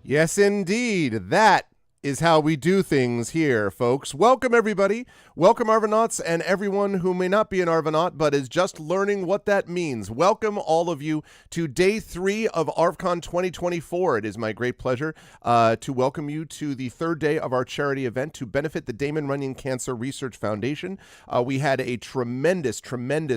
Yes, indeed. That is how we do things here, folks. Welcome, everybody. Welcome, Arvanauts, and everyone who may not be an Arvanaut but is just learning what that means. Welcome, all of you, to Day 3 of ArvCon 2024. It is my great pleasure to welcome you to the third day of our charity event to benefit the Damon Runyon Cancer Research Foundation. We had a tremendous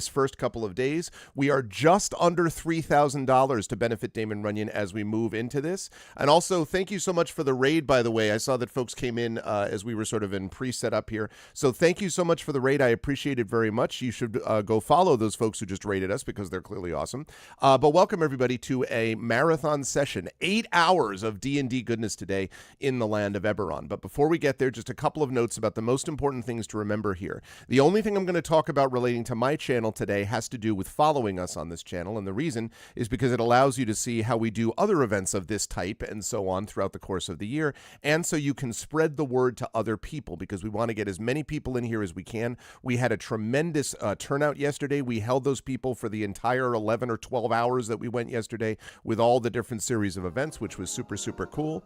first couple of days. We are just under $3,000 to benefit Damon Runyon as we move into this. And also, thank you so much for the raid, by the way. I saw that folks came in as we were sort of in pre-set up here. So thank you so much for the raid. I appreciate it very much. You should go follow those folks who just raided us because they're clearly awesome. But welcome everybody to a marathon session, 8 hours of D&D goodness today in the land of Eberron. But before we get there, just a couple of notes about the most important things to remember here. The only thing I'm going to talk about relating to my channel today has to do with following us on this channel. And the reason is because it allows you to see how we do other events of this type and so on throughout the course of the year. And so you can spread the word to other people because we want to get as many people in here as we can. We had a tremendous turnout yesterday. We held those people for the entire 11 or 12 hours that we went yesterday with all the different series of events, which was super cool.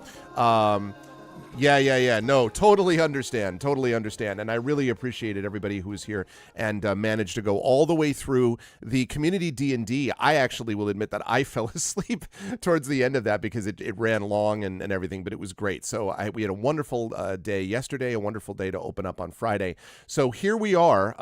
Yeah. No, totally understand. And I really appreciated everybody who was here and managed to go all the way through the community D&D. I actually will admit that I fell asleep towards the end of that because it ran long and everything, but it was great. So we had a wonderful day yesterday, a wonderful day to open up on Friday. So here we are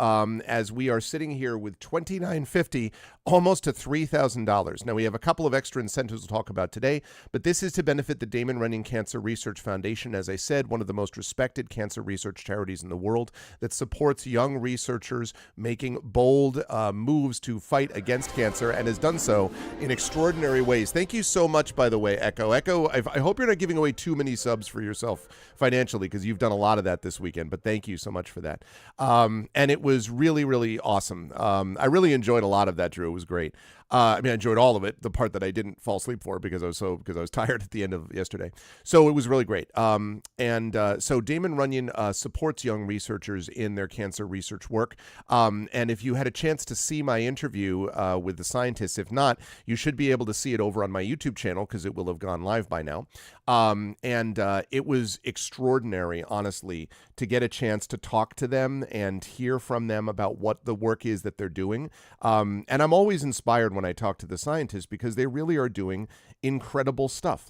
as we are sitting here with $2,950, almost to $3,000. Now we have a couple of extra incentives to talk about today, but this is to benefit the Damon Runyon Cancer Research Foundation. As I said, one of the most respected cancer research charities in the world that supports young researchers making bold moves to fight against cancer and has done so in extraordinary ways. Thank you so much, by the way, Echo. Echo, I hope you're not giving away too many subs for yourself financially because you've done a lot of that this weekend, but thank you so much for that. And it was really awesome. I really enjoyed a lot of that, Drew. It was great. I enjoyed all of it. The part that I didn't fall asleep for because I was tired at the end of yesterday. So it was really great. So Damon Runyon supports young researchers in their cancer research work. And if you had a chance to see my interview with the scientists, if not, you should be able to see it over on my YouTube channel because it will have gone live by now. It was extraordinary, honestly, to get a chance to talk to them and hear from them about what the work is that they're doing. And I'm always inspired when I talk to the scientists because they really are doing incredible stuff.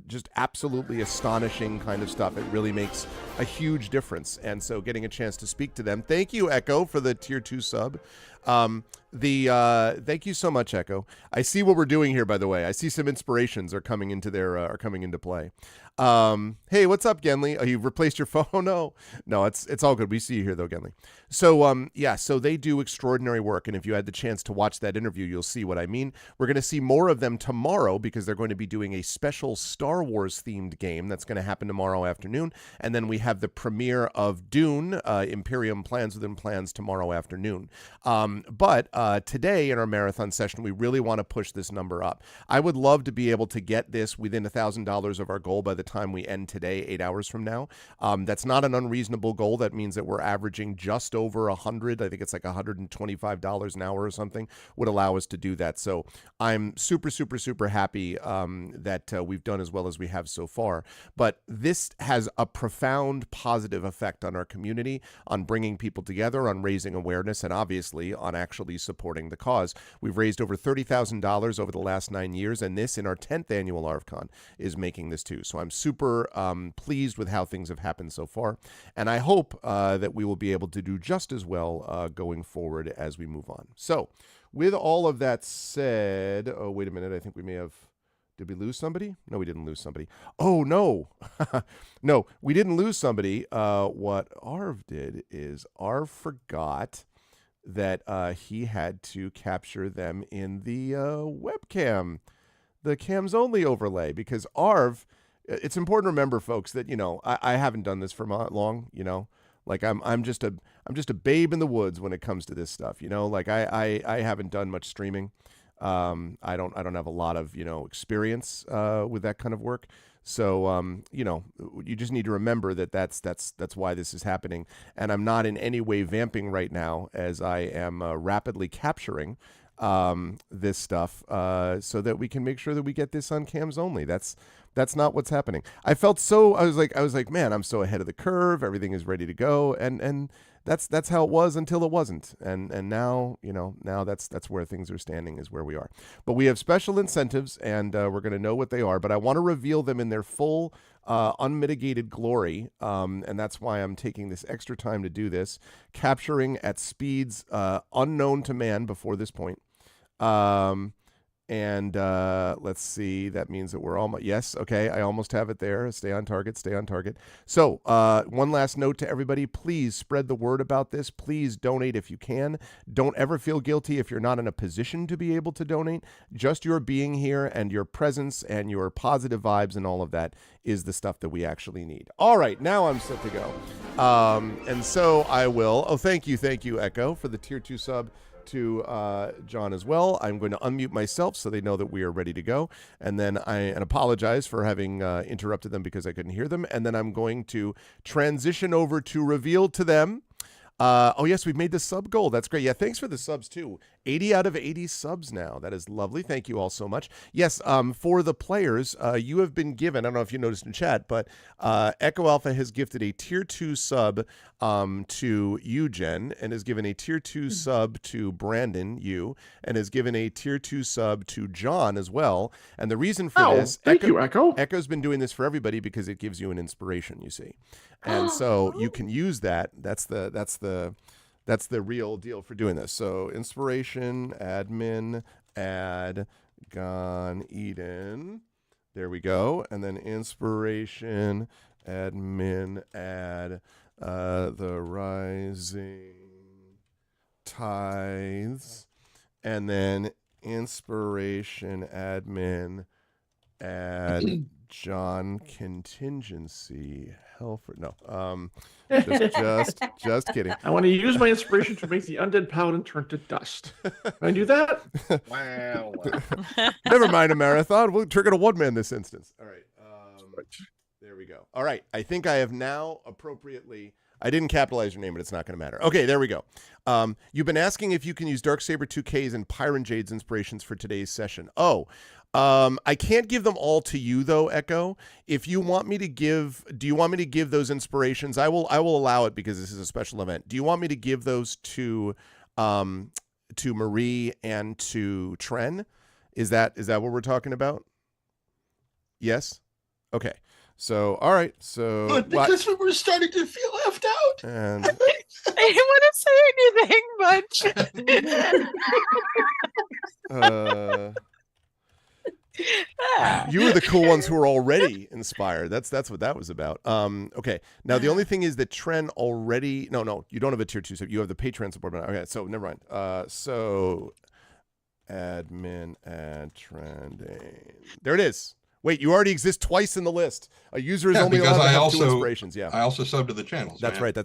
Just absolutely astonishing kind of stuff. It really makes a huge difference. And so getting a chance to speak to them. Thank you, Echo, for the tier 2 sub. Thank you so much, Echo. I see what we're doing here, by the way. I see some inspirations are coming into play. Hey, what's up, Genly? Oh, you replaced your phone? No, it's all good. We see you here though, Genly. So, so they do extraordinary work. And if you had the chance to watch that interview, you'll see what I mean. We're going to see more of them tomorrow because they're going to be doing a special Star Wars themed game that's going to happen tomorrow afternoon. And then we have the premiere of Dune, Imperium Plans Within Plans tomorrow afternoon. But today in our marathon session, we really want to push this number up. I would love to be able to get this within $1,000 of our goal by the time we end today, 8 hours from now. That's not an unreasonable goal. That means that we're averaging just over 100. I think it's like $125 an hour or something would allow us to do that. So I'm super happy that we've done as well as we have so far. But this has a profound positive effect on our community, on bringing people together, on raising awareness, and obviously on actually supporting the cause. We've raised over $30,000 over the last 9 years, and this in our 10th annual ArvCon is making this too. So I'm super pleased with how things have happened so far, and I hope that we will be able to do just as well going forward as we move on. So with all of that said, oh, wait a minute, I think we may have, did we lose somebody? No, we didn't lose somebody. Oh, no. No, we didn't lose somebody. What Arv did is Arv forgot that he had to capture them in the webcam, the cams only overlay, because Arv, it's important to remember, folks, that, I haven't done this for long, like I'm just a babe in the woods when it comes to this stuff, like I haven't done much streaming. I don't have a lot of, experience with that kind of work. So, you just need to remember that that's why this is happening. And I'm not in any way vamping right now as I am rapidly capturing this stuff so that we can make sure that we get this on cams only. That's not what's happening. I was like, man, I'm so ahead of the curve. Everything is ready to go, and that's how it was until it wasn't. And now, now that's where things are standing, is where we are. But we have special incentives, and we're going to know what they are. But I want to reveal them in their full, unmitigated glory, and that's why I'm taking this extra time to do this, capturing at speeds unknown to man before this point. And let's see, that means that we're almost, yes, okay, I almost have it there. Stay on target. So one last note to everybody, please spread the word about this. Please donate if you can. Don't ever feel guilty if you're not in a position to be able to donate. Just your being here and your presence and your positive vibes and all of that is the stuff that we actually need. All right, now I'm set to go. And so I will, thank you, Echo, for the tier 2 sub to John as well. I'm going to unmute myself so they know that we are ready to go. And then I apologize for having interrupted them because I couldn't hear them. And then I'm going to transition over to reveal to them. Oh, yes, we've made the sub goal. That's great. Yeah, thanks for the subs, too. 80 out of 80 subs now. That is lovely. Thank you all so much. Yes, for the players, you have been given, I don't know if you noticed in chat, but Echo Alpha has gifted a tier 2 sub to you, Jen, and has given a tier 2 sub to Brandon, you, and has given a tier 2 sub to John as well. And the reason for this, thank you, Echo. Echo's been doing this for everybody because it gives you an inspiration, you see. And so you can use that. That's the real deal for doing this. So inspiration, admin, add, Gone Eden. There we go. And then inspiration, admin, add, the rising tides. And then inspiration, admin, add, John contingency. Helford. No. Just kidding. I want to use my inspiration to make the undead paladin turn to dust. Can I do that? Wow. Never mind a marathon. We'll trigger a one man this instance. All right. There we go. All right. I think I have now appropriately. I didn't capitalize your name, but it's not going to matter. Okay, there we go. You've been asking if you can use Darksaber 2Ks and Pyron Jade's inspirations for today's session. I can't give them all to you though, Echo. If you want me to give, do you want me to give those inspirations? I will allow it because this is a special event. Do you want me to give those to Marie and to Tren? Is that what we're talking about? Yes. Okay. So, all right. So, because we were starting to feel left out. And I didn't want to say anything much. You were the cool ones who were already inspired. That's what that was about. Okay. Now the only thing is that Tren already. No, you don't have a tier 2, so you have the Patreon support. Okay, so never mind. So admin add trending. There it is. Wait, you already exist twice in the list. A user is only allowed to have 2 inspirations. Yeah, I also subbed to the channels. That's right.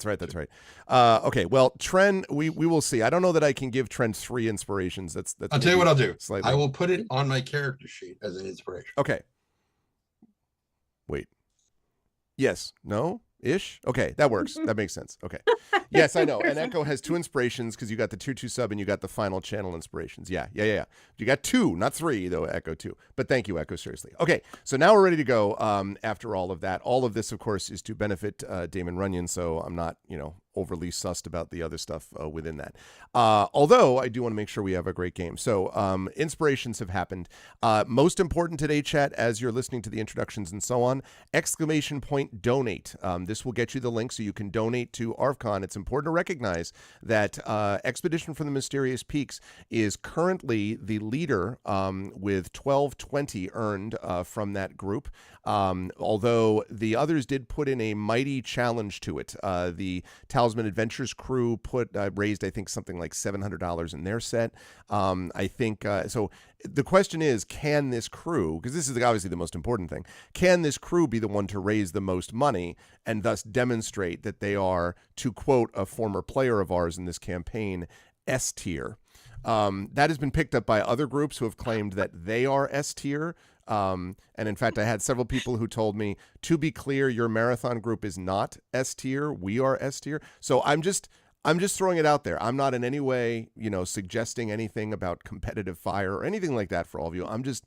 Okay, well, Tren, we will see. I don't know that I can give Tren 3 inspirations. That's. I'll tell you what I'll do. I will put it on my character sheet as an inspiration. Okay. Wait. Yes. No. Ish. Okay, that works. That makes sense. Okay. Yes, I know. And Echo has 2 inspirations because you got the tier 2 sub and you got the final channel inspirations. Yeah. You got 2, not 3 though, Echo 2. But thank you, Echo, seriously. Okay, so now we're ready to go. After all of that, all of this, of course, is to benefit Damon Runyon. So I'm not, overly sussed about the other stuff within that. Although I do want to make sure we have a great game. So inspirations have happened. Most important today, chat, as you're listening to the introductions and so on, ! Donate. This will get you the link so you can donate to ArvCon. It's important to recognize that Expedition from the Mysterious Peaks is currently the leader with 1220 earned from that group. Although the others did put in a mighty challenge to it. The Talisman Adventures crew raised, I think, something like $700 in their set. I think so. The question is, can this crew, because this is obviously the most important thing, can this crew be the one to raise the most money and thus demonstrate that they are, to quote a former player of ours in this campaign, S tier? That has been picked up by other groups who have claimed that they are S tier. And in fact, I had several people who told me, to be clear, your marathon group is not S tier. We are S tier. So I'm just throwing it out there. I'm not in any way, suggesting anything about competitive fire or anything like that for all of you. I'm just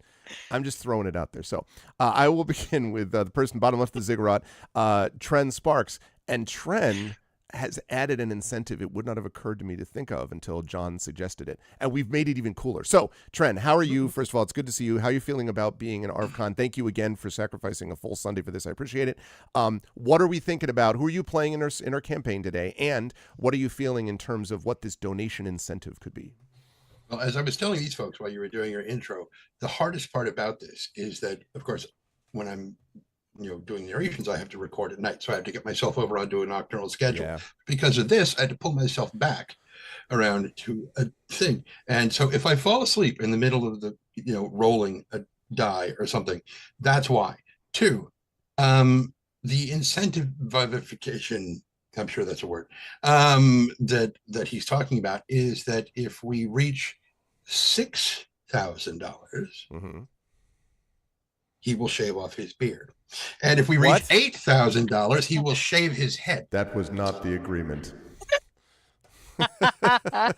throwing it out there. So I will begin with the person bottom left of the ziggurat, Tren Sparks. And Tren has added an incentive it would not have occurred to me to think of until John suggested it. And we've made it even cooler. So, Tren, how are you? First of all, it's good to see you. How are you feeling about being in ArvCon? Thank you again for sacrificing a full Sunday for this. I appreciate it. What are we thinking about? Who are you playing in our campaign today? And what are you feeling in terms of what this donation incentive could be? Well, as I was telling these folks while you were doing your intro, the hardest part about this is that, of course, when I'm doing narrations, I have to record at night. So I have to get myself over onto a nocturnal schedule. Yeah. Because of this, I had to pull myself back around to a thing. And so if I fall asleep in the middle of the, rolling a die or something, that's why. 2, the incentive vivification, I'm sure that's a word, that he's talking about is that if we reach $6,000, he will shave off his beard. And if we reach $8,000, he will shave his head. That was not the agreement. I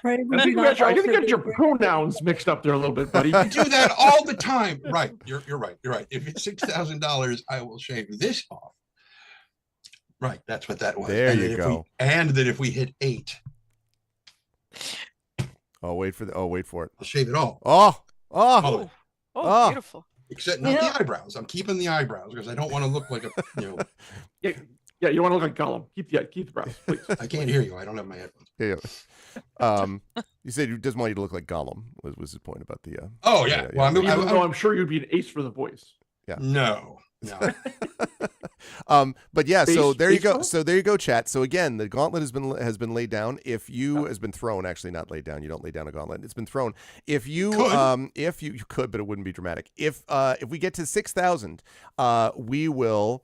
think you got your pronouns mixed up there a little bit, buddy. You do that all the time. Right. You're right. You're right. If it's $6,000, I will shave this off. Right. That's what that was. There you go. And that if we hit 8. Wait for it. I'll shave it all. Oh, beautiful. Except not the eyebrows. I'm keeping the eyebrows because I don't want to look like a, Yeah, you want to look like Gollum. Keep the brows, please. I can't hear you. I don't have my headphones. Yeah. You said he doesn't want you to look like Gollum. Was his point about the? Oh yeah. Well, I'm sure you'd be an ace for the voice. Yeah. No. But yeah, so there you go. So there you go, chat. So again, the gauntlet has been laid down. If you has been thrown, actually not laid down. You don't lay down a gauntlet. It's been thrown. If you could, but it wouldn't be dramatic. If we get to 6,000, we will.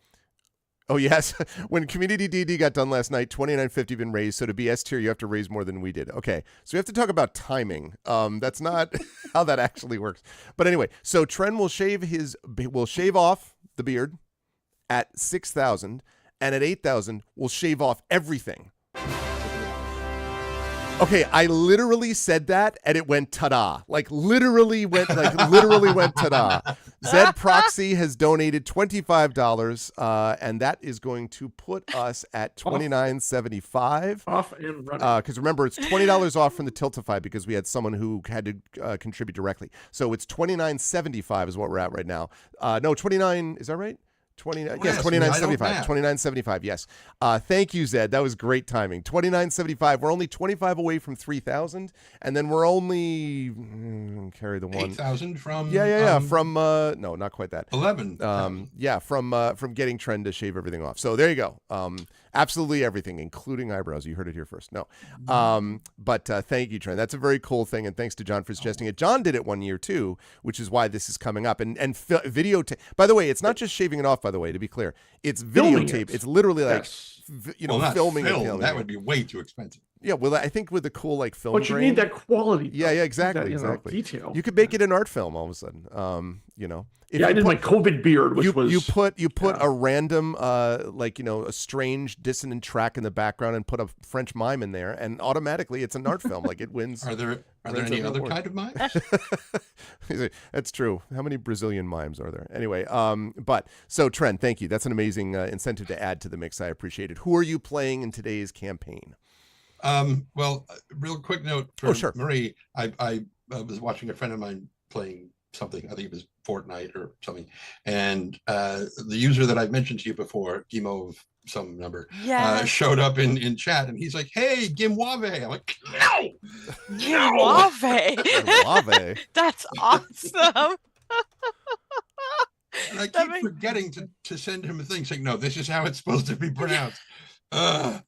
Oh yes, when Community D&D got done last night, $29.50 been raised. So to be S tier, you have to raise more than we did. Okay, so we have to talk about timing. That's not how that actually works. But anyway, so Tren will shave off the beard at 6,000, and at 8,000, we'll shave off everything. Okay, I literally said that, and it went ta-da. Literally went ta-da. Zed Proxy has donated $25, and that is going to put us at $29.75. Off and running. Because remember, it's $20 off from the Tiltify because we had someone who had to contribute directly. So it's $29.75 is what we're at right now. No, 29. Is that right? 29. Yes, $29.75. $29.75. Yes. Thank you, Zed. That was great timing. $29.75. We're only 25 away from 3,000, and then we're only carry the one 8,000 from. Yeah. From no, not quite that. 11. Yeah, from getting Tren to shave everything off. So there you go. Absolutely everything, including eyebrows. You heard it here first. No. But thank you, Tren. That's a very cool thing, and thanks to John for suggesting it. John did it one year too, which is why this is coming up. And videotape. By the way, it's not just shaving it off. By the way, to be clear, it's videotape. It's literally like filming it. That would be way too expensive. Yeah, well, I think with the cool film but you grain, need that quality. Yeah, exactly. Detail. You could make it an art film all of a sudden. I did my COVID beard, which was you put a random a strange dissonant track in the background and put a French mime in there, and automatically it's an art film. It wins. Are there any other kind of mimes? That's true. How many Brazilian mimes are there? Anyway, but so Tren, thank you. That's an amazing incentive to add to the mix. I appreciate it. Who are you playing in today's campaign? Well, real quick note for sure. Marie. I was watching a friend of mine playing something. I think it was Fortnite or something. And the user that I've mentioned to you before, Gimo of some number, showed up in chat, and he's like, "Hey, Gimwave." I'm like, "No, Gimwave." That's awesome. And I keep forgetting to send him a thing saying, "No, this is how it's supposed to be pronounced." But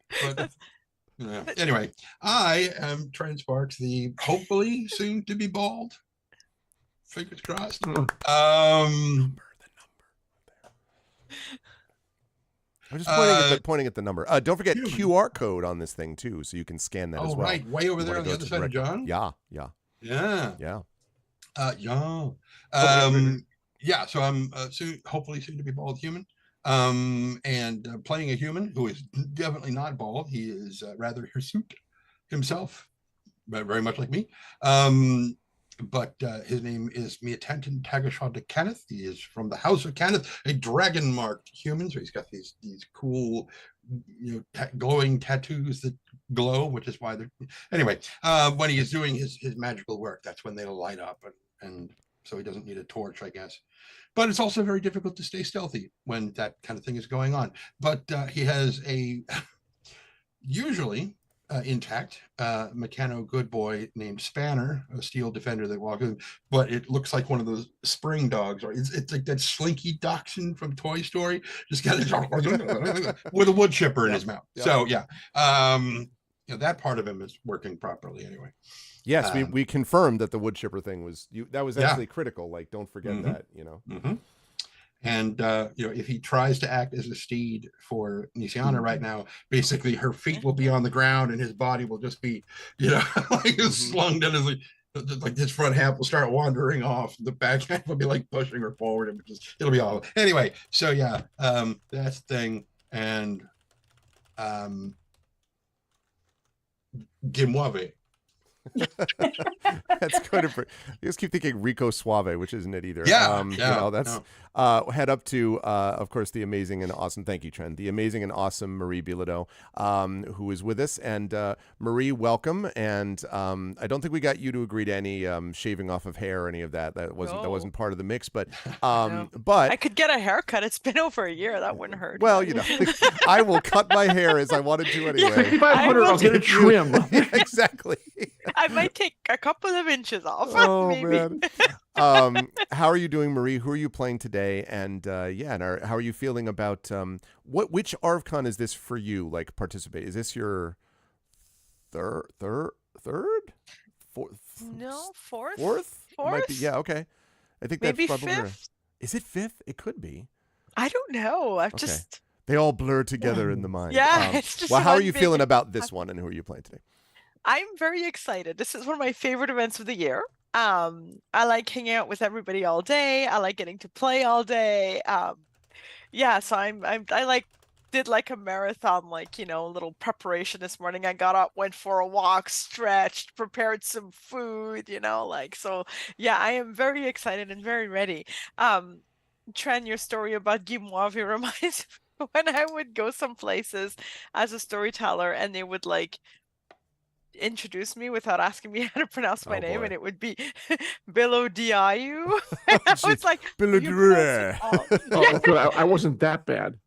anyway, I am Tren Sparks, the hopefully soon to be bald. Fingers crossed. I'm just pointing at the number. Don't forget QR code on this thing too, so you can scan that as well. Right, way over there on the other side of John. Yeah. So I'm hopefully soon to be bald human. And playing a human who is definitely not bald. He is rather hirsute himself, but very much like me. But his name is Miatantan Tagashaw de Kenneth. He is from the House of Kenneth, a dragon-marked human. So he's got these cool, glowing tattoos that glow, which is why they're anyway. When he is doing his magical work, that's when they'll light up, and so he doesn't need a torch, I guess. But it's also very difficult to stay stealthy when that kind of thing is going on. But he has a usually intact Meccano good boy named Spanner, a steel defender that walks in, but it looks like one of those spring dogs, or it's like that Slinky Dachshund from Toy Story, just got with a wood chipper in his mouth. Yep. So yeah, that part of him is working properly anyway. Yes, we confirmed that the wood chipper thing was that was actually critical. Like, don't forget that, And if he tries to act as a steed for Nisiana right now, basically her feet will be on the ground and his body will just be, like slung down, as like his front half will start wandering off. The back half will be like pushing her forward, and it'll be all anyway. So yeah, that's the thing. And Gimwave. That's kind of. You just keep thinking Rico Suave, which isn't it either. That's head up to, of course, the amazing and awesome. Thank you, Trent. The amazing and awesome Marie Bilodeau, who is with us. And Marie, welcome. And I don't think we got you to agree to any shaving off of hair or any of that. That wasn't part of the mix. But but I could get a haircut. It's been over a year. That wouldn't hurt. Well, I will cut my hair as I wanted to anyway. 5,500. I'll get a trim. Exactly. I might take a couple of inches off. Oh maybe. man. How are you doing, Marie? Who are you playing today? And how are you feeling about which ArvCon is this for you? Like, participate? Is this your third, fourth? No, fourth. Fourth? Fourth? Might be, yeah. Okay. I think Maybe that's probably. fifth. Is it fifth? It could be. I don't know. Okay. They all blur together in the mind. Yeah. It's just well, how are one you big- feeling about this one, and who are you playing today? I'm very excited. This is one of my favorite events of the year. I like hanging out with everybody all day. I like getting to play all day. So I did like a marathon, a little preparation this morning. I got up, went for a walk, stretched, prepared some food, so yeah, I am very excited and very ready. Tren, your story about Gimwavi reminds me when I would go some places as a storyteller and they would introduce me without asking me how to pronounce my name, and it would be Bilodiayu. I was like, good. I wasn't that bad.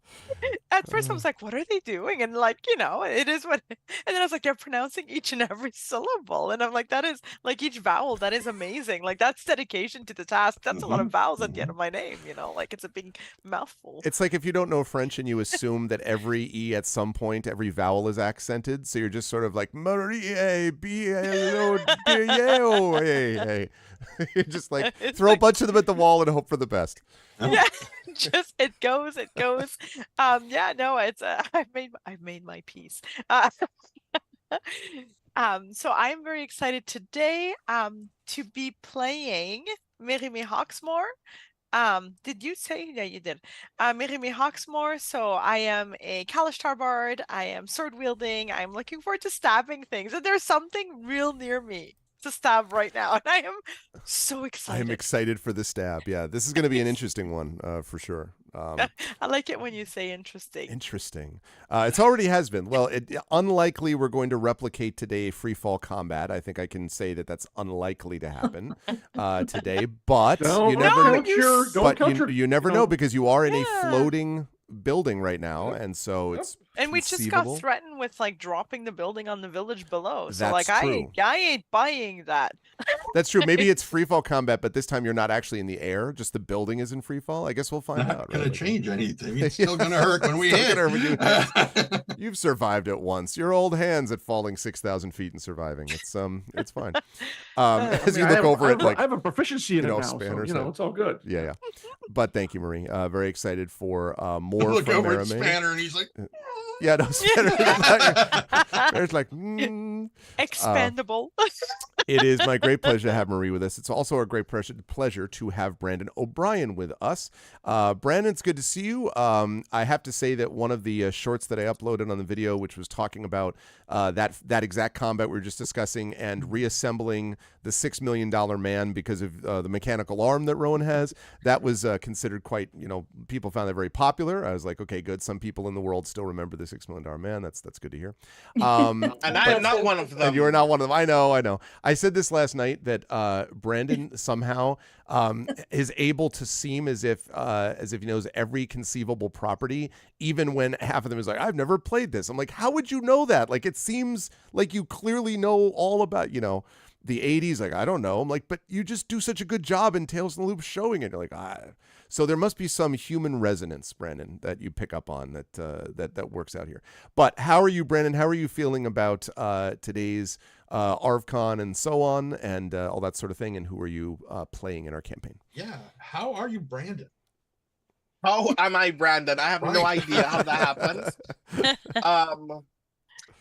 At first, I was like, what are they doing? And it is what. And then I was like, they're pronouncing each and every syllable, and I'm like, that is each vowel. That is amazing. Like, that's dedication to the task. That's a lot of vowels at the end of my name. It's a big mouthful. It's like if you don't know French and you assume that every E at some point, every vowel is accented. So you're just sort of like, Marie, B-L-O-D-A-O. You just throw a bunch of them at the wall and hope for the best. Yeah, just it goes. It's I've made my peace. So I'm very excited today to be playing Mérimée Hawksmoor. Did you say? Yeah, you did. Mérimée Hawksmoor. So I am a Kalashtar bard. I am sword wielding. I'm looking forward to stabbing things, and there's something real near me to stab right now, and I am so excited. I'm excited for the stab. Yeah, this is going to be an interesting one for sure. I like it when you say interesting. Interesting. It already has been. Well, unlikely we're going to replicate today free fall combat. I think I can say that that's unlikely to happen today. But you never know because you are in a floating building right now, and so it's and we just got threatened with dropping the building on the village below. So That's true. I ain't buying that. That's true. Maybe it's free fall combat, but this time you're not actually in the air. Just the building is in free fall. I guess we'll find out. Not going to change anything. It's still going to hurt when we hit. You've survived it once. Your old hands at falling 6,000 feet and surviving. It's fine. As you look over it, I have a proficiency in it now, Spanners, so it's all good. Yeah. But thank you, Marie. Very excited for more look from over at Mérimée. Spanner and he's like, yeah, no, Spanner. There's expandable. It is my great pleasure to have Marie with us. It's also our great pleasure to have Brandon O'Brien with us. Brandon, it's good to see you. I have to say that one of the shorts that I uploaded on the video, which was talking about that exact combat we were just discussing and reassembling the $6 million man because of the mechanical arm that Rowan has, that was considered quite, people found that very popular. I was like, okay, good. Some people in the world still remember the $6 million man. That's good to hear. And I am not one of them. And you're not one of them. I know. I said this last night that Brandon somehow is able to seem as if he knows every conceivable property, even when half of them is like, I've never played this. I'm like, how would you know that? Like, it seems like you clearly know all about, the 80s. Like, I don't know. I'm like, but you just do such a good job in Tales from the Loop showing it. You're like, So there must be some human resonance, Brandon, that you pick up on that works out here. But how are you, Brandon? How are you feeling about today's ArvCon and so on and all that sort of thing? And who are you playing in our campaign? Yeah. How are you, Brandon? How am I Brandon? I have no idea how that happens.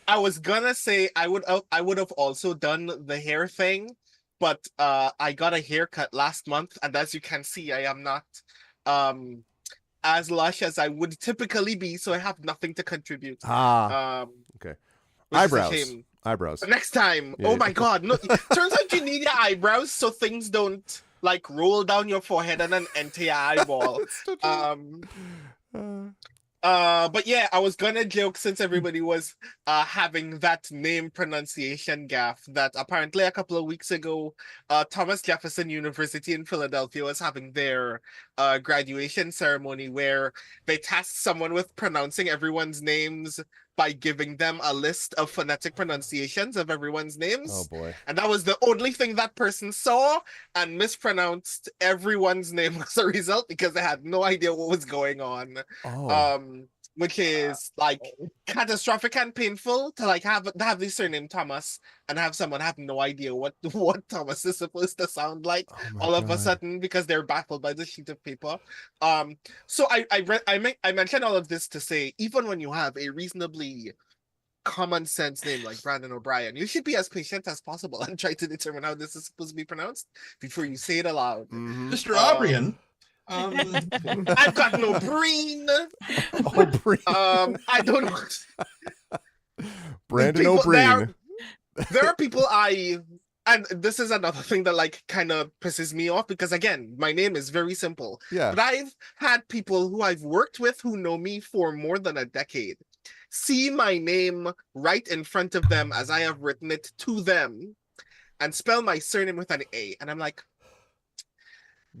I was gonna say I would have also done the hair thing, but I got a haircut last month, and as you can see, I am not as lush as I would typically be, so I have nothing to contribute. Okay. Eyebrows. Next time. Yeah, oh my God. No, turns out you need your eyebrows so things don't like roll down your forehead and then enter your eyeball. But yeah, I was gonna joke since everybody was having that name pronunciation gaffe that apparently a couple of weeks ago, Thomas Jefferson University in Philadelphia was having their graduation ceremony where they tasked someone with pronouncing everyone's names by giving them a list of phonetic pronunciations of everyone's names. Oh boy. And that was the only thing that person saw and mispronounced everyone's name as a result because they had no idea what was going on. Which is like catastrophic and painful to like have the surname Thomas and have someone have no idea what Thomas is supposed to sound like all of a sudden because they're baffled by the sheet of paper. So I mentioned all of this to say even when you have a reasonably common sense name like Brandon O'Brien, you should be as patient as possible and try to determine how this is supposed to be pronounced before you say it aloud. Mr. O'Brien. I've got no brain. I don't know. Brandon O'Brien. There are people and this is another thing that like kind of pisses me off because again, my name is very simple. Yeah. But I've had people who I've worked with who know me for more than a decade see my name right in front of them as I have written it to them and spell my surname with an A. And I'm like,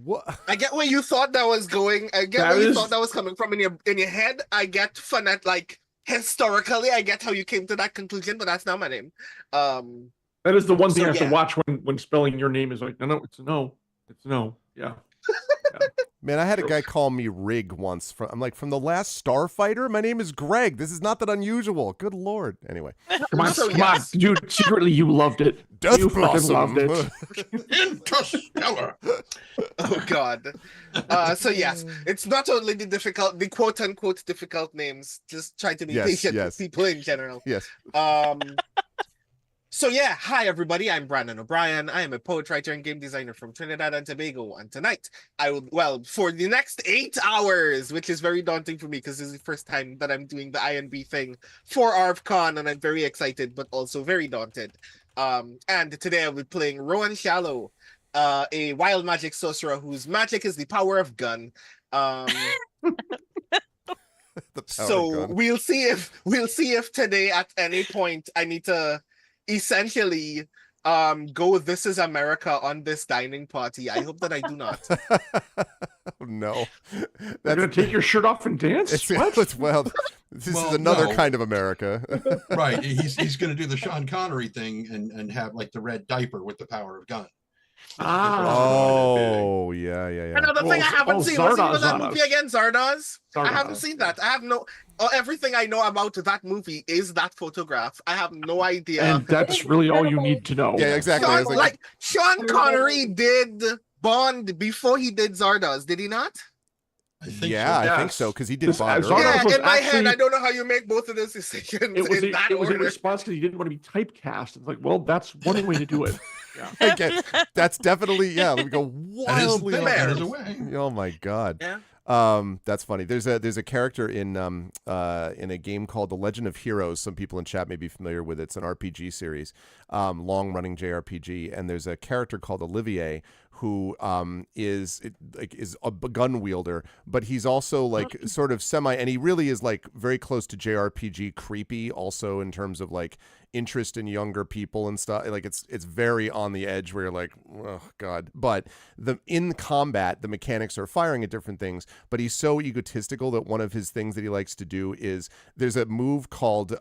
what? I get where you thought that was going. I get where you thought that was coming from in your head. I get phonetic, like historically, I get how you came to that conclusion, but that's not my name. That is the one thing I have to watch when spelling your name is like, no, it's a no. It's a no. Yeah. Man, I had a guy call me Rig once. I'm like, from the last Starfighter? My name is Greg. This is not that unusual. Good Lord. Anyway. Come on. Dude, secretly you loved it. You fucking loved it. Interstellar. Oh, God. So, yes, it's not only the quote-unquote difficult names. Just try to be patient with people in general. Yes. So yeah, hi everybody, I'm Brandon O'Brien. I am a poet, writer, and game designer from Trinidad and Tobago. And tonight, for the next 8 hours, which is very daunting for me because this is the first time that I'm doing the I&B thing for ArvCon, and I'm very excited, but also very daunted. And today I'll be playing Rowan Shallow, a wild magic sorcerer whose magic is the power of gun. So we'll see if today at any point I need to essentially go This Is America on this dining party. I hope that I do not. No. You're gonna take your shirt off and dance? This is another kind of America. Right. He's gonna do the Sean Connery thing and have like the red diaper with the power of gun. Oh, yeah. Another thing I haven't seen. What's the name of that movie again? Zardoz? I haven't seen that. I have no... everything I know about that movie is that photograph. I have no idea. And that's really all you need to know. Yeah, exactly. Sean Connery did Bond before he did Zardoz, did he not? I think I think so, because he did Bond. In my head, I don't know how you make both of those decisions. It was in response because he didn't want to be typecast. It's like, well, that's one way to do it. Yeah. That's definitely, yeah. Let me go That is, wildly. that is a way. Oh my God. Yeah. That's funny. There's a character in a game called The Legend of Heroes. Some people in chat may be familiar with it. It's an RPG series, long running JRPG, and there's a character called Olivier who is a gun wielder, but he's also like sort of semi, and he really is like very close to JRPG creepy, also in terms of like interest in younger people and stuff. Like it's very on the edge where you're like, oh God. But in combat, the mechanics are firing at different things, but he's so egotistical that one of his things that he likes to do is there's a move called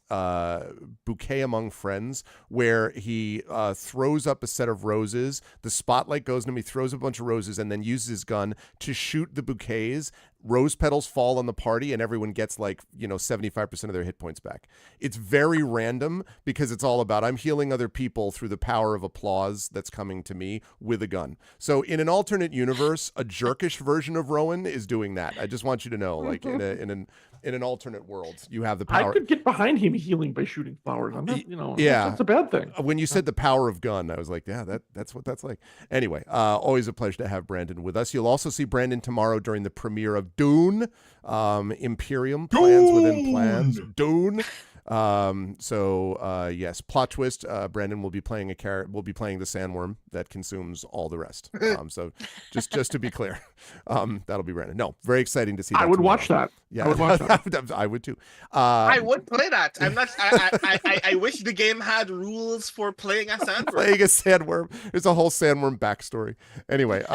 Bouquet Among Friends, where he throws up a set of roses. The spotlight goes to him, he throws a bunch of roses and then uses his gun to shoot the bouquets. Rose petals fall on the party and everyone gets 75% of their hit points back. It's very random because it's all about I'm healing other people through the power of applause that's coming to me with a gun. So in an alternate universe, a jerkish version of Rowan is doing that. I just want you to know, like in an alternate world, you have the power. I could get behind him healing by shooting flowers. I'm not, yeah, that's a bad thing. When you said the power of gun, I was like, yeah, that's what that's like. Anyway, always a pleasure to have Brandon with us. You'll also see Brandon tomorrow during the premiere of Dune, Imperium, Plans Within Plans, Dune. Yes, plot twist. Brandon will be playing the sandworm that consumes all the rest. So just to be clear, that'll be Brandon. No, very exciting to see. I would watch that. Yeah, I would watch that. I would too. I would play that. I'm not. I wish the game had rules for playing a sandworm. Playing a sandworm. There's a whole sandworm backstory. Anyway,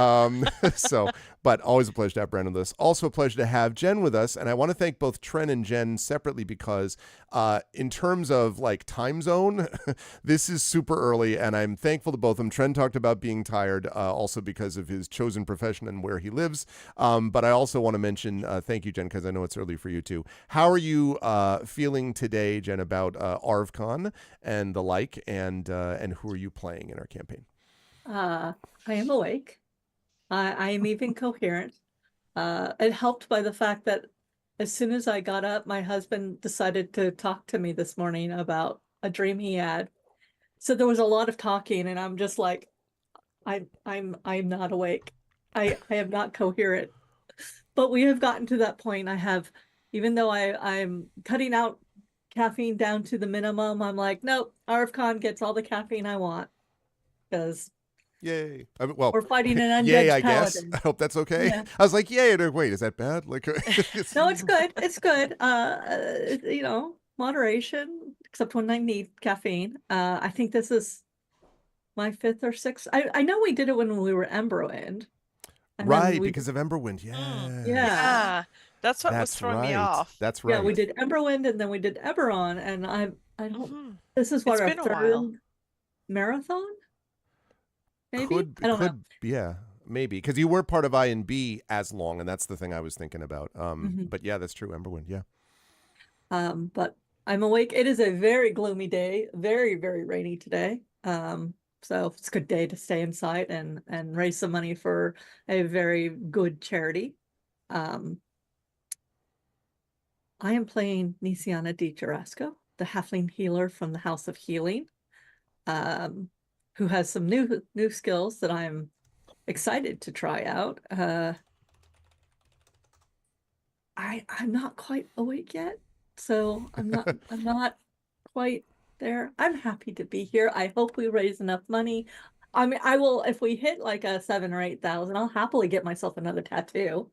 but always a pleasure to have Brandon with us. Also a pleasure to have Jen with us, and I want to thank both Tren and Jen separately because in terms of like time zone, this is super early, and I'm thankful to both of them. Tren talked about being tired, also because of his chosen profession and where he lives. But I also want to mention, thank you, Jen, because I know it's early for you too. How are you feeling today, Jen, about ArvCon and the like, and who are you playing in our campaign? I am awake. I am even coherent. It helped by the fact that as soon as I got up, my husband decided to talk to me this morning about a dream he had. So there was a lot of talking, and I'm just like, I'm not awake. I am not coherent. But we have gotten to that point. Even though I'm cutting out caffeine down to the minimum, I'm like, nope, ArvCon gets all the caffeine I want. Because yay. Well, we're fighting an unjudged yay, I guess. paladin. I hope that's okay. Yeah. I was like, yay. Wait, is that bad? Like, No, it's good. It's good. Moderation, except when I need caffeine. I think this is my 5th or 6th. I know we did it when we were Emberwind. Right, because of Emberwind. Yeah. Yeah. That's what was throwing me off. That's right. Yeah, we did Emberwind and then we did Eberron, and I don't. This is what It's our been a while. 3rd marathon. Maybe I don't know. Yeah, maybe because you weren't part of I&B as long, and that's the thing I was thinking about. But yeah, that's true. Emberwind. Yeah. But I'm awake. It is a very gloomy day. Very, very rainy today. So it's a good day to stay inside and raise some money for a very good charity. I am playing Nisiana Di Jarasco, the halfling healer from the House of Healing, who has some new skills that I'm excited to try out. I'm not quite awake yet, so I'm not quite there. I'm happy to be here. I hope we raise enough money. I mean, I will, if we hit like a 7,000 or 8,000, I'll happily get myself another tattoo.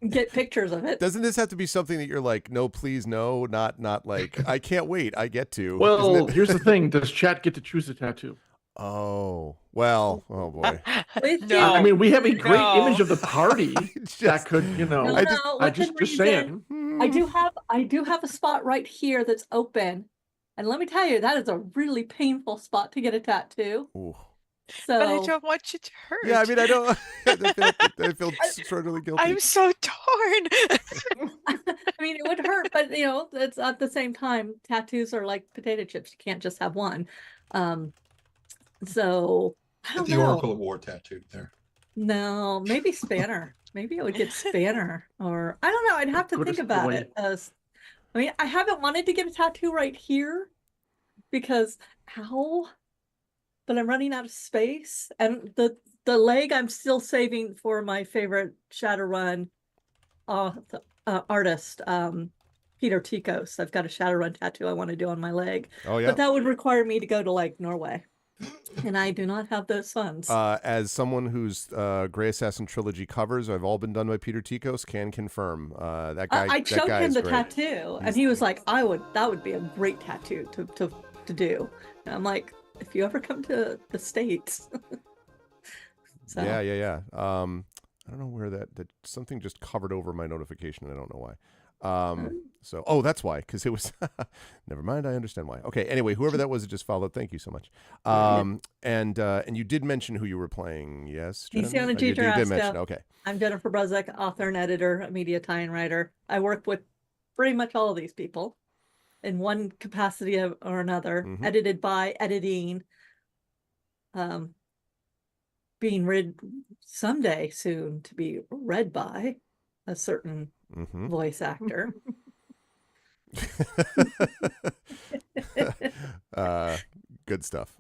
Get pictures of it. Doesn't this have to be something that you're like, no, please, no, not like, I can't wait, I get to. Well, here's the thing. Does chat get to choose a tattoo? Oh, well, oh boy. No. I mean, we have a great No. image of the party that could, I just saying. I do have a spot right here that's open. And let me tell you, that is a really painful spot to get a tatttwo. Ooh. So But I don't want you to hurt. Yeah, I mean, I don't. I feel extraordinarily guilty. I'm so torn. I mean, it would hurt, but it's at the same time, tattoos are like potato chips. You can't just have one. So I don't The know. Oracle of War tattooed there. No, maybe Spanner. Maybe I would get Spanner, or I don't know. I'd have to Good think as about boy. it. I mean, I haven't wanted to get a tattoo right here because, ow. but I'm running out of space. And the leg I'm still saving for my favorite Shadowrun artist, Peter Tikos. I've got a Shadowrun tattoo I want to do on my leg. Oh yeah. But that would require me to go to like Norway. And I do not have those funds. As someone whose Grey Assassin trilogy covers have all been done by Peter Tikos, can confirm that guy. I showed him the great. tattoo, and he was like, that would be a great tattoo to do. And I'm like, if you ever come to the States. So. Yeah. I don't know where that something just covered over my notification. I don't know why. That's why, because it was never mind, I understand why. Okay, anyway, whoever that was that just followed, thank you so much. And you did mention who you were playing, yes, Jen? Tiziana You did mention, okay. I'm Jennifer Bruzek, author and editor, a media tie-in writer. I work with pretty much all of these people in one capacity or another, edited by, editing, being read someday soon to be read by a certain voice actor. Good stuff.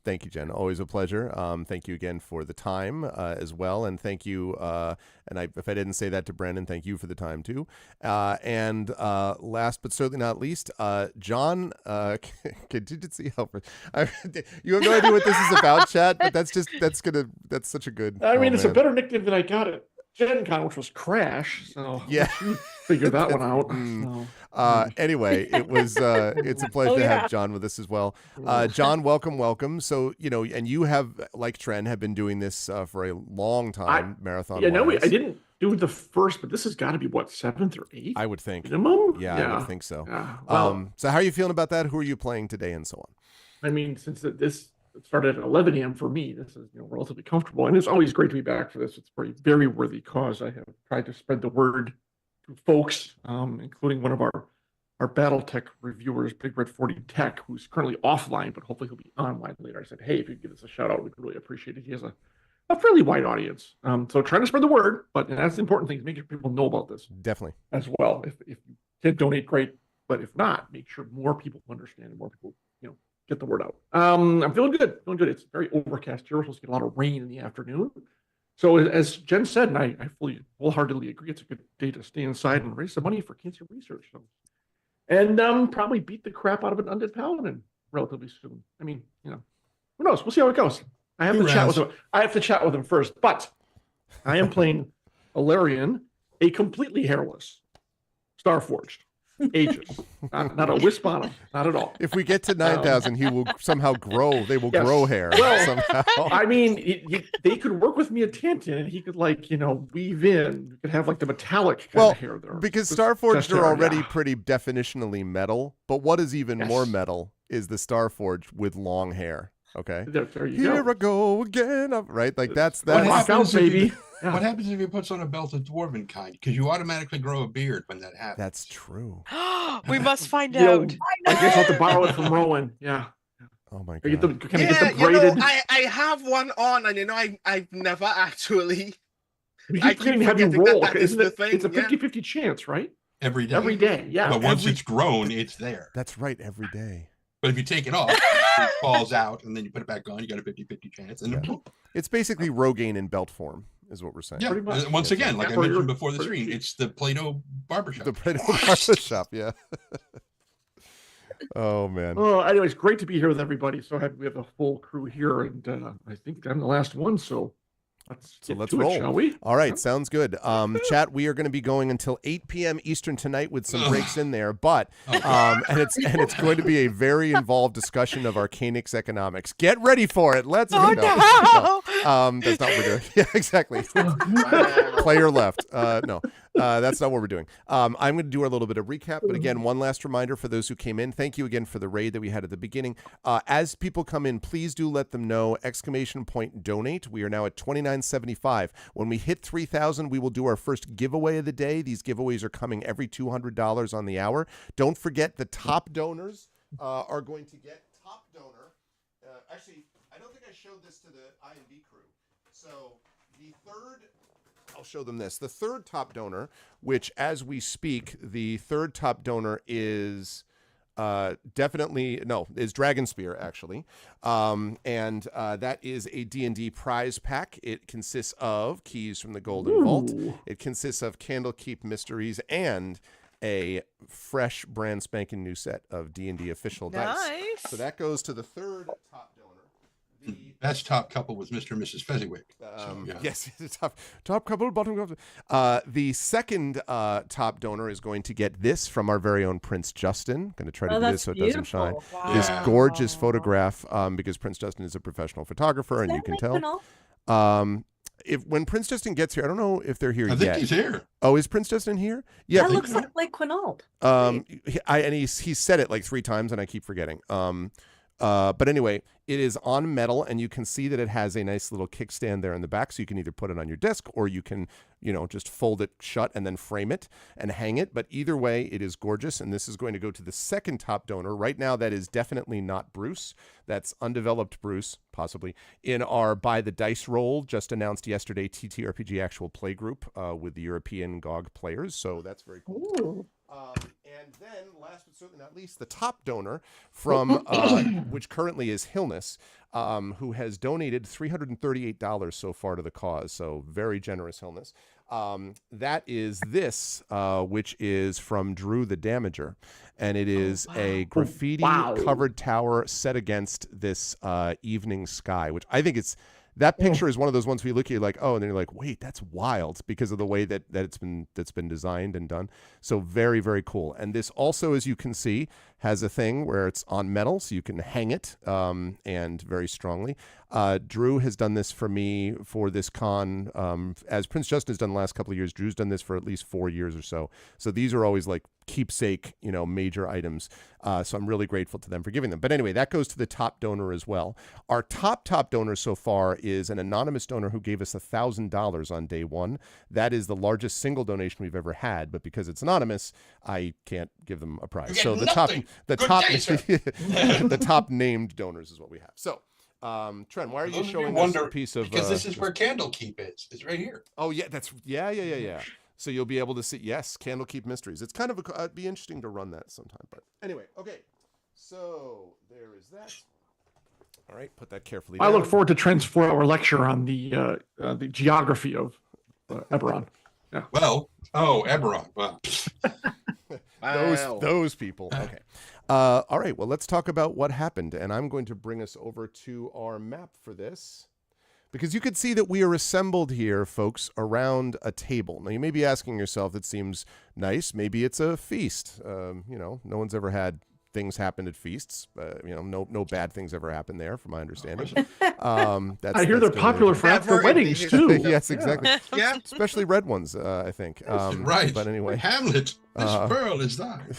Thank you, Jen. Always a pleasure. Thank you again for the time as well. And thank you. If I didn't say that to Brandon, thank you for the time too. And last but certainly not least, John, contingency helper. You have no idea what this is about, chat, but that's such a good. It's a better nickname than I got it. Gen Con, which was Crash, so yeah, figure that one out. Anyway, it's a pleasure to have John with us as well. John, welcome. So and you have, like Tren, have been doing this for a long time. Marathon. Yeah, I didn't do the first, but this has got to be what, 7th or 8th? I would think minimum. Yeah, I would think so. Yeah. Well, so how are you feeling about that? Who are you playing today, and so on? Since this started at 11 a.m. for me, this is relatively comfortable, and it's always great to be back for this. It's a very worthy cause. I have tried to spread the word to folks, including one of our BattleTech reviewers, Big Red 40 Tech, who's currently offline, but hopefully he'll be online later. I said, hey, if you could give us a shout out, we'd really appreciate it. He has a fairly wide audience, so trying to spread the word, but that's the important thing, is making people know about this. Definitely. As well. If you can donate, great, but if not, make sure more people understand and more people get the word out. I'm feeling good. It's very overcast here. We're supposed to get a lot of rain in the afternoon. So as Jen said, and I wholeheartedly agree, it's a good day to stay inside and raise some money for cancer research. So, and probably beat the crap out of an undead paladin relatively soon. Who knows? We'll see how it goes. I have to chat with him first, but I am playing Alarian, a completely hairless, Starforged. Ages, not a wisp on him, not at all. If we get to 9,000, he will somehow grow. They will grow hair somehow. They could work with me at Tantan, and he could weave in. You could have the metallic kind of hair there. Because Starforged are already pretty definitionally metal, but what is even more metal is the Starforged with long hair. Okay, there you Here go. I go again. Right, that's What happens, baby. What happens if he puts on a belt of dwarven kind? Because you automatically grow a beard when that happens. That's true. We must find out. I guess I'll have to borrow it from Rowan. Yeah. Oh my god. Get the braided. I have one on, and I've never actually. I can't have you roll. It's a It's a 50-50 chance, right? Every day. Every day, yeah. But once it's grown, it's there. That's right, every day. But if you take it off, it falls out, and then you put it back on, you got a 50-50 chance. And it's basically Rogaine in belt form, is what we're saying. Yeah, once again, like I mentioned before the stream, it's the Play-Doh barbershop. The Play-Doh barbershop, yeah. Oh, man. Well, anyways, great to be here with everybody. So happy we have a full crew here, and I think I'm the last one, so let's roll, shall we? All right, sounds good. Chat, we are going to be going until 8 p.m. Eastern tonight with some breaks in there, but and it's going to be a very involved discussion of Arcanix economics. Get ready for it. Let's no. That's not what we're doing. Yeah, exactly. Player left. No. That's not what we're doing. I'm going to do a little bit of recap, but again, one last reminder for those who came in. Thank you again for the raid that we had at the beginning. As people come in, please do let them know ! Donate. We are now at $29.75. When we hit 3,000, we will do our first giveaway of the day. These giveaways are coming every $200 on the hour. Don't forget the top donors are going to get top donor. Actually, I don't think I showed this to the I&D crew. So the third. I'll show them this. The third top donor, which as we speak, the third top donor is definitely no, is Dragon Spear actually, and that is a D&D prize pack. It consists of keys from the Golden Vault. It consists of Candlekeep Mysteries and a fresh, brand spanking new set of D&D official dice. So that goes to the third top donor. The best top couple was Mr. and Mrs. Fezziwig. Yes, top couple, bottom couple. The second top donor is going to get this from our very own Prince Justin. Going to try to do this so it doesn't shine. Wow. This gorgeous photograph, because Prince Justin is a professional photographer, and you can tell. When Prince Justin gets here, I don't know if they're here yet. I think he's here. Oh, is Prince Justin here? Yeah, that looks like Quinault. He said it like 3 times, and I keep forgetting. But anyway, it is on metal, and you can see that it has a nice little kickstand there in the back, so you can either put it on your desk or you can, just fold it shut and then frame it and hang it. But either way, it is gorgeous, and this is going to go to the second top donor. Right now, that is definitely not Bruce. That's undeveloped Bruce, possibly, in our By the Dice Roll, just announced yesterday, TTRPG actual play group with the European GOG players. So that's very cool. Ooh. And then, last but certainly not least, the top donor from, which currently is Hillness, who has donated $338 so far to the cause. So very generous, Hillness. That is this, which is from Drew the Damager. And it is a graffiti-covered tower set against this evening sky, which I think that picture is one of those ones where you look at, you're like, oh, and then you're like, wait, that's wild, because of the way that's been designed and done. So very, very cool. And this also, as you can see, has a thing where it's on metal, so you can hang it, and very strongly. Drew has done this for me for this con, as Prince Justin has done the last couple of years. Drew's done this for at least 4 years or so. So these are always like keepsake, major items. So I'm really grateful to them for giving them. But anyway, that goes to the top donor as well. Our top donor so far is an anonymous donor who gave us $1,000 on day one. That is the largest single donation we've ever had. But because it's anonymous, I can't give them a prize. So the top named donors is what we have. So Trent, why are you showing us a piece of because this is where Candlekeep is. It's right here. Oh yeah, yeah. So you'll be able to see, yes, Candlekeep Mysteries. It's kind of it'd be interesting to run that sometime. But anyway, okay. So there is that. All right, put that carefully down. I look forward to Trent's 4-hour lecture on the geography of Eberron. Yeah. Well, Eberron. Wow. Those people. Okay. All right. Well, let's talk about what happened, and I'm going to bring us over to our map for this, because you could see that we are assembled here, folks, around a table. Now, you may be asking yourself, that seems nice. Maybe it's a feast. No one's ever had things happen at feasts. No bad things ever happen there, from my understanding. I hear they're popular for after weddings too. Yes, exactly. Yeah, especially red ones. I think. Right. But anyway, Hamlet. This pearl is thine.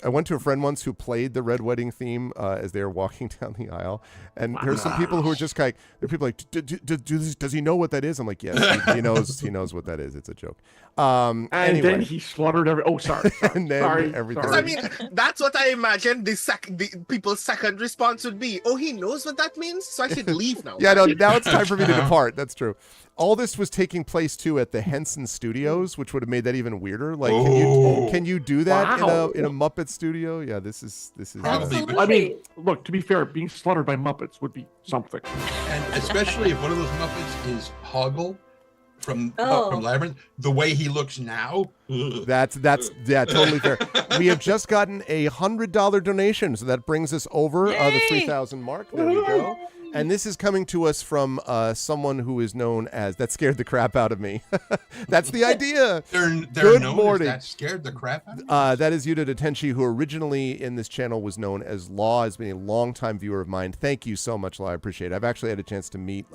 I went to a friend once who played the red wedding theme as they were walking down the aisle, and there's some people who are just like, does he know what that is? I'm like, yes, he knows what that is. It's a joke. And anyway. then he slaughtered sorry. And then sorry. everything. Sorry. I mean, that's what I imagine the people's second response would be. Oh, he knows what that means, so I should leave now. Yeah, no, now it's time for me to depart. That's true. All this was taking place too at the Henson Studios, which would have made that even weirder. Like, can you do that in a Muppet studio? Yeah, this is. Probably. I mean, look, to be fair, being slaughtered by Muppets would be something. And especially if one of those Muppets is Hoggle from Labyrinth, the way he looks now. That's totally fair. We have just gotten a $100 donation, so that brings us over the 3,000 mark. There we go. And this is coming to us from someone who is known as, that scared the crap out of me. That's the idea. They're Good known morning. As that scared the crap out of me? That is Yuta Detenshi, who originally in this channel was known as Law, has been a longtime viewer of mine. Thank you so much, Law. I appreciate it. I've actually had a chance to meet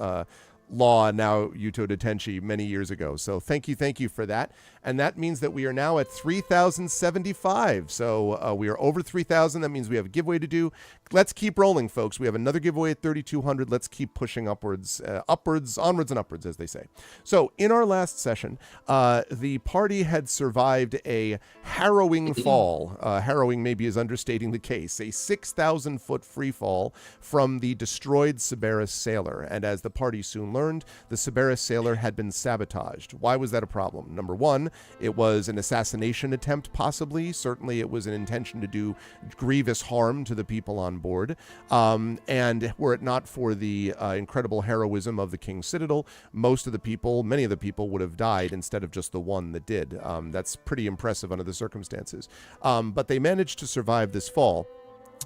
Law, now Yuto Detenshi, many years ago. So thank you for that. And that means that we are now at 3,075. So we are over 3,000. That means we have a giveaway to do. Let's keep rolling, folks. We have another giveaway at 3,200. Let's keep pushing onwards and upwards, as they say. So in our last session, the party had survived a harrowing fall. Harrowing maybe is understating the case. A 6,000-foot free fall from the destroyed Cerberus sailor. And as the party soon learned, the Cerberus sailor had been sabotaged. Why was that a problem? Number one, it was an assassination attempt, possibly. Certainly it was an intention to do grievous harm to the people on board. And were it not for the incredible heroism of the King's Citadel, many of the people would have died instead of just the one that did. That's pretty impressive under the circumstances. But they managed to survive this fall.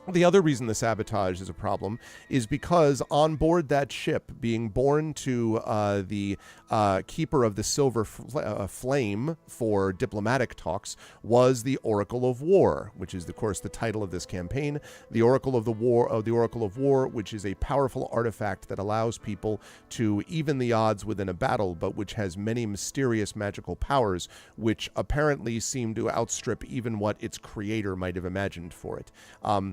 The other reason the sabotage is a problem is because on board that ship, being born to the keeper of the silver flame for diplomatic talks, was the Oracle of War, which is, of course, the title of this campaign. The Oracle of War, which is a powerful artifact that allows people to even the odds within a battle, but which has many mysterious magical powers, which apparently seem to outstrip even what its creator might have imagined for it.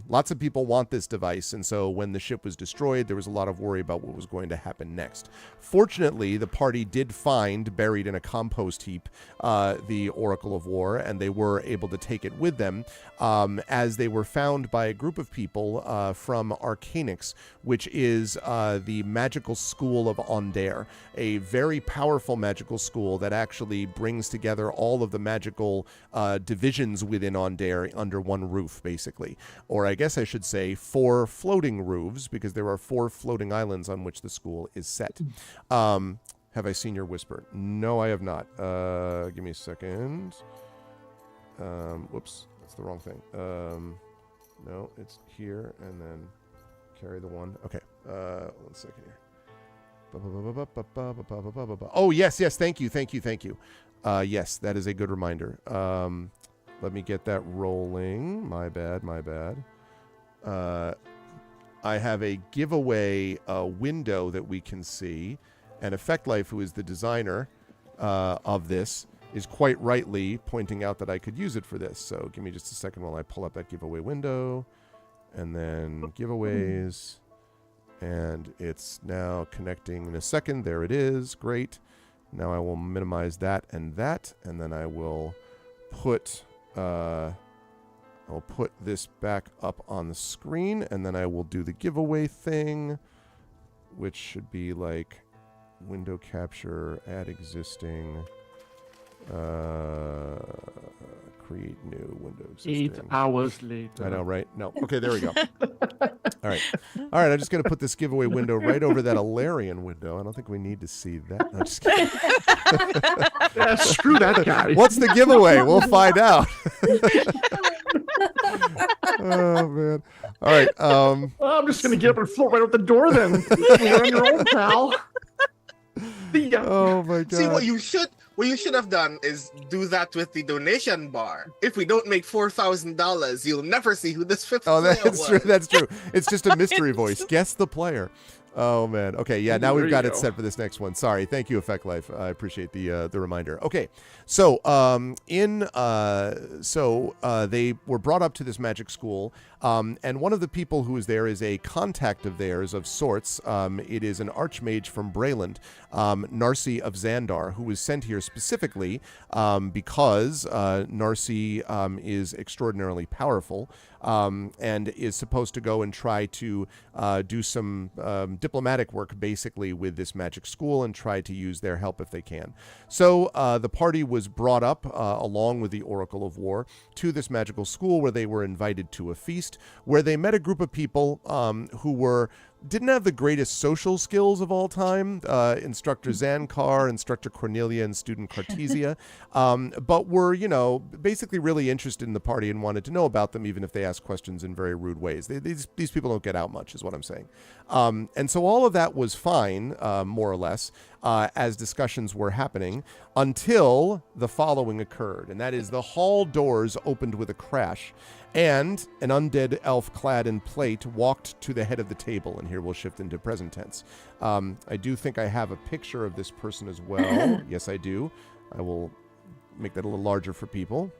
Lots of people want this device, and so when the ship was destroyed, there was a lot of worry about what was going to happen next. Fortunately, the party did find, buried in a compost heap, the Oracle of War, and they were able to take it with them, as they were found by a group of people from Arcanix, which is the magical school of Ondair, a very powerful magical school that actually brings together all of the magical divisions within Ondair under one roof, basically. Or I guess I should say 4 floating roofs, because there are 4 floating islands on which the school is set. Have I seen your whisper? No, I have not. Give me a second. Whoops, that's the wrong thing. No, it's here, and then carry the one. Okay, 1 second here. Oh, yes, thank you. Yes, that is a good reminder. Let me get that rolling. My bad. I have a giveaway window that we can see, and Effect Life, who is the designer of this, is quite rightly pointing out that I could use it for this. So give me just a second while I pull up that giveaway window, and then giveaways, and it's now connecting in a second. There it is. Great. Now I will minimize that, and then I will put I'll put this back up on the screen, and then I will do the giveaway thing, which should be like window capture, add existing, create new window existing. 8 hours later. I know, right? No. Okay, there we go. All right. I'm just going to put this giveaway window right over that Alarian window. I don't think we need to see that. No, just kidding. Yeah, screw that guy. What's the giveaway? We'll find out. Oh, man. All right. Well, I'm just going to get up and float right out the door then. You're on your own, pal. Oh, my God. See, what you should have done is do that with the donation bar. If we don't make $4,000, you'll never see who this 5th player that's was. true. That's true. It's just a mystery voice. Guess the player. Oh, man. Okay, yeah, now we've got it set for this next one. Sorry. Thank you, Effect Life. I appreciate the reminder. Okay, so they were brought up to this magic school, and one of the people who is there is a contact of theirs of sorts. It is an archmage from Brayland, Narcy of Xandar, who was sent here specifically because Narcy is extraordinarily powerful, and is supposed to go and try to do some diplomatic work, basically, with this magic school and try to use their help if they can. So the party was brought up, along with the Oracle of War, to this magical school, where they were invited to a feast, where they met a group of people who didn't have the greatest social skills of all time, Instructor Zankar, Instructor Cornelia, and Student Cartesia, but were, basically really interested in the party and wanted to know about them, even if they asked questions in very rude ways. These people don't get out much, is what I'm saying. And so all of that was fine, more or less, as discussions were happening, until the following occurred, and that is the hall doors opened with a crash, and an undead elf clad in plate walked to the head of the table. And here we'll shift into present tense. I do think I have a picture of this person as well. Yes, I do. I will make that a little larger for people.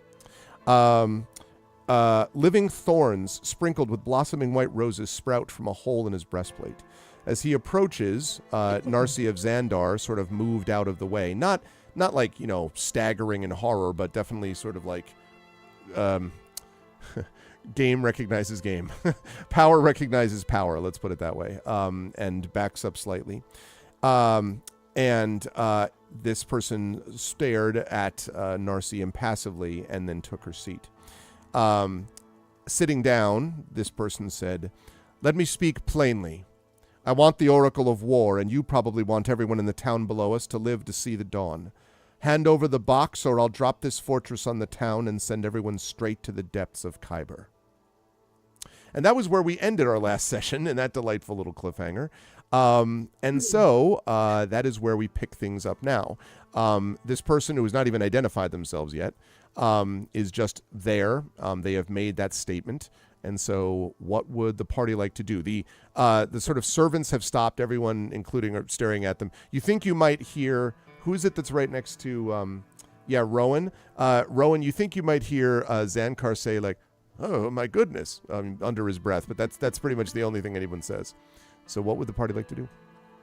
Living thorns sprinkled with blossoming white roses sprout from a hole in his breastplate. As he approaches, Narcy of Xandar sort of moved out of the way. Not like, staggering in horror, but definitely sort of like... game recognizes game. Power recognizes power, let's put it that way, and backs up slightly. And this person stared at Narcy impassively and then took her seat. Sitting down, this person said, "Let me speak plainly. I want the Oracle of War, and you probably want everyone in the town below us to live to see the dawn. Hand over the box, or I'll drop this fortress on the town and send everyone straight to the depths of Kyber." And that was where we ended our last session in that delightful little cliffhanger. And so that is where we pick things up now. This person who has not even identified themselves yet is just there. They have made that statement. And so what would the party like to do? The sort of servants have stopped, everyone, including are staring at them. You think you might hear, who is it that's right next to, Rowan? Rowan, you think you might hear Zankar say, like, "Oh, my goodness," under his breath. But that's pretty much the only thing anyone says. So what would the party like to do?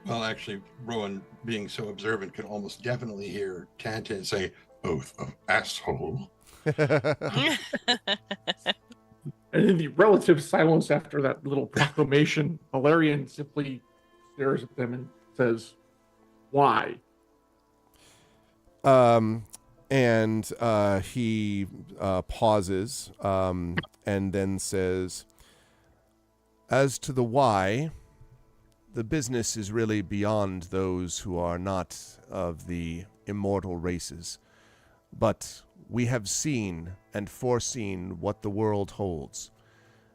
Well, actually, Rowan, being so observant, could almost definitely hear Tantan say, "Oath of asshole." And in the relative silence after that little proclamation, Valerian simply stares at them and says, "Why?" And he pauses and then says, "As to the why, the business is really beyond those who are not of the immortal races. But we have seen and foreseen what the world holds,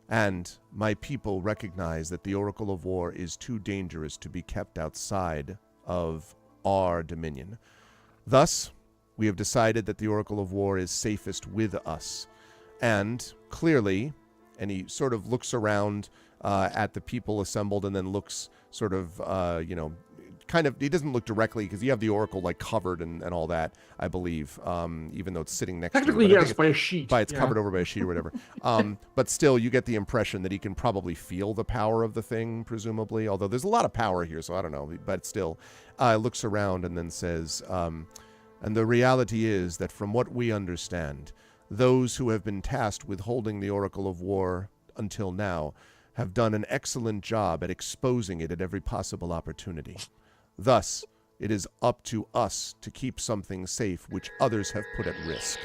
and my people recognize that the Oracle of War is too dangerous to be kept outside of our dominion. Thus, we have decided that the Oracle of War is safest with us. And clearly," and he sort of looks around at the people assembled and then looks sort of, kind of, he doesn't look directly because you have the Oracle like covered and all that, I believe, even though it's sitting next Technically, to you. yes, by a sheet. It's covered over by a sheet or whatever. But still, you get the impression that he can probably feel the power of the thing, presumably, although there's a lot of power here, so I don't know. But still, looks around and then says, "And the reality is that from what we understand, those who have been tasked with holding the Oracle of War until now have done an excellent job at exposing it at every possible opportunity. Thus, it is up to us to keep something safe which others have put at risk."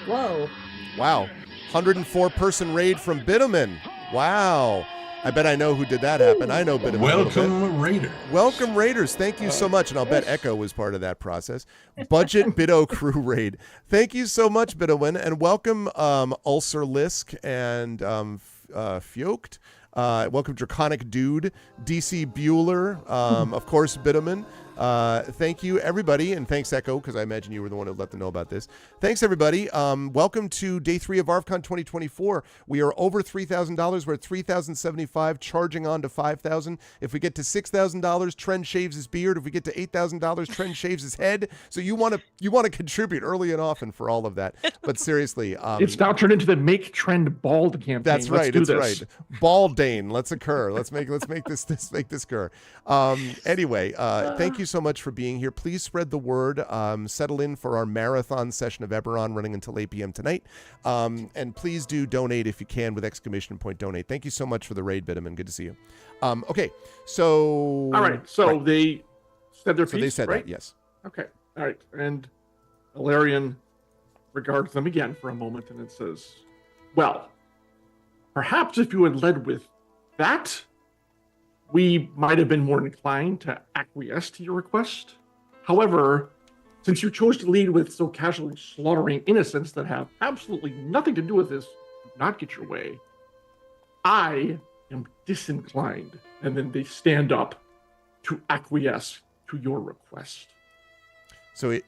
Whoa. Wow. 104-person raid from Bitterman. Wow. I bet I know who did that happen. I know Bitterman. Welcome, Raider. Welcome, Raiders. Thank you so much. And I'll bet Echo was part of that process. Budget Biddo Crew Raid. Thank you so much, Bidowin. And welcome, Ulcer Lisk and Fjokt. Welcome, Draconic Dude, DC Bueller, of course, Bitterman. Thank you, everybody, and thanks, Echo, because I imagine you were the one who let them know about this. Thanks, everybody. Welcome to Day 3 of ArvCon 2024. We are over $3,000. We're at $3,075, charging on to $5,000. If we get to $6,000, Trent shaves his beard. If we get to $8,000, Trent shaves his head. So you want to contribute early and often for all of that. But seriously, it's now turned into the Make Trend Bald campaign. That's right. That's right. Baldane. Let's occur. Let's make this occur. Anyway, thank you so much for being here. Please spread the word. Settle in for our marathon session of Eberron running until 8 p.m. tonight. And please do donate if you can with ! Donate. Thank you so much for the raid, Bitterman. Good to see you. Okay, so all right. So right. They said their piece. So they said right? that. Yes. Okay. All right. And Valerian regards them again for a moment and it says, "Well, perhaps if you had led with that, we might have been more inclined to acquiesce to your request. However, since you chose to lead with so casually slaughtering innocents that have absolutely nothing to do with this, do not get your way, I am disinclined." And then they stand up to acquiesce to your request. So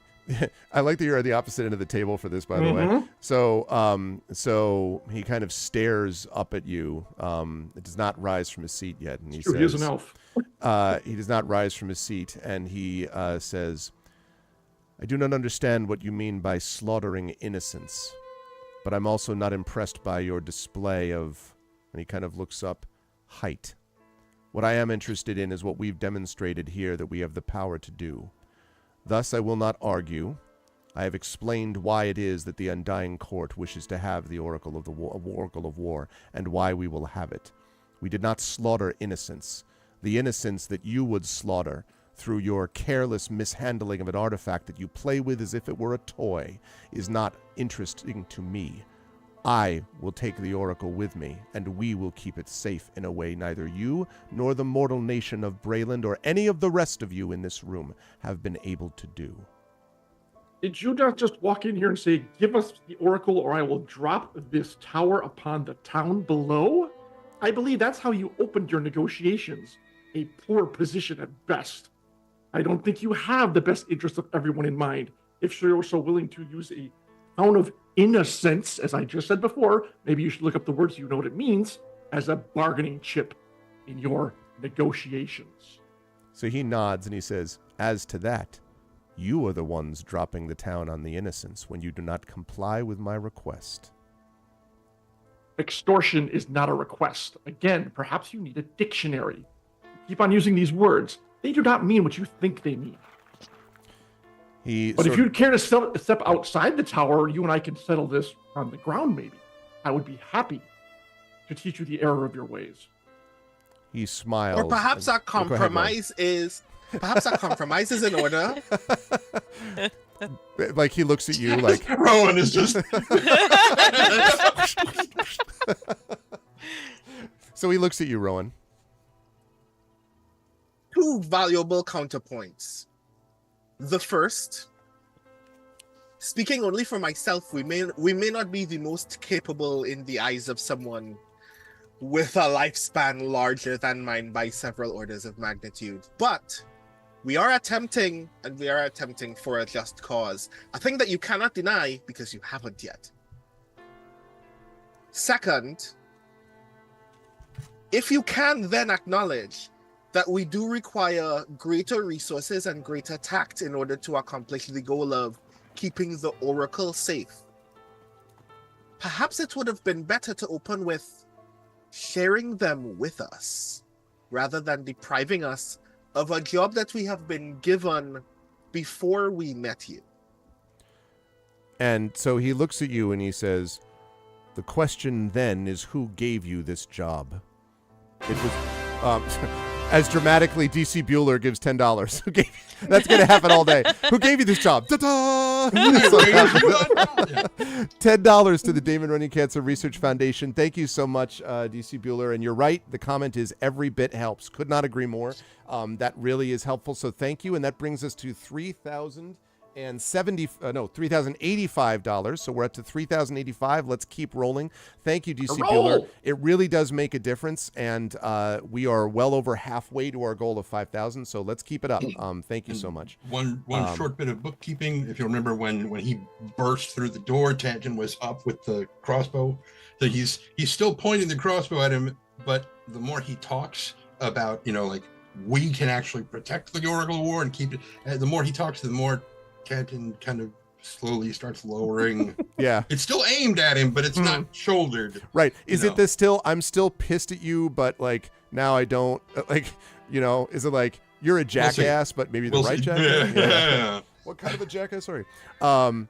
I like that you're at the opposite end of the table for this, by the way. So he kind of stares up at you. It does not rise from his seat yet, and he says, "He is an elf." He does not rise from his seat, and he says, "I do not understand what you mean by slaughtering innocents, but I'm also not impressed by your display of," and he kind of looks up, "height. What I am interested in is what we've demonstrated here that we have the power to do. Thus, I will not argue. I have explained why it is that the Undying Court wishes to have the Oracle of War, and why we will have it. We did not slaughter innocents, The innocents that you would slaughter through your careless mishandling of an artifact that you play with as if it were a toy is not interesting to me. I will take the Oracle with me, and we will keep it safe in a way neither you nor the mortal nation of Brayland or any of the rest of you in this room have been able to do. Did you not just walk in here and say, give us the Oracle or I will drop this tower upon the town below? I believe that's how you opened your negotiations. A poor position at best. I don't think you have the best interest of everyone in mind. If you're so willing to use a town of innocence, as I just said before, maybe you should look up the words so you know what it means, as a bargaining chip in your negotiations. So he nods and he says, as to that, you are the ones dropping the town on the innocents when you do not comply with my request. Extortion is not a request. Again, perhaps you need a dictionary. Keep on using these words. They do not mean what you think they mean. But if you'd care to step outside the tower, you and I can settle this on the ground, maybe. I would be happy to teach you the error of your ways. He smiles. Or perhaps our compromise is in order. Like he looks at you like Rowan is just So he looks at you, Rowan. 2 valuable counterpoints. The first, speaking only for myself, we may not be the most capable in the eyes of someone with a lifespan larger than mine by several orders of magnitude, but we are attempting, and we are attempting for a just cause, a thing that you cannot deny because you haven't yet. Second, if you can then acknowledge that we do require greater resources and greater tact in order to accomplish the goal of keeping the Oracle safe, perhaps it would have been better to open with sharing them with us, rather than depriving us of a job that we have been given before we met you. And so he looks at you and he says, the question then is who gave you this job? It was, as dramatically, DC Bueller gives $10. Who gave you, that's going to happen all day. Who gave you this job? Ta-da! $10 to the Damon Runyon Cancer Research Foundation. Thank you so much, DC Bueller. And you're right. The comment is every bit helps. Could not agree more. That really is helpful. So thank you. And that brings us to $3,085. So we're up to $3,085. Let's keep rolling. Thank you, DC Bueller. It really does make a difference, and we are well over halfway to our goal of 5,000. So let's keep it up. Thank you so much. One short bit of bookkeeping. If you remember when he burst through the door, Tangen was up with the crossbow. So he's still pointing the crossbow at him, but the more he talks about, like we can actually protect the Oracle of War and keep it. The more he talks, the more Tangen kind of slowly starts lowering. Yeah. It's still aimed at him, but it's not shouldered. Right. Is it this still, I'm still pissed at you, but like now I don't, is it like you're a jackass, but maybe the right jackass? Yeah. What kind of a jackass? Sorry. So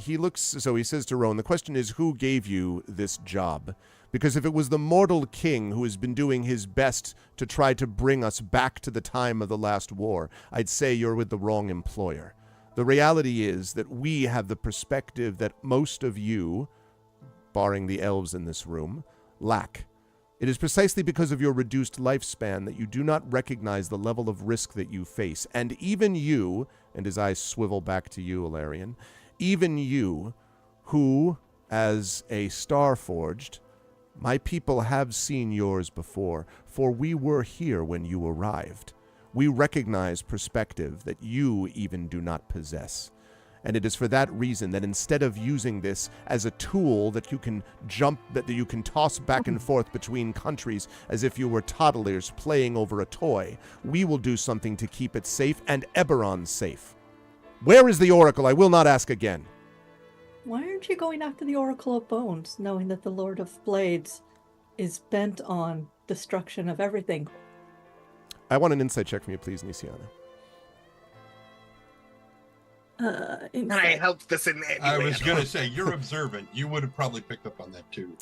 he says to Rowan, the question is who gave you this job? Because if it was the mortal king who has been doing his best to try to bring us back to the time of the last war, I'd say you're with the wrong employer. The reality is that we have the perspective that most of you, barring the elves in this room, lack. It is precisely because of your reduced lifespan that you do not recognize the level of risk that you face. And even you, and his eyes swivel back to you, Ilarion, even you, who, as a Starforged, my people have seen yours before, for we were here when you arrived. We recognize perspective that you even do not possess. And it is for that reason that instead of using this as a tool that you can that you can toss back and forth between countries as if you were toddlers playing over a toy, we will do something to keep it safe and Eberron safe. Where is the Oracle? I will not ask again. Why aren't you going after the Oracle of Bones, knowing that the Lord of Blades is bent on destruction of everything? I want an insight check from you, please, Nisiana. Can I help this in any way? I was going to say, you're observant. You would have probably picked up on that, too.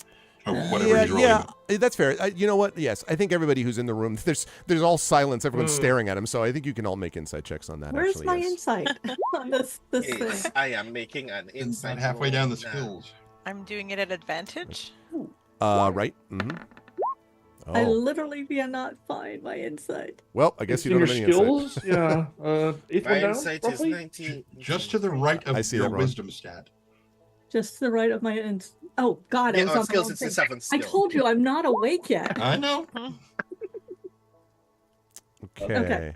Or whatever he's rolling. Yeah, that's fair. You know what? Yes, I think everybody who's in the room, there's all silence. Everyone's staring at him, so I think you can all make insight checks on that. Where's actually, my yes. insight on this Yes, thing? I am making an And insight. halfway down the roll now. skills. I'm doing it at advantage. Right. Mm-hmm. I Oh, literally cannot find my insight. well, I guess you In don't your have any insight. skills, yeah. Eighth My one down, insight is roughly. 19. Just to the right I of see your that, Ron. wisdom stat. Just to the right of my oh God, I Yeah, was on on skills, the it's wrong the thing. seventh I skill. told you I'm not awake yet. I know. Okay.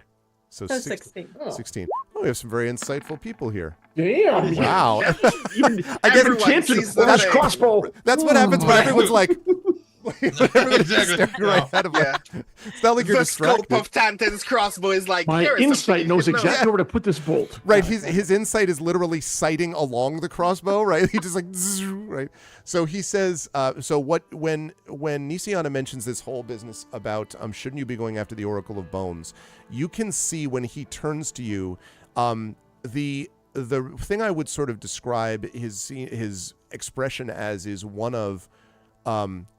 So So 16. 16. 16. Oh, we have some very insightful people here. Damn. Wow. Even I guess Everyone Chancellor sees the Orr's thing. crossbow. that's what happens when Right. everyone's like. Everyone's Exactly. staring right ahead of Yeah. It's not like you're The scope distracted. of Tantan's crossbow is like, My here is something insight you knows should know. exactly where to put this bolt. Right, his insight is literally sighting along the crossbow, right? He just like, zzz, right? So he says, so what? When Nisiana mentions this whole business about shouldn't you be going after the Oracle of Bones, you can see when he turns to you, the thing I would sort of describe his expression as is one of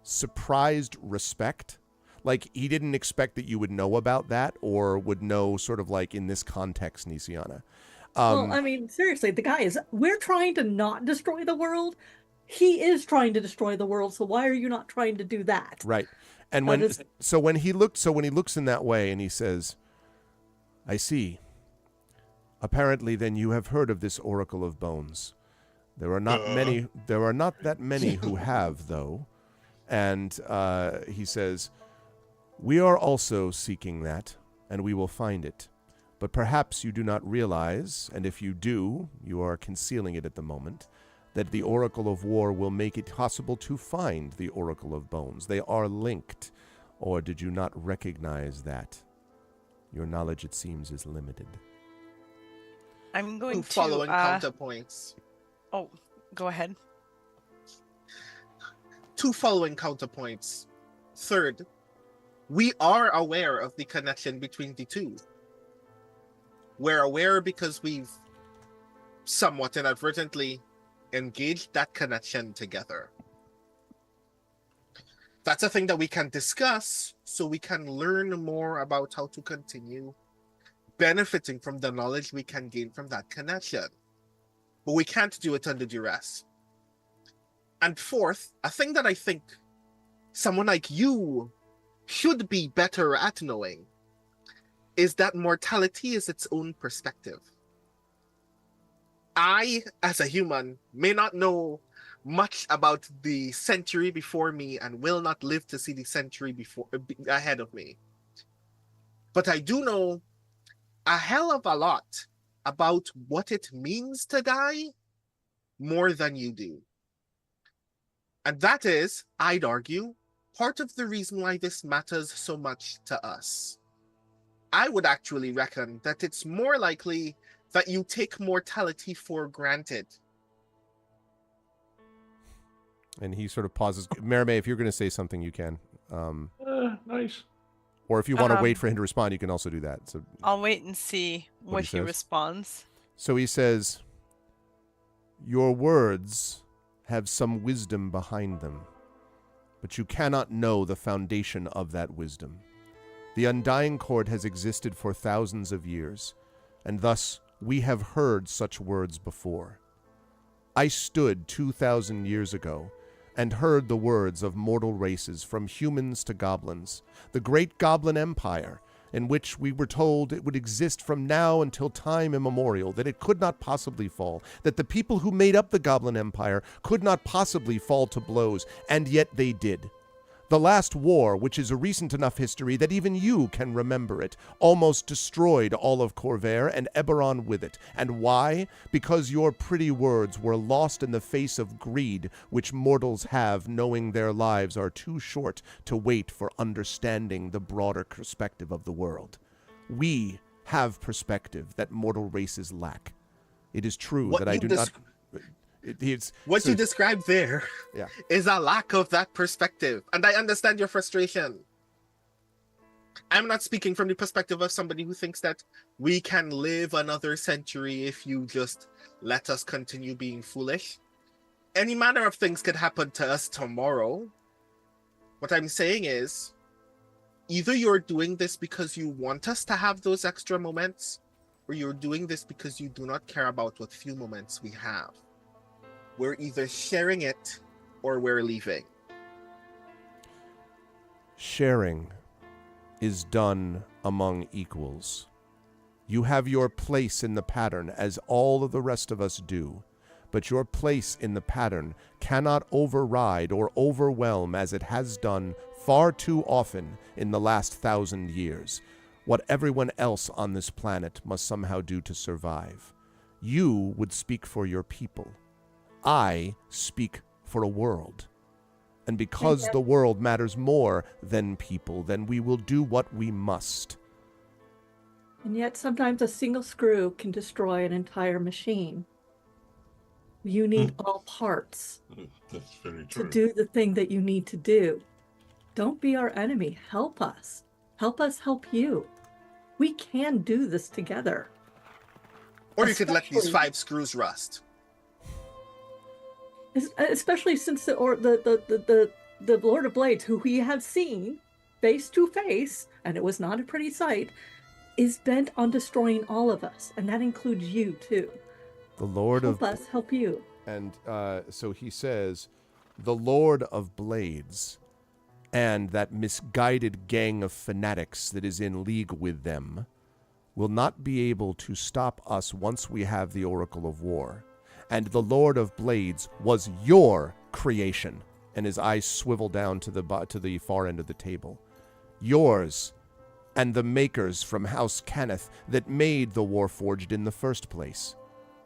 surprised respect. Like he didn't expect that you would know about that or would know sort of like in this context, Nisiana. Well, I mean, seriously, the guy is. We're trying to not destroy the world. He is trying to destroy the world. So why are you not trying to do that? Right. And That when is- when he looks in that way and he says, I see. Apparently then you have heard of this Oracle of Bones. There are not that many who have, though. And he says, we are also seeking that, and we will find it. But perhaps you do not realize, and if you do, you are concealing it at the moment, that the Oracle of War will make it possible to find the Oracle of Bones. They are linked. Or did you not recognize that? Your knowledge, it seems, is limited. I'm going Two following to. counterpoints. Oh, go ahead. Two following counterpoints. Third, we are aware of the connection between the two. We're aware because we've somewhat inadvertently engaged that connection together. That's a thing that we can discuss so we can learn more about how to continue benefiting from the knowledge we can gain from that connection. But we can't do it under duress. And fourth, a thing that I think someone like you should be better at knowing is that mortality is its own perspective. I, as a human, may not know much about the century before me and will not live to see the century ahead of me. But I do know a hell of a lot about what it means to die more than you do. And that is, I'd argue, part of the reason why this matters so much to us. I would actually reckon that it's more likely that you take mortality for granted. And he sort of pauses. Marimay, if you're going to say something, you can. Nice. Or if you want to wait for him to respond, you can also do that. So I'll wait and see what he he says? responds. So he says, your words have some wisdom behind them, but you cannot know the foundation of that wisdom. The Undying Court has existed for thousands of years, and thus we have heard such words before. I stood 2,000 years ago and heard the words of mortal races from humans to goblins, the great goblin empire, in which we were told it would exist from now until time immemorial, that it could not possibly fall, that the people who made up the Goblin Empire could not possibly fall to blows, and yet they did. The last war, which is a recent enough history that even you can remember it, almost destroyed all of Corvair and Eberron with it. And why? Because your pretty words were lost in the face of greed, which mortals have, knowing their lives are too short to wait for understanding the broader perspective of the world. We have perspective that mortal races lack. It is true What that I you do not... What you described there is a lack of that perspective. And I understand your frustration. I'm not speaking from the perspective of somebody who thinks that we can live another century if you just let us continue being foolish. Any manner of things could happen to us tomorrow. What I'm saying is, either you're doing this because you want us to have those extra moments, or you're doing this because you do not care about what few moments we have. We're either sharing it or we're leaving. Sharing is done among equals. You have your place in the pattern, as all of the rest of us do, but your place in the pattern cannot override or overwhelm, as it has done far too often in the last 1,000 years, what everyone else on this planet must somehow do to survive. You would speak for your people. I speak for a world. And because the world matters more than people, then we will do what we must. And yet sometimes a single screw can destroy an entire machine. You need all parts That's very to true. do the thing that you need to do. Don't be our enemy. Help us. Help us help you. We can do this together. Or you could let these Especially- 5 screws rust. Especially since the Lord of Blades, who we have seen face to face, and it was not a pretty sight, is bent on destroying all of us, and that includes you too. The Lord Help of... us help you. And so he says, the Lord of Blades and that misguided gang of fanatics that is in league with them will not be able to stop us once we have the Oracle of War. And the Lord of Blades was your creation. And his eyes swivel down to the far end of the table. Yours and the makers from House Cannith that made the Warforged in the first place.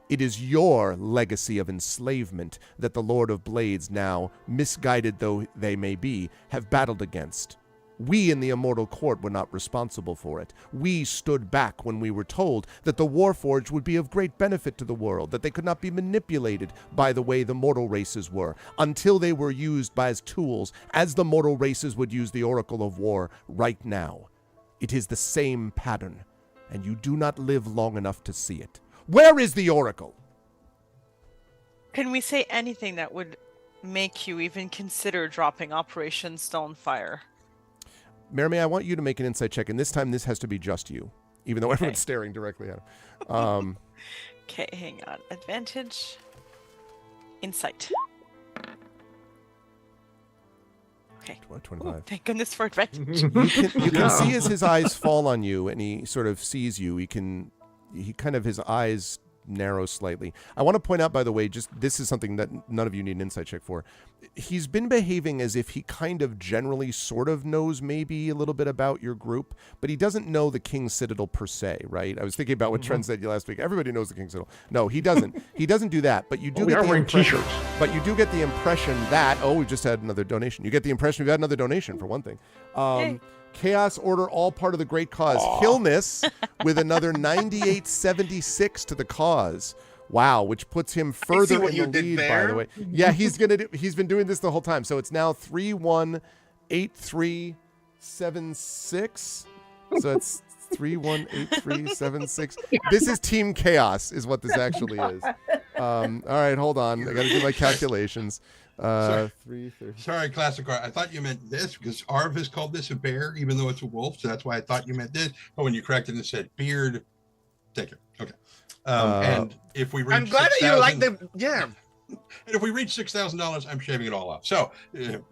It is your legacy of enslavement that the Lord of Blades now, misguided though they may be, have battled against. We in the Immortal Court were not responsible for it. We stood back when we were told that the Warforged would be of great benefit to the world, that they could not be manipulated by the way the mortal races were, until they were used as tools, as the mortal races would use the Oracle of War right now. It is the same pattern, and you do not live long enough to see it. Where is the Oracle? Can we say anything that would make you even consider dropping Operation Stonefire? Mary, I want you to make an insight check, and this time this has to be just you, even though everyone's staring directly at him. Okay, hang on. Advantage. Insight. Okay. 25. Ooh, thank goodness for advantage. You can Yeah. see as his eyes fall on you, and he sort of sees you. His eyes narrow slightly. I want to point out, by the way, just this is something that none of you need an insight check for. He's been behaving as if he kind of generally sort of knows maybe a little bit about your group, but he doesn't know the King's Citadel per se, right? I was thinking about what Trent said last week. Everybody knows the King's Citadel. No, he doesn't. He doesn't do that, but you do We get are the wearing impression. t-shirts. But you do get the impression that, we just had another donation. You get the impression we've had another donation, for one thing. Yay. Chaos Order, all part of the great cause. Hillness with another 98.76 to the cause. Wow, which puts him further what in you the did lead, by there. the way. Yeah, he's been doing this the whole time. So it's now 318376. So it's 318376. This is Team Chaos, is what this actually is. All right, hold on. I got to do my calculations. Sorry. 330. Sorry, Classic Art. I thought you meant this because Arv has called this a bear, even though it's a wolf. So that's why I thought you meant this. But when you corrected and said beard, take it. Okay. And if we reach I'm glad that you 6,000 like the And if we reach $6,000, I'm shaving it all off. So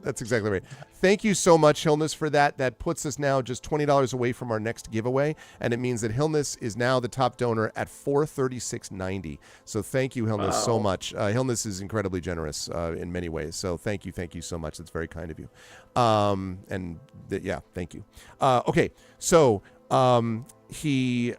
That's exactly right. Thank you so much, Hillness, for that. That puts us now just $20 away from our next giveaway, and it means that Hillness is now the top donor at $436.90. So thank you, Hillness, so much. Hillness is incredibly generous in many ways. So thank you so much. That's very kind of you. Thank you. Okay, so. When he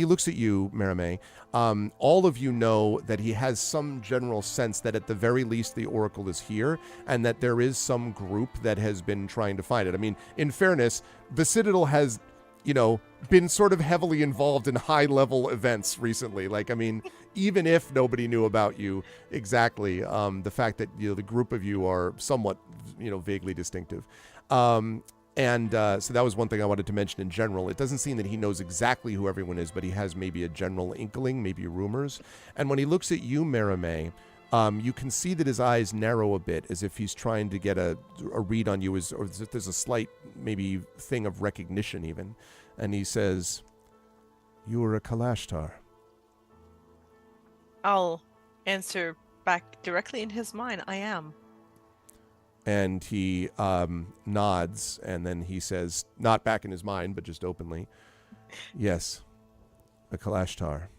looks at you, Maramé, all of you know that he has some general sense that at the very least the Oracle is here, and that there is some group that has been trying to find it. I mean, in fairness, the Citadel has, been sort of heavily involved in high-level events recently. Like, I mean, even if nobody knew about you exactly, the fact that the group of you are somewhat, vaguely distinctive. So that was one thing I wanted to mention in general. It doesn't seem that he knows exactly who everyone is, but he has maybe a general inkling, maybe rumors. And when he looks at you, Maramé, You can see that his eyes narrow a bit, as if he's trying to get a read on you, or as if there's a slight maybe thing of recognition even. And he says, "You are a Kalashtar." I'll answer back directly in his mind. I am. And he nods, and then he says, not back in his mind, but just openly, "Yes, a Kalashtar.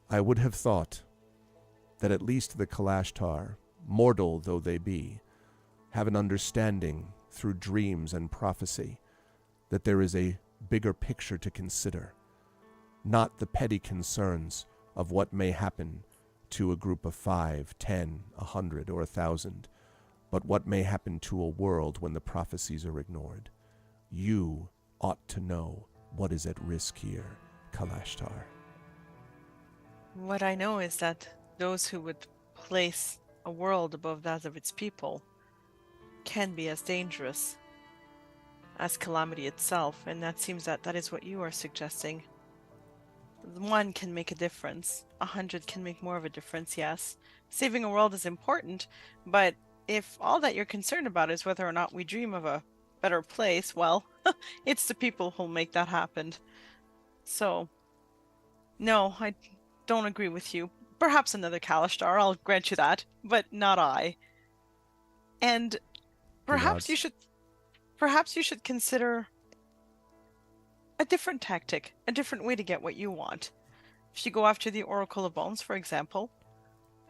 I would have thought that at least the Kalashtar, mortal though they be, have an understanding through dreams and prophecy that there is a bigger picture to consider, not the petty concerns of what may happen to a group of 5, 10, 100, or 1,000, but what may happen to a world when the prophecies are ignored. You ought to know what is at risk here, Kalashtar." What I know is that those who would place a world above that of its people can be as dangerous as calamity itself, and that seems that is what you are suggesting. One can make a difference. 100 can make more of a difference, yes. Saving a world is important, but if all that you're concerned about is whether or not we dream of a better place, well, it's the people who'll make that happen. So, no, I don't agree with you. Perhaps another Kalashtar, I'll grant you that, but not I. And perhaps you should consider a different tactic, a different way to get what you want. If you go after the Oracle of Bones, for example,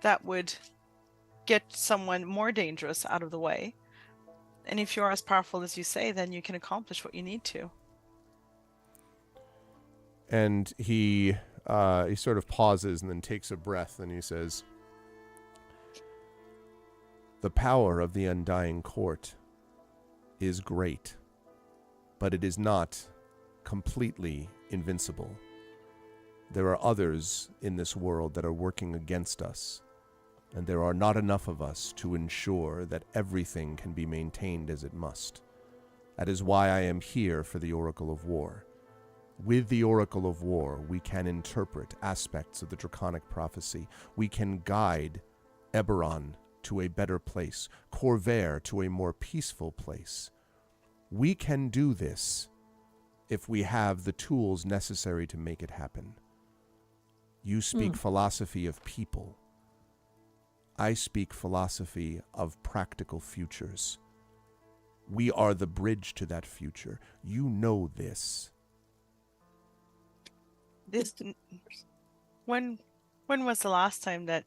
that would get someone more dangerous out of the way. And if you're as powerful as you say, then you can accomplish what you need to. And he sort of pauses and then takes a breath, and he says, "The power of the Undying Court is great, but it is not completely invincible. There are others in this world that are working against us, and there are not enough of us to ensure that everything can be maintained as it must. That is why I am here for the Oracle of War. With the Oracle of War, we can interpret aspects of the Draconic prophecy. We can guide Eberron to a better place, Corvair to a more peaceful place. We can do this if we have the tools necessary to make it happen. You speak philosophy of people. I speak philosophy of practical futures. We are the bridge to that future. You know this." When was the last time that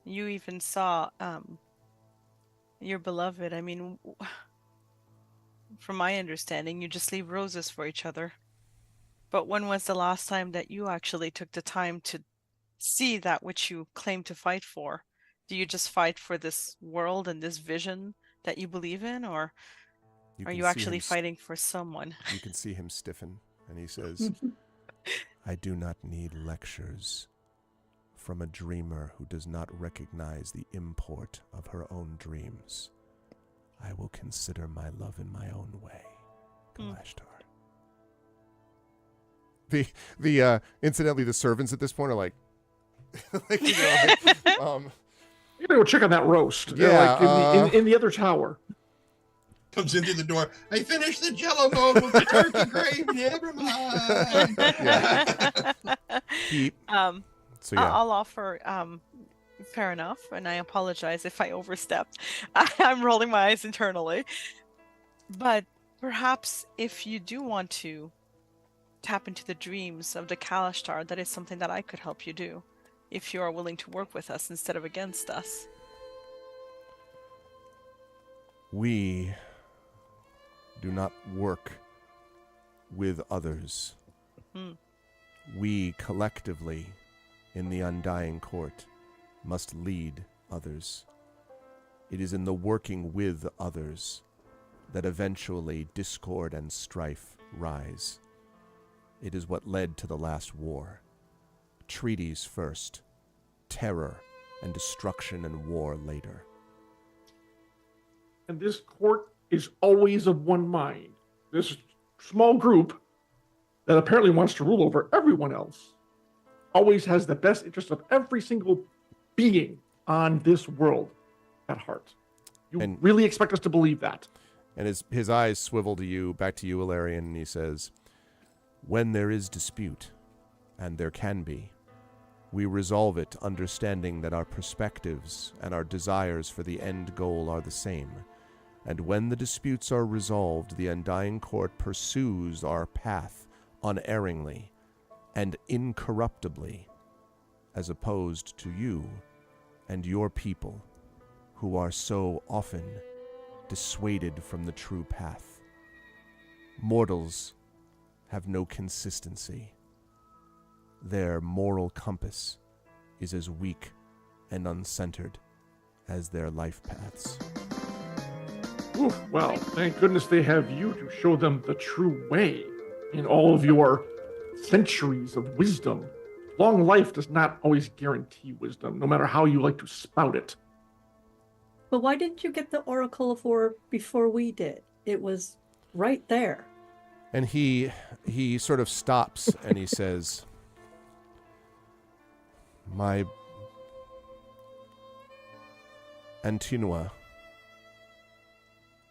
you even saw your beloved? I mean, from my understanding, you just leave roses for each other. But when was the last time that you actually took the time to see that which you claim to fight for? Do you just fight for this world and this vision that you believe in, or are you actually fighting for someone? You can see him stiffen, and he says, "I do not need lectures from a dreamer who does not recognize the import of her own dreams. I will consider my love in my own way, Kalashtar." The incidentally, the servants at this point are like, You gotta go check on that roast. They're Yeah, like in the other tower. Comes into the door. "I finished the Jello bowl with the turkey gravy. Never mind." So yeah, I'll offer. Fair enough, and I apologize if I overstepped. I'm rolling my eyes internally, but perhaps if you do want to tap into the dreams of the Kalashtar, that is something that I could help you do, if you are willing to work with us instead of against us. we do not work with others. We collectively, in the Undying Court, must lead others. It is in the working with others that eventually discord and strife rise. It is what led to the last war. Treaties first, terror and destruction and war later. And this court is always of one mind. This small group that apparently wants to rule over everyone else always has the best interest of every single being on this world at heart. You And- really expect us to believe that? And his eyes swivel to you, back to you, Ilarion, and he says, when there is dispute, and there can be, we resolve it understanding that our perspectives and our desires for the end goal are the same. And when the disputes are resolved, the Undying Court pursues our path unerringly and incorruptibly, as opposed to you and your people, who are so often dissuaded from the true path. Mortals have no consistency. Their moral compass is as weak and uncentered as their life paths. Oof, well, thank goodness they have you to show them the true way in all of your centuries of wisdom. Long life does not always guarantee wisdom, no matter how you like to spout it. But why didn't you get the Oracle of War before we did? It was right there. And he sort of stops and he says, my Antinua,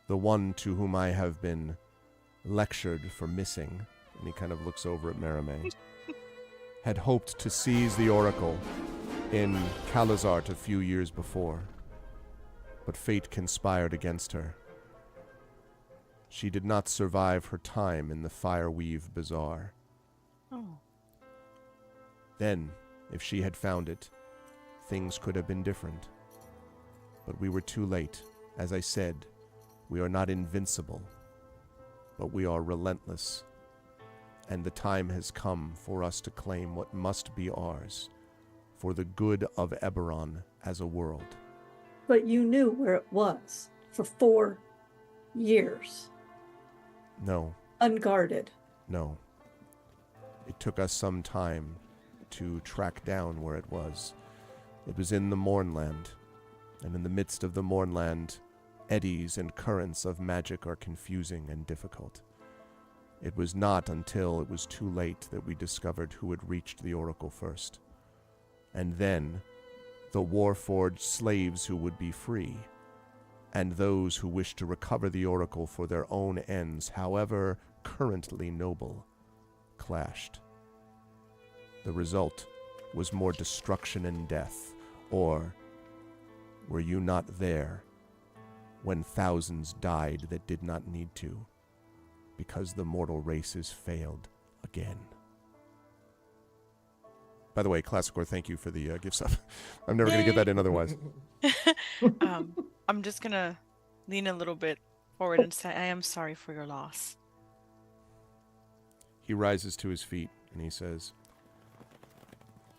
the one to whom I have been lectured for missing, and he kind of looks over at Merime, had hoped to seize the Oracle in Calazart a few years before, but fate conspired against her. She did not survive her time in the Fireweave Bazaar. Oh. Then, if she had found it, things could have been different. But we were too late. As I said, we are not invincible, but we are relentless. And the time has come for us to claim what must be ours, for the good of Eberron as a world. But you knew where it was for 4 years. No, Unguarded. no. It took us some time to track down where it was. It was in the Mournland, and in the midst of the Mournland, eddies and currents of magic are confusing and difficult. It was not until it was too late that we discovered who had reached the Oracle first. And then, the Warforged slaves who would be free, and those who wished to recover the Oracle for their own ends, however currently noble, clashed. The result was more destruction and death, or were you not there when thousands died that did not need to, because the mortal races failed again? By the way, Classicor, thank you for the gift stuff. I'm never going to get that in otherwise. I'm just going to lean a little bit forward and say, I am sorry for your loss. He rises to his feet and he says,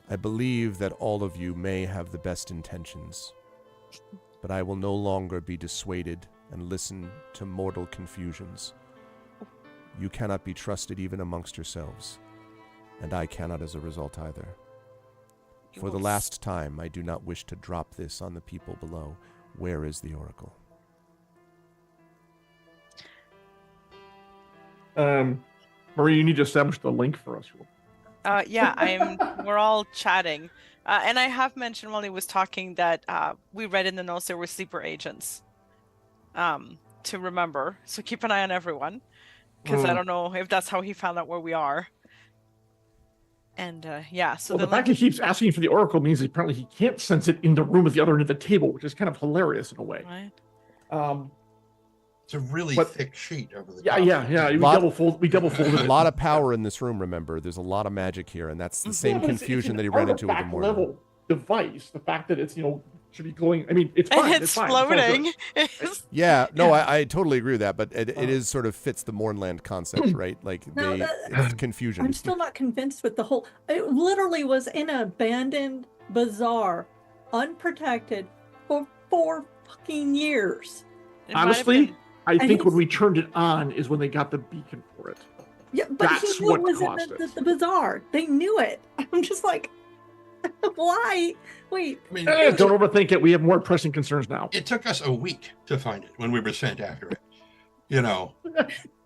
I believe that all of you may have the best intentions, but I will no longer be dissuaded and listen to mortal confusions. You cannot be trusted even amongst yourselves, and I cannot as a result either. For the last time, I do not wish to drop this on the people below. Where is the Oracle? Marie, you need to establish the link for us. Yeah, we're all chatting. And I have mentioned while he was talking that we read in the notes there were sleeper agents to remember. So keep an eye on everyone, because I don't know if that's how he found out where we are. And yeah, so the fact he keeps asking for the Oracle means apparently he can't sense it in the room at the other end of the table, which is kind of hilarious in a way. Right. It's a really thick sheet over the top. Yeah. We double folded A it. lot of power in this room, remember. There's a lot of magic here, and that's the same confusion that he ran into with the artifact morning. level device. The fact that it's, should be glowing. I mean, it's fine. And it's fine. It's all floating. good. Yeah, no, I totally agree with that, but it is sort of fits the Mournland concept, right? Like, No, it's confusion. I'm still not convinced with the whole. It literally was in an abandoned bazaar, unprotected, for 4 fucking years. It might have Honestly, been- I think when we turned it on is when they got the beacon for it. Yeah, but That's he knew what it was in caused it. the bazaar. They knew it. I'm just like, why? Wait. I mean, Don't overthink it. We have more pressing concerns now. it took us a week to find it when we were sent after it.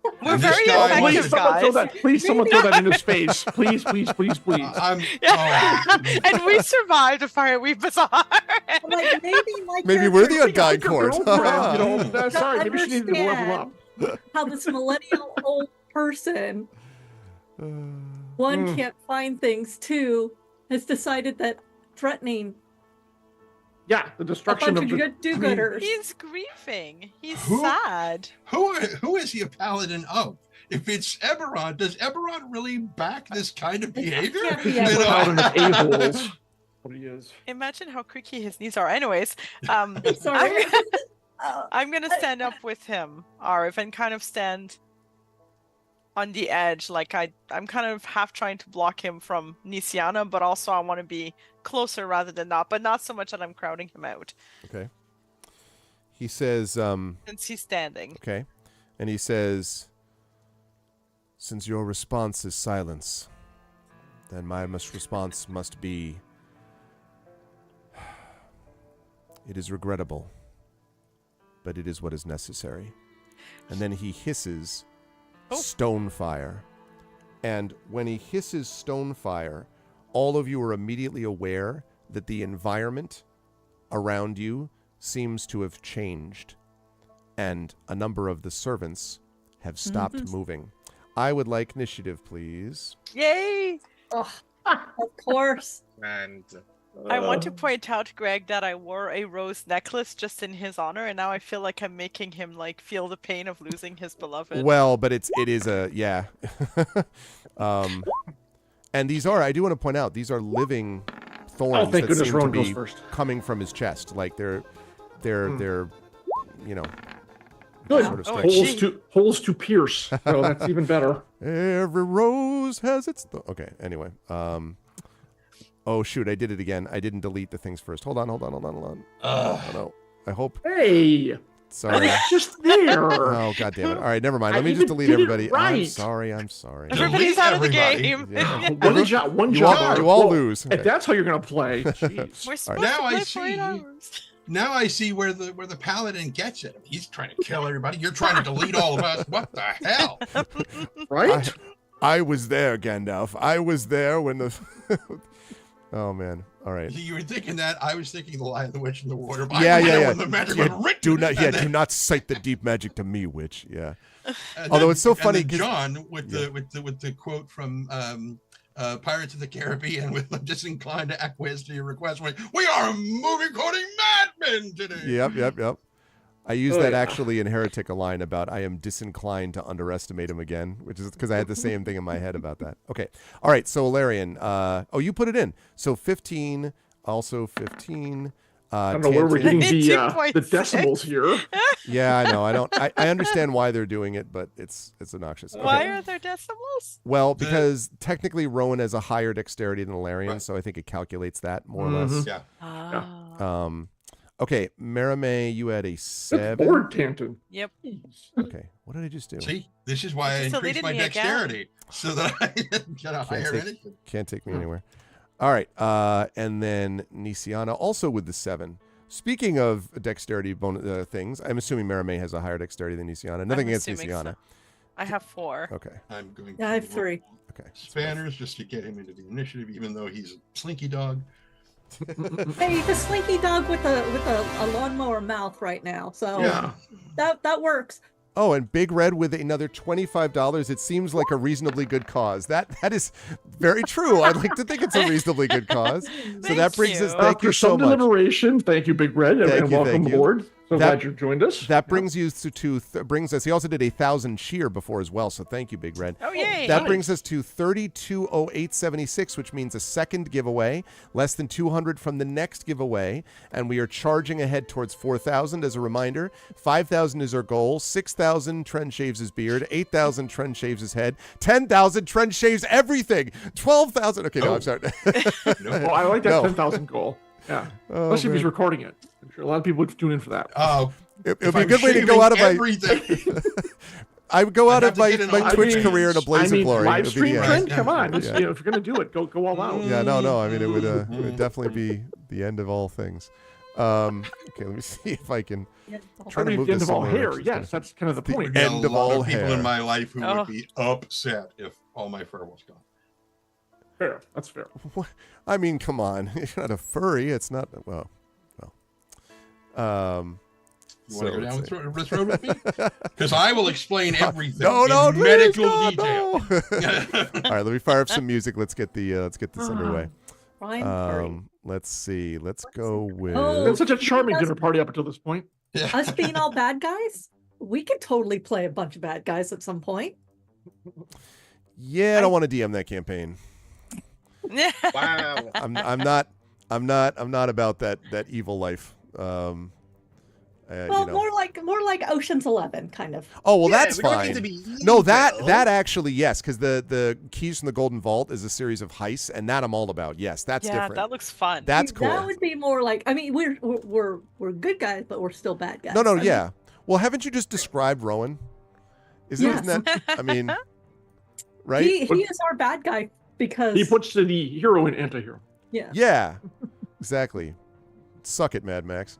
We're And this very guy- effective, guys. Please, someone throw that in his face. Please. I'm. Yeah. Oh, And we survived a fire we bizarre. I'm like, maybe my Maybe we're the character undying court. Girlfriend, sorry, maybe she needed to level up. how this millennial old person, one, can't find things, two, has decided that threatening Yeah, the a destruction bunch of of the good do-gooders. He's grieving. He's Who? sad. who is he a paladin of? If it's Eberron, does Eberron really back this kind of behavior? can't be You know? paladin of a-holes. What he is. Imagine how creaky his knees are. Anyways, Sorry. I'm gonna stand up with him, Arv, and kind of stand on the edge. Like I'm kind of half trying to block him from Nisiana, but also I want to be closer rather than not, but not so much that I'm crowding him out. Okay. He says, Since he's standing. okay. And he says, since your response is silence, then my response must be, it is regrettable, but it is what is necessary. And then he hisses stone fire. And when he hisses stone fire, all of you are immediately aware that the environment around you seems to have changed. And a number of the servants have stopped moving. I would like initiative, please. Yay! Oh, of course. And I want to point out, Greg, that I wore a rose necklace just in his honor, and now I feel like I'm making him like feel the pain of losing his beloved. Well, but it is a, yeah. And these are, I do want to point out, these are living thorns thank that goodness seem to Rowan be goes first. coming from his chest. Like they're you know, Good. sort of Oh, stretch. Holes to pierce. So that's even better. Every rose has its okay, anyway. Oh shoot, I did it again. I didn't delete the things first. Hold on. Oh, no. I hope. Hey, Sorry. it's just there. Oh god damn it. All right, never mind. Let I me just even delete did it everybody. right. I'm sorry. Everybody's out of the everybody. game. Yeah. One You job. all lose. If Okay. that's how you're gonna play, jeez. We're supposed Now to I play for 8 see. hours. Now I see where the paladin gets it. He's trying to kill everybody. You're trying to delete all of us. What the hell? Right? I was there, Gandalf. I was there when the Oh man. All right. You were thinking that. I was thinking the Lion, the Witch, and the Water. Yeah. When the magic Yeah, was written, do not and do then- not cite the deep magic to me, witch. Yeah. and Although then- it's so and funny then 'cause- John with the quote from Pirates of the Caribbean, with I'm disinclined to acquiesce to your request. We are movie quoting madmen today. Yep. I used Oh, that yeah. actually in Heretic, a line about I am disinclined to underestimate him again, which is because I had the same thing in my head about that. Okay. All right. So Alarian, you put it in. So 15, also 15. I don't know where we're Tantin- getting the 2.6. decimals here. Yeah, I know. I understand why they're doing it, but it's obnoxious. Okay. Why are there decimals? Well, because technically Rowan has a higher dexterity than Alarian, Right. so I think it calculates that more or Mhm. less. Yeah. Ah. Okay, Maramay, you had a Good 7. Lord, Tanton. Yep. Okay, what did I just do? See, this is why I Just increased deleted my me again. dexterity so that I can get a higher take- anything. Can't take me anywhere. All right, and then Nisiana also with the 7. Speaking of dexterity things, I'm assuming Maramay has a higher dexterity than Nisiana. Nothing I'm against assuming Nisiana. so. I have 4. Okay, I'm going Yeah, I have to 3. okay. Spanners just to get him into the initiative, even though he's a slinky dog. Hey, the slinky dog with a lawnmower mouth right now. So Yeah. that works. Oh, and Big Red with another $25. It seems like a reasonably good cause. That is very true. I'd like to think it's a reasonably good cause. So that Thank brings us. you. Thank After you so some much. deliberation, thank you, Big Red, Thank and you, welcome thank you. aboard. So That- glad you joined us. That brings you brings us. He also did 1,000 cheer before as well. So thank you, Big Red. Oh, yay. That brings us to 320876, which means a second giveaway, less than 200 from the next giveaway, and we are charging ahead towards 4,000 as a reminder. 5,000 is our goal. 6,000 Trent shaves his beard. 8,000 Trent shaves his head. 10,000 Trent shaves everything. 12,000. Okay, no, I'm sorry. No. Oh, I like that No. 10,000 goal. Yeah. Oh, Especially if he's man. recording it. I'm sure a lot of people would tune in for that. Oh, It would if be a I'm good way to go shaving out of my. everything. I would go I'd out have of to my, get in my on- Twitch I mean- career in a blaze of glory. live It would be stream the end. trend. Come on, Yeah. if you're gonna do it, go all out. Yeah, no. I mean, it would definitely be the end of all things. Okay, let me see if I can try to Charming move at the end this of all somewhere. hair. She's Yes, gonna- that's kind of the the point. There are end a of lot all of people hair. in my life who Oh. would be upset if all my fur was gone. Fair. That's fair. I mean, come on. You're not a furry. It's not. Well. You want to go down let's see. this road with me? Because I will explain everything No, in please, medical God, detail. no. All right, let me fire up some music. Let's get this underway. Prime furry. Let's see. Let's go with. Oh, It's such a charming That's- dinner party up until this point. Us being all bad guys, we could totally play a bunch of bad guys at some point. Yeah, I don't want to DM that campaign. Wow. I'm not about that evil life. Well, you know. more like Ocean's 11, kind of. Oh well, Yeah, that's we don't need fine. to be No, that evil. actually yes, because the Keys from the Golden Vault is a series of heists, and that I'm all about. Yes, that's Yeah, different. that looks fun. That's See, cool. That would be more like. I mean, we're good guys, but we're still bad guys. No, I mean, yeah. Well, haven't you just described Rowan? Isn't Yes. that? I mean, right? He is our bad guy because He puts the hero in anti-hero. yeah. Yeah, exactly. Suck it, Mad Max.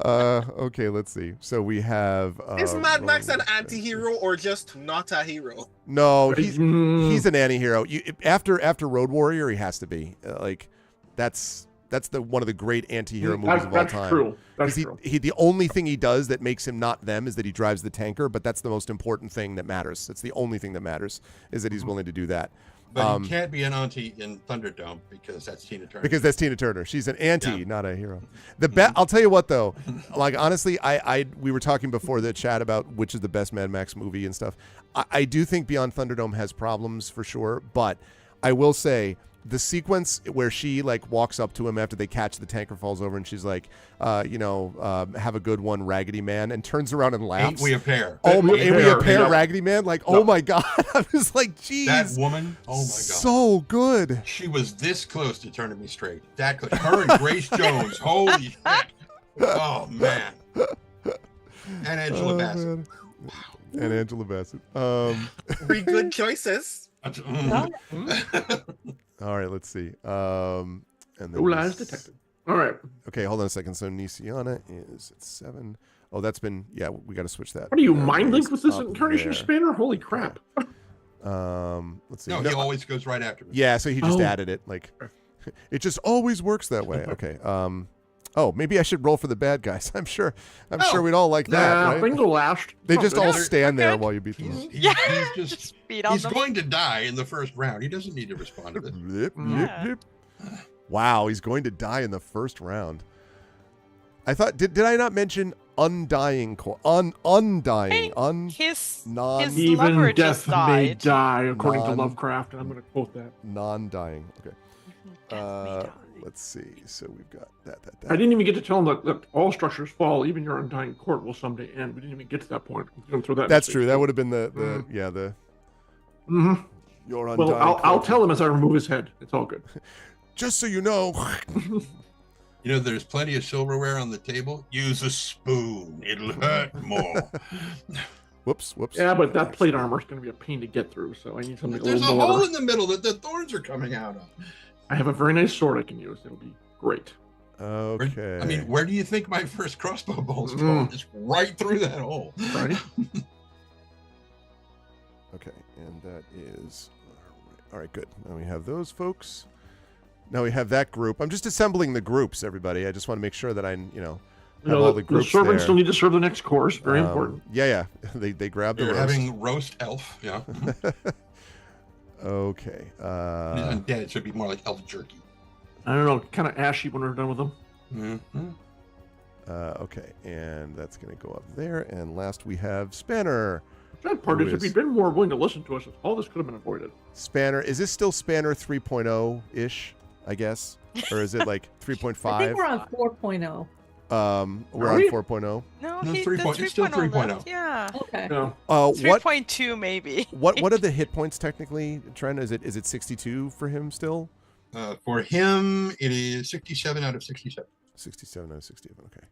Okay, let's see. So we have. Is Mad Max an Rowan- anti-hero or just not a hero? No, he's Mm, an anti-hero. After Road Warrior, he has to be. That's one of the great anti-hero movies of all that's time. true. That's 'Cause true. the only thing he does that makes him not them is that he drives the tanker, but that's the most important thing that matters. That's the only thing that matters is that he's willing to do that. But he can't be an auntie in Thunderdome because that's Tina Turner. Because that's Tina Turner. She's an anti, Yeah. not a hero. I'll tell you what though, like honestly, we were talking before the chat about which is the best Mad Max movie and stuff. I do think Beyond Thunderdome has problems for sure, but I will say the sequence where she like walks up to him after they catch the tanker falls over and she's like, have a good one, Raggedy Man, and turns around and laughs. Ain't we a pair? Oh my, ain't we a pair, Yeah. Raggedy Man? Like, No. oh my God. I was like, geez. That woman, oh my God. So good. She was this close to turning me straight. That close. Her and Grace Jones. Holy shit. Oh, man. And Angela Bassett. Man. And Angela Bassett. Three good choices. All right, let's see. And then No lies detected. All right. Okay, hold on a second. So Nisiana is at 7. Oh, that's been we got to switch that. What are you, There it mind is, linked with this up incarnation there. spanner? Holy crap. Let's see. No, he always goes right after me. Yeah, so he just Oh. added it. Like, it just always works that way. Okay. Oh, maybe I should roll for the bad guys. I'm sure we'd all like that, Nah, right? things will last. They Oh, just all they're- stand there good. while you beat them up. He's just Just beat on he's them. going to die in the first round. He doesn't need to respond to this. Blip, blip, Yeah. blip. Wow, he's going to die in the first round. I thought did I not mention undying undying His non his Even lover just death may died. die, according to Non- Lovecraft, and I'm going to quote that. non-dying. Okay. Death may die. Let's see. So we've got that. I didn't even get to tell him that all structures fall, even your undying court will someday end. We didn't even get to that point. I'm going to throw that in That's the true. stage. That would have been the Mhm. your undying. Well, I'll court. tell him as I remove his head. It's all good. Just so you know. You know, there's plenty of silverware on the table. Use a spoon. It'll hurt more. Whoops. Yeah, but that plate armor is going to be a pain to get through, so I need something a There's a little hole more. in the middle that the thorns are coming out of. I have a very nice sword I can use. It'll be great. Okay. I mean, where do you think my first crossbow bolt's going? Just right through that hole. Right? Okay, and that is all right. Good. Now we have those folks. Now we have that group. I'm just assembling the groups, everybody. I just want to make sure that I, have all the groups servants there. still need to serve the next course. Very important. Yeah. They grab the You're roast. having roast elf. Yeah. Okay. He's undead, so it'd be more like elf jerky. I don't know, kind of ashy when we're done with them. Mm-hmm. Okay, and that's going to go up there. And last we have Spanner. That part Who is, if is- he'd been more willing to listen to us, all this could have been avoided. Spanner. Is this still Spanner 3.0-ish, I guess? Or is it like 3.5? I think we're on 4.0. We're Are on we? 4.0. No, No, he, 3 the point- it's still 3.0 3.0. left, Yeah. Okay. Yeah. What 3.2 maybe. what are the hit points technically, Trent? Is it 62 for him still? For him, it is 67 out of 67. 67 out of 67. Okay.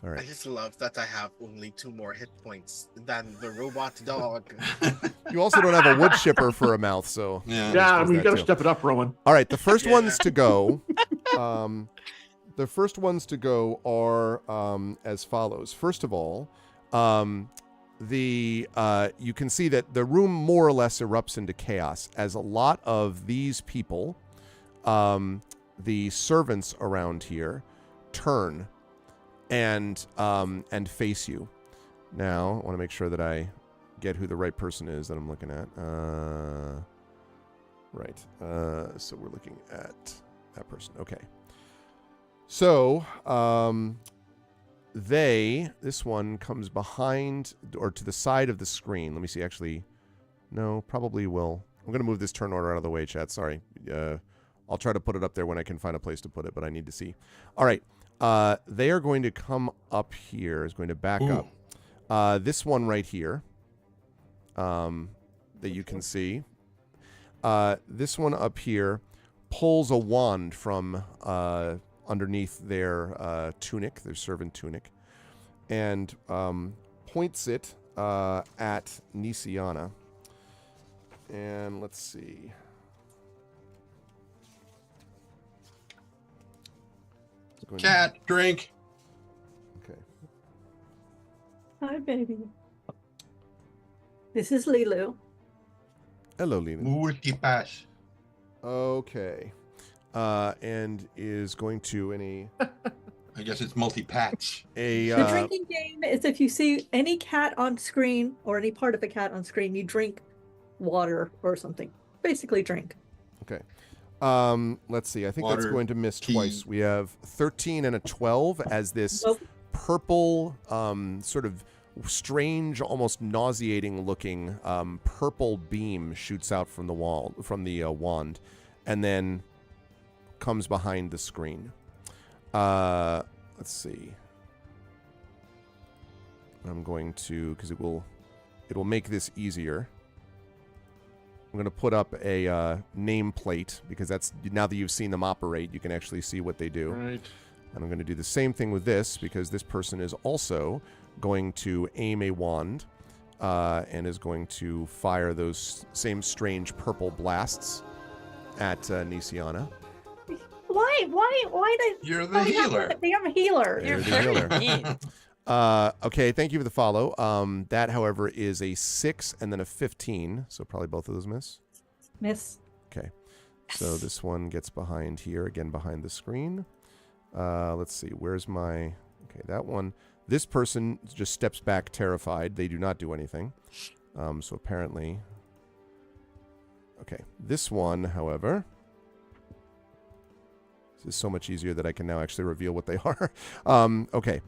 All I right. just love that I have only 2 more hit points than the robot dog. You also don't have a wood chipper for a mouth, so Yeah. Yeah, I there's mean, you that got to too. step it up, Rowan. All right, the first Yeah. ones to go. The first ones to go are as follows. First of all, you can see that the room more or less erupts into chaos as a lot of these people, the servants around here, turn and face you. Now, I want to make sure that I get who the right person is that I'm looking at. Right. So we're looking at that person. Okay. So, this one comes behind or to the side of the screen. Let me see. Actually, no, probably will. I'm going to move this turn order out of the way, chat. Sorry. I'll try to put it up there when I can find a place to put it, but I need to see. All right. They are going to come up here. Is going to back up. This one right here that you can see. This one up here pulls a wand from underneath their tunic, their servant tunic, and points it at Nisiana. And let's see. Cat, drink. Okay. Hi, baby. This is Lilu. Hello, Lena. Multipass. Okay. And is going to I guess it's multi-pats. The drinking game is if you see any cat on screen or any part of a cat on screen, you drink water or something. Basically, drink. Okay. Let's see. I think that's Water, going to miss tea. twice. We have 13 and a 12 as this Nope. purple, sort of strange, almost nauseating looking purple beam shoots out from the wand, and then comes behind the screen. Let's see. I'm going to, because it will make this easier. I'm going to put up a nameplate because that's, now that you've seen them operate, you can actually see what they do. Right. And I'm going to do the same thing with this because this person is also going to aim a wand and is going to fire those same strange purple blasts at Nisiana. Why did You're the healer. I'm a healer. You're the very healer. mean. Okay, thank you for the follow. That, however, is a 6 and then a 15, so probably both of those miss. Miss. Okay, so this one gets behind here, again behind the screen. Let's see, where's my... Okay, that one. This person just steps back terrified. They do not do anything. So apparently... Okay, this one, however... This is so much easier that I can now actually reveal what they are. Okay.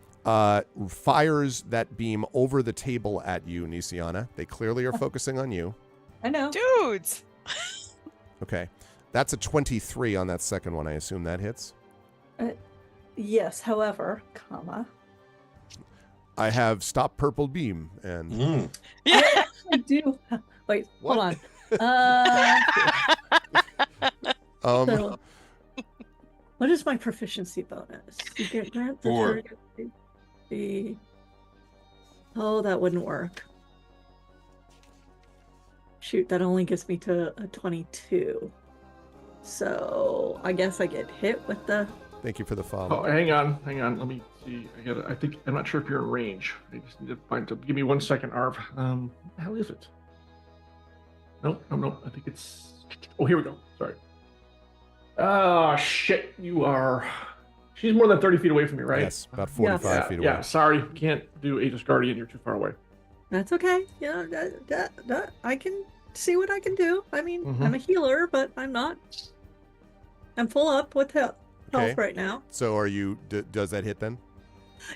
Fires that beam over the table at you, Nisiana. They clearly are focusing on you. I know. Dudes. Okay. That's a 23 on that second one. I assume that hits. Yes, however, comma. I have stop purple beam and Yeah. I do. Wait, What? hold on. So, what is my proficiency bonus? You get grant the 4. target the. Oh, that wouldn't work. Shoot, that only gets me to a 22. So I guess I get hit with the. thank you for the Oh, follow. hang on. Let me see. I think I'm not sure if you're in range. I just need to find. Give me 1 second, Arv. What the hell is it? Nope. I think it's. Oh, here we go. Sorry. Oh shit! You are. She's more than 30 feet away from me, right? Yes, about 45 Yeah, feet away. yeah. Sorry, can't do Aegis Guardian. You're too far away. That's okay. Yeah, that I can see what I can do. I mean, Mhm. I'm a healer, but I'm not. I'm full up with health Okay. right now. So are you, does that hit then?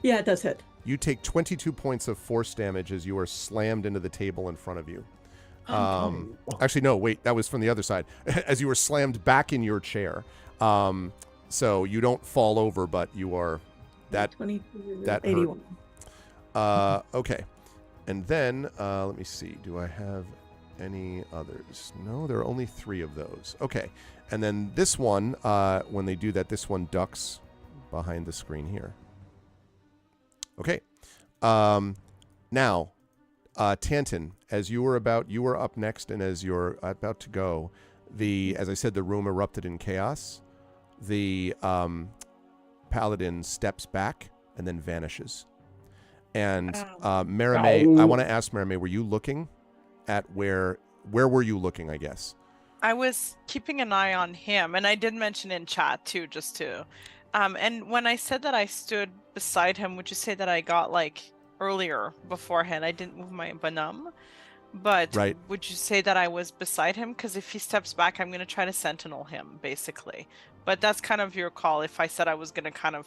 Yeah, it does hit. You take 22 points of force damage as you are slammed into the table in front of you. Actually, no, wait, that was from the other side. As you were slammed back in your chair. So you don't fall over, but you are that 22, that hurt. 81. okay. And then let me see. Do I have any others? No, there are only 3 of those. Okay. And then this one, when they do that, this one ducks behind the screen here. Okay. Now, Tanton, as you were up next, and as you're about to go, as I said, the room erupted in chaos. The paladin steps back and then vanishes. And Maramé, I want to ask Maramé, were you looking at where were you looking, I guess? I was keeping an eye on him, and I did mention in chat too, just to and when I said that I stood beside him, would you say that I got like earlier beforehand? I didn't move my banum, but right. Would you say that I was beside him? Because if he steps back, I'm going to try to sentinel him, basically. But that's kind of your call. If I said I was going to kind of...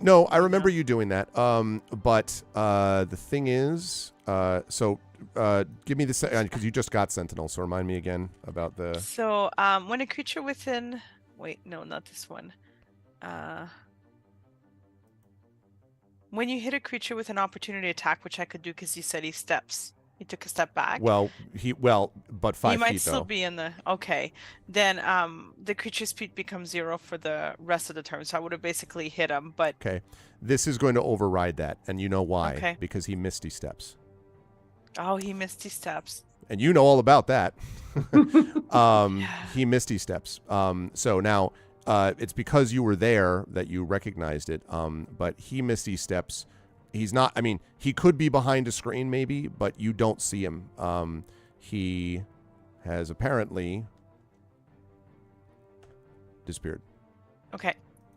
No, I remember you doing that. But the thing is, give me the because you just got sentinel. So remind me again about the. So when a creature within, wait, no, not this one. When you hit a creature with an opportunity attack, which I could do because he said he took a step back. But 5 feet. He might still be in the okay. Then the creature's speed becomes 0 for the rest of the turn. So I would have basically hit him. But okay, this is going to override that, and you know why? Okay. Because he misty steps. Oh, he misty steps. And you know all about that. He misty steps. So now it's because you were there that you recognized it. But he misty steps. He's not, I mean, he could be behind a screen maybe, but you don't see him. He has apparently disappeared. Okay.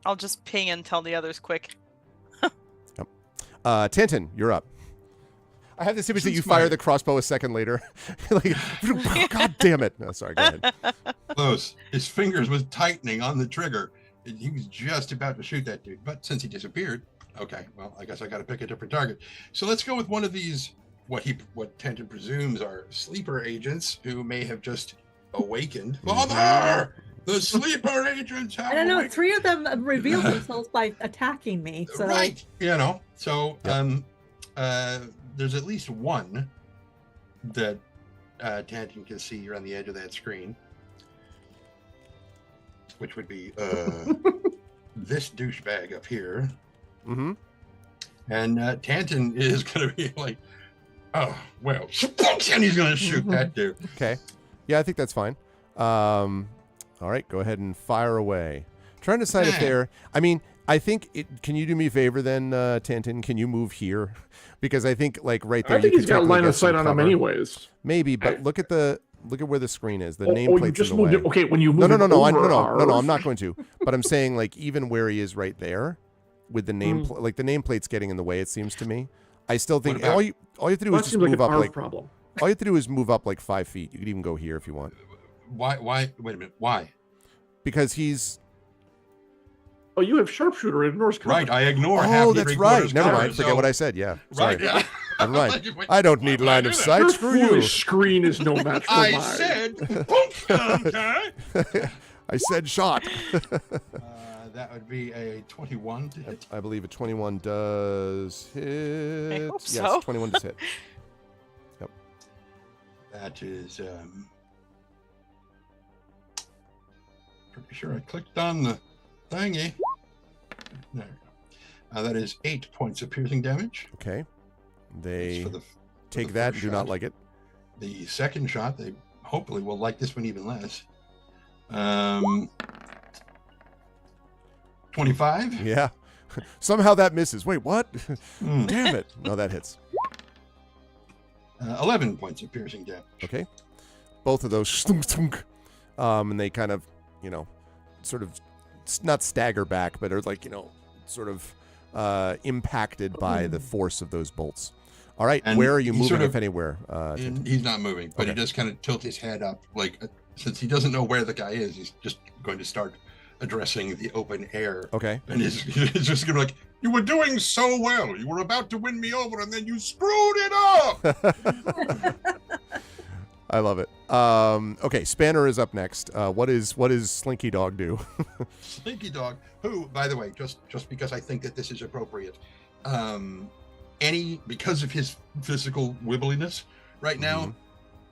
I'll just ping and tell the others quick. Yep. Tintin, you're up. I have this image that you fire the crossbow a second later. Like, God damn it. No, sorry, go ahead. Close. His fingers was tightening on the trigger. He was just about to shoot that dude, but since he disappeared, okay, well, I guess I got to pick a different target. So let's go with one of these, what Tanton presumes are sleeper agents who may have just awakened. Father! The sleeper agents have I don't know, awakened. 3 of them revealed themselves by attacking me. So. Right, so there's at least one that Tanton can see on the edge of that screen, which would be this douchebag up here. Mm-hmm. And Tanton is going to be like, oh, well, and he's going to shoot that dude. Okay. Yeah, I think that's fine. All right, go ahead and fire away. Trying to decide if they're, I mean, I think can you do me a favor then, Tanton? Can you move here? Because I think like right there. I think he's got line of sight on him anyways. Maybe, but look at where the screen is. The nameplate's in the way. Okay, when you move No, I'm not going to. But I'm saying like even where he is right there, with the name, like the nameplate's getting in the way. It seems to me. I still think all you have to do is just move up like. Problem. All you have to do is move up like 5 feet. You could even go here if you want. Why? Wait a minute. Why? Because he's. Oh, you have sharpshooter in Norse cover. Right, I ignore. Oh, that's right. Never cover, mind. Forget what I said. Yeah. Sorry. Right. Yeah. Never mind. I don't need line of sight. Your Screw you. foolish screen is no match for mine. I said. Okay. I said shot. That would be a 21 to hit. I believe a 21 does hit. I hope yes, so. 21 does hit. Yep. That is. Pretty sure I clicked on the thingy. There we go. That is 8 points of piercing damage. Okay. They For the take the that and first do not shot. like it. The second shot, they hopefully will like this one even less. 25. Yeah. Somehow that misses. Wait, what? Mm. Damn it. No, that hits. 11 points of piercing damage. Okay. Both of those. Stunk, stunk. And they kind of, sort of not stagger back, but are like, sort of impacted by the force of those bolts. All right. And where are you he moving, sort of- if anywhere? He's not moving, but he Okay. does kind of tilt his head up. Like, since he doesn't know where the guy is, he's just going to start addressing the open air. Okay. And he's just going to be like, you were doing so well. You were about to win me over, and then you screwed it up. I love it. Okay, Spanner is up next. What is Slinky Dog do? Slinky Dog, who, by the way, just because I think that this is appropriate, because of his physical wibbliness right now,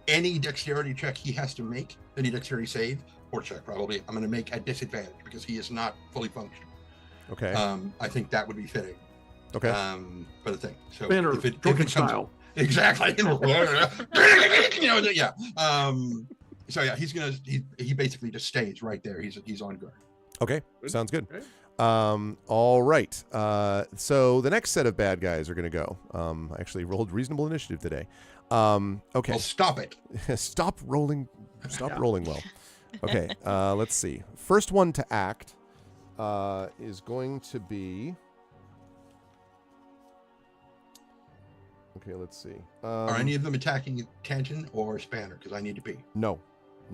any dexterity check he has to make, any dexterity save or check probably, I'm going to make at disadvantage because he is not fully functional. Okay. I think that would be fitting. Okay. For the thing. So Banner, if it drunken comes style. exactly, yeah. So yeah, he basically just stays right there. He's on guard. Okay. Sounds good. Okay. All right. So the next set of bad guys are going to go. I actually rolled reasonable initiative today. Okay. Well, stop it. Stop rolling. Stop rolling well. Okay. Let's see. First one to act is going to be. Okay. Let's see. Are any of them attacking Tangent or Spanner? Because I need to pee. No.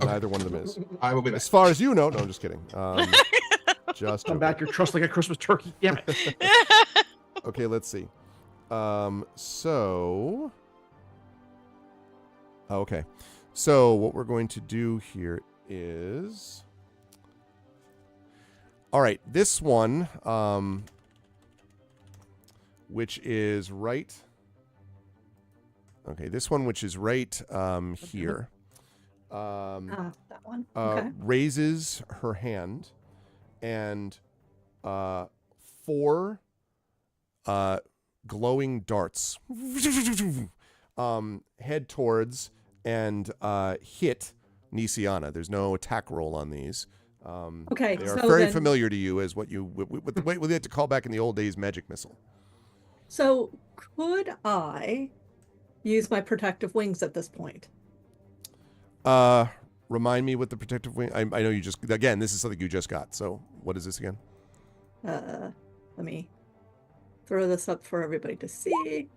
Okay. Neither one of them is. I will be back. As far as you know. No, I'm just kidding. Just Come back, you're trussed like a Christmas turkey. Damn it. Okay, let's see. So. Okay. So what we're going to do here is. All right, this one, which is right. Okay, this one, which is right here. That one. Okay. Raises her hand, and 4 glowing darts head towards and hit Nisiana. There's no attack roll on these. Okay, they are so very then- familiar to you as what you with the way we had to call back in the old days magic missile. So could I use my protective wings at this point? Remind me what the protective wing. I know you just again. This is something you just got. So what is this again? Let me throw this up for everybody to see.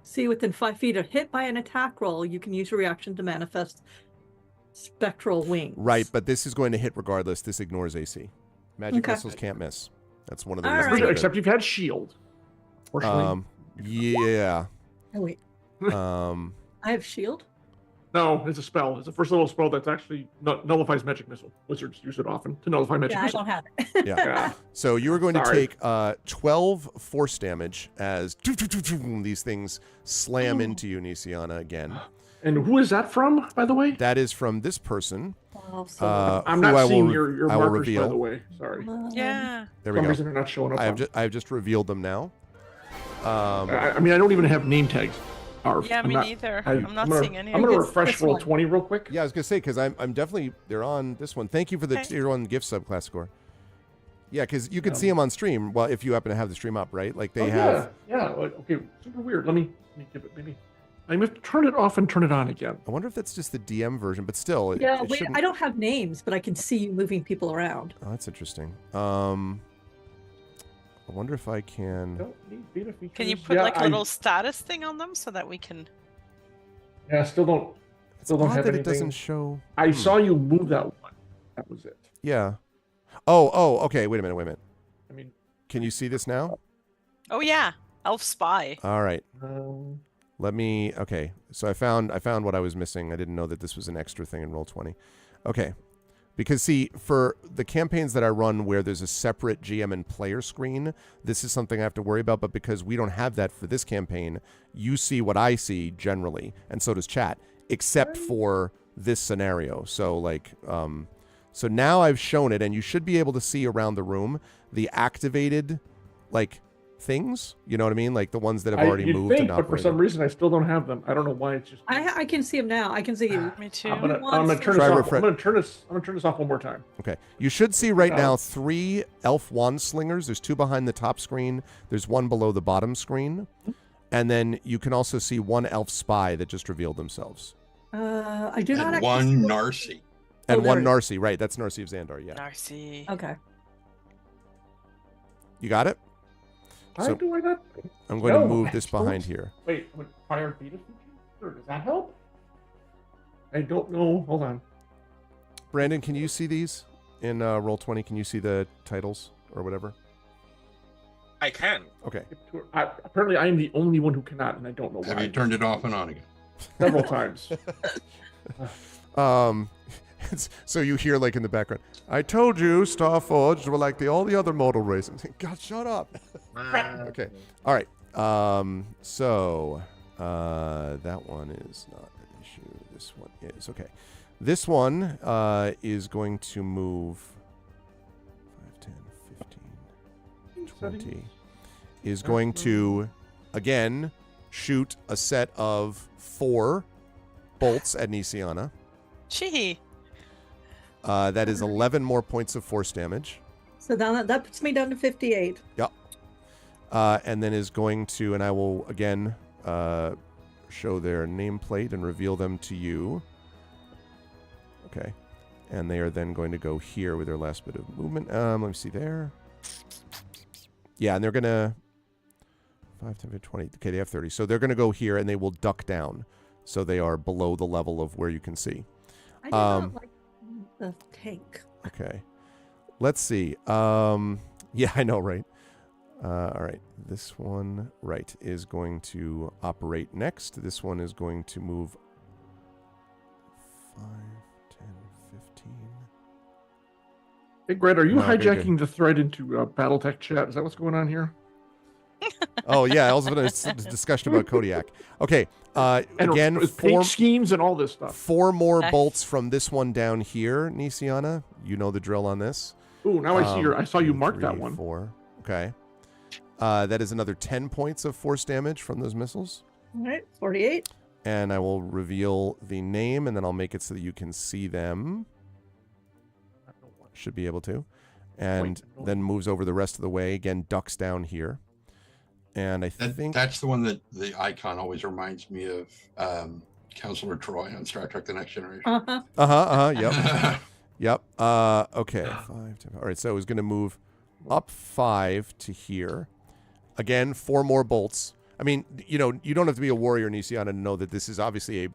See within 5 feet of hit by an attack roll, you can use your reaction to manifest spectral wings. Right, but this is going to hit regardless. This ignores AC. Magic Okay. missiles can't miss. That's one of the All reasons. right. they're good. Except you've had shield. Fortunately. Yeah. Oh wait, I I have shield. No, it's a spell. It's a first level spell that's actually nullifies magic missile. Wizards use it often to nullify magic Yeah, I missile. don't have it. Yeah. Yeah. So you are going to Sorry. take 12 force damage as these things slam into you, Nisiana, again. And who is that from, by the way? That is from this person. Oh, so I'm who not I will seeing re- your I will markers, reveal. by the way. Sorry. Yeah. There For we some go. reason they're not showing up. I have just revealed them now. I mean, I don't even have name tags. Arv. Yeah, I'm me not- neither. I'm I'm not gonna- seeing any. I'm gonna It's refresh this roll one. 20 real quick. Yeah, I was gonna say because I'm definitely they're on this one. Thank you for the Okay. tier 1 gift subclass score. Yeah, because you can see them on stream. Well, if you happen to have the stream up, right? Like they have. Yeah. Okay. Super weird. Let me give it maybe. I have to turn it off and turn it on again. I wonder if that's just the DM version, but still. yeah, it wait, shouldn't- I don't have names, but I can see you moving people around. Oh, that's interesting. I wonder if I can. Don't need beta features. Can you put Yeah, like a I- little status thing on them so that we can? Yeah, I still don't. It's Still don't odd have that it anything. doesn't show. I saw you move that one. That was it. Yeah. Oh. Okay. Wait a minute. I mean, Can you see this now? Oh yeah, Elf Spy. All right. um, Let me. Okay. So I found what I was missing. I didn't know that this was an extra thing in Roll20. Okay. Because see, for the campaigns that I run where there's a separate GM and player screen, this is something I have to worry about. But because we don't have that for this campaign, you see what I see generally, and so does chat, except for this scenario. So like, so now I've shown it, and you should be able to see around the room the activated, like, things. You know what I mean? Like the ones that have already you'd moved think, and but for some operated. reason I still don't have them. I don't know why. It's just. I can see them now. I can see you. Me too. I'm gonna wants turn to- this Try off. refresh- I'm gonna turn this off one more time. Okay. You should see right now Oh. 3 elf wand slingers. There's 2 behind the top screen. There's 1 below the bottom screen. And then you can also see 1 elf spy that just revealed themselves. I do not And actually one see- Narcy. And there 1 it is. Narcy. Right. That's Narcy of Xandar. Yeah. Narcy. Okay. You got it? Why So- do I not? I'm going to No, move I this don't. behind here. Wait, I'm gonna fire beta feature? Sure, does that help? I don't know. Hold on. Brandon, can you see these in Roll20? Can you see the titles or whatever? I can. Okay. Apparently, I am the only one who cannot, and I don't know Have why. you turned it off and on again? Several times. So you hear like in the background, I told you Starforged were like all the other mortal races. God, shut up. Okay. All right. So that one is not an issue. This one is. Okay. This one is going to move 5, 10, 15, 20 is going to, again, shoot a set of 4 bolts at Nisiana. Gee. That is 11 more points of force damage. So that puts me down to 58. Yep. And then is going to, and I will, again, show their nameplate and reveal them to you. Okay. And they are then going to go here with their last bit of movement. Let me see there. Yeah, and they're going to 5, 10, 15, 20. Okay, they have 30. So they're going to go here and they will duck down. So they are below the level of where you can see. I do not like the tank. Okay. Let's see. Yeah, I know, right? All right. This one, right, is going to operate next. This one is going to move 5, 10, 15. Hey, Greg, are you No, very hijacking the thread into BattleTech chat? Is that what's going on here? Oh, yeah. I also had a discussion about Kodiak. Okay. And Again, it's paint schemes and all this stuff. 4 more Nice. bolts from this one down here, Nisiana. You know the drill on this. Ooh, now I see I saw you mark that 3, one. 4. Okay. That is another 10 points of force damage from those missiles. All right, 48. And I will reveal the name, and then I'll make it so that you can see them. Should be able to. And then moves over the rest of the way. Again, ducks down here. And I think... That's the one that the icon always reminds me of Counselor Troy on Star Trek The Next Generation. Yep. Yep. Okay. 5, 10. All right, so I was going to move up 5 to here. Again, 4 more bolts. I mean, you know, you don't have to be a warrior, Nisiana, to know that this is obviously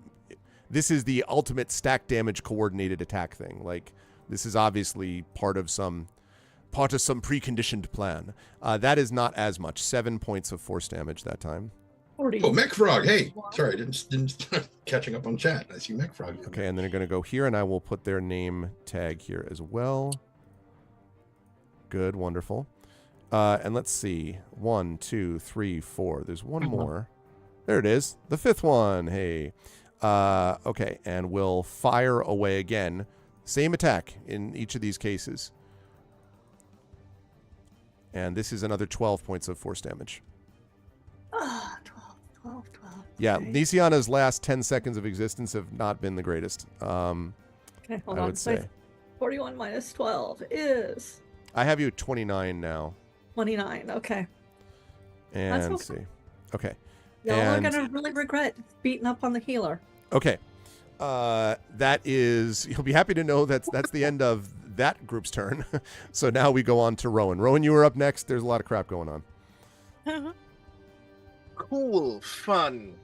this is the ultimate stack damage coordinated attack thing. Like, this is obviously part of some preconditioned plan. That is not as much. 7 points of force damage that time. 40. Oh, Mech Frog. Hey, sorry, didn't catching up on chat. I see Mech Frog. Okay, and then they're going to go here, and I will put their name tag here as well. Good, wonderful. And let's see. 1, 2, 3, 4. There's one more. There it is. The 5th one. Hey. Okay, and we'll fire away again. Same attack in each of these cases. And this is another 12 points of force damage. 12. Yeah, Okay. Nisiana's last 10 seconds of existence have not been the greatest. Okay, hold I on. would say. 41 minus 12 is I have you at 29 now. 29. Okay. And okay. let's see. Okay. Y'all are And- going to really regret beating up on the healer. Okay. That is, you'll be happy to know that's the end of that group's turn. So now we go on to Rowan. Rowan, you were up next. There's a lot of crap going on. Cool, fun.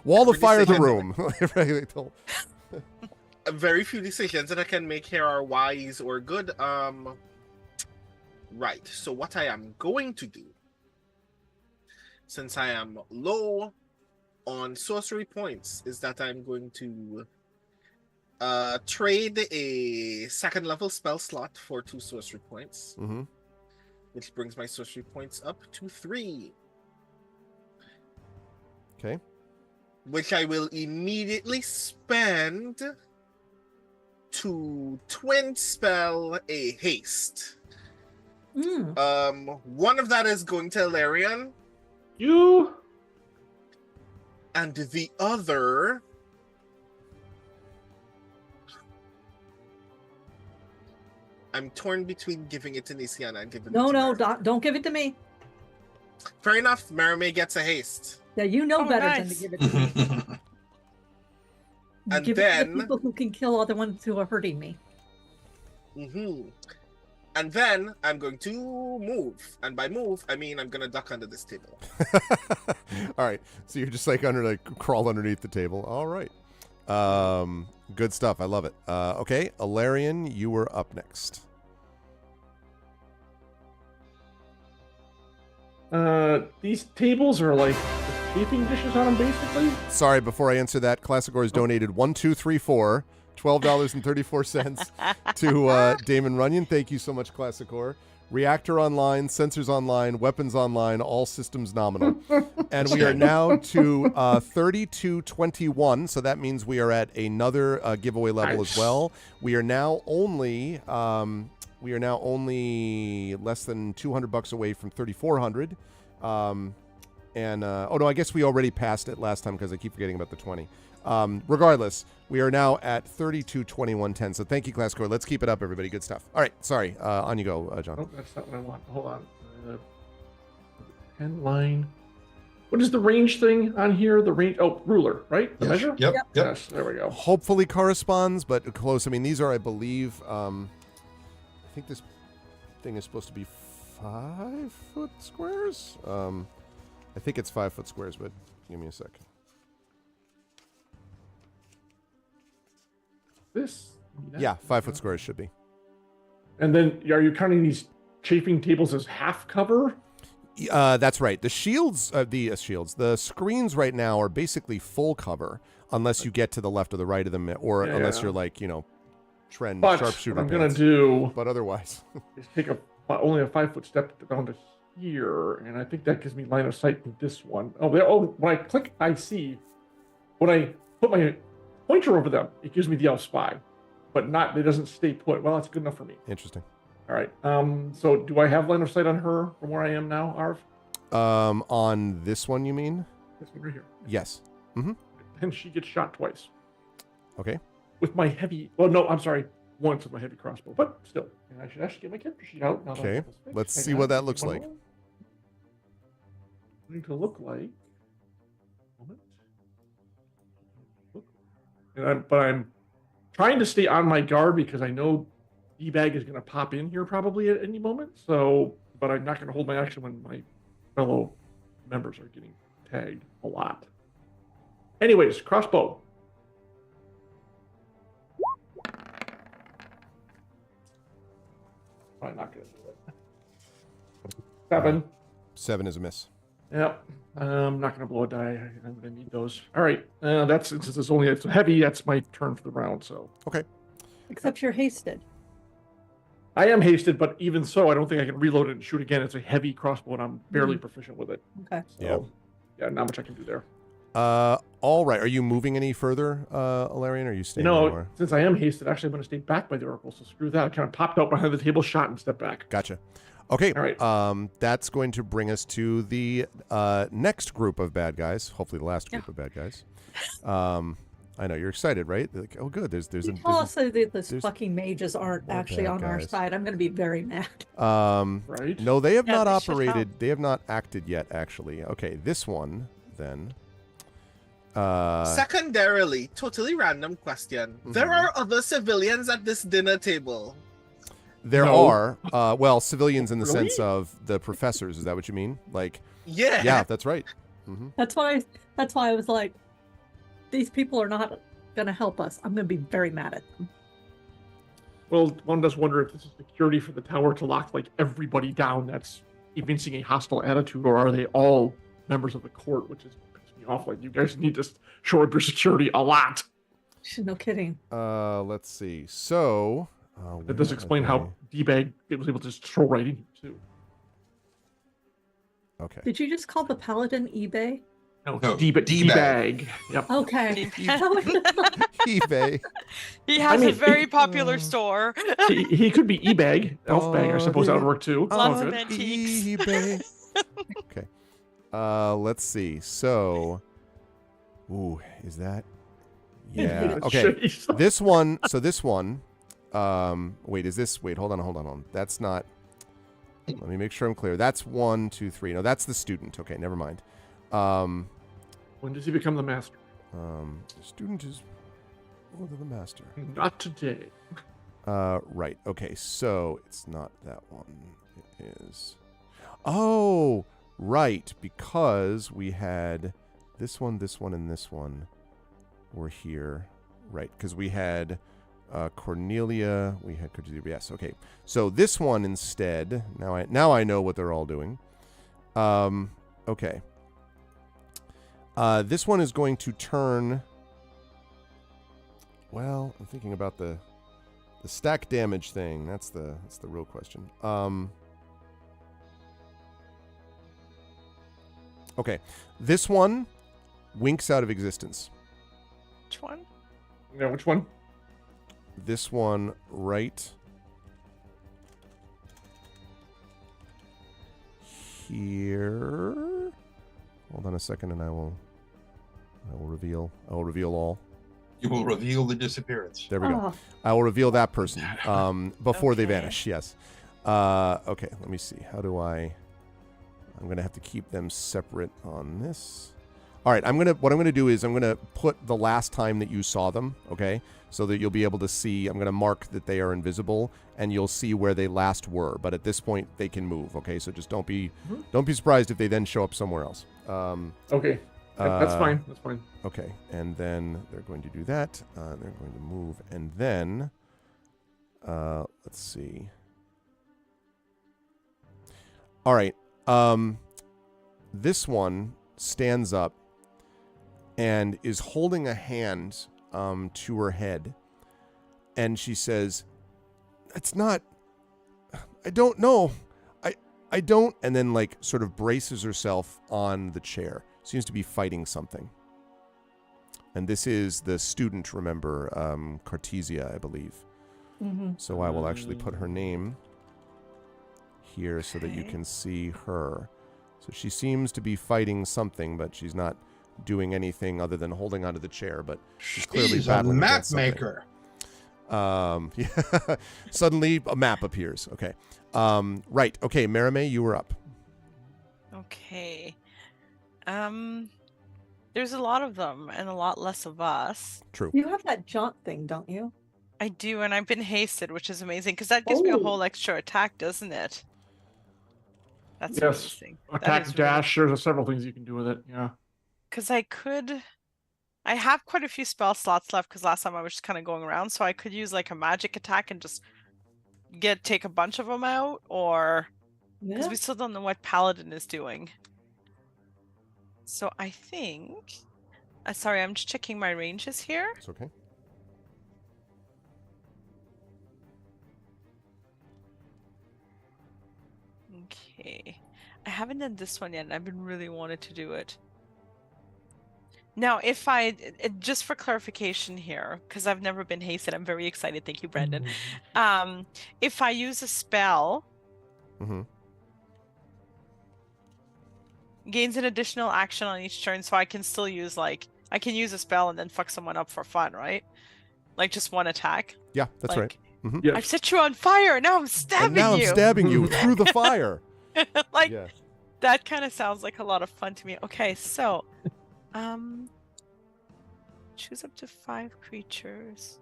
Wall to Every fire the decision- room. Very few decisions that I can make here are wise or good. Right. So what I am going to do, since I am low on sorcery points, is that I'm going to trade a 2nd level spell slot for 2 sorcery points, Mm-hmm. which brings my sorcery points up to 3. Okay. Which I will immediately spend to twin spell a haste. One of that is going to Ilarion, You. and the other I'm torn between giving it to Nisiana and giving it to Merime. Don't give it to me. Fair enough. Merime gets a haste. Yeah, you know Oh, better than to nice. give it to me. You And give it to then- the people who can kill other ones who are hurting me. And then I'm going to move. And by move, I mean I'm going to duck under this table. All right. So you're just like crawl underneath the table. All right. Good stuff. I love it. Okay. Ilarion, you were up next. These tables are like chafing dishes on them, basically. Sorry, before I answer that, Classicors donated 1, 2, 3, 4, $12.34 to Damon Runyon. Thank you so much, Classicor. Reactor online, sensors online, weapons online, all systems nominal. And we are now to 3221, so that means we are at another giveaway level as Nice. well. We are now only We are now only less than $200 away from 3,400. And oh no, I guess we already passed it last time because I keep forgetting about the 20. Regardless, we are now at 32.21.10. So thank you, Class Core. Let's keep it up, everybody. Good stuff. All right, sorry. On you go, John. Oh, that's not what I want. Hold on. 10 line. What is the range thing on here? The range. Oh, ruler, right? The measure. Yep. Yes. There we go. Hopefully corresponds, but close. I mean, these are, I believe. I think this thing is supposed to be 5 foot squares. I think it's 5 foot squares, but give me a sec. This. Yeah, 5 foot squares should be. And then, are you counting these chafing tables as half cover? That's right. The shields, the screens right now are basically full cover, unless you get to the left or the right of them, or unless you're like, trend But sharpshooter. what I'm gonna pants. do, But otherwise, is take only a 5 foot step down to here, and I think that gives me line of sight with this one. Oh, there. Oh, when I click, I see. When I put my pointer over them, it gives me the elf spy, but not. It doesn't stay put. Well, that's good enough for me. interesting. All right. So do I have line of sight on her from where I am now, Arv? On this one, you mean? This one right here. Yes. And she gets shot twice Okay. with my heavy. Well, no, I'm sorry. Once with my heavy crossbow, but still. And I should actually get my character sheet out. Now that I Okay. have this fixed. Let's Hang see on, what that give me looks one like. moment. Going to look like. But I'm trying to stay on my guard because I know D-bag is going to pop in here probably at any moment. So, but I'm not going to hold my action when my fellow members are getting tagged a lot. Anyways, crossbow. I'm not going to do it. 7. 7 is a miss. Yep. I'm not going to blow a die. I'm going to need those. All right. That's since it's heavy. That's my turn for the round. So Okay. Except you're hasted. I am hasted, but even so, I don't think I can reload it and shoot again. It's a heavy crossbow, and I'm barely proficient with it. Okay. So, yeah, not much I can do there. All right. Are you moving any further, Alarian? Or are you staying No, anywhere? since I am hasted, actually, I'm going to stay back by the Oracle. So screw that. I kind of popped out behind the table, shot, and stepped back. Gotcha. Okay. All right. That's going to bring us to the next group of bad guys. Hopefully, the last group of bad guys. I know you're excited, right? Like, oh, good. There's Also, this fucking mages aren't more actually bad on our guys. side. I'm going to be very mad. Right. No, they have Yeah, not they should operated. help. They have not acted yet. Actually, okay. This one then. Secondarily, totally random question. There are other civilians at this dinner table. There No. are well civilians in the Really? sense of the professors. Is that what you mean? Like, Yeah. yeah, that's right. That's why I was like, these people are not going to help us. I'm going to be very mad at them. Well, one does wonder if this is security for the tower to lock like everybody down that's evincing a hostile attitude, or are they all members of the court, which is pissing me off. Like, you guys need to shore up your security a lot. No kidding. Let's see. So That does explain how D-bag was able to just throw right in here too. Okay. Did you just call the paladin eBay? No, No, D-bag. D-bag. Yep. Okay. eBay. He has mean, a very popular store. he could be E-bag, elf bag. I suppose that would work too. Lots Oh, of good. antiques. eBay. Okay. Let's see. So, ooh, is that? Yeah. Okay. Jeez. This one. So this one. Wait. Is this? Wait. Hold on. That's not. Let me make sure I'm clear. That's 1, 2, 3. No, that's the student. Okay. Never mind. When does he become the master? The student is more than the master. Not today. Right. Okay. So it's not that one. It is. Oh, right. Because we had this one, and this one were here. Right. Because we had Cornelia. We had Cordelia. Yes. Okay. So this one instead. Now I know what they're all doing. Okay. This one is going to turn. Well, I'm thinking about the stack damage thing. That's the real question. Okay, this one winks out of existence. Which one? Yeah, which one? This one right here. Hold on a second, and I will reveal all. You will reveal the disappearance. There we go. Oh, I will reveal that person before they Okay. vanish. Yes. Okay. Let me see. How do I? I'm gonna have to keep them separate on this. All right. What I'm gonna do is I'm gonna put the last time that you saw them. Okay. So that you'll be able to see. I'm gonna mark that they are invisible, and you'll see where they last were. But at this point, they can move. Okay. So just don't be surprised if they then show up somewhere else. Okay. That's fine. That's fine. Okay, and then they're going to do that. They're going to move, and then let's see. All right, this one stands up and is holding a hand to her head, and she says, "It's not. I don't know. I don't." And then like sort of braces herself on the chair. Seems to be fighting something. And this is the student, remember, Cartesia, I believe. mhm. So I will actually put her name here so that you Okay. can see her. So she seems to be fighting something, but she's not doing anything other than holding onto the chair. But she's clearly She's a battling map against something. maker. Yeah. Suddenly a map appears. Okay. Right. Okay, Marime, you were up. Okay. There's a lot of them and a lot less of us. True. You have that jaunt thing, don't you? I do, and I've been hasted, which is amazing because that gives me a Oh. whole extra attack, doesn't it? That's Yes. amazing. Attack, dash. There's several things you can do with it. Yeah. Because I have quite a few spell slots left because last time I was just kind of going around, so I could use like a magic attack and just take a bunch of them out, or because Yeah. we still don't know what Paladin is doing. So I think, sorry, I'm just checking my ranges here. It's okay. Okay, I haven't done this one yet, and I've been really wanted to do it. Now, if just for clarification here, because I've never been hasted, I'm very excited. Thank you, Brendan. If I use a spell, Mm-hmm. gains an additional action on each turn, so I can still use I can use a spell and then fuck someone up for fun, right? Like just one attack. Yeah, that's right. Yes. I've set you on fire. Now I'm And stabbing now you. I'm stabbing you through the fire. Yeah. That kind of sounds like a lot of fun to me. Okay, so, choose up to 5 creatures.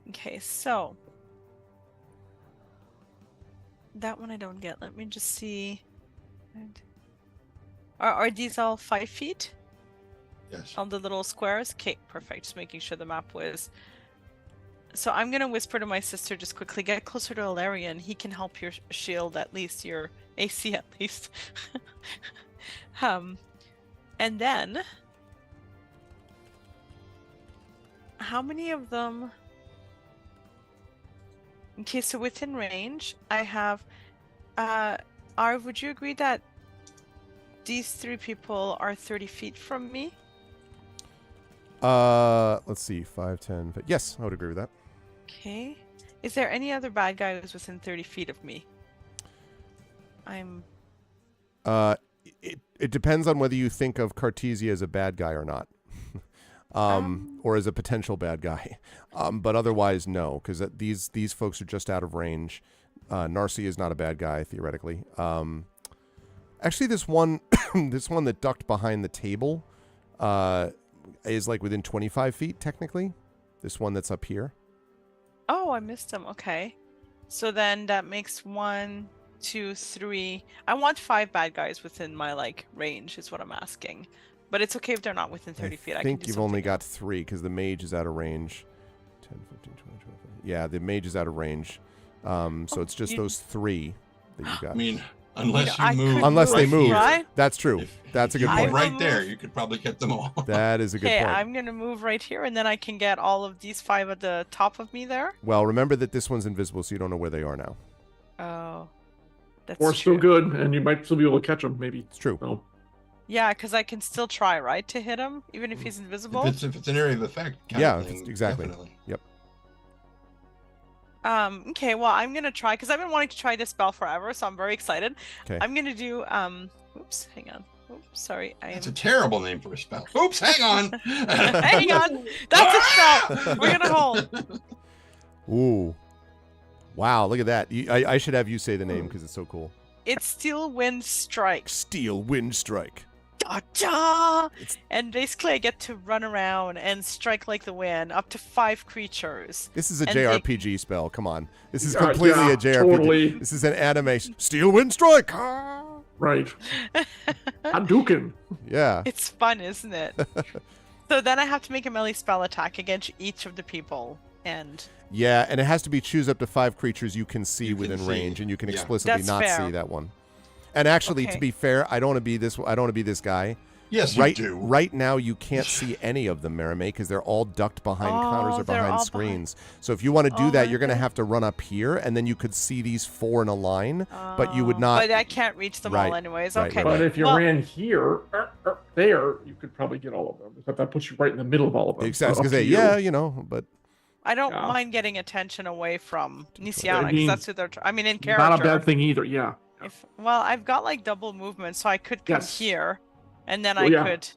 Okay, so that one I don't get. Let me just see. Are these all 5 feet Yes. on the little squares? Okay, perfect. Just making sure the map was. So I'm gonna whisper to my sister, just quickly get closer to Alarian. He can help your shield, at least your AC, at least. And then, how many of them? Okay, so within range, I have. Arv, would you agree that these 3 people are 30 feet from me? Let's see, 5, 10. Yes, I would agree with that. Okay. Is there any other bad guy who's within 30 feet of me? It depends on whether you think of Cartesia as a bad guy or not, or as a potential bad guy. But otherwise, no, because these folks are just out of range. Narcy is not a bad guy theoretically. Actually, this one that ducked behind the table is like within 25 feet technically. This one that's up here. Oh, I missed him. Okay. So then that makes 1, 2, 3. I want 5 bad guys within my range is what I'm asking. But it's okay if they're not within 30 feet. I can think do you've only something got else. 3 because the mage is out of range. 10, 15, 20, 25. Yeah, the mage is out of range. So it's just those 3 that you got. I mean, unless I you could move. Unless they right move. here. Right? That's true. That's a good you point. move right I there, move- you could probably get them all. That is a good Okay, point. I'm going to move right here, and then I can get all of these 5 at the top of me there. Well, remember that this one's invisible, so you don't know where they are now. Oh, that's Or true. still good, and you might still be able to catch them, maybe. It's true. So, Yeah, because I can still try, right, to hit him, even if he's invisible? If it's an area of effect. kind Yeah, of if it's- thing, exactly. Definitely. Yep. Okay, well, I'm gonna try because I've been wanting to try this spell forever, so I'm very excited. Okay. I'm gonna do oops, hang on. Oops, sorry. That's a terrible name for a spell. Oops, hang on. Hang on. That's a spell. We're gonna hold. Ooh. Wow, look at that. I should have you say the name because it's so cool. It's Steel Wind Strike. Steel Wind Strike. Da-da! And basically I get to run around and strike like the wind up to 5 creatures. This is a And JRPG spell. Come on. This is completely a JRPG. Totally. This is an animation. Steel Wind Strike. Right. Hadouken. Yeah. It's fun, isn't it? So then I have to make a melee spell attack against each of the people. And Yeah, and it has to be choose up to 5 creatures you can see within range, and you can explicitly That's not fair. see that one. And actually, Okay. to be fair, I don't want to be this. I don't want to be this guy. Yes, Right, you do. right now, you can't see any of them, Marame, because they're all ducked behind counters or they're behind all screens. So if you want to do that, you're going to okay. have to run up here, and then you could see these 4 in a line, but you would Oh, not. But I can't reach them all Right, anyways. right, Okay. right, But if you Well- ran here, there, you could probably get all of them. Except that puts you right in the middle of all of them. Exactly. I was So going to up say, to you. yeah, you know, but I don't Yeah. mind getting attention away from Nisiana I because mean, that's who they're. I mean, in character. Not a bad thing either. Yeah. Well, I've got like double movement, so I could come Yes. here, and then Oh, I yeah. could.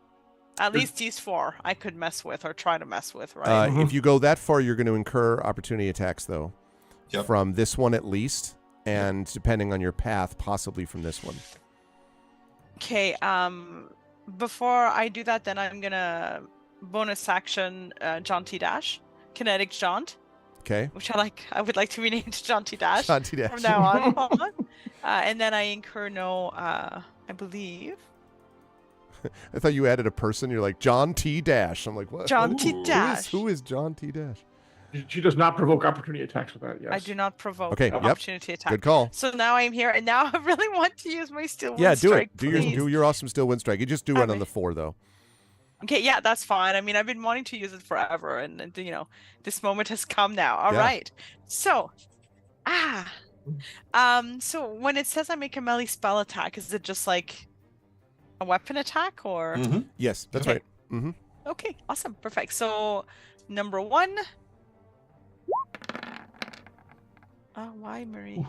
At Good. least these 4 I could mess with or try to mess with, right? Mhm. if you go that far, you're going to incur opportunity attacks, though, Yep. from this one at least, and depending on your path, possibly from this one. Okay. Before I do that, then I'm gonna bonus action jaunty dash, kinetic jaunt, Okay. which I would like to rename to jaunty dash Shanti dash. from now on. And then I incur no. I believe I thought you added a person. You're like John T. Dash. I'm like, what? jaunty Ooh. dash. Who is John T. Dash? She does not provoke opportunity attacks with that. Yes. I do not provoke Okay, yep. opportunity attack. Good call. So now I'm here, and now I really want to use my steel Yeah, wind do strike. it. Do please. your awesome Steel Wind Strike. You just do run on Alright. the 4 though. Okay, yeah, that's fine. I mean, I've been wanting to use it forever, and this moment has come now. All right. Yeah. So, so when it says I make a melee spell attack, is it just like a weapon attack, or? Mhm. Yes, that's Okay. right. Mm-hmm. Okay, awesome, perfect. So, number 1. Oh, why, Marie?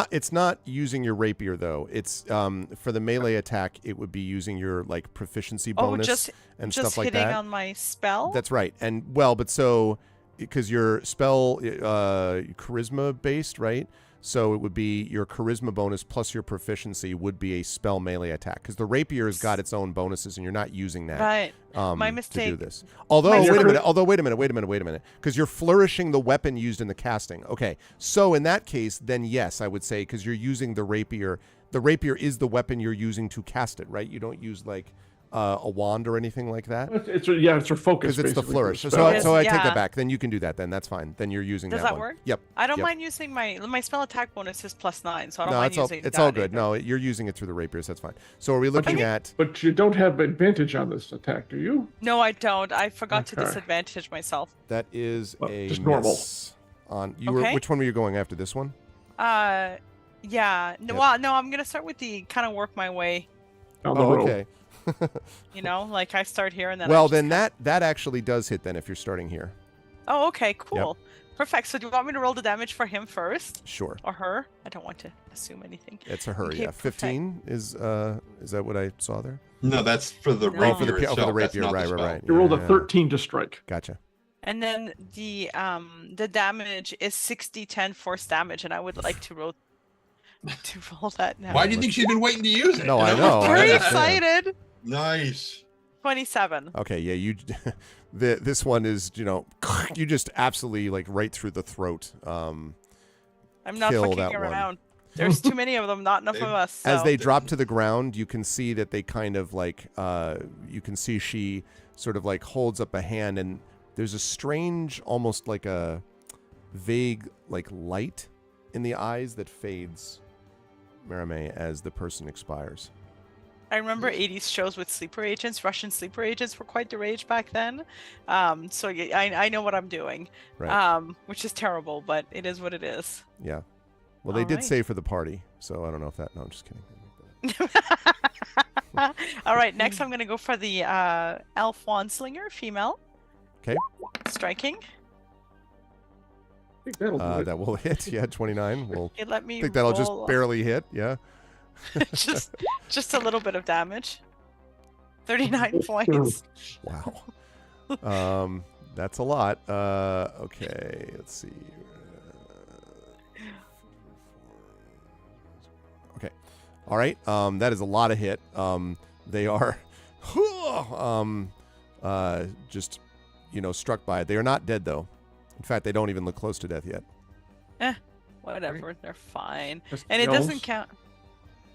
It's not using your rapier though. It's for the melee attack. It would be using your like proficiency bonus just and just stuff like hitting that. on my spell. That's right. And well, but so because your spell charisma based, right? So it would be your charisma bonus plus your proficiency would be a spell melee attack because the rapier has got its own bonuses and you're not using that. Right. To My do mistake. this. Although, My wait a mistake. minute. Although, wait a minute. Because you're flourishing the weapon used in the casting. Okay. So in that case, then yes, I would say because you're using the rapier. The rapier is the weapon you're using to cast it, right? You don't use like a wand or anything like that. It's her focus. Because it's the basically, flourish. for So, the spell. so I take Yeah. that back. Then you can do that. Then that's fine. Then you're using Does that that one. work? Yep. I don't Yep. mind using my spell attack bonus is +9, so I don't No, mind it's all using it's that all good. either. No, you're using it through the rapiers. That's fine. So are we looking at? But you don't have advantage on this attack, do you? No, I don't. I forgot to Okay. disadvantage myself. That is Well, a just normal. miss on you. Were, Okay. which one were you going after? This one? Yeah. No, Yep. well, no, I'm gonna start with the kind of work my way. Down the Oh, road. okay. Like I start here and then. I Well, just then that actually does hit. Then if you're starting here, Oh, okay, cool, perfect. So do you want me to roll the damage for him first sure. or her? I don't want to assume anything. It's a her. Okay, Yeah, perfect. 15 is that what I saw there? No, that's for the No. rapier Oh, for the pi- oh, for the itself. That's rapier, not the right, spell. right. You rolled a Yeah. 13 to strike. Gotcha. And then the damage is 60-10 force damage, and I would like to roll that now. Why do you think she's been waiting to use it? No, You I know. Very Yeah. excited. Nice. 27. Okay, yeah, you. This one is you just absolutely like right through the throat. I'm not Kill fucking that one. around. There's too many of them, not enough of us. As so- they drop to the ground, you can see that they kind of like you can see she sort of like holds up a hand and there's a strange, almost like a vague like light in the eyes that fades, Marame, as the person expires. I remember 80s shows with sleeper agents. Russian sleeper agents were quite the rage back then. So yeah, I know what I'm doing. Right. Which is terrible, but it is what it is. Yeah. Well, they All did right. say for the party, so I don't know if that. No, I'm just kidding. All right, next I'm going to go for the elf wand slinger, female. Okay. Striking. think that'll do it. That will hit. Yeah, 29. We'll Okay, let me think that'll just roll barely hit. Yeah. just a little bit of damage. 39 points. Wow. That's a lot. Okay, let's see. Okay. All right. That is a lot of hit. They are just, struck by it. They are not dead, though. In fact, they don't even look close to death yet. Whatever, they're fine. Just And it doesn't yells. count.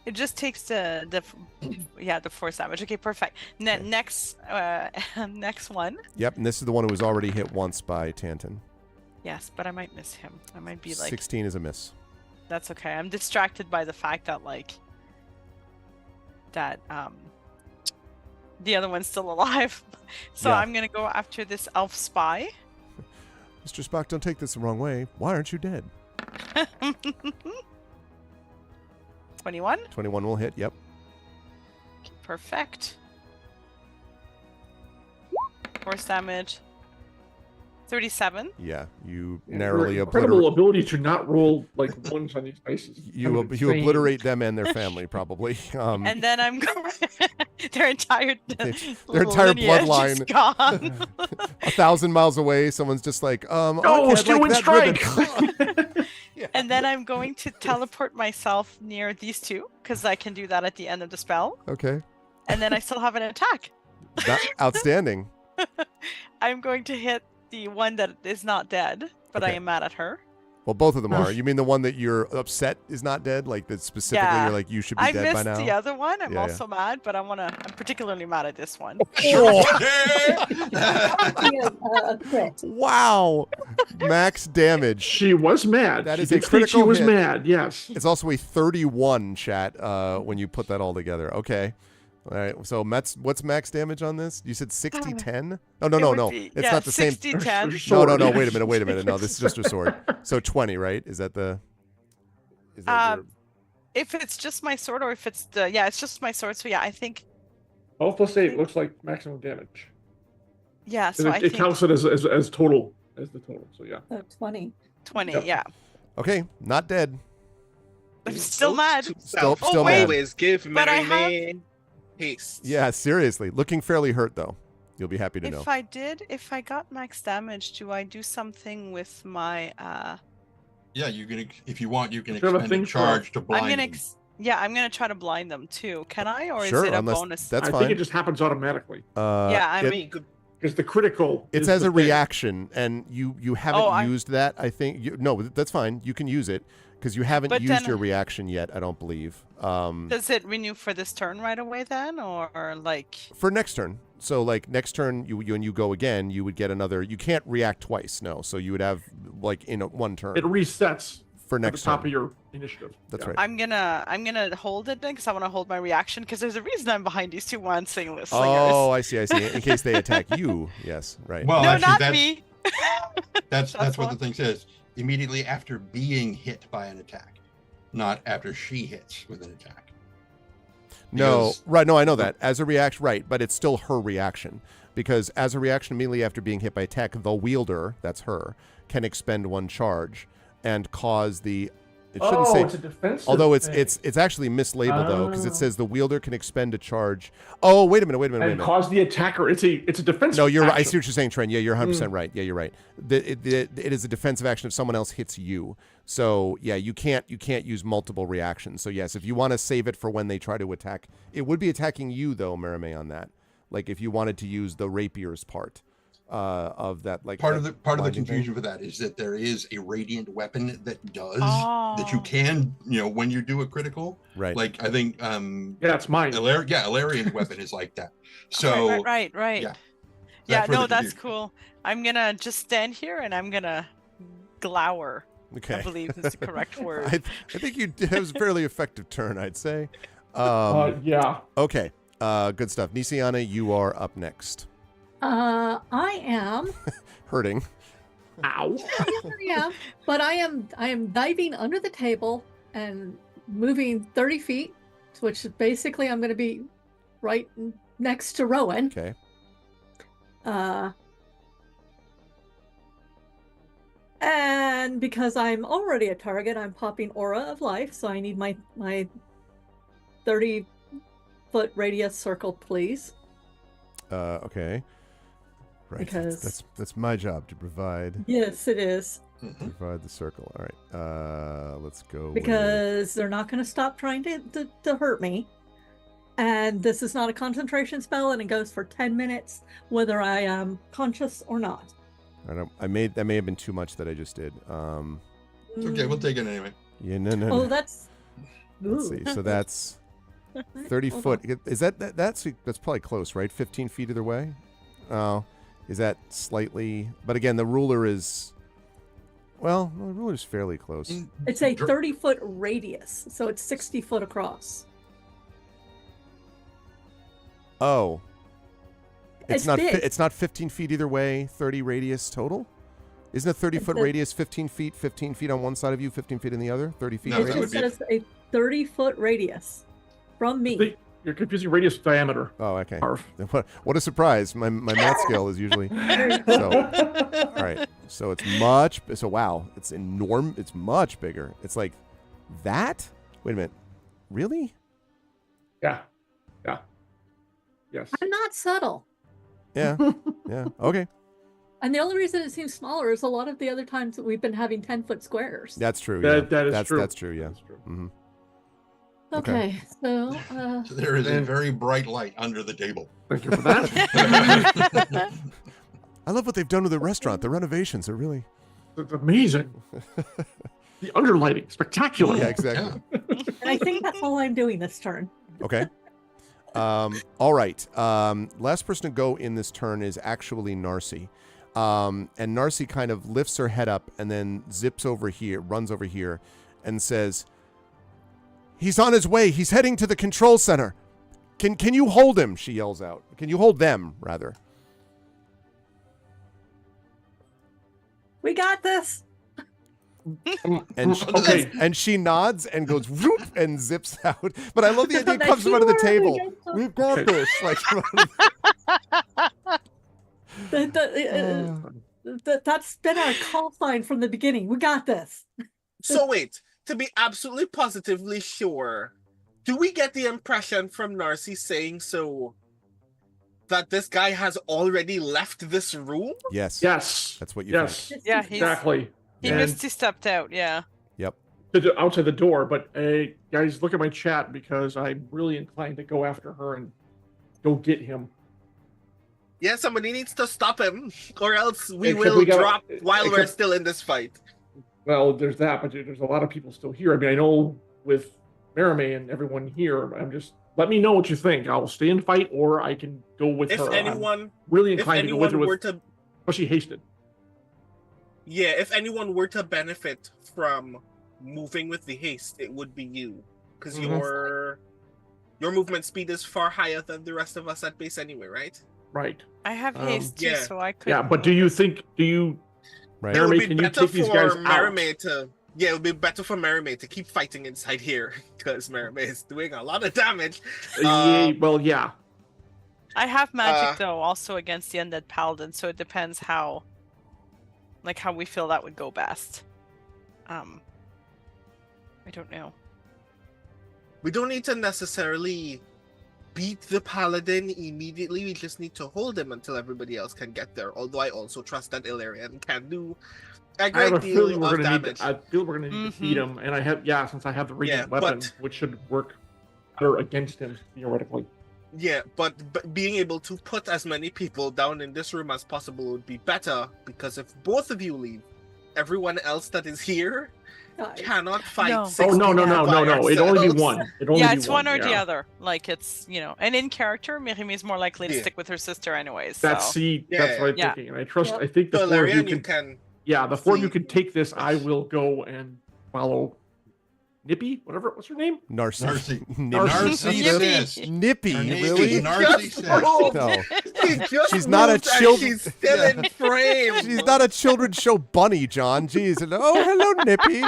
It just takes the force damage. Okay, perfect. Next one. Yep, and this is the one who was already hit once by Tanton. Yes, but I might miss him. I might be like 16 is a miss. That's okay. I'm distracted by the fact that the other one's still alive. So Yeah. I'm gonna go after this elf spy. Mr. Spock, don't take this the wrong way. Why aren't you dead? 21. 21 will hit. Yep. Perfect. Force damage. 37. Yeah, you And narrowly your incredible obliterate. ability to not roll like ones on these dice. is You kind of insane. obliterate them and their family, probably. And then I'm going. their entire entire lineage is bloodline. gone. 1,000 miles away, someone's just like, Oh, okay, I'd Stu like and that Strike! ribbon. Yeah. And then I'm going to teleport myself near these two because I can do that at the end of the spell. Okay. And then I still have an attack. Outstanding. I'm going to hit the one that is not dead, but I Okay. am mad at her. Well, both of them are. You mean the one that you're upset is not dead? Like that specifically Yeah. you're like, you should be I dead by missed now? the other one. I'm Yeah, also mad, but I'm particularly mad at this one. Actually, a crit. Wow. Max damage. She was mad. That She is did a state critical She was hit. mad. Yes. It's also a 31, chat, when you put that all together. Okay. All right. So what's max damage on this? You said 60-10? Oh, no, It no, would no. be- It's yeah, not the same. 60-10. No. Wait a minute. No, this is just a sword. So 20, right? Is that the... Is that your... If it's just my sword or if it's it's just my sword. So yeah, I think, 12 plus 8 looks like maximum damage. yeah, And so I it think counts it as total, as the total. So yeah. So 20. 20, Yep. yeah. Okay, not dead. I'm still mad. Still Oh, mad. Always give But I Mary have- May haste. Yeah, seriously. Looking fairly hurt, though. You'll be happy to know. If I got max damage, do I do something with my Yeah, you can. If you want, you can Is there a expend thing a for- charge to blind. I'm gonna them. I'm gonna try to blind them too. Can I, or Sure, is it a unless bonus? that's I fine. think it just happens automatically Yeah, I it- mean, because the critical. It's is as the a thing. reaction, and you haven't Oh, I- used that. I think no, that's fine. You can use it because you haven't But used then- your reaction yet. I don't believe. does it renew for this turn right away then, or like? For next turn. So like next turn, when you go again, you would get another. You can't react twice. No, so you would have like in one turn It resets for at next the top turn. of your initiative. That's Yeah. right. I'm gonna hold it then because I want to hold my reaction because there's a reason I'm behind these two one slingers. Oh, I see. In case they attack you. Yes, right. Well, no, actually, not that's, me. That's That's what why. the thing says. Immediately after being hit by an attack, not after she hits with an attack. No, Because- right. No, I know that. As a reaction, right. But it's still her reaction. Because as a reaction immediately after being hit by attack, the wielder, that's her, can expend one charge and cause the... It shouldn't say... it's a defensive. Although it's thing. it's actually mislabeled, though, because it Oh. said the wielder can expend a charge... Oh, wait a minute. and cause the attacker. It's a defensive. No, you're right. I action. see what you're saying, Trent. Yeah, you're 100% right. Yeah, you're right. It is a defensive action if someone else hits you. So yeah, you can't use multiple reactions. So yes, if you want to save it for when they try to attack, it would be attacking you though, Marame, on that. Like if you wanted to use the rapier's part of that, like Part that of the blinding thing. confusion for that is that there is a radiant weapon that does Oh. that you can, when you do a critical. Right. Like I think Yeah, it's mine. Ilarian's weapon is like that. So right. yeah. Yeah, That's where no, the that's confusion- cool. I'm gonna just stand here and I'm gonna glower. I Okay. believe is the correct word. I think you did. It was a fairly effective turn, I'd say. Yeah. Okay. Good stuff. Nisiana, you are up next. I am. Hurting. Ow. Yeah, but I am diving under the table and moving 30 feet, which is basically I'm going to be right next to Rowan. Okay. And And because I'm already a target, I'm popping Aura of Life, so I need my 30-foot radius circle, please. Okay. Right. Because- That's my job to provide Yes, it is. the circle. All right. Let's go. Because they're not going to stop trying to hurt me. And this is not a concentration spell, and it goes for 10 minutes, whether I am conscious or not. that may have been too much that I just did. It's okay, we'll take it anyway. Yeah, no. Oh, that's... Let's Ooh. see. So that's 30 Hold foot. Is that's probably close, right? 15 feet either way. Oh, is that slightly? But again, the ruler is. Well, the ruler's fairly close. It's a 30-foot radius, so it's 60 foot across. Oh. It's not. big. It's not 15 feet either way. 30 radius total. Isn't a 30-foot The- radius 15 feet? 15 feet on one side of you, 15 feet on the other. 30 feet. No, It that radius? would just be- says a 30-foot radius from me. You're confusing radius with diameter. Oh, okay. Arv. What a surprise! My math skill is usually so. All right, so it's much. So wow, it's enormous. It's much bigger. It's like that. Wait a minute. Really? Yeah. Yes. I'm not subtle. Yeah. Yeah. Okay. And the only reason it seems smaller is a lot of the other times that we've been having 10-foot squares. That's true. Yeah. That is true. That's true. Yeah. That's true. Mm-hmm. Okay, so So there is a And- very bright light under the table. Thank you for that. I love what they've done with the restaurant. The renovations are really. It's amazing. The underlighting, spectacular. Yeah. Exactly. and I think that's all I'm doing this turn. Okay. All right. Last person to go in this turn is actually Narcy. And Narcy kind of lifts her head up and then runs over here and says, "He's on his way. He's heading to the control center. Can you hold him?" She yells out. Can you hold them, rather? We got this. And Okay. and she nods and goes whoop and zips out. But I love the idea it comes from under the table. We've got Okay. this. Like, That's been our call sign from the beginning. We got this. So wait, to be absolutely positively sure, do we get the impression from Narcy saying so that this guy has already left this room? yes. Yes. That's what you Yes. think. Yeah, he's Exactly. he And missed. He stepped out. Yeah. Yep. outside the door, but guys, look at my chat because I'm really inclined to go after her and go get him. Yeah, somebody needs to stop him, or else we Except will we gotta- drop while we're except- still in this fight. Well, there's that, but there's a lot of people still here. I mean, I know with Marame and everyone here, let me know what you think. I'll stay and fight, or I can go with If her. I'm anyone, really if inclined to go with her, anyone were to, especially hasted. yeah, if anyone were to benefit from moving with the haste, it would be you, because Mhm. your movement speed is far higher than the rest of us at base anyway, right? Right. I have Um, haste too, yeah. so I could. Yeah, but do you Right. It would Marame, be can you better take these guys for out? Marame to. Yeah, it would be better for Marame to keep fighting inside here because Marame is doing a lot of damage. Well, yeah. I have magic though, also against the undead paladin, so it depends how we feel that would go best. I don't know. We don't need to necessarily beat the paladin immediately. We just need to hold him until everybody else can get there. Although I also trust that Illyrian can do a I have great a feeling deal we're of gonna need. damage. I feel we're gonna need to beat him, and since I have the radiant Yeah, weapon, but- which should work better against him theoretically. Yeah, but being able to put as many people down in this room as possible would be better, because if both of you leave, everyone else that is here cannot fight. No. 60 Oh no! by It'd only be ourselves. one. It'd only Yeah, be it's one or the yeah. other. Like it's and in character, Mirimi is more likely to Yeah. stick with her sister anyways. That's So. that's what I'm Yeah. thinking, and I trust. Yep. I think the So four of you Illyrian, can. you can. Yeah, the four of you see- can take this. I will go and follow Nippy, what's her name? Narcy. Narcy. Nippy. Narcissist. Nippy, Narcy- really? Narcissist. No. She just She's not a moved and children- She's still in frame. She's not a children's show bunny, John. Jeez. Oh, hello, Nippy.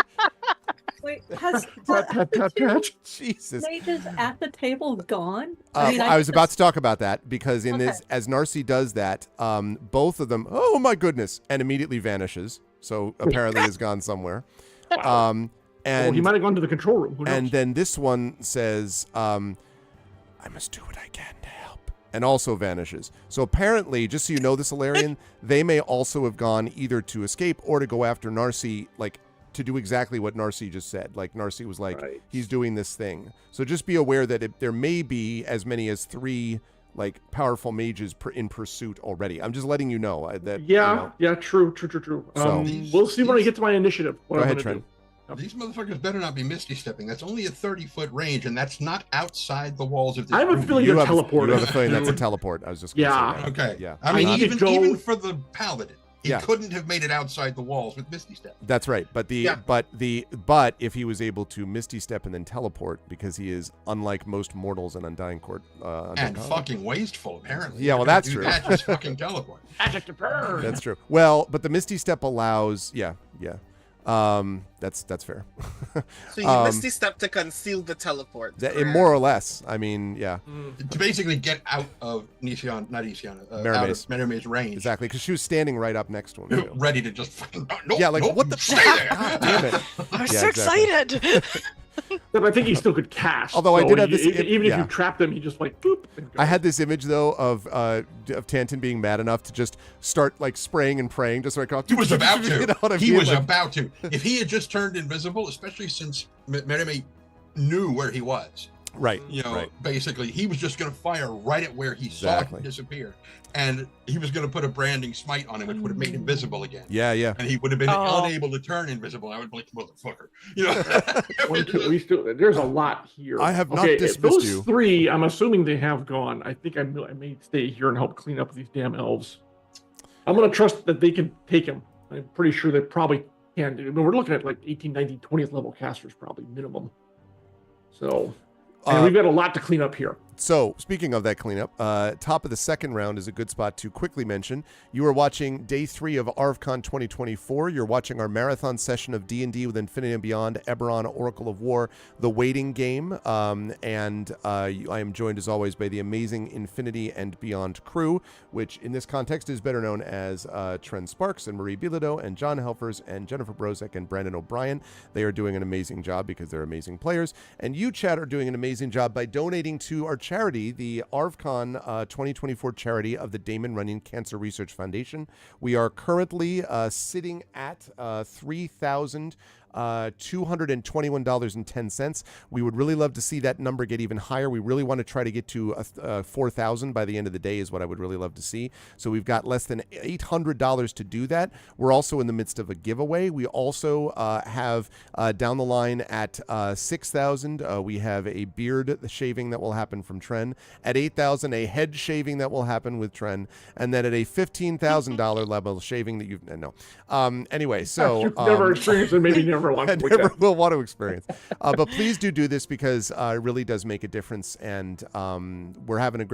Wait, has Pat, pat, pat, pat. Jesus. mages at the table gone? I was about to talk about that because in this, Okay. as Narcy does that, both of them, oh my goodness, and immediately vanishes. So apparently has gone somewhere. Wow. And he might have gone to the control room. Who knows? and then this one says, I must do what I can to help, and also vanishes. So apparently, just so you know, this Ilarian, they may also have gone either to escape or to go after Narcy, like to do exactly what Narcy just said. Like Narcy was like, he's doing this thing. So just be aware that there may be as many as 3 like powerful mages in pursuit already. I'm just letting you know that. True. So, we'll see when I get to my initiative. Go ahead, Trent. These motherfuckers better not be misty stepping. That's only a 30-foot range, and that's not outside the walls of this I have a room. feeling you're teleporting. You have a feeling that's a teleport. I was just gonna say that. Okay. Yeah. I mean, even for the paladin, he Yeah. couldn't have made it outside the walls with Misty Step. That's right. But if he was able to Misty Step and then teleport, because he is unlike most mortals in Undying Court, And fucking wasteful, apparently. Yeah, well, that's true. That, just fucking teleport. That's true. Well, but the Misty Step allows, yeah. That's fair. So you Misty Step to conceal the teleport. More or less. I mean, yeah. To basically get out of out of Mermaid's range. Exactly, because she was standing right up next to him. Too. Ready to just fucking what the stay there. God damn it. I'm so excited. But I think he still could cast. Although I did have this, even if you trapped him, he just like boop. I had this image though of Tantan being mad enough to just start like spraying and praying, just like he was about to. You know what I he mean? was about to. If he had just turned invisible, especially since Mermaid knew where he was. Right. Basically, he was just going to fire right at where he saw him disappear. And he was going to put a branding smite on him, which would have made him visible again. Yeah. And he would have been unable to turn invisible. I would be like, motherfucker. There's a lot here. I have not dismissed those 3, I'm assuming they have gone. I think I may stay here and help clean up these damn elves. I'm going to trust that they can take him. I'm pretty sure they probably can. I mean, we're looking at like 18, 19, 20th level casters, probably minimum. So... And we've got a lot to clean up here. So, speaking of that cleanup, top of the second round is a good spot to quickly mention. You are watching Day 3 of ArvCon 2024. You're watching our Marathon Session of D&D with Infinity and Beyond, Eberron Oracle of War, the waiting game. And I am joined, as always, by the amazing Infinity and Beyond crew, which in this context is better known as Trent Sparks and Marie Bilodeau and John Helfers and Jennifer Brozek and Brandon O'Brien. They are doing an amazing job because they're amazing players. And you, chat, are doing an amazing job by donating to our charity, the ArvCon 2024 charity of the Damon Runyon Cancer Research Foundation. We are currently sitting at $3,221.10. We would really love to see that number get even higher. We really want to try to get to 4,000 by the end of the day is what I would really love to see. So we've got less than $800 to do that. We're also in the midst of a giveaway. We also have down the line at 6,000, we have a beard shaving that will happen from Tren. At 8,000, a head shaving that will happen with Tren. And then at a $15,000 level, shaving that you've anyway, so you've never experienced and maybe never want to. Never will want to experience. But please do this because it really does make a difference, and we're having a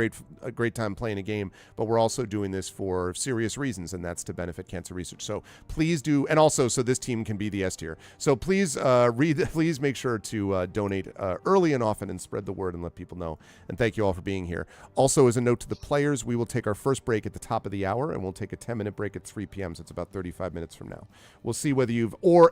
great time playing a game. But we're also doing this for serious reasons, and that's to benefit cancer research. So please do, and also so this team can be the S tier. So please please make sure to donate early and often and spread the word and let people know. And thank you all for being here. Also, as a note to the players, we will take our first break at the top of the hour, and we'll take a 10-minute break at 3 p.m. So it's about 35 minutes from now. We'll see whether you've or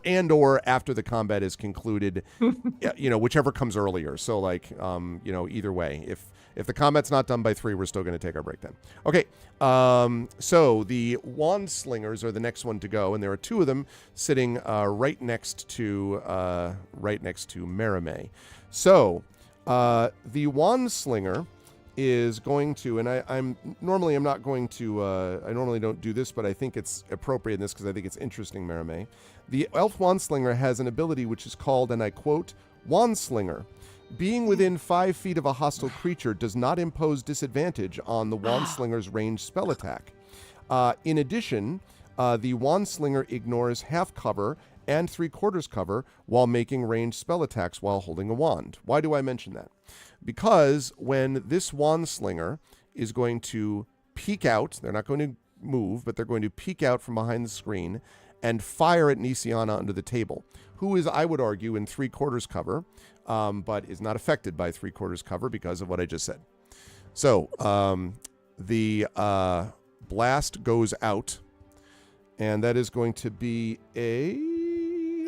after the combat is concluded, whichever comes earlier. So either way, if the combat's not done by 3, we're still going to take our break then. Okay. So the Wand Slingers are the next one to go, and there are 2 of them sitting right next to Merime. So the Wand Slinger is going to, and I normally don't do this, but I think it's appropriate in this because I think it's interesting, Merime. The Elf Wand Slinger has an ability which is called, and I quote, Wand Slinger. Being within 5 feet of a hostile creature does not impose disadvantage on the Wand Slinger's ranged spell attack. In addition, the Wand Slinger ignores half cover and 3/4 cover while making ranged spell attacks while holding a wand. Why do I mention that? Because when this Wand Slinger is going to peek out, they're not going to move, but they're going to peek out from behind the screen and fire at Nisiana under the table, who is, I would argue, in 3/4 cover, but is not affected by 3/4 cover because of what I just said. So the blast goes out, And that is going to be a...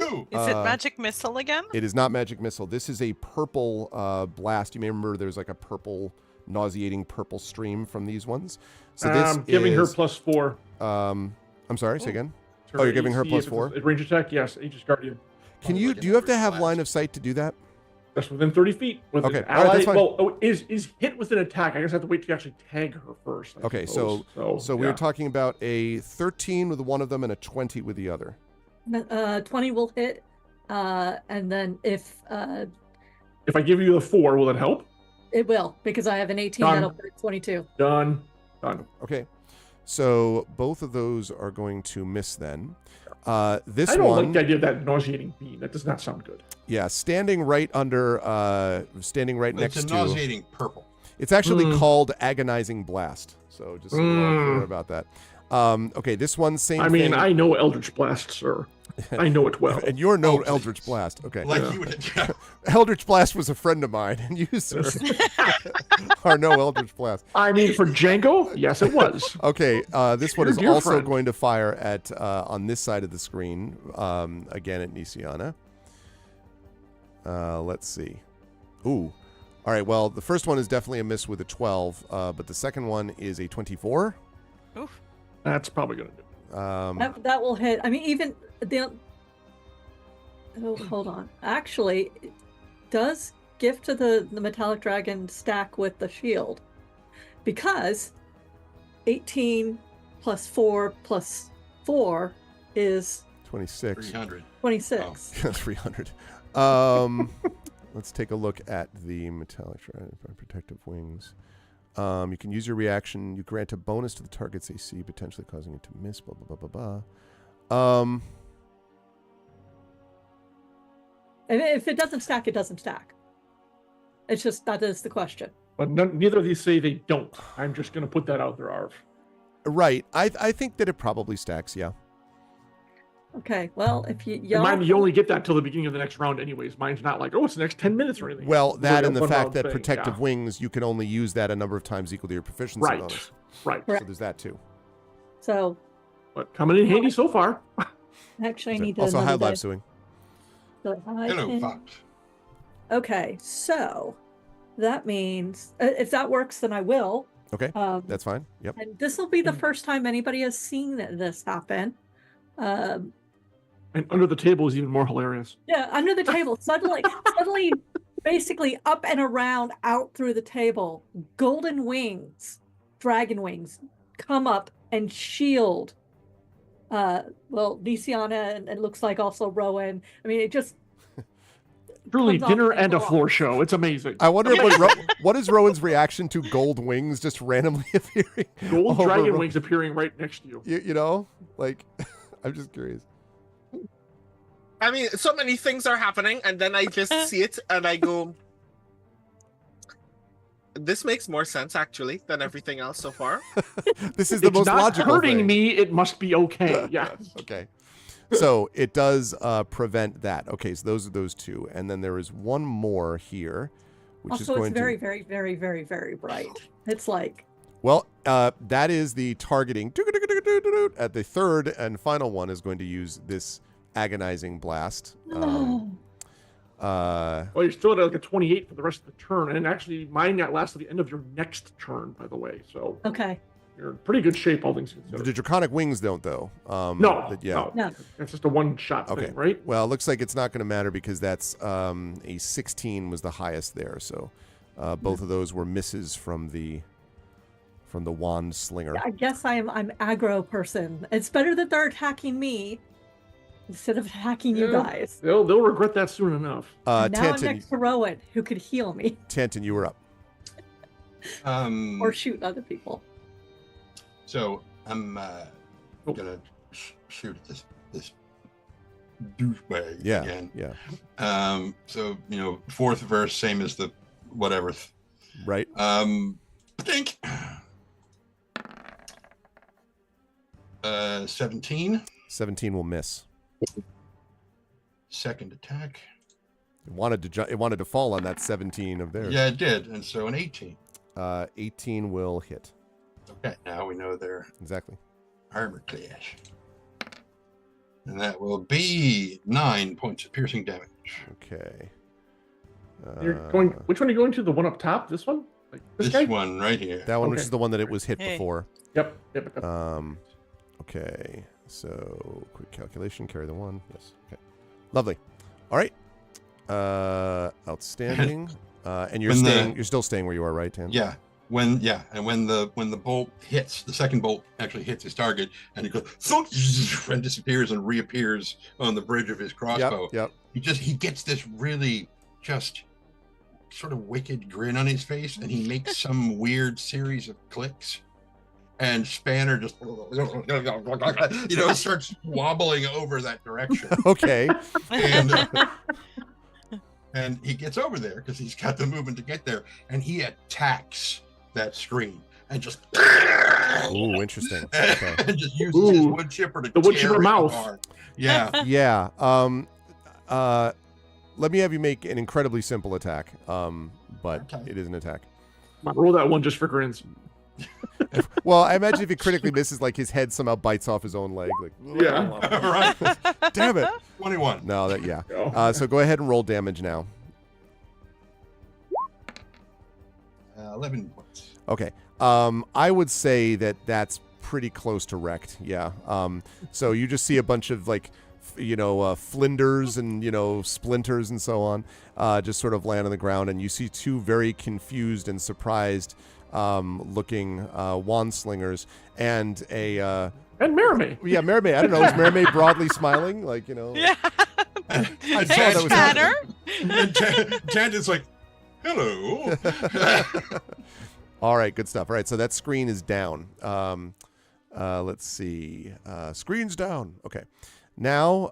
Ooh. Is it magic missile again? It is not magic missile. This is a purple blast. You may remember there's like a purple, nauseating purple stream from these ones. So this giving her is... +4. I'm sorry, say again. Her Oh, you're giving her AC, if +4? it's a range attack, yes. Aegis Guardian. Can you... Do you have to have line of sight to do that? That's within 30 feet. With Okay, an all right, ally, that's fine. well, is hit with an attack. I guess I have to wait to actually tag her first. I Okay, suppose. so we were talking about a 13 with one of them and a 20 with the other. 20 will hit, and then if I give you the 4, will it help? it will, because I have an 18 Done. that'll hit 22. Done. Okay, so both of those are going to miss then. This I don't one, like the idea of that nauseating beam. That does not sound good. yeah, standing right under, standing right It's next a to. nauseating purple. It's actually called agonizing blast. So just clear about that. Okay, this one same. I mean, thing. I know Eldritch Blast, sir. I know it well. And you're no Oh, please. Eldritch Blast. Okay. Like you would. Yeah. Eldritch Blast was a friend of mine, and you, sir, are no Eldritch Blast. I mean, for Django, yes, it was. Okay, this one Your is dear also friend. going to fire at on this side of the screen, again at Nisiana. Let's see. Ooh. All right, well, the first one is definitely a miss with a 12, but the second one is a 24. Oof. That's probably going to do it. That will hit. I mean, even the. Oh, hold on. Actually, it does Gift to the metallic dragon stack with the shield, because 18 plus 4 plus 4 is 26. 300. 26. 300. Let's take a look at the metallic protective wings. You can use your reaction. You grant a bonus to the target's AC, potentially causing it to miss. Blah blah blah blah blah. And if it doesn't stack, it doesn't stack. It's just that is the question. But neither of these say they don't. I'm just going to put that out there, Arv. Right. I think that it probably stacks. Yeah. Okay. Well, if you And mine, you only get that till the beginning of the next round, anyways. Mine's not like, oh, it's the next 10 minutes or anything. Well, It's that like a and the one fact round that thing, protective yeah. wings, you can only use that a number of times equal to your proficiency Right. bonus. Right. So there's that too. So But coming in handy so far. actually, I need to. Also, hi, another live die. suing. So I Hello, can- Fox. Okay, so that means if that works, then I will. Okay, that's fine. Yep. And this will be the first time anybody has seen this happen. And under the table is even more hilarious. Yeah, under the table, suddenly, basically up and around, out through the table, golden wings, dragon wings, come up and shield. Nisiana and it looks like also Rowan. I mean, it just. Truly, comes off dinner like and a block. floor show. It's amazing. I wonder what is Rowan's reaction to gold wings just randomly appearing? Gold over dragon Ro- wings appearing right next to you. You know, like, I'm just curious. I mean, so many things are happening, and then I just see it and I go, this makes more sense actually than everything else so far. This is the It's most not logical hurting thing. me. It must be okay. Yeah. Okay. So it does prevent that. Okay, so those are those two. And then there is one more here, which is Also, going it's very, to... very, very, very, very bright. It's like, Well, that is the targeting. At the third and final one is going to use this agonizing blast. Well, you're still at like a 28 for the rest of the turn. And actually, mine that lasts to the end of your next turn, by the way. So okay. you're in pretty good shape, all things considered. The draconic wings don't, though. No, yeah. No. It's just a one-shot Okay. thing, right? Well, it looks like it's not going to matter because that's a 16 was the highest there. So both of those were misses from the wand slinger. I guess I'm aggro person. It's better that they're attacking me instead of attacking you Yeah. guys. They'll regret that soon enough. And now I'm Tanton, next to Rowan, who could heal me Tanton, you were up. or shoot other people. So I'm gonna shoot at this douchebag Yeah, again. yeah. So fourth verse, same as the whatever. Right. Think. 17. 17 will miss. Second attack. It wanted to fall on that 17 of theirs. Yeah, it did. And so an 18. 18 will hit. Okay, now we know their Exactly. armor clash. And that will be 9 points of piercing damage. Okay. You're going. Which one are you going to? The one up top? This one? Like This guy? one right here. That one, which Okay. is the one that it was hit Hey. before. Yep. Okay. So quick calculation. Carry the 1. Yes. Okay. Lovely. All right. Outstanding. And you're When the- staying. You're still staying where you are, right, Tan? Yeah. When the bolt hits, the second bolt actually hits his target, and it goes thunk, and disappears and reappears on the bridge of his crossbow. Yep. He gets this really just sort of wicked grin on his face, and he makes some weird series of clicks, and Spanner just starts wobbling over that direction. Okay. And he gets over there because he's got the movement to get there, and he attacks that screen and just Ooh, interesting. Okay. and just uses his Ooh, wood chipper to the wood tear chipper it mouth. apart. Yeah. Yeah. Let me have you make an incredibly simple attack. But Okay. it is an attack. Roll that one just for grins. Well, I imagine if it critically misses, like his head somehow bites off his own leg. Like, Yeah. Right. damn it. 21. No, that yeah. Oh. So go ahead and roll damage now. 11 points. Okay. I would say that that's pretty close to wrecked. Yeah. So you just see a bunch of like, flinders and splinters and so on, just sort of land on the ground, and you see two very confused and surprised looking wand slingers and a And Merrimay. yeah, Mermaid. I don't know. Is Mermaid broadly smiling? Like, Yeah. I saw saw that was Tanner. And Tangent's like, hello. All right, good stuff. All right, so that screen is down. Let's see. Screen's down. Okay. Now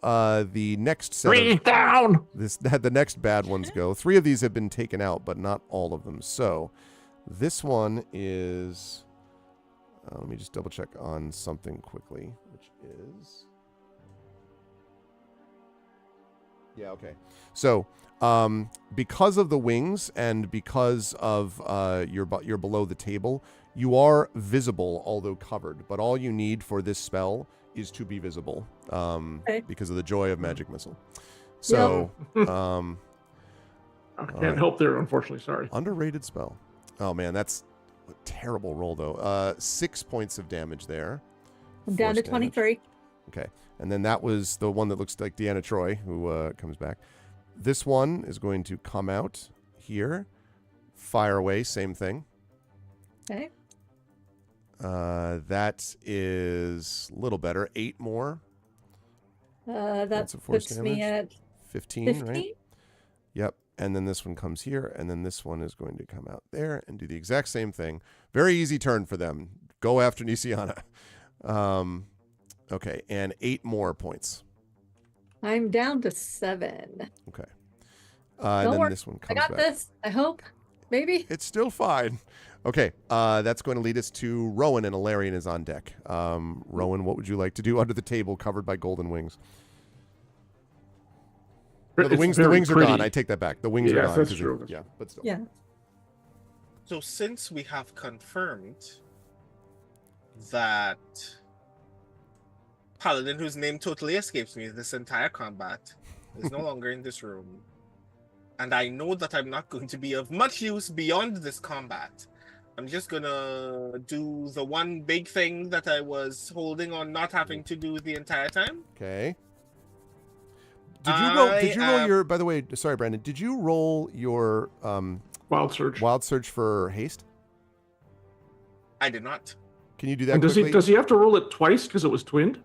the next set Screen's down. the next bad ones go. 3 of these have been taken out, but not all of them. So this one is. Let me just double check on something quickly, which is. Yeah. Okay. So. Because of the wings and because of you're below the table, you are visible, although covered. But all you need for this spell is to be visible, because of the joy of magic missile. So, I can't right. help there, unfortunately. Sorry. underrated spell. Oh man, that's a terrible roll though. 6 points of damage there. I'm down to Force damage. 23. Okay, and then that was the one that looks like Deanna Troy, who comes back. This one is going to come out here, fire away, same thing. Okay. That is a little better. 8 more. That That's a force puts me at 15, 15. right? Yep. And then this one comes here, and then this one is going to come out there and do the exact same thing. Very easy turn for them. Go after Nisiana. Okay, and 8 more points. I'm down to 7. Okay. Don't And then worry, this one I comes got back. this. I hope. Maybe. It's still fine. Okay, that's going to lead us to Rowan, and Alarian is on deck. Rowan, what would you like to do under the table covered by golden wings? No, the It's wings very are gone. pretty. I take that back. The wings are Yes, gone. that's 'cause true. yeah, but still. Yeah. So since we have confirmed that Paladin, whose name totally escapes me this entire combat, is no longer in this room, and I know that I'm not going to be of much use beyond this combat, I'm just gonna do the one big thing that I was holding on not having to do the entire time. Okay. Did you roll? Did you roll I, your? By the way, sorry, Brandon. Did you roll your Wild Surge. wild surge for haste? I did not. Can you do that And quickly? does he have to roll it twice because it was twinned?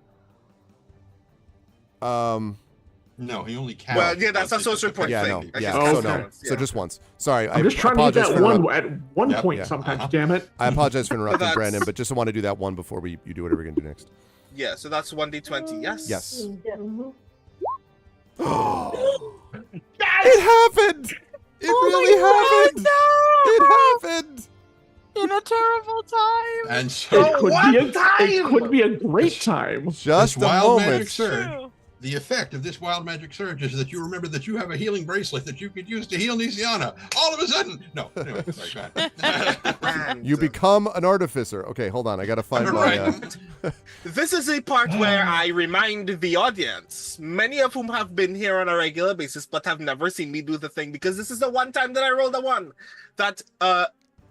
No, he only counts. Well, yeah, that's a social point yeah, thing. no, I yeah. just So cast no, it once, so yeah. just once. Sorry, I'm just trying to get apologize that for one interrupt- at one Yep. point Yeah. sometimes, damn it. I apologize for interrupting, that's- Brandon, but just want to do that one before you do whatever you're gonna do next. Yeah, so that's 1d20, yes? Yes. Mhm. It happened. It really happened. It happened. In a terrible time. And It so could, one be a, it time! could be a great time. Just a wild moment. magic surge. True. the effect of this wild magic surge is that you remember that you have a healing bracelet that you could use to heal Nisiana. All of a sudden, no. Anyway, sorry, go ahead. You become an artificer. Okay, hold on. I gotta find my. This is a part where I remind the audience, many of whom have been here on a regular basis but have never seen me do the thing, because this is the one time that I rolled a 1, that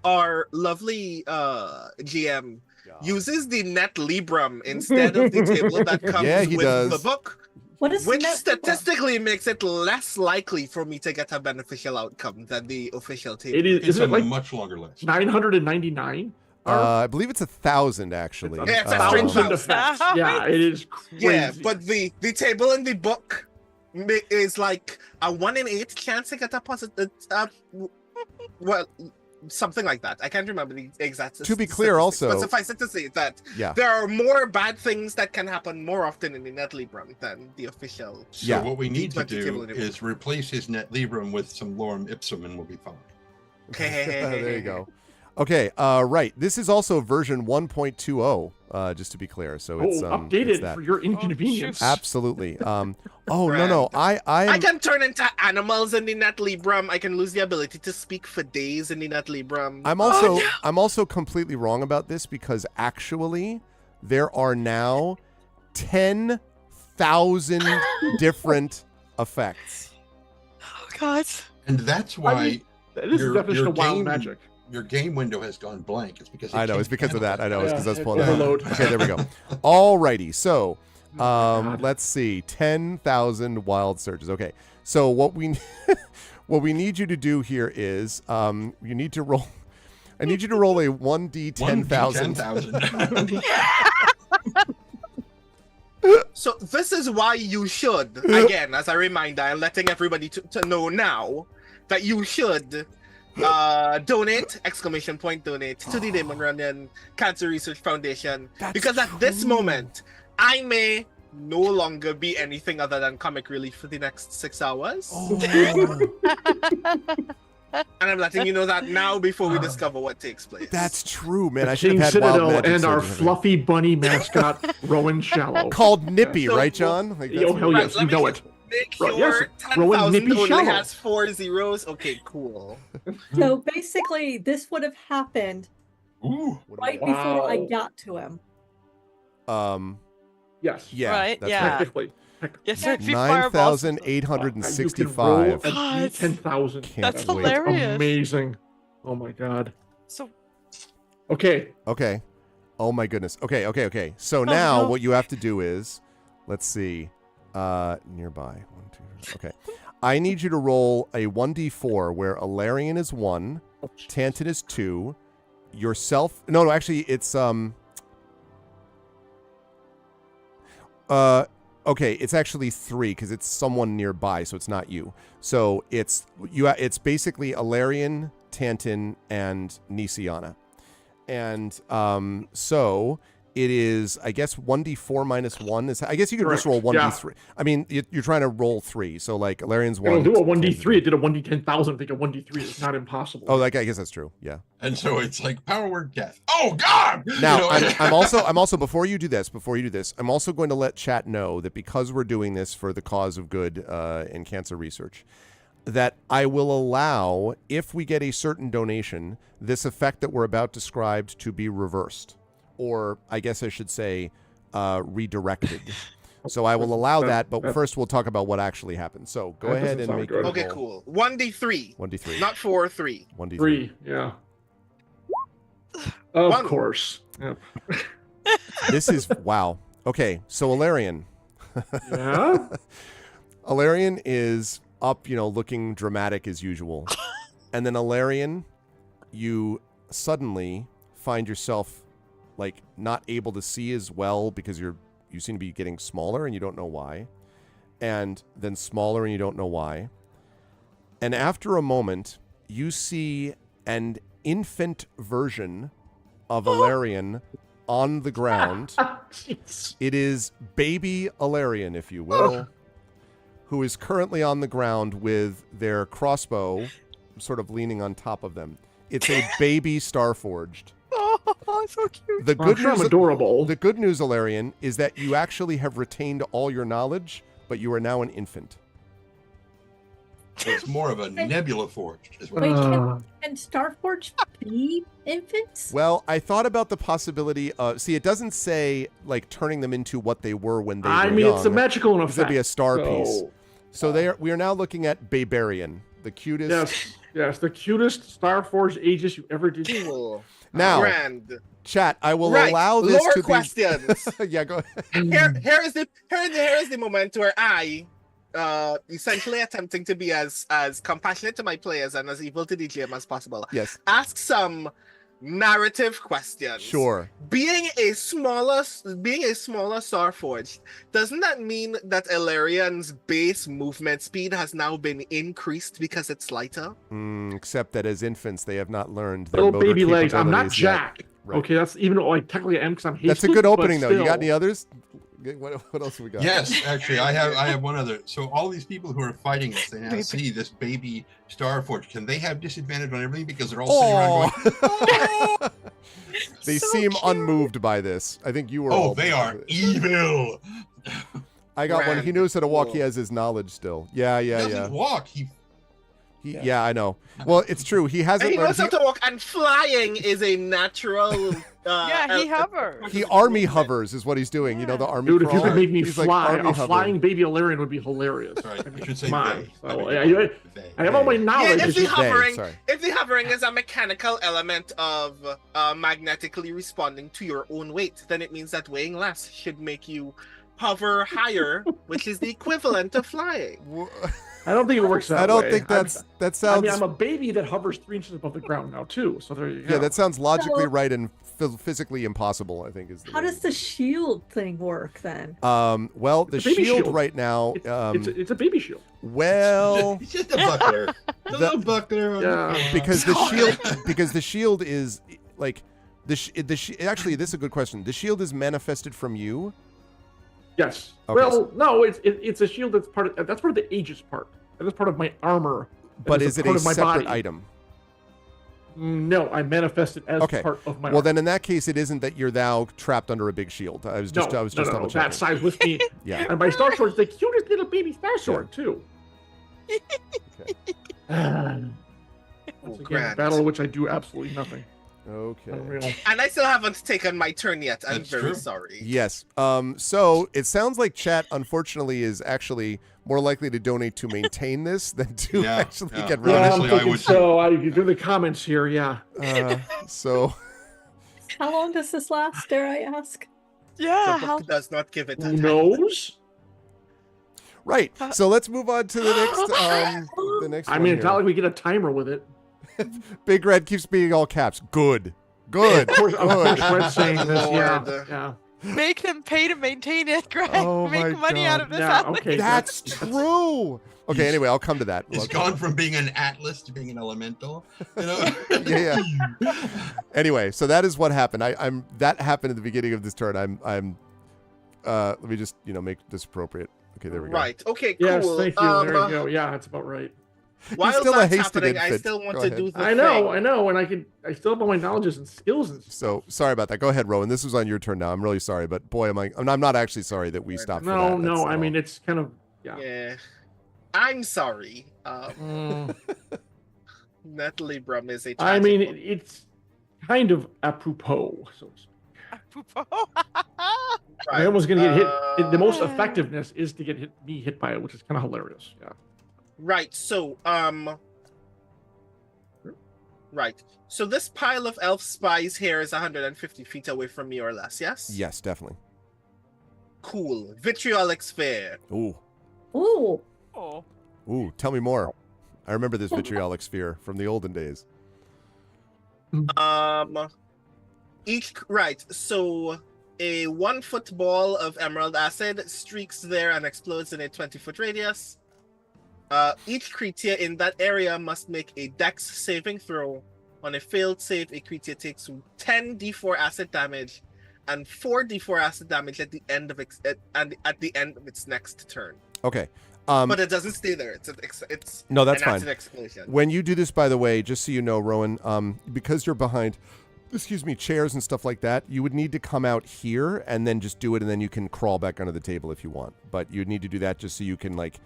our lovely GM uses the net librum instead of the table that comes with the book. What is which statistically makes it less likely for me to get a beneficial outcome than the official table. It's a like much longer list. 999? I believe it's 1,000 actually. It's a 1,000 effects. Yeah, it is crazy. Yeah, but the table in the book is like a 1 in 8 chance to get a positive. Well, something like that. I can't remember the exact. To be clear, also, but suffice it to say that there are more bad things that can happen more often in the net librum than the official. So what we need to do is replace his net librum with some lorem ipsum, and we'll be fine. There you go. Okay, right. This is also version 1.20, just to be clear. So it's updated for your inconvenience. Absolutely. No. I can turn into animals in the net librum. I can lose the ability to speak for days in the net librum. I'm also completely wrong about this, because actually there are now 10,000 different effects. Oh God. And that's why this is the definition of wild magic. Your game window has gone blank. It's because I know it's because of that. I know it's because I was pulling overload. Okay, there we go. Alrighty, so let's see, 10,000 wild surges. Okay, so what we need you to do here is you need to roll. I need you to roll a 1d 10,000. 10,000. So this is why you should, again, as a reminder, and letting everybody to know now that you should donate, ! Donate to the Damon Runyon Cancer Research Foundation. Because at this moment, I may no longer be anything other than comic relief for the next 6 hours. And I'm letting you know that now before we discover what takes place. That's true, man. I King should have had Citadel wild magic and our surges. fluffy bunny mascot, Rowan Shallow. Called Nippy, right, John? Like, Oh, hell yes, you know it. Make Right, your yes, Rowan 10,000 Nippy only Shallow. has 4 zeros. Okay, cool. So basically, this would have happened right before I got to him. Yes. Yeah. Right, That's yeah. Technically. Yes, sir. 'Cause fireballs- 9,865. 10,000. That's wait. hilarious. Amazing. Oh my God. So Okay. Okay. Oh my goodness. Okay. So now no. what you have to do is, let's see, nearby. 1, 2. Okay. I need you to roll a 1d4 where Alarian is 1, Tantan is 2, yourself. No, actually, it's okay, it's actually 3 because it's someone nearby, so it's not you. So it's basically Alarian, Tantan, and Nisiana. And so it is, I guess, 1d4 minus 1 is. I guess you could just roll 1d3. I mean, you're trying to roll 3, so like Alarian's 1. It'll do a 1d3. It did a 1d 10,000. I think a 1d3 is not impossible. Oh, like I guess that's true. Yeah. And so it's like power word death. Oh God! Now I'm also before you do this, I'm also going to let chat know that because we're doing this for the cause of good in cancer research, that I will allow, if we get a certain donation, this effect that we're about described to be reversed. Or I guess I should say redirected. So I will allow that, but first we'll talk about what actually happened. So go ahead and make it. Okay, cool. 1d3. 1d3. Not 4, 3. 1d3. 3, yeah. Of course. Yep. This is, wow. Okay, so Alarian. Yeah? Alarian is up, looking dramatic as usual. And then Alarian, you suddenly find yourself like not able to see as well because you seem to be getting smaller and you don't know why. And then smaller and you don't know why. And after a moment, you see an infant version of Alarian on the ground. It is baby Alarian, if you will, who is currently on the ground with their crossbow sort of leaning on top of them. It's a baby Starforged. Oh, so cute. The good news, adorable. The good news, Alarian, is that you actually have retained all your knowledge, but you are now an infant. So it's more of a nebula forge. Is what Wait, Uh, can Starforge be infants? Well, I thought about the possibility of. See, it doesn't say like turning them into what they were when they were I mean, young. it's a magical This would effect. be a star piece. so- So we are now looking at Barbarian, the cutest. Yes, the cutest Starforged Aegis you ever did. Cool. Now, Grand. chat, I will Right. allow this Lore to questions. be. Yeah, go ahead. Here is the moment where I, essentially attempting to be as compassionate to my players and as evil to the GM as possible, Yes, ask some narrative questions. sure. Being a smaller Starforged, doesn't that mean that Elarian's base movement speed has now been increased because it's lighter? Except that as infants, they have not learned their Little motor baby legs. I'm not capabilities yet. Jack. Right. Okay, that's even though like technically I am because I'm hasted. That's a good but opening, though. You got still. any others? What else have we got? Yes, actually, I have one other. So all these people who are fighting this, they now see this baby Starforge. Can they have disadvantage on everything because they're all sitting around going, Oh, they So seem cute. unmoved by this. I think you were. "Oh, all they moved are by this. evil." I got one. He Grand. knows how to walk. Cool. He has his knowledge still. Yeah, He yeah, doesn't yeah. walk. Yeah, I know. Well, it's true. He hasn't And he learned. knows how to walk, and flying is a natural. Yeah, he hovers. He army hovers is what he's doing. You know the army. Dude, if you crawl? could make me He's like fly, army a hovering. flying baby Illyrian would be hilarious. Sorry, I mean, I should say come on. they. So, I yeah, mean, you- they. I have all my They. knowledge. Yeah, if it's the just- hovering, sorry. if the hovering is a mechanical element of magnetically responding to your own weight, then it means that weighing less should make you hover higher, which is the equivalent of flying. I don't think it works that way. I don't think that I sounds. mean, I'm a baby that hovers 3 inches above the ground now too. So there you go. Yeah, that sounds logically So- right and physically impossible. I think is. The How way. does the shield thing work then? Well, the It's a baby shield shield. right now. It's a baby shield. Well, It's just a buckler. A little buckler. Yeah. because the shield is like actually this is a good question. The shield is manifested from you. Yes. Okay, Well, no, it's a shield that's part of the Aegis part. That's part of my armor. But That is it part a of my separate body. item? No, I manifest it as Okay. part of my Well, armor. then in that case, it isn't that you're now trapped under a big shield. I was just no, double checking. that size with me. Yeah. And my Star Sword is the cutest little baby Star Sword too. Okay. Once again, grand. battle in which I do absolutely nothing. Okay. Unreal. And I still haven't taken my turn yet. I'm That's very true. sorry. Yes. So it sounds like chat, unfortunately, is actually more likely to donate to maintain this than to Yeah, actually yeah. get rid Yeah, of I'm Honestly, I thinking would too. so. I do the comments here. Yeah. it. So How long does this last, dare I ask? Yeah, The how book does not give it a Who time. knows? right. So let's move on to the next. The next. I one mean, it's here. not like we get a timer with it. Big Red keeps being all caps. Good. Good. Of course, Good. Fred's saying this. Yeah. Lord. Yeah. make them pay to maintain it, Greg. Oh Make my money God. out of this. Yeah. Alex. Okay. That's true. Okay. Anyway, I'll come to that. It's gone from being an atlas to being an elemental. You know? Yeah. Anyway, so that is what happened. I'm that happened at the beginning of this turn. I'm let me just make this appropriate. Okay, there we go. Right. Okay. Cool. Yes. Thank you. There you go. Yeah, that's about right. While still a that's hasted happening, I infant. still want Go to ahead. do the I know, thing. and I still have all my knowledges and skills and stuff. So sorry about that. Go ahead, Rowan. This was on your turn now. I'm really sorry, but boy, I'm not actually sorry that we stopped. for that. No, That's I all. mean it's kind of yeah. Yeah. I'm sorry. Mm, Natalie Brum is a. I mean tragic it's kind of apropos. So to speak. I almost gonna get hit. The most effectiveness is to get hit by it, which is kind of hilarious. Yeah. Right. So, right. So this pile of elf spies here is 150 feet away from me or less. Yes. Yes, definitely. Cool. Vitriolic sphere. Ooh, Ooh, Oh. ooh. Tell me more. I remember this vitriolic sphere from the olden days. Right. So a 1-foot ball of emerald acid streaks there and explodes in a 20-foot radius. Each creature in that area must make a dex saving throw. On a failed save, a creature takes 10 d4 acid damage and 4 d4 acid damage at the end of its next turn. Okay. But it doesn't stay there. It's No, that's an fine. acid explosion. When you do this, by the way, just so you know, Rowan, because you're behind excuse me, chairs and stuff like that, you would need to come out here and then just do it, and then you can crawl back under the table if you want. But you'd need to do that just so you can like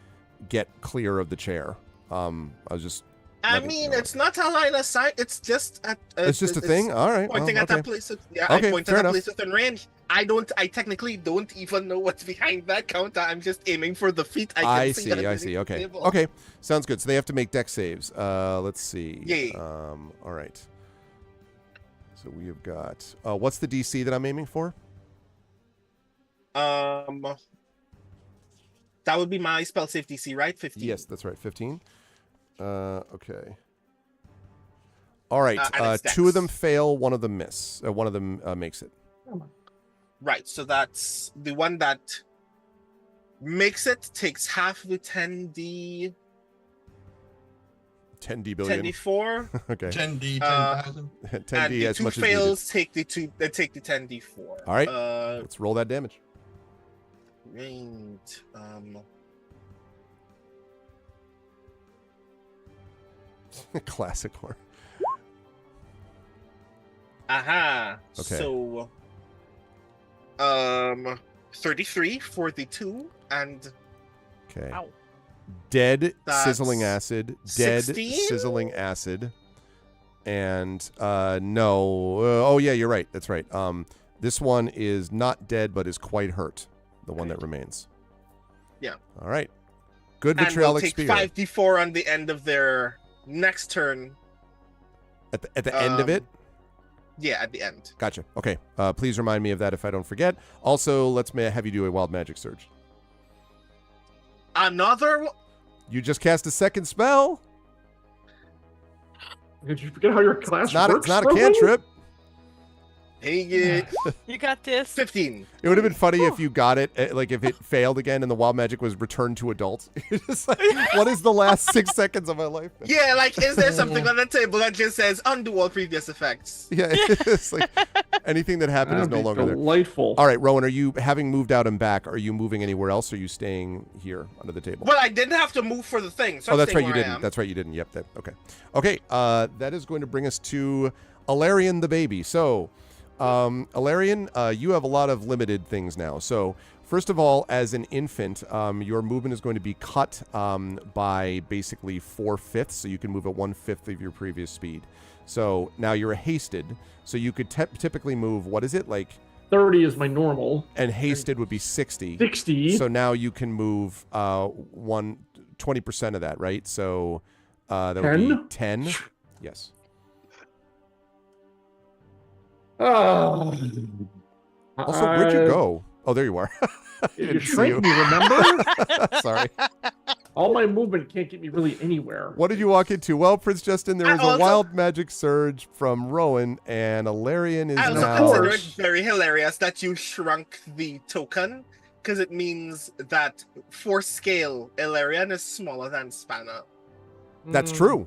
get clear of the chair. I was just. I mean, it's not a line of sight. It's just it's just a thing. All right. Pointing at that place. Yeah, okay, I point at that place within range. I technically don't even know what's behind that counter. I'm just aiming for the feet. I see. Okay. Okay. Sounds good. So they have to make dex saves. Let's see. Yay. All right. So we have got. What's the DC that I'm aiming for? That would be my spell save DC, right? 15. Yes, that's right. 15. Okay. All right. Two of them fail. One of them miss. One of them makes it. Right. So that's the one that makes it takes half the 10D. 10D billion. 10D4. Okay. 10D, 10,000. 10D And the as two much fails as take the 10D4. All right. Let's roll that damage. Right. Classic horror. Aha. Okay. So 33 for the 2 and Okay. Ow. Dead That's sizzling acid. Dead 16? sizzling acid. And no. Oh yeah, you're right. That's right. This one is not dead but is quite hurt. The one that remains. Yeah. All right. Good and vitriolic take spear. 5d4 on the end of their next turn. At the end of it? Yeah, at the end. Gotcha. Okay. Please remind me of that if I don't forget. Also, let's have you do a wild magic surge. Another one? You just cast a second spell. Did you forget how your class works? It's not a Rowan? cantrip. Dang it. You got this. 15. It would have been funny if you got it, like if it failed again and the wild magic was returned to adult. You're just like, what is the last 6 seconds of my life? Yeah, like, is there something on the table that just says undo all previous effects? Yeah, it's like anything that happened is That'd no be longer there. delightful. All right, Rowan, are you, having moved out and back, are you moving anywhere else, or are you staying here under the table? Well, I didn't have to move for the thing. So Oh, I'm that's right, staying you where I didn't. am. That's right, you didn't. Yep, okay. Okay, that is going to bring us to Alarian the baby. So, Alarian, you have a lot of limited things now. So, first of all, as an infant, your movement is going to be cut by basically 4/5, so you can move at 1/5 of your previous speed. So now you're hasted, so you could typically move, what is it, like 30 is my normal. and hasted would be 60. 60. So now you can move 20% of that, right? So that would be 10. Yes. Oh. Also, where'd you go? Oh, there you are. You Didn't see shrank me, remember? Sorry. All my movement can't get me really anywhere. What did you walk into? Well, Prince Justin, there was a Also- wild magic surge from Rowan, and Alarian is I also now... consider it very hilarious that you shrunk the token, because it means that for scale, Ilarian is smaller than Spanner. That's true.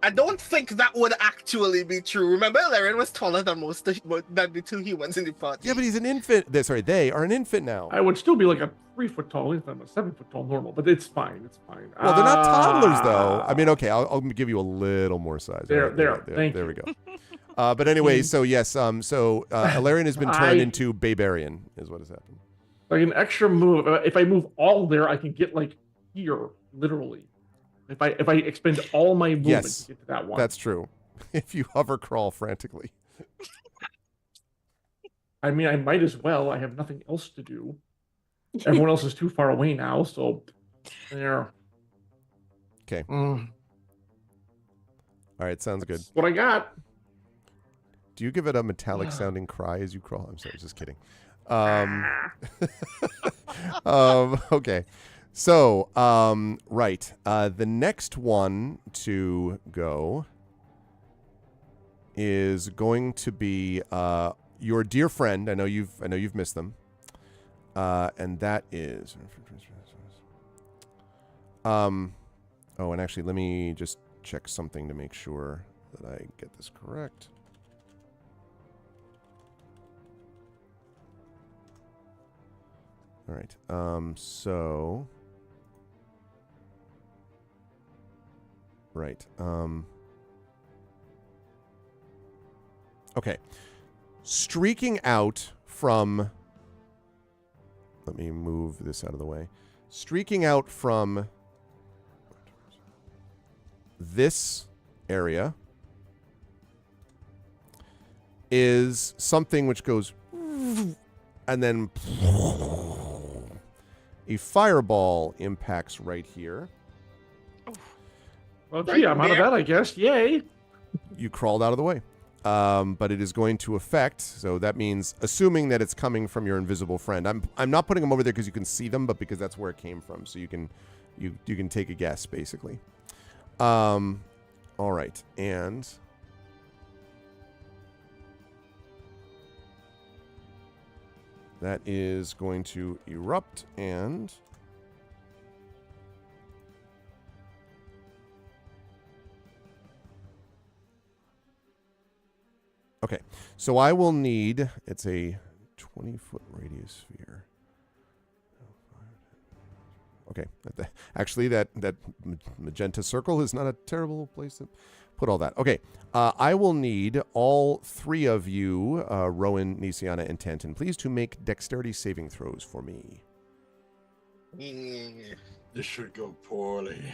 I don't think that would actually be true. Remember, Ilarian was taller than than the 2 humans in the party. Yeah, but he's an infant. They are an infant now. I would still be like a 3 foot tall if I'm a 7 foot tall normal, but it's fine. It's fine. Well, they're not toddlers, though. I mean, okay, I'll give you a little more size. There, All there. Thank there you. we go. But anyway, so yes, Ilarian has been turned into Babarian, is what has happened. Like an extra move. If I move all there, I can get like here, literally. If I expend all my movement Yes, to get to that one. that's true. If you hover crawl frantically. I mean, I might as well. I have nothing else to do. Everyone else is too far away now, so there. Okay. Mm, All right, sounds good. that's what I got. Do you give it a metallic sounding cry as you crawl? I'm sorry, just kidding. Okay. So, right. The next one to go is going to be your dear friend. I know you've missed them. And that is oh, and actually let me just check something to make sure that I get this correct. All right. So right. Okay. Streaking out from... Let me move this out of the way. Streaking out from this area is something which goes... And then... A fireball impacts right here. Well, gee, I'm out of that, I guess. Yay. You crawled out of the way. But it is going to affect, so that means assuming that it's coming from your invisible friend. I'm not putting them over there because you can see them, but because that's where it came from. So you can take a guess, basically. All right, and that is going to erupt and okay, so I will need, it's a 20-foot radius sphere. Okay, actually that magenta circle is not a terrible place to put all that. Okay, I will need all three of you, Rowan, Nisiana, and Tanton, please, to make dexterity saving throws for me. This should go poorly.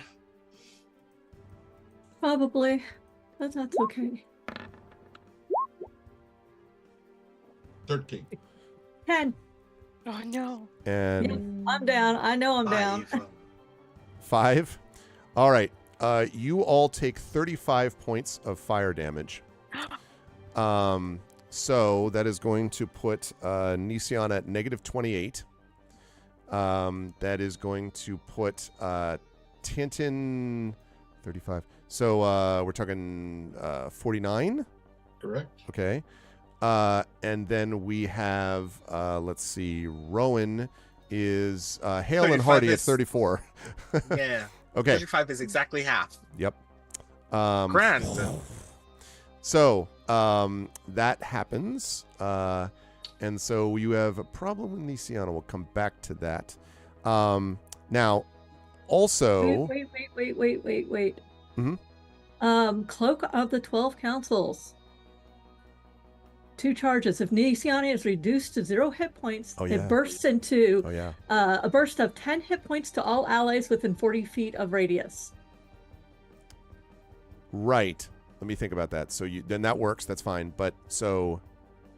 Probably, but that's okay. 13. 10. Oh no. And I'm down. I know I'm down. 5. All right. You all take 35 points of fire damage. So that is going to put Nisiana at negative 28. That is going to put Tintin 35. So we're talking 49. Correct. Okay. And then we have, let's see, Rowan is hale and 35 hearty at is- 34. Yeah. Okay. 35 is exactly half. Yep. Grand. So that happens. And so you have a problem with Nisiana. We'll come back to that. Now, also... Wait. Mhm. Cloak of the 12 Councils. 2 charges. If Nisiana is reduced to 0 hit points, Oh, yeah. it bursts into Oh, yeah. a burst of 10 hit points to all allies within 40 feet of radius. Right. Let me think about that. So then that works. That's fine. But so...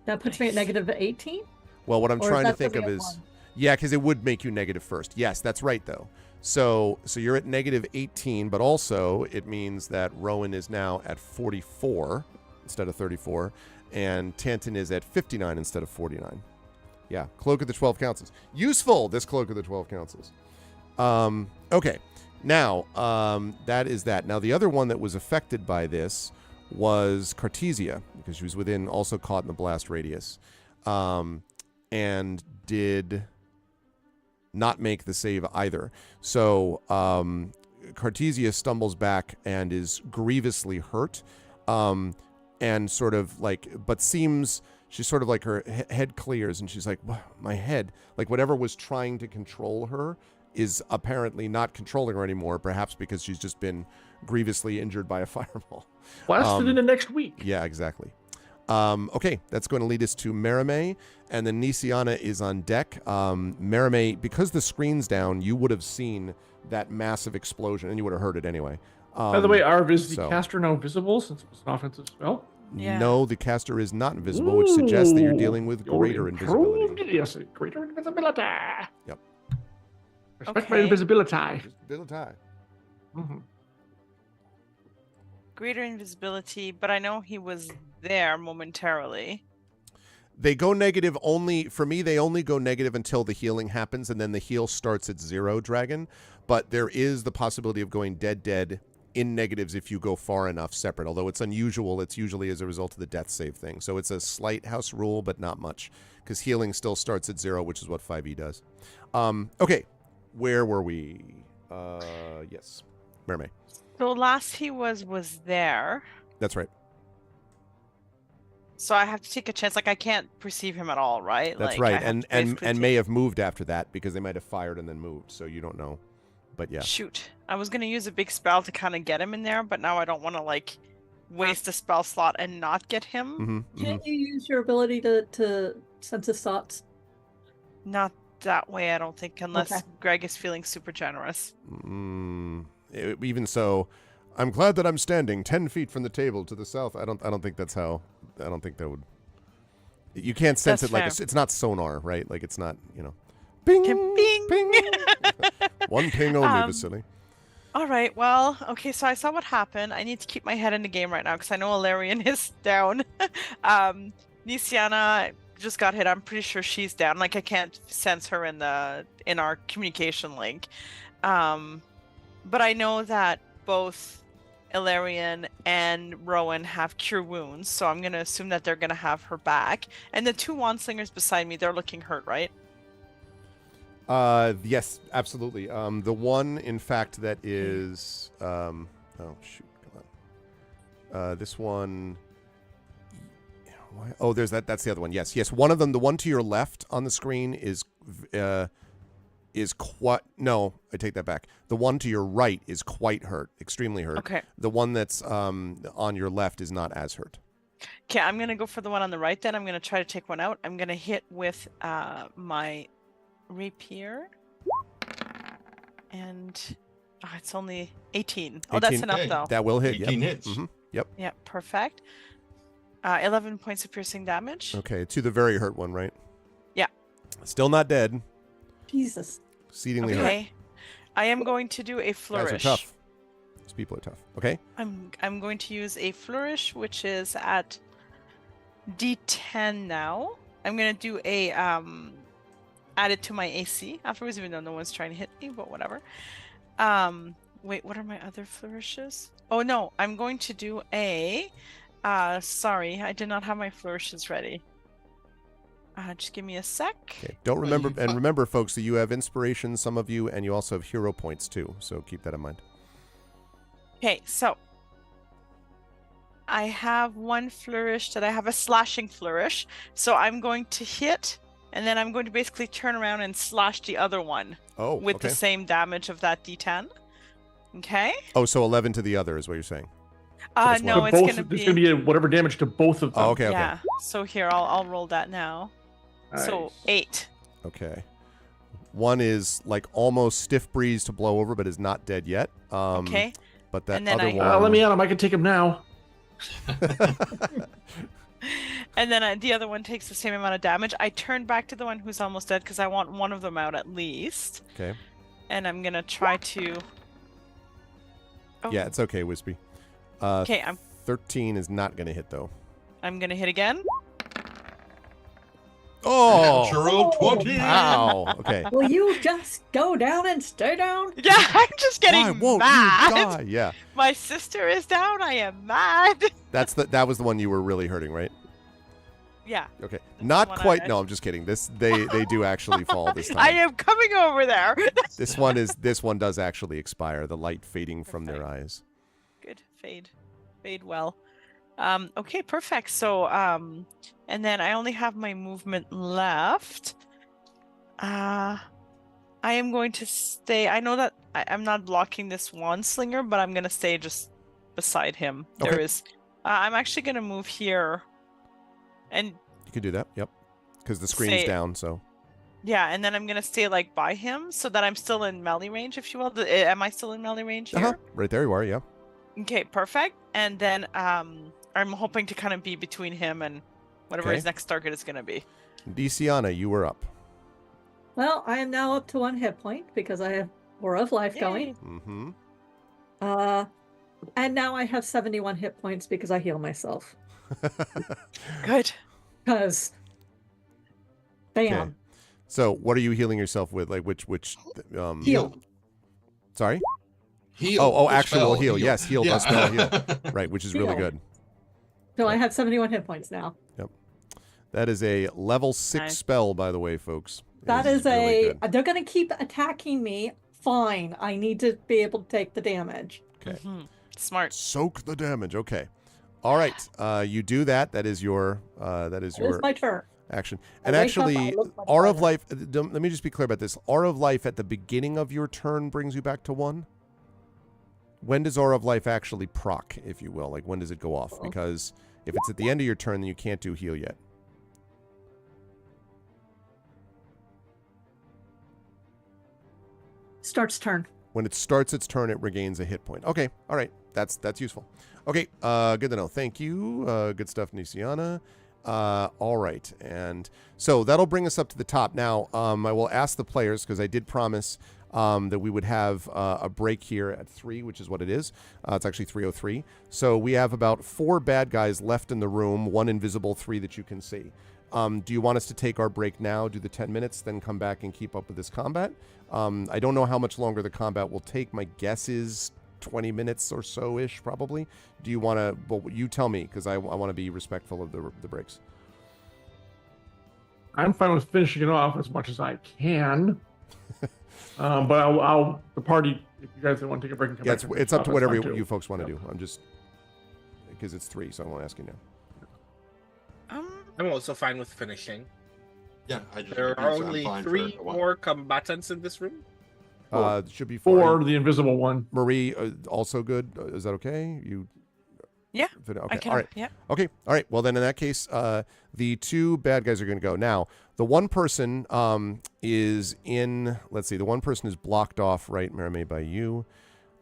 That puts me at negative 18? Well, what I'm Or is trying to that think put of me at is... 1? Yeah, because it would make you negative first. Yes, that's right, though. So you're at negative 18, but also it means that Rowan is now at 44 instead of 34, and Tanton is at 59 instead of 49. Yeah, Cloak of the 12 Councils. Useful, this Cloak of the 12 Councils. Okay, now, that is that. Now, the other one that was affected by this was Cartesia, because she was also caught in the blast radius, and did not make the save either. So Cartesia stumbles back and is grievously hurt, and sort of like, but seems, she's sort of like her head clears and she's like, my head, like whatever was trying to control her is apparently not controlling her anymore, perhaps because she's just been grievously injured by a fireball. Blasted into next week. Yeah, exactly. Okay, that's going to lead us to Merime, and then Nisiana is on deck. Merime, because the screen's down, you would have seen that massive explosion, and you would have heard it anyway. By the way, Arv, is the so- caster now visible since it was an offensive spell? Yeah. No, the caster is not invisible, which suggests that you're dealing with You're greater improved. invisibility. Yes, greater invisibility. Yep. Respect my Okay. invisibility. Mm-hmm. Greater invisibility, but I know he was there momentarily. They go negative only, for me, they only go negative until the healing happens, and then the heal starts at 0, Dragon. But there is the possibility of going dead in negatives if you go far enough separate. Although it's unusual, it's usually as a result of the death save thing. So it's a slight house rule, but not much, because healing still starts at 0, which is what 5e does. Okay, where were we? Yes, Mermaid. So last he was there. That's right. So I have to take a chance. Like I can't perceive him at all, right? That's Like, I right. have And to basically may take- have moved after that because they might have fired and then moved. So you don't know. But yeah. Shoot. I was gonna use a big spell to kind of get him in there, but now I don't want to like waste a spell slot and not get him. Mm-hmm, Can't you use your ability to sense his thoughts? Not that way, I don't think, unless Okay. Greg is feeling super generous. Even so, I'm glad that I'm standing 10 feet from the table to the south. I don't think that's how. I don't think that would. You can't sense That's it like fair. it's not sonar, right? Like it's not, Bing, Bing. ping. One ping only, Vasily. All right, well, okay, so I saw what happened. I need to keep my head in the game right now because I know Alarian is down. Nisiana just got hit. I'm pretty sure she's down. Like I can't sense her in our communication link. But I know that both Ilarion and Rowan have cure wounds, so I'm gonna assume that they're gonna have her back. And the two wand slingers beside me, they're looking hurt, right? Yes, absolutely. The one, in fact, that is, oh shoot, come on. This one. Oh, there's that. That's the other one. Yes, yes. One of them, the one to your left on the screen is quite. No, I take that back. The one to your right is quite hurt, extremely hurt. Okay. The one that's on your left is not as hurt. Okay, I'm gonna go for the one on the right. Then I'm gonna try to take one out. I'm gonna hit with my rapier, and it's only 18. Oh, that's 18. enough Hey, though. That will hit. 18 Yep. hits. Mhm. Yep. Yeah, perfect. 11 points of piercing damage. Okay, to the very hurt one, right? Yeah. Still not dead. Jesus. Exceedingly hurt. Okay. I am going to do a Guys flourish. are tough. These people are tough. Okay. I'm going to use a flourish, which is at D10 now. I'm gonna do a add it to my AC afterwards, even though no one's trying to hit me, but whatever. Wait, what are my other flourishes? Oh no, I'm going to do a sorry, I did not have my flourishes ready. Just give me a sec. Okay. Don't remember, and remember, folks, that you have inspiration, some of you, and you also have hero points too. So keep that in mind. Okay, so I have one flourish that I have a slashing flourish. So I'm going to hit, and then I'm going to basically turn around and slash the other one Oh, with okay. the same damage of that D10. Okay. Oh, so 11 to the other is what you're saying. No, So it's both, gonna there's be gonna be whatever damage to both of them. Oh, okay, okay. yeah. So here, I'll roll that now. So Nice. 8. Okay. One is like almost stiff breeze to blow over, but is not dead yet. Okay. But that And then other I- one. Let me at him. I can take him now. And then the other one takes the same amount of damage. I turn back to the one who's almost dead because I want one of them out at least. Okay. And I'm gonna try to. Oh, Yeah, it's okay, Wispy. Okay, 13 is not going to hit though. I'm gonna hit again. Oh! Natural 20. Wow. Okay. Will you just go down and stay down? Yeah, I'm just getting Why won't mad. you die? Yeah. My sister is down. I am mad. That was the one you were really hurting, right? Yeah. Okay. the Not one quite. I- No, I'm just kidding. They do actually fall this time. I am coming over there. This one does actually expire. The light fading from their eyes. Good. Fade well. Okay, perfect. So, and then I only have my movement left. I am going to stay. I know that I'm not blocking this wand slinger, but I'm gonna stay just beside him. Okay. There is. I'm actually gonna move here, and You could do that. Yep. Because the screen's Say- down. So yeah, and then I'm gonna stay like by him so that I'm still in melee range, if you will. Am I still in melee range here? right there you are. Yeah. Okay, perfect. And then I'm hoping to kind of be between him and whatever Okay. his next target is gonna be. Deciana, you were up. Well, I am now up to 1 hit point because I have Aura of Life going. Mm-hmm. And now I have 71 hit points because I heal myself. Good. Because, bam. Okay. So what are you healing yourself with? Like which Heal. Sorry? Heal. Oh, the actual spell, heal. Yes, heal, Yeah. spell heal. Right, which is really Heal. good. So I have 71 hit points now. That is a level 6 Nice. spell, by the way, folks. That It is really good. they're going to keep attacking me. Fine. I need to be able to take the damage. Okay. Mhm. Smart. Soak the damage. Okay. All right. You do that. That is your It is my turn. action. I And wake up, actually, I look much Aura of better. Life. Let me just be clear about this. Aura of Life at the beginning of your turn brings you back to 1. when does Aura of Life actually proc, if you will? Like, when does it go off? Because if it's at the end of your turn, then you can't do heal yet. Starts turn. When it starts its turn, it regains a hit point. Okay, all right. That's useful. Okay, good to know. Thank you. Good stuff, Nisiana. All right, and so that'll bring us up to the top. Now, I will ask the players, because I did promise that we would have a break here at 3, which is what it is. It's actually 3:03. So we have about 4 bad guys left in the room, 1 invisible, 3 that you can see. Do you want us to take our break now, do the 10 minutes, then come back and keep up with this combat? I don't know how much longer the combat will take. My guess is 20 minutes or so-ish, probably. Do you want to... Well, you tell me, because I want to be respectful of the breaks. I'm fine with finishing it off as much as I can. But I'll the party, if you guys want to take a break and come back. It's up to whatever you folks want to do. I'm just... Because it's 3, so I won't ask you now. I'm also fine with finishing. Yeah, There are only 3 more combatants in this room. It should be 4, the invisible one. Marie, also good. Is that okay? Yeah, Okay. I can. All right. Yeah. Okay. All right. Well, then in that case, the 2 bad guys are going to go. Now, the one person is in. Let's see. The one person is blocked off, right, Marimay, by you.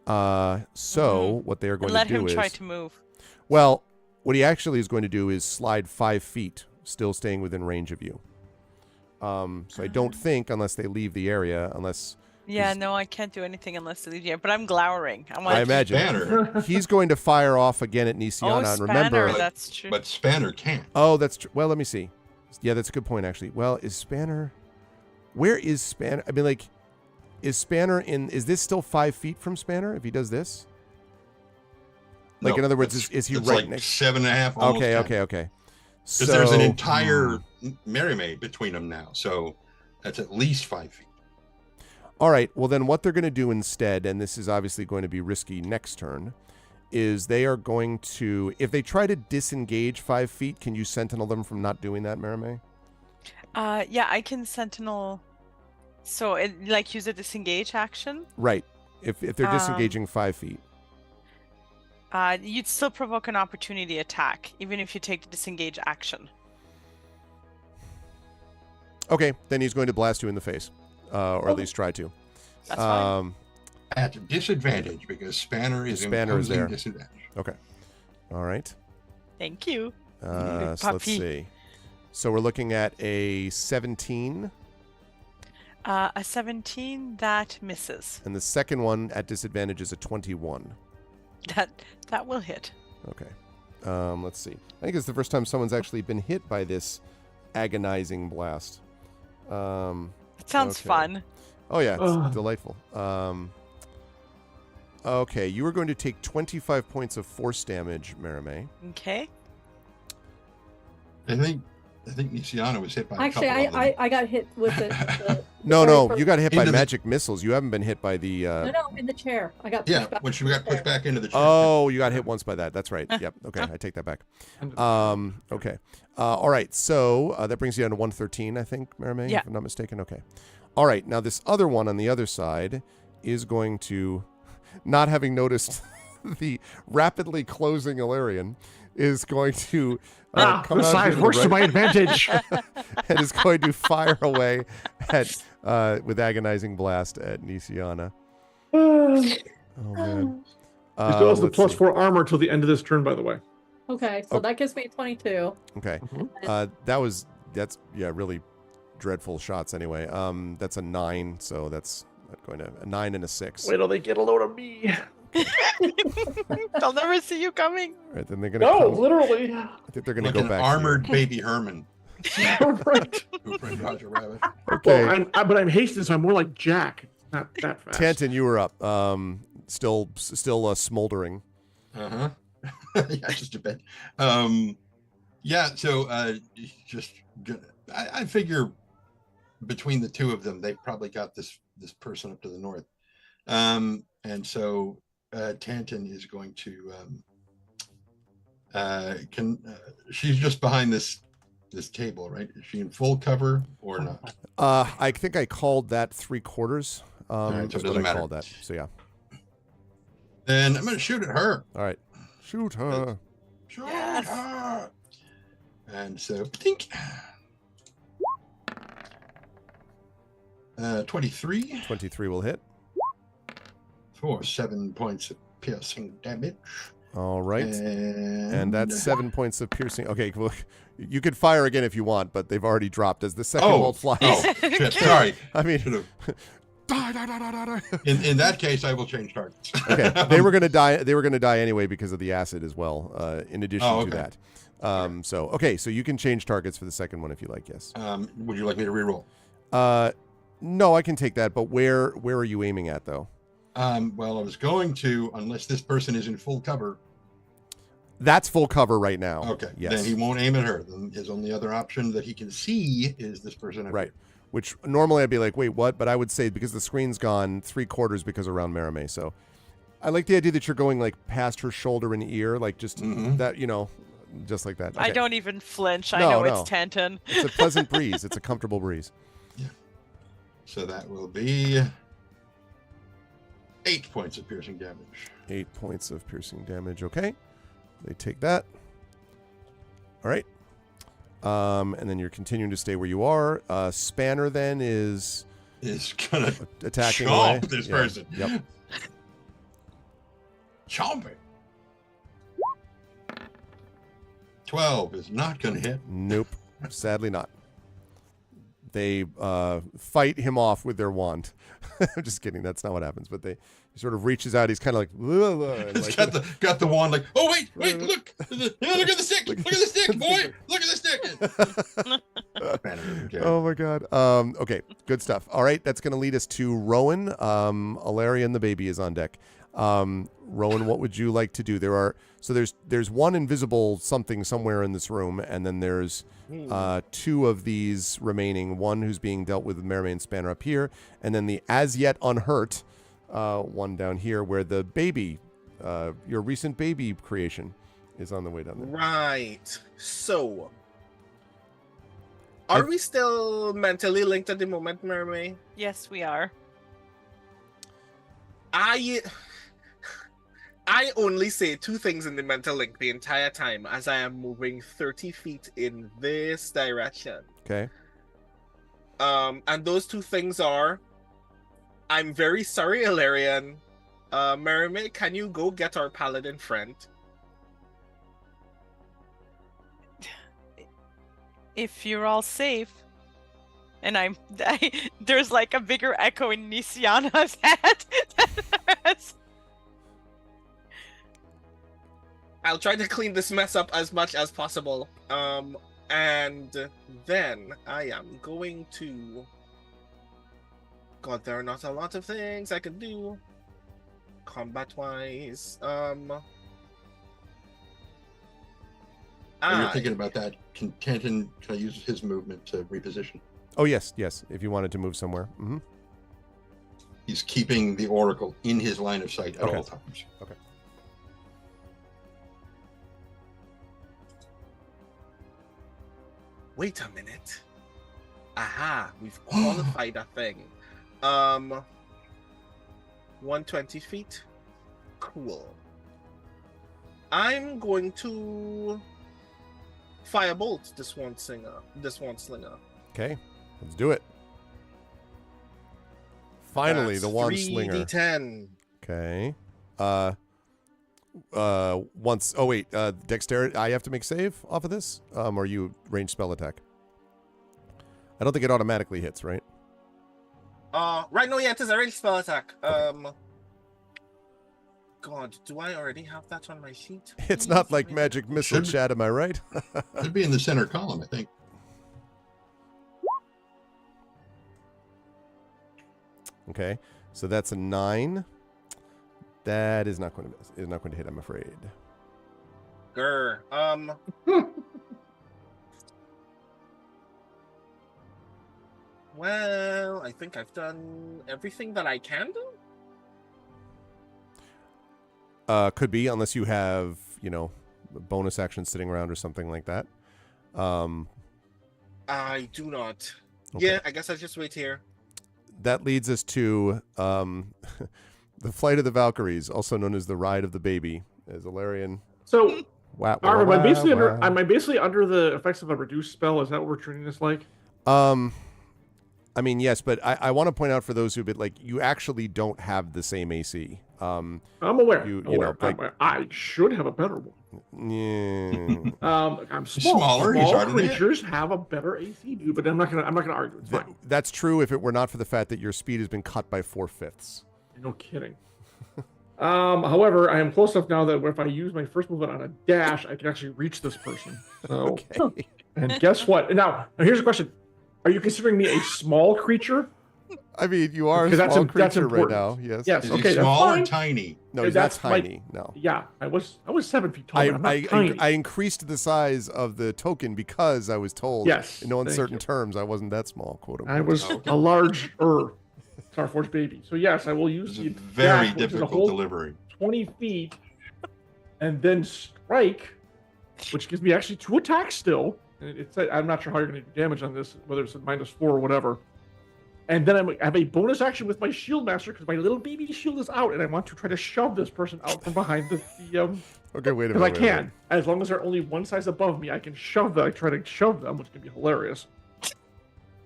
So what they are going to do is let him try to move. Well, what he actually is going to do is slide 5 feet, still staying within range of you. So I don't think, unless they leave the area, unless... Yeah, no, I can't do anything unless they leave. Yeah, but I'm glowering. I'm like, I imagine. Spanner. He's going to fire off again at Nisiana. Oh, and remember, Spanner, that's true. But Spanner can't. Oh, that's true. Well, let me see. Yeah, that's a good point, actually. Well, is Spanner... Where is Spanner? I mean, like, is Spanner in... Is this still 5 feet from Spanner if he does this? Like, No, in other words, it's- is he it's right like next... 7.5, almost 10. Okay. Because there's an entire Marimay between them now, so that's at least 5 feet. All right. Well, then what they're going to do instead, and this is obviously going to be risky next turn, is they are going to... If they try to disengage 5 feet, can you sentinel them from not doing that, Marimay? Yeah, I can sentinel. So, use a disengage action. Right. If they're disengaging 5 feet. You'd still provoke an opportunity attack, even if you take the disengage action. Okay, then he's going to blast you in the face, or at least try to. That's fine. At disadvantage, because Spanner is Spanner is imposing there. disadvantage. Okay. All right. Thank you. So let's see. So we're looking at a 17. A 17 that misses. And the second one at disadvantage is a 21. That will hit. Okay. Let's see. I think it's the first time someone's actually been hit by this agonizing blast. It sounds okay. fun. Oh, yeah. It's delightful. Okay. You are going to take 25 points of force damage, Marimay. Okay. I think Nisiana was hit by Actually, a couple of them. I got hit with the No, you got hit by Into the- magic missiles. You haven't been hit by the... No, in the chair. I got Yeah, pushed back when she in the got pushed chair. back into the chair. Oh, you got hit once by that. That's right. Yep. Okay, I take that back. Okay. All right. So that brings you down to 113, I think, Marimay, Yeah. if I'm not mistaken. Okay. All right. Now this other one on the other side is going to, not having noticed the rapidly closing Illyrian, is going to come this out side to the works to right my advantage. and is going to fire away at with agonizing blast at Nisiana. Oh man. He still has the let's see. +4 armor till the end of this turn, by the way. Okay, so that gives me 22. Okay. Mhm. That's really dreadful shots anyway. That's a 9, so that's not going to a 9 and a 6. Wait till they get a load of me. They'll never see you coming. All right, then they're gonna No, come. literally. I think they're gonna Like go an back. armored baby Herman. Right. Who framed Roger Rabbit. Okay. Well, but I'm hasted, so I'm more like Jack. Not that fast. Tanton, you were up. Still smoldering. Uh-huh. Yeah, just a bit. Yeah, so I figure between the two of them, they probably got this person up to the north. And so Tanton is going to she's just behind this table, right? Is she in full cover or not? I think I called that 3/4. right, so it is what doesn't I matter. called that. So yeah. Then I'm going to shoot at her. All right. Shoot her. Shoot Yes. her. And so, think. 23 23 will hit. for 7 points of piercing damage. All right. And And that's 7 points of piercing. Okay, well, you could fire again if you want, but they've already dropped as the second bolt flies. Oh, shit. Sorry. I mean, Should've. die, die, die, die, die, die. In that case, I will change targets. Okay, they were gonna die. They were gonna die anyway because of the acid as well. In addition to that, so you can change targets for the second one if you like. Yes. Would you like me to reroll? No, I can take that. But where are you aiming at though? Well, I was going to, unless this person is in full cover. That's full cover right now. Okay. Yes. Then he won't aim at her. Then his only other option that he can see is this person. Right. Which normally I'd be like, wait, what? But I would say because the screen's gone 3/4 because around Marame. So I like the idea that you're going like past her shoulder and ear, like just that, just like that. Okay. I don't even flinch. I No, know no. it's Tanton. It's a pleasant breeze. It's a comfortable breeze. Yeah. So that will be 8 points of piercing damage. 8 points of piercing damage. Okay. They take that. All right. And then you're continuing to stay where you are. Spanner then is Gonna attacking away. chomp this person. Yep. Chomp it. 12 is not gonna hit. Nope. Sadly not. They fight him off with their wand. I'm just kidding. That's not what happens. But he sort of reaches out. He's kind of like, and It's like got the wand like, oh wait, look, look at the stick, look at the stick, boy, look at the stick. Oh my god. Okay, good stuff. All right, that's going to lead us to Rowan. Alarian the baby is on deck. Rowan, what would you like to do? There's one invisible something somewhere in this room, and then there's two of these remaining. One who's being dealt with Mermaid and Spanner up here, and then the as yet unhurt one down here where the baby, your recent baby creation, is on the way down there. Right. So, are we still mentally linked at the moment, Mermaid? Yes, we are. I only say two things in the mental link the entire time as I am moving 30 feet in this direction. Okay. And those two things are, I'm very sorry, Alarian. Mermaid, can you go get our paladin friend? If you're all safe. And there's like a bigger echo in Nisiana's head. I'll try to clean this mess up as much as possible. And then I am going to... God, there are not a lot of things I can do combat-wise. When you're thinking about that, can Tanton use his movement to reposition? Oh, yes. If you wanted to move somewhere. Mm-hmm. He's keeping the Oracle in his line of sight at all times. Okay. Wait a minute. Aha, we've qualified a thing. 120 feet. Cool. I'm going to firebolt this one slinger. Okay, let's do it. Finally, That's the wand slinger. 3d10. Okay. Once. Oh wait. Dexterity. I have to make save off of this. Or you range spell attack. I don't think it automatically hits, right? Right. No. Yeah, it is a range spell attack. Okay. God, do I already have that on my sheet? It's not like magic missile chat, am I right? Should be in the center column, I think. Okay, so that's a 9. That is not going to hit, I'm afraid. Grr. Well, I think I've done everything that I can do. Could be, unless you have, bonus action sitting around or something like that. I do not. Okay. Yeah, I guess I'll just wait here. That leads us to the The Flight of the Valkyries, also known as the Ride of the Baby, as Alarian. So, Wow. Arv, am I basically under the effects of a reduced spell? Is that what we're treating this like? I mean, yes, but I want to point out for those who've been like, you actually don't have the same AC. I'm aware. You aware. know, like, I should have a better one. Yeah. I'm smaller. Small creatures have a better AC, dude. But I'm not gonna argue. It's fine. That's true if it were not for the fact that your speed has been cut by 4/5. No kidding. However, I am close enough now that if I use my first movement on a dash, I can actually reach this person. So, Okay. And guess what? Now here's a question: are you considering me a small creature? I mean, you are a Because small that's creature right important. now. Yes. Yes. Is Okay, he that's small fine. or tiny? No, he's not tiny. No. Yeah, I was 7 feet tall. But I'm not tiny. I increased the size of the token because I was told Yes, in no thank uncertain you. terms I wasn't that small, quote unquote. I was a large Starforge baby. So yes, I will use It's a the very dash, which is a difficult whole delivery. 20 feet, and then strike, which gives me actually 2 attacks still. And I'm not sure how you're going to do damage on this, whether it's a -4 or whatever. And then I have a bonus action with my shield master because my little baby shield is out, and I want to try to shove this person out from behind the Okay, wait a minute. because I can. As long as they're only one size above me, I can shove them. I try to shove them, which can be hilarious.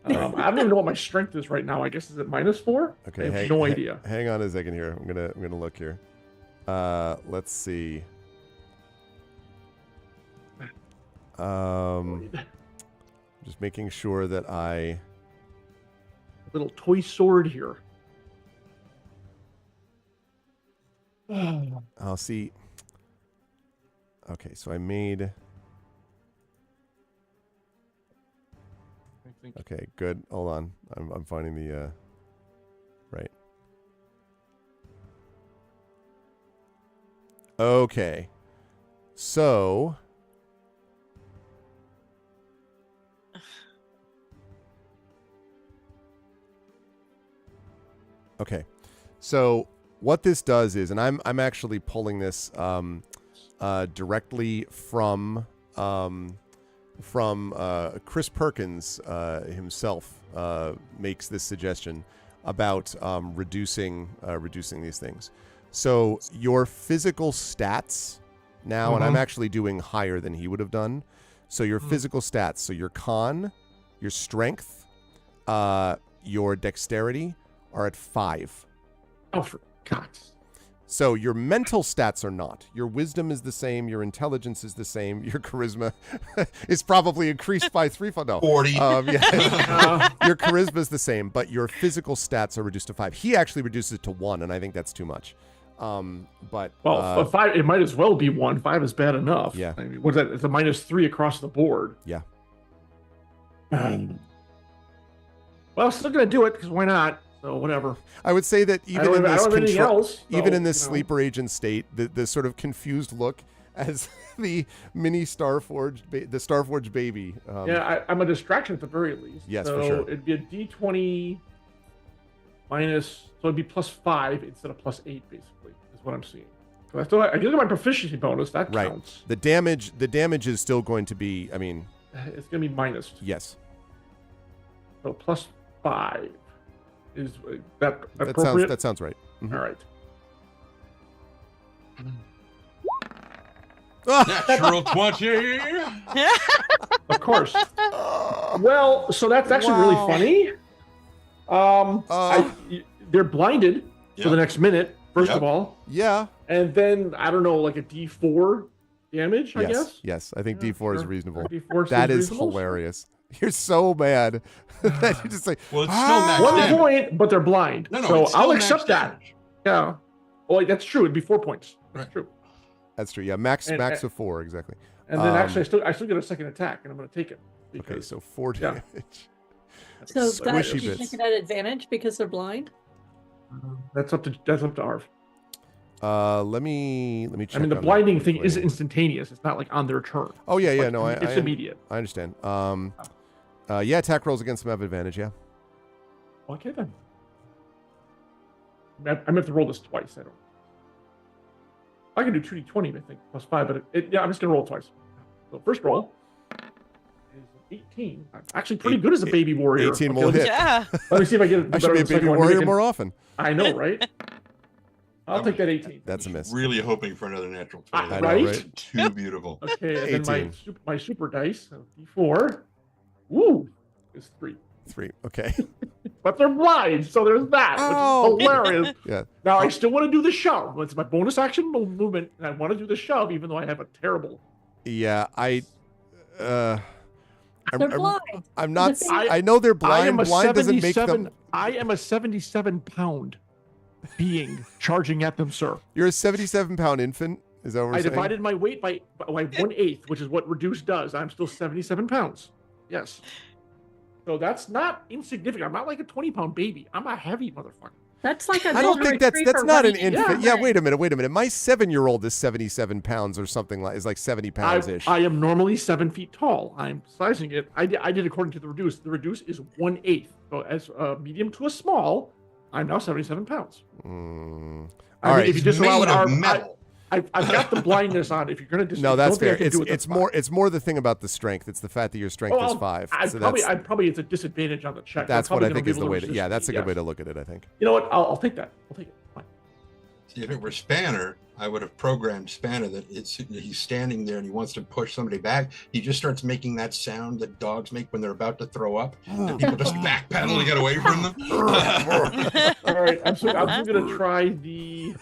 I don't even know what my strength is right now. I guess is it -4? Okay, I have no idea. Hang on a second here. I'm gonna look here. Let's see. Just making sure that I. Little toy sword here. I'll see. Okay, so I made. Okay, good. Hold on. I'm finding the right. Okay. So okay. So what this does is, and I'm actually pulling this directly from Chris Perkins himself makes this suggestion about reducing these things. So your physical stats now, and I'm actually doing higher than he would have done. So your physical stats, so your con, your strength, your dexterity are at 5. Oh, for God's. So your mental stats are not. Your wisdom is the same. Your intelligence is the same. Your charisma is probably increased by 3. No. 40. Yeah. Your charisma is the same, but your physical stats are reduced to 5. He actually reduces it to 1, and I think that's too much. But 5. It might as well be 1. 5 is bad enough. Yeah. I mean, what's that? It's a -3 across the board. Yeah. Well, still gonna do it because why not? So whatever. I would say that even in this even in this sleeper agent state, the sort of confused look as the mini Starforged baby. Yeah, I'm a distraction at the very least. Yes, so for sure. It'd be a D20 minus, so it'd be +5 instead of +8, basically, is what I'm seeing. So I get my proficiency bonus. That right. counts. The damage is still going to be. I mean, it's gonna be minus. Yes. So +5 is that appropriate? That sounds right. Mm-hmm. All right. Natural 20. Of course. Well, so that's actually really funny. They're blinded for the next minute, first of all. Yeah. And then, I don't know, like a D4 damage, I guess? Yes, I think D4 is reasonable. D4 that seems is reasonable. hilarious. You're so mad that you just like, well, it's still max 1 damage. point, but they're blind. No, so it's still I'll max accept that. damage. Yeah. Well, that's true. It'd be 4 points. That's Right. true. That's true. Yeah, max of 4, exactly. And then actually, I still get a second attack, and I'm going to take it. Okay, so 4 Yeah. damage. So that Squishy you bits. take it at advantage because they're blind? That's up to Arv. Let me check. I mean, the on blinding that thing is quickly. instantaneous. It's not like on their turn. Oh yeah, It's yeah. like, No, it's immediate. I understand. Yeah, attack rolls against them have advantage. Yeah. Okay then. I meant to roll this twice. I can do 2d20, I think, +5, but I'm just gonna roll it twice. So first roll is 18. I'm actually pretty good as a baby warrior. 18 will hit. Yeah. Let me see if I get. I should be a baby warrior more often. I know, right? I'll take that 18. That's a miss. Really hoping for another natural 20. I know, Right? right? Too beautiful. Okay, and then 18. my super dice, D4, woo, is 3. 3. Okay. But they're blind, so there's that, which Oh. is hilarious. Yeah. Now, I still want to do the shove. It's my bonus action movement, and I want to do the shove, even though I have a terrible... Yeah, I'm blind. I'm not. The thing- I know they're I am blind. a Blind doesn't make 77. them. I am a 77-pound being charging at them, sir. You're a 77-pound infant. Is that what we're I saying? divided my weight by 1/8, which is what reduced does. I'm still 77 pounds. Yes. So that's not insignificant. I'm not like a 20-pound baby. I'm a heavy motherfucker. That's like a I don't golden think that's retriever not an running. infant. Yeah, wait a minute. My 7-year-old is 77 pounds or something like is like 70 pounds ish. I am normally 7 feet tall. I'm sizing it. I did according to the reduce. The reduce is 1/8. So as a medium to a small, I'm now 77 pounds. All right. If you disallow Made it, of metal. I've got the blindness on. If you're going to No, that's fair. It's It's more the thing about the strength. It's the fact that your strength is 5. So I'd probably it's a disadvantage on the check. that's I'm what I probably think gonna is be the able way to to. Yeah, resist that's a it, good way yes. to look at it. I think. You know what? I'll take that. I'll take it. Fine. See, if it were Spanner, I would have programmed Spanner that he's standing there and he wants to push somebody back. He just starts making that sound that dogs make when they're about to throw up, and people just backpedal to get away from them. All right, I'm still going to try the.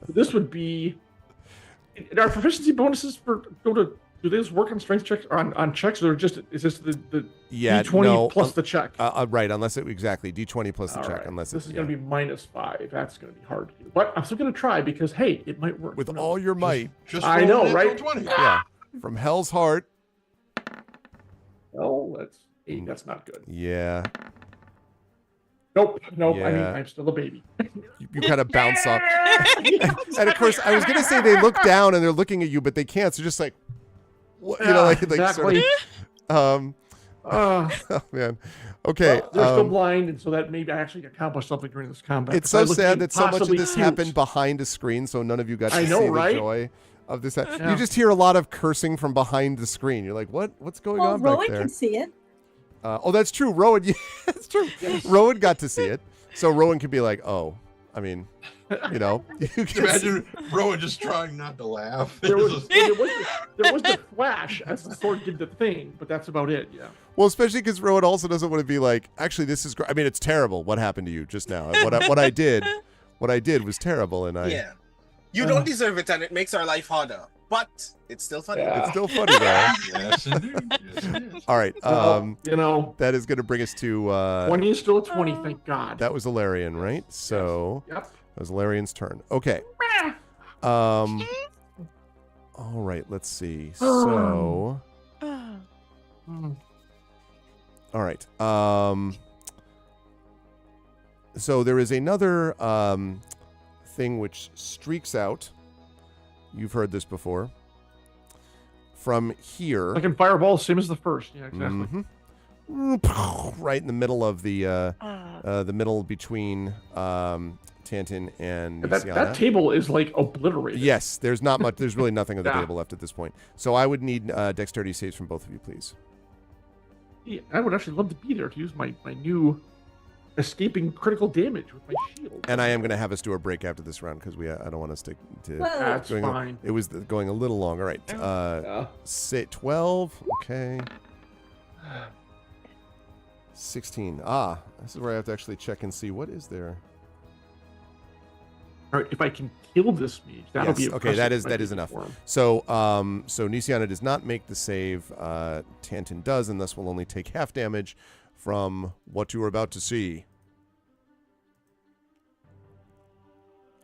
This would be. Are proficiency bonuses do they just work on strength checks on checks, or is this the D20 plus the check? Right, unless it exactly D20 plus the All check. right. Unless this it's is going to be -5. That's going to be hard to do, but I'm still going to try because hey, it might work. with Who knows? all your might. Just I roll know, a natural right? 20. Yeah, from hell's heart. Oh, that's 8. That's not good. Yeah, Nope. I mean, Yeah. I'm still a baby. you kind of bounce off. And of course, I was gonna say they look down and they're looking at you, but they can't. So just like, what, like exactly. sort of. Oh man. Okay. Well, they're still blind, and so that maybe I actually accomplished something during this combat. It's 'cause I so looked sad that so much of impossibly this cute. happened behind a screen, so none of you got to I know, see right? the joy of this. Yeah. You just hear a lot of cursing from behind the screen. You're like, what's going Well, on back Rowan there? can see it. Oh, that's true. Rowan, yeah, that's true. Rowan got to see it. So Rowan could be like, oh, I mean, you know. You can see- Imagine Rowan just trying not to laugh. There was the flash as the sword did the thing, but that's about it. Yeah. Well, especially because Rowan also doesn't want to be like, actually, this is great. I mean, it's terrible what happened to you just now. What I did was terrible, and Yeah. You don't deserve it, and it makes our life harder. But it's still funny. Yeah. it's still funny though. Yes, indeed. Yes, it is. All right. That is going to bring us to 20 is still a 20, thank God. that was Alarian, right? So Yep. that was Alarian's turn. Okay. All right. Let's see. So. All right. So there is another thing which streaks out. You've heard this before. From here. Second fireball, same as the first. Yeah, exactly. Right in the middle of the middle between Tantin and That Nisiana. table is like obliterated. Yes, there's not much. There's really nothing on the Yeah. table left at this point. So I would need dexterity saves from both of you, please. Yeah, I would actually love to be there to use my new escaping critical damage with my shield. And I am going to have us do a break after this round because I don't want to stick to. Well, That's going fine. It was going a little long. All right. Say 12. Okay. 16. This is where I have to actually check and see what is there. All right, if I can kill this mage, that'll Yes, be okay, that impressive is if I enough. do it for him. So Nisiana does not make the save. Tantin does, and thus will only take half damage from what you are about to see.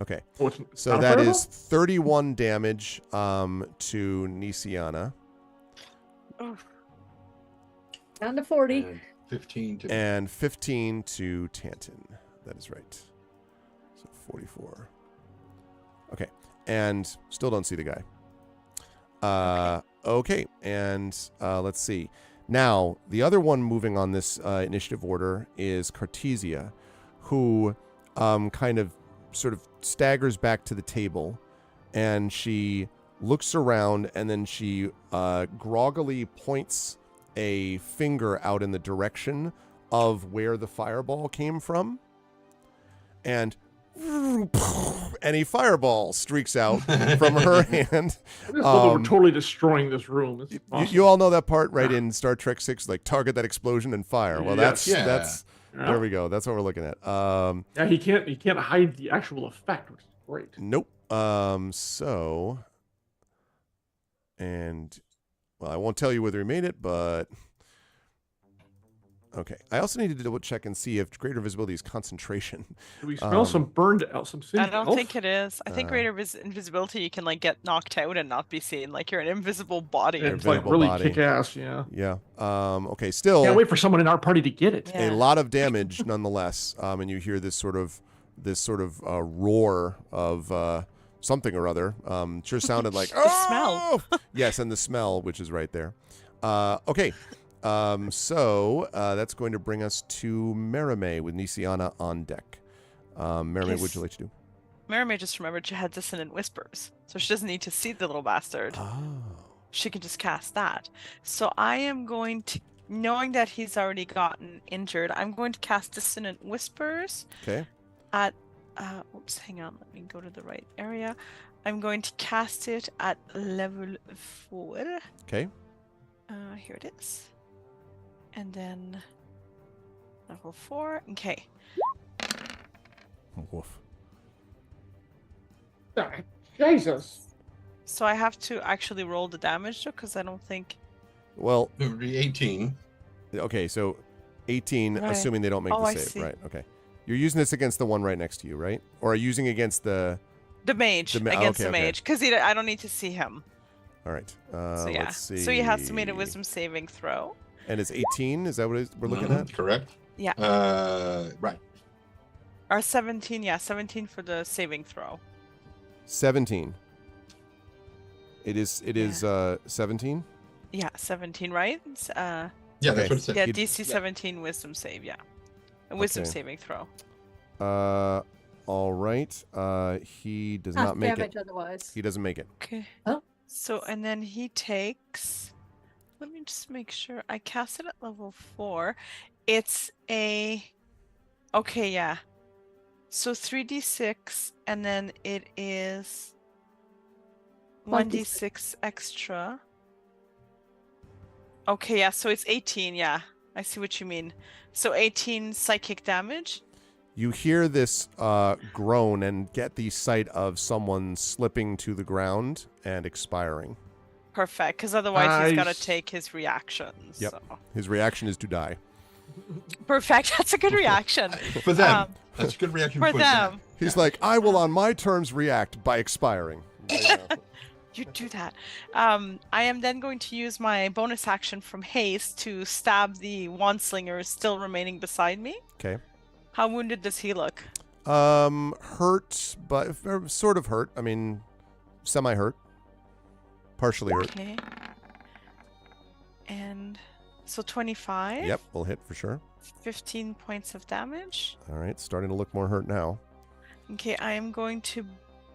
Okay, Oh, it's so not a that fireball? is 31 damage to Nisiana Down to 40. And 15 to and 15 to Tantin. That is right. So 44. Okay, and still don't see the guy. Okay, and let's see. Now, the other one moving on this initiative order is Cartesia, who kind of sort of staggers back to the table, and she looks around, and then she groggily points a finger out in the direction of where the fireball came from. And and a fireball streaks out from her hand. I just love that we're totally destroying this room. It's awesome. You all know that part, right? In Star Trek 6, like target that explosion and fire. Well, Yes. that's there we go. That's what we're looking at. Yeah, he can't hide the actual effect, which is great. Nope. And well, I won't tell you whether he made it, but okay. I also need to double check and see if greater visibility is concentration. Do we smell some burned out, some I don't think it is. I think greater invisibility, you can like get knocked out and not be seen, like you're an invisible body. It's like really kick ass, yeah. Yeah. Okay. Still, can't wait for someone in our party to get it. A lot of damage, nonetheless. And you hear this sort of roar of something or other. Sure sounded like the smell. Yes, and the smell, which is right there. Okay. So that's going to bring us to Merime with Nisiana on deck. Merime, what would you like to do? Merime just remembered she had dissonant whispers, so she doesn't need to see the little bastard. Oh. She can just cast that. So I am going to, knowing that he's already gotten injured, I'm going to cast dissonant whispers. Okay. At, oops, hang on, let me go to the right area. I'm going to cast it at level 4. Okay. Here it is. And then level 4. Okay. Woof. Jesus. So I have to actually roll the damage though, because I don't think. Well, it would be 18. Okay, so 18, Right. assuming they don't make the I save, see. right? Okay. You're using this against the one right next to you, right? Or are you using against the Mage okay, against the okay. mage, because I don't need to see him. All right. So yeah. Let's see. So he has to make a wisdom saving throw. And it's 18. Is that what we're looking at? Correct. Yeah. Right. Or 17, yeah, 17 for the saving throw. 17. It is 17. Yeah, 17, right? Yeah, Okay. that's what it said. Yeah, You'd- DC 17 wisdom save, yeah. A wisdom Okay. saving throw. All right. He does not make damage it. otherwise. He doesn't make it. Okay. Oh. So, and then he takes. Let me just make sure. I cast it at level 4. It's a. Okay, yeah. So 3d6, and then it is 1d6 extra. Okay, yeah. So it's 18. Yeah, I see what you mean. So 18 psychic damage. You hear this groan and get the sight of someone slipping to the ground and expiring. Perfect, because otherwise he's got to Nice. take his reactions. Yep. So. His reaction is to die. Perfect. That's a good reaction. For them. That's a good reaction For them. He's like, I will on my terms react by expiring. There you go. You do that. I am then going to use my bonus action from haste to stab the wandslinger still remaining beside me. Okay. How wounded does he look? Hurt, but sort of hurt. I mean, semi-hurt. Partially hurt. Okay. And so 25. Yep, will hit for sure. 15 points of damage. All right, starting to look more hurt now. Okay, I am going to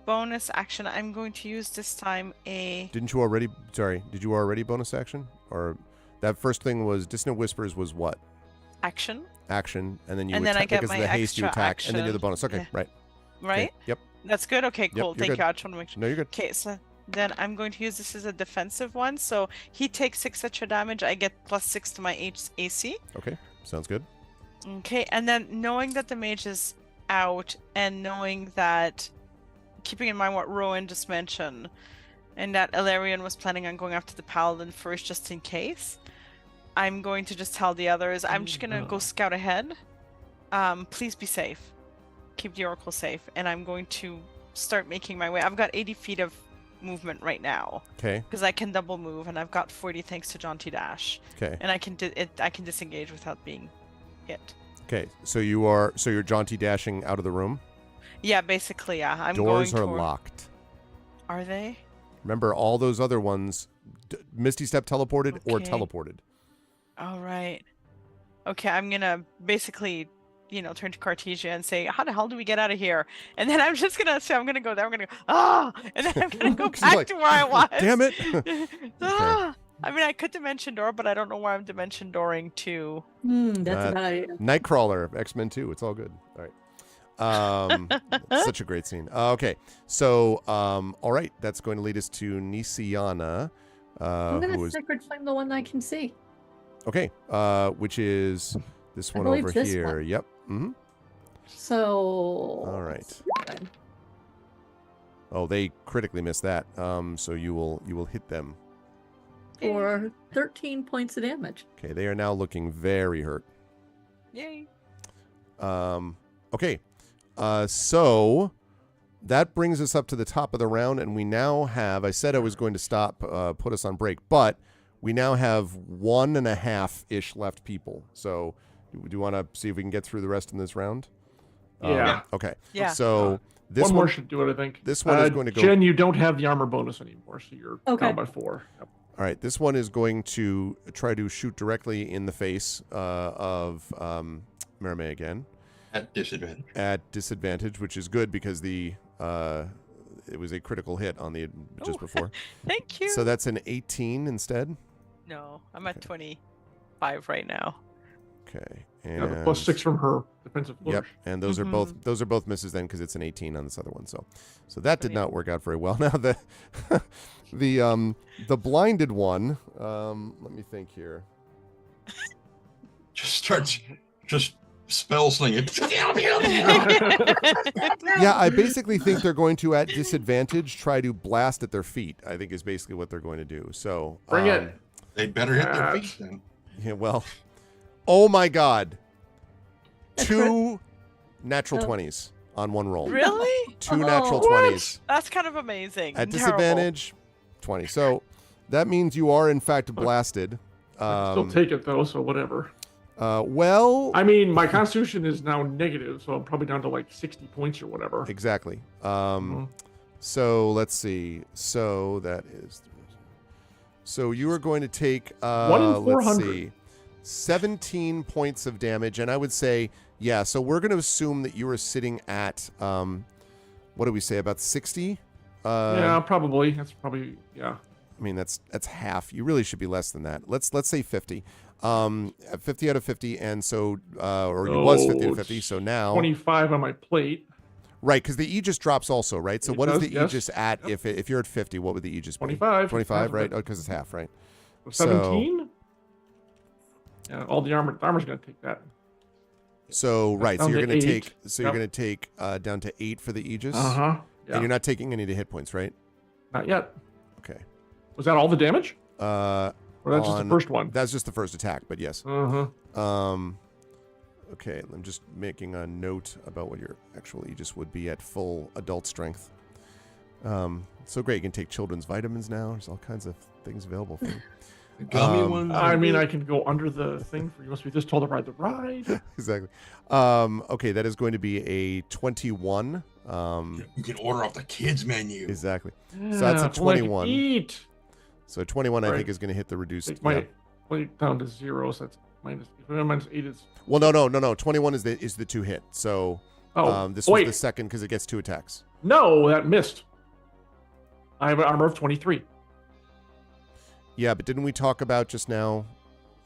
bonus action. I'm going to use this time a. Did you already bonus action? Or that first thing was Dissonant Whispers was what? Action. Action, and then you And then I attack get because of my the haste you extra attack, and then you're the action. bonus. Okay, Yeah. right. Right? Okay, yep. That's good? Okay, cool. you're Thank good. you. I just want to make sure. No, you're good. Okay, so then I'm going to use this as a defensive one. So he takes 6 extra damage. I get +6 to my AC. Okay, sounds good. Okay, and then knowing that the mage is out and knowing that, keeping in mind what Rowan just mentioned, and that Ilarion was planning on going after the paladin first just in case, I'm going to just tell the others, I'm just going to go scout ahead. Please be safe. Keep the Oracle safe. And I'm going to start making my way. I've got 80 feet of movement right now. Okay, Because I can double move, and I've got 40 thanks to Jaunty Dash. okay, And I can I can disengage without being hit. okay. So you're jaunty dashing out of the room. Yeah, basically, yeah. I'm Doors going are toward... locked. Are they? Remember, all those other ones, Misty Step teleported or Okay. teleported. All right. Okay, I'm gonna basically, turn to Cartesia and say, "How the hell do we get out of here?" And then I'm just gonna say, "I'm gonna go there. I'm gonna go and then I'm gonna go She's back like, to where I was." Damn it! I mean, I could dimension door, but I don't know where I'm dimension dooring to. That's Uh, a bad idea. Nightcrawler, X-Men 2. It's all good. All Such a great scene. Okay, so all right, that's going to lead us to Nisiana, I'm who gonna is sacred flame the one that I can see. okay, which is this one believe over this here. one. Yep. Mm-hmm. So. All right. Oh, they critically missed that. So you will hit them. For 13 points of damage. Okay, they are now looking very hurt. Yay. Okay, so that brings us up to the top of the round, and we now have. I said I was going to stop, put us on break, but we now have 1.5-ish left people. So, do you want to see if we can get through the rest in this round? Yeah. Okay. Yeah. So this one more should do it, I think. This one is going to go. Jen, you don't have the armor bonus anymore, so you're Okay. down by 4. Yep. All right, this one is going to try to shoot directly in the face of Merame again. At disadvantage. At disadvantage, which is good because it was a critical hit on the just before. Thank you. So that's an 18 instead. No, I'm at 25 right now. Okay, Yeah, the and +6 from her defensive flourish. yep, and those are both misses then because it's an 18 on this other one. So that did not work out very well. Now the blinded one. Let me think here. Just starts spell slinging. Yeah, I basically think they're going to, at disadvantage, try to blast at their feet. I think is basically what they're going to do. So Bring it. They better hit their feet then. Yeah, well, oh my God, 2 natural 20s on one roll. Really? 2 natural What? 20s That's kind of amazing. at Terrible. disadvantage, 20. So that means you are in fact blasted. I can still take it though, so whatever. Well, I mean, my constitution is now negative, so I'm probably down to like 60 points or whatever. exactly. Mhm. So let's see. So that is. So you are going to take 1 in let's 400. see, 17 points of damage, and I would say, yeah. So we're going to assume that you are sitting at what do we say, about 60? Yeah, probably. That's probably, yeah. I mean, that's half. You really should be less than that. Let's say 50. 50 out of 50, and so or it was 50 out of 50. So now 25 on my plate. right, because the Aegis drops also, right? So It what is does, the yes. Aegis at? If you're at 50, what would the Aegis be? 25. 25, right? That's Oh, because it's half, right? 17? Yeah, all the armor's going to take that. So right, so down you're to going to 8. take, so you're Yep. going to take down to 8 for the Aegis, Yeah. and you're not taking any of the hit points, right? Not yet. Okay. Was that all the damage? Uh, Or that's just the on- first one? that's just the first attack, but yes. Uh-huh. Okay, I'm just making a note about what your actual Aegis would be at full adult strength. So great, you can take children's vitamins now. There's all kinds of things available for you. The gummy ones. I mean, I can go under the thing for you must be this tall to ride the ride. Exactly. Okay, that is going to be a 21. You can order off the kids menu. Exactly. Yeah, So that's a if only I could 21. Eat. So 21, I Right. think, is going to hit the reduced. Take my Yeah. plate down to 0, so that's minus. If I'm minus 8 is. Well, no. 21 is the 2 hit. So this was wait. the second because it gets 2 attacks. No, that missed. I have an armor of 23. Yeah, but didn't we talk about just now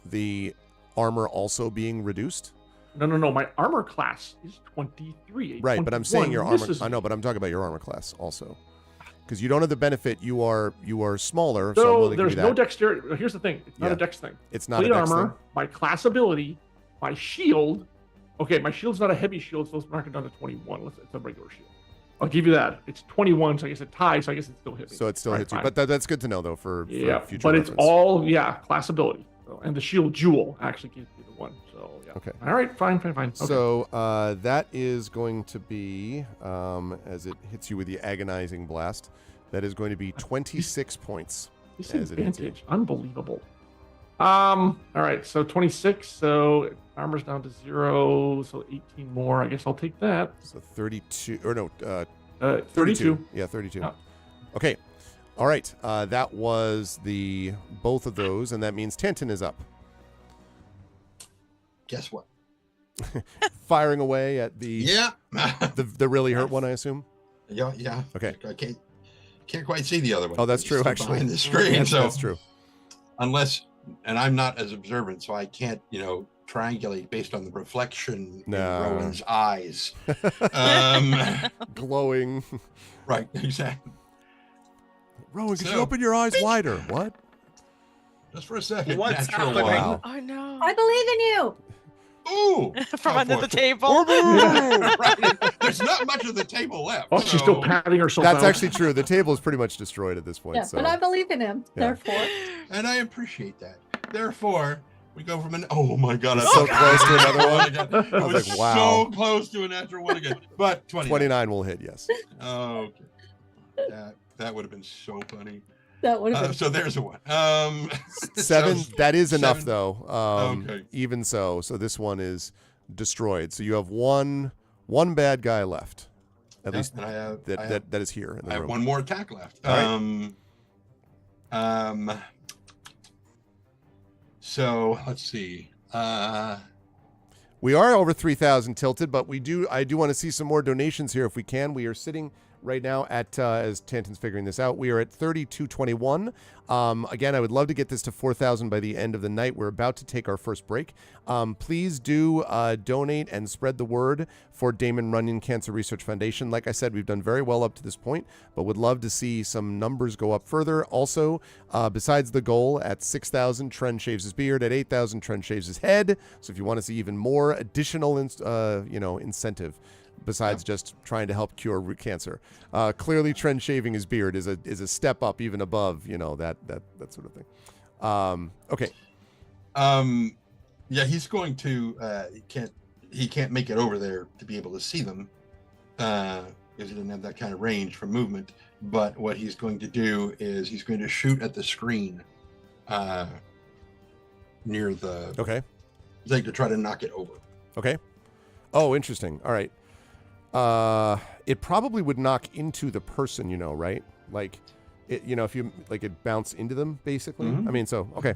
the armor also being reduced? No. My armor class is 23. Right, but I'm saying your armor. misses I know, me. but I'm talking about your armor class also, because you don't have the benefit. You are smaller, so I'm So willing to there's give you no that. dexterity. Here's the thing. It's not Yeah. a dex thing. It's not Plate a dex armor, thing. my class ability, my shield. Okay, my shield's not a heavy shield, so let's mark it down to 21. It's a regular shield. I'll give you that. It's 21, so I guess it ties, so I guess it still hit me. So it still Right, hits you, fine. but that's good to know though for Yeah, future but it's reference. all, class ability. So, and the shield jewel actually gives you the one. So, yeah. Okay. All right, fine. Okay. So that is going to be, as it hits you with the agonizing blast, that is going to be 26 points. as it hits you. Disadvantage. Unbelievable. All right, so 26. So armor's down to 0. So 18 more. I guess I'll take that. So 32, or no, 32. Yeah, 32. Yeah. Okay. All right. That was both of those, and that means Tantin is up. Guess what? Firing away at the Yeah. the really hurt one, I assume. Yeah. Okay. I can't quite see the other one. Oh, that's It's true, still actually. behind the screen. That's, so that's true. unless, and I'm not as observant, so I can't, triangulate based on the reflection No. in Rowan's eyes. Glowing. Right, exactly. Rowan, could you So- open your eyes wider? What? Just for a second. What's natural happening? one. Wow. Oh no. I believe in you. Ooh! From how under the fortunate. table. Right. There's not much of the table left. Oh, she's still so- patting herself That's out. actually true. The table is pretty much destroyed at this point. Yeah, so. but I believe in him. Yeah. Therefore, And I appreciate that. Therefore, we go from an oh my god, I'm So close to another one. Again. I was was like, wow. so close to a natural one again. But 29. 29 will hit, yes. Oh, okay. That would have been so funny. that would have been. So there's a one. 7, so- that is enough, 7. though. Okay. Even so. So this one is destroyed. So you have one bad guy left. At Yeah, least and I have, that is here in the I have room. one more attack left. All right. So let's see. We are over 3,000 tilted, but I do want to see some more donations here if we can. We are sitting right now at, as Tanton's figuring this out, we are at 3221. Again, I would love to get this to 4,000 by the end of the night. We're about to take our first break. Please do donate and spread the word for Damon Runyon Cancer Research Foundation. Like I said, we've done very well up to this point, but would love to see some numbers go up further. Also, besides the goal at 6,000, Trent shaves his beard. At 8,000, Trent shaves his head. So if you want to see even more additional, incentive, besides just trying to help cure root cancer. Clearly, Trent shaving his beard is a step up, even above that sort of thing. Okay. Yeah, he's going to. He can't make it over there to be able to see them because he doesn't have that kind of range for movement. But what he's going to do is he's going to shoot at the screen near the Okay. thing to try to knock it over. Okay. Oh, interesting. All right. It probably would knock into the person, right? Like, it, if you it bounce into them, basically. Mhm. I mean, so okay.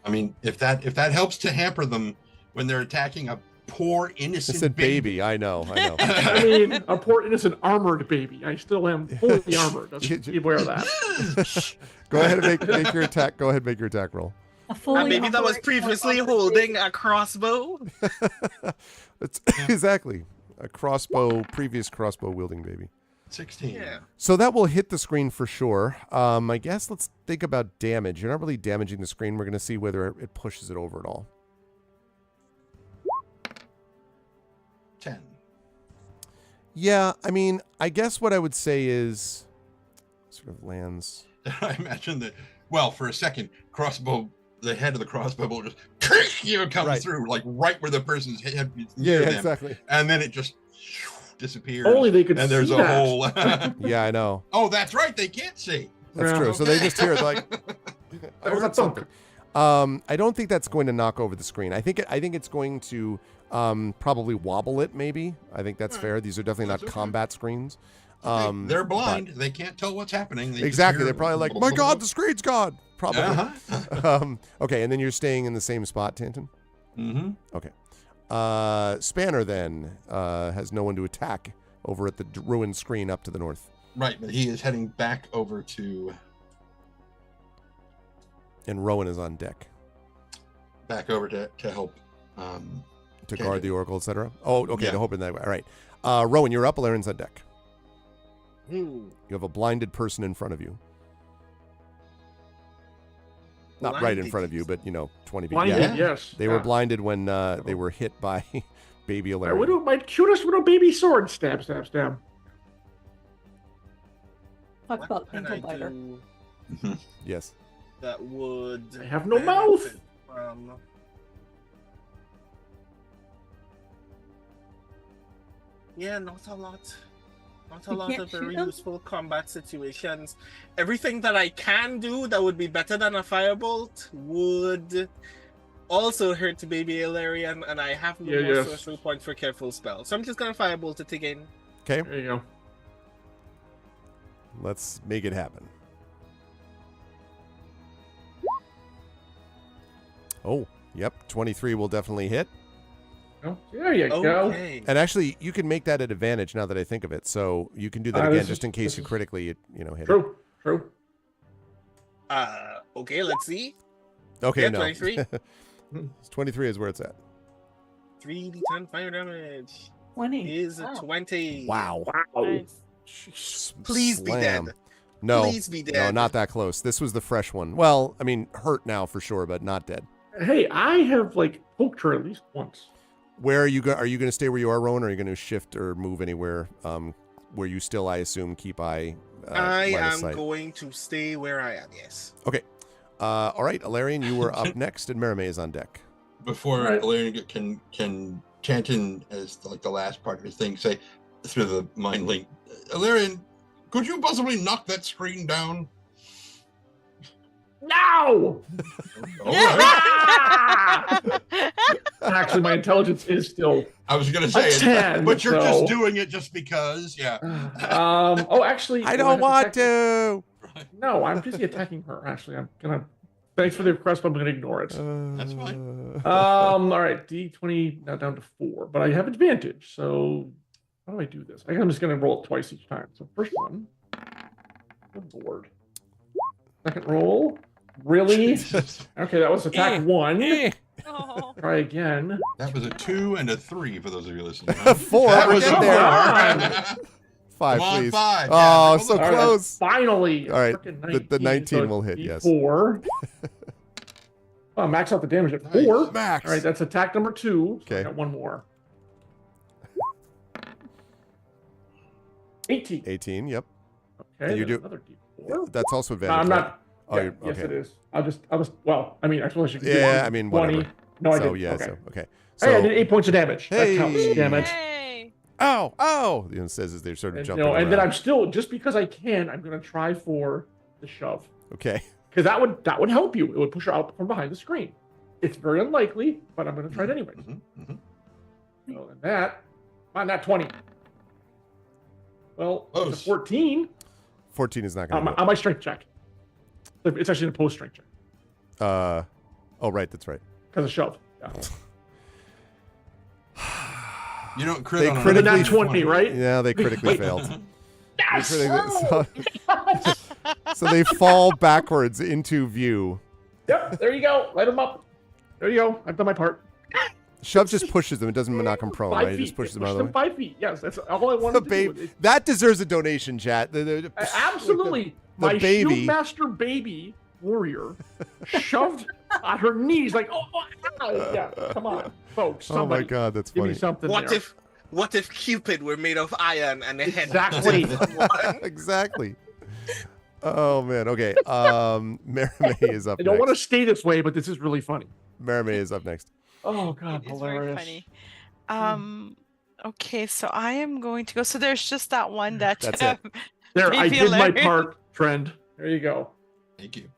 I mean, if that helps to hamper them when they're attacking a poor innocent It said baby. I know. I mean, a poor innocent armored baby. I still am fully armored. Let's be aware of that. Go ahead and make your attack. Go ahead and make your attack roll. A fully Maybe that was operational previously armored holding baby. a crossbow. It's exactly a previous crossbow wielding baby. 16. Yeah. So that will hit the screen for sure. I guess let's think about damage. You're not really damaging the screen. We're going to see whether it pushes it over at all. 10. Yeah, I mean, I guess what I would say is sort of lands. I imagine that. Well, for a second, the head of the crossbow will just comes Right. through, like right where the person's head is Yeah, near them, exactly. and then it just disappears. Only they could and there's see a that. hole. Yeah, I know. Oh, that's right. They can't see. That's Yeah. true. So they Okay. just hear it like I That was heard a thump. something. I don't think that's going to knock over the screen. I think it's going to probably wobble it. Maybe. I think that's All right. fair. These are definitely That's not okay. combat screens. They're but- blind. They can't tell what's happening. They just Exactly. hear They're probably like, "My God, the screen's gone." Probably. Uh-huh. Okay, and then you're staying in the same spot, Tanton. Mm-hmm. Okay. Spanner then has no one to attack over at the ruined screen up to the north, Right, but he is heading back over to and Rowan is on deck to help. to Okay. guard the oracle, etc. Oh, okay. Yeah. To hope in that way. All right. Rowan, you're up. Laren's on deck. Hmm. You have a blinded person in front of you. Not right in Blinded. front of you, but 20 feet. Blinded, Yeah. yes. They were blinded when they were hit by baby My Ilarion. my cutest little baby sword. Stab, stab, stab. Talk What about can ankle I biter. do Yes. that would I have no mouth. benefit from- Yeah, not a lot. Not a You lot can't of very shoot 'em? useful combat situations. Everything that I can do that would be better than a firebolt would also hurt baby Ilarion, and I have no Yeah, more yes. sorcery point for careful spell. So I'm just gonna firebolt it again. Okay. There you go. Let's make it happen. Oh, yep. 23 will definitely hit. Oh, there you go. Okay. And actually, you can make that at advantage now that I think of it. So you can do that this again is- just in case this you is- critically, hit it. True, true. Okay, let's see. Okay, Yeah, no. 23. It's 23 is where it's at. 3d10 fire damage 20. is Wow. 20. Wow. Nice. Please be Slam. dead. No, Please be no, dead. not that close. This was the fresh one. Well, I mean, hurt now for sure, but not dead. Hey, I have like poked her at least once. Where are you going? Are you going to stay where you are, Rowan, or are you going to shift or move anywhere where you still, I assume, keep eye I line of am sight? going to stay where I am, yes. Okay. All right, Alarian, you were up next, and Merime is on deck. Before Right. Ilarion can chant in as like the last part of his thing, say through the mind link, Ilarion, could you possibly knock that screen down? No! All right. Actually, my intelligence is still. I was gonna say, 10, but you're so- just doing it just because, yeah. Oh, actually, I do don't have want attack- to. No, I'm busy attacking her. Actually, I'm gonna. Thanks for the request, but I'm gonna ignore it. That's fine. All right, D20 now down to 4, but I have advantage. So how do I do this? I'm just gonna roll it twice each time. So first one, good lord. Second roll, really? Okay, that was attack 1. Oh. Try again. That was a 2 and a 3 for those of you listening. 4. That We're was getting a there. four. 5, Come on, please. 5. Oh, Yeah, so All right, close. finally. All right, frickin' the 19 so will hit, yes. 4. Oh, max out the damage at Nice. 4. Max. All right, that's attack number 2. So I Okay. got one more. 18. 18, yep. Okay, you then do- another D4. That's also No, advantage. I'm right? not. Oh, yeah, you're, yes, okay. it is. Well, I mean, I suppose you can do Yeah, one, I mean, 20. whatever. No, I So, didn't. yeah, Okay. okay. Hey, I So, did 8 points of damage. Hey. That counts. Damage. Yay. oh, it says as they're sort of And, jumping and then around. I'm still, just because I can, I'm going to try for the shove. Okay. Because that would help you. It would push her out from behind the screen. It's very unlikely, but I'm going to try it anyway. Mhm, mhm. So and that, on that 20. Well, it's a Close. 14 14 is not going to on my strength check. It's actually a post strength check Oh, right, that's right. because of shove. Yeah. You don't crit They on critically- another Not 20, right? Yeah, they critically failed. They Yes! critically- so they fall backwards into view. Yep, there you go. Light them up. There you go. I've done my part. Shove just pushes them. It doesn't knock them prone, 5 right? It feet. just pushes It them out pushed of the them way. 5 feet. Yes, that's all I The wanted to baby. do. That deserves a donation, chat. Absolutely. the My baby. shield master baby warrior shoved on her knees like, yeah, come on, folks. Oh my Somebody God, that's give funny. me something What there. if Cupid were made of iron and the head Exactly. Exactly. Oh man. Okay. Merime is up I don't want to next. stay this way, but this is really funny. Merime is up next. Oh God, It's very hilarious. funny. Okay, so I am going to go. So there's just that one that That's it. There, I Maybe did my hilarious. part, friend. There you go. Thank you.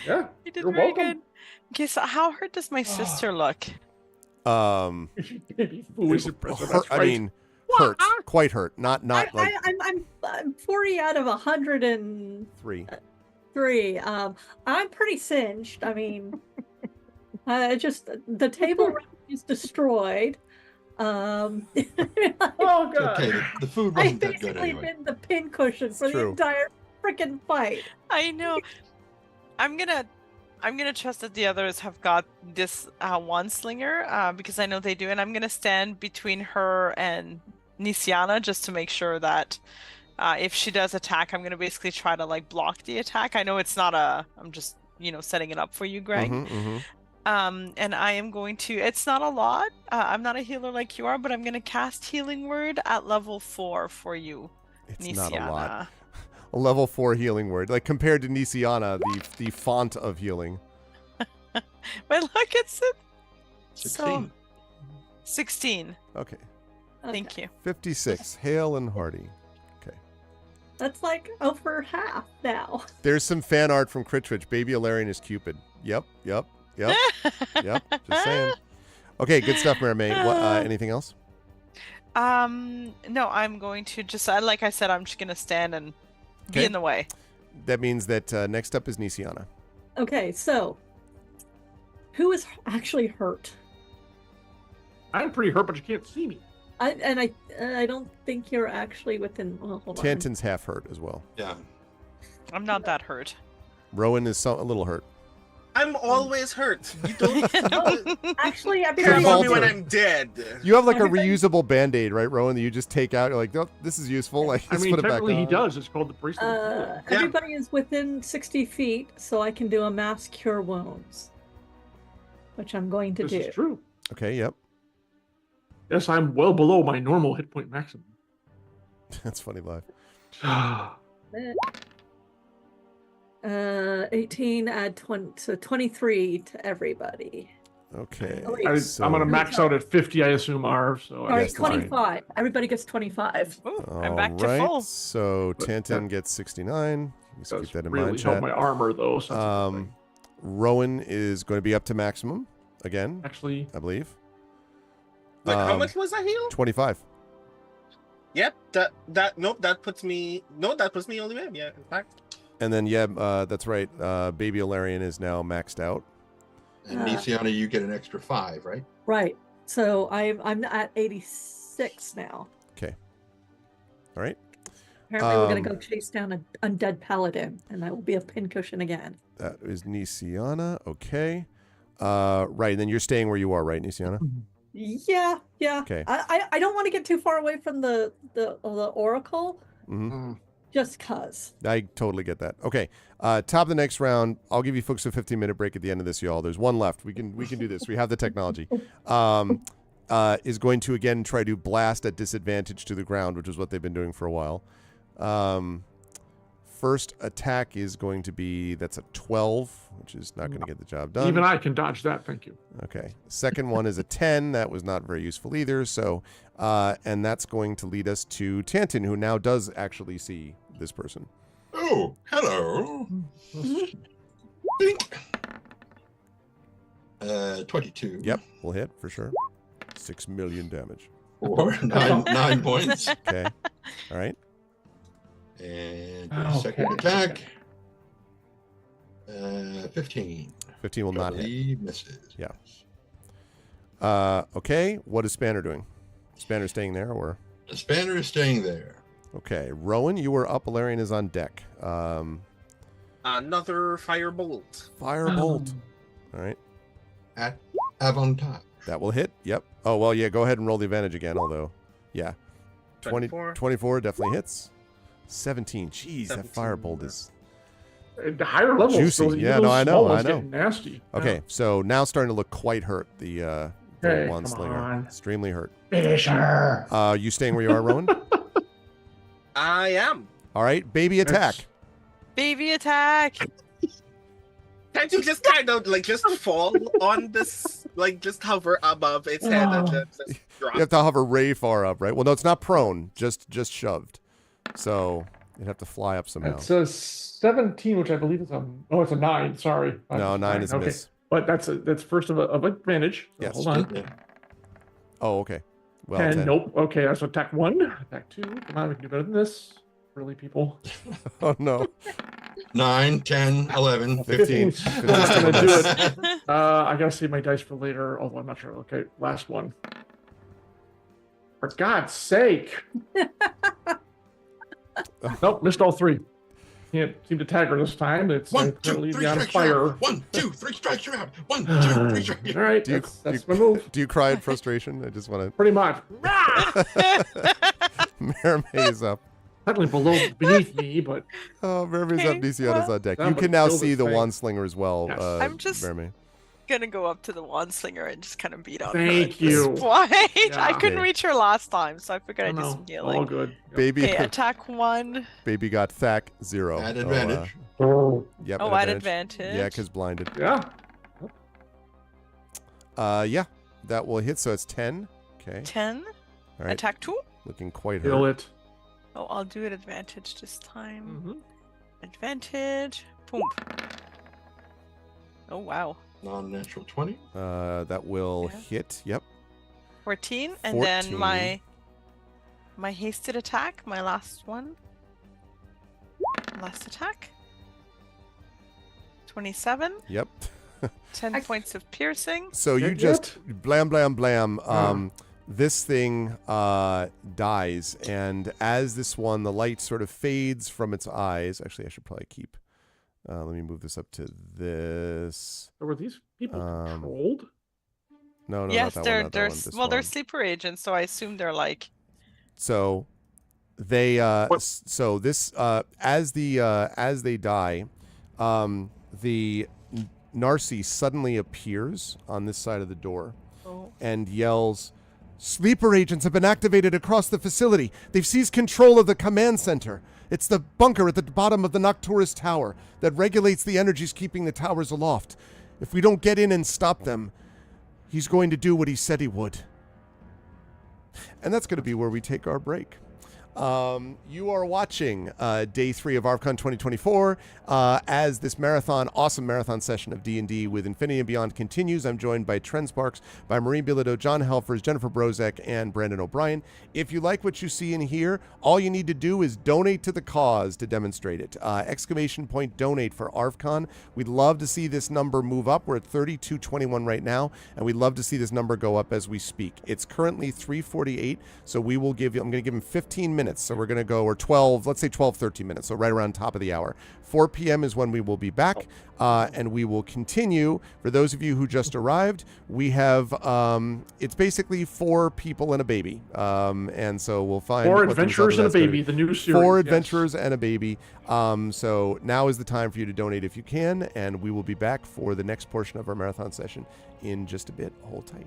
Yeah, You did you're very welcome. good. Okay, so how hurt does my sister look? Baby foo is impressive. Hurt, That's right. I mean, hurt. Quite hurt. Not like I'm 40 out of 103. 3. I'm pretty singed. I mean, just the table is destroyed. oh God. Okay, the food I've wasn't that good basically anyway. been the pincushion for the true. entire freaking fight. I know. I'm gonna trust that the others have got this one slinger because I know they do, and I'm gonna stand between her and Nisiana just to make sure that if she does attack, I'm gonna basically try to like block the attack. I know it's not I'm just setting it up for you, Greg. And I am going to. It's not a lot. I'm not a healer like you are, but I'm gonna cast Healing Word at level 4 for you, It's Nisiana. not a lot. A level 4 healing word, like compared to Nisiana, the font of healing. But look, it's 16. 16. Okay. Thank you. 56. Hale and Hardy. That's like over half now. There's some fan art from Critridge. Baby Alarian is Cupid. Yep. Yep. Just saying. Okay, good stuff, Mermaid. Anything else? No, I'm going to just like I said, I'm just gonna stand and be Okay. in the way. That means that next up is Nisiana. Okay, so who is actually hurt? I'm pretty hurt, but you can't see me. I don't think you're actually within. Well, hold on. Tanton's half hurt as well. Yeah. I'm not that hurt. Rowan is a little hurt. I'm always hurt. You don't Actually, care everybody, about me when Walter. I'm dead. You have like a Everybody- reusable Band-Aid, right, Rowan, that you just take out. You're like, nope, this is useful. Like, I let's mean, put it back technically he on. does. It's called the bracelet. of healing. Yeah. everybody is within 60 feet, so I can do a mass cure wounds, which I'm going to This do. is true. Okay, yep. Yes, I'm well below my normal hit point maximum. That's funny live. 18 add 20, so 23 to everybody. Okay. Oh, wait. I'm gonna max out at 50, I assume, Arv. So Sorry, Yes, that's right. 25. Everybody gets 25. Ooh, I'm back to Alright, full. So But Tantan that gets 69. Just does keep that in really mind, help chat. my armor, though. So that's a good thing. Rowan is going to be up to maximum again, Actually, I believe. Wait, how Um, much was that heal? 25. Yep, that puts me only man. Yeah, in fact. And then, that's right. Baby Alarian is now maxed out. And Nisiana, you get an extra 5, right? Right. So I'm at 86 now. Okay. All right. Apparently, we're going to Um, go chase down an undead paladin, and that will be a pincushion again. That is Nisiana. Okay. Right. And then you're staying where you are, right, Nisiana? Yeah, yeah. Okay. I don't want to get too far away from the Oracle, Mm-hmm. just cause. I totally get that. Okay. Top of the next round. I'll give you folks a 15-minute break at the end of this, y'all. There's one left. We can do this. We have the technology. Is going to again try to blast at disadvantage to the ground, which is what they've been doing for a while. First attack is going to be, that's a 12, which is not going to get the job done. even I can dodge that. Thank you. Okay. Second one is a 10. That was not very useful either. So, and that's going to lead us to Tantan, who now does actually see this person. Oh, hello. Dink. 22. Yep, will hit for sure. 6 million damage. Or 9 points. Okay. All right. And the second attack. 15. 15 will not hit. Probably misses. Yeah. Okay. What is Spanner doing? Spanner staying there, or? The spanner is staying there. Okay. Rowan, you were up. Alarian is on deck. Another firebolt. Firebolt. All right. At Avon-top. That will hit. Yep. Oh, well, yeah. Go ahead and roll the advantage again, although, yeah. 24 definitely hits. 17. Jeez, that 17, firebolt is... At the higher levels, Juicy. those- Yeah, those no, I know, small I ones know. get nasty. Okay, so now starting to look quite hurt, the Hey, one come slinger. on. Extremely hurt. Finish her. You staying where you are, Rowan? I am. All right, baby attack. That's- Baby attack. Can't you just kind of like just fall on this, like just hover above its head and just drop? You have to hover way far up, right? Well, no, it's not prone, just shoved. So you'd have to fly up somehow. That's a 17, which I believe is it's a 9. Sorry. No, 9 is a okay. miss. But that's first of advantage. So Yes. Hold on. Yeah. Oh, okay. Well, 10. 10. Nope. Okay, that's attack 1. Attack 2. Come on, we can do better than this. Really, people. Oh, no. 9, 10, 11, 15. 15. That's gonna do it. I gotta save my dice for later, although I'm not sure. Okay, last one. For God's sake. Nope, missed all 3. Can't seem to tag her this time. It's 1, 2, apparently 3 on strikes you're fire. out. 1, 2, 3 strikes you're out. 1, 2, 3 strikes All you're out. right, Do you- that's my move. Do you cry in frustration? I just want Pretty much. to... Mermaid is up. Slightly beneath me, but Oh, Mermaid's up. Okay, Nisiana's well- on deck. Yeah, You but can now kill see this the thing. wand slinger as well, Yes. I'm just- Mermaid. Gonna go up to the wand slinger and just kind of beat on Thank her at you. this point. I Yeah. couldn't Okay. reach her last time, so I figured I'd do no, some all healing. good. Baby, Okay, attack 1. baby got Thack 0. At Oh, advantage. yep, Oh, at advantage. Yeah, because blinded. Yeah. Yeah, that will hit. So it's 10. Okay. 10. All right. Attack 2. Looking quite Kill hurt. it. Oh, I'll do it advantage this time. Mhm. Advantage. Boom. Oh, wow. Non-natural 20. That will Yeah. hit. Yep. 14. And 14. then my hasted attack, my last one. Last attack. 27. Yep. 10 points of piercing. So you Yep, just blam, blam, blam. Oh. This thing dies, and as this one, the light sort of fades from its eyes. Actually, I should probably keep Let me move this up to this. So were these people Um, controlled? No, Yes, not that they're one, not that they're one. This well, they're one. sleeper agents, so I assume they're like. So they What? so this as they die, the Narcy suddenly appears on this side of the door Oh. and yells, "Sleeper agents have been activated across the facility. They've seized control of the command center. It's the bunker at the bottom of the Nocturus Tower that regulates the energies keeping the towers aloft. If we don't get in and stop them, he's going to do what he said he would." And that's going to be where we take our break. You are watching day 3 of ArvCon 2024 as this awesome marathon session of D&D with Infinity and Beyond continues. I'm joined by Tren Sparks, by Marie Bilodeau, John Helfers, Jennifer Brozek, and Brandon O'Brien. If you like what you see and hear, all you need to do is donate to the cause to demonstrate it. ! Donate for ArvCon. We'd love to see this number move up. We're at 3221 right now, and we'd love to see this number go up as we speak. It's currently 3:48, so I'm going to give him 15 minutes. So we're going to go, or 12, let's say 12, 13 minutes. So right around top of the hour. 4 p.m. is when we will be back, and we will continue. For those of you who just arrived, we have, it's basically 4 people and a baby. And so we'll find 4 adventurers and a baby, the new series. 4 yes. adventurers and a baby. So now is the time for you to donate if you can, and we will be back for the next portion of our marathon session in just a bit. Hold tight.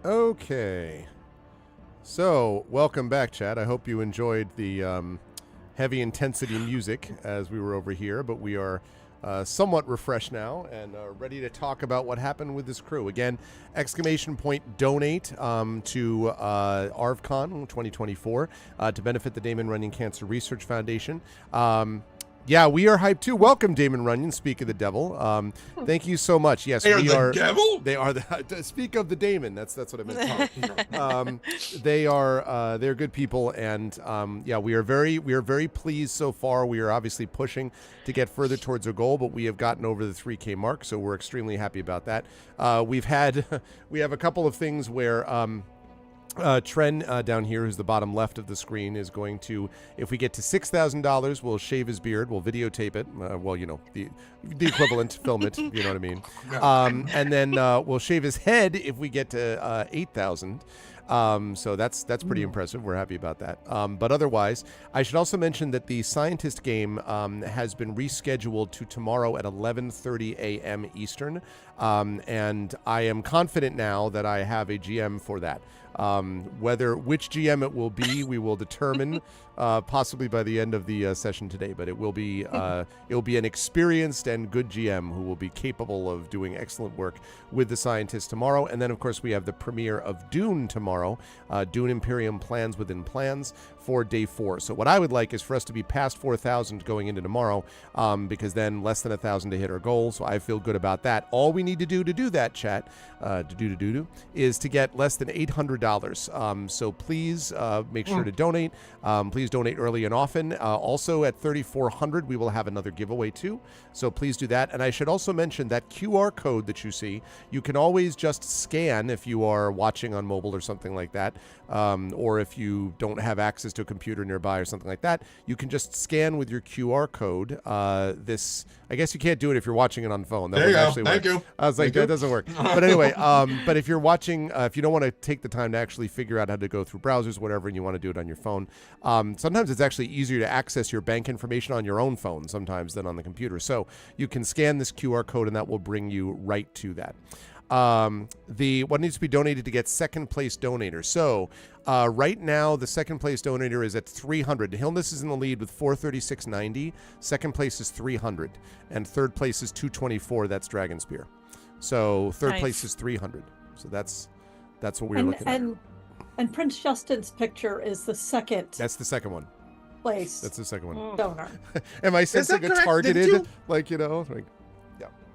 Okay. So, welcome back, chat. I hope you enjoyed the heavy intensity music as we were over here, but we are somewhat refreshed now and ready to talk about what happened with this crew. Again, ! Donate to ArvCon 2024 to benefit the Damon Runyon Cancer Research Foundation. Yeah, we are hyped too. Welcome, Damon Runyon. Speak of the devil. Thank you so much. Yes, They are we the are. devil? They are the. Speak of the Damon. That's what I meant. They're good people, and yeah, we are very pleased so far. We are obviously pushing to get further towards our goal, but we have gotten over the 3K mark, so we're extremely happy about that. We have a couple of things where. Tren down here, who's the bottom left of the screen, is going to, if we get to $6,000, we'll shave his beard, we'll videotape it. Well, you know, the equivalent, film it, you know what I mean. And then we'll shave his head if we get to 8,000. So that's pretty impressive. We're happy about that. But otherwise, I should also mention that the scientist game has been rescheduled to tomorrow at 11:30 a.m. Eastern. And I am confident now that I have a GM for that. Which GM it will be, we will determine possibly by the end of the session today. But it will be an experienced and good GM who will be capable of doing excellent work with the scientists tomorrow. And then, of course, we have the premiere of Dune tomorrow, Dune Imperium Plans Within Plans for day 4. So what I would like is for us to be past 4,000 going into tomorrow, because then less than 1,000 to hit our goal. So I feel good about that. All we need to do that, chat, is to get less than $800. So please make sure to donate. Please donate early and often. Also at 3,400, we will have another giveaway too. So please do that. And I should also mention that QR code that you see, you can always just scan if you are watching on mobile or something like that. Or if you don't have access to a computer nearby or something like that, you can just scan with your QR code. I guess you can't do it if you're watching it on phone. That There you wouldn't go. actually Thank work. you. I was like, Thank that you. doesn't work. But anyway, but if you're watching, if you don't want to take the time to actually figure out how to go through browsers, whatever, and you want to do it on your phone, sometimes it's actually easier to access your bank information on your own phone sometimes than on the computer. So you can scan this QR code and that will bring you right to that. What needs to be donated to get second place donator. So right now the second place donator is at 300. Hilness is in the lead with 436.90. Second place is 300, and third place is 224. That's Dragon Spear. So third place is 300. So that's what we're looking at. And Prince Justin's picture is the second. That's the second one. Place. That's the second one. Donor. Am I sensing a correct? targeted,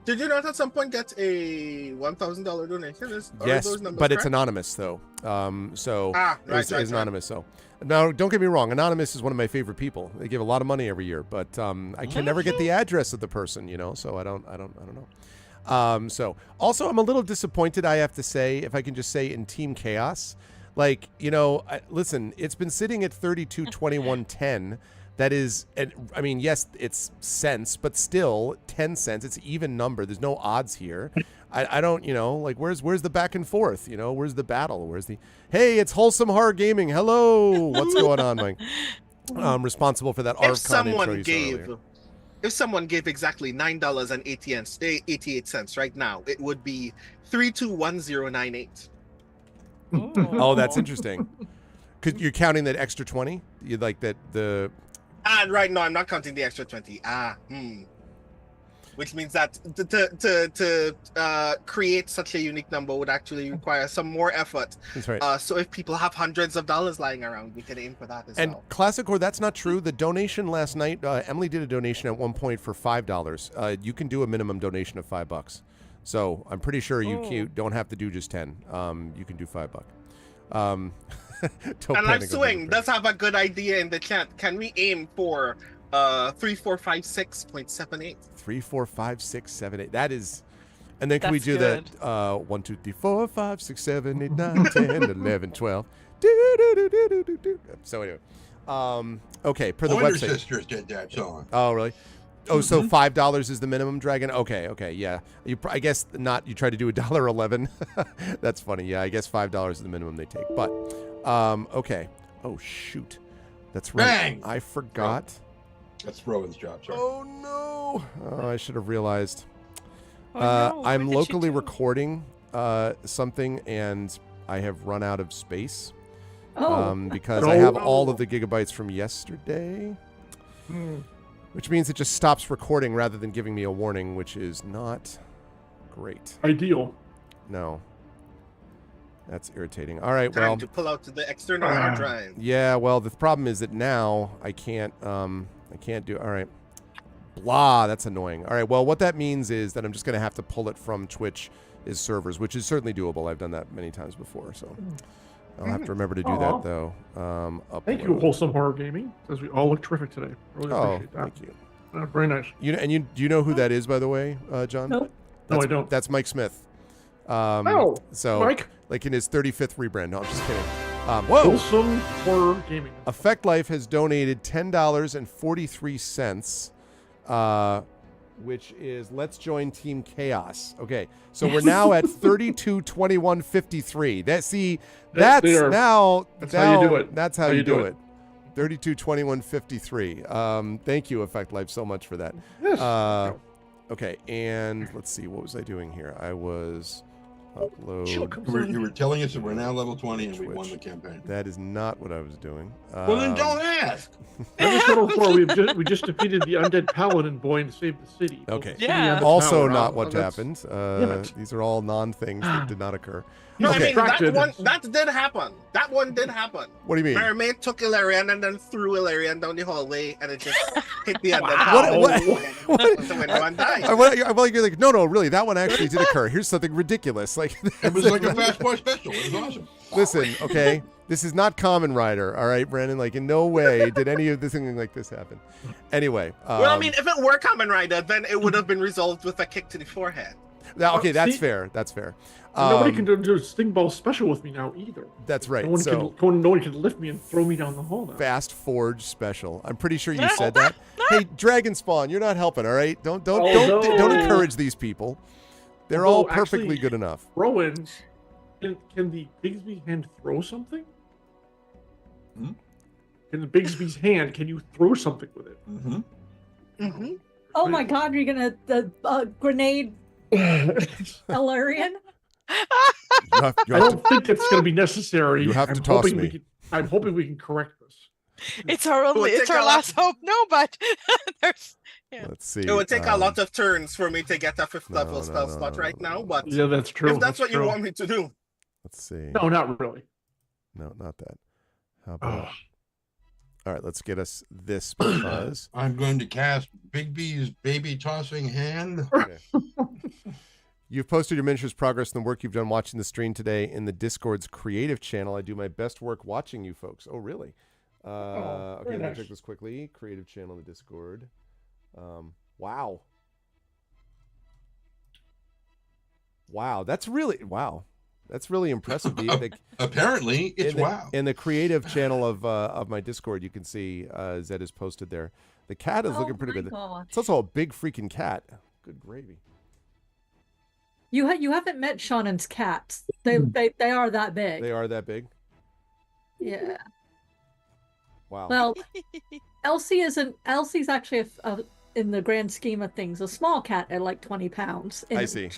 Did you not at some point get a $1,000 donation? Yes, but it's anonymous though. It's anonymous. So now, don't get me wrong. Anonymous is one of my favorite people. They give a lot of money every year, but I can never get the address of the person, so I don't know. So also, I'm a little disappointed. I have to say, if I can just say, in Team Chaos, listen, it's been sitting at 32.21.10. That is, I mean, yes, it's cents, but still 10 cents. It's even number. There's no odds here. I don't, where's the back and forth? Where's the battle? Where's the, hey, it's Wholesome Horror Gaming. Hello. What's going on, Mike? Responsible for that ArvCon intro you saw earlier. If someone gave exactly $9.88 right now, it would be 321098. Oh, that's interesting. Because you're counting that extra 20? You'd like that the... And right now, I'm not counting the extra 20. Which means that to create such a unique number would actually require some more effort. That's right. So if people have hundreds of dollars lying around, we can aim for that as well. And Classic Core, that's not true. The donation last night, Emily did a donation at one point for $5. You can do a minimum donation of $5. So I'm pretty sure you don't have to do just 10. You can do $5. And Live Swing does have a good idea in the chat. Can we aim for 3456.78? 345678. That is, and then can we That's do good. that 1 2 3 4 5 6 7 8 9 10 11 12. So anyway, okay, per the Pointer website. Sisters did that song. Oh really? Oh, so $5 is the minimum, Dragon? Okay, yeah. I guess not. You try to do $1.11. That's funny. Yeah, I guess $5 is the minimum they take. But okay. Oh shoot, that's right. Bang! I forgot. That's Rowan's job. Sorry. Oh no! Oh, I should have realized. Oh, no, I'm what did you locally do? recording something, and I have run out of space. Oh, Because I have all of the gigabytes from yesterday. Which means it just stops recording rather than giving me a warning, which is not great. Ideal. No. That's irritating. All right, Time well. to pull out the external hard drive. Yeah, well, the problem is that now I can't do. All right. Blah, that's annoying. All right, well, what that means is that I'm just going to have to pull it from Twitch's servers, which is certainly doable. I've done that many times before, so I'll have to remember to do that, though. Thank you, Wholesome Horror Gaming, because we all look terrific today. Really appreciate that. Thank you. Very nice. Do you know who that is, by the way, John? Nope. No, I don't. That's Mike Smith. So, Mike. Like in his 35th rebrand. No, I'm just kidding. Whoa! Wholesome Horror Gaming. Effect Life has donated $10.43, which is Let's Join Team Chaos. Okay, so we're now at 32.21.53. That's how you do it. That's how you do it. 32.21.53. Thank you, Effect Life, so much for that. Yes. Okay, and let's see, what was I doing here? I was upload. You were telling us that we're now level 20 and we won the campaign. That is not what I was doing. Well, then don't ask. Episode 4, we just defeated the undead paladin boy and saved the city. Okay. Yeah. Also not what happened. These are all non-things that did not occur. No, Okay. I mean, that did happen. That one did happen. What do you mean? Mermaid took Ilarion and then threw Ilarion down the hallway, and it just hit the undead What? the window and died. Well, you're like, no, really, that one actually did occur. Here's something ridiculous. Like It was like a Fast Boy special. It was awesome. Listen, okay, this is not Kamen Rider, all right, Brandon. Like, in no way did any of this thing like this happen. Anyway. Well, I mean, if it were Kamen Rider, then it would have been resolved with a kick to the forehead. Okay, that's fair. That's fair. Nobody can do a Sting Ball special with me now either. That's right. No one, no one can lift me and throw me down the hall now. Fast Forge special. I'm pretty sure you said that. Hey, Dragon Spawn, you're not helping, all right? Don't encourage these people. They're all perfectly actually, good enough. Rowan, can the Bigsby hand throw something? Can the Bigsby's hand? Can you throw something with it? Oh my God! You're gonna grenade Ilarion? I don't think it's going to be necessary. You have to toss me. I'm hoping we can correct this. It's our last hope. No, but there's. Yeah. Let's see. It would take a lot of turns for me to get a 5th level spell slot right now, but yeah, that's true. If that's what you want me to do. Let's see. No, not really. No, not that. How about? All right, let's get us this because I'm going to cast Bigby's baby tossing hand. Okay. You've posted your miniatures progress and the work you've done watching the stream today in the Discord's creative channel. I do my best work watching you folks. Oh, really? Okay, let me check this quickly. Creative channel in the Discord. Wow. Wow, that's really impressive. Apparently, it's wow. In the creative channel of my Discord, you can see Zed is posted there. The cat is looking pretty good. God. It's also a big freaking cat. Good gravy. You haven't met Shannon's cats. They are that big. They are that big? Yeah. Wow. Well, Elsie's actually in the grand scheme of things a small cat at like 20 pounds. I see.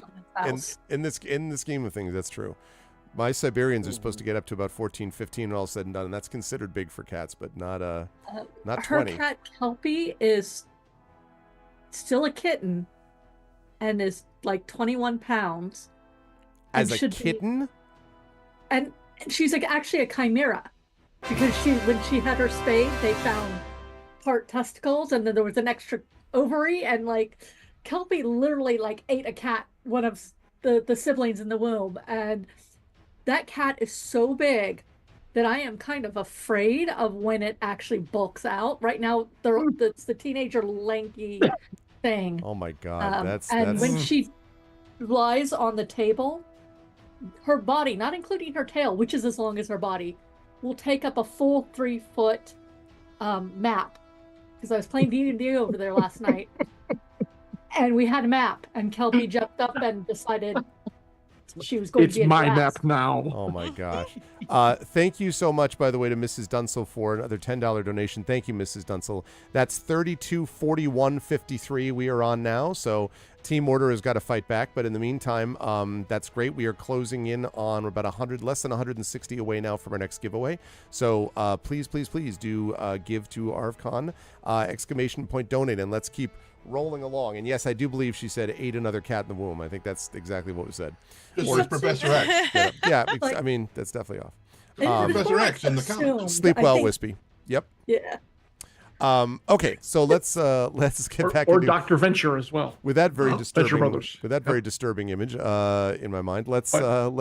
In the scheme of things, that's true. My Siberians are supposed to get up to about 14, 15 when all said and done, and that's considered big for cats, but not 20. Her cat Kelpie is still a kitten and is like 21 pounds. As a kitten? And she's actually a chimera. Because when she had her spayed, they found part testicles, and then there was an extra ovary, and like Kelpie literally like ate a cat, one of the siblings in the womb, and that cat is so big that I am kind of afraid of when it actually bulks out. Right now, it's the teenager lanky thing. Oh my God, that's when she lies on the table, her body, not including her tail, which is as long as her body, will take up a full 3-foot map. Because I was playing D&D over there last night, and we had a map, and Kelpie jumped up and decided she was going to be It's my addressed. map now. Oh my gosh. Thank you so much, by the way, to Mrs. Dunsel for another $10 donation. Thank you, Mrs. Dunsel. That's 3241.53 we are on now. So Team Order has got to fight back. But in the meantime, that's great. We are closing in on about 100, less than 160 away now from our next giveaway. So please, please, please do give to ArvCon, !donate, and let's keep rolling along. And yes, I do believe she said ate another cat in the womb. I think that's exactly what was said. This is Professor X. Yeah, I mean, that's definitely off. Professor X in the comics. Sleep well, Wispy. Yep. Yeah. Okay, so let's get back Or into Dr. Venture as well. with that very Venture Brothers. disturbing image in my mind. Let's Awesome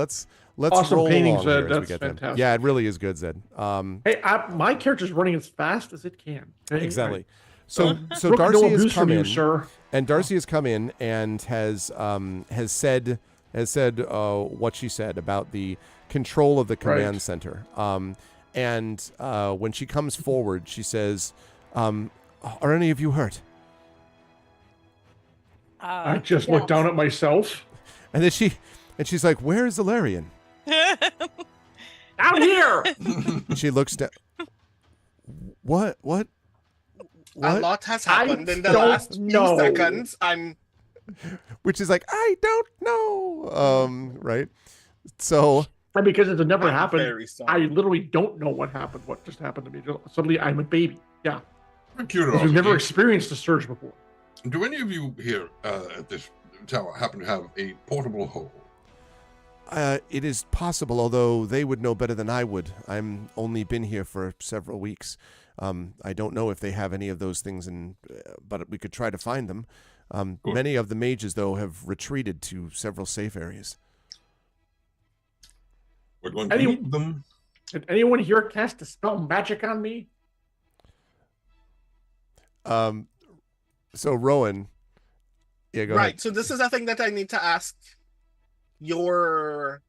roll paintings, along here as we that's get them. fantastic. Yeah, it really is good, Zed. Hey, my character's running as fast as it can. Okay? Exactly. So Brooke, Darcy no has abuse come from you, in, sir. and Darcy has come in and has said what she said about the control of the command Right. center. And when she comes forward, she says, "Are any of you hurt?" I just looked down at myself. And then she's like, "Where is Ilarion?" Out here! And she looks down. What? A lot has happened in the don't last few know. seconds. Which is like, I don't know. Right. So And because it had never I'm happened, very sorry. I literally don't know what happened. What just happened to me? Suddenly, I'm a baby. Yeah. For Because we've curiosity, never experienced a surge before. do any of you here at this tower happen to have a portable hole? it is possible, although they would know better than I would. I'm only been here for several weeks. I don't know if they have any of those things, but we could try to find them. Many of the mages, though, have retreated to several safe areas. We're going to need them. Did anyone here cast Dispel Magic on me? So Rowan, yeah, go ahead. Right. So this is a thing that I need to ask your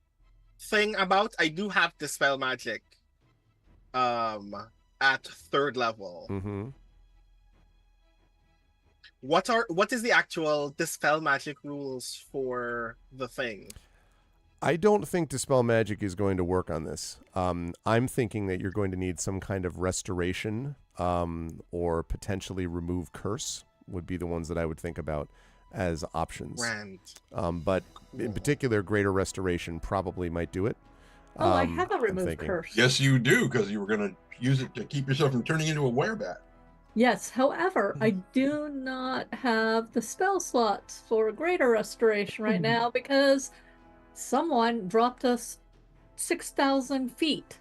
thing about. I do have Dispel Magic at 3rd level. Mm-hmm. What is the actual Dispel Magic rules for the thing? I don't think Dispel Magic is going to work on this. I'm thinking that you're going to need some kind of restoration or potentially remove curse would be the ones that I would think about as options. But in particular, greater restoration probably might do it. Oh, I have a remove curse. Yes, you do, because you were going to use it to keep yourself from turning into a werebat. Yes, however, I do not have the spell slots for greater restoration right now because someone dropped us 6,000 feet.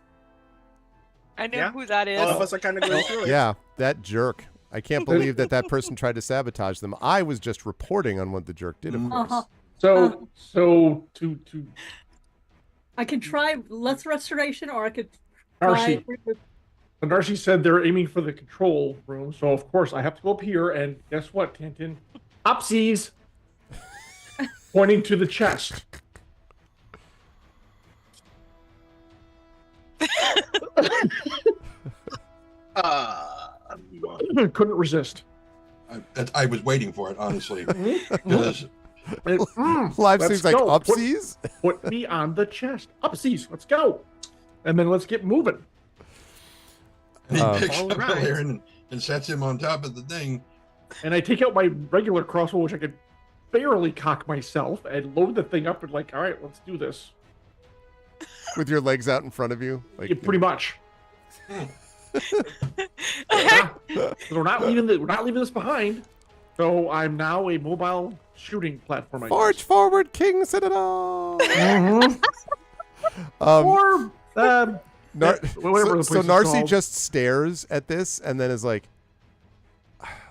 I know who that is. All of us are kind of going through it. Yeah, that jerk. I can't believe that person tried to sabotage them. I was just reporting on what the jerk did, of course. So to I can try less restoration, or I could Darcy. try. And Darcy said they're aiming for the control room, so of course I have to go up here, and guess what, Tintin? Upsies! Pointing to the chest. Couldn't resist. I was waiting for it, honestly. Because Live Let's seems like go. upsies. Put me on the chest. Upsies, let's go. And then let's get moving. he picks up Aaron and sets him on top of the thing. And I take out my regular crossbow, which I could barely cock myself, and load the thing up and like, all right, let's do this. With your legs out in front of you. Like, Yeah, pretty much. Yeah. We're not leaving this behind. So I'm now a mobile shooting platform. I Forge guess. forward, King Citadel! Or whatever the so place is Narcy called. just stares at this and then is like,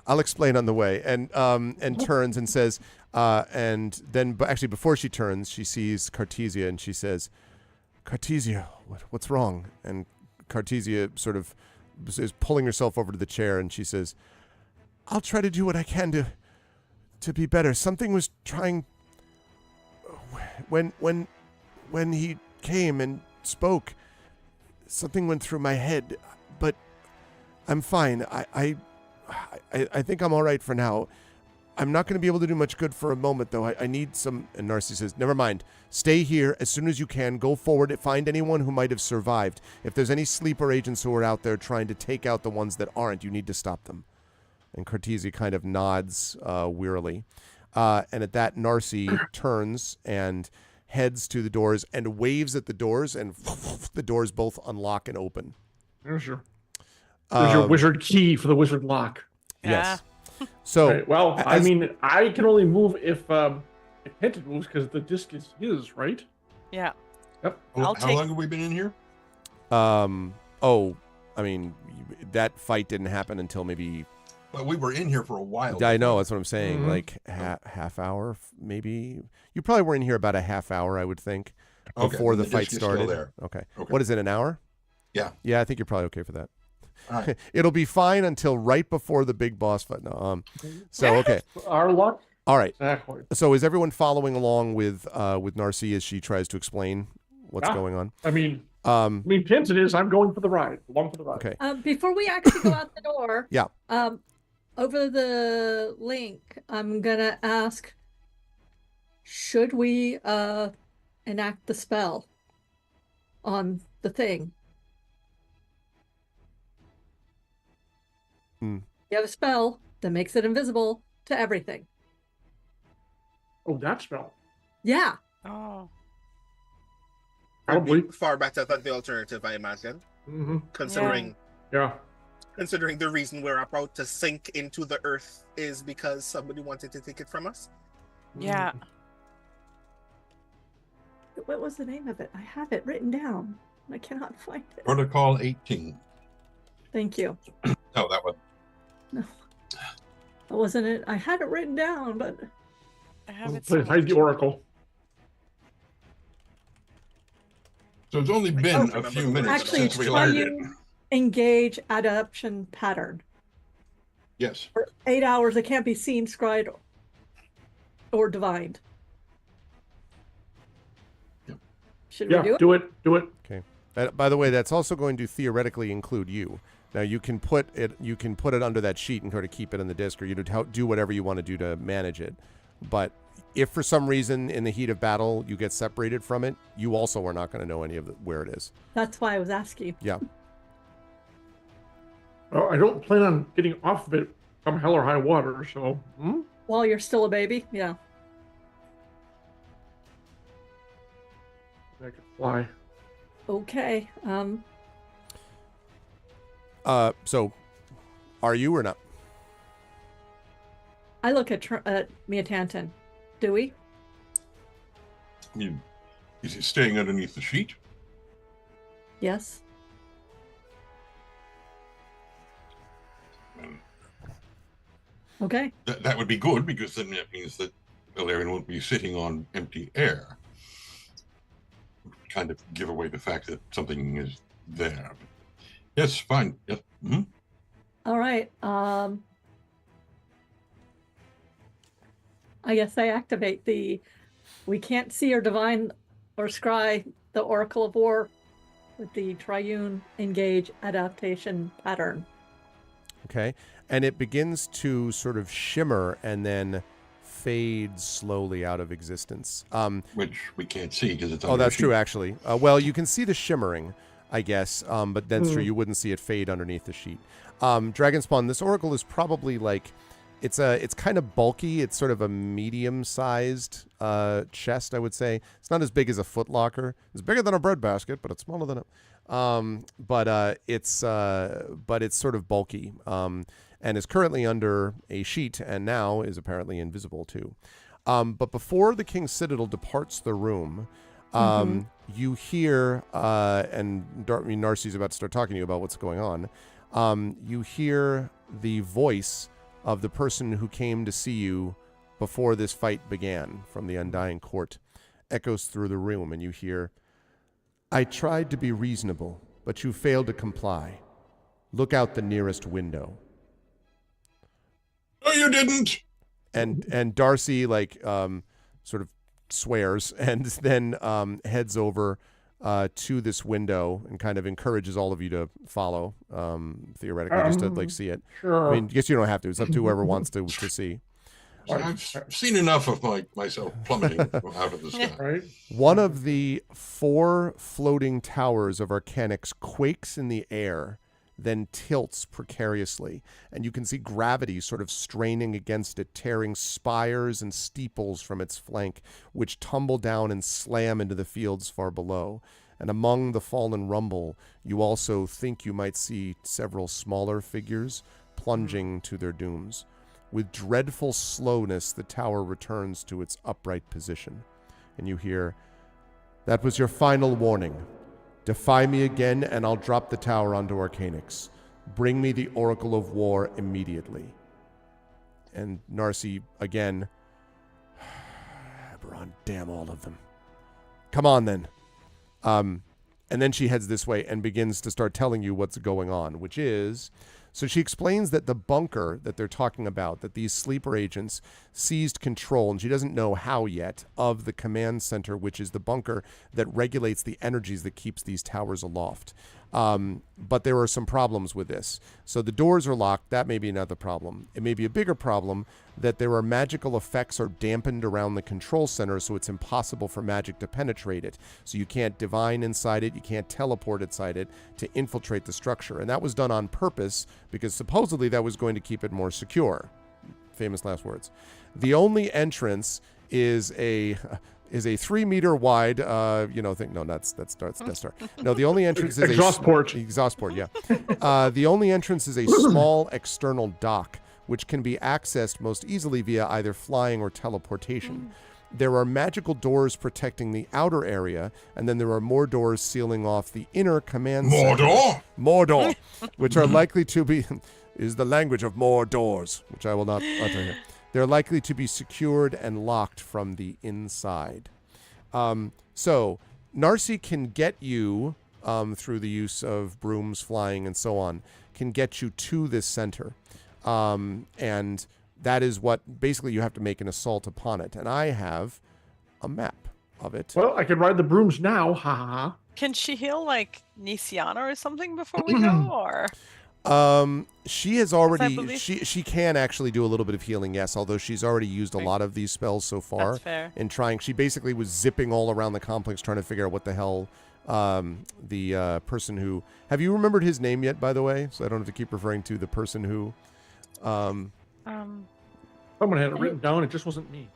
I'll explain on the way, and turns and says, and then actually before she turns, she sees Cartesia and she says, Cartesia, what's wrong? And Cartesia sort of is pulling herself over to the chair and she says, I'll try to do what I can to be better. Something was trying when he came and spoke, something went through my head, but I'm fine. I think I'm all right for now. I'm not going to be able to do much good for a moment, though. I need some... And Narcy says, never mind. Stay here as soon as you can. Go forward and find anyone who might have survived. If there's any sleeper agents who are out there trying to take out the ones that aren't, you need to stop them. And Cartesia kind of nods wearily. And at that, Narcy turns and heads to the doors and waves at the doors, and the doors both unlock and open. There's your wizard key for the wizard lock. Yes. So, right. Well, I mean, I can only move if Hinton moves because the disc is his, right? Yeah. Yep. How long have we been in here? I mean, that fight didn't happen until maybe... Well, we were in here for a while. I know, that's what I'm saying. Like half hour, maybe. You probably were in here about a half hour, I would think, before the fight started. There. Okay. What is it, an hour? Yeah. Yeah, I think you're probably okay for that. All right. It'll be fine until right before the big boss fight. No, so okay. Our luck. All right. Exactly. So is everyone following along with Narcy as she tries to explain what's going on? I mean, Hinton is. I'm going for the ride. Along for the ride. Okay. Before we actually go out the door, Yeah. Over the link, I'm gonna ask, should we enact the spell on the thing? You have a spell that makes it invisible to everything. Oh, that spell. Yeah. Oh. Probably. Far better than the alternative, I imagine. Mm-hmm. Considering the reason we're about to sink into the earth is because somebody wanted to take it from us. Yeah. What was the name of it? I have it written down. I cannot find it. Protocol 18. Thank you. Oh, that one. No. That wasn't it. I had it written down, but... I have it Hide the Oracle. So it's only been a few minutes Actually, since we learned it. Engage adaptation pattern. Yes. For 8 hours, it can't be seen, scryed, or divined. Yep. Should we do it? Do it. Okay. By the way, that's also going to theoretically include you. Now you can put it under that sheet and sort of keep it in the disk, or you do whatever you want to do to manage it. But if for some reason in the heat of battle you get separated from it, you also are not going to know any of where it is. That's why I was asking. Yeah. Well, I don't plan on getting off of it come hell or high water, so... While you're still a baby? Yeah. I could fly. Okay. So, are you or not? I look at Mia Tanton. Do we? Is he staying underneath the sheet? Yes. Okay. That would be good, because then that means that Valerian won't be sitting on empty air. Kind of give away the fact that something is there. Yes, fine. Yes. Mm-hmm. All right. I guess I activate we can't see or divine or scry the Oracle of War with the triune engage adaptation pattern. Okay. And it begins to sort of shimmer and then fade slowly out of existence. Which we can't see because it's Oh, that's true, actually. Well, you can see the shimmering, I guess, but that's true. You wouldn't see it fade underneath the sheet. Dragonspawn, this oracle is probably like, it's kind of bulky. It's sort of a medium-sized chest, I would say. It's not as big as a footlocker. It's bigger than a breadbasket, but it's smaller than it. But it's sort of bulky, and is currently under a sheet, and now is apparently invisible too. But before the King's Citadel departs the room, you hear, and Narcy's about to start talking to you about what's going on. You hear the voice of the person who came to see you before this fight began from the Undying Court echoes through the room, and you hear, "I tried to be reasonable, but you failed to comply. Look out the nearest window." No, you didn't. And Darcy sort of swears and then heads over to this window and kind of encourages all of you to follow, theoretically, just to see it. Sure. I mean, I guess you don't have to. It's up to whoever wants to see. I've seen enough of myself plummeting out of the sky. Right. One of the 4 floating towers of Arcanix quakes in the air, then tilts precariously, and you can see gravity sort of straining against it, tearing spires and steeples from its flank, which tumble down and slam into the fields far below. And among the fallen rumble, you also think you might see several smaller figures plunging to their dooms. With dreadful slowness, the tower returns to its upright position, and you hear, "That was your final warning. Defy me again, and I'll drop the tower onto Arcanix. Bring me the Oracle of War immediately." And Narcy, again, Eberron, damn all of them. Come on, then. And then she heads this way and begins to start telling you what's going on, which is... So she explains that the bunker that they're talking about, that these sleeper agents seized control, and she doesn't know how yet, of the command center, which is the bunker that regulates the energies that keeps these towers aloft. But there are some problems with this. So the doors are locked. That may be another problem. It may be a bigger problem that there are magical effects are dampened around the control center, so it's impossible for magic to penetrate it. So you can't divine inside it. You can't teleport inside it to infiltrate the structure. And that was done on purpose because supposedly that was going to keep it more secure. Famous last words. The only entrance is a 3-meter wide, thing. No, that's Death Star. No, the only entrance is exhaust port. Exhaust port, yeah. The only entrance is a small external dock, which can be accessed most easily via either flying or teleportation. There are magical doors protecting the outer area, and then there are more doors sealing off the inner command center. Mordor, which are likely to be, is the language of more doors, which I will not utter here. They're likely to be secured and locked from the inside. So Narcy can get you, through the use of brooms, flying, and so on, can get you to this center. And that is what, basically, you have to make an assault upon it. And I have a map of it. Well, I can ride the brooms now. Ha ha ha. Can she heal like Nisiana or something before we go? Or she has already, she can actually do a little bit of healing, yes, although she's already used a lot of these spells so far. That's fair. In trying, she basically was zipping all around the complex trying to figure out what the hell the person who, have you remembered his name yet, by the way? So I don't have to keep referring to the person who. Someone had it written down. It just wasn't me.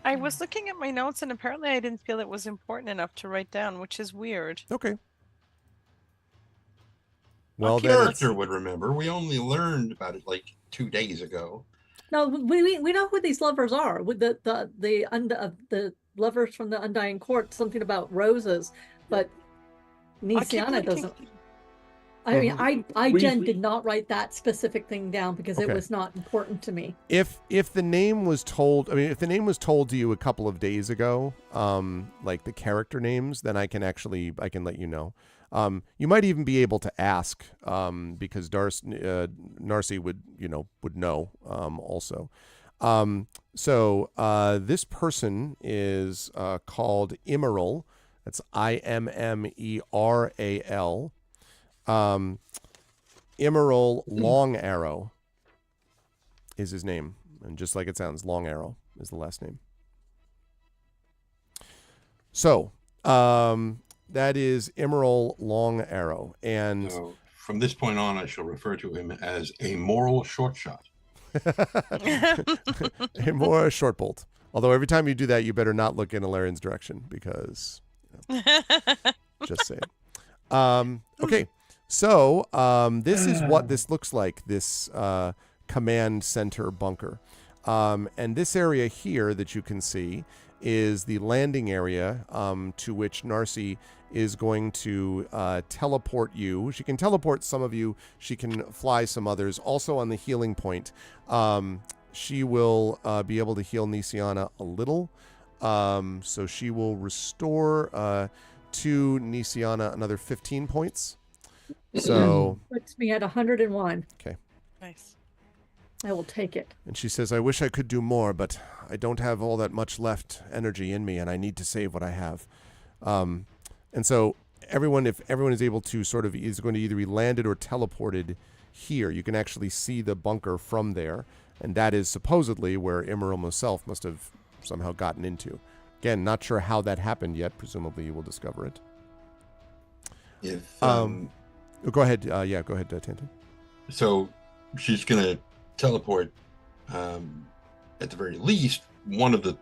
I was looking at my notes, and apparently I didn't feel it was important enough to write down, which is weird. Okay. Well, the character would remember. We only learned about it like 2 days ago. No, we know who these lovers are. With the lovers from the Undying Court, something about roses, but Nisiana doesn't. I mean, Jen did not write that specific thing down because it was not important to me. If the name was told, if the name was told to you a couple of days ago, like the character names, then I can let you know. You might even be able to ask, because Narcy would know, also. So this person is called Immeral. That's Immeral. Eberron Long Arrow is his name, and just like it sounds, Long Arrow is the last name. So that is Eberron Long Arrow, and so from this point on, I shall refer to him as a moral short shot. A more short bolt. Although every time you do that, you better not look in Alarian's direction because, just saying. Okay. So this is what this looks like, this command center bunker. And this area here that you can see is the landing area to which Narcy is going to teleport you. She can teleport some of you. She can fly some others. Also on the healing point, she will be able to heal Nisiana a little. So she will restore to Nisiana another 15 points. So puts me at 101. Okay. Nice. I will take it. And she says, I wish I could do more, but I don't have all that much left energy in me, and I need to save what I have. And so if everyone is able to is going to either be landed or teleported here. You can actually see the bunker from there, and that is supposedly where Eberron himself must have somehow gotten into. Again, not sure how that happened yet. Presumably, you will discover it. If Go ahead. Go ahead, Tantan. so, she's gonna teleport. At the very least, one of the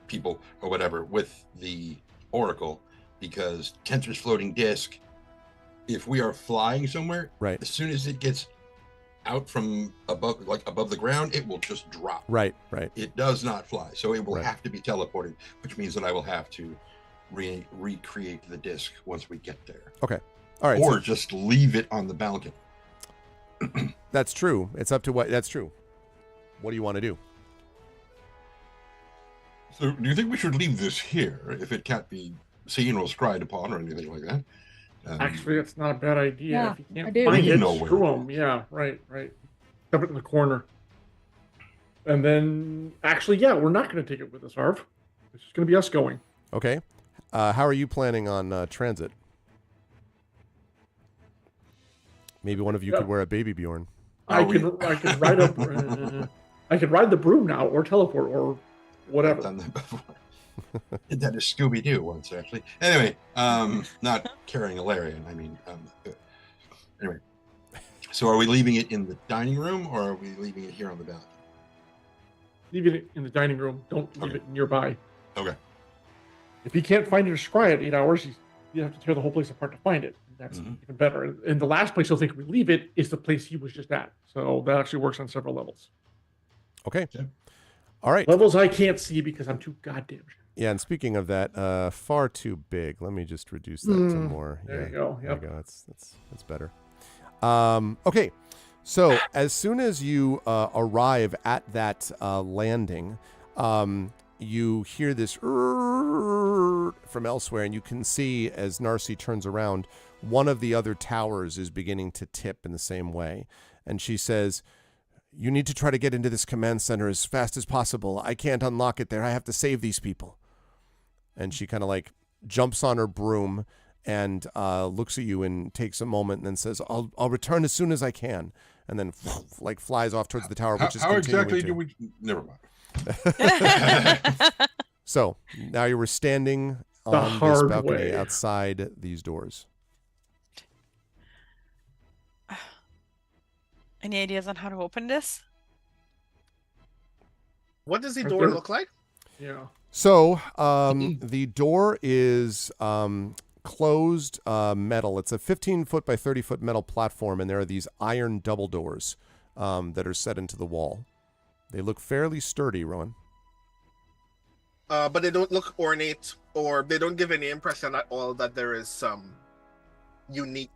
people or whatever with the Oracle, because Tensor's floating disk. If we are flying somewhere, Right. as soon as it gets out from above, like above the ground, it will just drop. Right. It does not fly, so it will Right. have to be teleported, which means that I will have to recreate the disk once we get there. Okay. All right. Or So just leave it on the balcony. that's true. It's up to what. That's true. What do you want to do? So, do you think we should leave this here if it can't be seen or scryed upon or anything like that? Actually, that's not a bad idea. Yeah, If you I can't do. find You it, know where screw it them. is. Yeah, right. Shove it in the corner. And then, actually, yeah, we're not going to take it with us, Arv. It's just going to be us going. Okay. How are you planning on transit? Maybe one of you Yeah. could wear a baby Bjorn. I we- could ride up. I could ride the broom now, or teleport, or I've whatever. done that before. Did that to Scooby-Doo once, actually. Anyway, not carrying a lariat. I mean, anyway. So, are we leaving it in the dining room, or are we leaving it here on the balcony? Leave it in the dining room. Don't leave Okay. it nearby. Okay. If you can't find it or scry it 8 hours, you have to tear the whole place apart to find it. That's Mhm. even better. And the last place he'll think we leave it is the place he was just at. So that actually works on several levels. Okay. Yeah. All right. Levels I can't see because I'm too goddamn sure. Yeah, and speaking of that, far too big. Let me just reduce that to more. There Yeah, you go. There Yep. you go. That's better. Okay. So as soon as you arrive at that landing, you hear this from elsewhere, and you can see as Narcy turns around, one of the other towers is beginning to tip in the same way. And she says, "You need to try to get into this command center as fast as possible. I can't unlock it there. I have to save these people." And she kind of like jumps on her broom and looks at you and takes a moment and then says, I'll return as soon as I can. And then like flies off towards the tower, which is How continuing exactly to. do we? Never mind. So now you were standing The on this hard balcony way. outside these doors. Any ideas on how to open this? What does the Right door there. look like? Yeah. So the door is closed metal. It's a 15-foot by 30-foot metal platform, and there are these iron double doors that are set into the wall. They look fairly sturdy, Rowan. But they don't look ornate, or they don't give any impression at all that there is some unique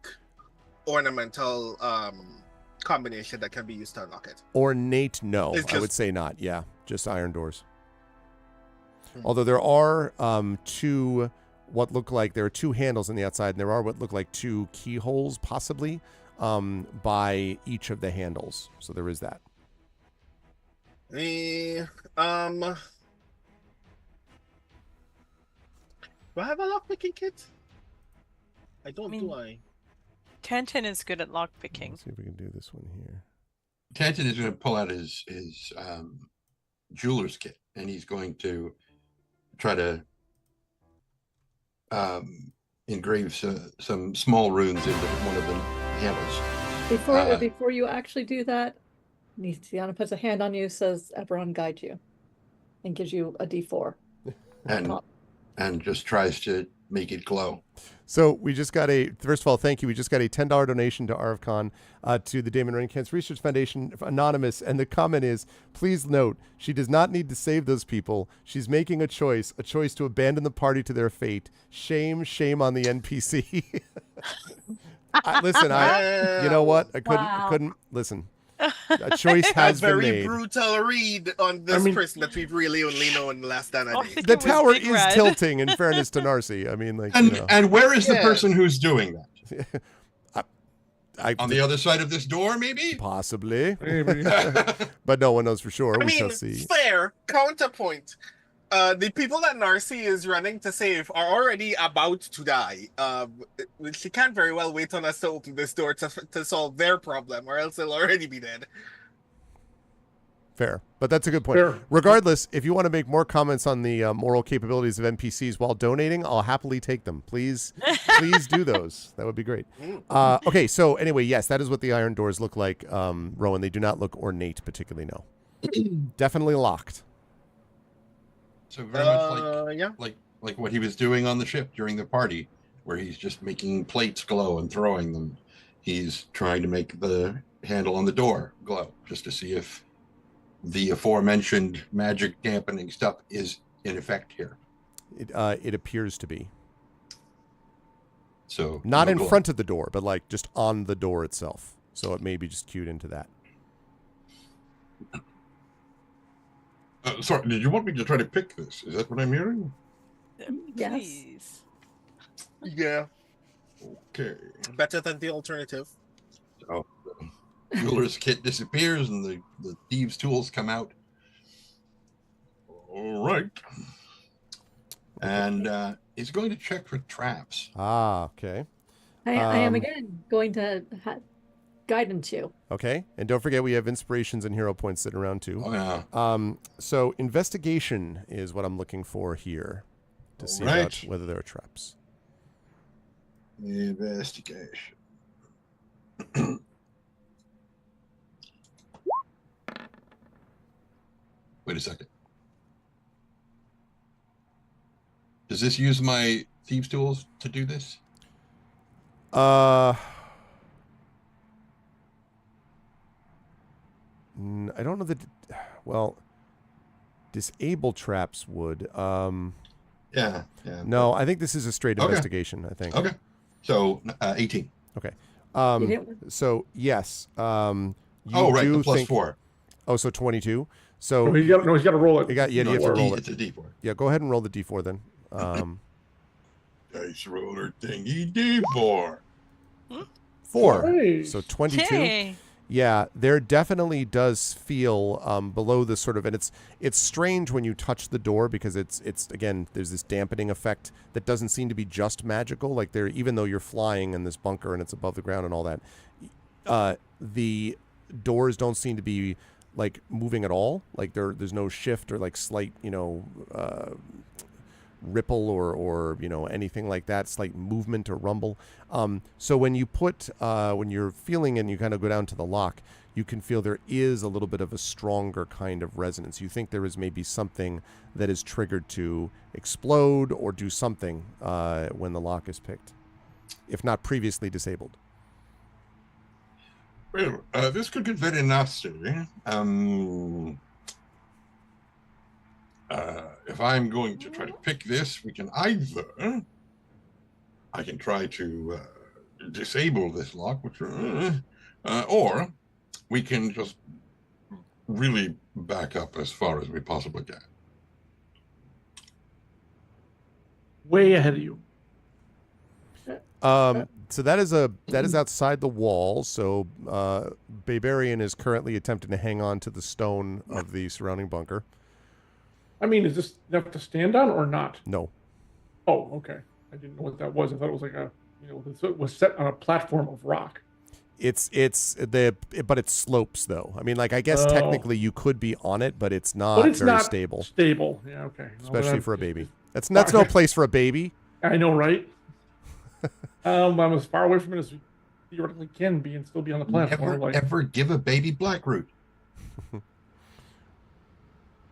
ornamental combination that can be used to unlock it. Ornate, no. It's I would just- say not. Yeah, just iron doors. Hmm. Although there are two, what look like, there are two handles on the outside, and there are what look like two keyholes, possibly, by each of the handles. So there is that. Do I have a lockpicking kit? I don't, mean- do I? Tantan is good at lockpicking. Let's see if we can do this one here. Tanton is going to pull out his jeweler's kit, and he's going to try to engrave some small runes into one of the handles. Before you actually do that, Tiana puts a hand on you, says Eberron guide you, and gives you a D4. and just tries to make it glow. So we just got first of all, thank you. We just got a $10 donation to ArvCon to the Damon Running Cancer Research Foundation, anonymous. And the comment is, please note, she does not need to save those people. She's making a choice to abandon the party to their fate. Shame on the NPC. Listen, you know what? I couldn't listen. A choice has That's been very made. brutal read on this I mean- person that we've really only known last than a Oh, day. I think The it was tower Big is Red. tilting, in fairness to Narcy. I mean, like, And you know. and where is the Yeah. person who's doing that? I On the other side of this door, maybe? possibly, Maybe. but no one knows for sure. I We mean, shall see. fair counterpoint. The people that Narcy is running to save are already about to die. She can't very well wait on us to open this door to solve their problem, or else they'll already be dead. Fair, but that's a good point. Fair. Regardless, if you want to make more comments on the moral capabilities of NPCs while donating, I'll happily take them. Please do those. That would be great. Okay, so anyway, yes, that is what the iron doors look like, Rowan. They do not look ornate particularly, no. Definitely locked. So very much like what he was doing on the ship during the party, where he's just making plates glow and throwing them. He's trying to make the handle on the door glow just to see if the aforementioned magic dampening stuff is in effect here. It appears to be. So not in front of the door, but like just on the door itself. So it may be just cued into that. Sorry, did you want me to try to pick this? Is that what I'm hearing? Yes. Please. Yeah, Okay. better than the alternative. So the jeweler's kit disappears and the thieves' tools come out. All right. And he's going to check for traps. Ah, okay. I am again going to guidance you. Okay, and don't forget we have inspirations and hero points sitting around too. Oh, yeah. So investigation is what I'm looking for here to see about whether there are traps. Investigation. Wait a second. Does this use my thieves' tools to do this? I don't know that. Well, disable traps would. Yeah. No, I think this is a straight investigation. I think. Okay. So 18. Okay. You didn't- So yes. You right. do The plus think, 4. Oh, so 22. So He's got to roll it. you have to roll it. It's a D4. Yeah, go ahead and roll the D4 then. Dice roller thingy D4. 4. Nice. So 22. Okay. Yeah, there definitely does feel below the sort of, and it's strange when you touch the door because it's again, there's this dampening effect that doesn't seem to be just magical. Like there, even though you're flying in this bunker and it's above the ground and all that, the doors don't seem to be like moving at all. Like there's no shift or like slight, ripple or anything like that, slight movement or rumble. So when you put when you're feeling and you kind of go down to the lock, you can feel there is a little bit of a stronger kind of resonance. You think there is maybe something that is triggered to explode or do something when the lock is picked, if not previously disabled. Well, this could get very nasty. If I'm going to try to pick this, we can either I can try to disable this lock, or we can just really back up as far as we possibly can. Way ahead of you. So that is outside the wall. So Barbarian is currently attempting to hang on to the stone of the surrounding bunker. I mean, is this enough to stand on or not? No. Oh, okay. I didn't know what that was. I thought it was like it was set on a platform of rock. But it slopes though. I mean, like I guess technically you could be on it, but it's not very stable. Stable, yeah, okay. Especially for a baby. That's no place for a baby. I know, right? I'm as far away from it as we theoretically can be and still be on the platform. Ever give a baby Blackroot?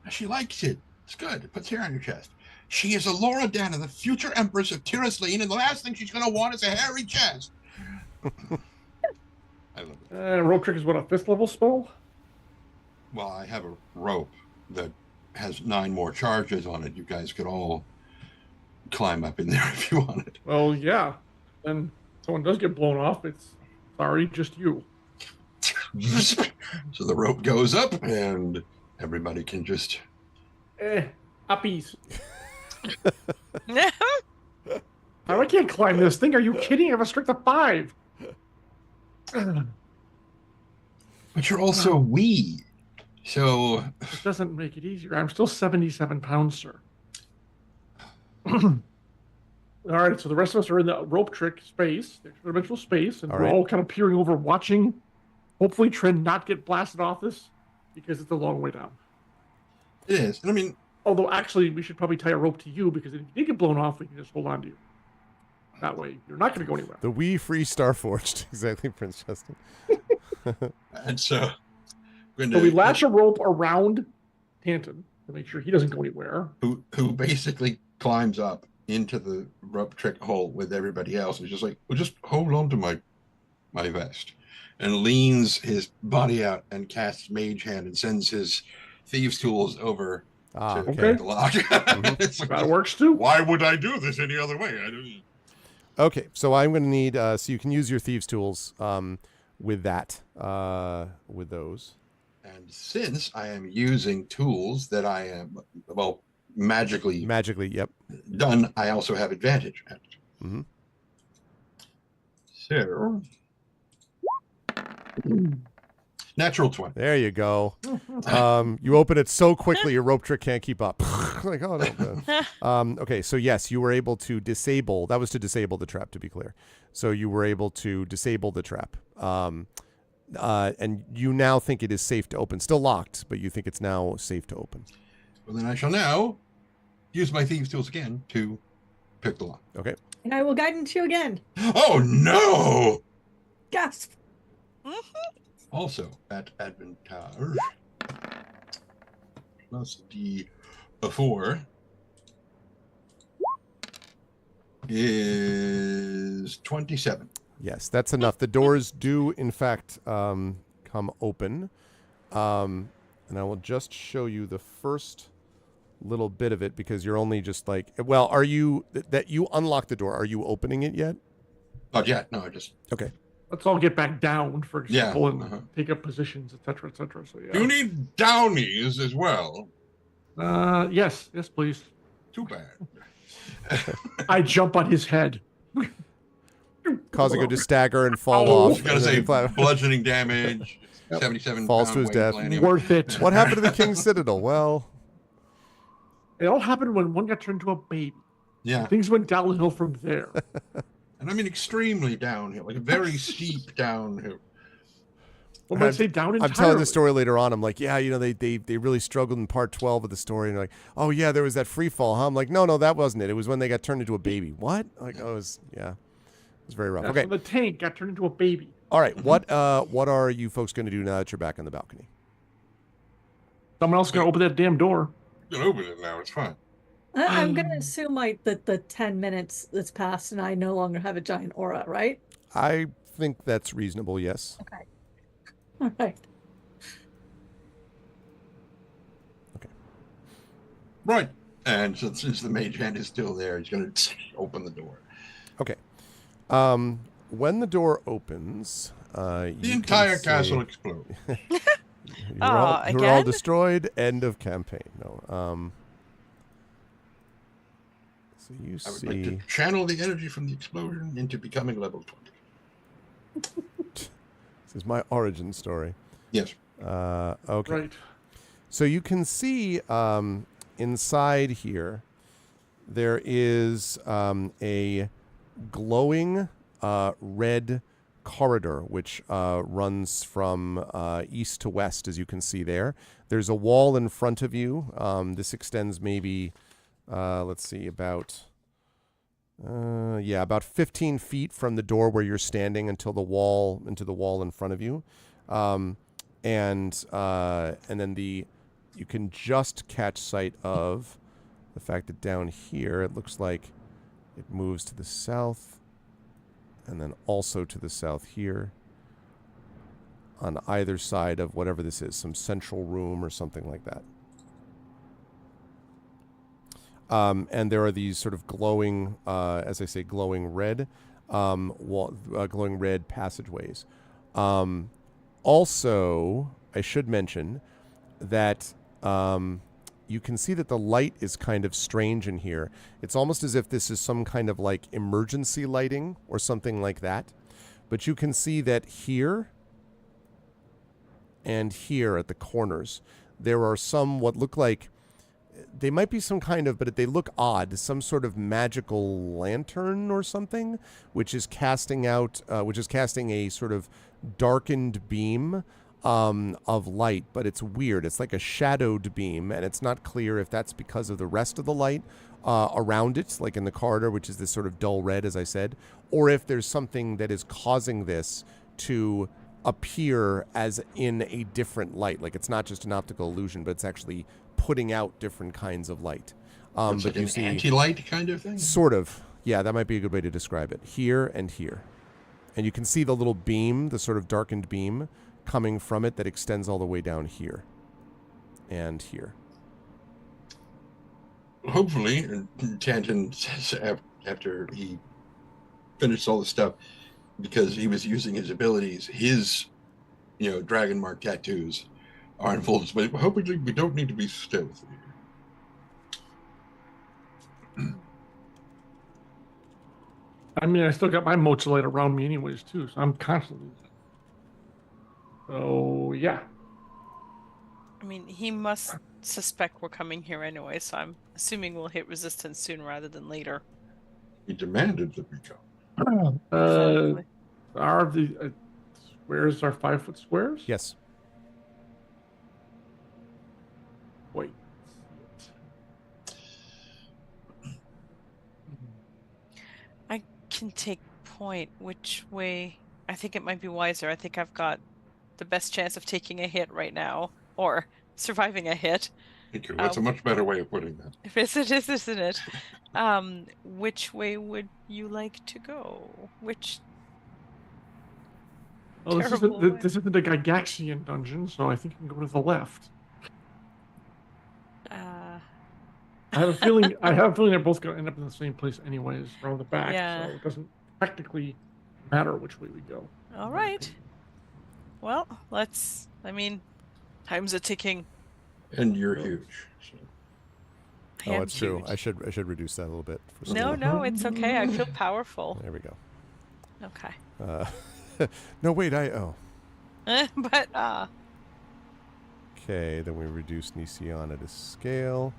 She likes it. It's good. It puts hair on your chest. She is Alora Dana, the future empress of Tirasleen, and the last thing she's going to want is a hairy chest. I love it. Rope trick is what, a 5th level spell? Well, I have a rope that has 9 more charges on it. You guys could all climb up in there if you wanted. Well, yeah. Then someone does get blown off. It's sorry, just you. So the rope goes up and everybody can just uppies. I can't climb this thing. Are you kidding? I have a strength of 5. But you're also wee. So it doesn't make it easier. I'm still 77 pounds, sir. All right, so the rest of us are in the rope trick space, the extra-dimensional space, and All we're right. all kind of peering over, watching. Hopefully, Trin not get blasted off this because it's a long way down. It is. And I mean, Although, actually, we should probably tie a rope to you because if you did get blown off, we can just hold on to you. That way, you're not going to go anywhere. The wee free Starforged. Exactly, Prince Justin. and so, So we latch a rope around Tanton to make sure he doesn't go anywhere. who basically climbs up into the rope trick hole with everybody else. He's just like, well, just hold on to my vest, and leans his body out and casts Mage Hand and sends his thieves' tools over to Okay. break the lock. It's like, That works too. why would I do this any other way? I don't. Okay, so I'm going to need, so you can use your thieves' tools with that, with those. And since I am using tools that I am, well, magically Yep. done, I also have advantage at it. Mm-hmm. So, natural 20. There you go. You open it so quickly, your rope trick can't keep up. Like, oh no. Okay, so yes, you were able to disable. That was to disable the trap, to be clear. So you were able to disable the trap. And you now think it is safe to open. Still locked, but you think it's now safe to open. Well, then I shall now use my thieves' tools again to pick the lock. Okay. And I will guidance you again. Oh no! Gasp. Also, at advantage plus D4 is 27. Yes, that's enough. The doors do, in fact, come open. And I will just show you the first little bit of it because you're only just like, well, are you, that you unlock the door, are you opening it yet? Not yet. No, I just. Okay. Let's all get back down, for example, Yeah, and take up positions, etc., etc. So yeah. You need downies as well. Yes, please. Too bad. I jump on his head. Causing him to stagger and fall Oh. I off. was gonna and then say he fly- bludgeoning damage. Yep. 77 Falls pound to his weight death. landing. Worth it. What happened to the King's Citadel? Well, It all happened when one got turned into a baby. Yeah, Things went downhill from there. and I mean extremely downhill, like a very steep downhill. What might say down entirely? I'm telling the story later on. I'm like, yeah, you know, they really struggled in part 12 of the story. And they're like, oh, yeah, there was that free fall, huh? I'm like, no, that wasn't it. It was when they got turned into a baby. What? Like, oh, it was very rough. That's Okay. when the tank got turned into a baby. All right. What are you folks going to do now that you're back on the balcony? Someone else is gonna open that damn door. You can open it now. It's fine. I'm going to assume that the 10 minutes that's passed and I no longer have a giant aura, right? I think that's reasonable, yes. Okay. All right. Right. And since the mage hand is still there, he's going to open the door. Okay. When the door opens, The entire castle explodes. You're all again? destroyed. End of campaign. No. So you I would see. like to channel the energy from the explosion into becoming level 20. This is my origin story. Yes. Okay. Right. So you can see inside here, there is a glowing red corridor which runs from east to west, as you can see there. There's a wall in front of you. This extends maybe, let's see, about 15 feet from the door where you're standing into the wall in front of you. And then you can just catch sight of the fact that down here it looks like it moves to the south and then also to the south here on either side of whatever this is, some central room or something like that. And there are these sort of glowing, as I say, glowing red passageways. Also, I should mention that you can see that the light is kind of strange in here. It's almost as if this is some kind of like emergency lighting or something like that. But you can see that here and here at the corners, there are some what look like they might be some kind of, but they look odd, some sort of magical lantern or something, which is casting a sort of darkened beam of light, but it's weird. It's like a shadowed beam, and it's not clear if that's because of the rest of the light around it, like in the corridor, which is this sort of dull red, as I said, or if there's something that is causing this to appear as in a different light. Like it's not just an optical illusion, but it's actually putting out different kinds of light. It's but like you an see, anti-light kind of thing? sort of. Yeah, that might be a good way to describe it. Here and here. And you can see the little beam, the sort of darkened beam coming from it that extends all the way down here and here. Hopefully, Tanton says after he finished all the stuff, because he was using his abilities, his, dragon mark tattoos are in full display. Hopefully, we don't need to be stealthy. I mean, I still got my motes light around me anyways, too, so I'm constantly. So, yeah. I mean, he must suspect we're coming here anyway, so I'm assuming we'll hit resistance sooner rather than later. He demanded that we come. Exactly. Are the squares are 5 foot squares? Yes. Wait. I can take point. Which way? I think it might be wiser. I think I've got the best chance of taking a hit right now, or surviving a hit. Thank you. That's a much better way of putting that. Isn't it? Which way would you like to go? Which? Well, terrible way? this isn't a Gygaxian dungeon, so I think you can go to the left. I have a feeling they're both going to end up in the same place anyways, around the back. Yeah. So it doesn't technically matter which way we go. All right. Well, time's a ticking. And you're huge. So. Oh, that's true. I should reduce that a little bit. For No, it's okay. I feel powerful. There we go. Okay. No, wait, But Okay, then we reduce Nisiana to scale.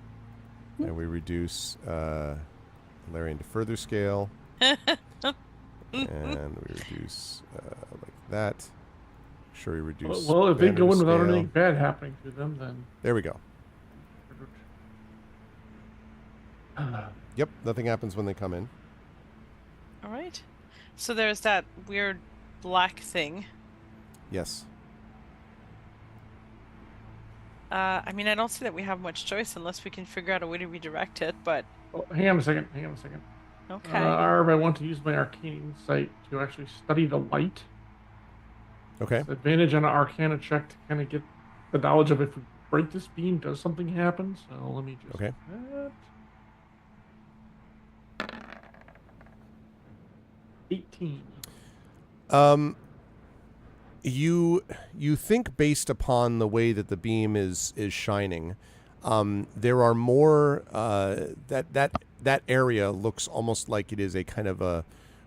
And we reduce Larian to further scale. And we reduce like that. Sure, we reduce. Well, if they Banner go in to without scale. anything bad happening to them, then. There we go. Yep, nothing happens when they come in. all right. So there's that weird black thing. Yes. I don't see that we have much choice unless we can figure out a way to redirect it, but Oh, hang on a second. okay. Arv, I want to use my arcane insight to actually study the light. Okay. It's advantage on an arcana check to kind of get the knowledge of if we break this beam, does something happen? So let me just. Okay. That. 18. You think based upon the way that the beam is shining, there are more that area looks almost like it is a kind of a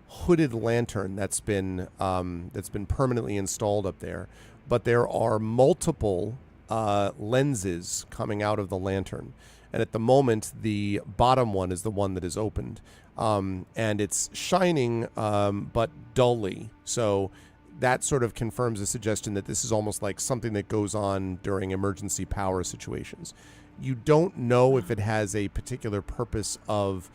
hooded lantern that's been permanently installed up there, but there are multiple lenses coming out of the lantern, and at the moment the bottom one is the one that is opened, and it's shining but dully, so that sort of confirms the suggestion that this is almost like something that goes on during emergency power situations. You don't know if it has a particular purpose of,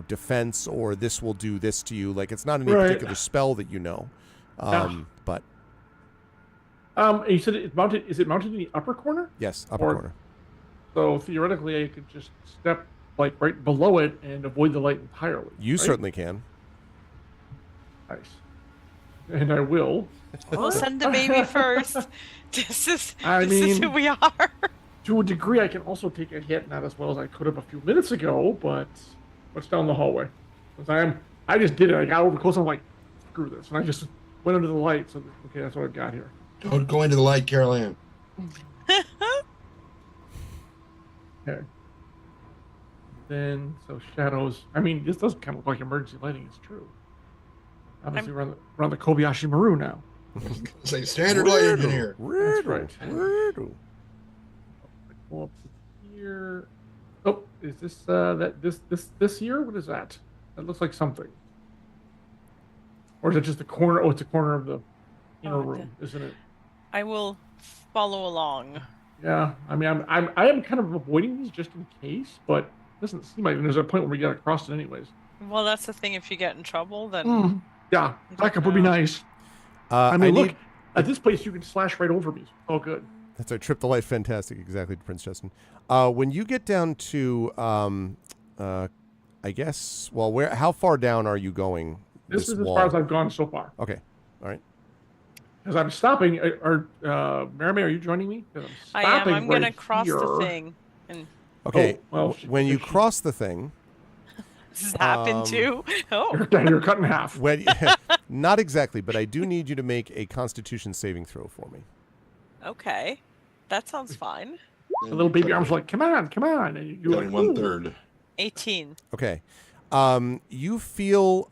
defense, or this will do this to you. Like, it's not any particular spell that you know. But. You said it's mounted. Is it mounted in the upper corner? Yes, upper corner. So theoretically, I could just step like right below it and avoid the light entirely. You certainly can. Nice. And I will. We'll send the baby first. This is who we are. To a degree, I can also take a hit, not as well as I could have a few minutes ago, but what's down the hallway? I just did it. I got over close. I'm like, screw this, and I just went under the light. So okay, that's what I've got here. Don't go into the light, Carol Ann. Okay. Then shadows. This does kind of look like emergency lighting. It's true. Obviously, we're on the Kobayashi Maru now. Say standard light engineer. That's right. Weirdo. Pull up here. Oh, is this this here? What is that? That looks like something. Or is it just the corner? Oh, it's a corner of the inner room, isn't it? I will follow along. Yeah, I mean, I am kind of avoiding these just in case, but it doesn't seem like there's a point where we get across it anyways. Well, that's the thing. If you get in trouble, then yeah, backup would be nice. I mean, look, at this place you can slash right over me. It's all good. That's our trip to life. Fantastic. Exactly, Prince Justin. When you get down to, I guess, well, how far down are you going? This is as far as I've gone so far. Okay. All right. Because I'm stopping. Marimay, are you joining me? I am. I'm going to cross the thing. And okay. When you cross the thing. This has happened too. Oh. You're cut in half. Not exactly, but I do need you to make a Constitution saving throw for me. Okay. That sounds fine. The little baby arms are like, come on. And you're like, 1/3. 18. Okay. You feel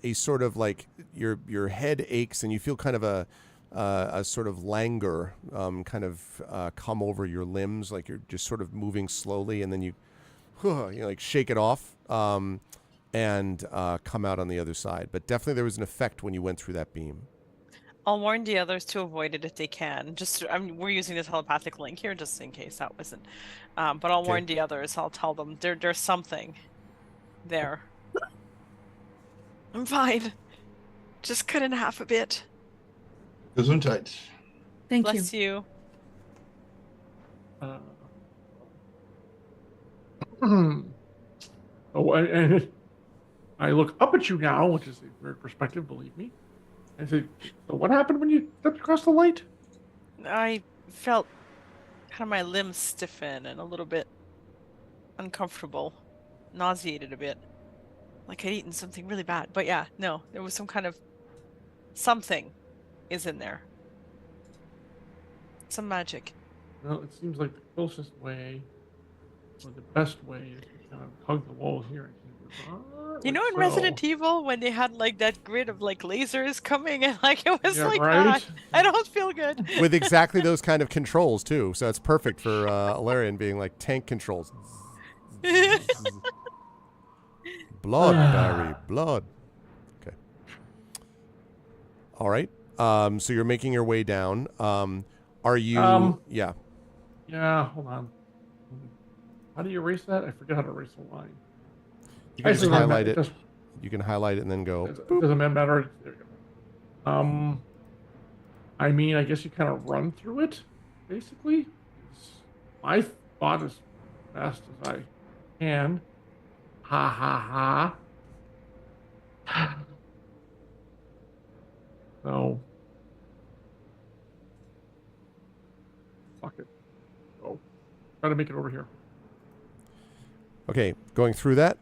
a sort of like your head aches and you feel kind of a sort of languor kind of come over your limbs, like you're just sort of moving slowly, and then you like shake it off and come out on the other side. But definitely there was an effect when you went through that beam. I'll warn the others to avoid it if they can. We're using the telepathic link here just in case that wasn't. But I'll warn the others. I'll tell them there's something there. I'm fine. Just cut in half a bit. Gesundheit. Thank you. Bless you. And I look up at you now, which is a weird perspective, believe me. I say, so what happened when you stepped across the light? I felt kind of my limbs stiffen and a little bit uncomfortable, nauseated a bit, like I'd eaten something really bad. But yeah, no, there was some kind of something is in there. Some magic. Well, it seems like the closest way, or the best way, is to kind of hug the wall here. You know, in Resident Evil, when they had like that grid of like lasers coming and like it was like that. I don't feel good. With exactly those kind of controls too, so it's perfect for Alarian being like tank controls. Blood, Barry, blood. Okay. All right. So you're making your way down. Are you? Yeah. Yeah. Hold on. How do you erase that? I forget how to erase the line. You can just highlight it. You can highlight it and then go. It doesn't matter. There you go. I mean, I guess you kind of run through it, basically. My thought as fast as I can. Ha ha ha. So, fuck it. Oh, try to make it over here. Okay, going through that.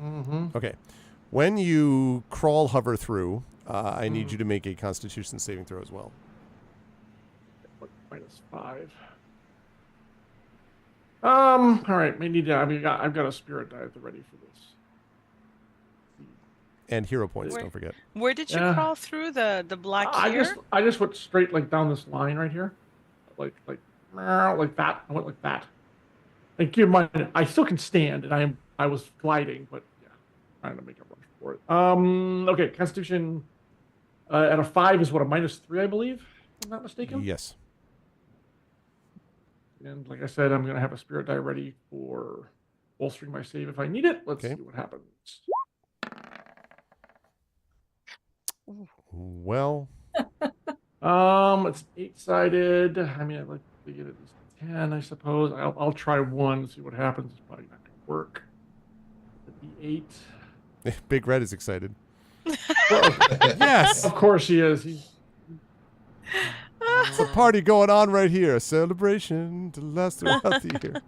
Mm-hmm. Okay, when you crawl, hover through, I need you to make a Constitution saving throw as well. -5. All right, maybe. I mean, I've got a spirit die at the ready for this. And hero points, don't forget. Where did you crawl through the black here? I just went straight like down this line right here, like that. I went like that. And keep in mind, I still can stand, and I was gliding, but yeah, trying to make a run for it. Okay, Constitution at a 5 is what, a -3, I believe, if I'm not mistaken. Yes. And like I said, I'm gonna have a spirit die ready for bolstering my save if I need it. Let's see what happens. Well. It's 8-sided. I mean, I'd like to get at least 10, I suppose. I'll try 1, see what happens. It's probably not gonna work. The 8. Big Red is excited. Yes, of course he is. It's a party going on right here. A celebration to last throughout the year.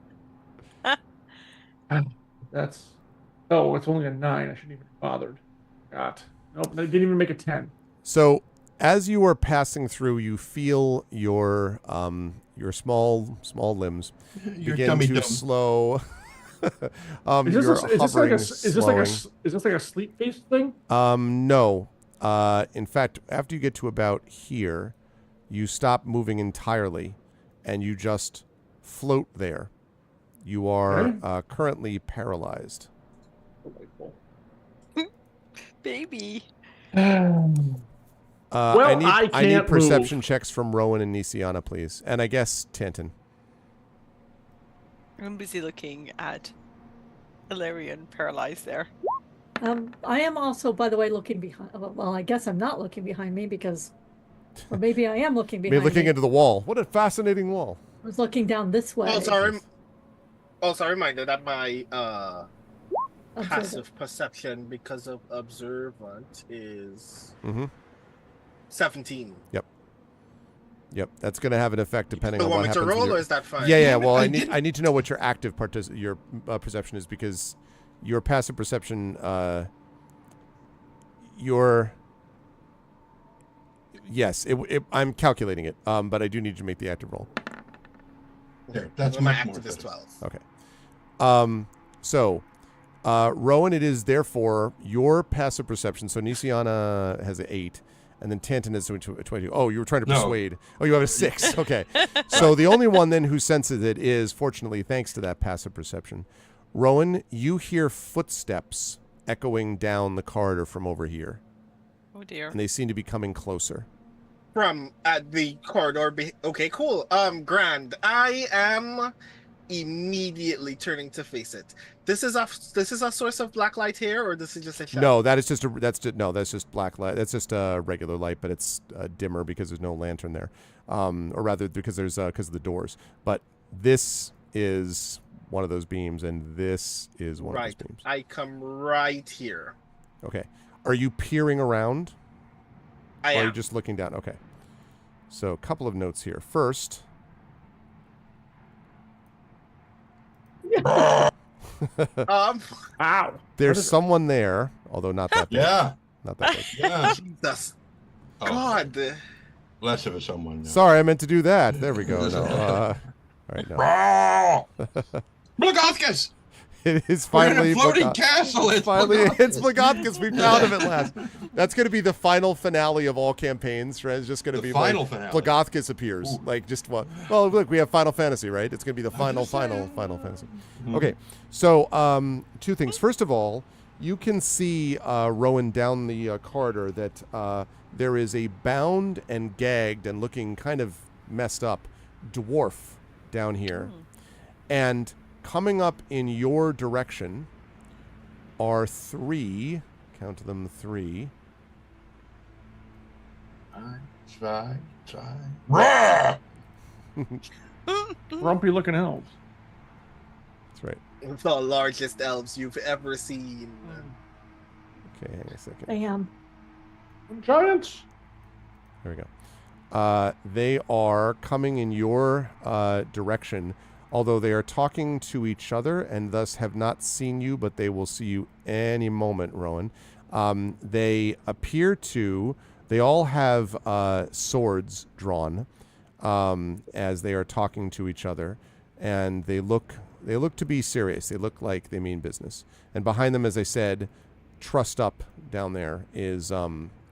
It's only a 9. I shouldn't even have bothered. God. Nope, they didn't even make a 10. So as you are passing through, you feel your small limbs begin to slow. Is this like a sleep based thing? No. In fact, after you get to about here, you stop moving entirely, and you just float there. You are Okay. currently paralyzed. Delightful. Baby. Well, I I need can't perception move. checks from Rowan and Nisiana, please. And I guess Tanton. I'm busy looking at Ilarion paralyzed there. I am also, by the way, looking behind. Well, I guess I'm not looking behind me because, or maybe I am looking Maybe behind looking me. into the wall. What a fascinating wall. I was looking down this way. Also, a reminder that my Observant. passive perception because of observant is Mm-hmm. 17. Yep, that's going to have an effect depending You on want what me to happens. roll, or is that fine? Yeah. Well, I I need to know what your active perception is, because your passive perception, yes, I'm calculating it. But I do need you to make the active roll. There, that's my much more active is fitting. 12. Okay. So, Rowan, it is therefore your passive perception. So Nisiana has an 8. And then Tanton is 22. Oh, you were trying to No. persuade. Oh, you have a 6. Okay. So the only one then who senses it is, fortunately, thanks to that passive perception, Rowan, you hear footsteps echoing down the corridor from over here. Oh dear. And they seem to be coming closer. From the corridor. Okay, cool. Grand. I am immediately turning to face it. This is a source of black light here, or this is just a shadow? No, that's just black light. That's just a regular light, but it's dimmer because there's no lantern there, or rather because of the doors. But this is one of those beams, and this is one of those beams. I come right here. Okay. Are you peering around? I or am. Are you just looking down? Okay. So a couple of notes here. First. Ow. There's someone there, although not that big. Yeah. Not that big. Yeah. Jesus. Oh, God. less of a someone. Now. Sorry, I meant to do that. There we go. No. All right, no. Blagothkus! It is We're in finally a floating Blagoth- castle. It's Finally, Blagothkus. it's Blagothkus. We found him at last. That's going to be the final finale of all campaigns. Right? It's just going to The be final like finale. Blagothkus appears. Ooh. Like just what? Well, look, we have Final Fantasy, right? It's going to be the final Final Fantasy. Mhm. Okay, so two things. First of all, you can see Rowan down the corridor that there is a bound and gagged and looking kind of messed up dwarf down here, and coming up in your direction are 3. Count them 3. Zwei. Rah! Grumpy looking elves. That's right. The largest elves you've ever seen. Okay, hang on a second. Bam. Giants. There we go. They are coming in your direction, although they are talking to each other and thus have not seen you, but they will see you any moment, Rowan. They appear to... They all have swords drawn as they are talking to each other, and they look to be serious. They look like they mean business. And behind them, as I said, trussed up down there is a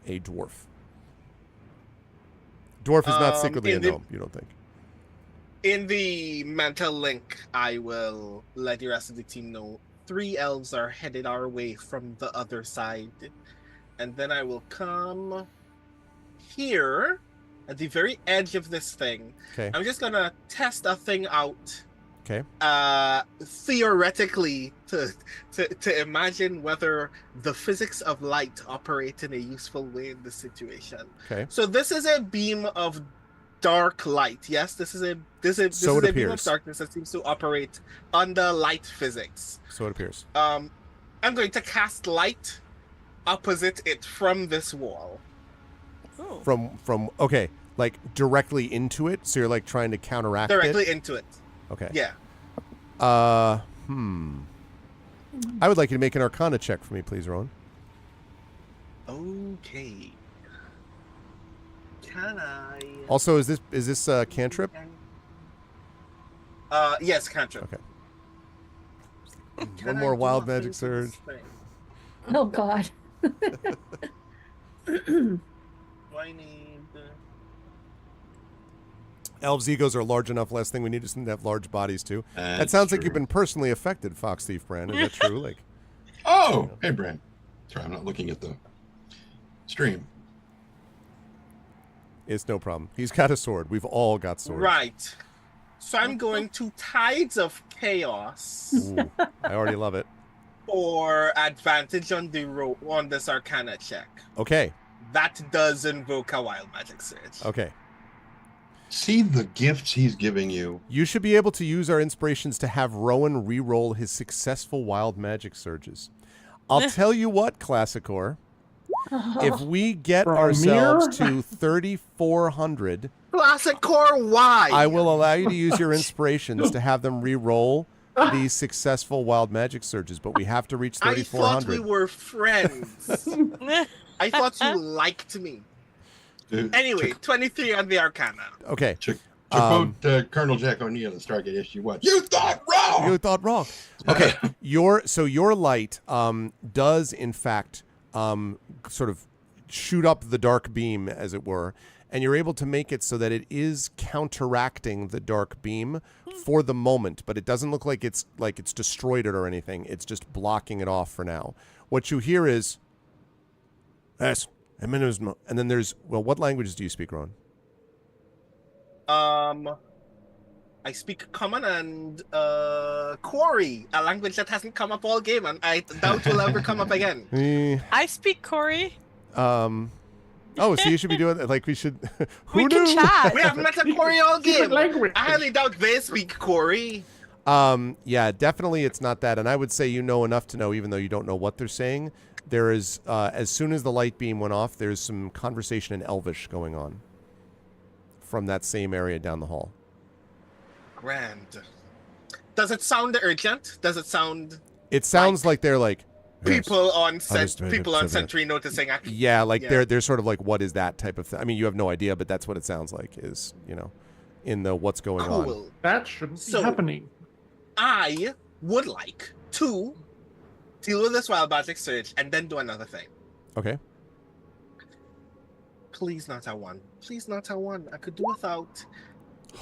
dwarf. Dwarf is not secretly a gnome, you don't think? In the mental link, I will let the rest of the team know 3 elves are headed our way from the other side. And then I will come here at the very edge of this thing. Okay. I'm just gonna test a thing out. Okay. Theoretically, to imagine whether the physics of light operate in a useful way in this situation. Okay. So this is a beam of dark light. Yes, this is a So it beam of appears. darkness that seems to operate under light physics. So it appears. I'm going to cast light opposite it from this wall. Oh. From okay, like directly into it. So you're like trying to counteract Directly it. into it. Okay. Yeah. I would like you to make an Arcana check for me, please, Rowan. Okay. Can I? Also, is this cantrip? Yes, cantrip. Okay. Can One I more do wild a magic thing to this surge. thing? Oh God. Do I need? Elves' egos are large enough. Last thing we need is them to have large bodies too. That That's sounds like true. you've been personally affected, Fox Thief Brand. Is that true? Like, Oh, hey, Bran. Sorry, I'm not looking at the stream. it's no problem. He's got a sword. We've all got swords. Right. So I'm going to Tides of Chaos Ooh, I already love it. for advantage on on this Arcana check. Okay. That does invoke a Wild Magic Surge. Okay. See the gifts he's giving you. You should be able to use our inspirations to have Rowan re-roll his successful wild magic surges. I'll tell you what, Classicor. If we get From ourselves here? to 3,400, Classic Core, why? I will allow you to use your inspirations to have them re-roll these successful wild magic surges, but we have to reach I thought 3,400. we were friends. I thought you liked me. Anyway, 23 on the Arcana. Okay. To quote Colonel Jack O'Neill in Stargate Issue 1, you thought wrong! You thought wrong. Okay. your light does in fact sort of shoot up the dark beam, as it were, and you're able to make it so that it is counteracting the dark beam for the moment, but it doesn't look like it's destroyed it or anything. It's just blocking it off for now. What you hear is yes, and then there's, well, what languages do you speak, Ron? I speak Common and Quarry, a language that hasn't come up all game, and I doubt will ever come up again. I speak Corey. Oh, so you should be doing that. Like we should. Who We knew? can chat. We haven't met a Quarry all Secret game. language. I highly doubt they speak Quarry. Yeah, definitely it's not that. And I would say you know enough to know, even though you don't know what they're saying. There is, as soon as the light beam went off, there's some conversation in Elvish going on from that same area down the hall. Grand. Does it sound urgent? Does it sound It sounds like they're like, yes. people on Understood. people on Understood. Sentry noticing action? Yeah, like Yeah. they're sort of like, what is that type of thing? I mean, you have no idea, but that's what it sounds like. Is in the what's going on. Cool. That shouldn't be So- happening. I would like to deal with this wild magic surge and then do another thing. Okay. Please not a one. Please not a one. I could do without.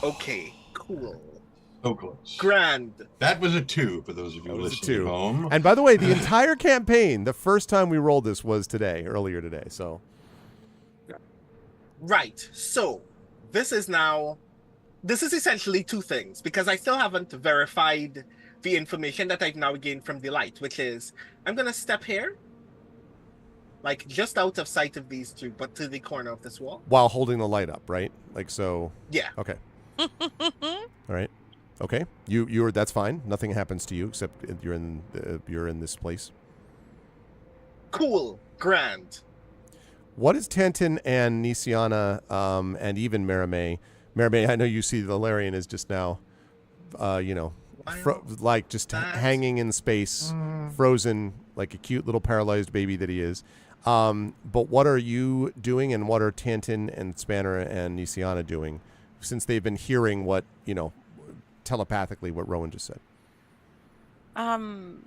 Okay, cool. So close. Grand. That was a 2 for those of you That was a listening 2. at home. And by the way, the entire campaign, the first time we rolled this was earlier today. So Right. So this is essentially two things, because I still haven't verified the information that I've now gained from the light, which is I'm gonna step here, like just out of sight of these two, but to the corner of this wall. while holding the light up, right? Like so. Yeah. Okay. All right. Okay. You're that's fine. Nothing happens to you except you're in this place. Cool. Grand. What is Tantin and Nisiana and even Maramé? Maramé, I know you see the Larian is just now, like just hanging in space, frozen like a cute little paralyzed baby that he is. But what are you doing, and what are Tantin and Spanner and Nisiana doing, since they've been hearing what telepathically what Rowan just said? I'm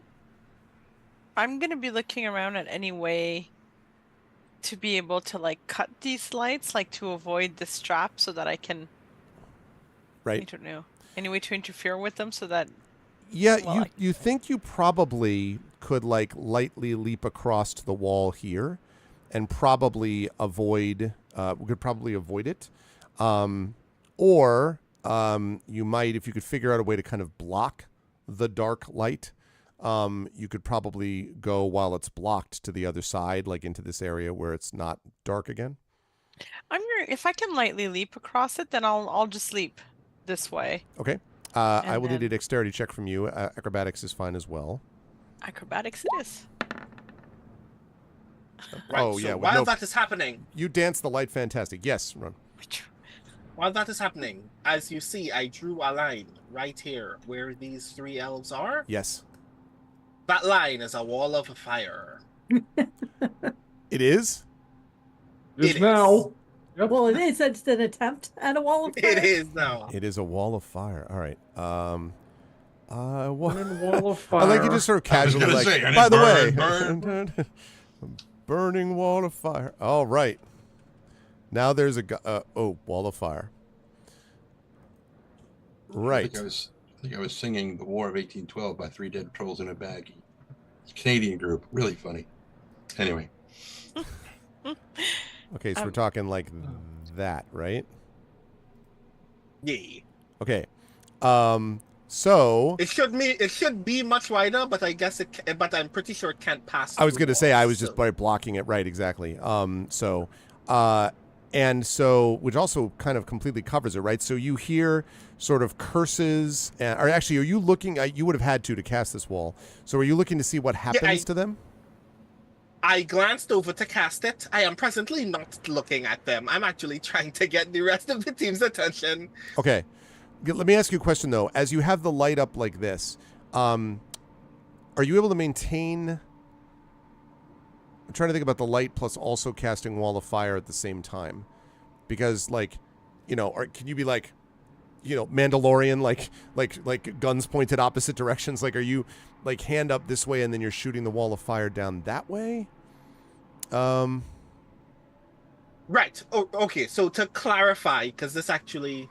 gonna be looking around at any way to be able to like cut these lights, like to avoid the strap, so that I can. I Right. don't know. Any way to interfere with them so that. Yeah, Well, you think you probably could like lightly leap across to the wall here, and probably avoid. We could probably avoid it, or you might, if you could figure out a way to kind of block the dark light. You could probably go while it's blocked to the other side, like into this area where it's not dark again. If I can lightly leap across it, then I'll just leap this way. Okay. I will need a then- dexterity check from you. Acrobatics is fine as well. Acrobatics it is. Right. Oh, so yeah, with while no- that is happening, You dance the light fantastic. Yes, Ron. while that is happening, as you see, I drew a line right here where these three elves are. Yes. That line is a wall of fire. It is? It It is now. is. Yep. Well, it is. It's an attempt at a wall of fire. It is now. It is a wall of fire. All right. What? One wall of fire. I like you just sort of I was casually gonna like, say, and by it the way, burn, burning wall of fire. All right. Now there's a wall of fire. Right. I think I was singing "The War of 1812" by Three Dead Trolls in a Bag. Canadian group, really funny. Anyway. Okay, so we're talking like that, right? Yeah. Okay. So It should be much wider, but I guess but I'm pretty sure it can't pass. I was going to say I was so. just by blocking it, right? Exactly. And so which also kind of completely covers it, right? So you hear sort of curses, or actually, are you looking? You would have had to cast this wall. So are you looking to see what happens to them? I glanced over to cast it. I am presently not looking at them. I'm actually trying to get the rest of the team's attention. Okay. Let me ask you a question, though. As you have the light up like this, are you able to maintain... I'm trying to think about the light plus also casting Wall of Fire at the same time. Because, like, you know, or can you be like, you know, Mandalorian, like guns pointed opposite directions? Like, are you, like, hand up this way and then you're shooting the Wall of Fire down that way? Right. Oh, okay. So to clarify, because this actually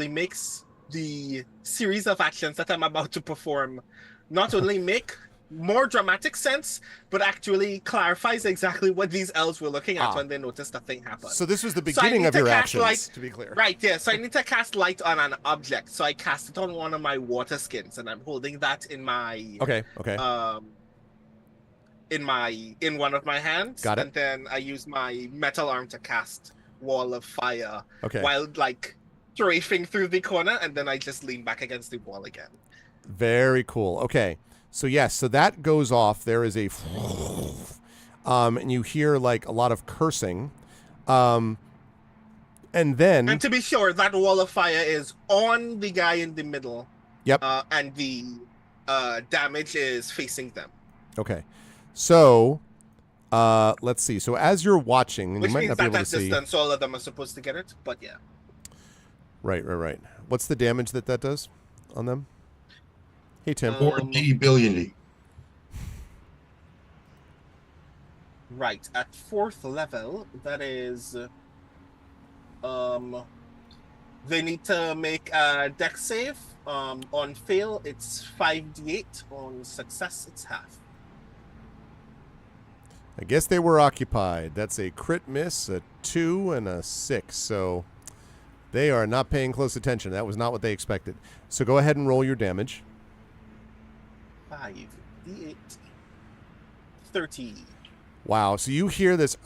makes the series of actions that I'm about to perform not only make more dramatic sense, but actually clarifies exactly what these elves were looking at when they noticed the thing happen. So this was the beginning of your actions, light, to be clear. Right, yeah. So I need to cast light on an object. So I cast it on one of my water skins, and I'm holding that in my... Okay. In one of my hands. Got it. And then I use my metal arm to cast Wall of Fire. Okay. While, like, strafing through the corner, and then I just lean back against the wall again. Very cool. Okay. So yes, so that goes off. There is a and you hear like a lot of cursing. And then... And to be sure, that Wall of Fire is on the guy in the middle. Yep. And the damage is facing them. Okay. So let's see. So as you're watching, and Which you might means not be that able to at see... distance, all of them are supposed to get it, but yeah. Right. What's the damage that does on them? Hey, Tim. 40 billion. Right. At 4th level, that is... they need to make a dex save. On fail, it's 5d8. On success, it's half. I guess they were occupied. That's a crit miss, a 2, and a 6. So they are not paying close attention. That was not what they expected. So go ahead and roll your damage. 5d8. 30. Wow. So you hear this.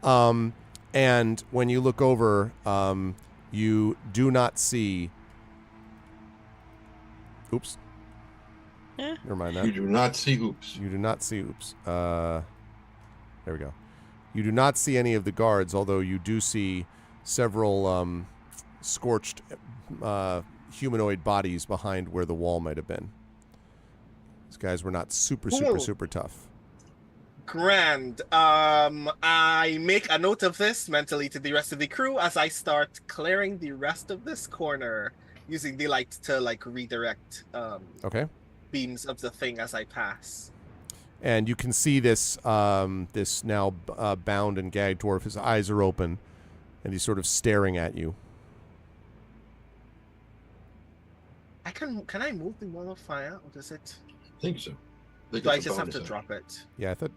And when you look over, you do not see. Oops. Never mind that. You do not see oops. You do not see oops. There we go. You do not see any of the guards, although you do see several scorched humanoid bodies behind where the wall might have been. These guys were not super tough. Grand. I make a note of this mentally to the rest of the crew as I start clearing the rest of this corner, using the light to like redirect Okay. beams of the thing as I pass. And you can see this this now bound and gagged dwarf. His eyes are open, and he's sort of staring at you. Can I move the Wall of Fire, or does it? I think so. Do I just have to drop it? Yeah, I thought.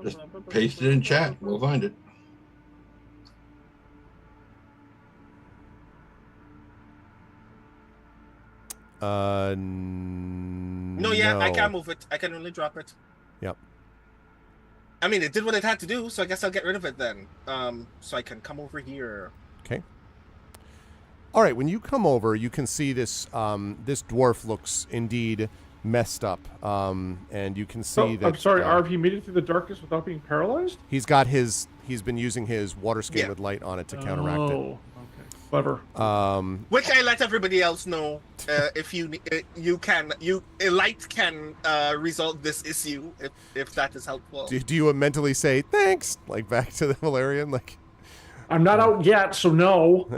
Just paste it in chat. We'll find it. No, yeah, I can't move it. I can only drop it. Yep. I mean, it did what it had to do, so I guess I'll get rid of it then. So I can come over here. Okay. All right. When you come over, you can see this. This dwarf looks indeed messed up. And you can see that. I'm sorry, Arv. He made it through the darkness without being paralyzed. He's got his. He's been using his water skin with light on it to counteract it. Oh, okay, clever. Which I let everybody else know. If light can resolve this issue if that is helpful. Do you mentally say thanks, like back to the Valerian, like? I'm not out yet, so no.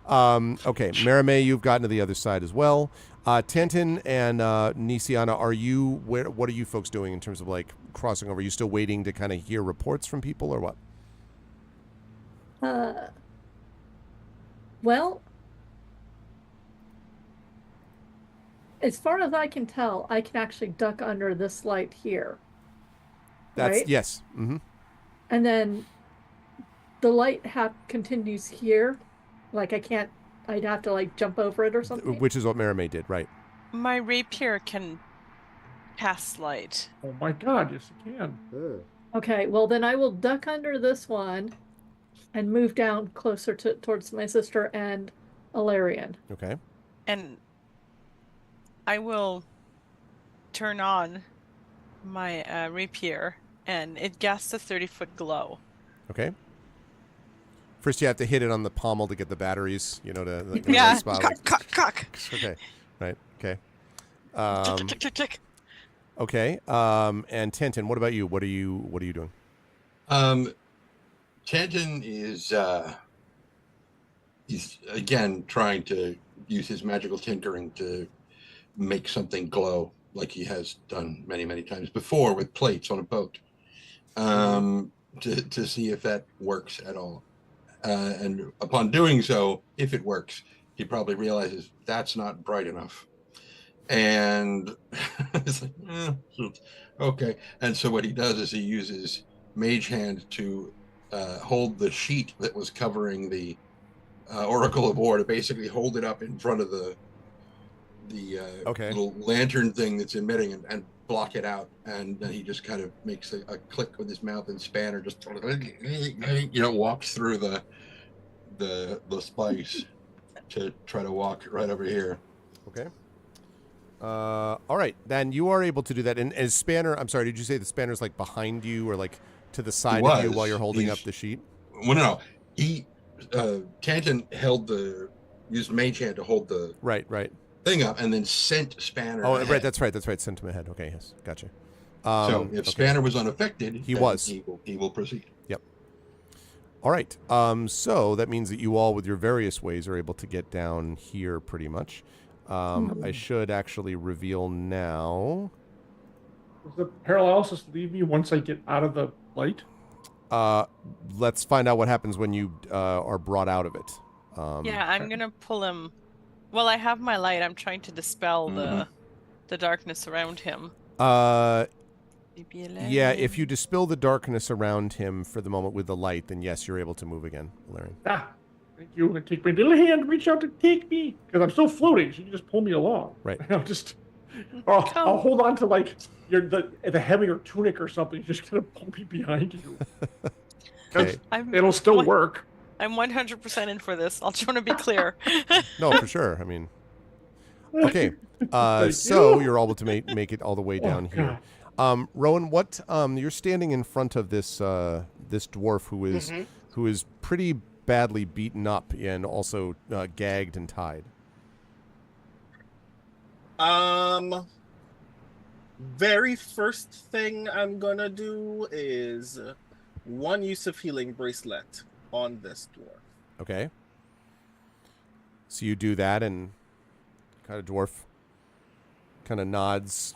Okay, Marimay, you've gotten to the other side as well. Tantin and Nisiana, what are you folks doing in terms of like crossing over? Are you still waiting to kind of hear reports from people or what? Well, as far as I can tell, I can actually duck under this light here. That's right? yes. Mm-hmm. And then the light continues here. Like I'd have to like jump over it or something. Which is what Maramay did, right? My rapier can cast light. Oh my God, yes, you can. Okay, well then I will duck under this one and move down closer towards my sister and Alarian. Okay. And I will turn on my rapier, and it casts a 30-foot glow. Okay. First, you have to hit it on the pommel to get the batteries, to like, yeah. spot, Cock. Okay. Right. Okay. Click. Okay. And Tantin, what about you? What are you doing? Tantin is he's again trying to use his magical tinkering to make something glow, like he has done many, many times before with plates on a boat, to see if that works at all. And upon doing so, if it works, he probably realizes that's not bright enough. And it's like, okay. And so what he does is he uses Mage Hand to hold the sheet that was covering the Oracle of War, to basically hold it up in front of the little lantern thing that's emitting, and block it out. And then he just kind of makes a click with his mouth, and Spanner just walks through the spice to try to walk right over here. Okay. All right, then you are able to do that. And as Spanner, I'm sorry, did you say the Spanner's like behind you or like to the side of you while you're holding up the sheet? Well, no. He Tantin used Mage Hand to hold the right thing up, and then sent Spanner. Oh, ahead. right, that's right. Sent him ahead. Okay, yes, gotcha. So if Spanner was unaffected, he will proceed. Yep. All right. So that means that you all, with your various ways, are able to get down here pretty much. I should actually reveal now. Does the paralysis leave me once I get out of the light? Let's find out what happens when you are brought out of it. Yeah, I'm gonna pull him. Well, I have my light. I'm trying to dispel the darkness around him. Yeah, if you dispel the darkness around him for the moment with the light, then yes, you're able to move again, Larry. Thank you. And take my little hand, reach out to take me, because I'm still floating. So you can just pull me along. Right. I'll hold on to like the hem of your tunic or something. Just gonna pull me behind you. Okay. It'll still work. I'm 100% in for this. I'll try to be clear. No, for sure. I mean, okay. So you're able to make it all the way down here. Rowan, what? You're standing in front of this this dwarf who is pretty badly beaten up and also gagged and tied. Very first thing I'm gonna do is one use of healing bracelet on this dwarf. Okay. So you do that, and kind of dwarf kind of nods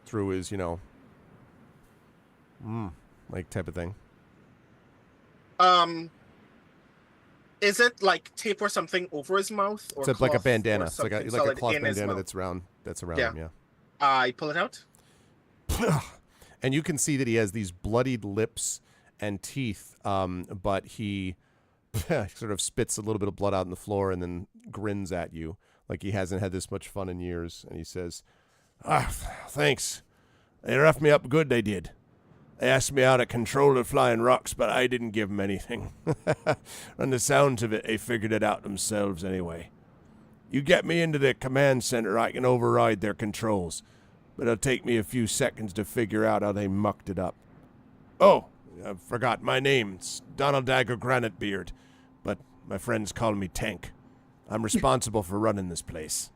through his, like type of thing. Is it like tape or something over his mouth, or it's like a bandana? It's like a cloth bandana that's around him. Yeah. I pull it out, and you can see that he has these bloodied lips and teeth. But he sort of spits a little bit of blood out on the floor and then grins at you like he hasn't had this much fun in years. And he says, "Thanks. They roughed me up good. They did. They asked me how to control the flying rocks, but I didn't give them anything. On the sounds of it, they figured it out themselves anyway. You get me into the command center, I can override their controls, but it'll take me a few seconds to figure out how they mucked it up. Oh, I forgot my name's Donald Dagger Granitebeard, but my friends call me Tank. I'm responsible for running this place."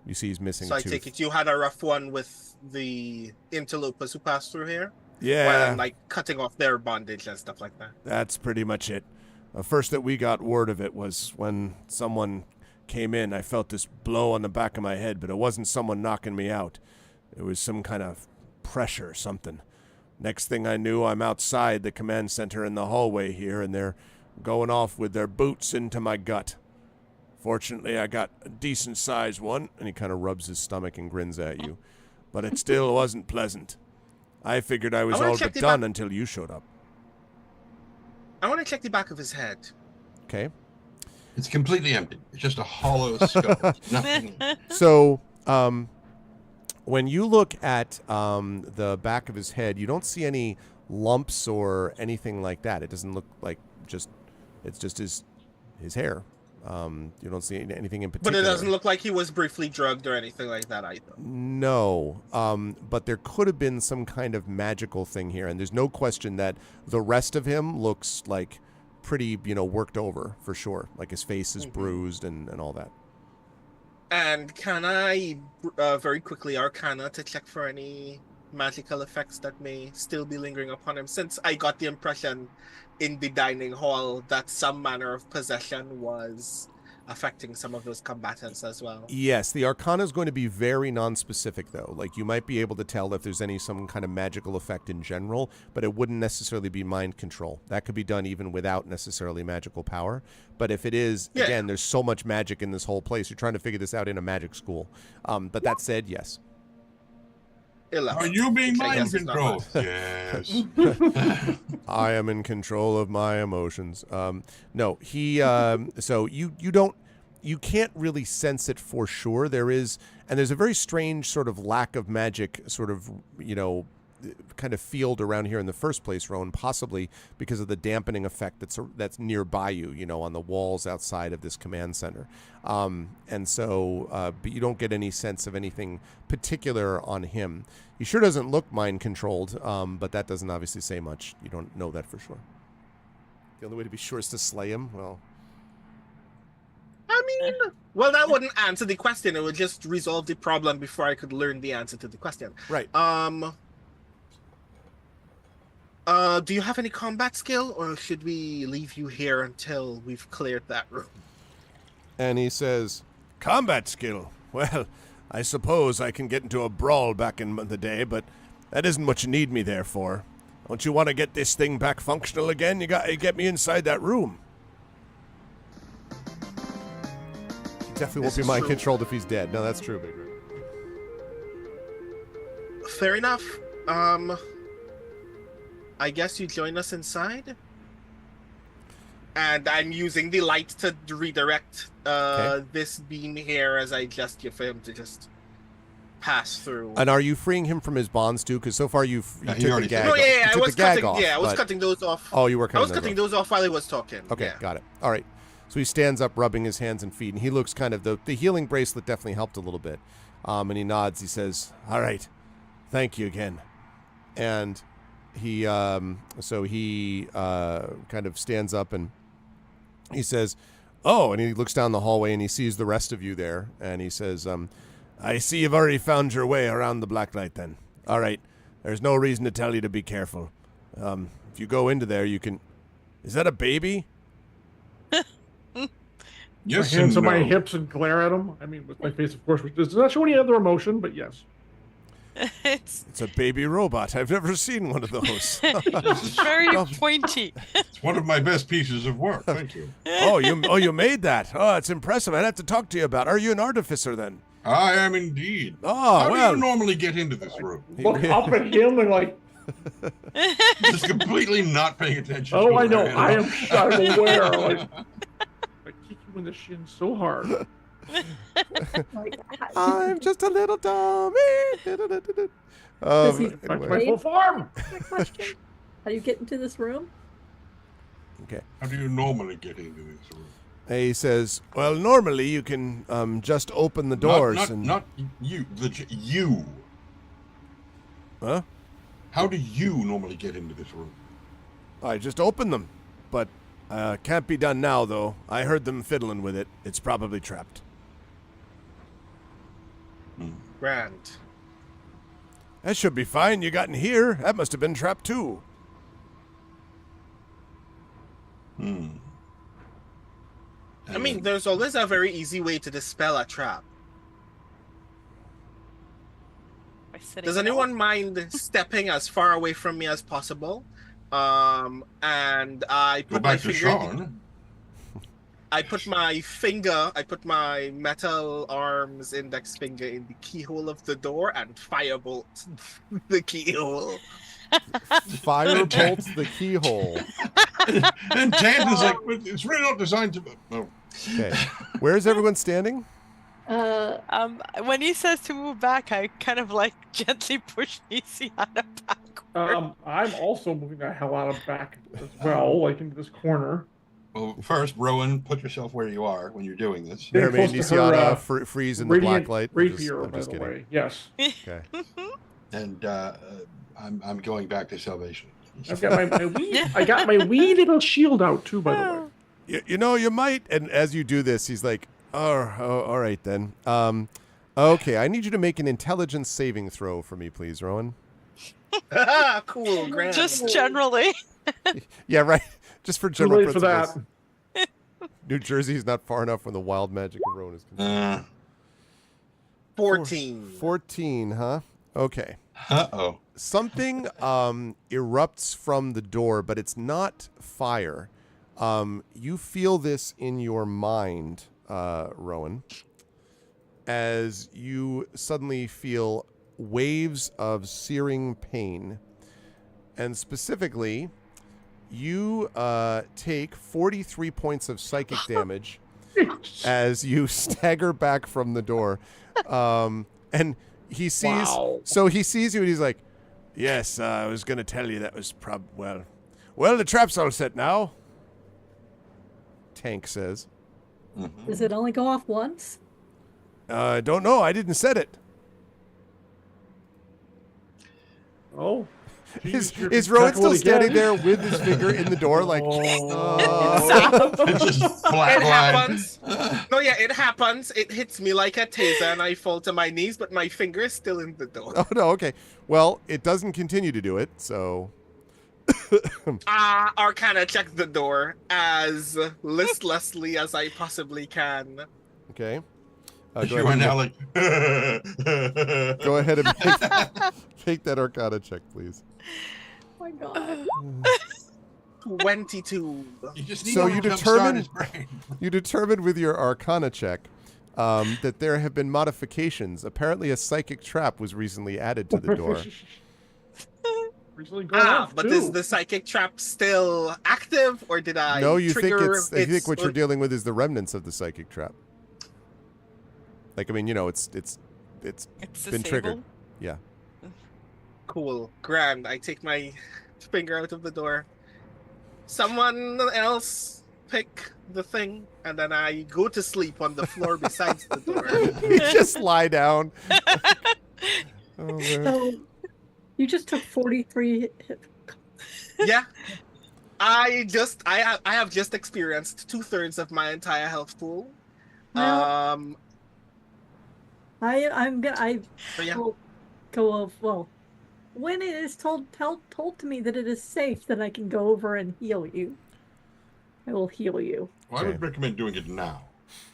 You see he's missing a tooth. So I take it you had a rough one with the interlopers who passed through here? Yeah. While I'm like cutting off their bondage and stuff like that. That's pretty much it. First that we got word of it was when someone came in, I felt this blow on the back of my head, but it wasn't someone knocking me out. It was some kind of pressure or something. Next thing I knew, I'm outside the command center in the hallway here, and they're going off with their boots into my gut. Fortunately, I got a decent-sized one, and he kind of rubs his stomach and grins at you. But it still wasn't pleasant. I figured I was all but done until you showed up. I want to check the back of his head. Okay. It's completely empty. It's just a hollow skull. Nothing. So, when you look at the back of his head, you don't see any lumps or anything like that. It doesn't look like it's just his hair. You don't see anything in particular. But it doesn't look like he was briefly drugged or anything like that either. No, but there could have been some kind of magical thing here, and there's no question that the rest of him looks like pretty, worked over for sure. Like his face is bruised and all that. And can I very quickly Arcana to check for any magical effects that may still be lingering upon him, since I got the impression in the dining hall that some manner of possession was affecting some of those combatants as well. Yes, the Arcana is going to be very non-specific, though. Like, you might be able to tell if there's some kind of magical effect in general, but it wouldn't necessarily be mind control. That could be done even without necessarily magical power. But if it is, again, there's so much magic in this whole place. You're trying to figure this out in a magic school. But that said, yes. 11. Are you being mind controlled? Yes. I am in control of my emotions. No, he. So you can't really sense it for sure. There's a very strange sort of lack of magic, sort of kind of field around here in the first place, Rowan, possibly because of the dampening effect that's nearby you, on the walls outside of this command center. And so, but you don't get any sense of anything particular on him. He sure doesn't look mind controlled, but that doesn't obviously say much. You don't know that for sure. The only way to be sure is to slay him. Well, I mean, well, that wouldn't answer the question. It would just resolve the problem before I could learn the answer to the question. Right. Do you have any combat skill, or should we leave you here until we've cleared that room? And he says, combat skill? Well, I suppose I can get into a brawl back in the day, but that isn't what you need me there for. Don't you want to get this thing back functional again? You got to get me inside that room. He definitely won't be mind controlled if he's dead. No, that's true, Big Rig. Fair enough. I guess you join us inside. And I'm using the light to redirect this beam here as I gesture for him to just pass through. And are you freeing him from his bonds too? Because so far you took the gag. No, yeah, I was cutting. Off, I was cutting those off. Oh, you were cutting. I was cutting those off while he was talking. Okay, got it. All right. So he stands up, rubbing his hands and feet, and he looks kind of the healing bracelet definitely helped a little bit. And he nods. He says, "All right, thank you again." And he kind of stands up and he says, "Oh," and he looks down the hallway and he sees the rest of you there, and he says, "I see you've already found your way around the blacklight then. All right, there's no reason to tell you to be careful. If you go into there, you can." Is that a baby? Yes, my hands on my hips and glare at him. I mean, with my face, of course, which does not show any other emotion, but yes. It's a baby robot. I've never seen one of those. It's very pointy. It's one of my best pieces of work. Thank you. You made that. Oh, it's impressive. I'd have to talk to you about. Are you an artificer then? I am indeed. Oh, How well. do you normally get into this room? Look up at him and like. Just completely not paying attention. Oh, I know. I'm aware. Like, I kick you in the shin so hard. I'm just a little dummy. My full form. Question. How do you get into this room? Okay. How do you normally get into this room? He says, "Well, normally you can just open the doors not you. You. Huh? How do you normally get into this room? I just open them, but can't be done now though. I heard them fiddling with it. It's probably trapped." Grand. That should be fine. You got in here. That must have been trapped too. I mean, there's always a very easy way to dispel a trap. By sitting Does it out. anyone mind stepping as far away from me as possible? And I Go put my back to finger. Sean. I put my metal arms index finger in the keyhole of the door and firebolt the keyhole. Fire bolts the keyhole. And Tanton's like, it's really not designed to. Oh. Okay. Where's everyone standing? When he says to move back, I kind of like gently push Nisiana back. I'm also moving the hell out of back as well, like into this corner. Well, first, Rowan, put yourself where you are when you're doing this. Very Mermaid close to her, Nisiana freeze in the black Radiant light. rapier, I'm by just the kidding. way. Yes. Okay. And I'm going back to salvation. I've got I got my wee little shield out too, by the way. You know, you might. And as you do this, he's like, oh, all right then. Okay, I need you to make an intelligence saving throw for me, please, Rowan. Cool, grand. Just generally. Yeah, right. Just for Too general late for principles. that. New Jersey's not far enough when the wild magic of Rowan is concerned. 14. 14, huh? Okay. Uh-oh. Something erupts from the door, but it's not fire. You feel this in your mind, Rowan, as you suddenly feel waves of searing pain. And specifically, you take 43 points of psychic damage as you stagger back from the door. And he sees, so he sees you and he's like, yes, I was going to tell you that was well, the trap's all set now. Tank says. Mm-hmm. Does it only go off once? I don't know. I didn't set it. Oh. Is Rowan still standing there with his finger in the door like, It's just flat It line. happens. No, yeah, it happens. It hits me like a taser and I fall to my knees, but my finger is still in the door. oh, no, okay. Well, it doesn't continue to do it, so... Arcana check the door as listlessly as I possibly can. Okay. You are now like. Go ahead and make that Arcana check, please. Oh my god. 22. You just need So to you jumpstart determine- his brain. You determined with your Arcana check that there have been modifications. Apparently a psychic trap was recently added to the door. Recently gone off, But too. is the psychic trap still active, or did I No, you think trigger I think its- what you're dealing with is the remnants of the psychic trap. Like, I mean, you know, it's It's been triggered. disabled. Yeah. Cool, grand. I take my finger out of the door. Someone else pick the thing, and then I go to sleep on the floor besides the door. You just lie down. Oh, man. So you just took 43 hit. Yeah. I have just experienced 2/3 of my entire health pool. Well, I'm gonna So yeah. will go of well when it is told to me that it is safe, then I can go over and heal you. I will heal you. Well, I would recommend doing it now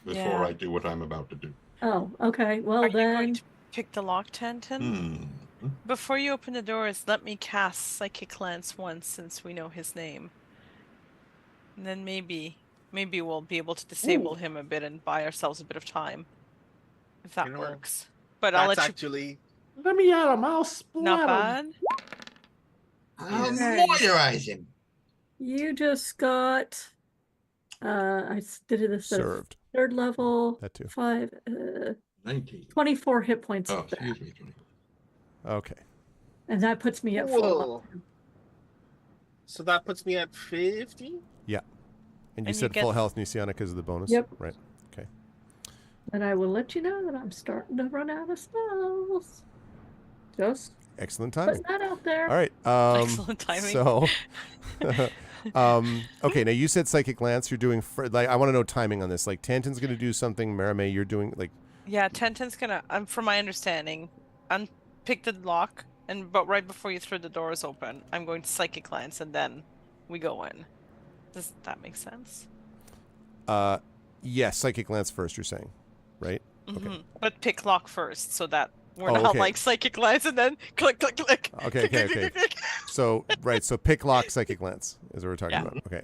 before Yeah. I do what I'm about to do. Oh, okay. Well Are you going then to pick the lock, Tanton? Before you open the doors, let me cast Psychic Lance once, since we know his name. And then maybe we'll be able to disable him a bit and buy ourselves a bit of time. If that You know, works. But I'll That's let you... actually Let me at him. I'll splat Not him. bad. Okay. Moisturize him. you just got did this at Served. 3rd level. That too. 19. 24 hit points Oh, of that. excuse me. 20. Okay. And that puts me at full. cool. So that puts me at 50. And you And you said get- full health, Nisiana, because of the bonus? Yep. Right. Okay. And I will let you know that I'm starting to run out of spells. Just Excellent putting timing. that out there. All right. Excellent timing. So, okay. Now you said Psychic Lance. You're doing I want to know timing on this. Like Tanton's going to do something. Maramay, you're doing like. Yeah, Tanton's gonna, from my understanding, unpick the lock, but right before you throw the doors open, I'm going to Psychic Lance, and then we go in. Does that make sense? Yes, Psychic Lance first, you're saying, right? Okay. But pick lock first, so that we're Oh, not okay. like Psychic Lance and then click, click, click. Okay, click, okay. click, click. So, right, so pick lock, Psychic Lance is what we're talking about. Okay.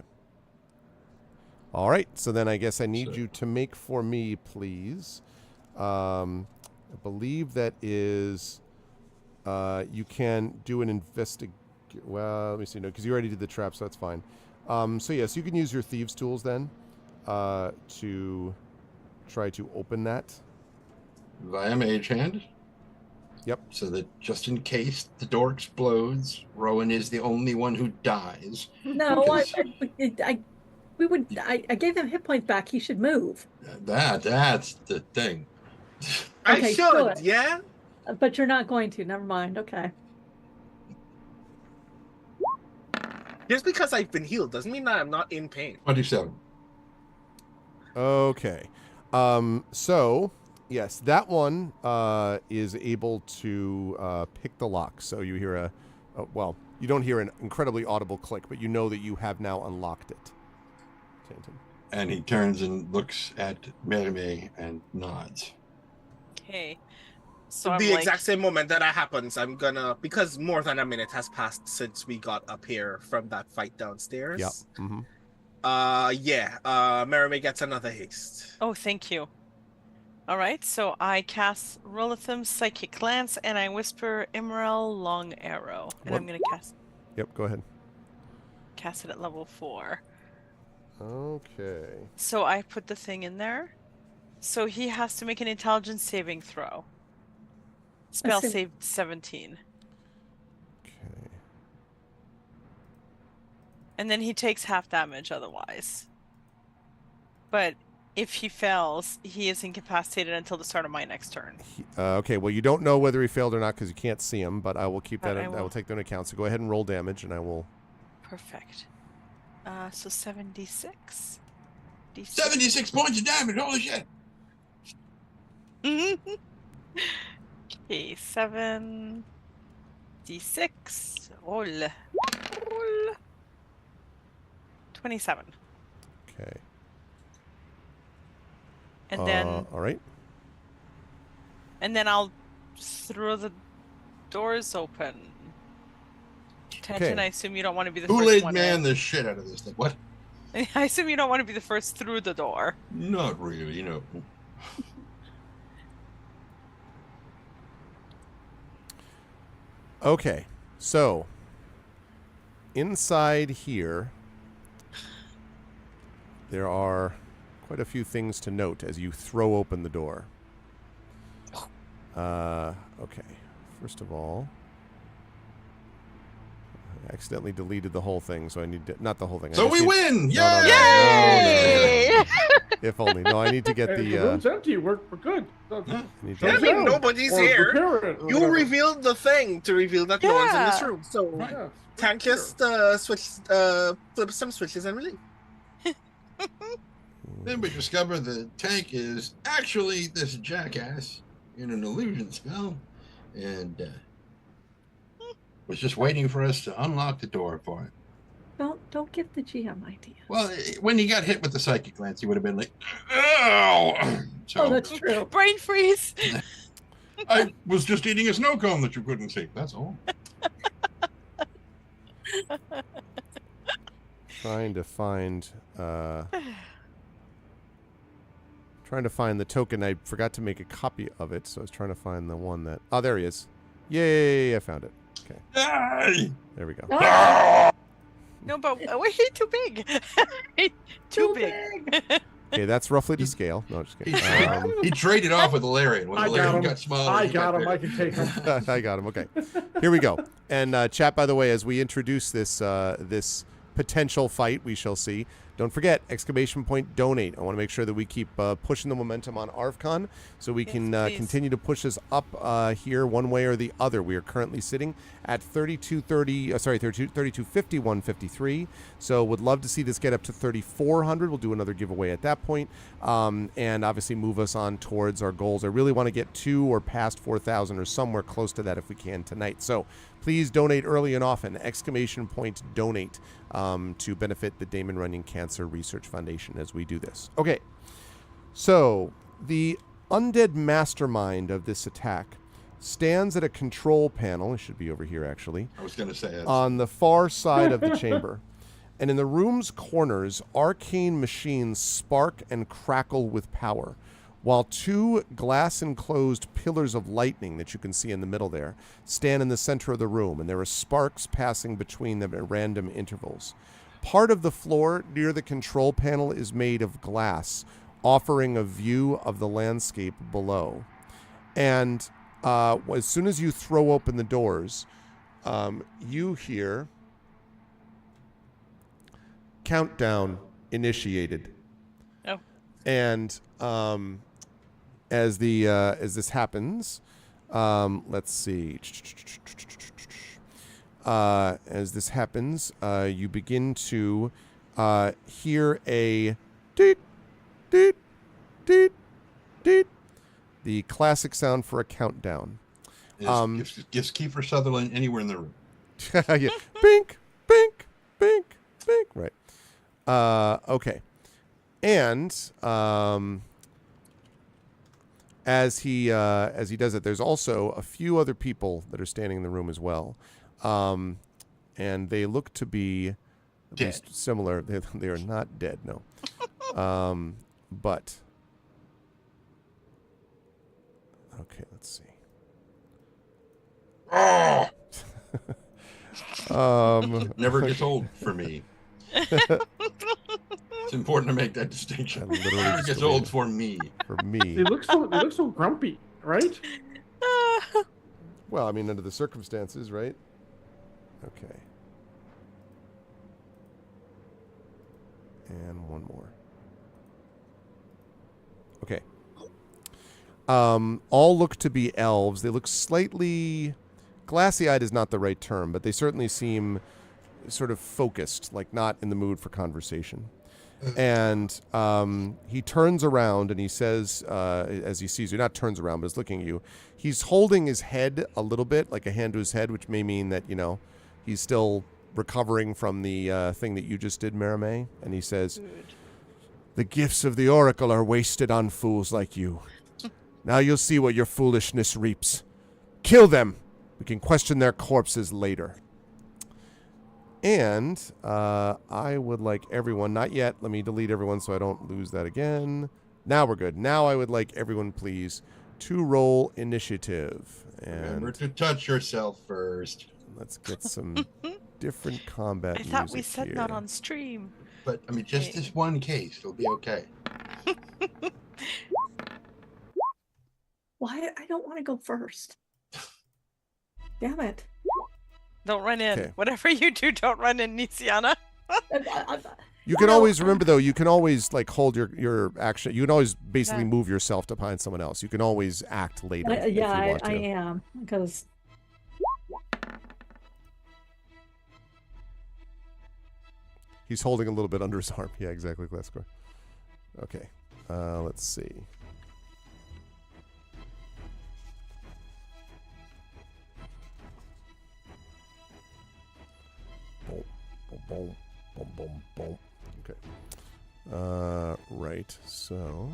All right, so then I guess I need you to make for me, please. I believe that is, you can do an well, let me see, no, because you already did the trap, so that's fine. So yes, you can use your Thieves' Tools then to try to open that. Via Mage Hand. Yep. So that just in case the door explodes, Rowan is the only one who dies. No, Because- I gave him hit points back. He should move. That's the thing. I Okay, should, do it. yeah? But you're not going to. Never mind. Okay. Just because I've been healed doesn't mean that I'm not in pain. 27. Okay. So, yes, that one is able to pick the lock. So you hear well, you don't hear an incredibly audible click, but you know that you have now unlocked it. Tanton. And he turns and looks at Merme and nods. Okay. So I'm The like, exact same moment that happens, I'm gonna, because more than a minute has passed since we got up here from that fight downstairs. Yep. Mm-hmm. Merime gets another haste. oh, thank you. All right, so I cast Rolithim's Psychic Lance and I whisper Emerald Long Arrow. And I'm going to Yep, go ahead. cast it at level 4. Okay. So I put the thing in there. So he has to make an intelligence saving throw. Spell Assume- saved 17. Okay. And then he takes half damage otherwise. But if he fails, he is incapacitated until the start of my next turn. Okay, well, you don't know whether he failed or not because you can't see him, but I will keep But that. I I will will. take that into account. So go ahead and roll damage, and I will. Perfect. So 76. D6. 76 points of damage. Holy shit. Okay, 7 D6. Roll. 27. Okay. And then All right. I'll throw the doors open. Tenton, Okay. I assume you don't want to be the Kool-Aid first one man in. the shit out of this thing. What? I assume you don't want to be the first through the door. Not really, no. Okay, so inside here, there are quite a few things to note as you throw open the door. Okay, first of all, I accidentally deleted the whole thing, so I need to, not the whole thing. I So just we need- win! No, no, no, Yay! no, no, no. If only. No, I need to get Hey, the. the room's empty. We're good. I need Yeah, I to- mean, nobody's Or here. repair it or You whatever. revealed the thing to reveal that no one's in this Yeah. room. So Yeah, Tank sure. just flip some switches and leave. Then we discover the tank is actually this jackass in an illusion spell and was just waiting for us to unlock the door for it. Don't give the GM ideas. Well, when he got hit with the psychic lance, he would have been like, "Ow!" So Oh, that's true. Brain freeze. I was just eating a snow cone that you couldn't see. That's all. Trying to find the token. I forgot to make a copy of it, so I was trying to find the one that. Oh, there he is! Yay! I found it. Okay, Hey! there we go. Ah, No, but he's too big. Too big. Okay, that's roughly to scale. No, just kidding. He traded off with Valerian. When I got Valerian him. got smaller, I he got him. bigger. I can take him. I got him. Okay, here we go. And chat, by the way, as we introduce this this potential fight, we shall see. Don't forget, exclamation point donate. I want to make sure that we keep pushing the momentum on ArvCon so we Yes, can please. continue to push us up here one way or the other. We are currently sitting at 3250, 153. So would love to see this get up to 3400. We'll do another giveaway at that point. And obviously move us on towards our goals. I really want to get to or past 4,000 or somewhere close to that if we can tonight. So please donate early and often. Exclamation point donate to benefit the Damon Runyon Cancer Research Foundation as we do this. Okay. So, the undead mastermind of this attack stands at a control panel. It should be over here, actually. I was going to say it. On the far side of the chamber. And in the room's corners, arcane machines spark and crackle with power, while two glass-enclosed pillars of lightning that you can see in the middle there stand in the center of the room, and there are sparks passing between them at random intervals. Part of the floor near the control panel is made of glass, offering a view of the landscape below. And as soon as you throw open the doors, you hear countdown initiated. Oh. And as this happens, let's see. As this happens, you begin to hear a deet, deet, deet, deet, the classic sound for a countdown. Gives Kiefer Sutherland anywhere in the room. Yeah. Bink, bink, bink, bink. Right. Okay. And as he does it, there's also a few other people that are standing in the room as well. And they look to be at least similar. They are not dead, no. But okay, let's see. Never gets old for me. It's important to make that distinction. Never gets old for me. For me. They look so grumpy, right? Well, I mean, under the circumstances, right? Okay. And one more. Okay. All look to be elves. They look slightly... glassy-eyed is not the right term, but they certainly seem sort of focused, like not in the mood for conversation. And he turns around and he says, as he sees you, not turns around, but is looking at you, he's holding his head a little bit, like a hand to his head, which may mean that, he's still recovering from the thing that you just did, Maramé. And he says, "The gifts of the Oracle are wasted on fools like you. Now you'll see what your foolishness reaps. Kill them. We can question their corpses later." And I would like everyone, not yet, let me delete everyone so I don't lose that again. Now we're good. Now I would like everyone, please, to roll initiative. And remember to touch yourself first. let's get some different combat I thought we music said here. not on stream. But, I mean, just this one case, it'll be okay. Why? I don't want to go first. Damn it. Don't run in. Okay. Whatever you do, don't run in, Nisiana. You can No, always remember, though, you can always like hold your action. You can always basically Yeah. move yourself to behind someone else. You can always act later. if you yeah, want to. I am, because He's holding a little bit under his arm. Yeah, exactly. Glasgow. Okay. Let's see. Boom, boom, boom, boom, boom, boom. Okay. Right. So.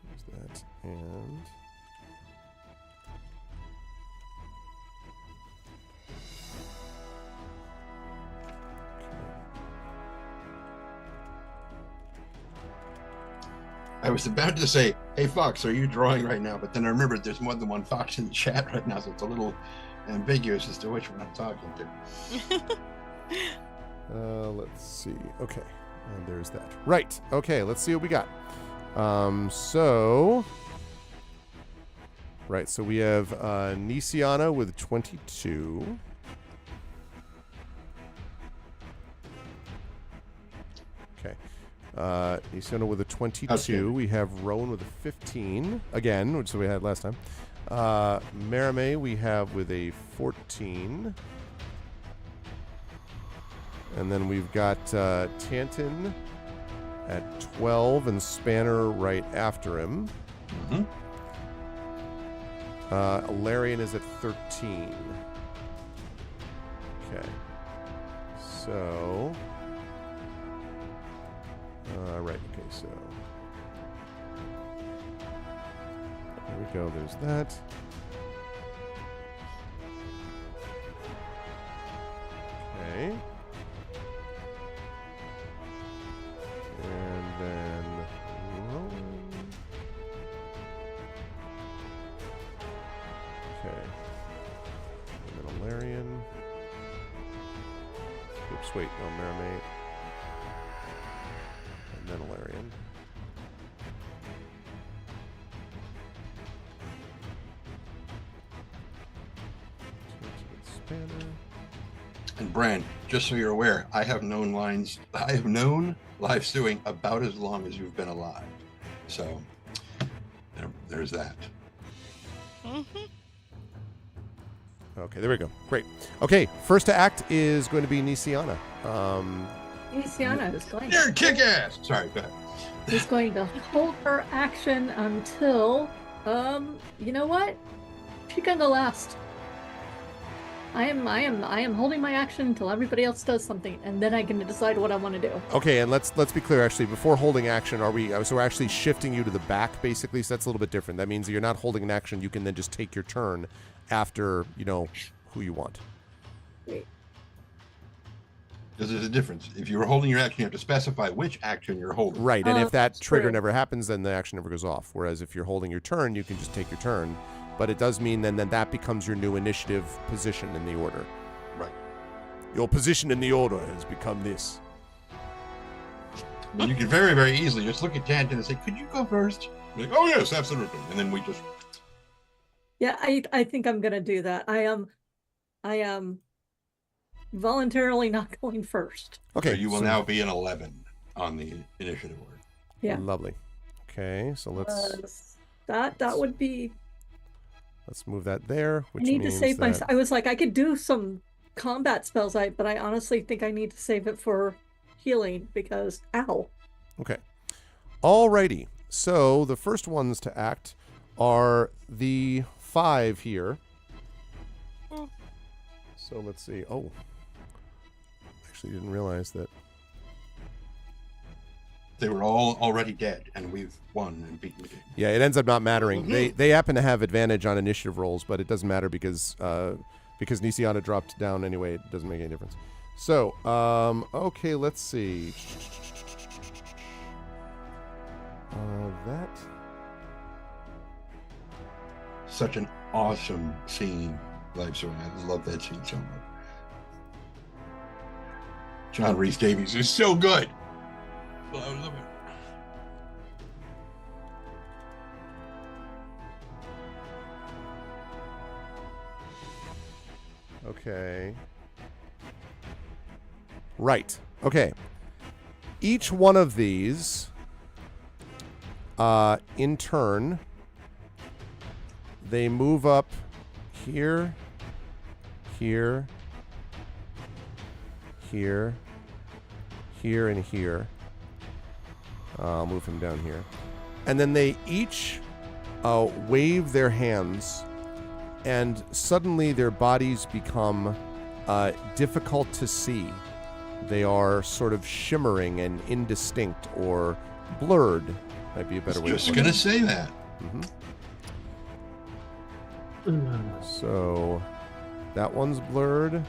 There's that. And. I was about to say, "Hey, Fox, are you drawing right now?" But then I remembered there's more than one Fox in the chat right now, so it's a little ambiguous as to which one I'm talking to. Let's see. Okay. And there's that. Right. Okay. Let's see what we got. Right. So we have Nisiana with 22. Okay. Nisiana with a 22. Okay. We have Rowan with a 15. Again, which we had last time. Maramé we have with a 14. And then we've got Tantin at 12 and Spanner right after him. Mm-hmm. Larian is at 13. Okay. So Right, okay, so there we go, there's that. Okay. And then rolling. Okay. And then a Larian. Oops, wait, no, Maramate. And then a Larian. Spanner. And Bran, just so you're aware, I have known live stewing about as long as you've been alive. So there's that. Okay, there we go. Great. Okay, first to act is going to be Nisiana. Nisiana is going. You're kick ass. Sorry, go ahead. Is going to hold her action until, you know what? She's gonna go last. I am holding my action until everybody else does something, and then I can decide what I want to do. Okay, and let's be clear. Actually, before holding action, so we're actually shifting you to the back, basically. So that's a little bit different. That means that you're not holding an action. You can then just take your turn after you know who you want. Wait. Because there's a difference. If you were holding your action, you have to specify which action you're holding. Right, and if that trigger true. never happens, then the action never goes off. Whereas if you're holding your turn, you can just take your turn. But it does mean then that becomes your new initiative position in the order. Right. Your position in the order has become this. And you can very, very easily just look at Tangent and say, could you go first? Like, oh, yes, absolutely. And then we just... Yeah, I think I'm gonna do that. I am voluntarily not going first. Okay. So you will now be an 11 on the initiative order. Yeah. Lovely. Okay, so let's That would be. let's move that there. Which I need to means save that... myself. I was like, I could do some combat spells, but I honestly think I need to save it for healing because ow. Okay. Alrighty. So the first ones to act are the 5 here. So let's see. Oh. Actually didn't realize that. They were all already dead, and we've won and beaten the game. Yeah, it ends up not mattering. They happen to have advantage on initiative rolls, but it doesn't matter because Nisiana dropped down anyway. It doesn't make any difference. So, okay, let's see. That. Such an awesome scene, live showing. I love that scene so much. John Rhys Davies is so good. Well, I love it. Okay. Right. Okay. Each one of these, in turn, they move up here, here, here, here, and here. I'll move him down here. And then they each wave their hands, and suddenly their bodies become difficult to see. They are sort of shimmering and indistinct or blurred, might be a better way to put it. Just going to say that. So that one's blurred, and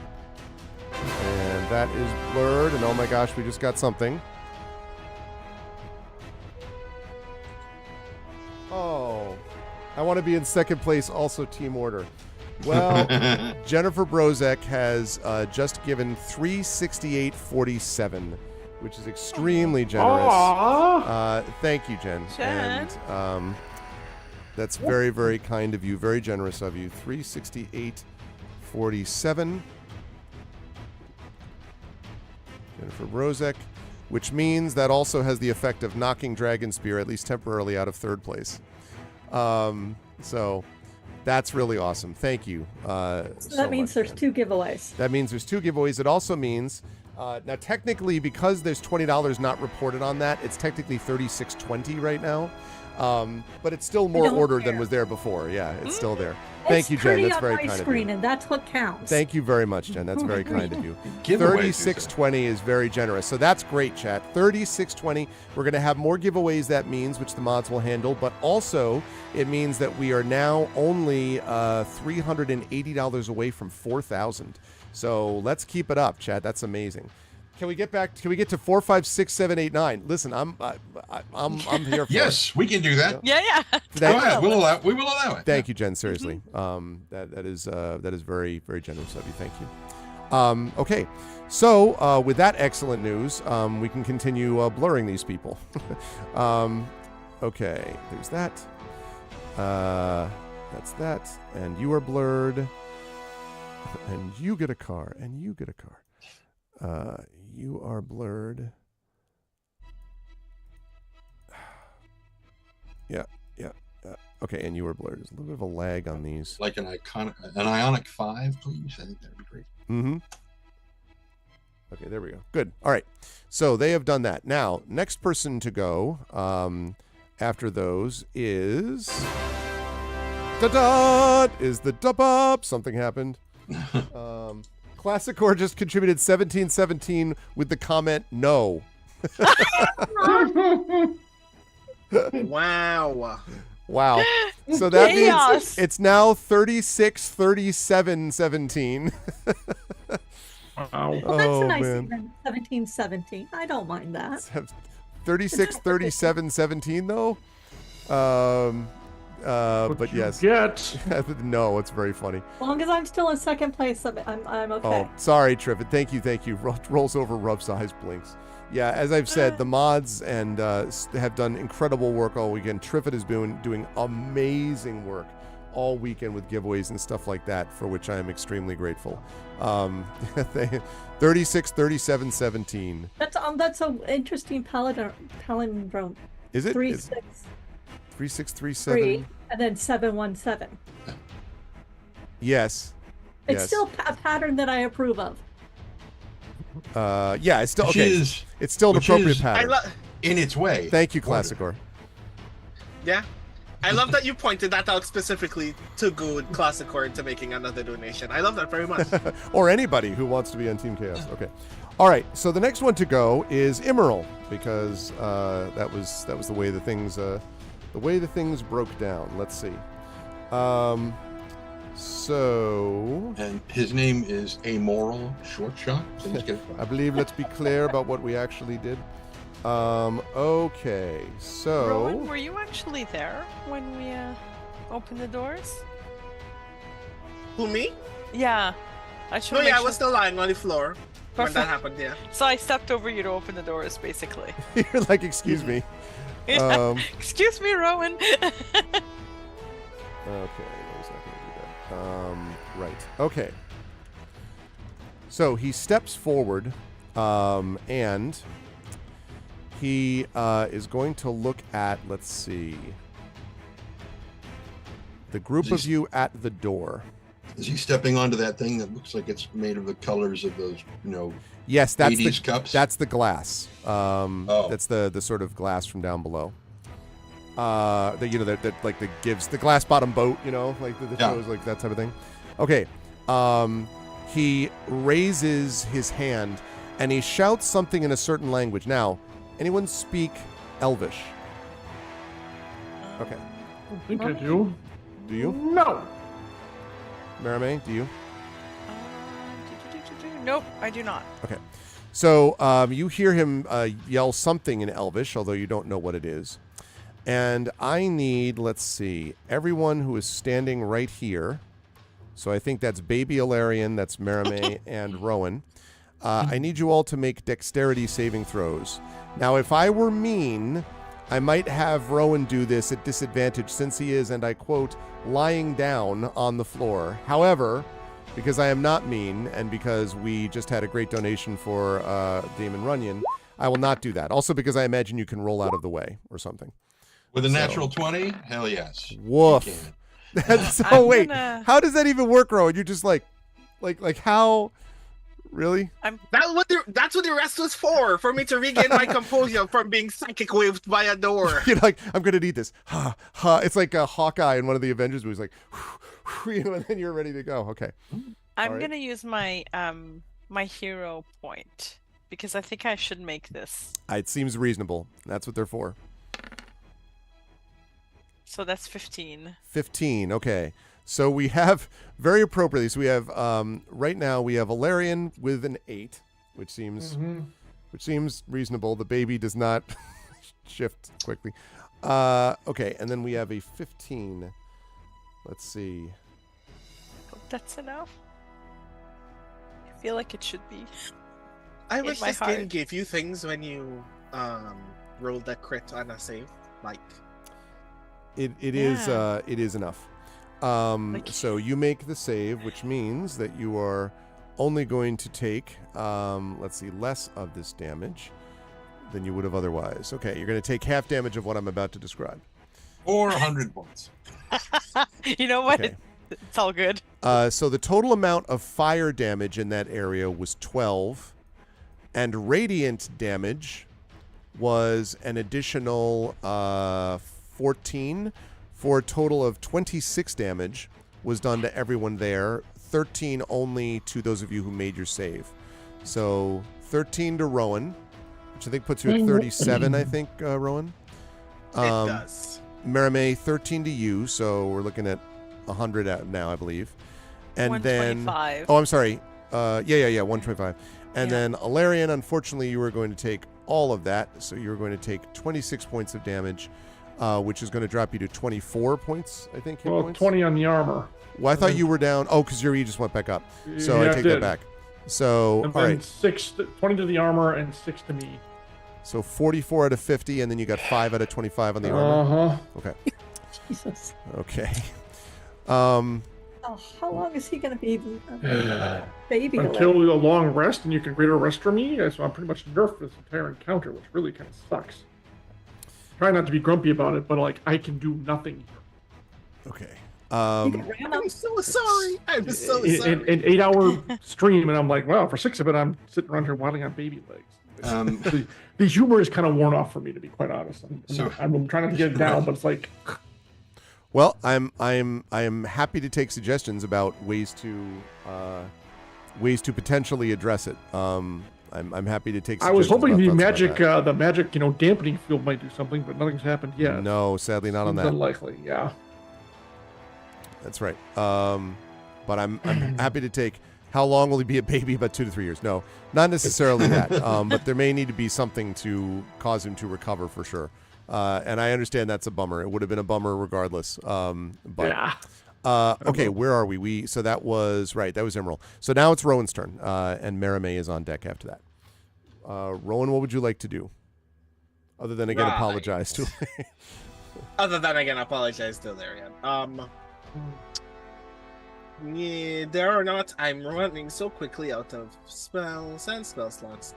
that is blurred, and oh my gosh, we just got something. Oh, I want to be in second place, also team order. Well, Jennifer Brozek has just given 368.47, which is extremely generous. Thank you, Jen. Jen. And that's very, very kind of you. Very generous of you. 368.47. Jennifer Brozek, which means that also has the effect of knocking Dragon Spear, at least temporarily, out of third place. So that's really awesome. Thank you. So that means there's Jen. 2 giveaways. That means there's 2 giveaways. It also means, now technically, because there's $20 not reported on that, it's technically $36.20 right now. But it's still more don't order than care. was there before. Yeah, it's still there. Thank you, Jen. That's very kind of screen, you. and that's what counts. Thank you very much, Jen. That's very kind of you. Giveaways, 3620 is very generous. So that's great, chat. 3620. We're going to have more giveaways, that means, which the mods will handle. But also, it means that we are now only $380 away from 4,000. So let's keep it up, chat. That's amazing. Can we get to 4, 5, 6, 7, 8, 9? Listen, I'm here for Yes, we can do that. Yeah. Go ahead. We will allow it. Thank you, Jen. Seriously, that is very, very generous of you. Thank you. Okay, so with that excellent news, we can continue blurring these people. Okay, there's that. That's that, and you are blurred, and you get a car, and you get a car. You are blurred. Yeah. Okay, and you are blurred. There's a little bit of a lag on these. Like an ionic 5, please. I think that'd be great. Mm-hmm. Okay, there we go. Good. All right. So they have done that. Now, next person to go after those is... Da-da! Is the dub-up. Something happened. Classic Core just contributed 1717 with the comment, no. Wow. Wow. So that Chaos. means it's now 36, 37, 17. Wow. Well, that's Oh, a nice man. even 1717. I don't mind that. 36, 37, 17 though? But yes. Get. No, it's very funny. As long as I'm still in second place, I'm okay. Oh, sorry, Triffid. Thank you. Rolls over, rubs eyes, blinks. Yeah, as I've said, the mods and have done incredible work all weekend. Triffid has been doing amazing work all weekend with giveaways and stuff like that, for which I am extremely grateful. 36, 37, 17. That's an interesting palindrome. Is it? 3, Is 6, 3637. 3, and then 717. Yes. It's Yes. still a pattern that I approve of. Yeah, it's still Which okay. is- It's still an which appropriate is- pattern. In its way. Thank you, Classicor. Yeah. I love that you pointed that out specifically to good Classic Core into making another donation. I love that very much. Or anybody who wants to be on Team Chaos. Okay. All right. So the next one to go is Emerald, because that was the way the things broke down. Let's see. So And his name is Amoral Short Shot. Please get it I believe let's be clear about what we actually did. Okay. So Rowan, were you actually there when we opened the doors? Who, me? Yeah. I should No, make yeah, I sure. was still lying on the floor when Perfect. that happened, yeah. So I stepped over you to open the doors, basically. you're like, excuse me. Excuse me, Rowan. Okay, I was not going to do that. Right. Okay. So he steps forward, and he is going to look at, let's see, the group of you at the door. Is he stepping onto that thing that looks like it's made of the colors of those, Yes, that's 80s the cups? That's the glass. That's the sort of glass from down below. That like that gives the glass bottom boat, like the Yeah. shows, like that type of thing. Okay. He raises his hand and he shouts something in a certain language. Now, anyone speak Elvish? Okay. I think I do. Do you? No. Marame, do you? Nope, I do not. Okay. So you hear him yell something in Elvish, although you don't know what it is. And I need, let's see, everyone who is standing right here. So I think that's Baby Alarian, that's Marame, and Rowan. I need you all to make dexterity saving throws. Now, if I were mean, I might have Rowan do this at disadvantage since he is, and I quote, lying down on the floor. However, because I am not mean and because we just had a great donation for Damon Runyon, I will not do that. Also because I imagine you can roll out of the way or something. With a natural 20? Hell yes. Woof. You can. That's so I'm wait, gonna- how does that even work, Rowan? You're just like how? Really? That's what the rest was for me to regain my composure from being psychic waved by a door. You're like, I'm gonna need this. Ha ha. It's like a Hawkeye in one of the Avengers movies, like, and then you're ready to go. Okay. I'm gonna use my my hero point because I think I should make this. It seems reasonable. That's what they're for. So that's 15. 15. Okay. So we have, very appropriately, so we have, right now we have Alarian with an 8, which seems reasonable. The baby does not shift quickly. Okay, and then we have a 15. Let's see. Hope that's enough. I feel like it should be. I In wish my this game heart. gave you things when you rolled a crit on a save. Like, It Yeah. is enough. Like- So you make the save, which means that you are only going to take, let's see, less of this damage than you would have otherwise. Okay, you're going to take half damage of what I'm about to describe. 400 points. You know what? Okay. It's all good. So the total amount of fire damage in that area was 12, and radiant damage was an additional 14, for a total of 26 damage was done to everyone there. 13 only to those of you who made your save. So 13 to Rowan, which I think puts you at 37, I think, Rowan. it does. Maramé, 13 to you, so we're looking at 100 out now, I believe. And then 125. oh, I'm sorry. 125. And Yeah. then Alarian, unfortunately, you were going to take all of that, so you were going to take 26 points of damage, which is going to drop you to 24 points, I think. Hit Well, points. 20 on the armor. Well, I thought you were down. Oh, because your E just went back up. So Yeah, I it take that did. back. So And all then right. 20 to the armor and 6 to me. So 44 out of 50, and then you got 5 out of 25 on the armor. Uh-huh. Okay. Jesus. Okay. Oh, how long is he going to be baby? Until a long rest, and you can greater rest for me. So I'm pretty much nerfed this entire encounter, which really kind of sucks. Try not to be grumpy about it, but like I can do nothing. Okay. I'm so sorry. I'm so In sorry. an 8-hour stream, and I'm like, wow, for 6 of it, I'm sitting around here waddling on baby legs. The humor is kind of worn off for me, to be quite honest. I'm trying not to get it down, but it's like, Well, I'm happy to take suggestions about ways to potentially address it. I'm happy to take. I was suggestions hoping about the thoughts about magic, dampening field might do something, but nothing's happened that. yet. No, sadly not on Seems that. unlikely. Yeah. That's right. But I'm happy to take. How long will he be a baby? About 2 to 3 years. No, not necessarily that. But there may need to be something to cause him to recover for sure. And I understand that's a bummer. It would have been a bummer regardless. But Yeah. okay, where are we? So that was right. That was Emerald. So now it's Rowan's turn, and Maramé is on deck after that. Rowan, what would you like to do? Other than again Right. apologize to. Other than again, apologize to Larian. Yeah, there or not, I'm running so quickly out of spells and spell slots.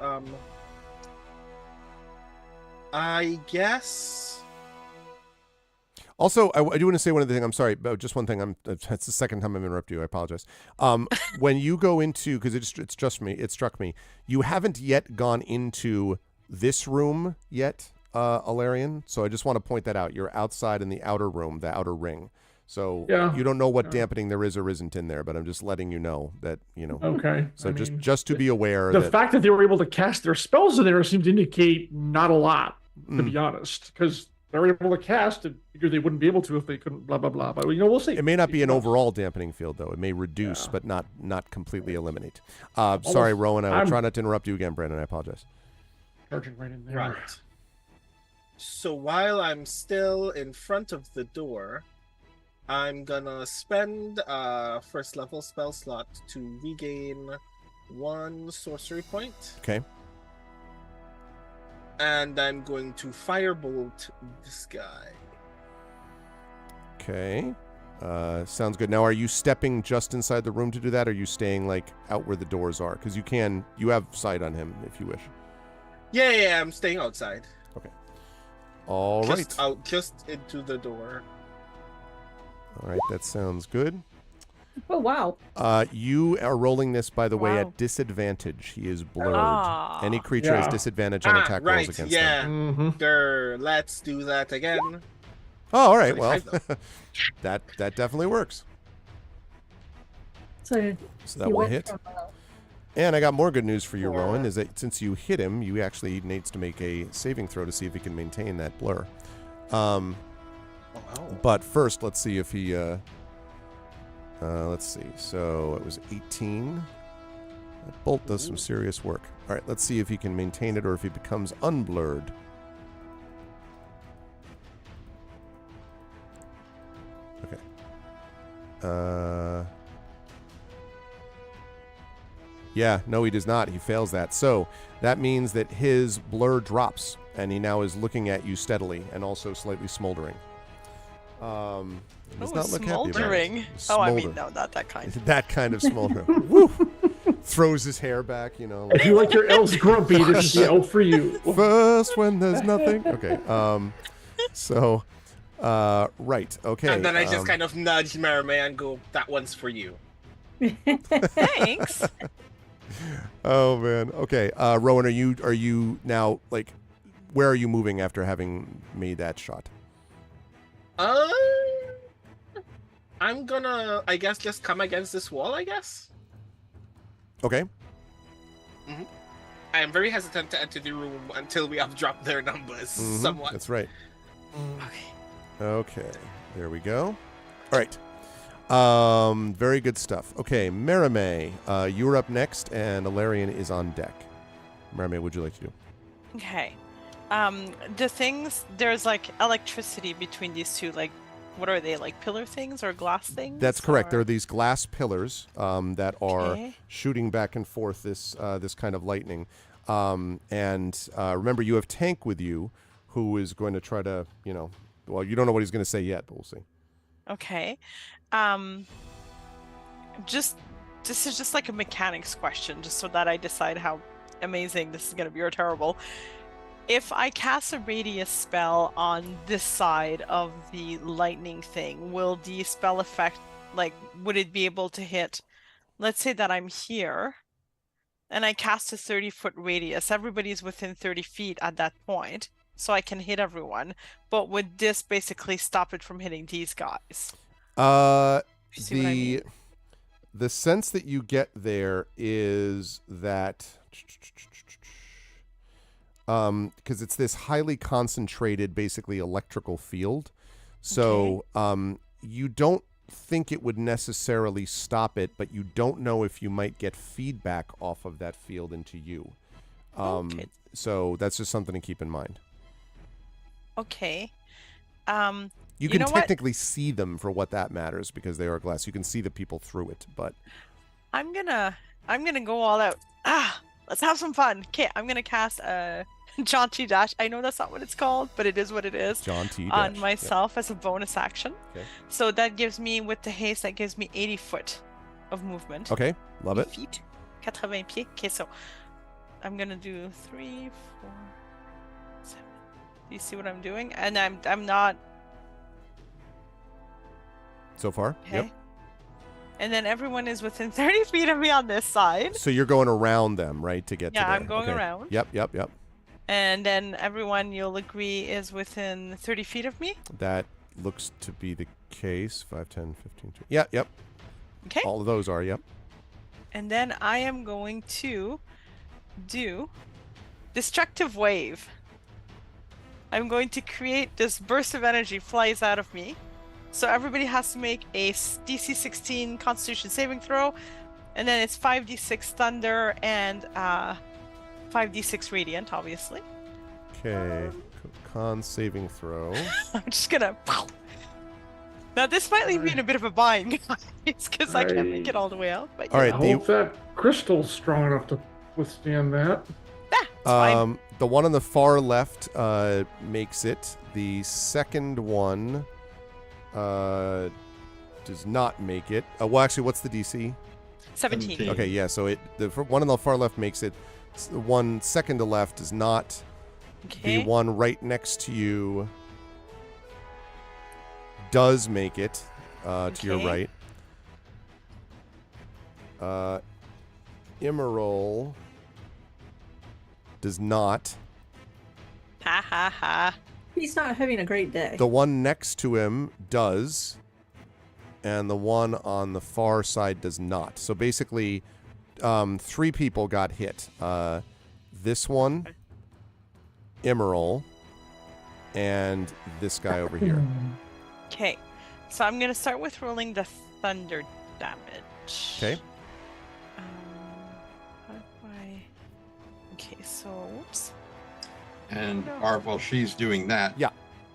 I guess. Also, I do want to say one other thing. I'm sorry, but just one thing. That's the second time I've interrupted you. I apologize. When you go into, because it struck me, you haven't yet gone into this room yet, Alarian. So I just want to point that out. You're outside in the outer room, the outer ring. So Yeah. you don't know what dampening there is or isn't in there, but I'm just letting you know that, Okay. So I just mean, just to be aware the that fact that they were able to cast their spells in there seems to indicate not a lot, to be honest, because they were able to cast and figured they wouldn't be able to if they couldn't. Blah blah blah. But we'll see. it may not be an Who knows? overall dampening field, though. It may reduce, Yeah. but not completely eliminate. Sorry, Rowan. I will try not to interrupt you again, Brandon. I apologize. Charging right in there. Right. So while I'm still in front of the door, I'm gonna spend a first level spell slot to regain 1 sorcery point. Okay. And I'm going to firebolt this guy. Okay. Sounds good. Now, are you stepping just inside the room to do that, or are you staying like out where the doors are? Because you have sight on him if you wish. Yeah, I'm staying outside. All right. Just out, just into the door. All right. That sounds good. Oh, wow. You are rolling this, by the way, Wow. at disadvantage. He is blurred. Ah. Any creature has Yeah. disadvantage on attack rolls Right, against yeah. them. Mm-hmm. Sure, let's do that again. Oh, all right. Well, 25 that definitely works. So So that he will went hit. from, And I got more good news for you, Four. Rowan, is that since you hit him, you actually needs to make a saving throw to see if he can maintain that blur. Wow. But first, let's see if he. Let's see. So it was 18. That bolt does some serious work. All right, let's see if he can maintain it or if he becomes unblurred. Okay. Yeah, no, he does not. He fails that. So that means that his blur drops, and he now is looking at you steadily and also slightly smoldering. He does Oh, not look happy about it. smoldering. Oh, I mean, Smolder. no, not that kind. That kind of smoldering. Woo! Throws his hair back, you know. If you like your elves grumpy, this is the elf for you. First when there's nothing. Okay. So, right. Okay. And then I just kind of nudge Merame and go, that one's for you. Thanks. Oh man. Okay. Rowan, are you now like, where are you moving after having made that shot? I'm gonna, I guess, just come against this wall, I guess. Okay. I am very hesitant to enter the room until we have dropped their numbers somewhat. That's right. Okay. Okay. There we go. All right. Very good stuff. Okay, Merame, you're up next, and Alarian is on deck. Merame, what would you like to do? Okay. The things, there's like electricity between these two, like, what are they, like pillar things or glass things? That's correct. or- There are these glass pillars that are Okay. shooting back and forth this kind of lightning. And remember, you have Tank with you, who is going to try to, well, you don't know what he's going to say yet, but we'll see. Okay. This is just like a mechanics question, just so that I decide how amazing this is going to be or terrible. If I cast a radius spell on this side of the lightning thing, will the spell effect, like, would it be able to hit? Let's say that I'm here and I cast a 30-foot radius. Everybody's within 30 feet at that point, so I can hit everyone. But would this basically stop it from hitting these guys? You see what I mean? The sense that you get there is that because it's this highly concentrated, basically electrical field. So you don't think it would necessarily stop it, but you don't know if you might get feedback off of that field into you. Okay. So that's just something to keep in mind. Okay. You can know what? technically see them for what that matters because they are glass. You can see the people through it, but I'm gonna go all out. Let's have some fun. Okay, I'm gonna cast a Jaunty Dash. I know that's not what it's called, but it is what it is. John T. On Dash. myself as a bonus action. Okay. So that gives me, with the haste, that gives me 80 foot of movement. Yep. Okay, love it. Feet. 80 pieds. Okay, so I'm gonna do 3, 4, 7. Do you see what I'm doing? And I'm not. So far, Okay. yep. And then everyone is within 30 feet of me on this side. So you're going around them, right, to get to Yeah, there. I'm going Okay. around. Yep. And then everyone, you'll agree, is within 30 feet of me. That looks to be the case. 5, 10, 15, 20. Yeah, yep. Okay. All of those are, yep. And then I am going to do Destructive Wave. I'm going to create this burst of energy flies out of me. So everybody has to make a DC 16 Constitution saving throw. And then it's 5d6 thunder and 5d6 radiant, obviously. Okay. Con saving throw. I'm just gonna. Now this might leave me in a bit of a bind, guys, because I can't make it all the way out. But All right. I hope that crystal's strong enough to withstand that. it's fine. The one on the far left makes it. The second one does not make it. Well, actually, what's the DC? 17. Okay, yeah. So the one on the far left makes it. The one second to left does not. Okay. The one right next to you does make it to your Okay. right. Emerald does not. Ha ha ha. He's not having a great day. The one next to him does, and the one on the far side does not. So basically, 3 people got hit. This one, Emerald, and this guy over here. Okay, so I'm gonna start with rolling the thunder damage. Okay. How do I? Okay, so whoops. And No. Arv, while she's doing that, Yeah.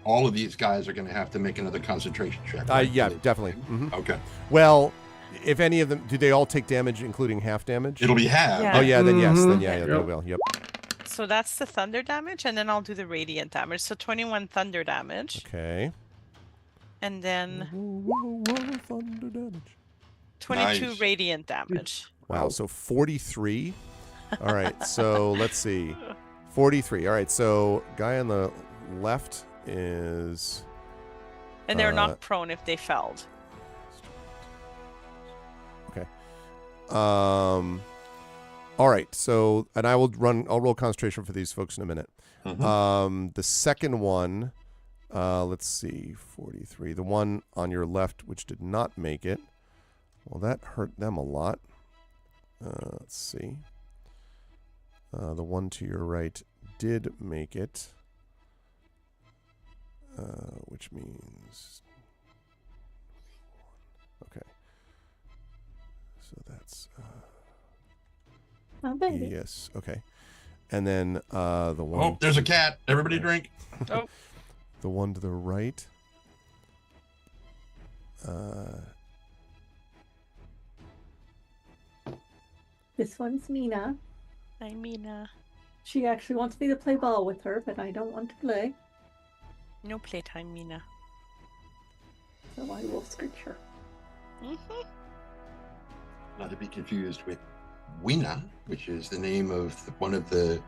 all of these guys are going to have to make another concentration check. Yeah, definitely. Mhm. Okay. Well, if any of them, do they all take damage, including half damage? It'll be half. Yeah. Oh yeah, then yes, then Mhm. yeah, they Yep. will. Yep. So that's the thunder damage, and then I'll do the radiant damage. So 21 thunder damage, Okay. and then Thunder damage. 22 Nice. radiant damage. Wow, so 43. All right, so let's see. 43. All right, so guy on the left is And they're Uh, not prone if they felled. okay. All right, so and I'll roll concentration for these folks in a minute. Mhm. The second one, let's see, 43. The one on your left, which did not make it. Well, that hurt them a lot. Let's see. The one to your right did make it, which means okay. So that's Oh, baby. yes, okay. And then the one. Oh, there's a cat. Everybody drink. The one to the right. This one's Mina. I mean, She actually wants me to play ball with her, but I don't want to play, no playtime, Mina. so I will scritch her. Mm-hmm. Not to be confused with Weena, which is the name of one of the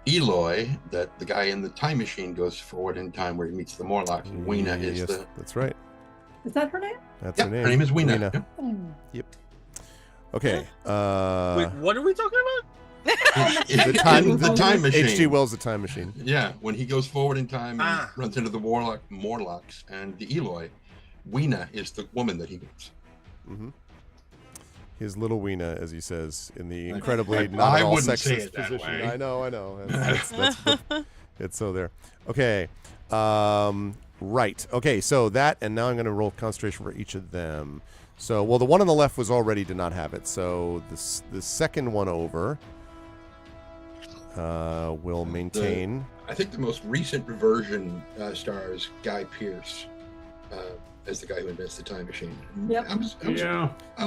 Eloi that the guy in the time machine goes forward in time where he meets the Morlocks. And Weena is yes, the. that's right. Is that her name? That's Yeah, her name. her name is Weena. Weena. Yep. Okay. Wait, what are we talking about? The time, the time machine. H.G. Wells, the time machine. Yeah, when he goes forward in time and Ah. runs into the Morlocks and the Eloi, Weena is the woman that he meets. Mm-hmm. His little Weena, as he says, in the I- incredibly I not at all wouldn't say sexist it that position. way. I know. It's so there. Okay. Right. Okay. So that, and now I'm going to roll concentration for each of them. So, well, the one on the left was already did not have it. So the second one over will maintain. I think the most recent version stars Guy Pearce as the guy who invents the time machine. Yep. Yeah. I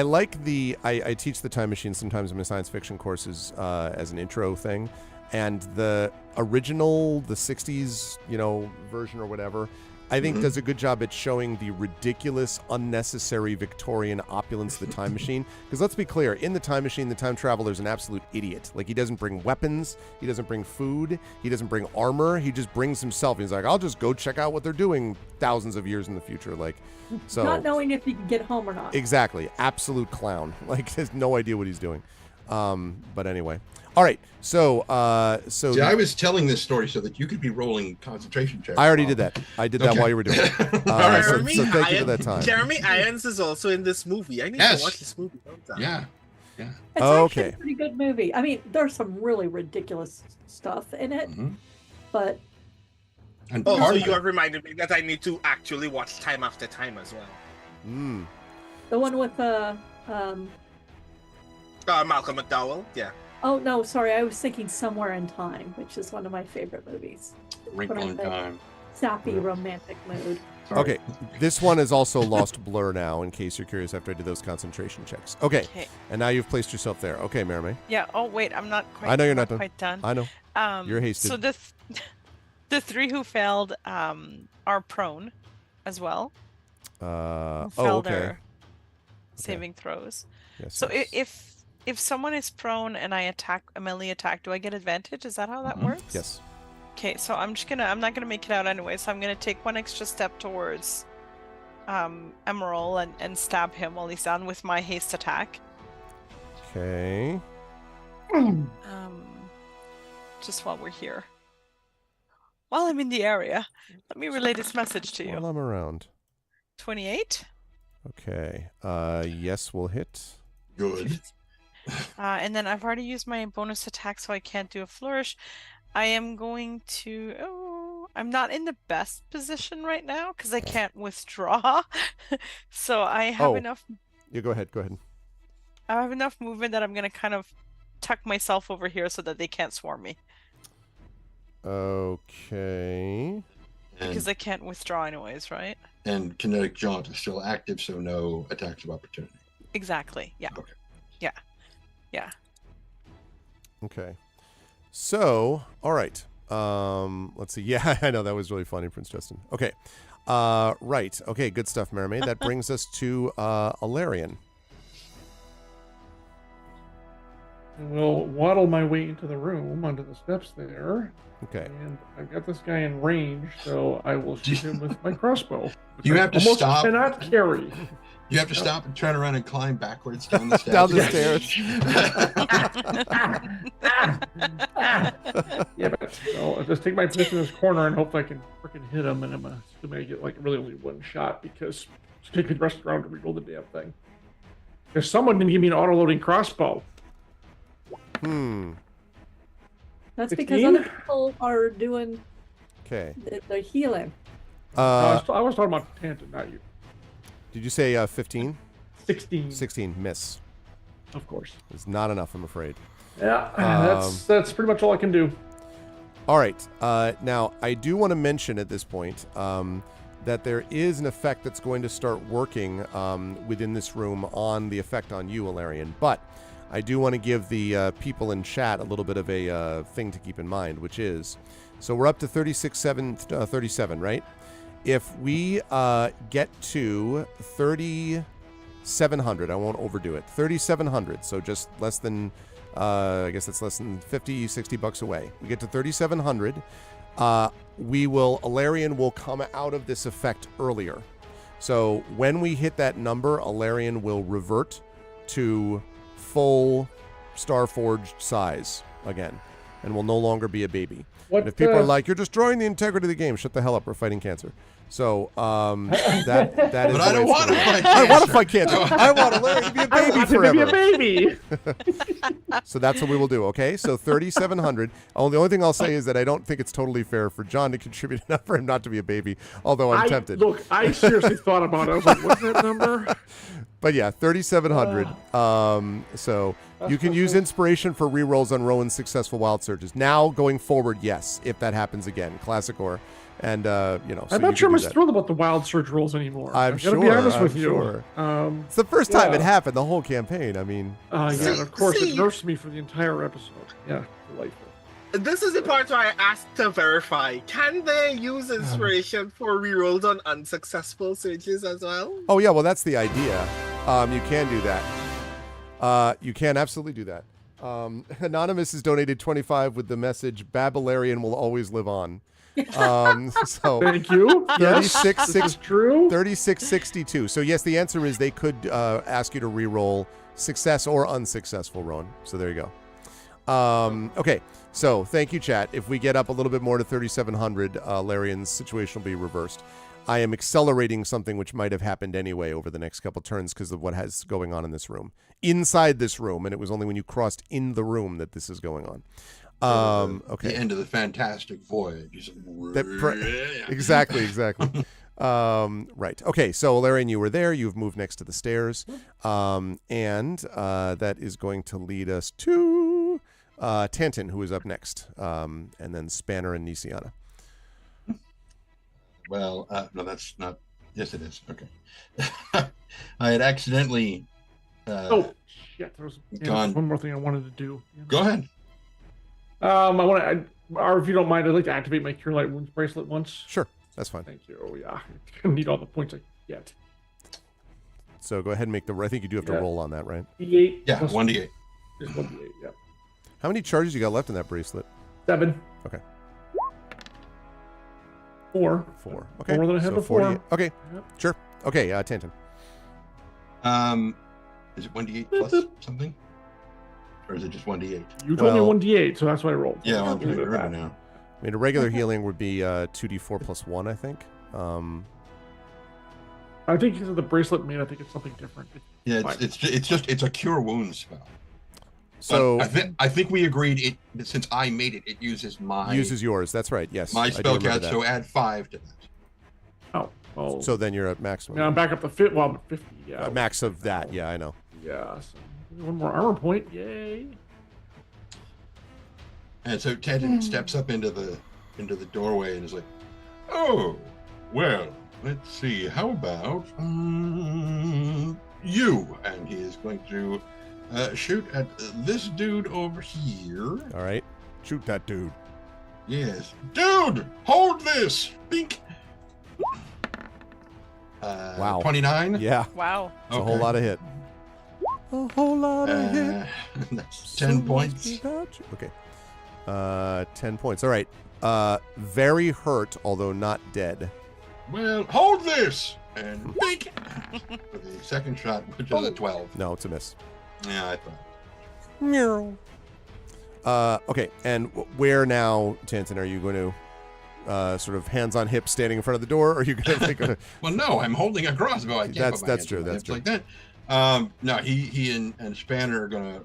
liked Yeah. it. I teach the time machine sometimes in my science fiction courses as an intro thing, and the original, the 60s, version or whatever, I think Mhm. does a good job at showing the ridiculous, unnecessary Victorian opulence of the time machine. Because let's be clear, in the time machine, the time traveler's an absolute idiot. Like, he doesn't bring weapons, he doesn't bring food, he doesn't bring armor, he just brings himself. He's like, I'll just go check out what they're doing thousands of years in the future. Like, so Not knowing if you can get home or not. exactly, absolute clown. Like, has no idea what he's doing. But anyway, all right. So See, I was telling this story so that you could be rolling concentration checks. I already did that. I did that Okay. while you were doing it. All right, so Jeremy thank you for Irons- that time. Jeremy Irons is also in this movie. I need Yes. to watch this movie sometime. Yeah. It's Oh, actually okay. a pretty good movie. I mean, there's some really ridiculous stuff in it, Mhm. but And Oh, so part of you it- have reminded me that I need to actually watch Time After Time as well. the one with Malcolm McDowell. Yeah. oh no, sorry, I was thinking Somewhere in Time, which is one of my favorite movies. Wrinkle in What I Time. Sappy romantic mood. Sorry. Okay, this one is also lost blur now, in case you're curious after I did those concentration checks. Okay, Okay. and now you've placed yourself there. Okay, Marimay. Yeah. Oh wait, I'm not quite. I know you're not done. quite done. I know. You're hasted. So the 3 who failed are prone as well. Who Oh, failed okay. their saving throws. Yes, So yes. if someone is prone and I attack a melee attack, do I get advantage? Is that how that Mhm. works? Yes. Okay, so I'm not gonna make it out anyway, so I'm gonna take 1 extra step towards Emerald and stab him while he's down with my haste attack. Okay. Just while we're here. While I'm in the area, let me relay this message to you. While I'm around. 28. Okay. Yes, we'll hit. Good. And then I've already used my bonus attack, so I can't do a flourish. I am going to... Oh, I'm not in the best position right now because I can't withdraw. So I have enough... Yeah, go ahead. I have enough movement that I'm going to kind of tuck myself over here so that they can't swarm me. Okay. Because I can't withdraw anyways, right? And kinetic jaunt is still active, so no attacks of opportunity. Exactly. Yeah. Okay. Yeah. Okay. So, all right. Let's see. Yeah, I know that was really funny, Prince Justin. Okay. Right. Okay, good stuff, Mermaid. That brings us to Alarian. We'll waddle my way into the room onto the steps there. Okay. And I've got this guy in range, so I will shoot him with my crossbow. You have to almost stop. Cannot carry. You have to stop and turn around and climb backwards down the stairs. Down the stairs. Yeah, but I'll just take my position in this corner and hope I can freaking hit him. And I'm assuming I get like really only one shot because it's taking the rest of the round to reroll the damn thing. Because someone didn't give me an auto-loading crossbow. That's because 15? other people are doing Okay. the healing. I was talking about Tanton, not you. Did you say 15? 16. 16. Miss. Of course. It's not enough, I'm afraid. Yeah, that's pretty much all I can do. All right. Now, I do want to mention at this point that there is an effect that's going to start working within this room on the effect on you, Alarian. But I do want to give the people in chat a little bit of a thing to keep in mind, which is, so we're up to 37, right? If we get to 3,700, I won't overdo it, 3,700, so just less than, I guess that's less than 50, 60 bucks away. We get to 3,700, Alarian will come out of this effect earlier. So when we hit that number, Alarian will revert to full Starforged size again, and will no longer be a baby. And if people are like, "You're destroying the integrity of the game," shut the hell up. We're fighting cancer. So that is. But I don't want to fight cancer. I want to fight cancer. I want Alarian to be a baby forever. To be a baby. So that's what we will do. Okay. So 3,700. The only thing I'll say is that I don't think it's totally fair for John to contribute enough for him not to be a baby. Although I'm tempted. Look, I seriously thought about it. I was like, what's that number? But yeah, 3,700. So you can use inspiration for rerolls on Rowan's successful wild surges. Now, going forward, yes, if that happens again, classic or, and so I'm not sure I'm as thrilled about the wild surge rolls anymore. I'm gotta be honest with sure. you. It's the first time it happened, the whole campaign. I mean, yeah, of course, it nursed me for the entire episode. Yeah, delightful. This is the part where I asked to verify. Can they use inspiration for rerolls on unsuccessful surges as well? Oh yeah, well that's the idea. You can do that. You can absolutely do that. Anonymous has donated 25 with the message "Babalarian will always live on." So thank you. 36, this is true. 3662. So yes, the answer is they could ask you to re-roll success or unsuccessful, Rowan. So there you go. Okay, so thank you, chat. If we get up a little bit more to 3,700, Larian's situation will be reversed. I am accelerating something which might have happened anyway over the next couple turns because of what has going on in this room. Inside this room, and it was only when you crossed in the room that this is going on. Okay. The end of the fantastic voyage. Exactly. Right. Okay, so Larian, you were there. You've moved next to the stairs. And that is going to lead us to Tanton, who is up next. And then Spanner and Nisiana. Well, no, that's not. Yes, it is. Okay. I had accidentally. Oh shit! There's one more thing I wanted to do. Go ahead. Or if you don't mind, I'd like to activate my Cure Light Wounds bracelet once. Sure, that's fine. Thank you. Oh yeah, I need all the points I get. So go ahead and make the. I think you do have to roll on that, right? D8. Yeah, 1d8. Just 1d8. Yeah. How many charges you got left in that bracelet? 7. Okay. 4. Okay. More than I had before. 48. Okay. Yep. Sure. Okay, Tanton. Is it 1d8 plus something? Or is it just 1d8? You told Well- me 1d8, so that's what I rolled. Yeah, I'll I'm trying leave to it at remember that. now. I mean, a regular healing would be 2d4 plus 1, I think. I think because of the bracelet made, I think it's something different. Yeah, Fine. it's a cure wounds spell. So But I think we agreed since I made it, it uses my uses yours. That's right. Yes. my I do spell remember count, that. so add 5 to that. Oh, well. So then you're at maximum. Now I'm back up to 50. Well, I'm at 50. Yeah. Max of that. Yeah, I know. Yeah. So one more armor point. Yay. And so Tanton steps up into the doorway and is like, "Oh, well, let's see. How about you?" And he is going to shoot at this dude over here. All right. Shoot that dude. Yes, dude, hold this. Bink. Wow. 29. Yeah. Wow. It's a whole lot of hit. A whole lot of hit. That's 10 points. Okay. 10 points. All right. Very hurt, although not dead. Well, hold this and bink. For the second shot, which is a 12. No, it's a miss. Yeah, I thought. Meow. Okay, and where now, Tanton, are you going to sort of hands on hips standing in front of the door, or are you going to Well, no, I'm holding a crossbow. I can't put my That's hands true, on my that's hips like that. No, he and Spanner are gonna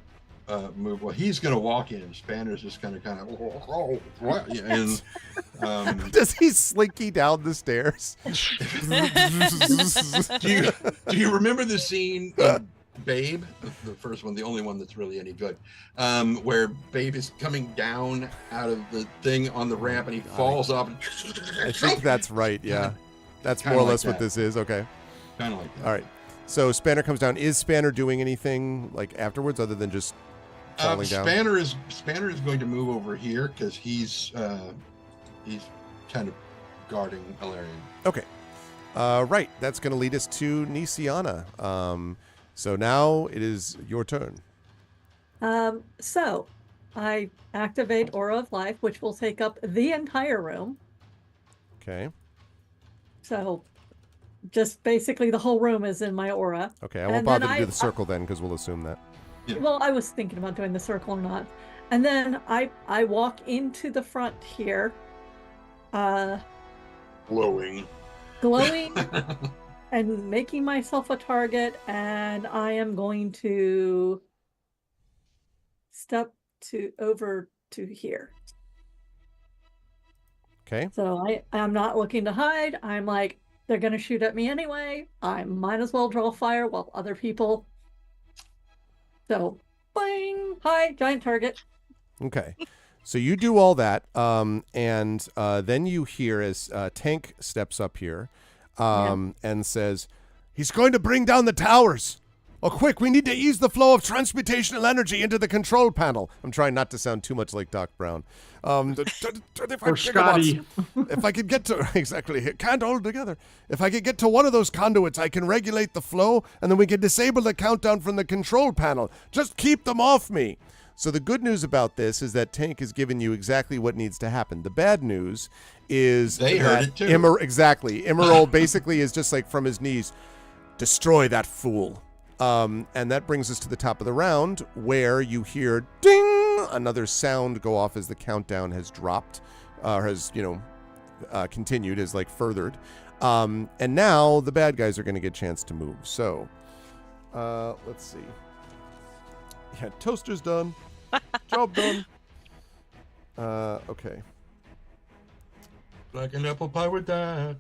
move. Well, he's gonna walk in. Spanner's just gonna kind of and Does he slinky down the stairs? do you remember the scene in Babe, the first one, the only one that's really any good, where Babe is coming down out of the thing on the ramp and he falls off. I think that's right, yeah. That's Kinda more or like less what that. this is. Okay. Kind of like that. All right. So Spanner comes down. Is Spanner doing anything like afterwards other than just falling down? Spanner is going to move over here because he's kind of guarding Alarian. Okay. Right. That's going to lead us to Nisiana. So now it is your turn. So I activate Aura of Life, which will take up the entire room. Okay. So just basically the whole room is in my aura. Okay. I won't And bother then to do the circle then because we'll assume that. Yeah. Well, I was thinking about doing the circle or not. And then I walk into the front here, Glowing. glowing and making myself a target, and I am going to step over to here. Okay. So I'm not looking to hide. I'm like, they're going to shoot at me anyway. I might as well draw fire while other people. So, boing, hi, giant target. Okay. So you do all that, and then you hear as Tank steps up here and says, "He's going to bring down the towers. Oh, quick, we need to ease the flow of transmutational energy into the control panel." I'm trying not to sound too much like Doc Brown. 25 Or Scotty. gigawatts. If I could get to... Exactly. It can't hold together. If I could get to one of those conduits, I can regulate the flow, and then we can disable the countdown from the control panel. Just keep them off me. So the good news about this is that Tank has given you exactly what needs to happen. The bad news is They heard it too. Exactly. Emerald basically is just like from his knees, destroy that fool. And that brings us to the top of the round where you hear ding, another sound go off as the countdown has dropped, or has, continued, has like furthered. And now the bad guys are going to get a chance to move. So let's see. Yeah, toaster's done. Job done. Okay. Like an apple pie with that.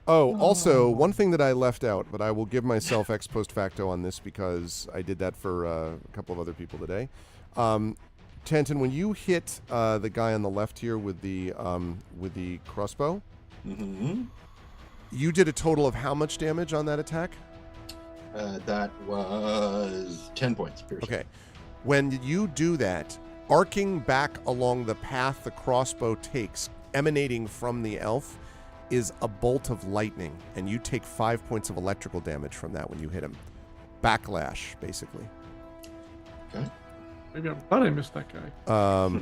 Oh, also, one thing that I left out, but I will give myself ex post facto on this because I did that for a couple of other people today. Tanton, when you hit the guy on the left here with the crossbow, you did a total of how much damage on that attack? That was 10 points. Piercing. Okay. When you do that, arcing back along the path the crossbow takes, emanating from the elf, is a bolt of lightning, and you take 5 points of electrical damage from that when you hit him. Backlash, basically. Okay. Maybe I thought I missed that guy.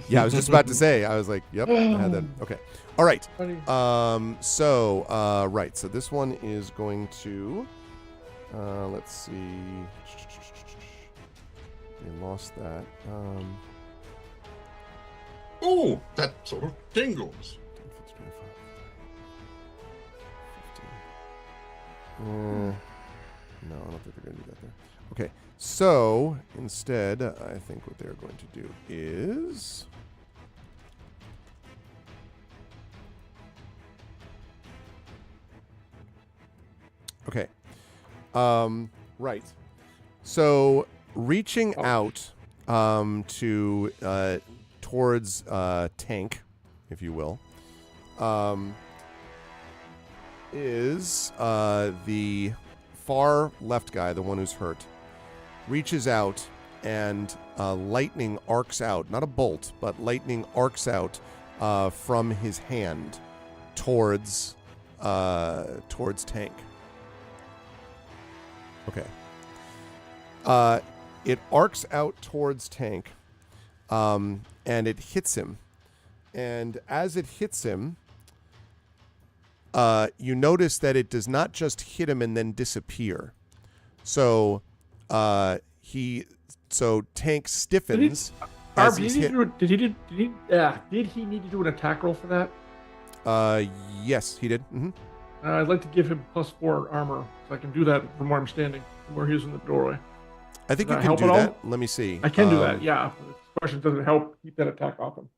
Yeah, I was just about to say. I was like, yep, I had that. Okay. All right. Funny. Right. So this one is going to. Let's see. They lost that. Oh, that sort of tingles. 15. No, I don't think they're going to do that there. Okay, so instead, I think what they're going to do is... Okay. Right. So reaching out to towards Tank, if you will, is the far left guy, the one who's hurt, reaches out and lightning arcs out, not a bolt, but lightning arcs out from his hand towards Tank. Okay. It arcs out towards Tank, and it hits him. And as it hits him, you notice that it does not just hit him and then disappear. So Tank stiffens. As he's hit. Did he need to do an attack roll for that? Yes, he did. Mm-hmm. I'd like to give him +4 armor, so I can do that from where I'm standing, from where he's in the doorway. I think Does you that can help do at that. all? Let me see. I can do that, yeah. The question doesn't help keep that attack off him.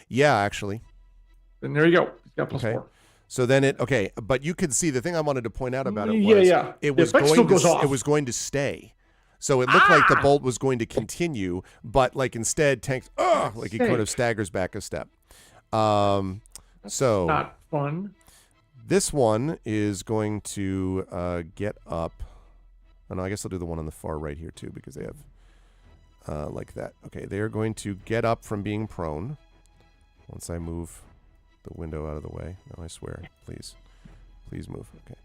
Yeah, actually. Then there you go. He's got +4. Okay. So then but you could see the thing I wanted to point out about it was it The was effect still goes off. it was going to stay. So it looked like the bolt was going to continue, but like instead Tank's like he kind of staggers back a step. So not fun. This one is going to get up. Oh, no, I guess I'll do the one on the far right here too because they have like that. Okay, they are going to get up from being prone. Once I move the window out of the way. No, I swear. Please move. Okay.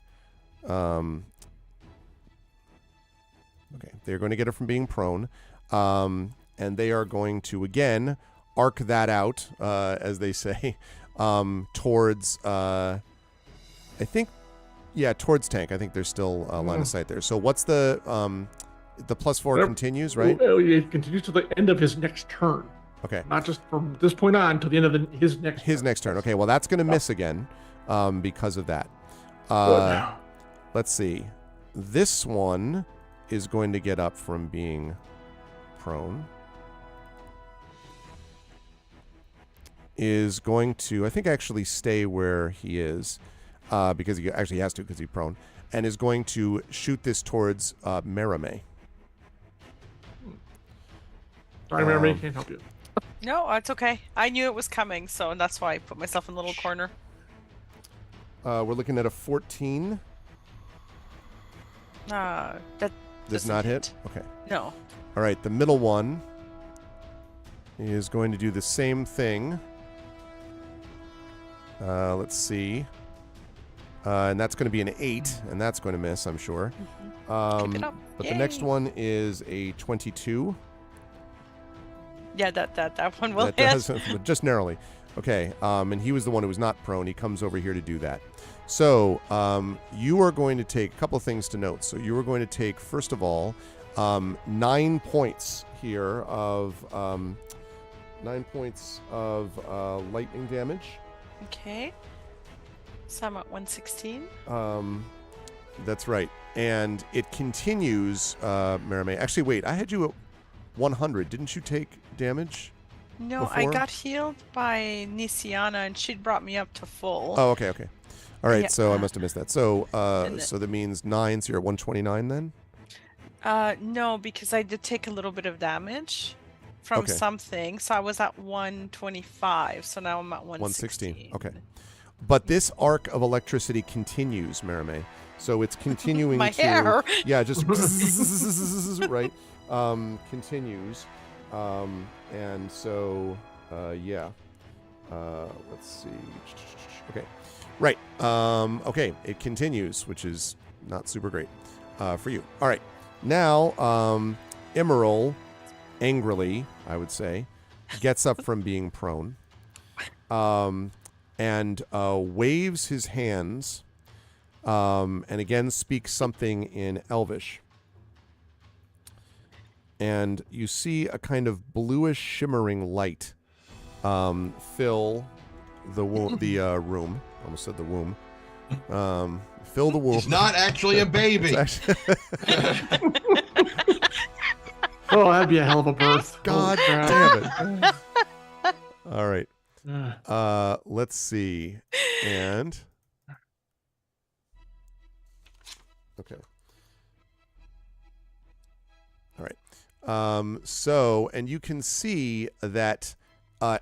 Okay, they're going to get it from being prone. And they are going to, again, arc that out, as they say, towards, I think, towards Tank. I think there's still a line of sight there. So what's the +4 continues, right? It continues to the end of his next turn. Okay. Not just from this point on to the end of his next turn. Okay, well, that's going to miss again because of that. Let's see. This one is going to get up from being prone. Is going to, I think, actually stay where he is because he actually has to because he's prone. And is going to shoot this towards Merame. Sorry, Merame, can't help you. No, it's okay. I knew it was coming, so that's why I put myself in the little corner. We're looking at a 14. That does not hit? Okay. No. All right, the middle one is going to do the same thing. Let's see. And that's going to be an 8, and that's going to miss, I'm sure. Keep it up. But Yay. the next one is a 22. Yeah, that one will That hit. does, just narrowly. Okay, and he was the one who was not prone. He comes over here to do that. So you are going to take a couple of things to note. So you are going to take, first of all, 9 points here of 9 points of lightning damage. Okay. So I'm at 116. That's right. And it continues, Merame. Actually, wait, I had you at 100. Didn't you take damage? No, before? I got healed by Nisiana, and she'd brought me up to full. Oh, okay. All right, Yeah. so I must have missed that. So so that means 9, so you're at 129 then? No, because I did take a little bit of damage from something, so I was at 125, so now I'm at 116. Okay. But this arc of electricity continues, Merame. So it's continuing My to... hair! Yeah, just... right? Continues. And so, let's see. Okay. Right. Okay, it continues, which is not super great for you. All right. Now, Emerald, angrily, I would say, gets up from being prone, and waves his hands, and again speaks something in Elvish. And you see a kind of bluish shimmering light fill the room. Almost said the womb. Fill the womb. He's not actually a baby. Oh, that'd be a hell of a birth. God damn it. All right. Let's see. And okay. All right. So, and you can see that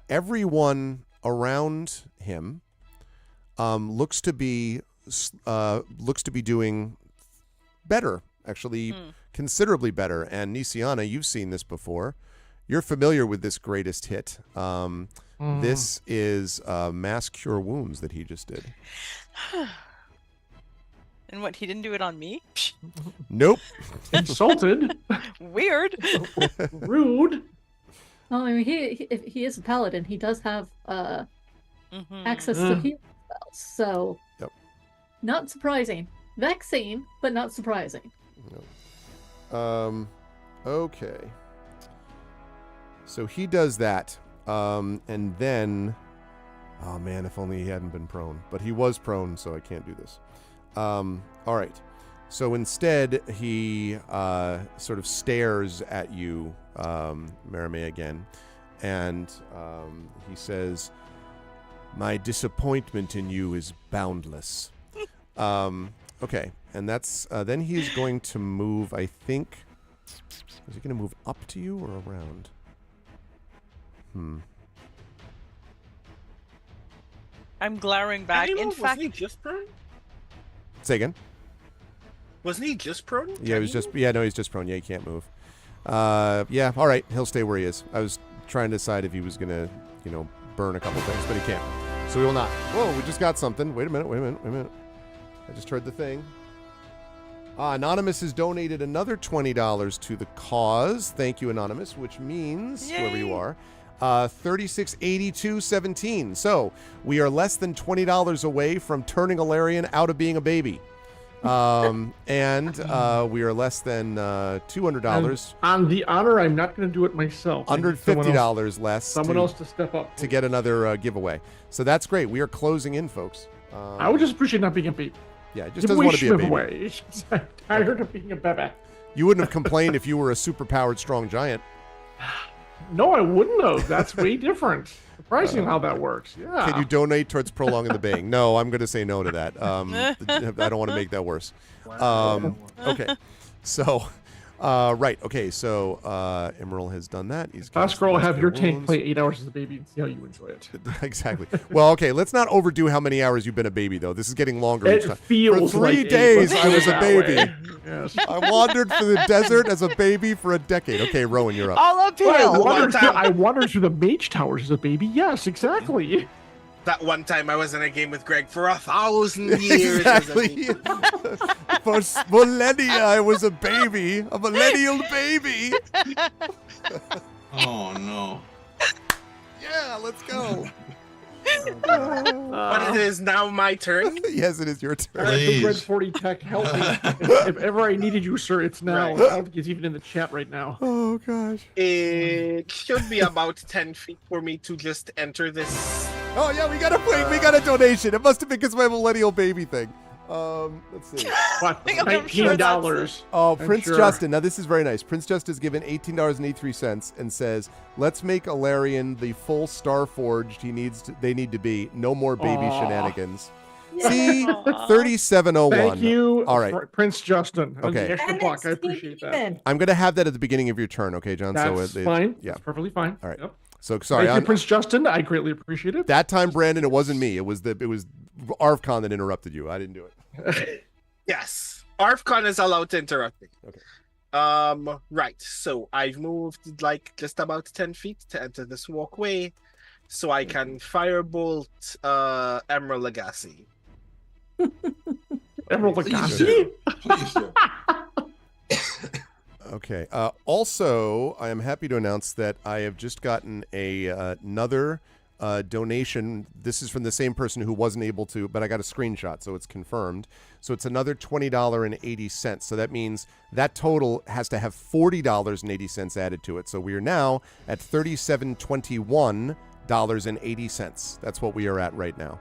everyone around him looks to be doing better, actually considerably better. And Nisiana, you've seen this before. You're familiar with this greatest hit. This is mass cure wounds that he just did. And what, he didn't do it on me? Nope. Insulted. Weird. Rude. Well, I mean, if he is a paladin, he does have access to healing spells. So, Yep. Not surprising. Vexing, but not surprising. Okay. So he does that. And then, oh man, if only he hadn't been prone. But he was prone, so I can't do this. All right. So instead, he sort of stares at you, Maramé, again. And he says, "My disappointment in you is boundless." Okay. And that's, then he is going to move, I think. Is he going to move up to you or around? I'm glowering back. In fact, wasn't he just prone? Say again? Wasn't he just prone? Yeah, he was just, he's just prone. Yeah, he can't move. Yeah, all right. He'll stay where he is. I was trying to decide if he was going to, burn a couple things, but he can't. So he will not. Whoa, we just got something. Wait a minute. I just heard the thing. Anonymous has donated another $20 to the cause. Thank you, Anonymous, which means, whoever you are, 3682.17. So we are less than $20 away from turning Alarian out of being a baby. And we are less than $200. On the honor, I'm not going to do it myself. $150 less. Someone else to step up to get another giveaway. So that's great. We are closing in, folks. I would just appreciate not being a baby. Yeah, it just doesn't want to be a baby. Away. I'm tired of being a baby. You wouldn't have complained if you were a super-powered strong giant. No, I wouldn't have. That's way different. Surprising how that works. Yeah. Can you donate towards prolonging the baying? No, I'm going to say no to that. I don't want to make that worse. Okay. So, right. Okay. So, Emerald has done that. Oscar will have your tank play 8 hours as a baby and see how you enjoy it. Exactly. Well, okay. Let's not overdo how many hours you've been a baby, though. This is getting longer each time. It feels for 3 like days, I was a baby. Yes. I wandered through the desert as a baby for a decade. Okay, Rowan, you're up. all uphill. I wandered through the mage towers as a baby. Yes, exactly. That one time I was in a game with Greg for 1,000 years. Exactly. For millennia, I was a baby, a millennial baby. Oh no. Yeah, let's go. But it is now my turn. Yes, it is your turn. Please. Red 40 Tech, help me. If ever I needed you, sir, it's now. Right. I don't think it's even in the chat right now. Oh gosh. It should be about 10 feet for me to just enter this. Oh yeah, we got a donation. It must have been because of my millennial baby thing. Let's see. What? I'm sure $19. Oh, I'm Prince sure. Justin. Now this is very nice. Prince Justin has given $18.83 and says, "Let's make Alarian the full Starforged they need to be. No more baby Aw. shenanigans." See, 3701. Thank you, All right. Prince Justin. On Okay. the extra block. I appreciate that. I'm gonna have that at the beginning of your turn, okay, John? That's so fine. Yeah. That's perfectly fine. All right. Yep. So sorry. Thank you, Prince Justin. I greatly appreciate it. That time, Brandon, it wasn't me. It was ArvCon that interrupted you. I didn't do it. Yes. ArvCon is allowed to interrupt me. Okay. Right. So I've moved like just about 10 feet to enter this walkway. So I can firebolt Emerald Legacy. Emerald Please Legacy. do. Please do. Okay. Also, I am happy to announce that I have just gotten another donation. This is from the same person who wasn't able to, but I got a screenshot, so it's confirmed. So it's another $20.80. So that means that total has to have $40.80 added to it. So we are now at $37.21.80. That's what we are at right now.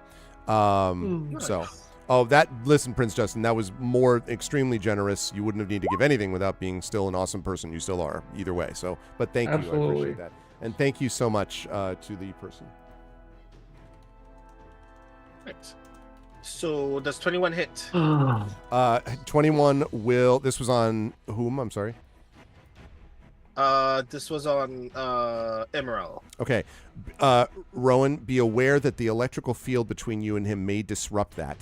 So. Oh, listen, Prince Justin, that was extremely generous. You wouldn't have needed to give anything without being still an awesome person. You still are, either way. So, but thank you. I appreciate that. And thank you so much to the person. Right. So does 21 hit? 21 will, this was on whom? I'm sorry. This was on Emerald. Okay. Rowan, be aware that the electrical field between you and him may disrupt that.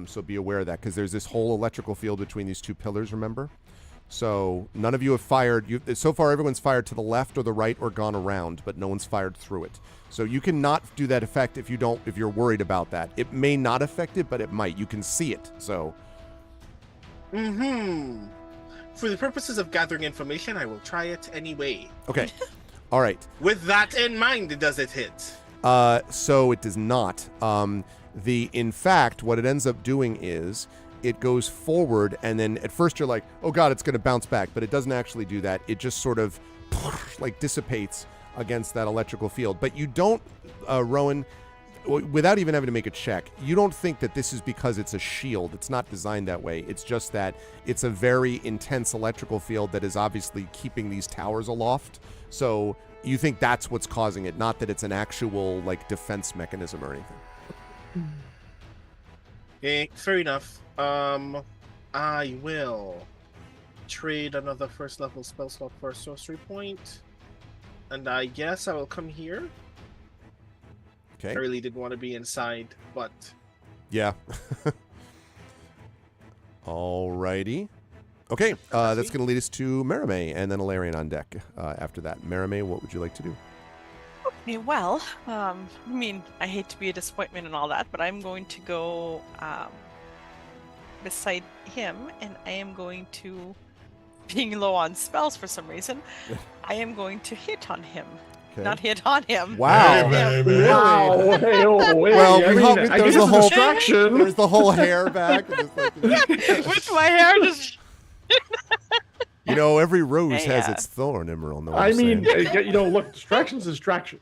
So be aware of that, because there's this whole electrical field between these two pillars, remember? So none of you have fired. So far, everyone's fired to the left or the right or gone around, but no one's fired through it. So you cannot do that effect if you're worried about that. It may not affect it, but it might. You can see it, so. Mm-hmm. For the purposes of gathering information, I will try it anyway. Okay. All right. With that in mind, does it hit? So it does not. In fact, what it ends up doing is it goes forward, and then at first you're like, oh God, it's going to bounce back, but it doesn't actually do that. It just sort of like dissipates against that electrical field. But you don't, Rowan, without even having to make a check, you don't think that this is because it's a shield. It's not designed that way. It's just that it's a very intense electrical field that is obviously keeping these towers aloft. So you think that's what's causing it, not that it's an actual like defense mechanism or anything. Okay, fair enough. I will trade another first level spell slot for a sorcery point. And I guess I will come here. Okay. I really did want to be inside, but... Yeah. Alrighty. Okay, that's going to lead us to Merime and then Alarian on deck after that. Merime, what would you like to do? Okay, well, I mean, I hate to be a disappointment and all that, but I'm going to go beside him, and I am going to, being low on spells for some reason, I am going to hit on him. Okay. Not hit on him. Wow. Wow. Well, there's the whole distraction. There's the whole hair back. Just like, With my hair just... you know, every rose Hey, has its thorn, Emerald. I mean, look, distraction's distraction.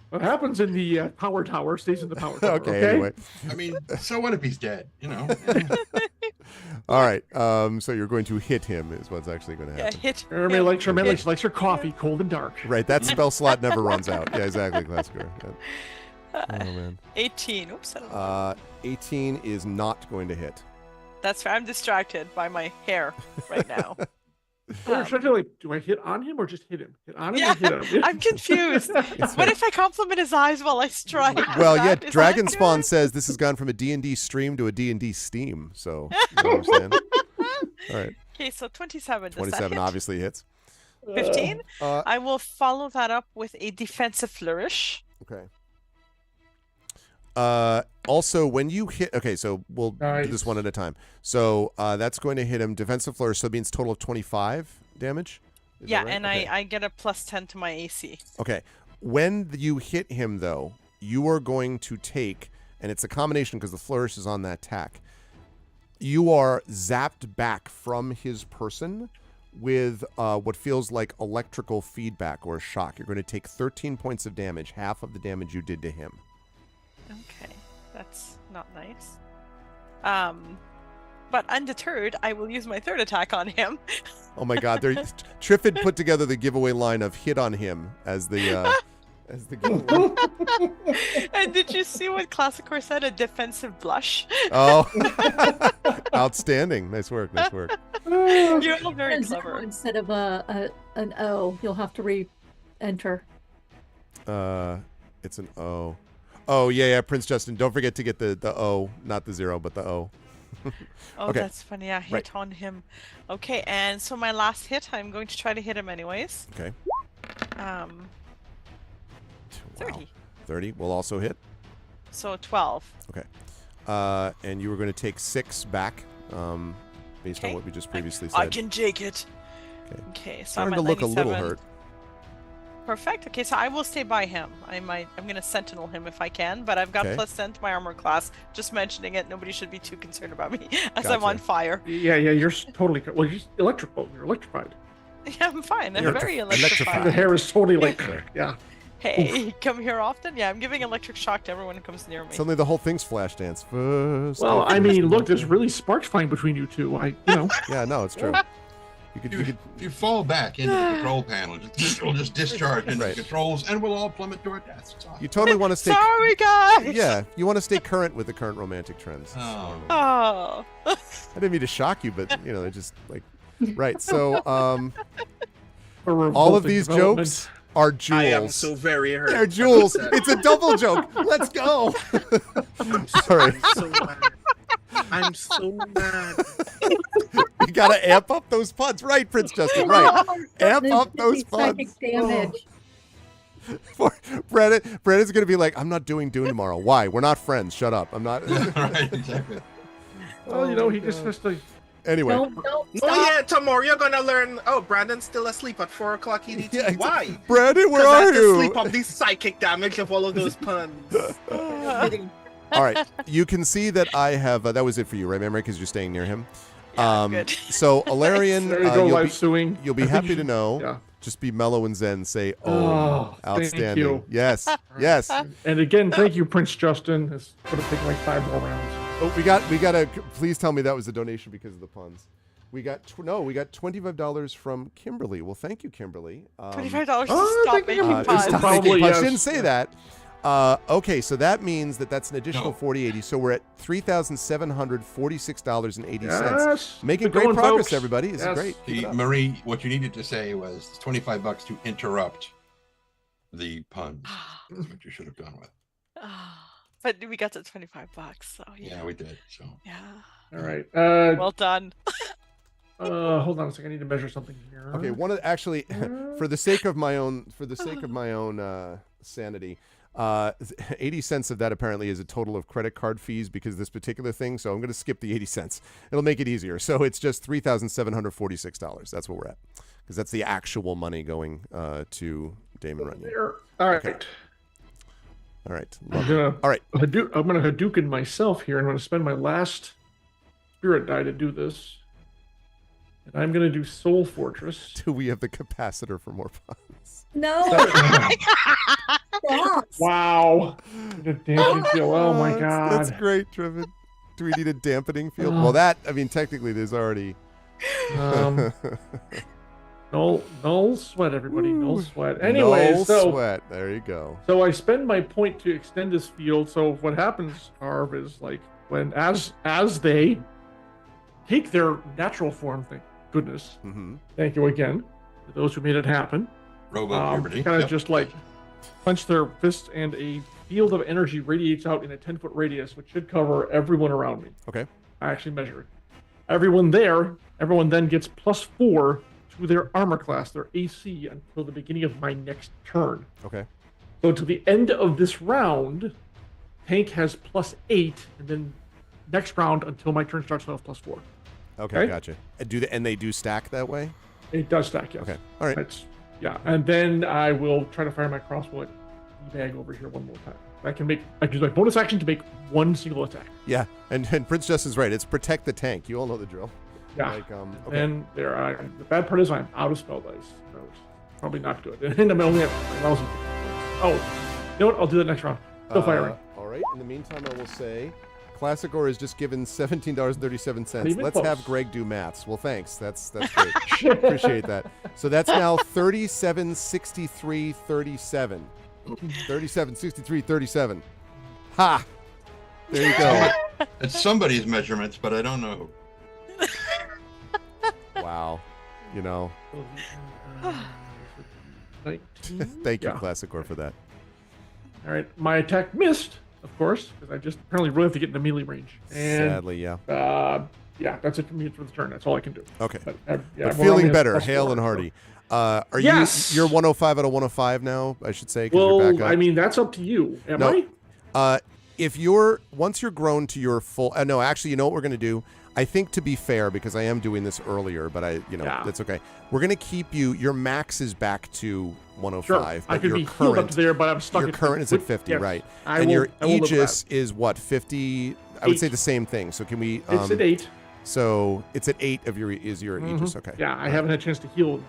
What happens in the power tower stays in the power tower. Okay, anyway. I mean, so what if he's dead? You know. All right. So you're going to hit him is what's actually going to happen. Yeah, hit Everybody likes her coffee, cold and dark. Right. That spell slot never runs out. Yeah, exactly, Classic. Oh man. 18. Oops. I don't know. 18 is not going to hit. That's fair. I'm distracted by my hair right now. I'm trying to do I hit on him or just hit him? Hit on him Yeah, or hit him? I'm confused. What if I compliment his eyes while I strike? Well, Is yeah, that Dragon good? Spawn says this has gone from a D&D stream to a D&D Steam. So, you know what I'm saying? All right. Okay, so 27. Does 27 that hit? obviously hits. 15. Uh, I will follow that up with a defensive flourish. Okay. Also, when you hit... Okay, so we'll do this one at a time. So that's going to hit him. Defensive flourish, so it means total of 25 damage? Is Yeah, that right? and Okay. I get a +10 to my AC. Okay. When you hit him, though, you are going to take... And it's a combination because the flourish is on that tack. You are zapped back from his person with what feels like electrical feedback or a shock. You're going to take 13 points of damage, half of the damage you did to him. Okay, that's not nice. But undeterred, I will use my third attack on him. Oh my God! Triff had put together the giveaway line of "hit on him" as the giveaway. And did you see what Classicor said? A defensive blush. Oh, outstanding! Nice work! Nice work. You're all very And clever. instead of an O, you'll have to re-enter. It's an O. Oh yeah, Prince Justin. Don't forget to get the O, not the 0, but the O. Oh, Okay. that's funny. I hit Right. on him. Okay, and so my last hit, I'm going to try to hit him anyways. Okay. 30. Wow. 30 will also hit. So 12. Okay. And you were going to take 6 back, based on Okay. what we just previously said. I can take it. Okay, so Starting I'm to at look a little 97. hurt. Perfect. Okay, so I will stay by him. I'm gonna sentinel him if I can, but I've got Okay. +10 to my armor class. Just mentioning it. Nobody should be too concerned about me as I'm Gotcha. on fire. Yeah, you're totally. Well, you're just electrical. You're electrified. Yeah, I'm fine. I'm You're very electrified. electrified. The hair is totally like, yeah. Hey, come here often? Yeah, I'm giving electric shock to everyone who comes near me. Suddenly the whole thing's flash dance. First, Well, I first, mean, look, first. there's really sparks flying between you two. Yeah, no, it's true. You could If you fall back into the control panel, it'll just discharge into Right. the controls, and we'll all plummet to our deaths. It's awesome. you totally want to stay. Sorry, guys. Yeah, you want to stay current with the current romantic trends. Oh. Oh. I didn't mean to shock you, but they're just like right. So, all of these jokes are jewels. I am so very hurt. They're jewels. It's a double joke. Let's go. All right, I'm so mad. I'm so mad. you gotta amp up those puns, right, Prince Justin? Right, amp up those psychic puns. damage. Brennan's gonna be like, I'm not doing Dune tomorrow. Why? We're not friends. Shut up. I'm not. Right, exactly. Well, he just has to. Anyway, Don't Oh stop. yeah, tomorrow you're gonna learn. Oh, Brandon's still asleep at 4 o'clock EDT. Yeah, Why? Brandon, where Because I are have to you? sleep off the psychic damage of all of those puns. All right, you can see that I have. That was it for you, right, Memory? Because you're staying near him. Yeah, good. So, Alarian, There you go, you'll live be, suing. you'll be I think happy you to should- know. Yeah. Just be mellow and zen. Say, Oh, thank outstanding. you. Yes, yes. And again, thank you, Prince Justin. It's going to take like 5 more rounds. Oh, we gotta. Please tell me that was a donation because of the puns. We got $25 from Kimberly. Well, thank you, Kimberly. $25 to Oh, stop thank you. making Stop puns. Probably, making puns. yes. Didn't say that. Okay, so that means that's an additional No. $40.80. So we're at $3,746.80. Yes. Making Keep great going, progress, folks. everybody. This Yes. is great. Keep See, it up. Marie, what you needed to say was it's $25 to interrupt the puns. That's what you should have gone with. But we got to $25, so Yeah, we did. So yeah. All right. Well done. Hold on a second. I need to measure something here. Okay, for the sake of my own sanity, 80 cents of that apparently is a total of credit card fees because of this particular thing. So I'm going to skip the 80 cents. It'll make it easier. So it's just $3,746. That's what we're at because that's the actual money going to Damon Runyon. There. All right. Okay. All right. I'm gonna All right. I'm gonna Hadouken myself here. I'm gonna spend my last spirit die to do this. And I'm gonna do Soul Fortress. Do we have the capacitor for more puns? No. Stop. Wow. The dampening field. Oh my god. That's great, Trevin. Do we need a dampening field? Well, technically there's already. Um, no sweat, everybody. No sweat. Anyway, no so sweat. There you go. so I spend my point to extend this field. So what happens, Arv, is like as they take their natural form. Thank goodness. Mm-hmm. Thank you again to those who made it happen. Robo puberty. Kind of Yep. just like clench their fists, and a field of energy radiates out in a 10-foot radius, which should cover everyone around me. Okay. I actually measure it. Everyone then gets +4 to their armor class, their AC, until the beginning of my next turn. Okay. So to the end of this round, Tank has +8, and then next round until my turn starts, I'll have +4. Okay. Okay. Gotcha. And they do stack that way? It does stack, yes. Okay. All right. Yeah, and then I will try to fire my crossbow at bag over here one more time. I can use my bonus action to make one single attack. Yeah. And Prince Justin's right. It's protect the tank. You all know the drill. Yeah. Okay. And the bad part is I'm out of spell dice. So it's probably not good. And I'm only at 1,000. Oh, you know what? I'll do that next round. Still firing. All right. In the meantime, I will say Classic Or is just given $17.37. Not even Let's close. have Greg do maths. Well, thanks. That's great. Appreciate that. So that's now 37.63.37. 37.63.37. Ha! There you go. It's somebody's measurements, but I don't know. Wow. You know. 19. Thank you, Yeah. Classic Or, for that. All right. My attack missed, of course, because I just apparently really have to get into melee range. And Sadly, yeah. yeah, that's it for me for the turn. That's all I can do. Okay. But But everyone feeling only has better, +4, hale and so- hearty. Are Yes! you're 105 out of 105 now, I should say, because Well, you're back up? I mean, that's up to you. Am No. I? once you're grown to your full, no, actually, you know what we're going to do? I think, to be fair, because I am doing this earlier, but that's okay. We're going to keep your max is back to 105. Sure. But I could your be healed up to there, but I'm stuck. Your current is at 50, yes. right? I and will, your I will live with Aegis that. is what, 50? I would 8. say the same thing. So can we? It's at 8. So it's at 8 of your Aegis. Okay. Yeah, I haven't had a chance to heal.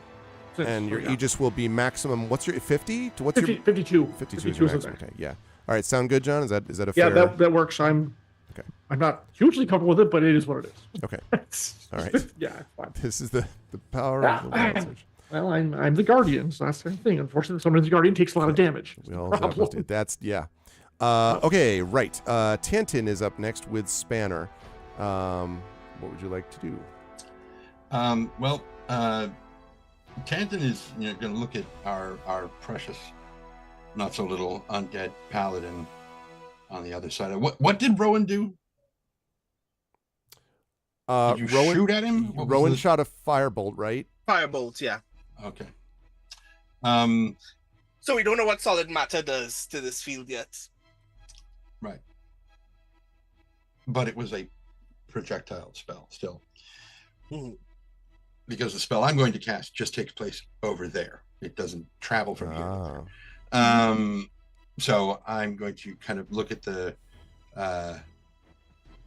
Since, And your so, yeah. Aegis will be maximum. What's your 50? What's 50, your 52? 52 is your maximum. Okay. Yeah. All right. Sound good, John? Is that a Yeah, fair? that works. I'm not hugely comfortable with it, but it is what it is. Okay. All right. Yeah, it's fine. This is the power of the message. Well, I'm the Guardian, so that's the thing. Unfortunately, sometimes the Guardian takes a lot of damage. We all have to. That's okay, right. Tantin is up next with Spanner. What would you like to do? Well, Tantin is going to look at our precious, not so little undead paladin on the other side. What did Rowan do? Did you shoot at him? Rowan shot a firebolt, right? Firebolt, yeah. Okay. So we don't know what solid matter does to this field yet. Right. But it was a projectile spell still. Because the spell I'm going to cast just takes place over there. It doesn't travel from here. So I'm going to kind of look at the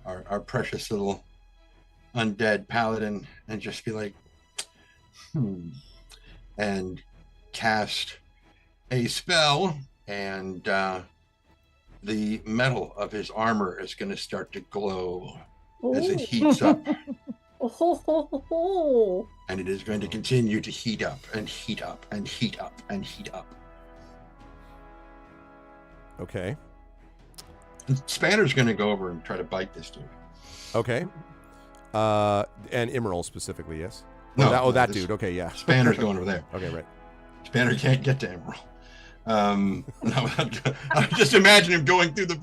our precious little undead paladin and just be like, and cast a spell, and the metal of his armor is going to start to glow as it heats up. And it is going to continue to heat up and heat up and heat up and heat up. Okay. And Spanner's going to go over and try to bite this dude. Okay. And Emerald specifically, yes? No, that dude. Okay, yeah. Spanner's going over there. Okay, right. Spanner can't get to Emerald. No, I just imagine him going through the.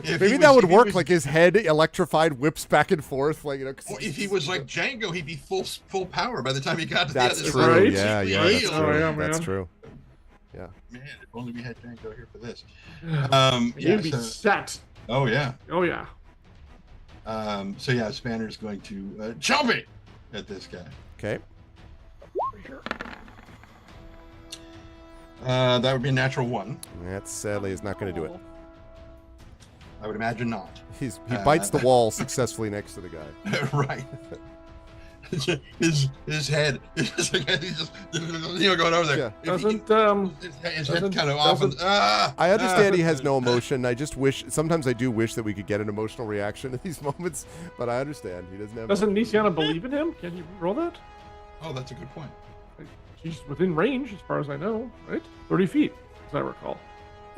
Maybe that would work. Like his head electrified, whips back and forth, like if he was like Django, he'd be full power by the time he got to that's the other true. side. Yeah, that's true. Oh, yeah, that's man. true. Yeah. Man, if only we had Django here for this. You'd be set. Oh yeah. Oh yeah. So yeah, Spanner's going to jump it at this guy. Okay. That would be a natural 1. That sadly is not going to do it. I would imagine not. He bites the wall successfly next to the guy. Right. his head is just going over there. Yeah. His head kind of off. I understand he has no emotion. I just wish sometimes I do wish that we could get an emotional reaction at these moments, but I understand he doesn't have. Doesn't Nisiana believe in him? Can you roll that? Oh, that's a good point. She's within range, as far as I know, right? 30 feet, as I recall.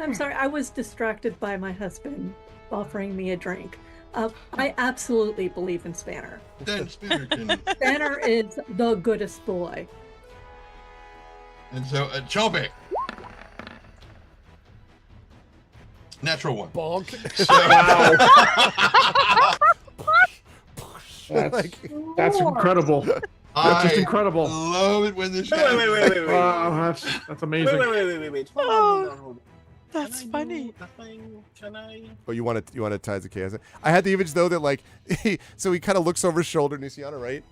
I'm sorry, I was distracted by my husband offering me a drink. I absolutely believe in Spanner. Then Spanner can. Spanner is the goodest boy. And so, Chobik. Natural 1. Bonk. That's incredible. That's just incredible. Love it when this. Wait. Wow, that's amazing. Wait. Hold on. That's funny. Can I? Oh, you want to Tides of Chaos? I had the image though that like, so he kind of looks over his shoulder, Nisiana, right?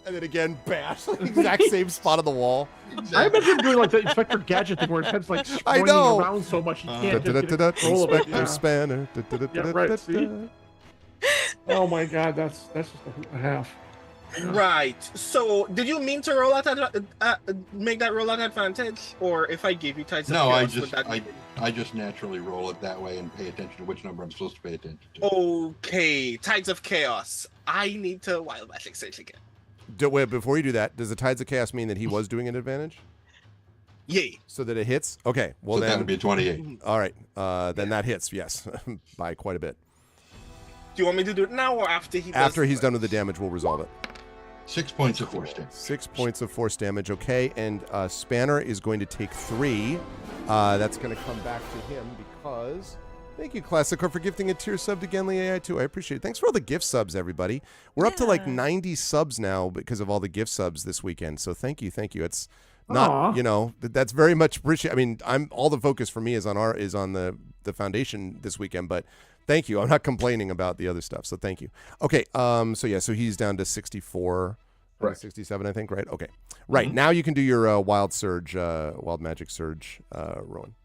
And then again, bash, exact same spot on the wall. Exactly. I imagine him doing like the Inspector Gadget thing where his head's like swinging around so much he can't just get control of it. Inspector Spanner. Yeah, right. See? Oh my God, that's just a hoot and a half. Right. So, did you mean to roll at make that roll at advantage, or if I gave you Tides of No, Chaos, would that I just naturally roll it that way and pay attention to which number I'm supposed to pay attention to. Okay, Tides of Chaos. I need to wild magic search again. Wait, before you do that, does the Tides of Chaos mean that he was doing an advantage? Yay. So that it hits? Okay. Well, so then that would be a 28. All right. Then that hits, yes, by quite a bit. Do you want me to do it now or after he? After he's done with the damage, we'll resolve it. 6 points of force damage. 6 points of force damage. Okay, and Spanner is going to take 3. That's going to come back to him because. Thank you, Classic, for gifting a tier sub to Genly AI2. I appreciate it. Thanks for all the gift subs, everybody. We're up to like 90 subs now because of all the gift subs this weekend. So thank you. It's not, Aw. that's very much appreciated. I mean, all the focus for me is on the foundation this weekend, but thank you. I'm not complaining about the other stuff. So thank you. Okay. So he's down to 64, Correct. 67, I think, right? Okay. Right. Now you can do your wild magic surge, Rowan.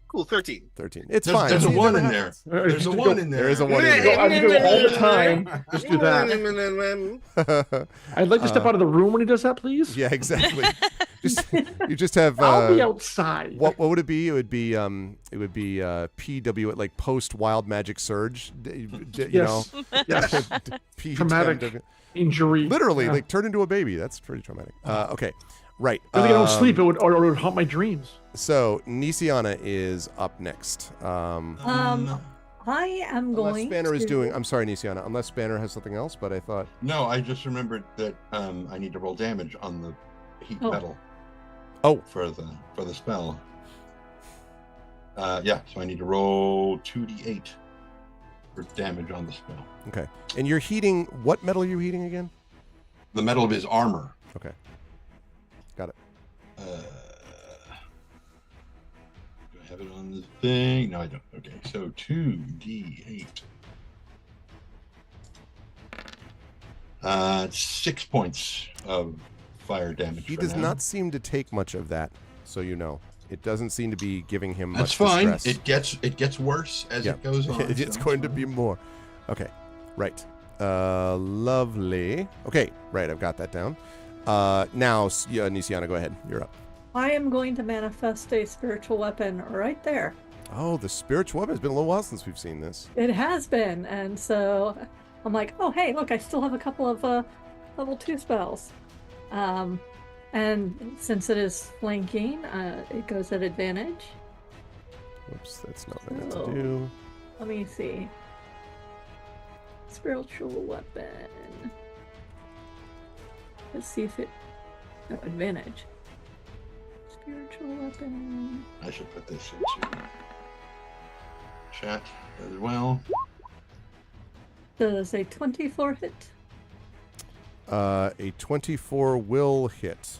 Cool, 13. 13. It's There's, fine. there's a It one never in there. happens. There's a one in there. There is a one in No, I there. do it all the time. Just do that. I'd like to step out of the room when he does that, please. Yeah, exactly. You just have. I'll be outside. What would it be? It would be PW, like post wild magic surge. Yes. Yes. Traumatic injury. Literally, Yeah. like turn into a baby. That's pretty traumatic. Okay, right. I think I don't sleep. It would haunt my dreams. So Nisiana is up next. I am Unless going Spanner is to- doing. I'm sorry, Nisiana. Unless Spanner has something else, but I thought. No, I just remembered that I need to roll damage on the heat metal. Oh. For the spell. So I need to roll 2d8 for damage on the spell. Okay. And you're heating. What metal are you heating again? The metal of his armor. Okay. Got it. Do I have it on the thing? No, I don't. Okay, so 2d8. 6 points of fire damage. He for does now. not seem to take much of that, so you know. It doesn't seem to be giving him That's much fine. distress. It gets worse as it goes on. It's going to be more. Okay, right. Lovely. Okay, right. I've got that down. Now, Nisiana, go ahead. You're up. I am going to manifest a spiritual weapon right there. Oh, the spiritual weapon. It's been a little while since we've seen this. It has been, and so I'm like, oh hey, look, I still have a couple of level 2 spells. And since it is flanking, it goes at advantage. Whoops, that's not what I meant So- to do. Let me see. Spiritual weapon. Let's see if it. No, advantage. Spiritual weapon. I should put this into chat as well. Does a 24 hit? A 24 will hit.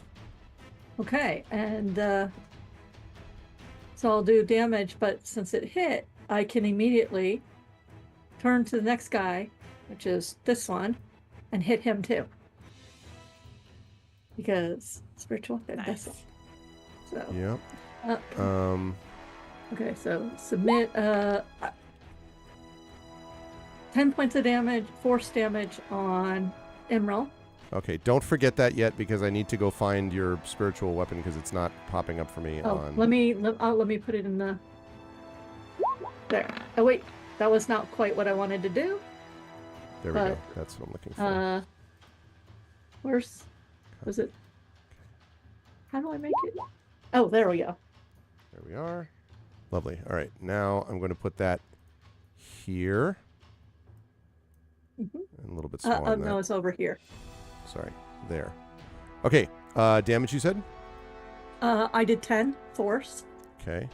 Okay, and so I'll do damage, but since it hit, I can immediately turn to the next guy, which is this one, and hit him too. Because spiritual weapon. Nice. That's it. So. Yep. Okay, so submit 10 points of damage, force damage on Emerald. Okay, don't forget that yet because I need to go find your spiritual weapon because it's not popping up for me Oh, on. let me put it in the there. Oh wait, that was not quite what I wanted to do. There we go. That's what I'm looking for. Was it? How do I make it? Oh, there we go. There we are. Lovely. All right, now I'm going to put that here. Mhm. And a little bit smaller than that. No, it's over here. Sorry, there. Okay, damage you said? I did 10 force, Okay.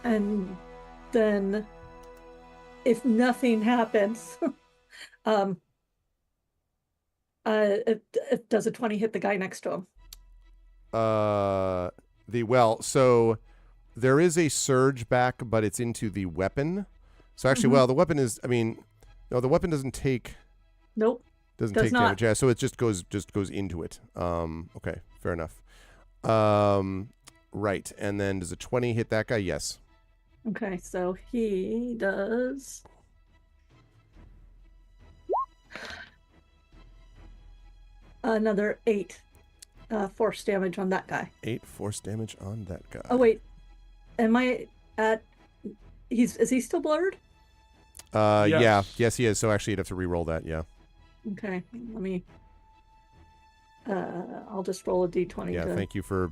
and then if nothing happens, it does a 20 hit the guy next to him. So there is a surge back, but it's into the weapon. So actually, Mhm. the weapon is, no, the weapon doesn't take Nope. doesn't Does take not. damage. Yeah, so it just goes into it. Okay, fair enough. Right, and then does a 20 hit that guy? Yes. Okay, so he does another 8 force damage on that guy. 8 force damage on that guy. Oh wait, am I at? Is he still blurred? Yeah, Yes. yes, he is. So actually, you'd have to re-roll that. Yeah. Okay, let me. I'll just roll a d20. Yeah. to... Thank you for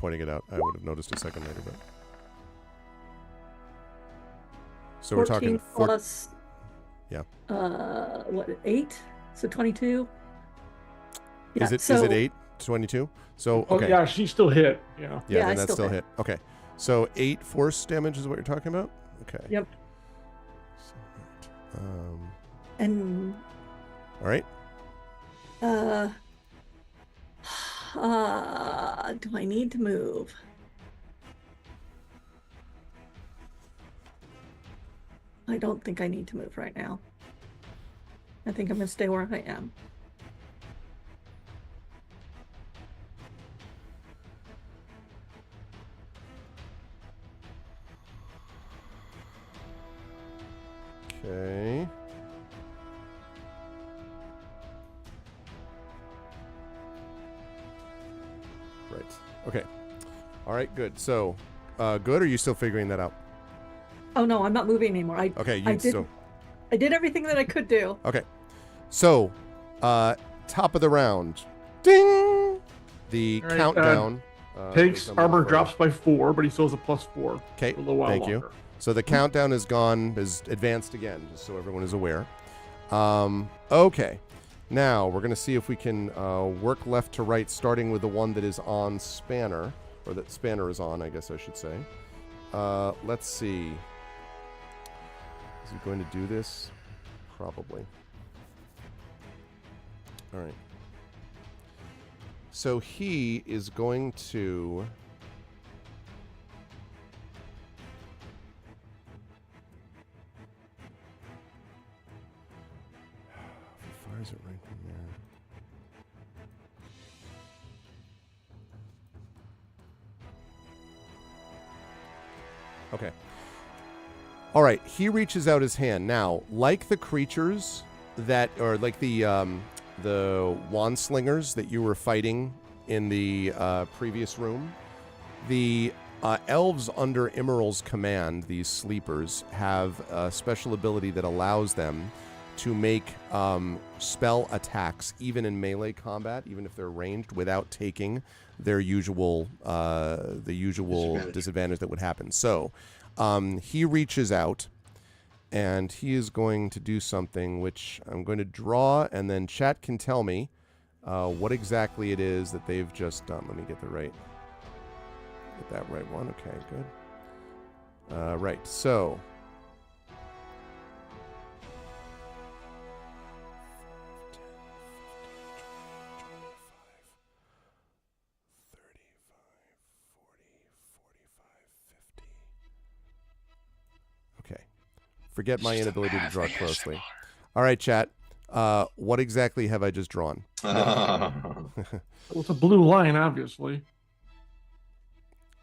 pointing it out. I would have noticed a second later, but. So we're 14 talking plus. Yeah. What 8? So 22. Yeah, Is it so, 8? 22? So Oh, okay. yeah, she's still hit. Yeah. Yeah, Yeah, I then that's still still hit. Okay. So 8 force damage is what you're talking about? Okay. Yep. So, And all right. Do I need to move? I don't think I need to move right now. I think I'm gonna stay where I am. Okay. Right. Okay. All right, good. So, good, or are you still figuring that out? Oh no, I'm not moving anymore. Okay, I did everything that I could do. Okay. So, top of the round. Ding! The All right, countdown. Takes is number armor 4. drops by 4, but he still has a +4. Okay, For a little while thank you. longer. So the countdown is advanced again, just so everyone is aware. Okay. Now, we're going to see if we can work left to right, starting with the one that is on Spanner, or that Spanner is on, I guess I should say. Let's see. Is he going to do this? Probably. All right. So he is going to... He fires it right from there. Okay. All right. He reaches out his hand. Now, like the creatures that, or like the wand slingers that you were fighting in the previous room, the elves under Emerald's command, these sleepers, have a special ability that allows them to make spell attacks even in melee combat, even if they're ranged, without taking their usual disadvantage that would happen. So he reaches out, and he is going to do something which I'm going to draw, and then chat can tell me what exactly it is that they've just done. Let me get that right one. Okay, good. Right, so... Forget my inability to draw closely. All right, chat. What exactly have I just drawn? Well, it's a blue line, obviously.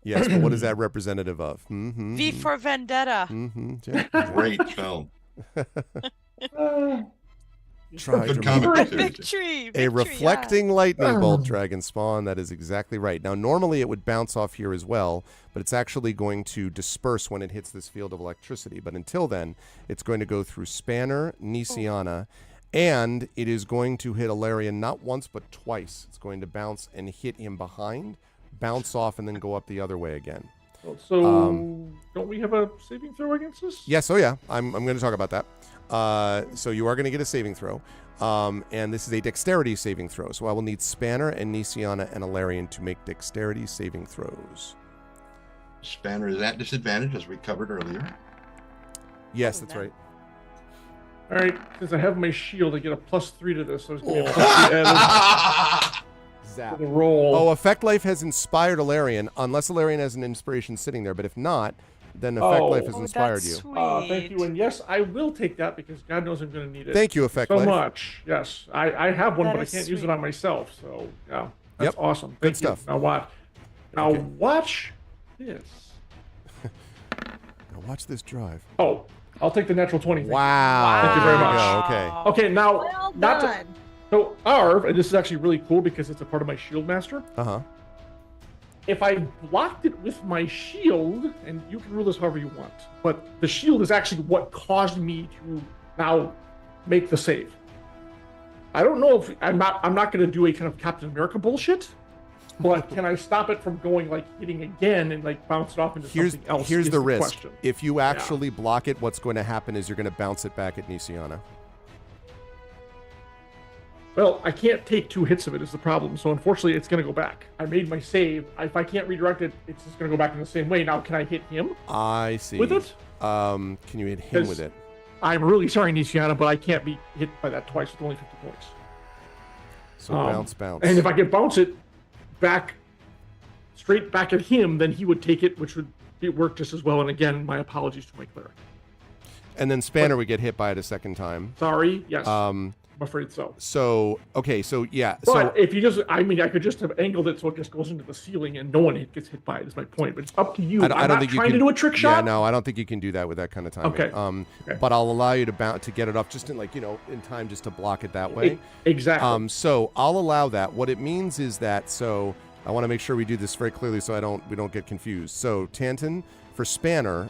Yes, but what is that representative of? V for Vendetta. Yeah. Great film. Try Good to comic remember. book series. Victory. A reflecting lightning bolt, Dragon Spawn. That is exactly right. Now, normally it would bounce off here as well, but it's actually going to disperse when it hits this field of electricity. But until then, it's going to go through Spanner, Nisiana, and it is going to hit Alarian not once but twice. It's going to bounce and hit him behind, bounce off, and then go up the other way again. So, don't we have a saving throw against this? Yes, oh yeah. I'm going to talk about that. So you are going to get a saving throw. And this is a dexterity saving throw. So I will need Spanner and Nisiana and Alarian to make dexterity saving throws. Spanner is at disadvantage, as we covered earlier. Yes, that's right. All right, since I have my shield, I get a +3 to this. So I was going to add Zap. to the roll. Oh, Effect Life has inspired Alarian, unless Alarian has an inspiration sitting there. But if not, then Effect Life has inspired that's you. Sweet. Thank you, and yes, I will take that because God knows I'm going to need it. Thank you, Effect so Life. much. Yes, I have one, That but I is can't use it sweet. on myself. So yeah, that's Yep. awesome. Good Thank you. stuff. Now watch. Now Okay. watch this. Now watch this drive. Oh, I'll take the natural 20. Thank you. Wow. Thank you very There we much. go. Okay. Okay, now Well not to, done. so Arv, and this is actually really cool because it's a part of my shield master. Uh-huh. If I blocked it with my shield, and you can rule this however you want, but the shield is actually what caused me to now make the save. I don't know if I'm not going to do a kind of Captain America bullshit, but can I stop it from going like hitting again and like bounce it off into something else? Here's is the risk. question. If you actually block it, what's going to happen is you're going to bounce it back at Nisiana. Well, I can't take 2 hits of it is the problem. So unfortunately, it's going to go back. I made my save. If I can't redirect it, it's just going to go back in the same way. Now, can I hit him I see. with it? Can you hit him 'Cause with it? I'm really sorry, Nisiana, but I can't be hit by that twice with only 50 points. So bounce. And if I could bounce it straight back at him, then he would take it, which would work just as well. And again, my apologies to my cleric. And then Spanner would get hit by it a second time. Sorry. Yes. I'm afraid so. So, okay. So, yeah. But if you just, I could just have angled it so it just goes into the ceiling and no one gets hit by it, is my point. But it's up to you. I don't think trying to do a trick shot. Yeah, no, I don't think you can do that with that kind of timing. Okay. But I'll allow you to get it up just in in time just to block it that way. Exactly. So I'll allow that. What it means is that, I want to make sure we do this very clearly so we don't get confused. So Tanton, for Spanner,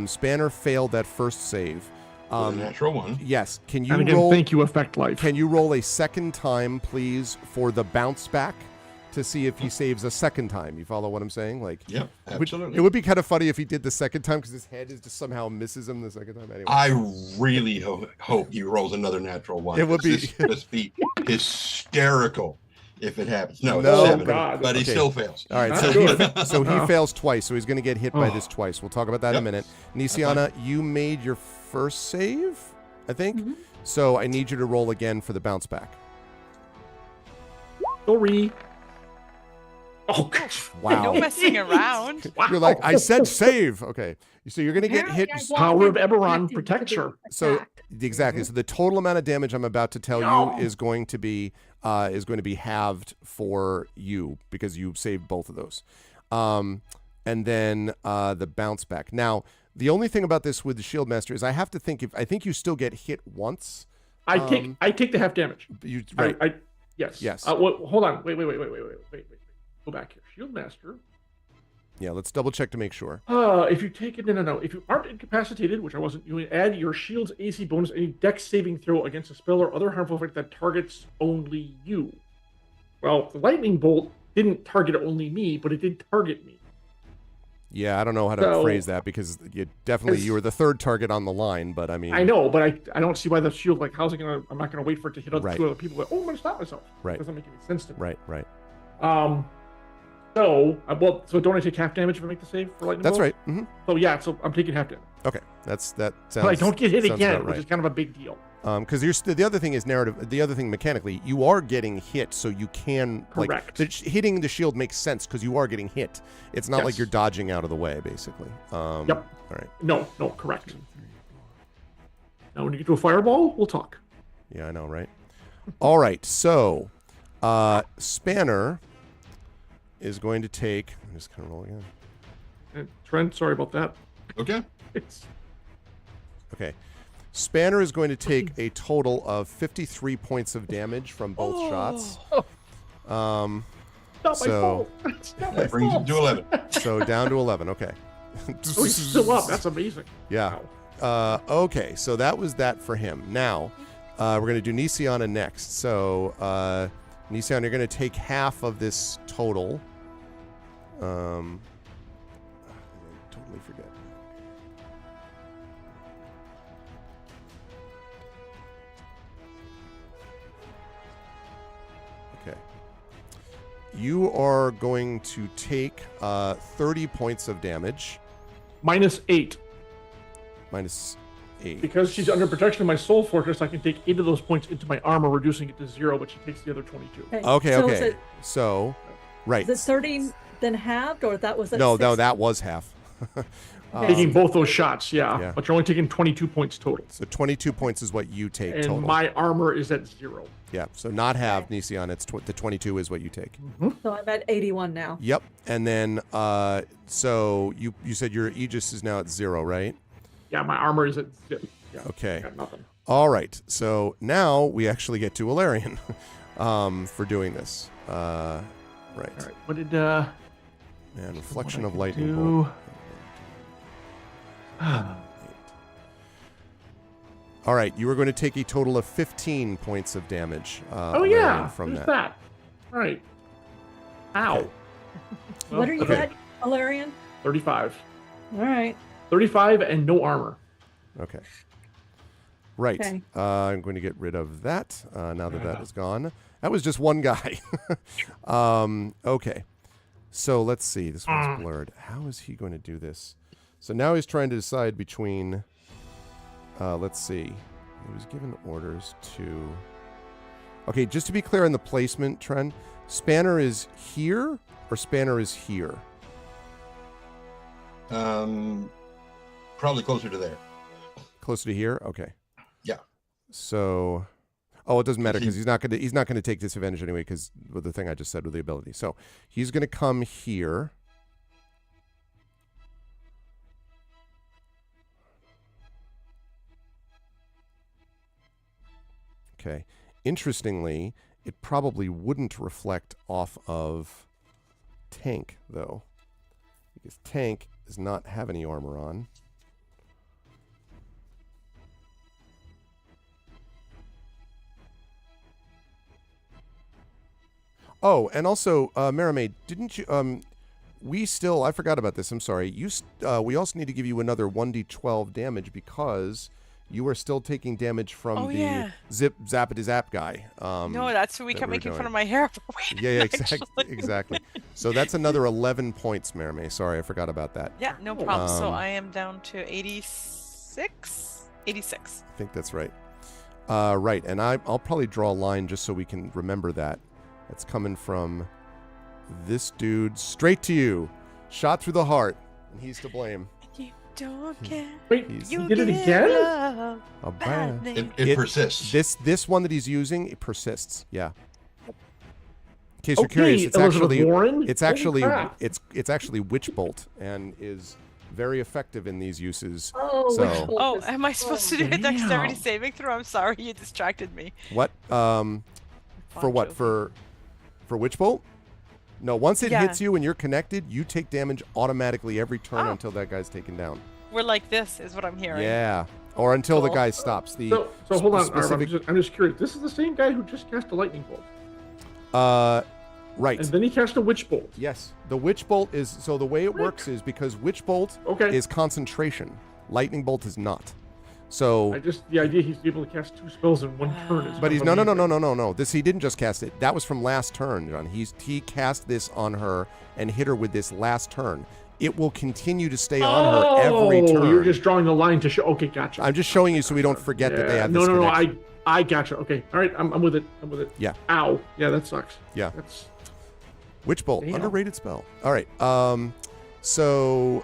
Spanner failed that first save. Natural one. Yes. Can you and again, roll? Thank you, Effect Life. Can you roll a second time, please, for the bounce back to see if he saves a second time? You follow what I'm saying? Yeah, absolutely. It would be kind of funny if he did the second time because his head is just somehow misses him the second time. Anyway, I really hope he rolls another natural one. It would be just be hysterical if it happens. No, No. 7, God. but he Okay. still fails. All right, Not so he fails twice, so he's going to get hit by this twice. We'll talk about that in a Yep. minute. Nisiana, you made your first save, I think. Mhm. So I need you to roll again for the bounce back. Sorry. Oh, gosh. Wow. No messing around. Wow. You're like, I said save. Okay. So you're going to get hit. Power of Eberron protects her. So attack. exactly. So the total amount of damage I'm about to tell No. you is going to be halved for you because you saved both of those. And then the bounce back. Now, the only thing about this with the Shield Master is I have to think I think you still get hit once. I take the half damage. You right. Yes. Yes. Hold on. Wait. Go back here. Shield Master. Yeah, let's double check to make sure. If you take it, no. If you aren't incapacitated, which I wasn't, you add your shield's AC bonus any dex saving throw against a spell or other harmful effect that targets only you. Well, the lightning bolt didn't target only me, but it did target me. Yeah, I don't know how to phrase that because you were the third target on the line, but I mean. I know, but I don't see why the shield, how's it gonna, I'm not gonna wait for it to hit other two other people. I'm gonna stop myself. Right. It doesn't make any sense to me. Right. So don't I take half damage if I make the save for lightning That's bolt? right. Mm-hmm. So yeah, so I'm taking half damage. Okay, that sounds. But I don't get hit sounds again, about which is kind of a big deal. Because the other thing is narrative. The other thing mechanically, you are getting hit, so you can Correct. Hitting the shield makes sense because you are getting hit. It's not like Yes. you're dodging out of the way, basically. Yep. All right. No, correct. Now, when you get to a fireball, we'll talk. Yeah, I know, right? All right. So, Spanner is going to take. I'm just kind of roll again. And Trent, sorry about that. Okay. Okay. Spanner is going to take a total of 53 points of damage from both shots. Not my So- fault. It's not my That brings it fault. to 11. So down to 11. Okay. Oh, he's still up. That's amazing. Yeah. Wow. Okay, so that was that for him. Now, we're going to do Nisiana next. So, Nisiana, you're going to take half of this total. I totally forget. Okay. You are going to take 30 points of damage. -8. Minus 8. Because she's under protection of my soul fortress, I can take 8 of those points into my armor, reducing it to 0, but she takes the other 22. Okay, so okay. So, right. Is it 30 then halved, or that was at No, 60? that was half. Taking both those shots, Yeah. But you're only taking 22 points total. So 22 points is what you take And total. my armor is at 0. Yeah, so not half, Nisian. It's the 22 is what you take. So I'm at 81 now. Yep. And then, so you said your Aegis is now at 0, right? Yeah, my armor is at 0. Yeah, Okay. got nothing. All right. So now we actually get to Ilarion for doing this. Right. All right. What did And reflection of lightning do? bolt. All right, you are going to take a total of 15 points of damage. Oh yeah, from there's that. that. Right. Ow. Okay. What are you okay. at, Alarian? 35. All right. 35 and no armor. Okay. Right. Okay. I'm going to get rid of that now that that is gone. That was just one guy. Okay. So let's see. This one's blurred. How is he going to do this? So now he's trying to decide between. Let's see. He was given orders to. Okay, just to be clear on the placement trend, Spanner is here or Spanner is here? Probably closer to there. Closer to here? Okay. Yeah. So, it doesn't matter because he's not gonna take disadvantage anyway because with the thing I just said with the ability. So he's gonna come here. Okay. Interestingly, it probably wouldn't reflect off of Tank, though. Because Tank does not have any armor on. Oh, and also, Marame, didn't you... I forgot about this, I'm sorry. We also need to give you another 1d12 damage because... you are still taking damage from zappity-zap guy. No, that's who we kept making fun of my hair for. Yeah, exactly. So that's another 11 points, Marame. Sorry, I forgot about that. Yeah, no problem. So I am down to 86? 86. I think that's right. Right, and I'll probably draw a line just so we can remember that. That's coming from this dude straight to you. Shot through the heart, and he's to blame. Don't care. Wait, you did it again? It persists. This one that he's using, it persists. Yeah. In case you're curious, it's actually Warren? it's actually Witch Bolt and is very effective in these uses. Am I supposed to do a dexterity saving throw? I'm sorry, you distracted me. What? For what? For Witch Bolt? No, once it hits you and you're connected, you take damage automatically every turn until that guy's taken down. We're like this, is what I'm hearing. Yeah, or until the guy stops. So hold on, I'm just curious. This is the same guy who just cast a lightning bolt. Right. And then he cast a witch bolt. Yes, the witch bolt is so the way it works is because witch bolt is concentration, lightning bolt is not. So the idea he's able to cast 2 spells in one turn is. But he's no. He didn't just cast it. That was from last turn, John. He cast this on her and hit her with this last turn. It will continue to stay on her every turn. You're just drawing the line to show. Okay, gotcha. I'm just showing you so we don't forget that they have this connection. I gotcha. Okay, all right, I'm with it. Yeah. Ow. Yeah, that sucks. Yeah. That's. Witch Bolt, underrated spell. All right. So,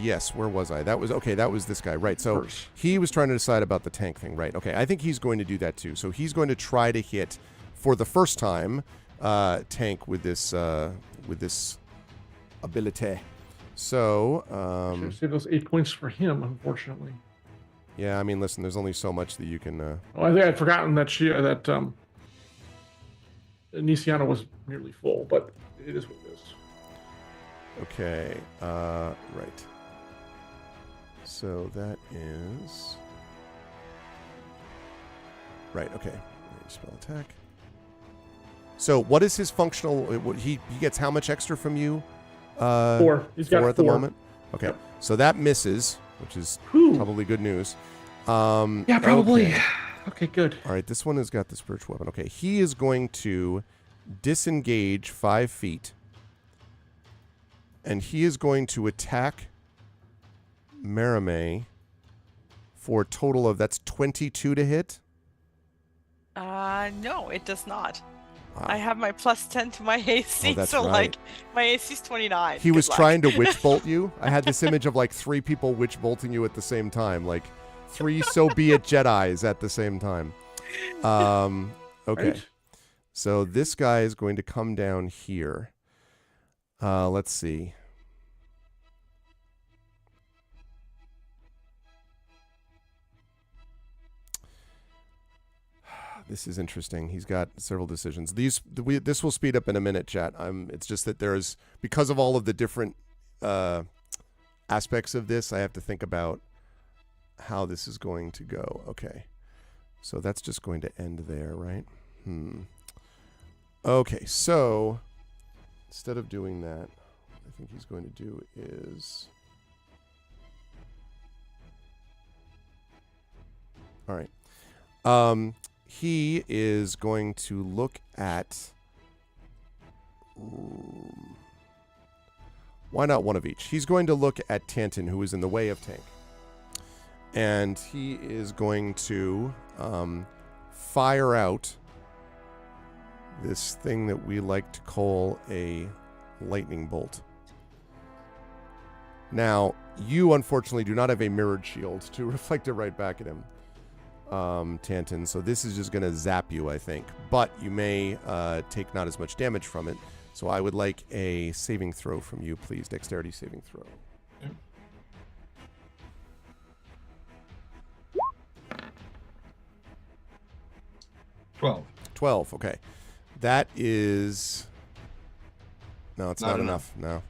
yes, where was I? That was this guy, right. So he was trying to decide about the tank thing, right. Okay, I think he's going to do that too. So he's going to try to hit, for the first time, tank with this ability. So, should save those 8 points for him, unfortunately. Yeah, I mean, listen, there's only so much that you can... I think I'd forgotten that Nisiana was nearly full, but it is what it is. Okay, right. So that is... Right, okay. Spell attack. So what is his functional... He gets how much extra from you? 4. He's got 4 at the moment? Okay, yep. So that misses, which is probably good news. Yeah, probably. Okay, good. All right, this one has got the spiritual weapon. Okay, he is going to disengage 5 feet. And he is going to attack Marame for a total of, that's 22 to hit? No, it does not. Wow. I have my +10 to my AC, that's so right. like my AC is 29. He was trying to witch bolt you. I had this image of like 3 people witch bolting you at the same time, like 3 so be it Jedis at the same time. Okay. Right. So this guy is going to come down here. Let's see. This is interesting. He's got several decisions. This will speed up in a minute, chat. It's just that there's, because of all of the different aspects of this, I have to think about how this is going to go. Okay. So that's just going to end there, right? Okay, so instead of doing that, what I think he's going to do is... All right. He is going to look at... Why not one of each? He's going to look at Tantin, who is in the way of Tank. And he is going to fire out this thing that we like to call a lightning bolt. Now, you unfortunately do not have a mirrored shield to reflect it right back at him, Tanton. So this is just going to zap you, I think. But you may take not as much damage from it. So I would like a saving throw from you, please. Dexterity saving throw. Yeah. 12. Okay. That is... No, it's not enough. No.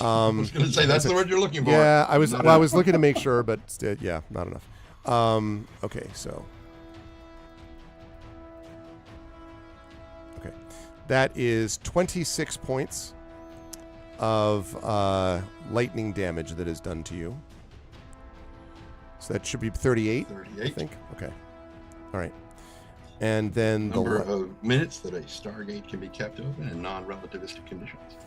I was going to say, that's the word you're looking for. Yeah, I was looking to make sure, but yeah, not enough. Okay, so... Okay. That is 26 points of lightning damage that is done to you. So that should be 38, 38. I think. Okay. All right. And then Number of minutes that a Stargate can be kept open in non-relativistic conditions.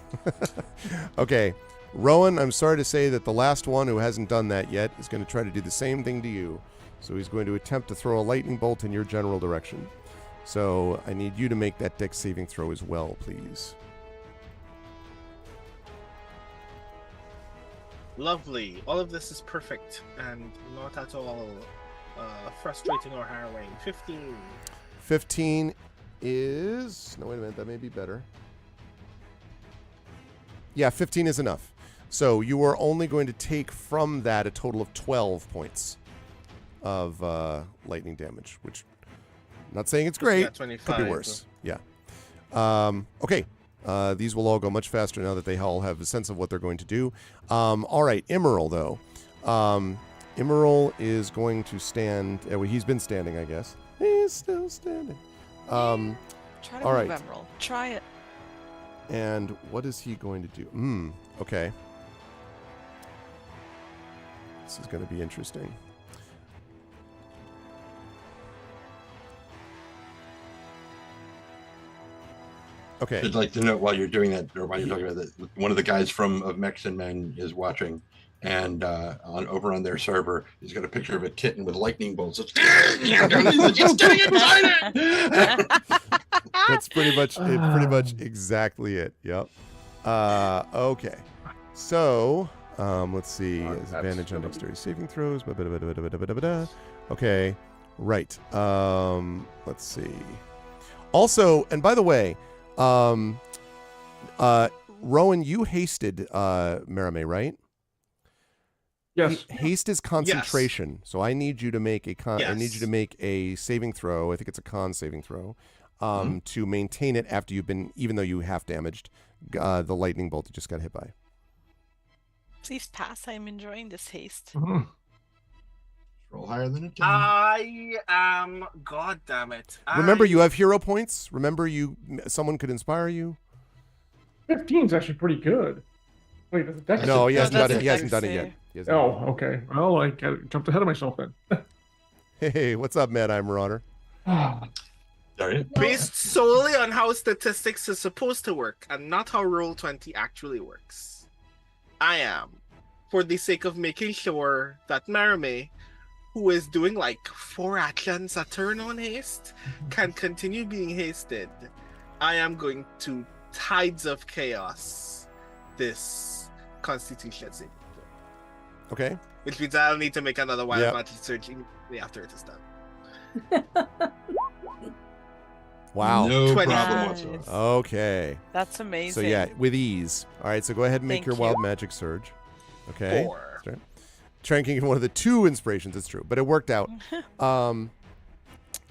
Okay. Rowan, I'm sorry to say that the last one who hasn't done that yet is going to try to do the same thing to you. So he's going to attempt to throw a lightning bolt in your general direction. So I need you to make that dex saving throw as well, please. Lovely. All of this is perfect and not at all frustrating or harrowing. 15. 15 is... No, wait a minute. That may be better. Yeah, 15 is enough. So you are only going to take from that a total of 12 points of lightning damage, which I'm not saying it's great. Yeah, 25. Could be worse. Yeah. Okay. These will all go much faster now that they all have a sense of what they're going to do. All right. Emerald, though. Emerald is going to stand... well, he's been standing, I guess. He's still standing. Try to all move right. Emerald. Try it. And what is he going to do? Okay. This is going to be interesting. Okay. I'd like to note while you're doing that, or while you're talking about that, one of the guys of Mexican Men is watching, and over on their server, he's got a picture of a kitten with lightning bolts. It's getting excited. That's pretty much exactly it. Yep. Okay. So, let's see. Advantage on dexterity saving throws. Okay. Right. Let's see. Also, and by the way, Rowan, you hasted Marame, right? Yes. Haste is concentration. Yes. So I need you to make a Yes. I need you to make a saving throw. I think it's a con saving throw. To maintain it after you've been, even though you half damaged the lightning bolt you just got hit by. Please pass. I'm enjoying this haste. Roll higher than a 10. I am... God damn it. Remember, you have hero points. Remember, someone could inspire you. 15 is actually pretty good. Wait, that's a dex. No, he hasn't done that's it. a He hasn't done it dex yet. save. He hasn't done Oh, okay. Well, I jumped ahead of myself then. it. Hey, what's up, Mad Eye Marauder? Sorry. Based solely on how statistics is supposed to work and not how Roll20 actually works, I am, for the sake of making sure that Marame, who is doing like 4 actions a turn on haste, can continue being hasted, I am going to Tides of Chaos this Constitution saving throw. Okay. Which means I'll need to make another wild Yep. magic surge immediately after it is done. Wow. No 20. problem Nice. whatsoever. Okay. That's amazing. So yeah, with ease. All right. So go ahead and make Thank your you. wild magic surge. Okay. 4. Tranking one of the 2 inspirations. It's true, but it worked out.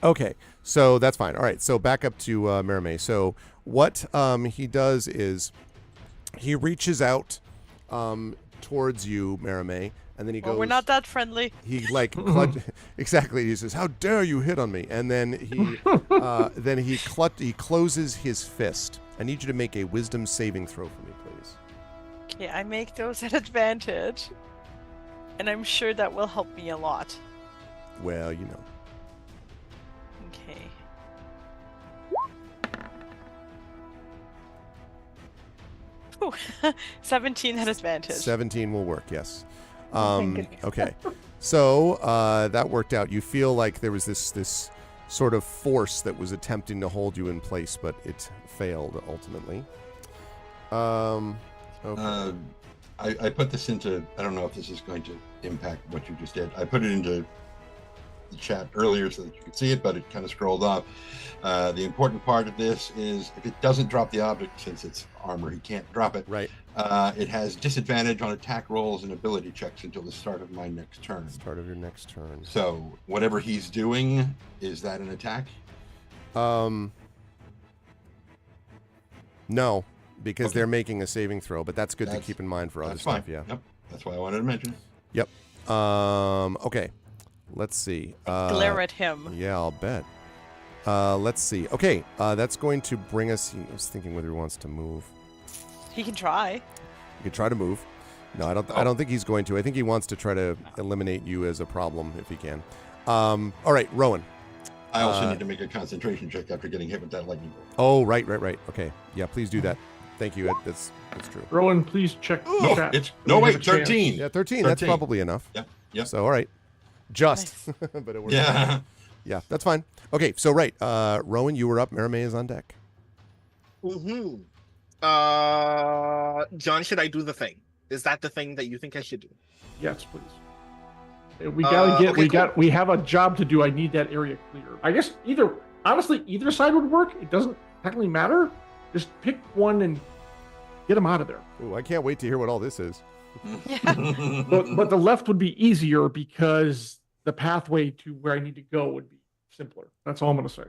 Okay, so that's fine. All right, so back up to Marame. So what he does is he reaches out towards you, Marame, and then he goes. Well, we're not that friendly. He like exactly. He says, "How dare you hit on me?" And then he closes his fist. I need you to make a wisdom saving throw for me, please. Okay, I make those at advantage. And I'm sure that will help me a lot. Well, you know. Okay. Ooh, 17 at advantage. 17 will work, yes. Thank goodness. Okay. So that worked out. You feel like there was this sort of force that was attempting to hold you in place, but it failed ultimately. Okay. I put this into, I don't know if this is going to impact what you just did. I put it into the chat earlier so that you could see it, but it kind of scrolled off. The important part of this is if it doesn't drop the object, since it's armor, he can't drop it. Right. It has disadvantage on attack rolls and ability checks until the start of my next turn. Start of your next turn. So whatever he's doing, is that an attack? No, because Okay. they're making a saving throw, but that's good to keep in mind for other That's stuff. fine. Yeah. Yep. That's why I wanted to mention it. Yep. Okay. Let's see. Glare at him. Yeah, I'll bet. Let's see. Okay, that's going to bring us. I was thinking whether he wants to move. He can try. He could try to move. No, I don't think he's going to. I think he wants to try to eliminate you as a problem if he can. All right, Rowan. I also need to make a concentration check after getting hit with that lightning bolt. Oh, right. Okay. Yeah, please do that. Thank you. That's true. Rowan, please check the No, chat. it's We no have wait, a chance. 13. Yeah, 13. That's probably enough. Yep. So, all right. Just. Nice. But it works. Yeah. Yeah, that's fine. Okay, so right. Rowan, you were up. Merame is on deck. Mm-hmm. John, should I do the thing? Is that the thing that you think I should do? Yes, please. We gotta get. okay, We have a job to do. I need that area clear. I guess either side would work. It doesn't technically matter. Just pick one and get them out of there. Ooh, I can't wait to hear what all this is. But the left would be easier because the pathway to where I need to go would be simpler. That's all I'm gonna say.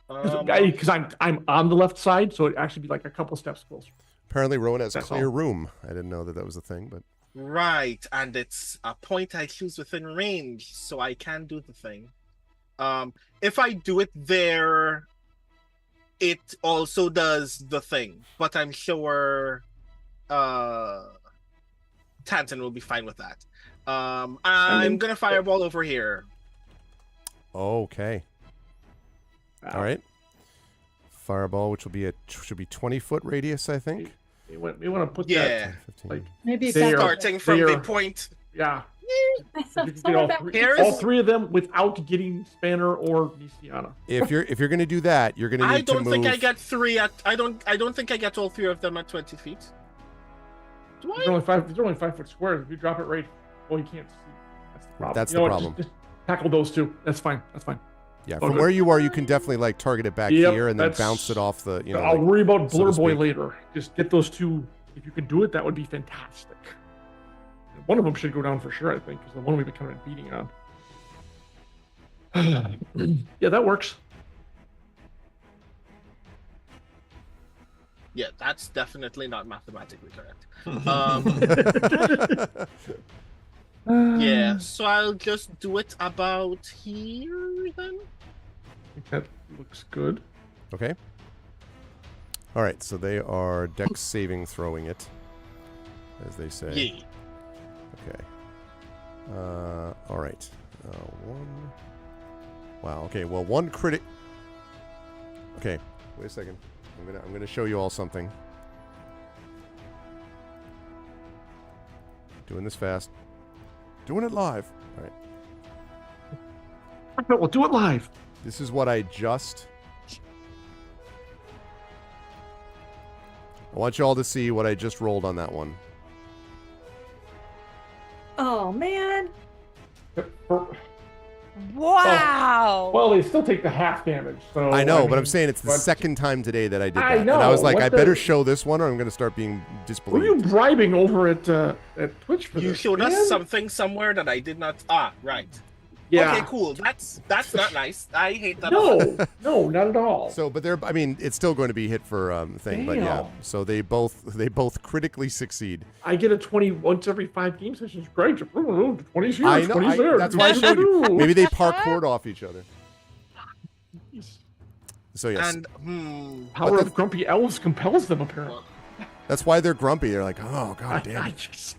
Because I'm on the left side, so it'd actually be like a couple steps closer. Apparently, Rowan has That's clear all. room. I didn't know that was a thing, but Right, and it's a point I choose within range, so I can do the thing. If I do it there, it also does the thing, but I'm sure Tanton will be fine with that. I'm gonna fireball over here. okay. All right. Fireball, which will be should be 20-foot radius, I think. We want to put Yeah. that 15. like Maybe They are- Starting from the are- point. yeah. I You thought can some get of that all, Here all is- three of them without getting Spanner or Nisiana. If you're going to do that, you're going to need I to don't move. think I get three at. I don't think I get all three of them at 20 feet. Do They're I? only 5 foot squares. If you drop it right, well, you can't see. That's the problem. That's You know the what, problem. Just tackle those two. That's fine. Yeah, Oh, from good. where you are, you can definitely like target it back Yep, here and then that's- bounce it off the. I'll worry about so to Blur Boy speak. later. Just get those two. If you can do it, that would be fantastic. One of them should go down for sure, I think, because the one we've been kind of beating on. Yeah, that works. Yeah, that's definitely not mathematically correct. Yeah, so I'll just do it about here then. I think that looks good. Okay. All right, so they are dex saving throwing it, as they say. Yeah. Okay. All right. One. Wow. Okay. Well, one critic. Okay. Wait a second. I'm gonna show you all something. Doing this fast. Doing it live. All right. We'll do it live. This is what I just. I want you all to see what I just rolled on that one. Oh man. Wow. Well, they still take the half damage. So I know, but mean, I'm saying it's the but- second time today that I did that. I And I was know, like, what I the- better show this one or I'm going to start being Were you disbelieved. bribing over at Twitch for You this? showed man? us something somewhere that I did not. Ah, right. Yeah. Okay, cool. That's not nice. I hate that. No, not at all. So, but they're, I mean, it's still going to be hit for thing, but yeah. Damn. So they both critically succeed. I get a 20 once every 5 game sessions. Great. 20's here, I know, 20's there. that's why I showed you. Maybe they parkoured off each other. So yes, And Power But of grumpy elves compels them, apparently. that's why they're grumpy. They're like, oh god damn. I it. just,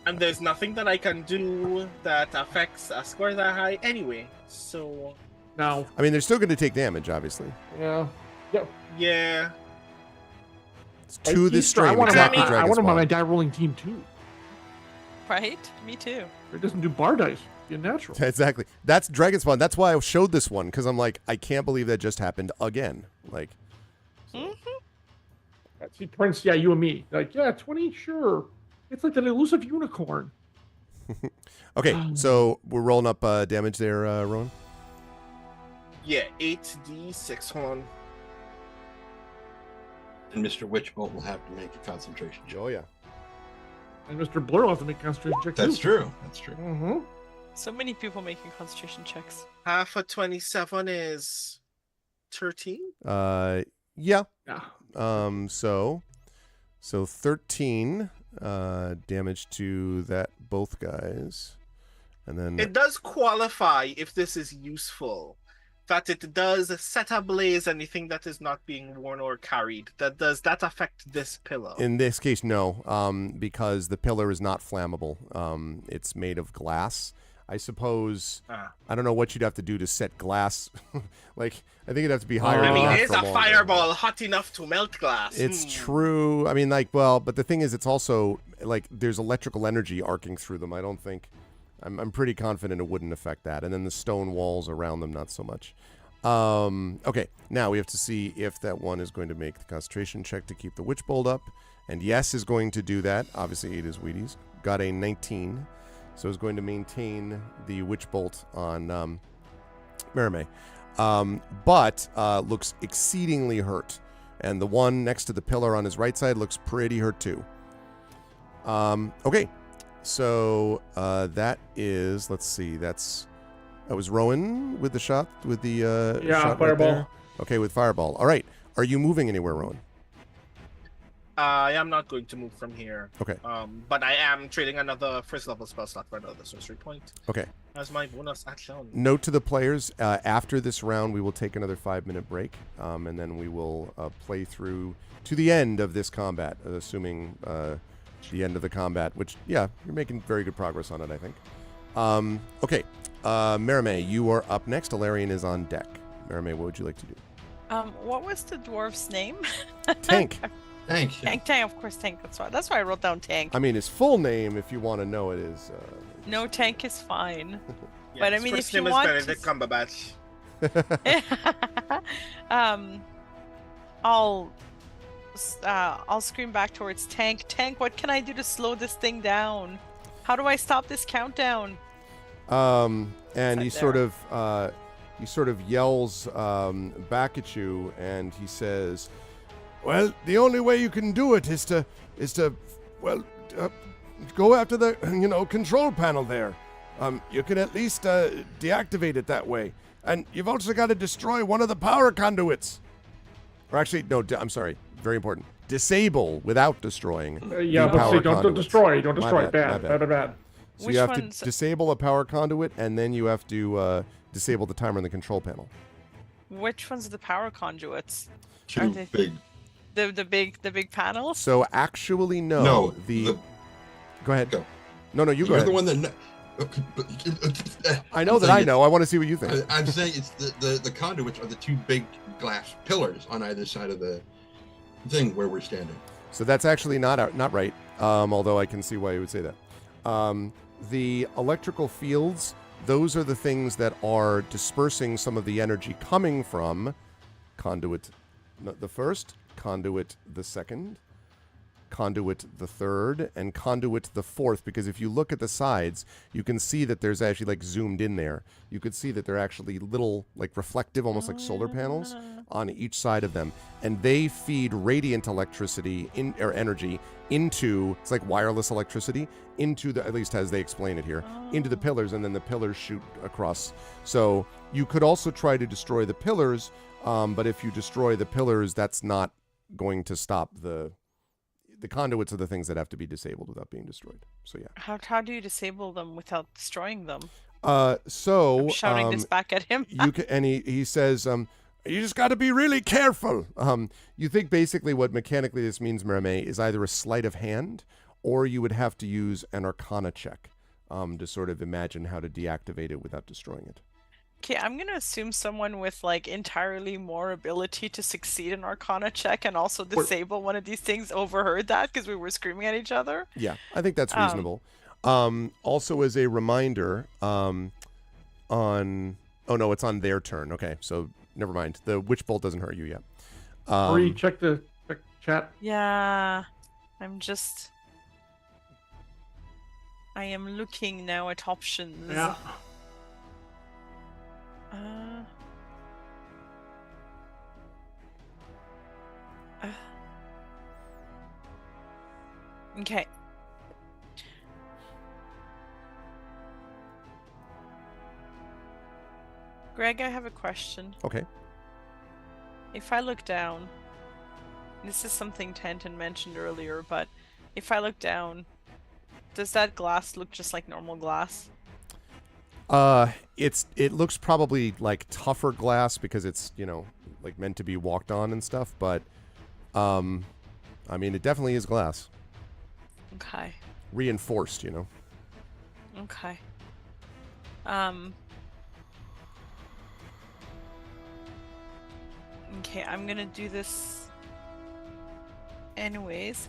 and there's nothing that I can do that affects a score that high anyway. So now, I mean, they're still going to take damage, obviously. yeah. yeah. It's to the I stream, want exactly. him on Dragon my Spawn. die rolling team too. Right? Me too. It doesn't do bar dice. Be natural. Exactly. That's Dragon Spawn. That's why I showed this one, because I'm like, I can't believe that just happened again. Like, See, Prince, yeah, you and me. Like, yeah, 20, sure. It's like an elusive unicorn. okay, so we're rolling up damage there, Rowan. Yeah, 8d6. Hold on. And Mr. Witchbolt will have to make a concentration check. Oh yeah. And Mr. Blur will have to make a concentration check That's too. true. That's true. Mm-hmm. So many people making concentration checks. Half of 27 is 13. Yeah. Yeah. So 13 damage to that both guys, and then It does qualify if this is useful. In fact, it does set ablaze anything that is not being worn or carried. Does that affect this pillow? in this case, no, because the pillar is not flammable. It's made of glass. I suppose I don't know what you'd have to do to set glass. Like, I think it'd have to be higher. I than mean, that is for a longer. fireball hot enough to melt glass? It's true. I mean, like, well, but the thing is, it's also like there's electrical energy arcing through them. I don't think. I'm pretty confident it wouldn't affect that. And then the stone walls around them, not so much. Okay, now we have to see if that one is going to make the concentration check to keep the Witch Bolt up. And yes is going to do that. Obviously, it is Wheaties. Got a 19. So is going to maintain the Witch Bolt on Merime. But looks exceedingly hurt. And the one next to the pillar on his right side looks pretty hurt too. Okay. So that is, let's see, that was Rowan with the shot, with the shot fireball. Right there. Okay, with fireball. All right. Are you moving anywhere, Rowan? I am not going to move from here. Okay. But I am trading another first level spell slot for another sorcery point. Okay. As my bonus action. Note to the players, after this round, we will take another 5-minute break, and then we will play through to the end of this combat, assuming the end of the combat, which, yeah, you're making very good progress on it, I think. Okay. Merime, you are up next. Alarian is on deck. Merime, what would you like to do? What was the dwarf's name? Tank. Thanks. Tank, of course, Tank. That's why I wrote down Tank. I mean, his full name, if you want to know it, is... No, Tank is fine. Yeah, But I his mean, first if you name want is to... Benedict Cumberbatch. I'll scream back towards Tank. Tank, what can I do to slow this thing down? How do I stop this countdown? And he Right sort of yells back at you, and he says, "Well, the only way you can do it is to go after the control panel there. You can at least deactivate it that way, and you've also got to destroy one of the power conduits. Or actually, no, I'm sorry, very important. Disable without destroying. Yeah, the but power say don't conduits. destroy. Don't My destroy. bad, my Bad. So Which you have ones? to disable a power conduit, and then you have to disable the timer on the control panel. Which ones are the power conduits? Too they- big. The big panels? So actually, no. No, Go ahead. Go. No, you go You're ahead. the one that. I know that I know. I want to see what you think. I'm saying it's the conduits are the two big glass pillars on either side of the thing where we're standing. So that's actually not right. Although I can see why you would say that. The electrical fields, those are the things that are dispersing some of the energy coming from conduit the first, conduit the second, conduit the third, and conduit the fourth. Because if you look at the sides, you can see that there's actually, like, zoomed in there. You could see that they're actually little, like, reflective, almost like solar panels on each side of them, and they feed radiant electricity or energy into, it's like wireless electricity, into the, at least as they explain it here, into the pillars, and then the pillars shoot across. So you could also try to destroy the pillars, but if you destroy the pillars, that's not going to stop the conduits are the things that have to be disabled without being destroyed. So yeah. How do you disable them without destroying them? So I'm shouting this back at him. you can, and he says, you just got to be really careful. You think basically what mechanically this means, Merime, is either a sleight of hand, or you would have to use an Arcana check to sort of imagine how to deactivate it without destroying it. Okay, I'm gonna assume someone with like entirely more ability to succeed in Arcana check and also disable one of these things overheard that because we were screaming at each other. Yeah, I think that's reasonable. Also, as a reminder, on oh no, it's on their turn. Okay, so never mind. The witch bolt doesn't hurt you yet. Check the chat. Yeah, I am looking now at options. Yeah. Okay. Greg, I have a question. Okay. If I look down, this is something Tanton mentioned earlier, but if I look down, does that glass look just like normal glass? It looks probably like tougher glass because it's, you know, like meant to be walked on and stuff, but I mean, it definitely is glass. Okay. Reinforced, you know. Okay. Okay, I'm gonna do this anyways.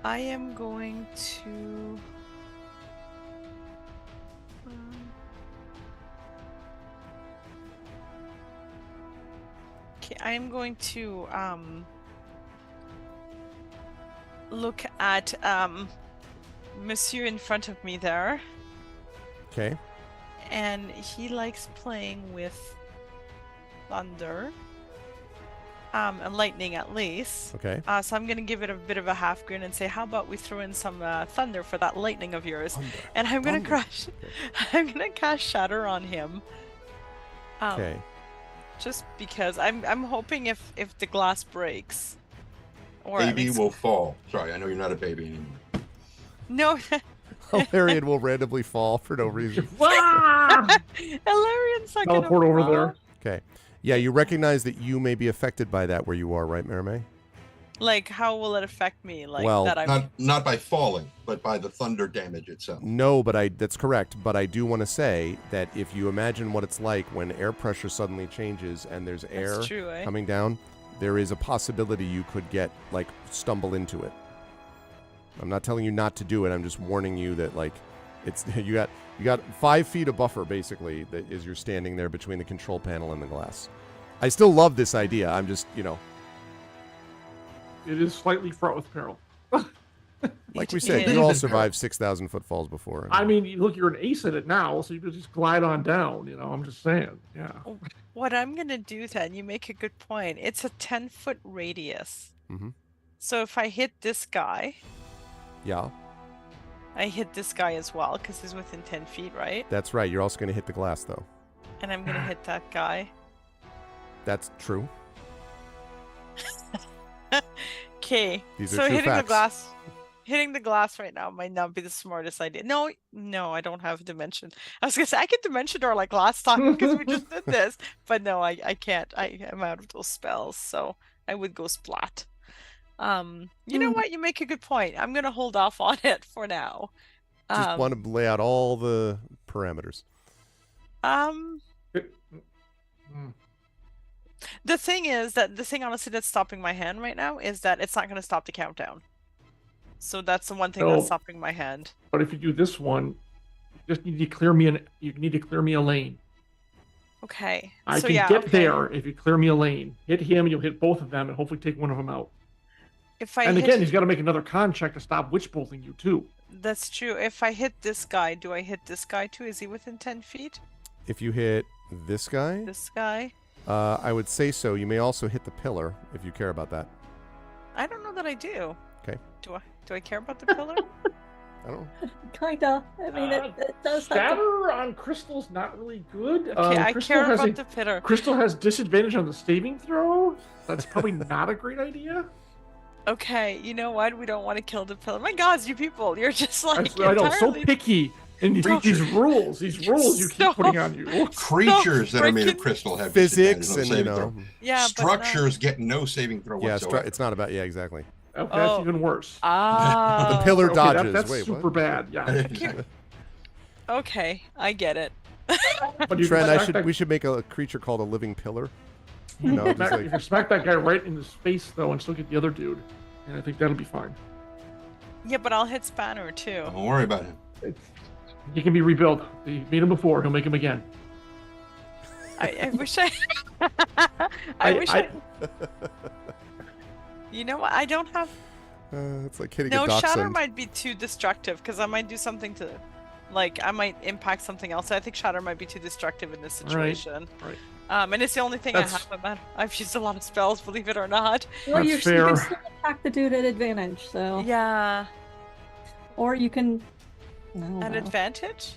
I am going to okay, I am going to look at Monsieur in front of me there. Okay. And he likes playing with thunder. And lightning at least. Okay. So I'm gonna give it a bit of a half grin and say, how about we throw in some thunder for that lightning of yours? Thunder. And I'm gonna Thunder. I'm gonna cast Shatter on him. Okay. Just because I'm hoping if the glass breaks, or at Baby least... will fall. Sorry, I know you're not a baby anymore. No. Hilarion will randomly fall for no reason. Hilarian's not gonna Teleport over fall. there. Okay. Yeah, you recognize that you may be affected by that where you are, right, Marimay? Like, how will it affect me? Like Well, that I'm Not by falling, but by the thunder damage itself. No, but that's correct. But I do want to say that if you imagine what it's like when air pressure suddenly changes and there's air That's true, eh? coming down, there is a possibility you could get, like, stumble into it. I'm not telling you not to do it. I'm just warning you that, like, it's you got 5 feet of buffer, basically, that is you're standing there between the control panel and the glass. I still love this idea. I'm just, you know. It is slightly fraught with peril. Like we said, is. you all survived 6,000 foot falls before. I mean, look, you're an ace at it now, so you could just glide on down. You know, I'm just saying. Yeah. What I'm gonna do then, you make a good point. It's a 10-foot radius. Mm-hmm. So if I hit this guy, Yeah, I hit this guy as well because he's within 10 feet, right? that's right. You're also going to hit the glass, though. And I'm gonna hit that guy. That's true. Okay. These are So true facts. hitting the glass right now might not be the smartest idea. No, I don't have dimension. I was gonna say I could dimension door like last time because we just did this, but no, I can't. I am out of those spells, so I would go splat. You know what? You make a good point. I'm gonna hold off on it for now. Just want to lay out all the parameters. The thing is that the thing honestly that's stopping my hand right now is that it's not going to stop the countdown. So that's the one thing No. that's stopping my hand. But if you do this one, you just need to clear me you need to clear me a lane. Okay. I so can yeah, get okay. there if you clear me a lane. Hit him, you'll hit both of them, and hopefully take one of them out. If I And hit, again, he's got to make another con check to stop witch bolting you too. that's true. If I hit this guy, do I hit this guy too? Is he within 10 feet? If you hit this guy, This guy? I would say so. You may also hit the pillar if you care about that. I don't know that I do. Okay. Do I care about the pillar? I don't know. Kinda. I mean, it does have to... Scatter on Crystal's not really good. Okay, I Crystal care has about the pillar. Crystal has disadvantage on the saving throw. That's probably not a great idea. Okay, you know what? We don't want to kill the pillar. My God, you people, you're just like I know, so entirely- picky. And these rules you keep So- putting on you. Creatures that are made of freaking- crystal have Physics disadvantage on and, you saving know. throw. Yeah, Structures get no saving throw Yeah, whatsoever. it's not about. Yeah, exactly. Okay, that's Oh. even worse. But no. The pillar Okay, dodges. that's Wait, super what? bad. Yeah. Okay, I get it. But you Trent, can smack we should make a creature called a living pillar. You know, just that, like, you can smack that guy right in his face though, and still get the other dude, and I think that'll be fine. Yeah, but I'll hit Spanner too. Don't worry about him. He can be rebuilt. He made him before. He'll make him again. I wish I. I wish I. You know what? I don't have. It's like hitting No, a shatter dachshund. might be too destructive because I might do something to, like, I might impact something else. I think shatter might be too destructive in this situation. Right. And it's the only thing I have. I've used a lot of spells, believe it or not. Well, That's you can fair. still attack the dude at advantage, so. Yeah. Or you can. No, An no. advantage?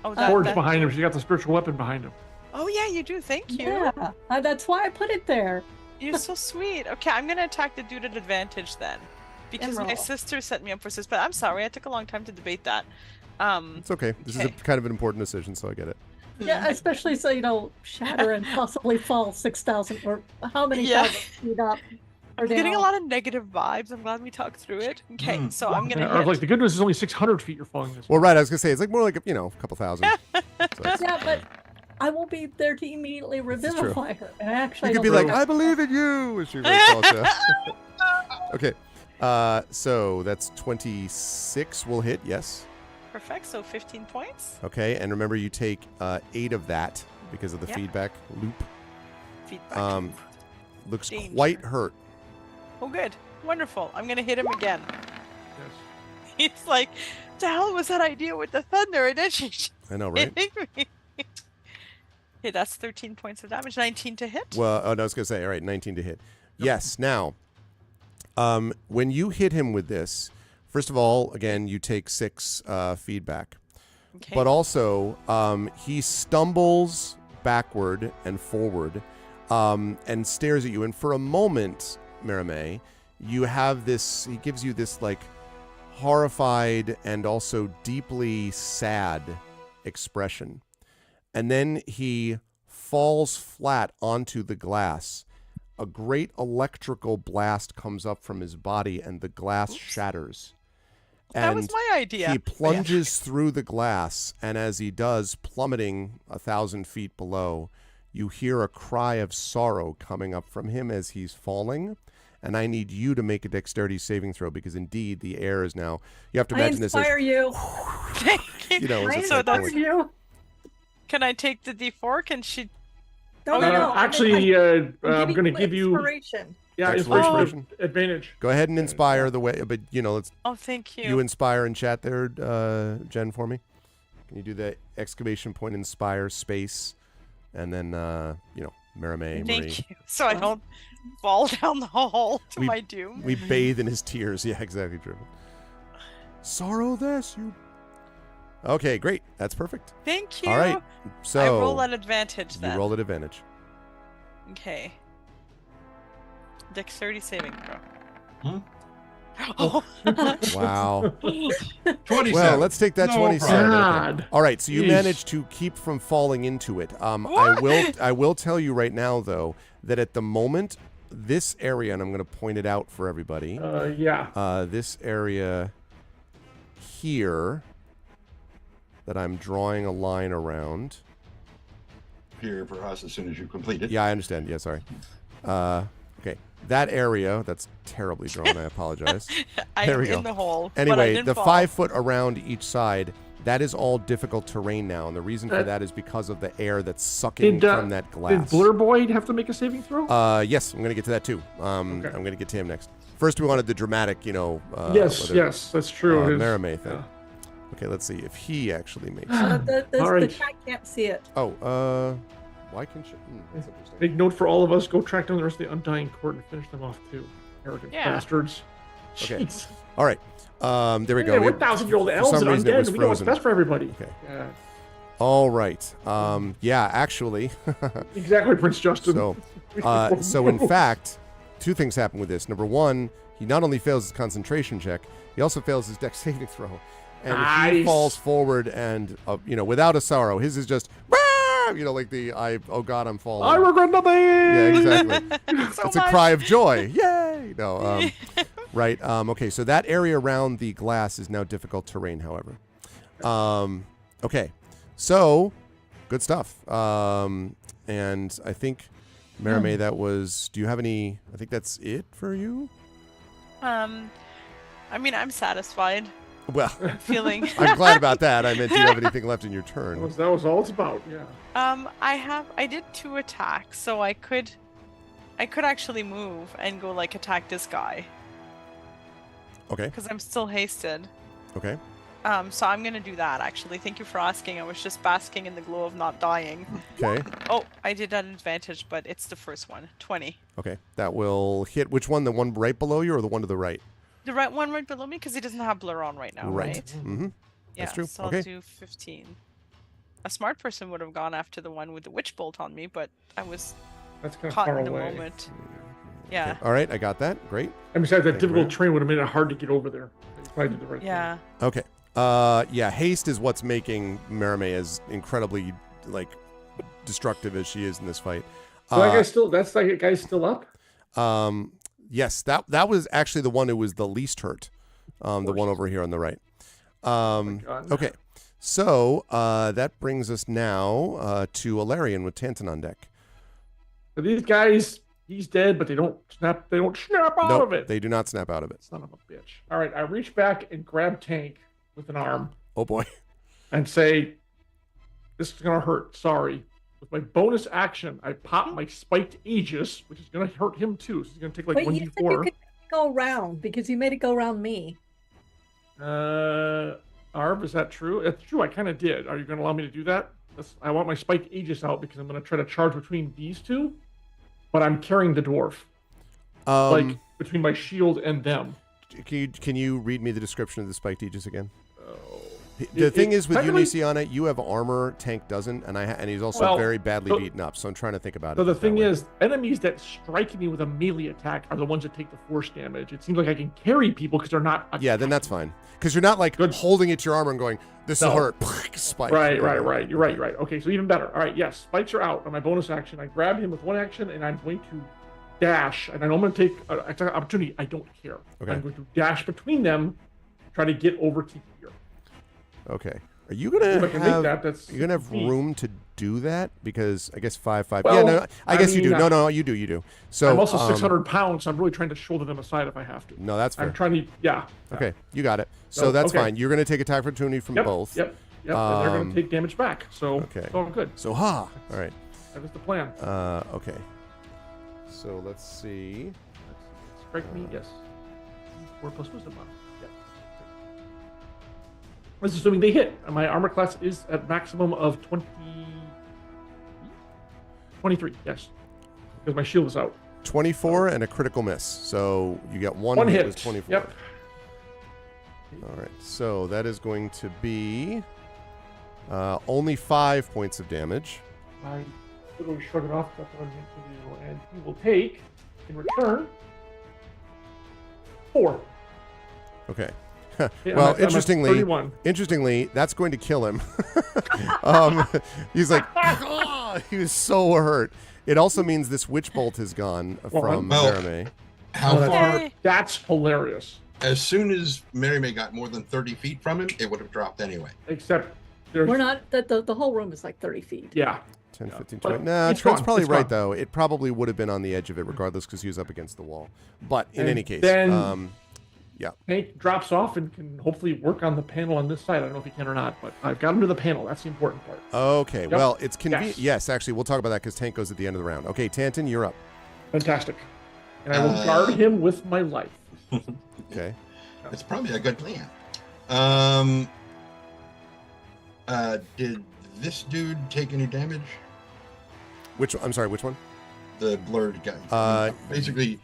Oh, Forge behind him. She got the spiritual weapon behind him. Oh yeah, you do. Thank you. Yeah, that's why I put it there. You're so sweet. Okay, I'm gonna attack the dude at advantage then, because my Emerald. sister set me up for this. But I'm sorry, I took a long time to debate that. It's okay. This is a kind of an important decision, so I get it. Yeah, especially so you know, shatter and possibly fall 6,000 or how many thousand feet up or I'm down. getting a lot of negative vibes. I'm glad we talked through it. Okay, so I'm gonna Or hit. like the good news is only 600 feet you're falling this. Well, right. I was gonna say it's like more like a couple thousand. So it's- Yeah, but I won't be there to immediately is true. revivify her. And I actually you could don't be like, know. "I believe in you." As she calls you. Okay. So that's 26 will hit. Yes. Perfect. So 15 points. Okay, and remember you take 8 of that because of the Yep. feedback loop. Feedback. Looks Danger. quite hurt. Oh, good. Wonderful. I'm gonna hit him again. Yes. He's like, "The hell was that idea with the thunder?" And then she's I know, right? hitting me. Okay, that's 13 points of damage. 19 to hit. Well, no, I was gonna say, all right, 19 to hit. Yes. Now, when you hit him with this, first of all, again, you take 6 feedback, Okay. but also he stumbles backward and forward and stares at you. And for a moment, Maramé, you have this. He gives you this like horrified and also deeply sad expression. And then he falls flat onto the glass. A great electrical blast comes up from his body and the glass shatters. That And was my idea. he plunges through the glass, and as he does, plummeting 1,000 feet below, you hear a cry of sorrow coming up from him as he's falling. And I need you to make a dexterity saving throw because indeed the air is now. You have to I imagine this as inspire you. you know. I As it's So like that's- going- you. Can I take the D4? Can she? No, no, no. Actually, I'm I'm going to give you inspiration. inspiration advantage. Go ahead and inspire the way, but let's Oh, thank you. you inspire in chat there, Jen, for me. Can you do the exclamation point inspire space, and then Maramé, Marie. Thank you. So I don't fall down the hall to my doom. We bathe in his tears. Yeah, exactly true. Sorrow this, you. Okay, great. That's perfect. Thank you. All right. So I roll at advantage you then. roll at advantage. Okay. Dexterity saving throw. Hmm? Oh. Wow. 27. Well, let's take that No 27. problem. Okay. God. All right, so you Jeez. managed to keep from falling into it. I will tell you right now though that at the moment this area, and I'm going to point it out for everybody. This area here that I'm drawing a line around. Here for us as soon as you complete it. Yeah, I understand. Yeah, sorry. Okay, that area, that's terribly drawn. I apologize. I'm There we in go. the hole. but I Anyway, didn't the fall. 5 foot around each side, that is all difficult terrain now, and the reason for that is because of the air that's sucking from that Did glass. Blur Boy have to make a saving throw? Yes, I'm going to get to that too. Okay. I'm going to get to him next. First, we wanted the dramatic, yes, that's true. His- Maramé thing. yeah. Okay, let's see if he actually makes. The All right. chat can't see it. Why can she? That's interesting. Big note for all of us: go track down the rest of the Undying Court and finish them off too. Arrogant Yeah. bastards. Okay. Jeez. All right. There we go. Yeah, We- we're 1,000-year-old for elves some and reason it was undead. We know what's frozen. best for everybody. Okay. Yeah, All right. Yeah, actually. exactly, Prince Justin. So in fact, 2 things happen with this. Number 1, he not only fails his concentration check, he also fails his dex saving throw. And he Nice. falls forward and, without a sorrow. His is just, like oh God, I'm falling. I regret nothing. Yeah, exactly. So It's a much. cry of joy. Yay! No, right. Okay, so that area around the glass is now difficult terrain, however. Okay, so good stuff. And I think, Maramé, that was, do you have any, I think that's it for you? I mean, I'm satisfied. Well, feeling. I'm glad about that. I meant, do you have anything left in your turn? That was all it's about. Yeah. I did 2 attacks, so I could actually move and go like attack this guy. Okay. Because I'm still hasted. Okay. So I'm gonna do that actually. Thank you for asking. I was just basking in the glow of not dying. Okay. Oh, I did at advantage, but it's the first one. 20. Okay. That will hit which one? The one right below you or the one to the right? The right one right below me because he doesn't have blur on right now, right? Mm-hmm. Yeah, That's true. so Okay. I'll do 15. A smart person would have gone after the one with the witch bolt on me, but I was That's kind of caught far in the away. moment. Yeah. Okay. All right. I got that. Great. And besides, that Thank you, difficult Brad. terrain would have made it hard to get over there. You probably did the right thing. Yeah. Okay. Yeah, haste is what's making Merime as incredibly like destructive as she is in this fight. So that guy's still up? Yes, that was actually the one who was the least hurt. The one over here on the right. God. Okay. So that brings us now to Alarion with Tantan on deck. So these guys, he's dead, but they don't snap out Nope, of it. they do not snap out of it. Son of a bitch. All right, I reach back and grab Tank with an arm Oh boy. and say, this is going to hurt. Sorry. With my bonus action, I pop my spiked Aegis, which is going to hurt him too. So he's going to take like But you said you 1d4. could go around because you made it go around me. Arv, is that true? It's true. I kind of did. Are you going to allow me to do that? I want my spiked Aegis out because I'm going to try to charge between these two, but I'm carrying the dwarf, like between my shield and them. Can you read me the description of the spiked Aegis again? Oh. The thing is with you, technically- Nisiana, you have armor, Tank doesn't, and he's also very badly beaten up. So I'm trying to think about it. So the that thing way. is, enemies that strike me with a melee attack are the ones that take the force damage. It seems like I can carry people because they're not. Yeah, then that's fine. Because you're not like holding it to your armor and going, this will hurt. Spike. Right. You're right. Okay, so even better. All right, yes, spikes are out on my bonus action. I grab him with one action, and I'm going to dash. And I know I'm going to take an opportunity. I don't care. Okay. I'm going to dash between them, try to get over to here. Okay. Are you gonna If I can make have? that, that's You're gonna have neat. room to do that because I guess 5'5". Well, Yeah, no, I guess you mean, do. No, you do. So I'm also 600 pounds, so I'm really trying to shoulder them aside if I have to. No, that's fair. I'm trying to, yeah. Okay, you got it. So So, that's okay. fine. You're gonna take attack opportunity from both. Yep. And they're going to take damage back. So it's all good. So All right. That was the plan. Okay. So let's see. Strike me, yes. 4 plus wisdom. Yeah. This is assuming they hit. My armor class is at maximum of 23, yes. Because my shield is out. 24 and a critical miss. So you get one hit. was 24. Yep. All right. So that is going to be only 5 points of damage. I literally shrug it off. That's what I'm going to do. And he will take, in return, 4. Okay. Yeah, Well, I'm at 31. interestingly, that's going to kill him. He's like, "Ah!" He was so hurt. It also means this witch bolt is gone from Merime. How far? Yay. That's hilarious. As soon as Merime got more than 30 feet from him, it would have dropped anyway. Except there's... We're not, the whole room is like 30 feet. Yeah. 10, 15, But 20. Nah, it's Trent's gone. probably It's right, gone. though. It probably would have been on the edge of it regardless because he was up against the wall. But in And any case, then- yeah. Hank drops off and can hopefully work on the panel on this side. I don't know if he can or not, but I've got him to the panel. That's the important part. Okay, Yep. well, it's convenient. Yes. Yes, actually, we'll talk about that because Tank goes at the end of the round. Okay, Tantan, you're up. Fantastic. And I will guard him with my life. Okay. It's probably a good plan. Did this dude take any damage? I'm sorry, which one? The blurred guy. Basically,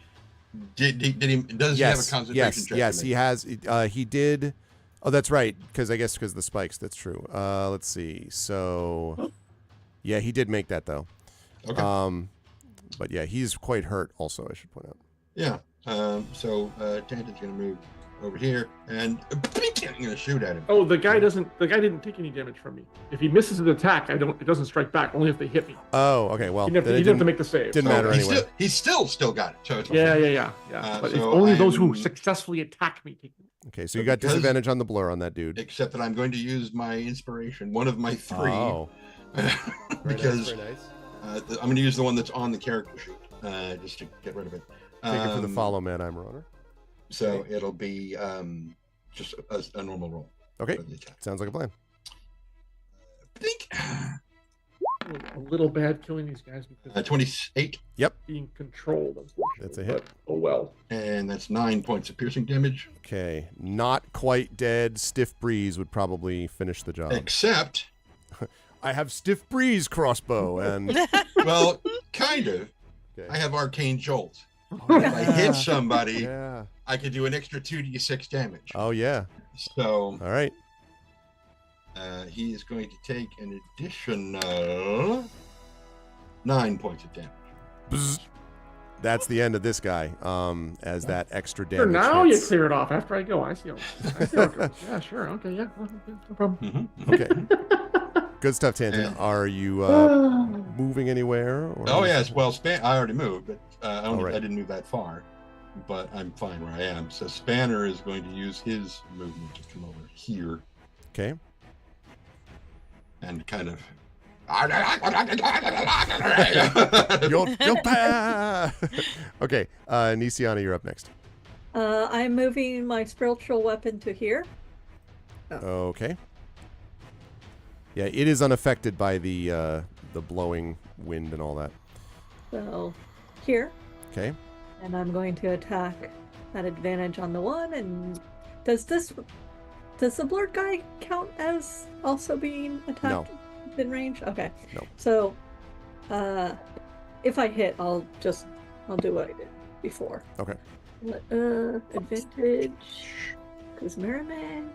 did he? Does he have a concentration check? Yes, to he make? has. He did. Oh, that's right. Because I guess because of the spikes. That's true. Let's see. So, yeah, he did make that though. Okay. But yeah, he's quite hurt. Also, I should point out. Yeah. So Tantan's gonna move over here, and I'm gonna shoot at him. Oh, the guy didn't take any damage from me. If he misses an attack, it doesn't strike back. Only if they hit me. Oh, okay. Well, He didn't then it have to make the save. didn't so- matter He's anyway. still got it. So it's Yeah. But it's so only those who I'm- successfully attack me take it. Okay, so you got because- disadvantage on the blur on that dude. Except that I'm going to use my inspiration, one of my 3, Oh, because very nice. I'm going to use the one that's on the character sheet, just to get rid of it. Take it for the follow man, I'm runner. So it'll be just a normal roll. Okay. for the attack. Sounds like a plan. I think A little bad killing these guys because 28, being controlled, unfortunately. That's a hit. But, oh well. and that's 9 points of piercing damage. Okay. Not quite dead. Stiff breeze would probably finish the job. Except, I have stiff breeze crossbow and well, kind of. okay. I have arcane jolt. If I hit somebody, Yeah. I could do an extra 2d6 damage. Oh yeah. So All right. he is going to take an additional 9 points of damage. Bzz. That's the end of this guy. As that extra Sure, damage. now you hits. clear it off after I go. I see how it goes. Yeah, sure. Okay, yeah. No problem. Okay. Good stuff, Tantan. Are you moving anywhere? Or Oh yes, well, I already moved, but right. I didn't move that far. But I'm fine where I am. So Spanner is going to use his movement to come over here Okay. and kind of. You'll pass. Okay. Nisiana, you're up next. I'm moving my spiritual weapon to here. Okay. Yeah, it is unaffected by the blowing wind and all that. So here. Okay. And I'm going to attack at advantage on the one. And does the blurred guy count as also being attacked in range? Okay. No. So, if I hit, I'll do what I did before. Okay. Advantage, because Merriman.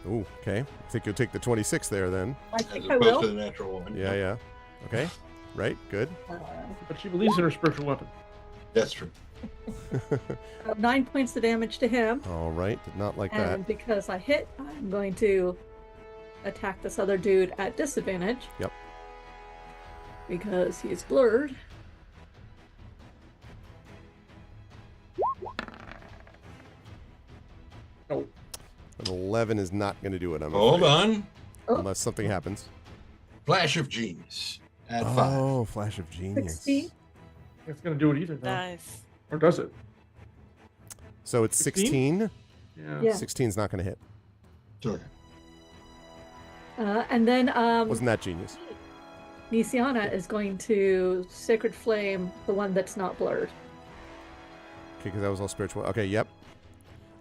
Ooh, okay. I think you'll take the 26 there then. I As think I opposed will. to the natural one. Yeah, yeah. Okay. Right, good. But she believes in her spiritual weapon. That's true. 9 points of damage to him. All right. Did not like And that. because I hit, I'm going to attack this other dude at disadvantage. Yep. Because he's blurred. Oh, An 11 is not going to do it. Hold on. Unless something happens. Flash of genius. Add 5. Oh, flash of genius. 16. it's going to do it either, though. Nice. Or does it? So it's 16. Yeah. Yeah. 16 is not going to hit. Sorry. And then Wasn't that genius? Nisiana is going to Sacred Flame the one that's not blurred. Okay, because that was all spiritual. Okay, yep.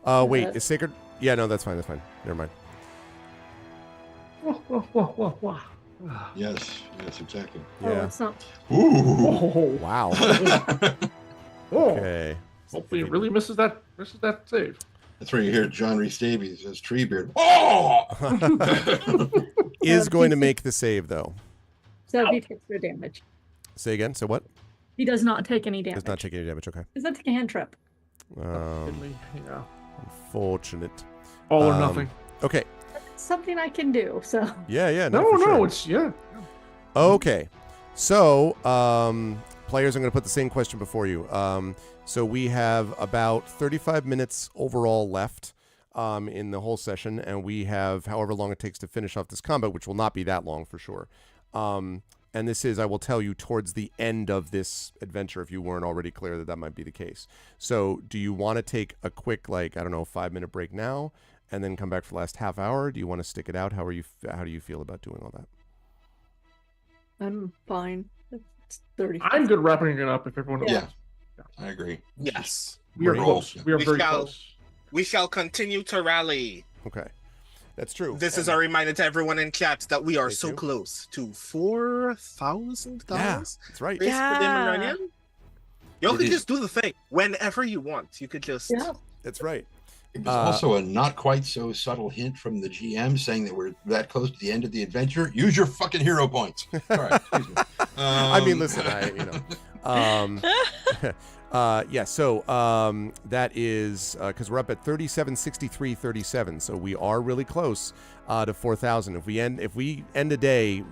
Wait, Yes. is sacred? Yeah, no, that's fine. That's fine. Never mind. Whoa. Yes, exactly. Oh, Yeah. it's not. Ooh. Oh. Wow. Oh. Okay. Hopefully it really misses that save. That's where you hear John Rhys Davies as Treebeard. Oh! Is going to make the save though. So he takes no damage. Say again. So what? He does not take any damage. Does not take any damage. Okay. Does not take a hand trip. Yeah. Unfortunate. All or nothing. Okay. It's something I can do. So Yeah. No, for sure. it's yeah. Okay. So, players, I'm going to put the same question before you. So we have about 35 minutes overall left in the whole session, and we have however long it takes to finish off this combat, which will not be that long for sure. And this is, I will tell you, towards the end of this adventure, if you weren't already clear that might be the case. So do you want to take a quick, 5-minute break now and then come back for the last half hour? Do you want to stick it out? How do you feel about doing all that? I'm fine. It's 30. I'm good wrapping it up if everyone else. Yeah. is. I agree. Yes. We are Great. close. We are We very shall- close. We shall continue to rally. Okay. That's true. This is a reminder to everyone in chat that we are Thank so you. close to $4,000. Yeah, that's right. Base per day Yeah. millennium. Y'all It could is. just do the thing whenever you want. You could just Yeah. That's right. It was also a not quite so subtle hint from the GM saying that we're that close to the end of the adventure. Use your fucking hero points. All right, excuse me. I mean, listen, yeah, so that is because we're up at 3763.37, so we are really close to 4,000. If we end a day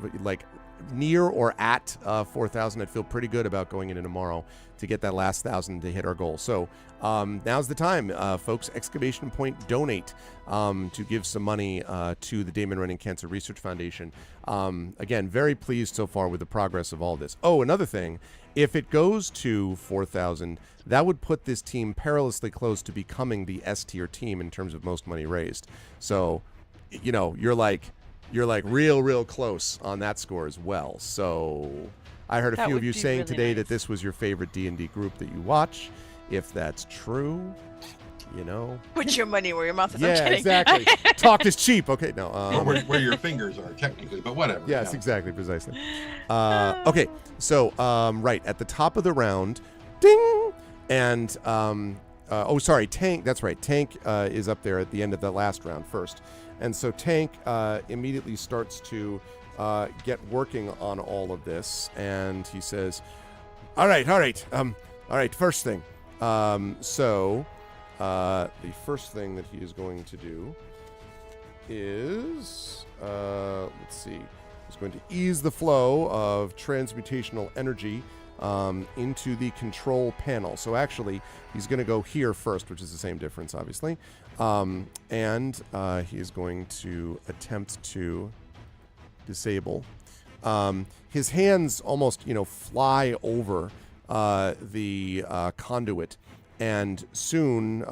near or at 4,000, I'd feel pretty good about going in tomorrow to get that last 1,000 to hit our goal. So now's the time, folks. Exclamation point donate to give some money to the Damon Running Cancer Research Foundation. Again, very pleased so far with the progress of all this. Oh, another thing, if it goes to 4,000, that would put this team perilously close to becoming the S tier team in terms of most money raised. So, you know, you're like real close on that score as well. So I heard a few of you saying really today nice. that this was your favorite D&D group that you watch. If that's true, you know. Put your money where your mouth is. I'm Yeah, kidding. exactly. Talk is cheap. Okay, no. Or where your fingers are technically, but whatever. Yes, yeah. exactly, precisely. Okay, so right at the top of the round, ding, and Tank. That's right. Tank is up there at the end of the last round first, and so Tank immediately starts to get working on all of this, and he says, "All right. First thing. The first thing that he is going to do is, let's see, he's going to ease the flow of transmutational energy into the control panel. So actually, he's going to go here first, which is the same difference, obviously. And he is going to attempt to disable. His hands almost, fly over the conduit. And soon,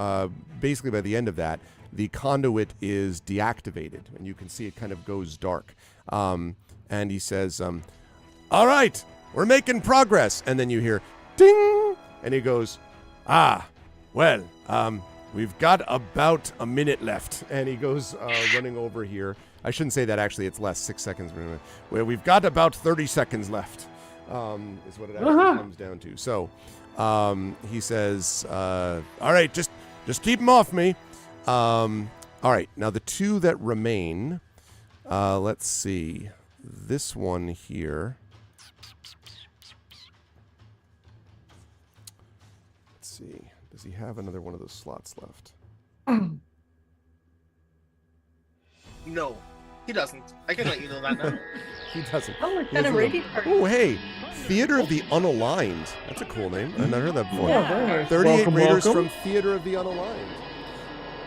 basically by the end of that, the conduit is deactivated, and you can see it kind of goes dark. And he says, "All right, we're making progress." And then you hear, ding! And he goes, well, we've got about a minute left. And he goes running over here. I shouldn't say that, actually. It's less, 6 seconds. Well, we've got about 30 seconds left, is what it actually comes down to. So he says, "All right, just keep them off me." All right, now the two that remain, let's see. This one here. Let's see. Does he have another one of those slots left? No, he doesn't. I can let you know that now. He doesn't. Oh, it's He been a has rating party. Oh, hey. Theater of the Unaligned. That's a cool name. I've never heard that before. Yeah, very nice. 38 Welcome, Raiders welcome. from Theater of the Unaligned.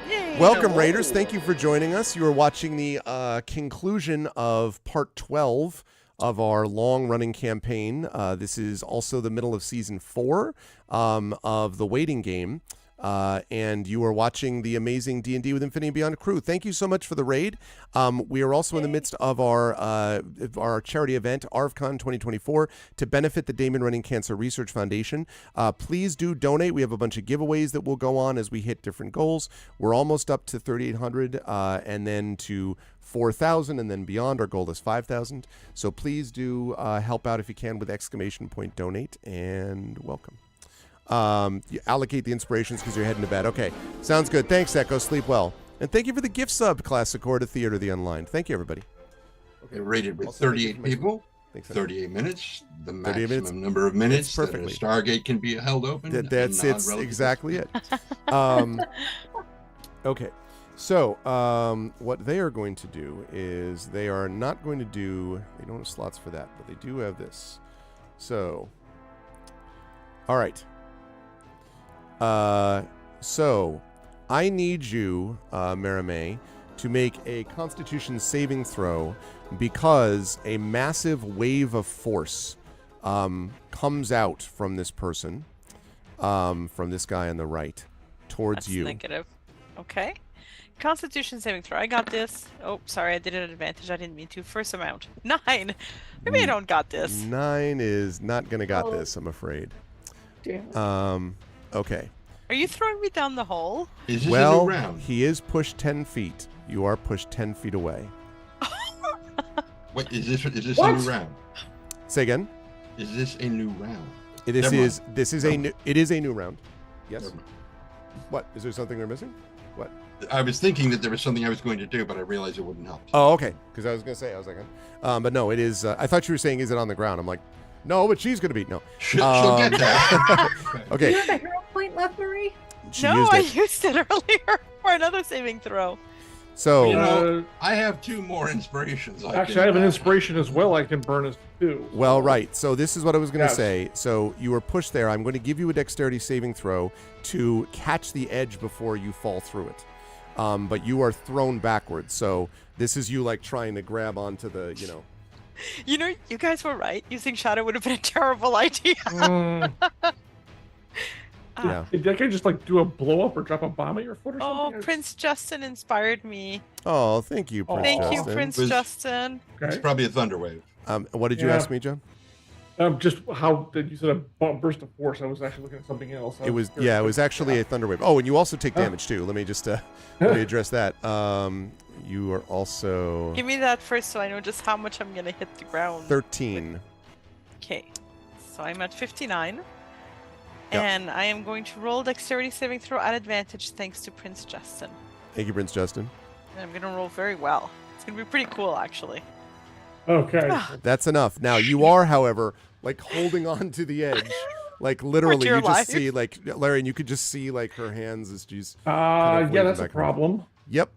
Yay. Welcome, Hello. Raiders. Thank you for joining us. You are watching the conclusion of part 12 of our long-running campaign. This is also the middle of season 4 of the waiting game. And you are watching the amazing D&D with Infinity and Beyond crew. Thank you so much for the raid. We are also in the midst of our charity event, ArvCon 2024, to benefit the Damon Running Cancer Research Foundation. Please do donate. We have a bunch of giveaways that will go on as we hit different goals. We're almost up to 3,800 and then to 4,000 and then beyond. Our goal is 5,000. So please do help out if you can with exclamation point donate, and welcome. You allocate the inspirations because you're heading to bed. Okay, sounds good. Thanks, Echo. Sleep well. And thank you for the gift sub, Classic Core to Theater of the Unlined. Thank you, everybody. Okay, rated with Also, 38 people, Thanks, 38 minutes, the 38 maximum minutes. number of minutes that a perfectly. Stargate can be held open. That's in it's non-relative exactly it. Okay, so what they are going to do is they are not going to do. They don't have slots for that, but they do have this. So, all right. So I need you, Maramay, to make a Constitution saving throw because a massive wave of force comes out from this person, from this guy on the right, towards That's you. negative. Okay. Constitution saving throw. I got this. Oh, sorry, I did it at advantage. I didn't mean to. First amount. 9. Maybe I don't got this. 9 is not gonna got Oh. this, I'm afraid. Damn. Okay. Are you throwing me down the hole? Is this a Well, new round? he is pushed 10 feet. You are pushed 10 feet away. What is this? Is this What? a new round? Say again. Is this a new round? This Never is mind. this is a new, it is a new round. Yes. Never mind. What? Is there something they're missing? What? I was thinking that there was something I was going to do, but I realized it wouldn't help. Oh, okay. Because I was gonna say, I was like, but no, it is. I thought you were saying, is it on the ground? I'm like, no, but she's gonna be no. She'll get that. Do Okay. you have a hero point left, Marie? She no, used I it. used it earlier for another saving throw. So You know, I have 2 more inspirations. Actually, I have an inspiration as well. I can burn as too. well, right. So this is what I was going to Yes. say. So you were pushed there. I'm going to give you a dexterity saving throw to catch the edge before you fall through it. But you are thrown backwards. So this is you like trying to grab onto the, you know. You know, you guys were right. Using shadow would have been a terrible idea. Yeah. Did that guy just like do a blow up or drop a bomb at your foot or Oh, something? Prince Justin inspired me. Oh, thank you, Prince Thank you, Justin. Prince Was- Justin. It's Okay. probably a thunder wave. What did you Yeah. ask me, John? Just how did you said a burst of force? I was actually looking at something else. It was actually a thunder wave. Oh, and you also take damage too. Let me just let me address that. You are also Give me that first so I know just how much I'm going to hit the ground. 13. Okay. So I'm at 59. Yep. And I am going to roll dexterity saving throw at advantage thanks to Prince Justin. Thank you, Prince Justin. And I'm going to roll very well. It's going to be pretty cool, actually. Okay. That's enough. Now you are, however, like holding on to the edge. Like literally, dear you just life. see like Larry, and you could just see like her hands as she's. Yeah, waving that's a back and forth. problem. Yep.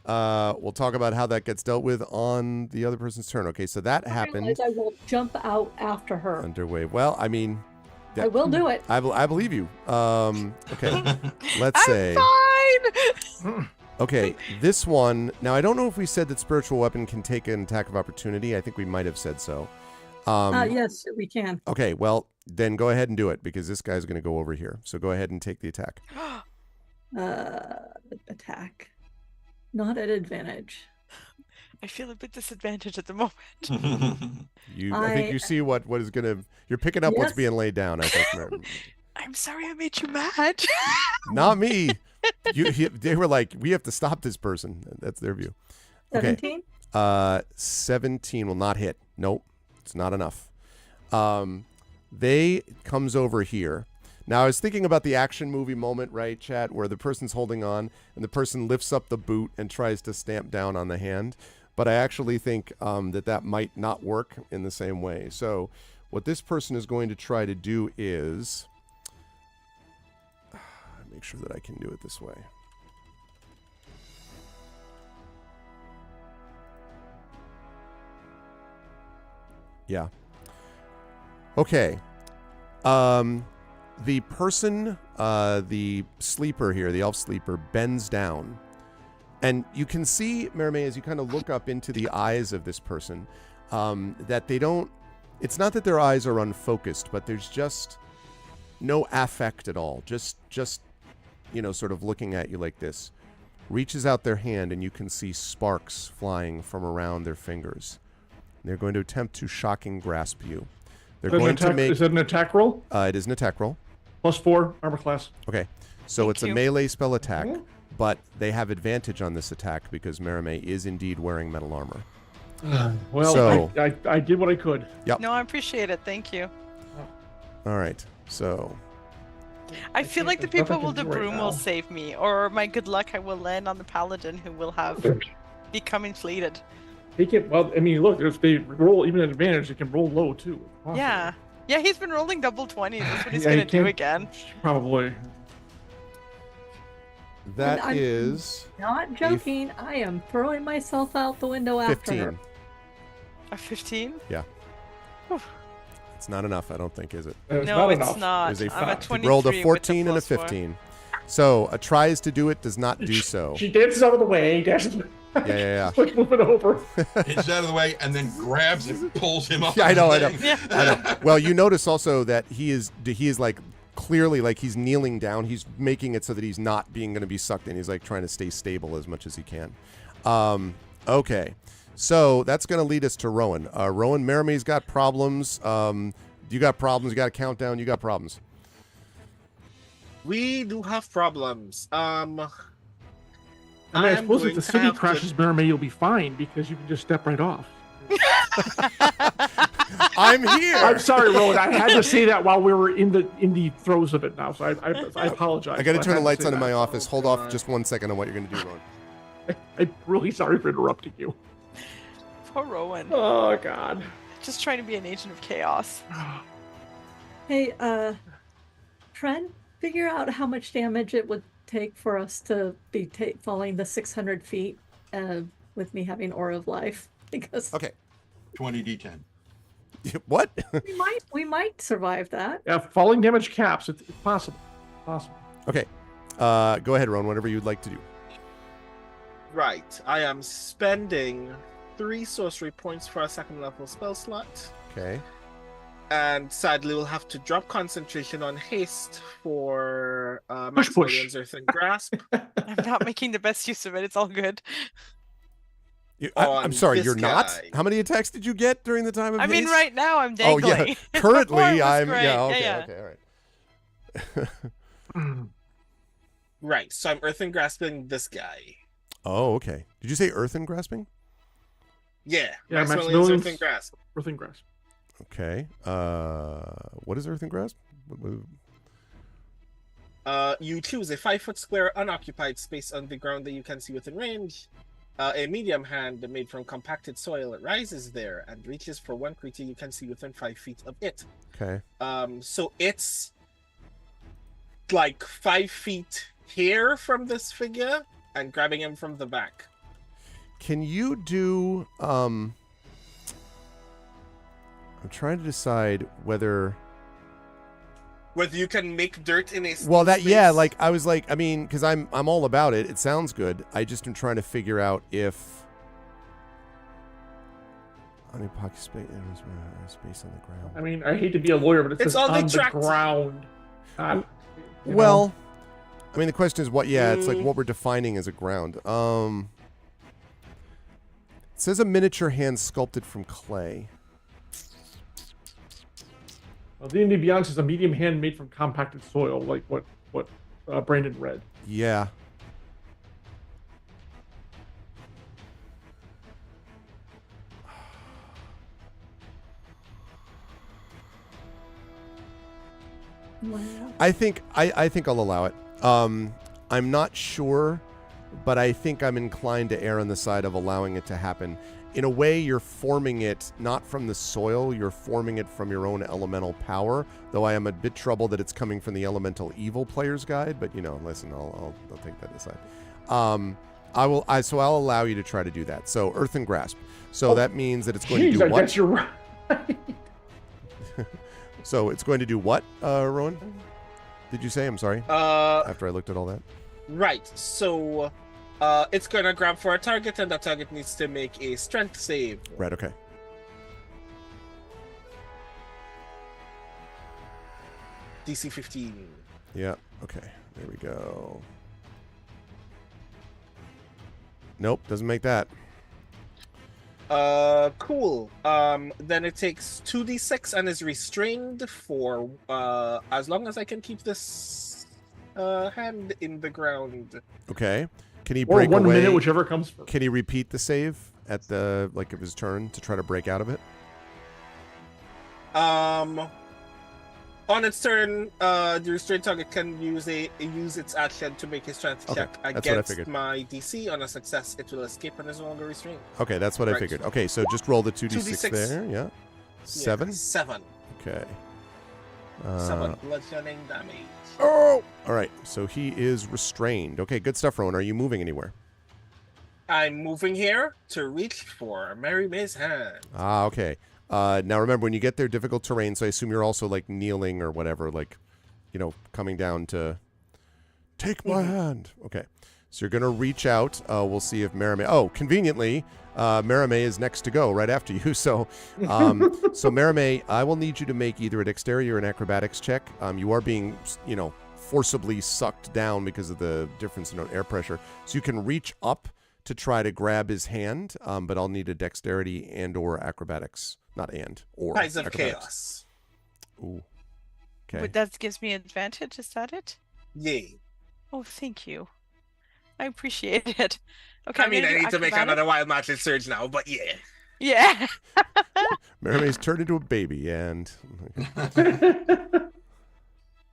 We'll talk about how that gets dealt with on the other person's turn. Okay, so that happened. Otherwise, I will jump out after her. Underway. Well, I mean, I will do it. I believe you. Okay, let's I'm say. fine! Okay, this one. Now, I don't know if we said that spiritual weapon can take an attack of opportunity. I think we might have said so. Yes, we can. Okay, well, then go ahead and do it because this guy's going to go over here. So go ahead and take the attack. Attack. Not at advantage. I feel a bit disadvantaged at the moment. I think you see what is going to. You're picking up what's Yes. being laid down. I think. I'm sorry I made you mad. Not me. They were like, we have to stop this person. That's their view. Okay. 17? 17 will not hit. Nope, it's not enough. They comes over here. Now, I was thinking about the action movie moment, right, chat, where the person's holding on and the person lifts up the boot and tries to stamp down on the hand. But I actually think that might not work in the same way. So what this person is going to try to do is make sure that I can do it this way. Yeah. Okay. The person, the sleeper here, the elf sleeper, bends down. And you can see, Merime, as you kind of look up into the eyes of this person, that they don't, it's not that their eyes are unfocused, but there's just no affect at all. Just, sort of looking at you like this. Reaches out their hand and you can see sparks flying from around their fingers. They're going to attempt to shocking grasp you. They're going to make... Is it an attack roll? It is an attack roll. +4 armor class. Okay. So Thank it's a you. melee spell attack, but they have advantage on this attack because Merime is indeed wearing metal armor. Well, So- I did what I could. Yep. No, I appreciate it. Thank you. All right. So, I feel like the there's nothing people with I the can do right broom now. will save me, or my good luck, I will land on the paladin who will have become inflated. Take it. Well, I mean, look, if they roll even at advantage, they can roll low too. if possible. Yeah. Yeah, he's been rolling double 20s. That's what he's Yeah, you going to do can't- again. Probably. that I'm- is Not joking. I am throwing myself out the window after her. 15. A 15? It's not enough, I don't think, is it? It's No, not it's enough. not. It was a I'm at he 23 rolled a with 14 and a +4. 15. So, a tries to do it, does not do so. She dances out of the way, dashes. Yeah. Like moving over. It's out of the way and then grabs and pulls him up. Yeah, I know. Yeah. I know. Well, you notice also that he is like clearly like he's kneeling down. He's making it so that he's not being going to be sucked in. He's like trying to stay stable as much as he can. Okay. So that's going to lead us to Rowan. Rowan, Merrime's got problems. You got problems. You got a countdown. You got problems. We do have problems. I mean, I suppose if the city crashes, Mermaid, you'll be fine because you can just step right off. I'm here. I'm sorry, Rowan. I had to say that while we were in the throes of it now, so I apologize. I got to but turn the had lights say on in that. my office. Hold God. off just 1 second on what you're going to do, Rowan. I'm really sorry for interrupting you. Poor Rowan. Oh God. Just trying to be an agent of chaos. Hey, Tren, figure out how much damage it would take for us to be falling the 600 feet. with me having Aura of Life because Okay. 20d10. What? we might survive that. Yeah, falling damage caps. It's possible. Possible. Okay. Go ahead, Ron. Whatever you'd like to do. Right. I am spending 3 sorcery points for a 2nd level spell slot. Okay. And sadly, we'll have to drop concentration on haste for Push. Maximilian's Earthen Grasp. I'm not making the best use of it. It's all good. I'm On sorry, this you're not? guy. How many attacks did you get during the time of I mean, haste? right now I'm Oh, dangling. yeah. Before it Currently, was I'm... great. Yeah, okay, yeah. okay, all right. Right. So I'm Earthen Grasping this guy. Oh, okay. Did you say earthen grasping? Yeah. Yeah, Maximilian's Maximilian's- Earthen Grasp. Earthen Grasp. Okay. What is earthen grasp? You choose a 5-foot square unoccupied space on the ground that you can see within range. A medium hand made from compacted soil rises there and reaches for one creature you can see within 5 feet of it. Okay. So it's like 5 feet here from this figure and grabbing him from the back. Can you do... I'm trying to decide whether... Whether you can make dirt in a Well, that space. yeah, like I was like, I mean, because I'm all about it. It sounds good. I just am trying to figure out if on a pocket space on the ground. I mean, I hate to be a lawyer, but it It's says on the on the tract. ground. Not, you know. Well, I mean, the question is what? Yeah, it's like what we're defining as a ground. It says a miniature hand sculpted from clay. Well, D&D Beyond is a medium hand made from compacted soil, like what Brandon read. Yeah. Wow. I think I'll allow it. I'm not sure, but I think I'm inclined to err on the side of allowing it to happen. In a way, you're forming it not from the soil, you're forming it from your own elemental power, though I am a bit troubled that it's coming from the Elemental Evil Player's Guide, but you know, listen, I'll take that aside. So I'll allow you to try to do that. So Earthen Grasp. So that means that it's going to do I what? guess you're right. So it's going to do what, Rowan? Did you say? I'm sorry. After I looked at all that. Right. So it's gonna grab for a target, and that target needs to make a strength save. Right. Okay. DC 15. Yeah. Okay. There we go. Nope. Doesn't make that. Cool. Then it takes 2d6 and is restrained for as long as I can keep this hand in the ground. Okay. Can he Or break 1 away? minute, whichever comes first. Can he repeat the save at the of his turn to try to break out of it? On its turn, the restrained target can use its action to make a strength Okay, check that's what I against figured. my DC. On a success, it will escape and is no longer restrained. Okay, that's what I Right. figured. Okay, so just roll the 2d6 2d6. there. Yeah. 7. Yeah, 7. Okay. 7 bludgeoning damage. Oh! All right, so he is restrained. Okay, good stuff, Rowan. Are you moving anywhere? I'm moving here to reach for Mary May's hand. Ah, okay. Now remember, when you get there, difficult terrain, so I assume you're also like kneeling or whatever, like, you know, coming down to take my hand. Okay. So you're going to reach out. We'll see if Maramay... Oh, conveniently, Maramay is next to go right after you. So so Maramay, I will need you to make either a dexterity or an acrobatics check. You are being, you know, forcibly sucked down because of the difference in air pressure. So you can reach up to try to grab his hand, but I'll need a dexterity and or acrobatics. Not and, or Rise of acrobatics. Chaos. Ooh. Okay. But that gives me advantage, is that it? Yay. Oh, thank you. I appreciate it. Okay, I mean, I I'm gonna need do to make acrobatics. another wild magic surge now, but yeah. Yeah. Maramay's turned into a baby, and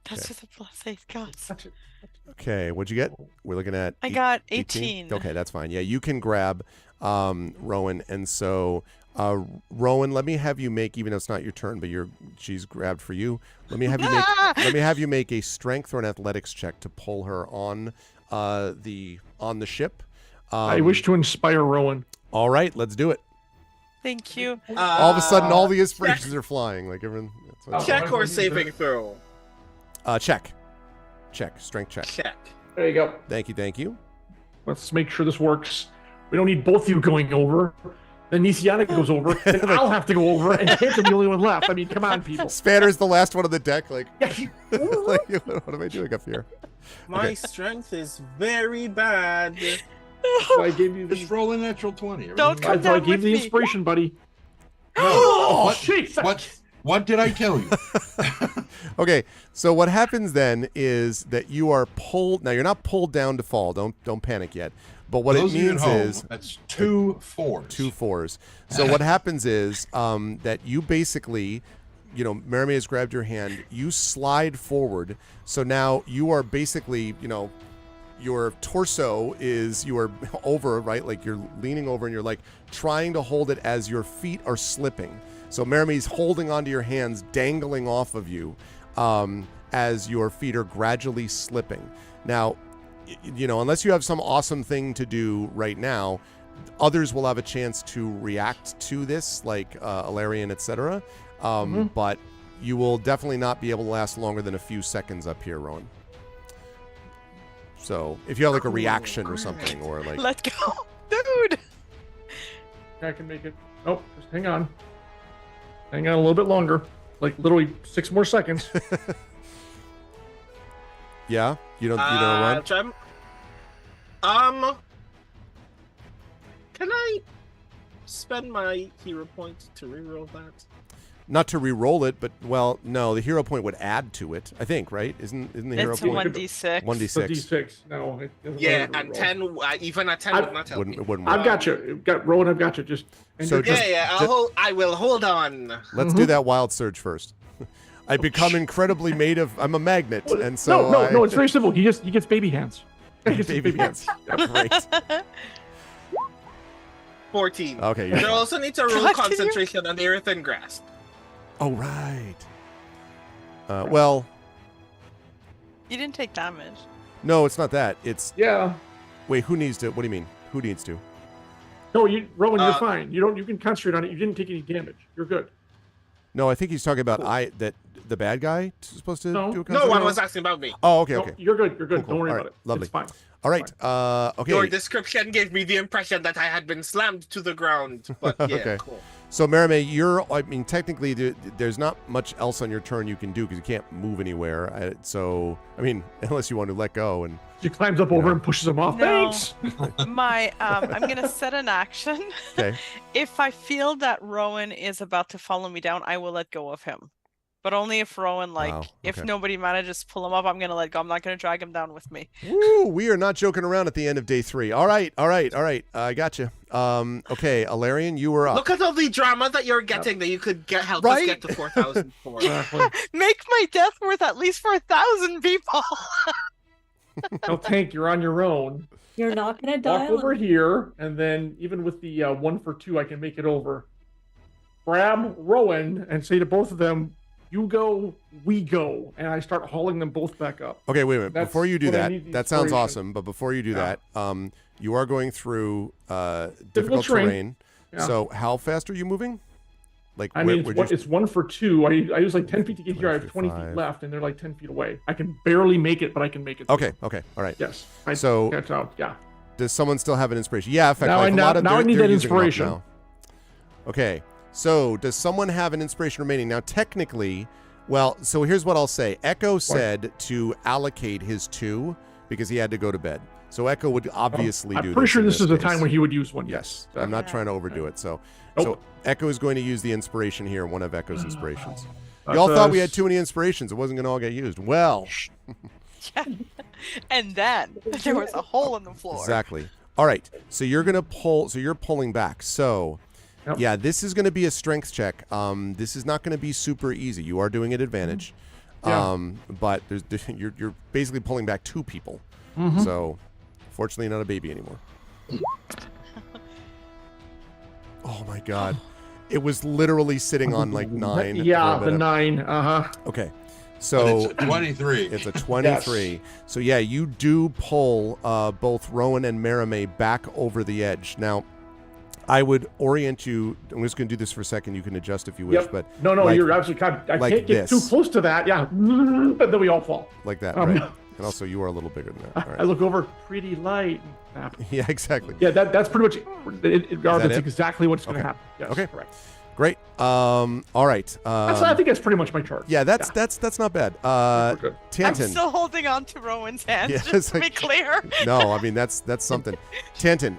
That's with a +8, God. okay, what'd you get? We're looking at I got 18. Okay, that's fine. Yeah, you can grab Rowan, and so Rowan, let me have you make, even though it's not your turn, but she's grabbed for you. Let me have you make a strength or an athletics check to pull her on the ship. I wish to inspire Rowan. All right, let's do it. Thank you. All of a sudden, all the inspirations are flying. Like everyone. Check or saving throw? Check. Strength check. Check. There you go. Thank you. Let's make sure this works. We don't need both of you going over. Then Nisiana goes over. Then I'll have to go over, and Kent's the only one left. I mean, come on, people. Spanner's the last one on the deck. Like, Yeah. like, what am I doing up here? My strength is very bad. So I gave you Just roll a natural 20. Don't come so I down gave with the me. inspiration, buddy. Oh, jeez. What did I tell you? Okay, so what happens then is that you are pulled. Now you're not pulled down to fall. Don't panic yet. But what Those it of you at means home, is that's 2 4s. 2 4s. So what happens is that you basically, Meremy has grabbed your hand. You slide forward. So now you are basically, your torso is, you are over, right? Like you're leaning over and you're like trying to hold it as your feet are slipping. So Meremy's holding onto your hands, dangling off of you as your feet are gradually slipping. Now, unless you have some awesome thing to do right now, others will have a chance to react to this, like Alarian, etc. But you will definitely not be able to last longer than a few seconds up here, Rowan. So if you have like a reaction or something, or like... Let go. Dude. I can make it. Oh, just hang on. Hang on a little bit longer. Like literally 6 more seconds. Yeah? You don't run? Can I spend my hero point to reroll that? Not to re-roll it, but no, the hero point would add to it. I think, right? Isn't the hero It's a point 1d6. 1d6? It's a D6. No. It doesn't Yeah, matter and to 10, even at 10 would not help me. It wouldn't I've work. got you. Rowan, I've got you. Just So just- I will hold on. Let's do that wild surge first. I become incredibly made of. I'm a magnet, and so no. It's very simple. He gets baby hands. He gets baby hands. Great. 14. Okay. You also need to roll God, can you- concentration on the earthen grasp. Oh right. Well, You didn't take damage. no, it's not that. It's Yeah. wait. Who needs to? What do you mean? Who needs to? No, Rowan, you're fine. You can concentrate on it. You didn't take any damage. You're good. No, I think he's talking about that the bad guy is supposed to No. do a No concentration? one was asking about me. Oh, okay, No, okay. you're good. You're good. Cool. Don't worry All about right. it. Lovely. It's fine. All right. Okay. Your description gave me the impression that I had been slammed to the ground. But yeah, Okay. cool. So, Meremy, technically, there's not much else on your turn you can do because you can't move anywhere. Unless you want to let go and... She climbs up over and pushes him off. No. Thanks. I'm gonna set an action. Okay. If I feel that Rowan is about to follow me down, I will let go of him. But only if Rowan, Wow, if okay. nobody manages to pull him up, I'm gonna let go. I'm not gonna drag him down with me. Woo! We are not joking around at the end of day 3. All right. I got you. Okay, Alarian, you were up. Look at all the drama that you're getting that you could help us Right? get to 4,000 for. Make my death worth at least for 1,000 people. No, Tank, you're on your own. You're not gonna Walk die. over here, and then even with the 1 for 2, I can make it over. Grab Rowan and say to both of them, "You go, we go," and I start hauling them both back up. Okay, wait a minute. That's Before you do what I that, need the that sounds inspiration. awesome. But before you do Yeah. that, you are going through difficult terrain. Yeah. So how fast are you moving? Like, I mean, where'd you- it's 1 for 2. I use like 10 feet to get here. I have 20 feet 25. left, and they're like 10 feet away. I can barely make it, but I can make it. Okay, all right. Yes. So- catch out. Yeah. Does someone still have an inspiration? Yeah, in fact, Now like I- a lot of now I they're- need they're that using them up inspiration. now. Okay, so does someone have an inspiration remaining? Now, technically, so here's what I'll say. Echo said to allocate his 2 because he had to go to bed. So Echo would obviously do I'm this. pretty sure in this is the case. time when he would use one. Yes, Yes. I'm not trying to overdo it. So Nope. Echo is going to use the inspiration here, one of Echo's inspirations. That's Y'all thought we us. had too many inspirations. It wasn't going to all get used. Well, And then there was a hole in the floor. exactly. All right. So you're going to pull. So you're pulling back. So, Yep. yeah, this is going to be a strength check. This is not going to be super easy. You are doing it advantage. Yeah. But you're basically pulling back 2 people. Mhm. So, fortunately, not a baby anymore. Oh my God. It was literally sitting on like 9. for a Yeah, the minute. 9. Uh huh. Okay. So But it's a 23. It's a 23. So yeah, you do pull both Rowan and Merime back over the edge. Now, I would orient you. I'm just going to do this for a second. You can adjust if you wish, but no, like, you're absolutely. I like can't get this. too close to that. Yeah, but then we all fall. Like that, right? And also, you are a little bigger than that. All right. I look over, pretty light. Yeah, exactly. Yeah, that's pretty much. That's it? exactly what's going to happen. Yes, Okay. correct. Great. All right. I think that's pretty much my chart. Yeah, that's not bad. We're good. I'm Tanton. still holding on to Rowan's hand, Yeah, just it's to like- be clear. No, I mean that's something. Tanton,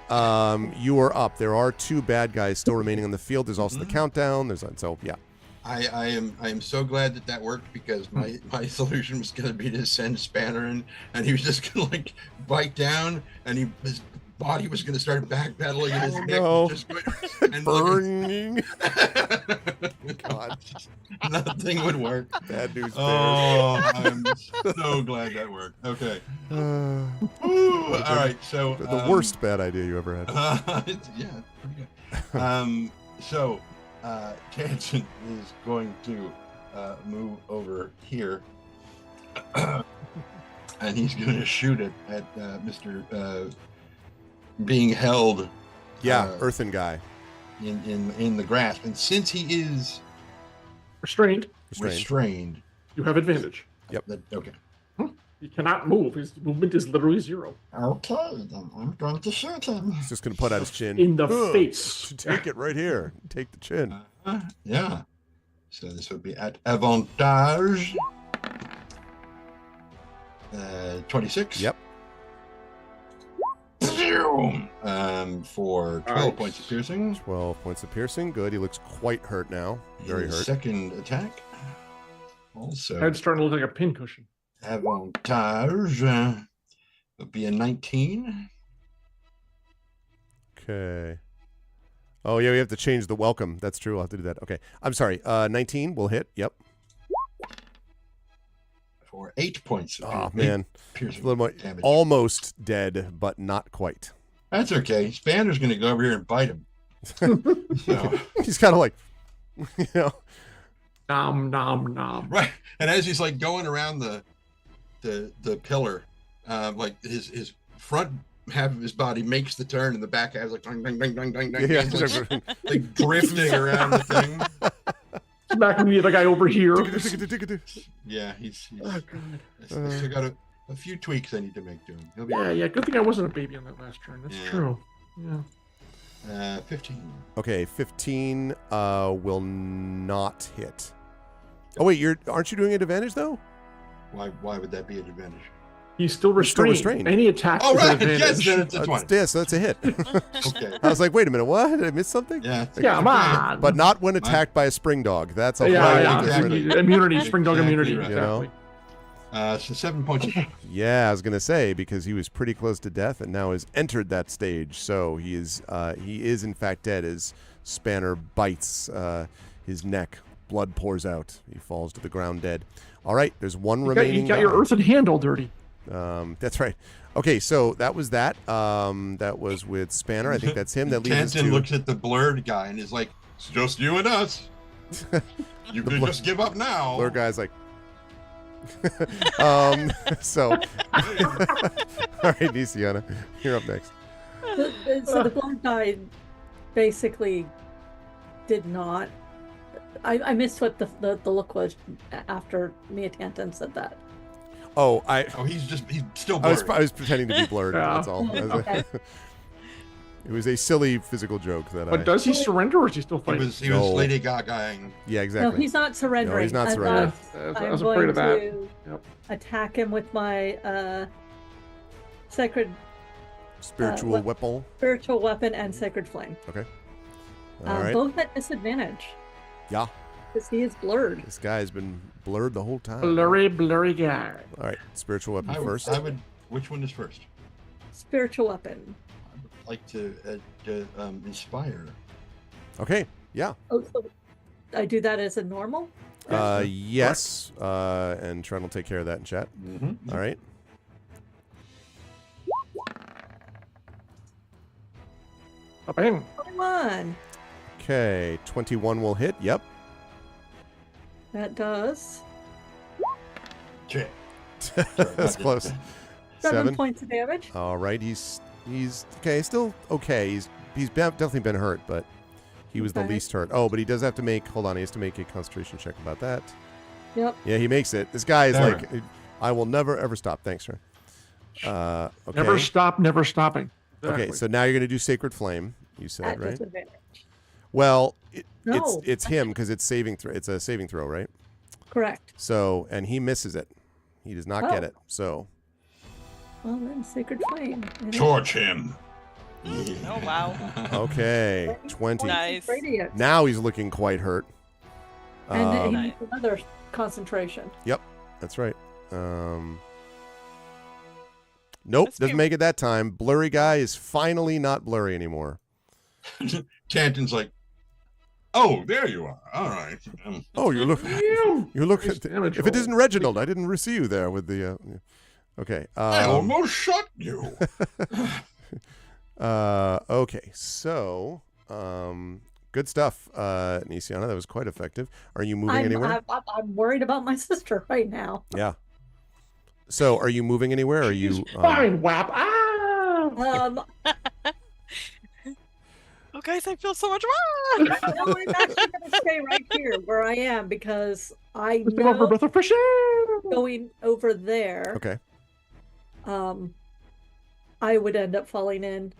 you are up. There are 2 bad guys still remaining on the field. There's also the countdown. Yeah. I am so glad that worked, because my solution was going to be to send Spanner in, and he was just going to like bite down, and his body was going to start backpedaling, and his neck was just going and Burning. God, nothing would work. bad news bears. Oh, I'm so glad that worked. Okay. Ooh, all right. So The worst bad idea you ever had. yeah, pretty good. So Tanton is going to move over here, and he's going to shoot it at Mr. Being held. Yeah, earthen guy. In the grasp, and since he is Restrained. restrained, You have advantage. okay. He cannot move. His movement is literally 0. Okay, then I'm going to shoot him. He's just going to put out his chin. In the Ugh. face. Take it right here. Take the chin. Yeah. So this would be at avantage. 26. Yep. For 12 points of piercing. 12 points of piercing. Good. He looks quite hurt now. Very His hurt. Second attack. Also Head's starting to look like a pincushion. avantage. Would be a 19. Okay. Oh, yeah, we have to change the welcome. That's true. I'll have to do that. Okay. I'm sorry. 19 will hit. Yep. For 8 points. Oh, man. Piercing A little more. damage. Almost dead, but not quite. That's okay. Spanner's going to go over here and bite him. So, He's kind of like, you know. Nom, nom, nom. right. And as he's like going around the pillar, like his front half of his body makes the turn, and the back half is like ding, ding, ding, ding, ding, ding, Yeah. like drifting around the thing. Back with the other guy over here. Yeah, he's Oh, God. I still got a few tweaks I need to make to him. He'll be Yeah. Good thing I wasn't a baby on that last turn. That's Yeah. true. Yeah. 15. Okay, 15 will not hit. Oh, wait, aren't you doing an advantage, though? Why would that be an advantage? He's still You're still restrained. restrained. Any attack Oh, is an right. Yes, advantage. then it's a 20. Yeah, so that's a hit. Okay. I was like, wait a minute, what? Did I miss something? Yeah. Yeah, come on. But not when attacked by a spring dog. That's a Yeah, whole different. exactly. Immunity, spring dog Exactly immunity. right. Exactly. You know? So 7 points. Yeah, I was gonna say because he was pretty close to death and now has entered that stage. So he is in fact dead as Spanner bites his neck. Blood pours out. He falls to the ground dead. All right, there's one remaining. You got your guy. earthen hand all dirty. That's right. Okay, so that was that. That was with Spanner. I think that's him. That leaves us Tanton to looks at the blurred guy and is like, "It's just you and us. You can just give up now." blur guy's like. So, all right, Nisiana, you're up next. So the blonde guy basically did not. I missed what the look was after Mia Tanton said that. Oh, he's still I was blurred. pretending to be blurred. Yeah. That's all. Okay. It was a silly physical joke that But does he surrender or is he still He fighting? was No. Lady Gaga-ing. Yeah, No, exactly. he's not surrendering. No, he's not I'm, surrendering. I was I'm afraid going of that. to Yep. attack him with my sacred Spiritual what- weapon. spiritual weapon and sacred flame. All right. Both at disadvantage. Yeah. Because he is blurred. This guy has been blurred the whole time. Blurry guy. All right. Spiritual weapon first. I would. Which one is first? Spiritual weapon. I would like to inspire. Okay. Yeah. Oh, so I do that as a normal? Yes. And Trent will take care of that in chat. Mm-hmm. All right. Bang. 21. Okay. 21 will hit. Yep. That does Shit. That's close. 7 7. points of damage. All right, he's okay. Still okay. He's definitely been hurt, but he was the Okay. least hurt. Oh, but he does have to make. Hold on, he has to make a concentration check about that. Yep. Yeah, he makes it. This guy is Darn. like, I will never ever stop. Thanks, sir. Okay. Never stop, never stopping. Okay, Exactly. so now you're gonna do Sacred Flame. You said At right. disadvantage. Well, No. it's him because it's saving throw. It's a saving throw, right? Correct. So and he misses it. He does not get Oh. it. So Well, then Sacred Flame. Torch him. Oh, wow. okay, 20. Nice. Radiant. Now he's looking quite hurt. And he Um, needs another concentration. That's right. Nope, Must doesn't be- make it that time. Blurry guy is finally not blurry anymore. Tanton's like, oh, there you are. All right. Oh, you look. Damn. You look. Nice damage If it roll. isn't Reginald, I didn't see you there with the. Okay. I almost shot you. Okay. So, good stuff, Nisiana. That was quite effective. Are you moving anywhere? I'm worried about my sister right now. Yeah. So, are you moving anywhere? Are you? Fine, WAP. Ah! Oh, guys, I feel so much. No, I'm actually going to stay right here where I am because I Just over a know breath of fresh air. going over there, Okay. I would end up falling in.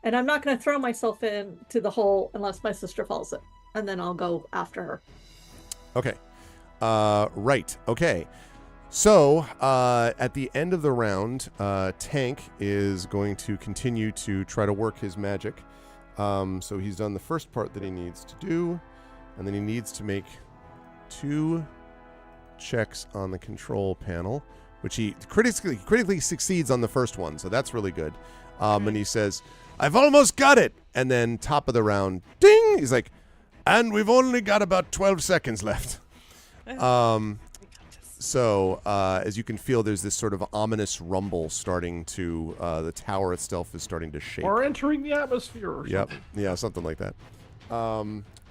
And I'm not going to throw myself into the hole unless my sister falls in. And then I'll go after her. Okay. Right. Okay. So, at the end of the round, Tank is going to continue to try to work his magic. So he's done the first part that he needs to do, and then he needs to make 2 checks on the control panel, which he critically succeeds on the first one, so that's really good. And he says, I've almost got it! And then top of the round, ding! He's like, and we've only got about 12 seconds left. So, as you can feel, there's this sort of ominous rumble starting to, the tower itself is starting to shake. Or entering the atmosphere or Yep. something. Yeah, something like that.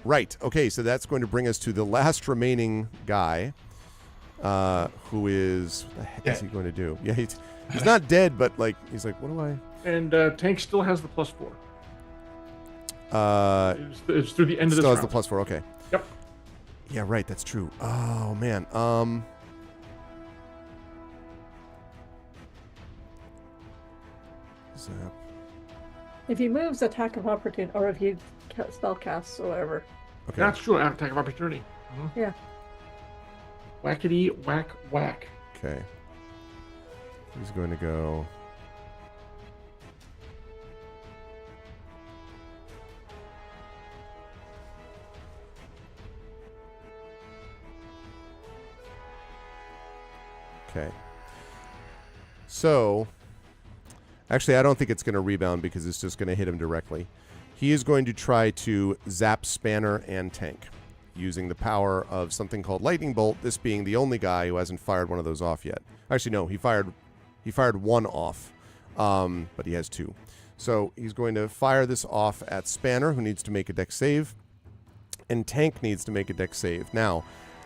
Right. Okay, so that's going to bring us to the last remaining guy, who is... What the heck is he going to do? Yeah, he's not dead, but, like, he's like, what do I... And Tank still has the +4. It's through the end of this Still has round. the +4, okay. Yep. Yeah, right, that's true. Oh, man. Zap. If he moves, attack of opportunity, or if he spell casts or whatever. Okay. That's true. Attack of opportunity. Mhm. Yeah. Whackety whack whack. Okay. He's going to go... Okay. So, actually, I don't think it's going to rebound because it's just going to hit him directly. He is going to try to zap Spanner and Tank using the power of something called Lightning Bolt, this being the only guy who hasn't fired one of those off yet. Actually, no, he fired one off, but he has 2. So he's going to fire this off at Spanner, who needs to make a dex save, and Tank needs to make a dex save. Now,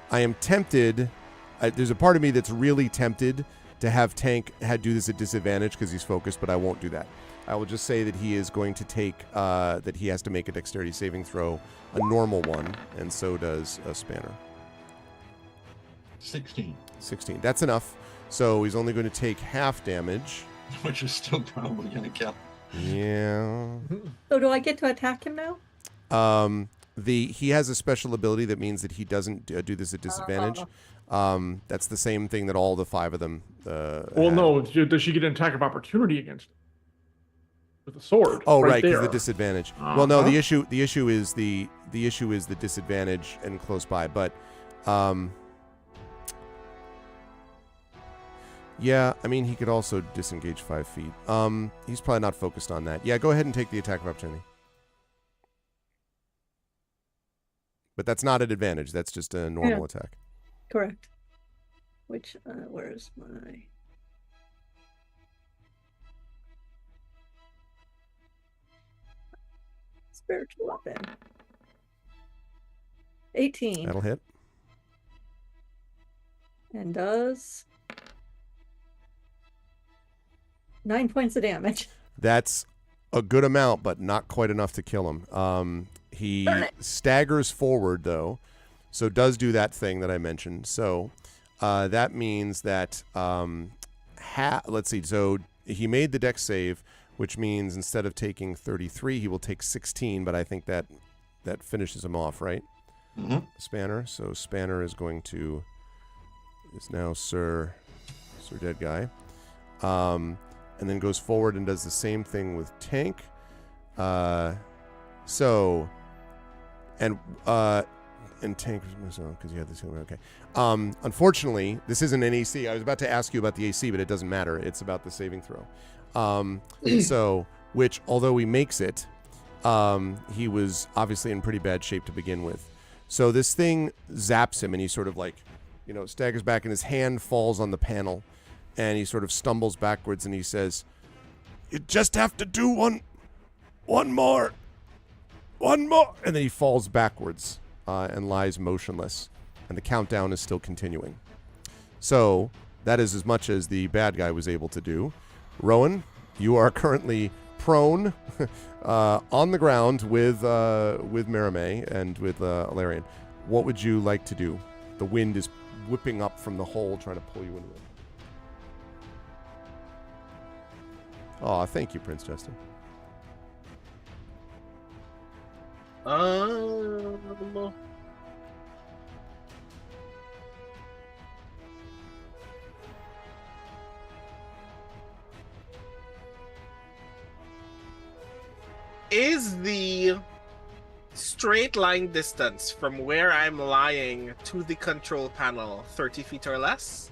I am tempted... there's a part of me that's really tempted to have Tank do this at disadvantage because he's focused, but I won't do that. I will just say that he is going to take, that he has to make a dexterity saving throw, a normal one, and so does Spanner. 16. 16. That's enough. So he's only going to take half damage. Which is still probably going to kill. Yeah. So do I get to attack him now? He has a special ability that means that he doesn't do this at disadvantage. That's the same thing that all the 5 of them. Well, had. no. Does she get an attack of opportunity against him? With a sword. Oh, right, because there. the disadvantage. Well, no, the Uh-huh. issue is the disadvantage and close by, but yeah, I mean he could also disengage 5 feet. He's probably not focused on that. Yeah, go ahead and take the attack of opportunity. But that's not an advantage. That's just a normal attack. Correct. Which, where's my... spiritual weapon? 18. That'll hit. And does 9 points of damage. That's a good amount, but not quite enough to kill him. He staggers forward, though, so does do that thing that I mentioned. So that means that, let's see, so he made the dex save, which means instead of taking 33, he will take 16, but I think that finishes him off, right? Mm-hmm. Spanner. So Spanner is now Sir Dead Guy. And then goes forward and does the same thing with Tank. And Tank, because you had this. Okay. Unfortunately, this isn't an AC. I was about to ask you about the AC, but it doesn't matter. It's about the saving throw. Which, although he makes it, he was obviously in pretty bad shape to begin with. So this thing zaps him, and he sort of staggers back, and his hand falls on the panel, and he sort of stumbles backwards, and he says, "You just have to do one more, and then he falls backwards and lies motionless, and the countdown is still continuing. So that is as much as the bad guy was able to do. Rowan, you are currently prone on the ground with Maramé and with Alarian. What would you like to do? The wind is whipping up from the hole, trying to pull you into it. Oh, thank you, Prince Justin. Is the straight line distance from where I'm lying to the control panel 30 feet or less?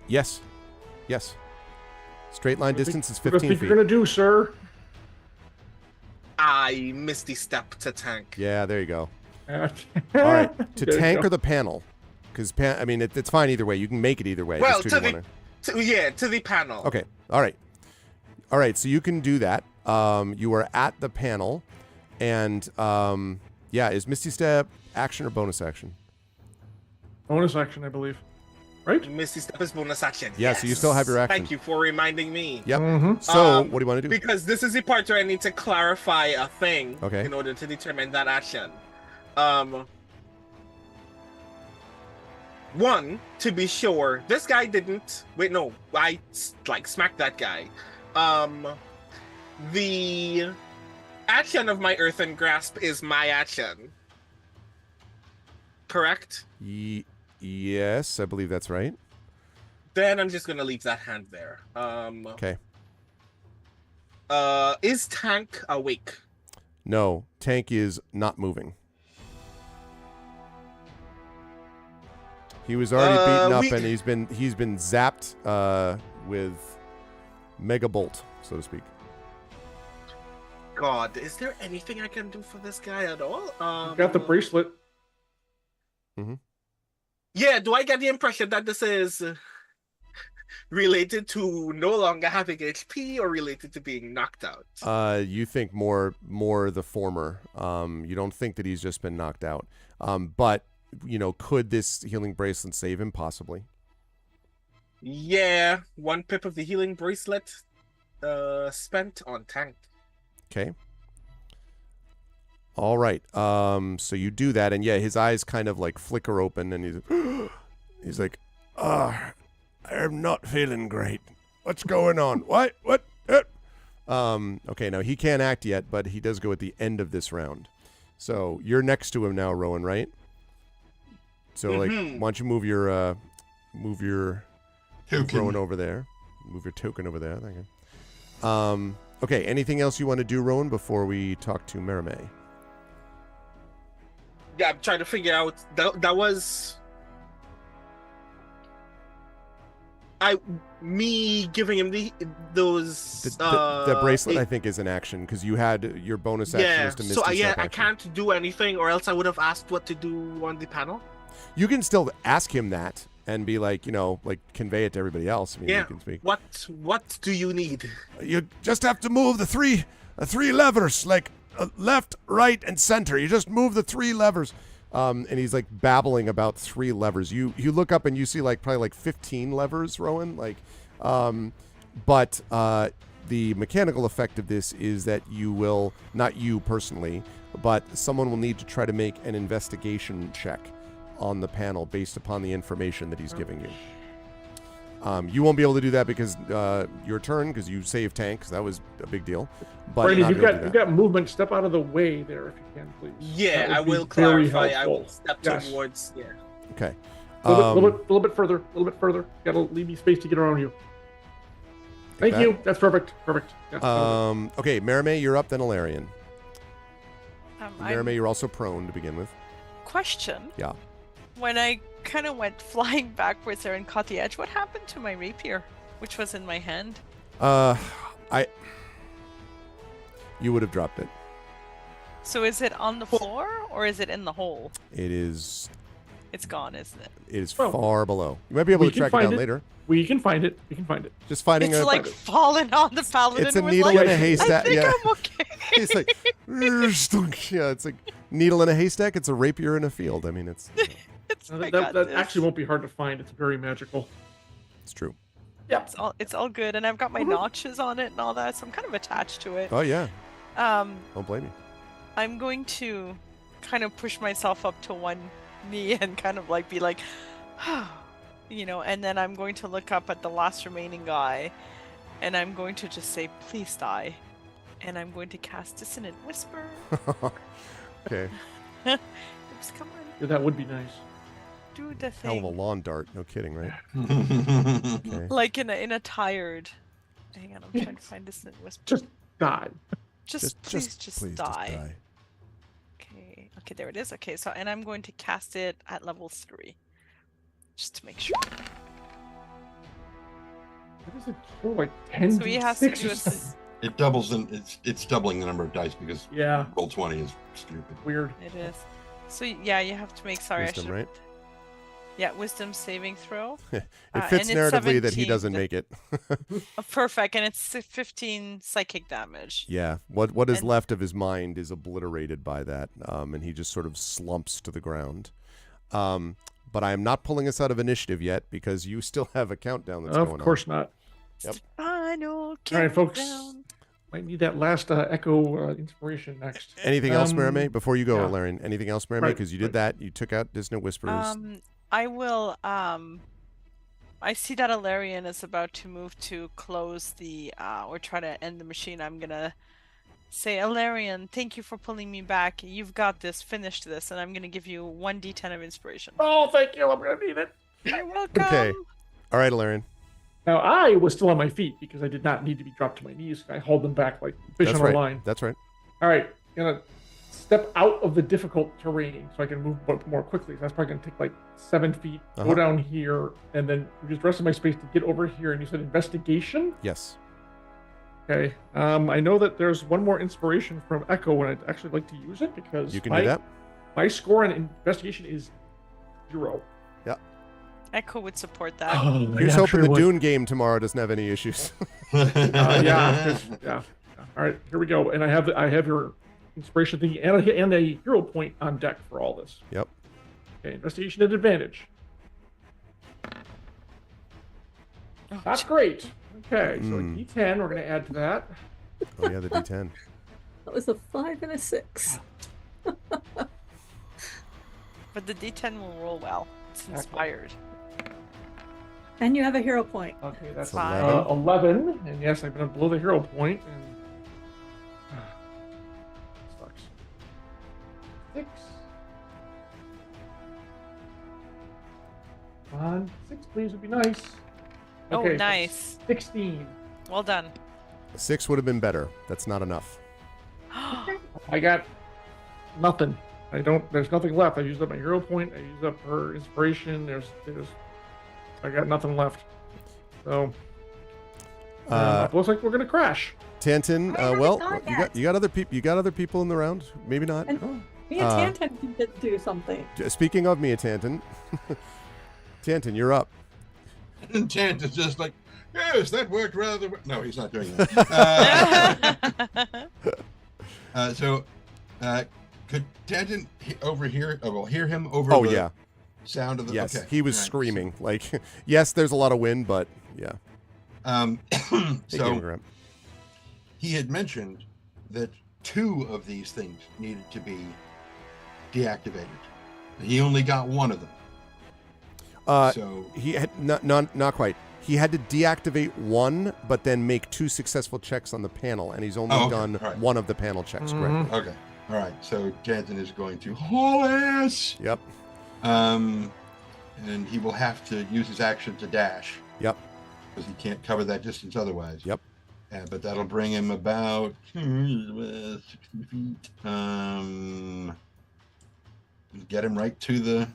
Yes. Straight line distance is 15 What do you feet. think you're gonna do, sir? I misty step to Tank. Yeah, there you go. All right, to Tank or the panel? Because it's fine either way. You can make it either way. Well, Just to the panel. Okay. All right. So you can do that. You are at the panel, and is Misty Step action or bonus action? Bonus action, I believe. Right? Misty Step is bonus action. Yeah, so you still have your action. Thank you for reminding me. Yep. Mm-hmm. So what do you want to do? Because this is the part where I need to clarify a thing Okay. in order to determine that action. One, to be sure, this guy didn't... Wait, no. I, smacked that guy. The action of my Earthen Grasp is my action. Correct? Yes, I believe that's right. Then I'm just gonna leave that hand there. Okay. Is Tank awake? No, Tank is not moving. He was already beaten up, and he's been zapped with Mega Bolt, so to speak. God, is there anything I can do for this guy at all? Got the bracelet. Mm-hmm. Yeah, do I get the impression that this is related to no longer having HP or related to being knocked out? You think more the former. You don't think that he's just been knocked out. But, could this healing bracelet save him? Possibly. Yeah, 1 pip of the healing bracelet spent on Tank. Okay. All right. So you do that, and his eyes kind of flicker open, and he's like, I'm not feeling great. What's going on? What? Okay, now he can't act yet, but he does go at the end of this round. So you're next to him now, Rowan, right? So why don't you move your Token. Rowan over there? Move your token over there. Thank you. Okay, anything else you want to do, Rowan, before we talk to Maramé? Yeah, I'm trying to figure out that was me giving him those the bracelet. I think is an action because you had your bonus action was to Misty Step I action. can't do anything, or else I would have asked what to do on the panel. You can still ask him that and be convey it to everybody else. I mean, you can speak. What do you need? You just have to move the three levers, left, right, and center. You just move the 3 levers. And he's babbling about 3 levers. You look up and you see probably 15 levers, Rowan. But the mechanical effect of this is that you will, not you personally, but someone will need to try to make an investigation check on the panel based upon the information that he's giving you. You won't be able to do that because your turn, because you saved tank, 'cause that was a big deal. But Brandon, not you've be able to do got that. movement. Step out of the way there if you can, please. Yeah, That I would be will very clarify. I helpful. will step Yes. towards. Yeah. Okay. A little bit further. A little bit further. Got to leave me space to get around you. Thank that. you. That's perfect. Perfect. Yeah, Okay, Marimé, you're up, then Alarian. Marimé, I'm- you're also prone to begin with. Question. Yeah. When I kind of went flying backwards there and caught the edge, what happened to my rapier, which was in my hand? You would have dropped it. So is it on the floor or is it in the hole? It is It's gone, isn't it? Well, far below. You might be able we to can track it find down it. later. We can find it. We can find it. Just finding It's a like fallen on the paladin. it's a was needle like, in a I haystack. think Yeah. I'm okay. He's like, yeah, it's like needle in a haystack. It's a rapier in a field. I mean, it's It's, I That, got that this. actually won't be hard to find. It's very magical. it's true. Yeah. It's all good, and I've got my notches on it and all that, so I'm kind of attached to it. Oh yeah, Um, don't blame me. I'm going to kind of push myself up to one knee and kind of like be like, you know, and then I'm going to look up at the last remaining guy, and I'm going to just say, "Please die," and I'm going to cast Dissonant Whisper. Okay, Oops, come on, Yeah, that would be nice. do the hell of a thing. lawn dart. No kidding, right? Okay. Like in a tired. Hang on, I'm trying to find Dissonant Whisper. Just die. Just please, just die. Okay, there it is. Okay, so and I'm going to cast it at level 3, just to make sure. What is it? Oh, like 10 So he has to d6 do or a something? It doubles and it's doubling the number of dice because Yeah, roll 20 is stupid. weird. It is. So yeah, you have to make. Sorry, Wisdom, I should. right? Yeah, wisdom saving throw. It and fits it's narratively that he 17. doesn't make it. Perfect, and it's 15 psychic damage. Yeah, what is And- left of his mind is obliterated by that, and he just sort of slumps to the ground. But I am not pulling us out of initiative yet because you still have a countdown that's going on. Of course not. Yep. Final All right, folks. countdown. Might need that last echo inspiration next. Anything else, Marimé? Before you go, yeah. Larian, anything else, Marimé? Right, Because you did right. that. You took out Dissonant Whispers. I will. I see that Alarian is about to move to close the or try to end the machine. I'm gonna say, Alarian, thank you for pulling me back. You've got this. Finish this, and I'm gonna give you 1d10 of inspiration. Oh, thank you. I'm going to need it. You're welcome. Okay. All right, Alarian. Now, I was still on my feet because I did not need to be dropped to my knees. I hauled them back like fish That's on right. a line. That's right. All right. Going to step out of the difficult terrain so I can move more quickly. So that's probably going to take like 7 feet, Uh-huh. go down here, and then use the rest of my space to get over here. And you said investigation? Yes. Okay. I know that there's one more inspiration from Echo, and I'd actually like to use it because You can do that. my score on investigation is 0. Echo would support that. Oh, Here's hoping the Dune game tomorrow doesn't have any issues. Yeah. All right, here we go. And I have your inspiration thing and a hero point on deck for all this. Yep. Okay, investigation at advantage. Oh, That's great. Okay, so a Mm. D10 we're going to add to that. Oh yeah, the D10. That was a 5 and a 6. But the D10 will roll well. It's inspired. And you have a hero point. Okay, that's Five. 11. And yes, I've been below the hero point. And sucks. 6. Come on, 6 please would be nice. Oh, Okay, nice. 16. Well done. 6 would have been better. That's not enough. I got nothing. There's nothing left. I used up my hero point. I used up her inspiration. I got nothing left. So looks like we're gonna crash. Tantin, I haven't well, gone you yet. got other people. You got other people in the round. Maybe not. And me and Tantan can do something. Speaking of Mia Tantin, Tantin, you're up. And Tant is just like, yes, that worked rather well. No, he's not doing that. Could Tantin hear him over Oh the yeah, sound of the... yes, okay. he was Right. screaming. Like, yes, there's a lot of wind, but yeah. Hey, So Graham. he had mentioned that 2 of these things needed to be deactivated. He only got 1 of them. So He had not quite. He had to deactivate 1, but then make 2 successful checks on the panel, and he's only done right. 1 of the panel checks correctly. Okay. All right. So Jansen is going to haul ass. Yep. And he will have to use his action to dash. Yep. Because he can't cover that distance otherwise. Yep. But that'll bring him about 60 feet. Get him right to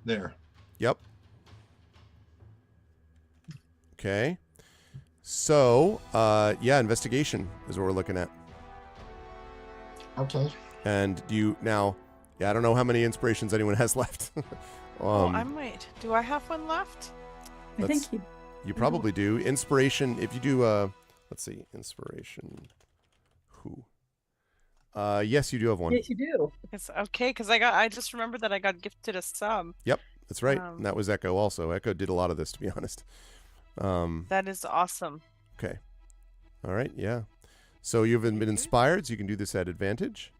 there. Yep. Okay. So, investigation is what we're looking at. Okay. And do you now? Yeah, I don't know how many inspirations anyone has left. I might. Do I have one left? I think you. You probably do. Inspiration. If you do, let's see, inspiration. Who? Yes, you do have one. Yes, you do. Because I just remembered that I got gifted a sub. Yep, that's right. And that was Echo also. Echo did a lot of this, to be honest. That is awesome. Okay. All right. Yeah. So you've been inspired. So you can do this at advantage.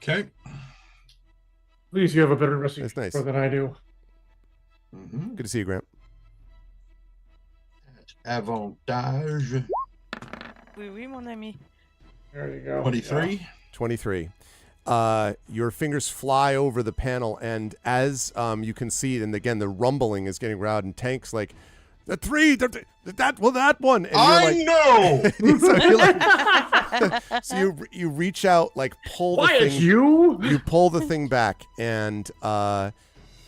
Okay. Please, you have a better investigation That's nice. score than I do. Mm-hmm. Good to see you, Grant. Avantage. Oui, mon ami. There you go. 23. Yeah. 23. Your fingers fly over the panel, and as you can see, and again, the rumbling is getting loud, and Tank's like, the 3, that one. And I know. so you're like, so you reach out, like pull the Why thing. you pull the thing back, and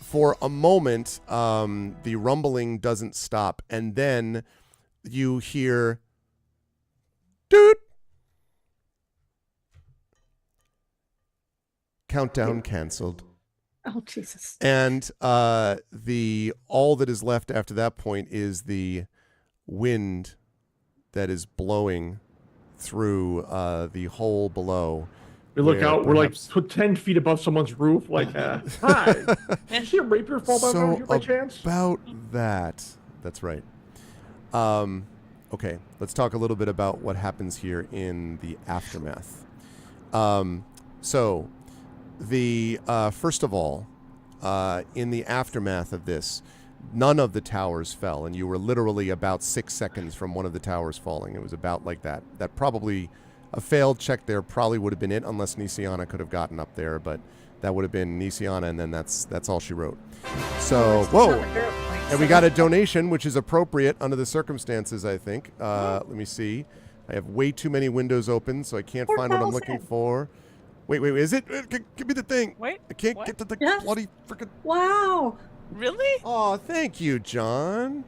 for a moment, the rumbling doesn't stop, and then you hear, doot. Countdown canceled. Oh, Jesus. And all that is left after that point is the wind that is blowing through the hole below. We look where out, we're like perhaps- 10 feet above someone's roof, like, hi. Did you see a rapier fall down So here by chance? about that. That's right. Okay, let's talk a little bit about what happens here in the aftermath. So, first of all, in the aftermath of this, none of the towers fell, and you were literally about 6 seconds from one of the towers falling. It was about like that. That probably, a failed check there probably would have been it, unless Nisiana could have gotten up there, but that would have been Nisiana, and then that's all she wrote. So, whoa! And we got a donation, which is appropriate under the circumstances, I think. Let me see. I have way too many windows open, so I can't find what I'm looking for. Wait, is it? Give me the thing. Wait. I can't what? get to the Yes. bloody freaking. Wow. Really? Oh, thank you, John.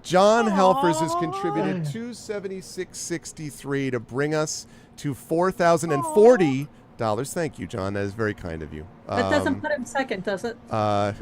John Helfers has Aw. contributed $276.63 to bring us to $4,040. Thank you, John. That is very kind of you. That doesn't put him second, does it? No.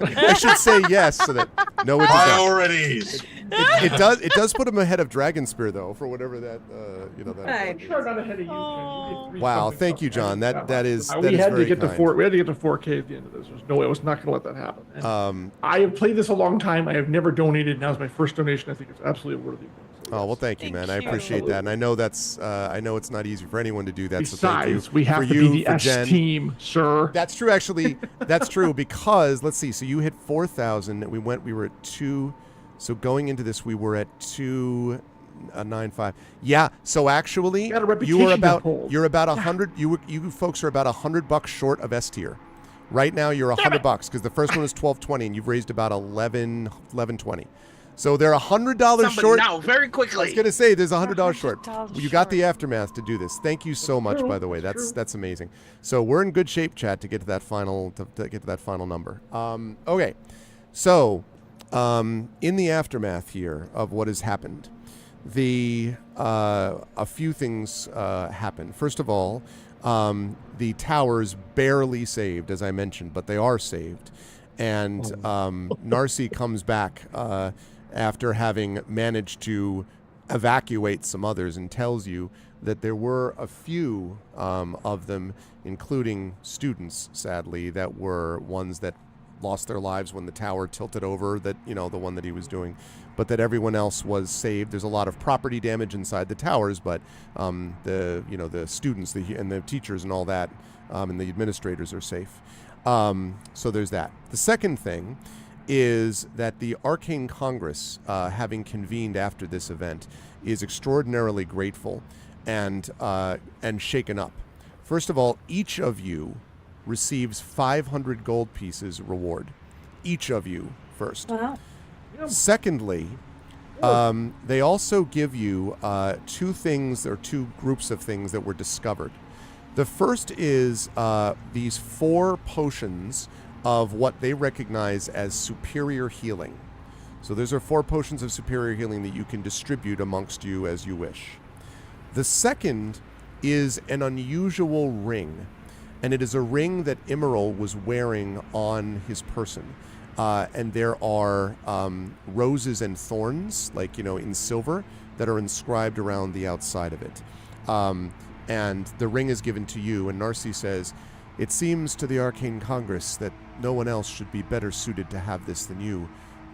I should say yes, so that no, it does not. Priorities. It does put him ahead of Dragon Spear, though, for whatever that that. Right. Sure, not ahead of you. Ken. You Oh. did three Wow, something thank you, something. John. That is we that is had to very get to kind. 4. We had to get to 4K at the end of this. There's no way I was not going to let that happen. And I have played this a long time. I have never donated. Now is my first donation. I think it's absolutely worthy. So Oh well, yes. thank you, man. I Thank you. appreciate that, and I know that's I know it's not easy for anyone to do that. So thank you. Besides, we have for to you, be the for S Jen. team, sir. That's true, actually. That's true because let's see. So you hit 4,000. We were at 2. So going into this, we were at 295. Yeah. So actually, got a you reputation were to about uphold. you're about 100. You folks are about $100 short of S tier. Right now, you're $100 because the first one was 1220, and you've raised about 1120. So they're $100 Somebody short. now, very I was quickly. gonna say there's $100 short. $100 You got the short. aftermath to do this. Thank you so much, true, by the way. that's That's amazing. So we're in good shape, chat, to get to that final number. Okay, so in the aftermath here of what has happened, a few things happened. First of all, the towers barely saved, as I mentioned, but they are saved, and Narcy comes back after having managed to evacuate some others and tells you that there were a few of them, including students, sadly, that were ones that lost their lives when the tower tilted over, that, the one that he was doing, but that everyone else was saved. There's a lot of property damage inside the towers, but the students and the teachers and all that, and the administrators are safe. So there's that. The second thing is that the Arcane Congress, having convened after this event, is extraordinarily grateful and shaken up. First of all, each of you receives 500 gold pieces reward. Each of you first. Wow. Secondly, they also give you two things, or two groups of things that were discovered. The first is these 4 potions of what they recognize as superior healing. So those are 4 potions of superior healing that you can distribute amongst you as you wish. The second is an unusual ring, and it is a ring that Emerald was wearing on his person. And there are roses and thorns, in silver, that are inscribed around the outside of it. And the ring is given to you, and Narcy says, "It seems to the Arcane Congress that no one else should be better suited to have this than you,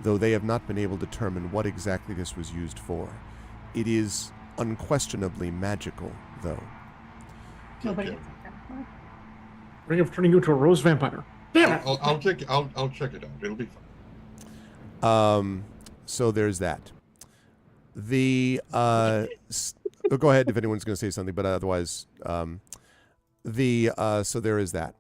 though they have not been able to determine what exactly this was used for. It is unquestionably magical, though." Nobody. Ring of turning you into a rose vampire. Damn it! I'll check it out. It'll be fun. So there's that. Go ahead if anyone's going to say something, but otherwise, so there is that.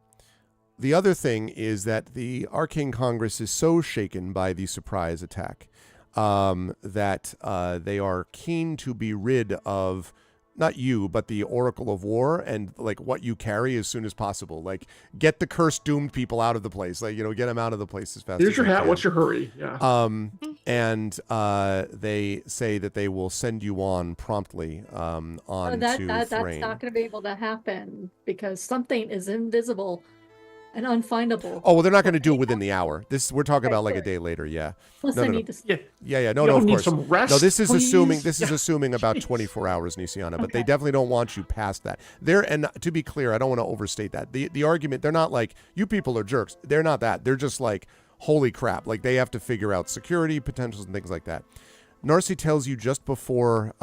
The other thing is that the Arcane Congress is so shaken by the surprise attack that they are keen to be rid of, not you, but the Oracle of War and what you carry as soon as possible. Get the cursed doomed people out of the place. Get them out of the place as fast as Here's your you hat. can. What's your hurry? Yeah. And they say that they will send you on promptly on That's to not Thrain. going to be able to happen because something is invisible and unfindable. Oh, well, they're not going to do it within the hour. We're talking about a Right. day later. Yeah. Plus, No, I no, no. need to. Yeah. No, Y'all of need course. some rest, No, this is please? assuming about Jeez. 24 hours, Nisiana, but they Okay. definitely don't want you past that. And to be clear, I don't want to overstate that. The argument, they're not like, you people are jerks. They're not that. They're just like, holy crap. They have to figure out security potentials and things like that. Narcy tells you just before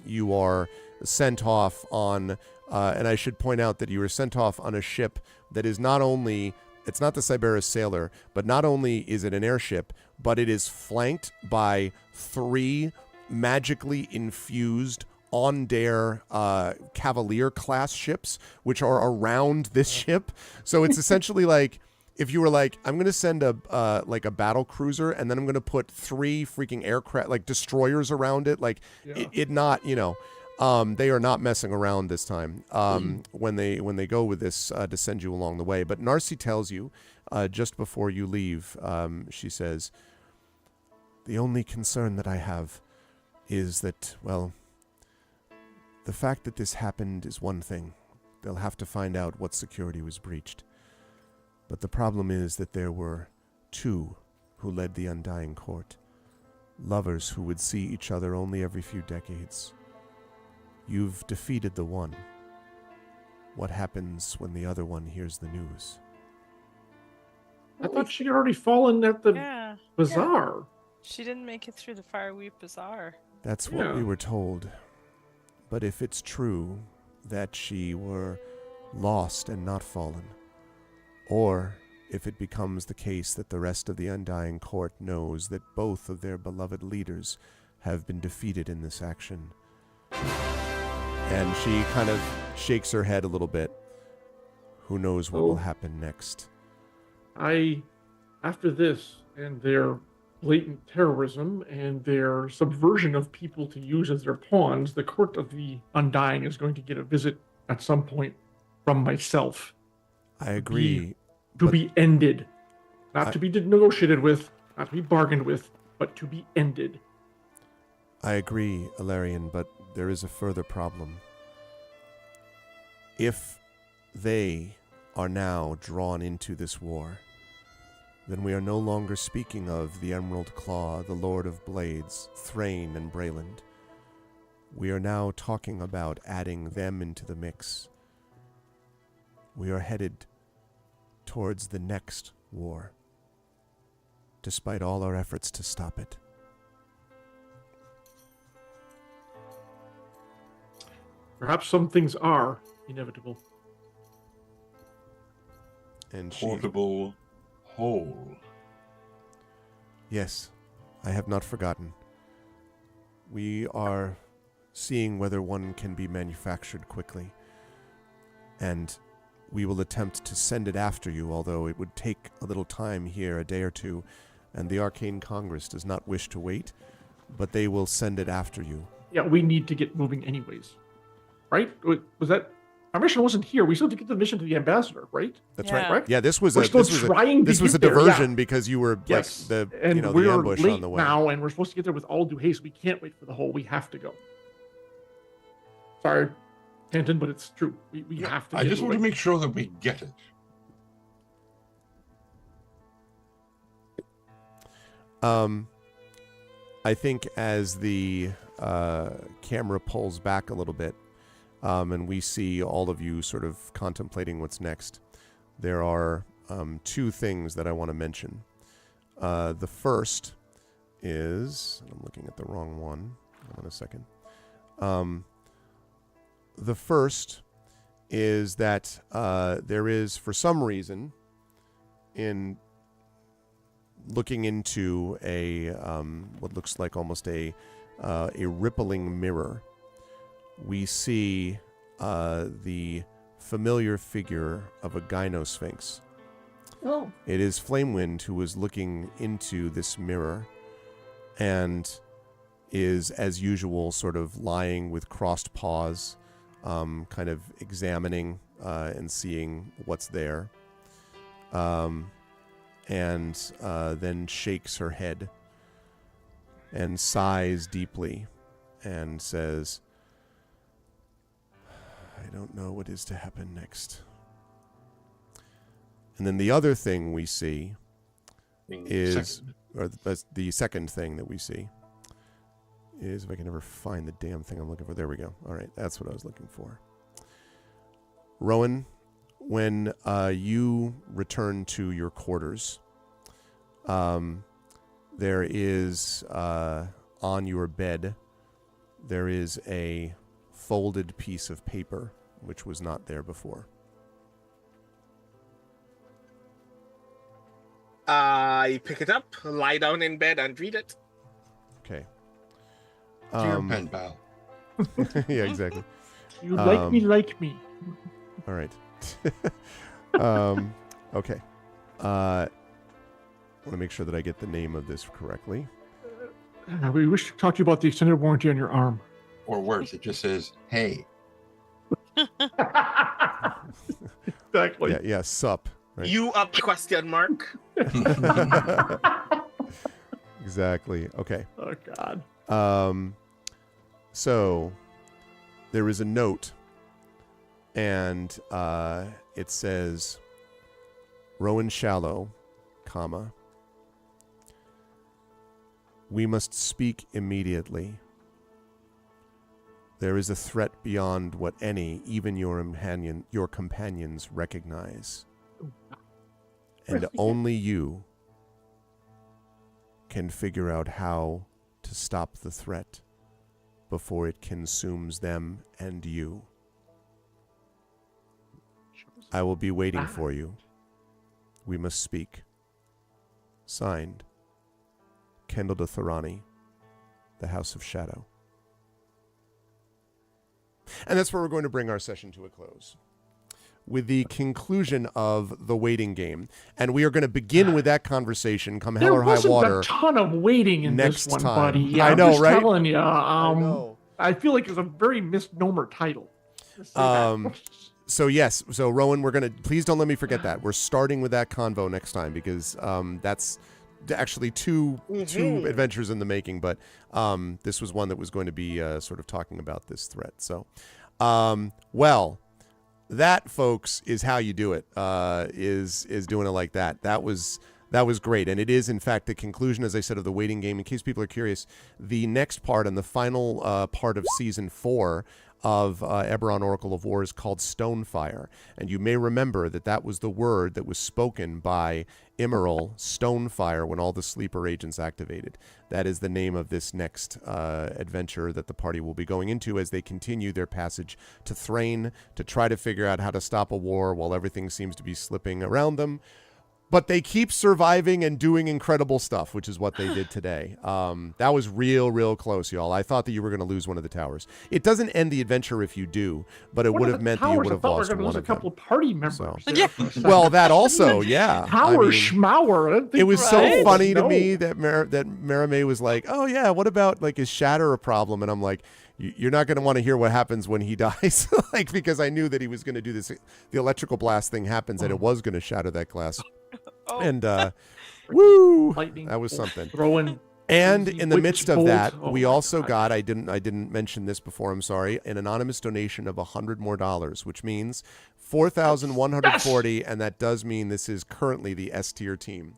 you are sent off on, and I should point out that you were sent off on a ship that is not only, it's not the Cyberus Sailor, but not only is it an airship, but it is flanked by 3 magically infused on-dare Cavalier class ships, which are around this ship. So it's essentially like, if you were I'm going to send a battle cruiser, and then I'm going to put 3 freaking aircraft, destroyers around it. It not, they are not messing around this time when they go with this to send you along the way. But Narcy tells you just before you leave, she says, "The only concern that I have is that, well, the fact that this happened is one thing. They'll have to find out what security was breached. But the problem is that there were 2 who led the Undying Court. Lovers who would see each other only every few decades. You've defeated the one. What happens when the other one hears the news?" I thought she had already fallen at the Yeah. bazaar. She didn't make it through the Fireweed Bazaar. That's what Yeah. we were told. But if it's true that she were lost and not fallen, or if it becomes the case that the rest of the Undying Court knows that both of their beloved leaders have been defeated in this action. And she kind of shakes her head a little bit. Who knows what will happen next? After this and their blatant terrorism and their subversion of people to use as their pawns, the Court of the Undying is going to get a visit at some point from myself. I agree. To be ended. Not to be negotiated with, not to be bargained with, but to be ended. I agree, Ilarion, but there is a further problem. If they are now drawn into this war, then we are no longer speaking of the Emerald Claw, the Lord of Blades, Thrain, and Brayland. We are now talking about adding them into the mix. We are headed towards the next war. despite all our efforts to stop it. Perhaps some things are inevitable. And she, Portable hole. yes, I have not forgotten. We are seeing whether one can be manufactured quickly. And we will attempt to send it after you, although it would take a little time here, a day or two, and the Arcane Congress does not wish to wait, but they will send it after you. Yeah, we need to get moving anyways. Right? Was that... Our mission wasn't here. We still have to get the mission to the ambassador, right? That's Yeah. right. Yeah, this was We're a still this was trying a, this to was a get there, diversion yeah. because you were Yes. like And the we're ambush late on the way. now, and we're supposed to get there with all due haste. We can't wait for the hole. We have to go. Sorry, Tanton, but it's true. We have to I get just want to moving. make sure that we get it. I think as the camera pulls back a little bit, and we see all of you sort of contemplating what's next, there are two things that I want to mention. The first is... I'm looking at the wrong one. Hold on a second. The first is that there is, for some reason, in looking into a what looks like almost a rippling mirror, we see the familiar figure of a gynosphinx. Oh, It is Flamewind who is looking into this mirror and is, as usual, sort of lying with crossed paws, kind of examining and seeing what's there. And then shakes her head and sighs deeply and says, I don't know what is to happen next. And then the other thing we see is, or the second thing that we see is, if I can ever find the damn thing I'm looking for. There we go. All right, that's what I was looking for. Rowan, when you return to your quarters, there is, on your bed, there is a folded piece of paper, which was not there before. I pick it up, lie down in bed, and read it. Okay. Dear pen pal. Yeah, exactly. You like me, like me. All right. Okay. I want to make sure that I get the name of this correctly. We wish to talk to you about the extended warranty on your arm. Or worse, it just says, hey. Exactly. Yeah, sup. Right. You up question mark. Exactly. Okay. Oh, God. So there is a note, and it says, Rowan Shallow, comma, we must speak immediately. There is a threat beyond what any, even your companions, recognize. And Really? only you can figure out how to stop the threat before it consumes them and you. I will be waiting for you. We must speak. Signed, Kendall de Thorani, the House of Shadow. And that's where we're going to bring our session to a close, with the conclusion of the waiting game. And we are going to begin with that conversation, come hell There or high wasn't water. a ton of waiting in next this one, time. buddy. Yeah, I I'm know, just right? telling you. I know. I feel like it was a very misnomer title. Just say that. So yes, so Rowan, we're gonna, please don't let me forget that. We're starting with that convo next time, because that's actually two adventures in the making, but this was one that was going to be sort of talking about this threat. So, well, that, folks, is how you do it. Is doing it like that. That was great, and it is in fact the conclusion, as I said, of the waiting game. In case people are curious, the next part and the final part of season 4 of Eberron Oracle of War is called Stonefire. And you may remember that that was the word that was spoken by Emerald, Stonefire, when all the sleeper agents activated. That is the name of this next adventure that the party will be going into as they continue their passage to Thrain to try to figure out how to stop a war while everything seems to be slipping around them. But they keep surviving and doing incredible stuff, which is what they did today. That was real close, y'all. I thought that you were going to lose one of the towers. It doesn't end the adventure if you do, but it would have meant that you would have lost one of them. A couple of party members. So. Yeah. Well, that also, yeah. Tower schmower. It was so funny to me that Maramé was like, "Oh yeah, what about like is Shatter a problem?" And I'm like, "You're not going to want to hear what happens when he dies," like because I knew that he was going to do this. The electrical blast thing happens, and it was going to shatter that glass. Oh. And woo, Lightning that was something. Throwing. And in the midst of that, Oh we my also God. got, I didn't mention this before, I'm sorry, an anonymous donation of $100 more, which means 4,140, and that does mean this is currently the S tier team.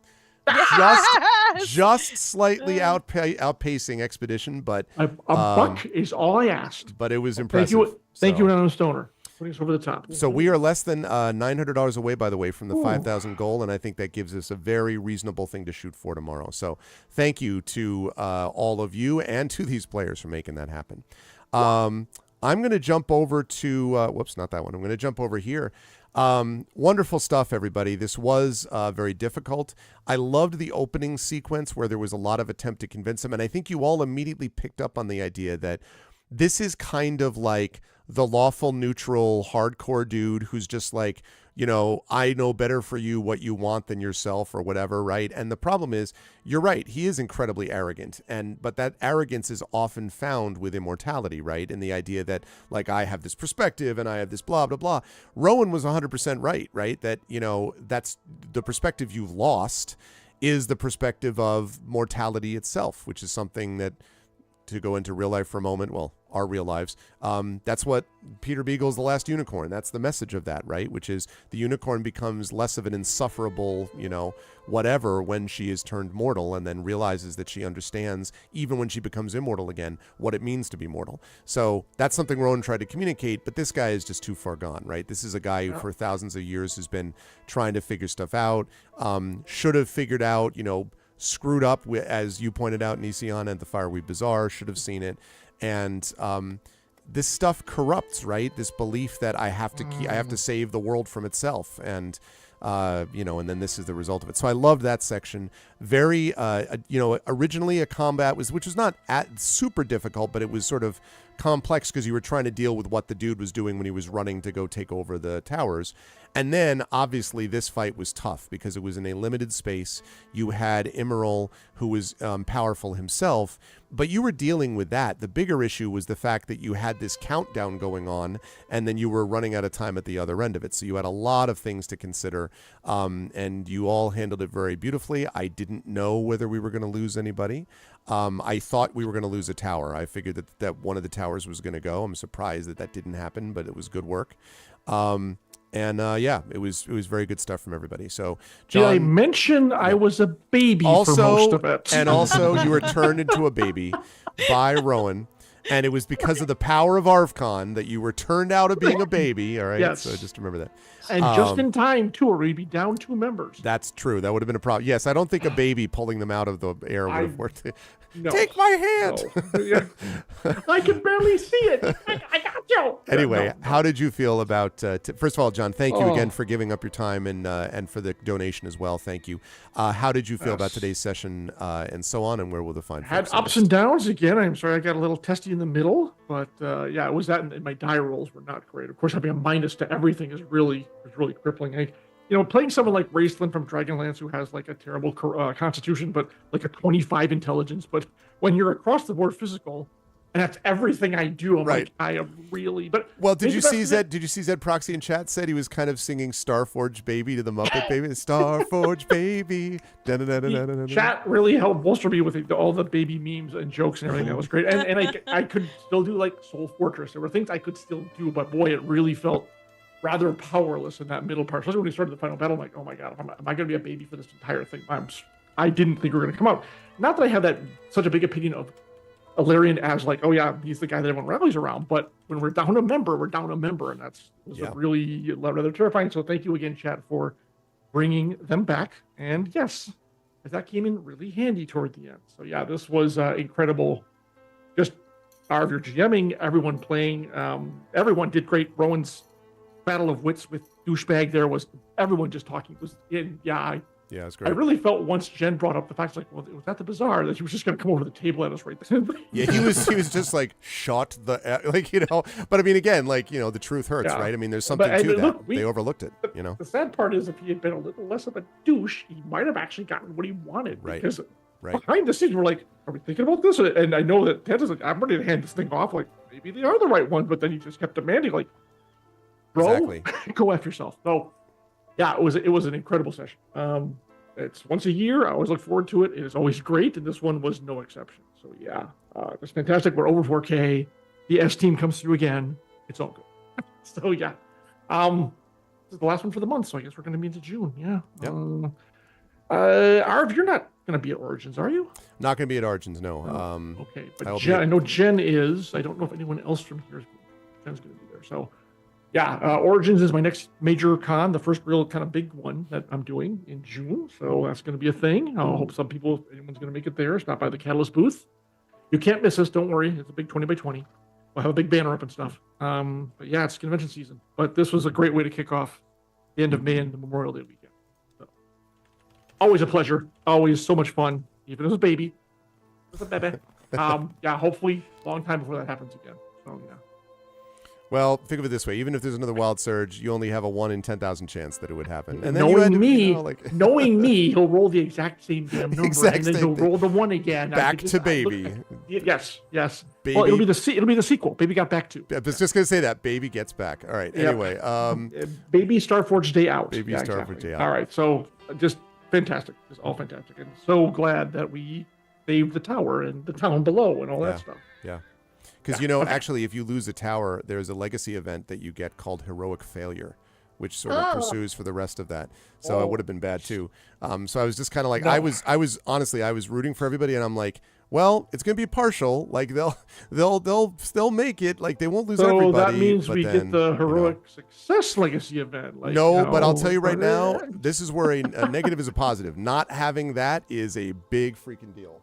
Just slightly outpacing Expedition, but A buck is all I asked. but it was impressive. Thank you, So- Anonymous Stoner. Putting us over the top. So we are less than $900 away, by the way, from the 5,000 goal, and I think that gives us a very reasonable thing to shoot for tomorrow. So thank you to all of you and to these players for making that happen. I'm going to jump over to whoops, not that one. I'm going to jump over here. Wonderful stuff, everybody. This was very difficult. I loved the opening sequence where there was a lot of attempt to convince him, and I think you all immediately picked up on the idea that this is kind of like the lawful neutral hardcore dude who's just like, you know, I know better for you what you want than yourself or whatever, right? And the problem is, you're right, he is incredibly arrogant, but that arrogance is often found with immortality, right? And the idea that, like, I have this perspective and I have this blah, blah, blah. Rowan was 100% right? That, you know, that's the perspective you've lost is the perspective of mortality itself, which is something that, to go into real life for a moment, well, our real lives, that's what Peter Beagle's The Last Unicorn, that's the message of that, right? Which is the unicorn becomes less of an insufferable, you know, whatever when she is turned mortal and then realizes that she understands, even when she becomes immortal again, what it means to be mortal. So that's something Rowan tried to communicate, but this guy is just too far gone, right? This is a guy who for thousands of years has been trying to figure stuff out, should have figured out, you know, screwed up, as you pointed out, Nisian and the Fireweed Bazaar, should have seen it. And this stuff corrupts, right? This belief that I have to save the world from itself, and you know, and then this is the result of it. So I loved that section. Very, you know, originally a combat which was not super difficult, but it was sort of complex because you were trying to deal with what the dude was doing when he was running to go take over the towers. And then, obviously, this fight was tough because it was in a limited space. You had Emerald, who was powerful himself, but you were dealing with that. The bigger issue was the fact that you had this countdown going on, and then you were running out of time at the other end of it. So you had a lot of things to consider, and you all handled it very beautifully. I didn't know whether we were going to lose anybody. I thought we were going to lose a tower. I figured that one of the towers was going to go. I'm surprised that didn't happen, but it was good work. And yeah, it was very good stuff from everybody. So, John, did I mention I was a baby for most of it? And also, you were turned into a baby by Rowan, and it was because of the power of ArvCon that you were turned out of being a baby. All right, Yes. so just remember that. And just in time, too, or we'd be down 2 members. That's true. That would have been a problem. Yes, I don't think a baby pulling them out of the air would have worked. No. Take my hand. No. Yeah. I can barely see it. I got you. Anyway, No. how did you feel about? First of all, John, thank you again for giving up your time and for the donation as well. Thank you. How did you feel about today's session and so on, and where will the find? Had folks ups and downs again. I'm sorry I got a little testy in the middle, but yeah, it was that, and my die rolls were not great. Of course, having a minus to everything is really crippling. You know, playing someone like Raceland from Dragonlance, who has like a terrible constitution, but like a 25 intelligence, but when you're across the board physical, and that's everything I do, I'm like, I am really. But well, did you see Zed? Did you see Zed Proxy in chat said he was kind of singing Starforge Baby to the Muppet Baby? Starforge Baby. Chat really helped bolster me with all the baby memes and jokes and everything. That was great, and I could still do like Soul Fortress. There were things I could still do, but boy, it really felt rather powerless in that middle part, especially when we started the final battle. I'm like, oh my god, am I going to be a baby for this entire thing? I didn't think we were going to come out. Not that I have such a big opinion of Illyrian as like, oh yeah, he's the guy that everyone rallies around. But when we're down a member, we're down a member, and that's was a really rather terrifying. So thank you again, chat, for bringing them back. And yes, that came in really handy toward the end. So yeah, this was incredible. Just Arv, your GMing, everyone playing, everyone did great. Rowan's battle of wits with douchebag there was everyone just talking was in. Yeah, it's great. I really felt once Jen brought up the fact, like, well, was that the bazaar that he was just going to come over the table at us right then? Yeah, he was just like shot the like, you know. But I mean, again, like, you know, the truth hurts, right? I mean, there's something to that. Look, they overlooked it, you know. The sad part is, if he had been a little less of a douche, he might have actually gotten what he wanted. Right. Because behind the scenes, we're like, are we thinking about this? And I know that Ted is like, I'm ready to hand this thing off. Like, maybe they are the right ones, but then he just kept demanding, like, bro, go after yourself. So, yeah, it was an incredible session. It's once a year. I always look forward to it. It is always great, and this one was no exception. So yeah, it's fantastic. We're over 4K. The S team comes through again. It's all good. So yeah, this is the last one for the month. So I guess we're going to be into June. Yeah. Yep. Arv, you're not going to be at Origins, are you? Not going to be at Origins, no. Okay, but Jen, I know Jen is. I don't know if anyone else from here is. Jen's going to be there. So. Yeah, Origins is my next major con, the first real kind of big one that I'm doing in June. So that's going to be a thing. I hope anyone's going to make it there. Stop by the Catalyst booth. You can't miss us. Don't worry. It's a big 20 by 20. We'll have a big banner up and stuff. But yeah, it's convention season. But this was a great way to kick off the end of May and the Memorial Day weekend. So, always a pleasure. Always so much fun. Even as a baby. As a baby. Yeah, hopefully long time before that happens again. So yeah. Well, think of it this way: even if there's another wild surge, you only have a 1 in 10,000 chance that it would happen. And then knowing me, he'll roll the exact same damn number, and then he'll roll the 1 again. Back to baby. Yes. Baby. Well, it'll be the sequel. Baby got back to. I was just gonna say that baby gets back. All right. Anyway, Baby Starforge Day Out. Baby Starforge Day Out. All right. So just fantastic. Just all fantastic, and so glad that we saved the tower and the town below and all that stuff. Yeah. Because, actually, if you lose a tower, there's a legacy event that you get called Heroic Failure, which sort of pursues for the rest of that. So it would have been bad, too. So I was just kind of like, I was honestly, I was rooting for everybody, and I'm like, well, it's going to be partial. Like, they'll make it. Like, they won't lose everybody. So that means we get the Heroic Success Legacy event. Like, but I'll tell you right now, this is where a negative is a positive. Not having that is a big freaking deal.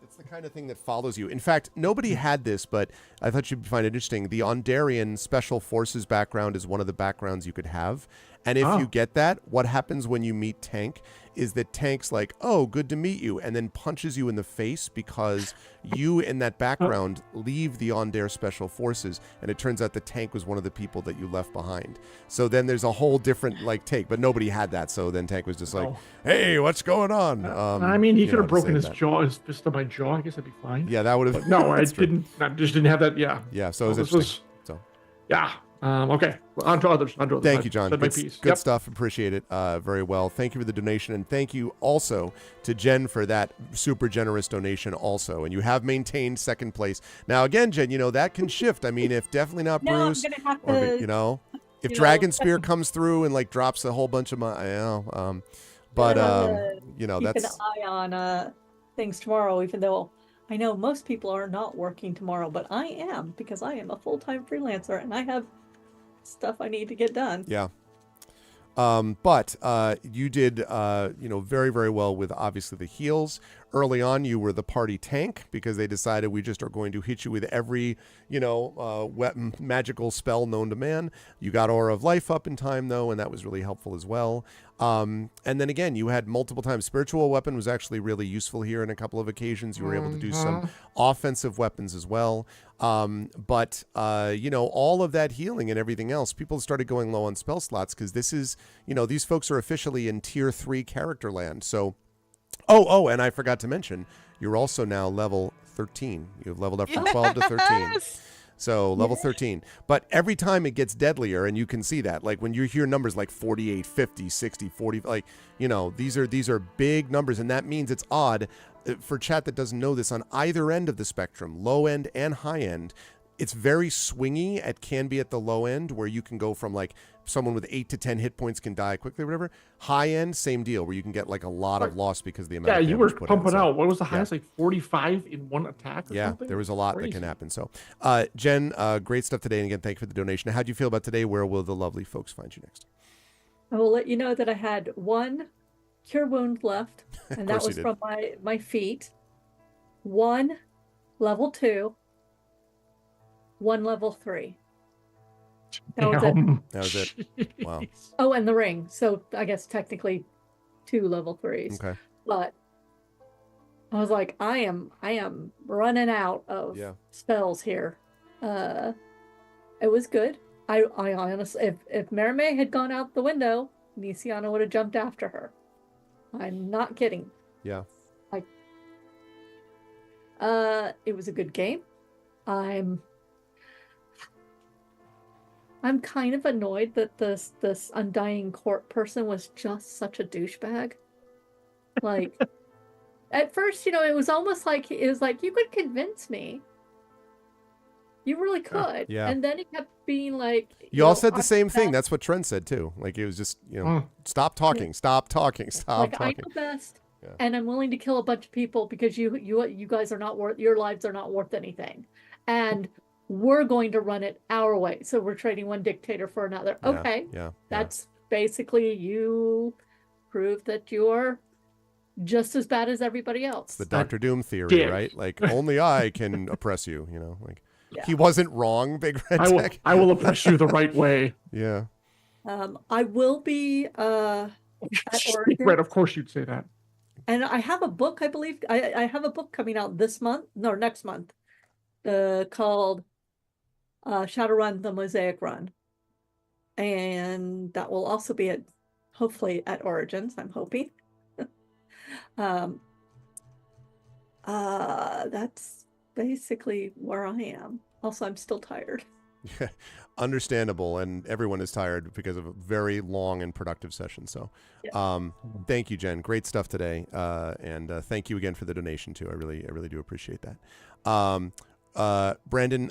It's the kind of thing that follows you. In fact, nobody had this, but I thought you'd find it interesting. The Ondarian Special Forces background is one of the backgrounds you could have. And if you get that, what happens when you meet Tank is that Tank's like, oh, good to meet you, and then punches you in the face because you in that background leave the Ondare Special Forces, and it turns out the Tank was one of the people that you left behind. So then there's a whole different take, but nobody had that. So then Tank was just like, hey, what's going on? I mean, he could have broken his fist on my jaw. I guess that'd be fine. Yeah, that would have. No, I didn't. I just didn't have that. Yeah. Yeah. So it was interesting. Yeah. Okay. On to others. Thank you, John. Good stuff. Appreciate it very well. Thank you for the donation. And thank you also to Jen for that super generous donation also. And you have maintained second place. Now, again, Jen, that can shift. I mean, if definitely not Bruce, I'm gonna have to, if Dragon Spear comes through and drops a whole bunch of my, but keep an eye on things tomorrow, even though I know most people are not working tomorrow, but I am, because I am a full-time freelancer and I have stuff I need to get done. Yeah. But you did, very, very well with obviously the heals. Early on, you were the party tank because they decided we just are going to hit you with every, weapon, magical spell known to man. You got Aura of Life up in time, though, and that was really helpful as well. And then again, you had multiple times. Spiritual weapon was actually really useful here on a couple of occasions. You were able to do some offensive weapons as well. But all of that healing and everything else, people started going low on spell slots because this is, these folks are officially in tier 3 character land. So, and I forgot to mention, you're also now level 13. You've leveled up from 12 to 13. So level 13. But every time it gets deadlier, and you can see that, like when you hear numbers like 48, 50, 60, 40, these are big numbers, and that means it's odd for chat that doesn't know this on either end of the spectrum, low end and high end. it's very swingy. It can be at the low end where you can go from like someone with 8 to 10 hit points can die quickly or whatever. High end, same deal, where you can get like a lot of loss because of the amount Yeah, of you were damage put pumping in. So, out. What was the highest? Like 45 in one attack or something? there was a lot that can happen. So, Jen, great stuff today. And again, thank you for the donation. How do you feel about today? Where will the lovely folks find you next? I will let you know that I had 1 cure wound left, and that was from my feet. 1 level 2, 1 level 3. That was it. That was it. Wow. Oh, and the ring. So I guess technically 2 level 3s. Okay. But I was like, I am running out of spells here. It was good. I honestly, if Merime had gone out the window, Nisiana would have jumped after her. I'm not kidding. Yeah. It was a good game. I'm kind of annoyed that this Undying Court person was just such a douchebag. Like, at first, it was almost like you could convince me. You really could. Yeah. And then he kept being like, You all said the same thing. That's what Trent said too. Like it was just, stop talking, stop talking, stop talking. I know best, and I'm willing to kill a bunch of people because you guys are not worth, your lives are not worth anything, and we're going to run it our way. So we're trading one dictator for another. Okay. That's basically you prove that you're just as bad as everybody else. It's the Dr. Doom theory, right? Like only I can oppress you, like. Yeah. He wasn't wrong, Big Red Tech. I will oppress you the right way. Yeah. I will be at Oregon. Red, of course you'd say that. And I have a book, I believe. I have a book coming out next month, called Shadowrun: The Mosaic Run. And that will also be hopefully at Origins, I'm hoping. That's basically where I am. Also, I'm still tired. Yeah, understandable, and everyone is tired because of a very long and productive session. So, thank you, Jen. Great stuff today, and thank you again for the donation too. I really do appreciate that. Brandon,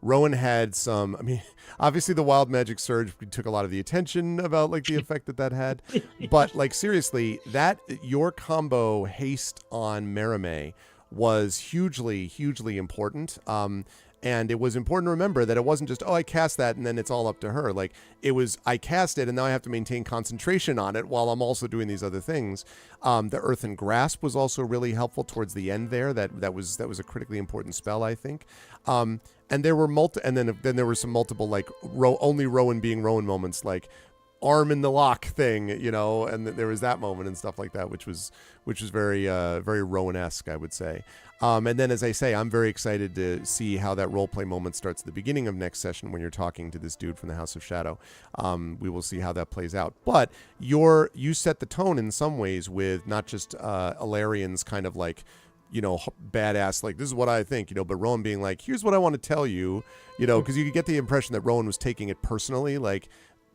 Rowan had some. I mean, obviously the Wild Magic Surge took a lot of the attention about like the effect that had, but like seriously, that your combo haste on Merime was hugely important, and it was important to remember that it wasn't just I cast that and then it's all up to her. Like it was I cast it and now I have to maintain concentration on it while I'm also doing these other things. The Earthen Grasp was also really helpful towards the end there. That was a critically important spell, I think. And there were then there were some multiple like only Rowan being Rowan moments, like arm in the lock thing, and there was that moment and stuff like that, which was very very Rowan-esque, I would say. And then, as I say, I'm very excited to see how that role play moment starts at the beginning of next session when you're talking to this dude from the House of Shadow. We will see how that plays out. But you set the tone in some ways with not just Alarian's kind of like, badass, like this is what I think, but Rowan being like, here's what I want to tell you, because you could get the impression that Rowan was taking it personally, like,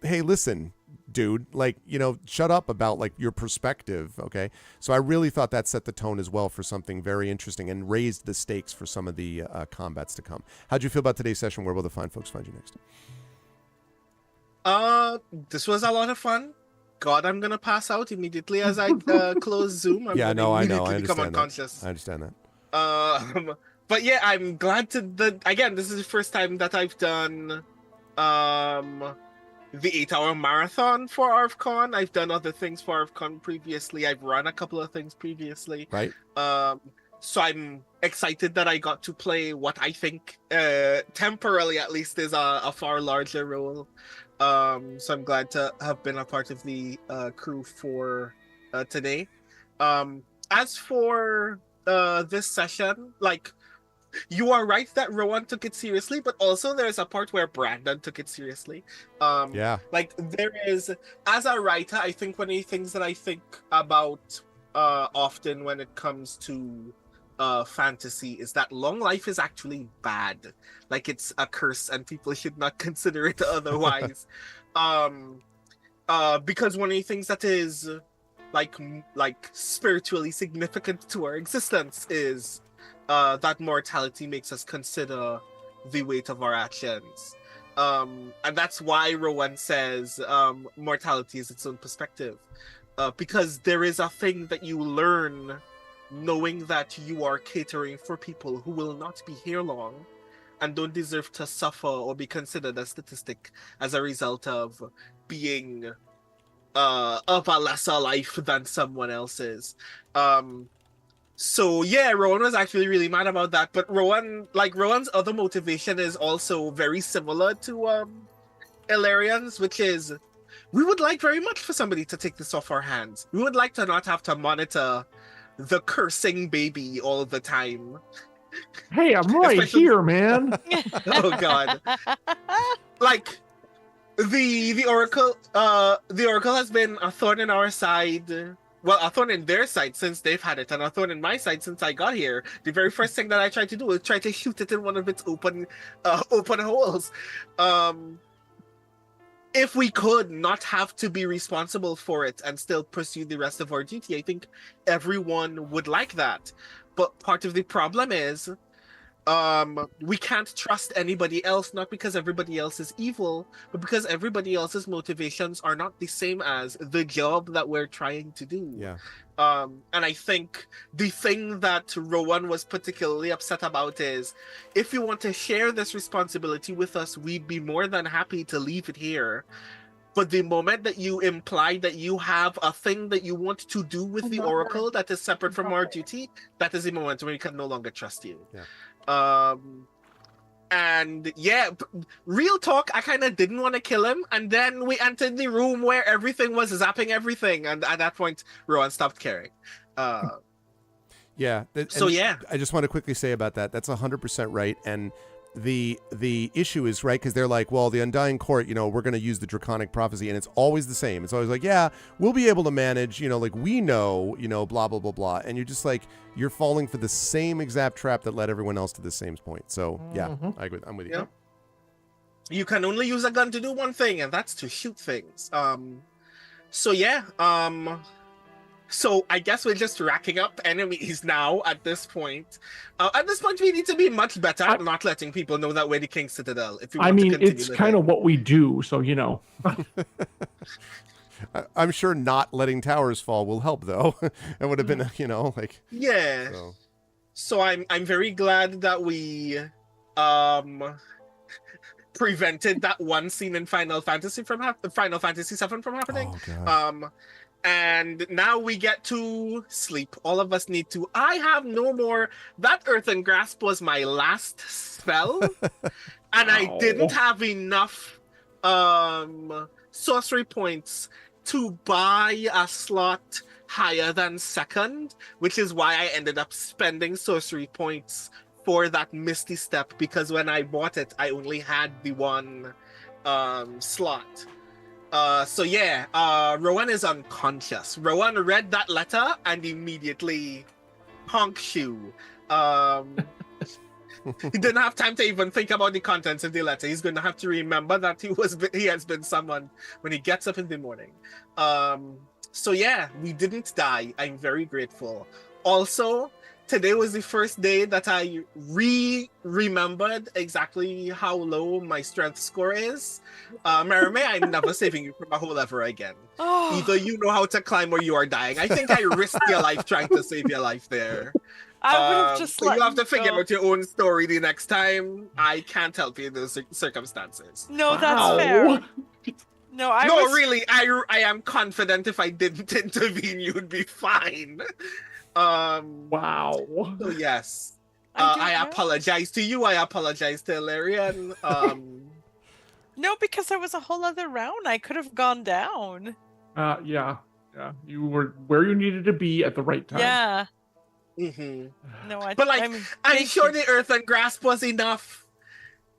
hey, listen, dude, like, shut up about like your perspective. Okay. So I really thought that set the tone as well for something very interesting and raised the stakes for some of the combats to come. How'd you feel about today's session? Where will the fine folks find you next? This was a lot of fun. God, I'm going to pass out immediately as I close Zoom. I know. I understand become unconscious. I understand that. But yeah, I'm glad again, this is the first time that I've done, the 8-hour marathon for ArvCon. I've done other things for ArvCon previously. I've run a couple of things previously. Right. So I'm excited that I got to play what I think, temporarily at least, is a far larger role. So I'm glad to have been a part of the crew for today. As for this session, like, you are right that Rowan took it seriously, but also there's a part where Brandon took it seriously. Like there is, as a writer, I think one of the things that I think about often when it comes to fantasy is that long life is actually bad. Like it's a curse and people should not consider it otherwise. Because one of the things that is like spiritually significant to our existence is that mortality makes us consider the weight of our actions. And that's why Rowan says mortality is its own perspective. Because there is a thing that you learn knowing that you are catering for people who will not be here long and don't deserve to suffer or be considered a statistic as a result of being of a lesser life than someone else's. So yeah, Rowan was actually really mad about that, but Rowan's other motivation is also very similar to Illyrian's, which is we would like very much for somebody to take this off our hands. We would like to not have to monitor the cursing baby all the time. Hey, I'm right Especially- here, man. Oh god. Like the Oracle has been a thorn in our side. Well, a thorn in their side since they've had it, and a thorn in my side since I got here. The very first thing that I tried to do was try to shoot it in one of its open holes. If we could not have to be responsible for it and still pursue the rest of our duty, I think everyone would like that. But part of the problem is we can't trust anybody else, not because everybody else is evil, but because everybody else's motivations are not the same as the job that we're trying to do. Yeah. And I think the thing that Rowan was particularly upset about is, if you want to share this responsibility with us, we'd be more than happy to leave it here. But the moment that you imply that you have a thing that you want to do with the Oracle that is separate from our duty, that is the moment when we can no longer trust you. Yeah. And yeah, real talk, I kind of didn't want to kill him, and then we entered the room where everything was zapping everything, and at that point, Rowan stopped caring. Yeah. So yeah, I just want to quickly say about that. That's 100% right. And the issue is, right, because they're like, well, the Undying Court, we're going to use the Draconic Prophecy, and it's always the same. It's always like, yeah, we'll be able to manage, like we know, blah, blah, blah, blah. And you're just like, you're falling for the same exact trap that led everyone else to the same point. So yeah, I'm with you. Yeah. You can only use a gun to do one thing, and that's to shoot things. So yeah, so I guess we're just racking up enemies now at this point. At this point, we need to be much better at not letting people know that we're the King Citadel. If we want to continue it's kind of what we do, so I'm sure not letting towers fall will help, though. It would have been, yeah. So I'm very glad that we prevented that one scene in Final Fantasy VII from happening. Oh, God. And now we get to sleep. All of us need to. I have no more. That Earthen Grasp was my last spell, and I didn't have enough sorcery points to buy a slot higher than second, which is why I ended up spending sorcery points for that Misty Step, because when I bought it, I only had the one slot. So yeah, Rowan is unconscious. Rowan read that letter and immediately honk shoe. He didn't have time to even think about the contents of the letter. He's going to have to remember that he has been summoned when he gets up in the morning. So yeah, we didn't die. I'm very grateful. Also, today was the first day that I remembered exactly how low my strength score is. Marame, I'm never saving you from a hole ever again. Oh. Either you know how to climb or you are dying. I think I risked your life trying to save your life there. I would have just so let you have to figure go. out your own story the next time. I can't help you in those circumstances. No, that's fair. No, really, I am confident if I didn't intervene, you'd be fine. Wow. So yes, I I apologize to you. I apologize to Illyrian. No, because there was a whole other round. I could have gone down. Yeah. You were where you needed to be at the right time. Yeah. Mm-hmm. No, But I'm sure you. the Earthen Grasp was enough.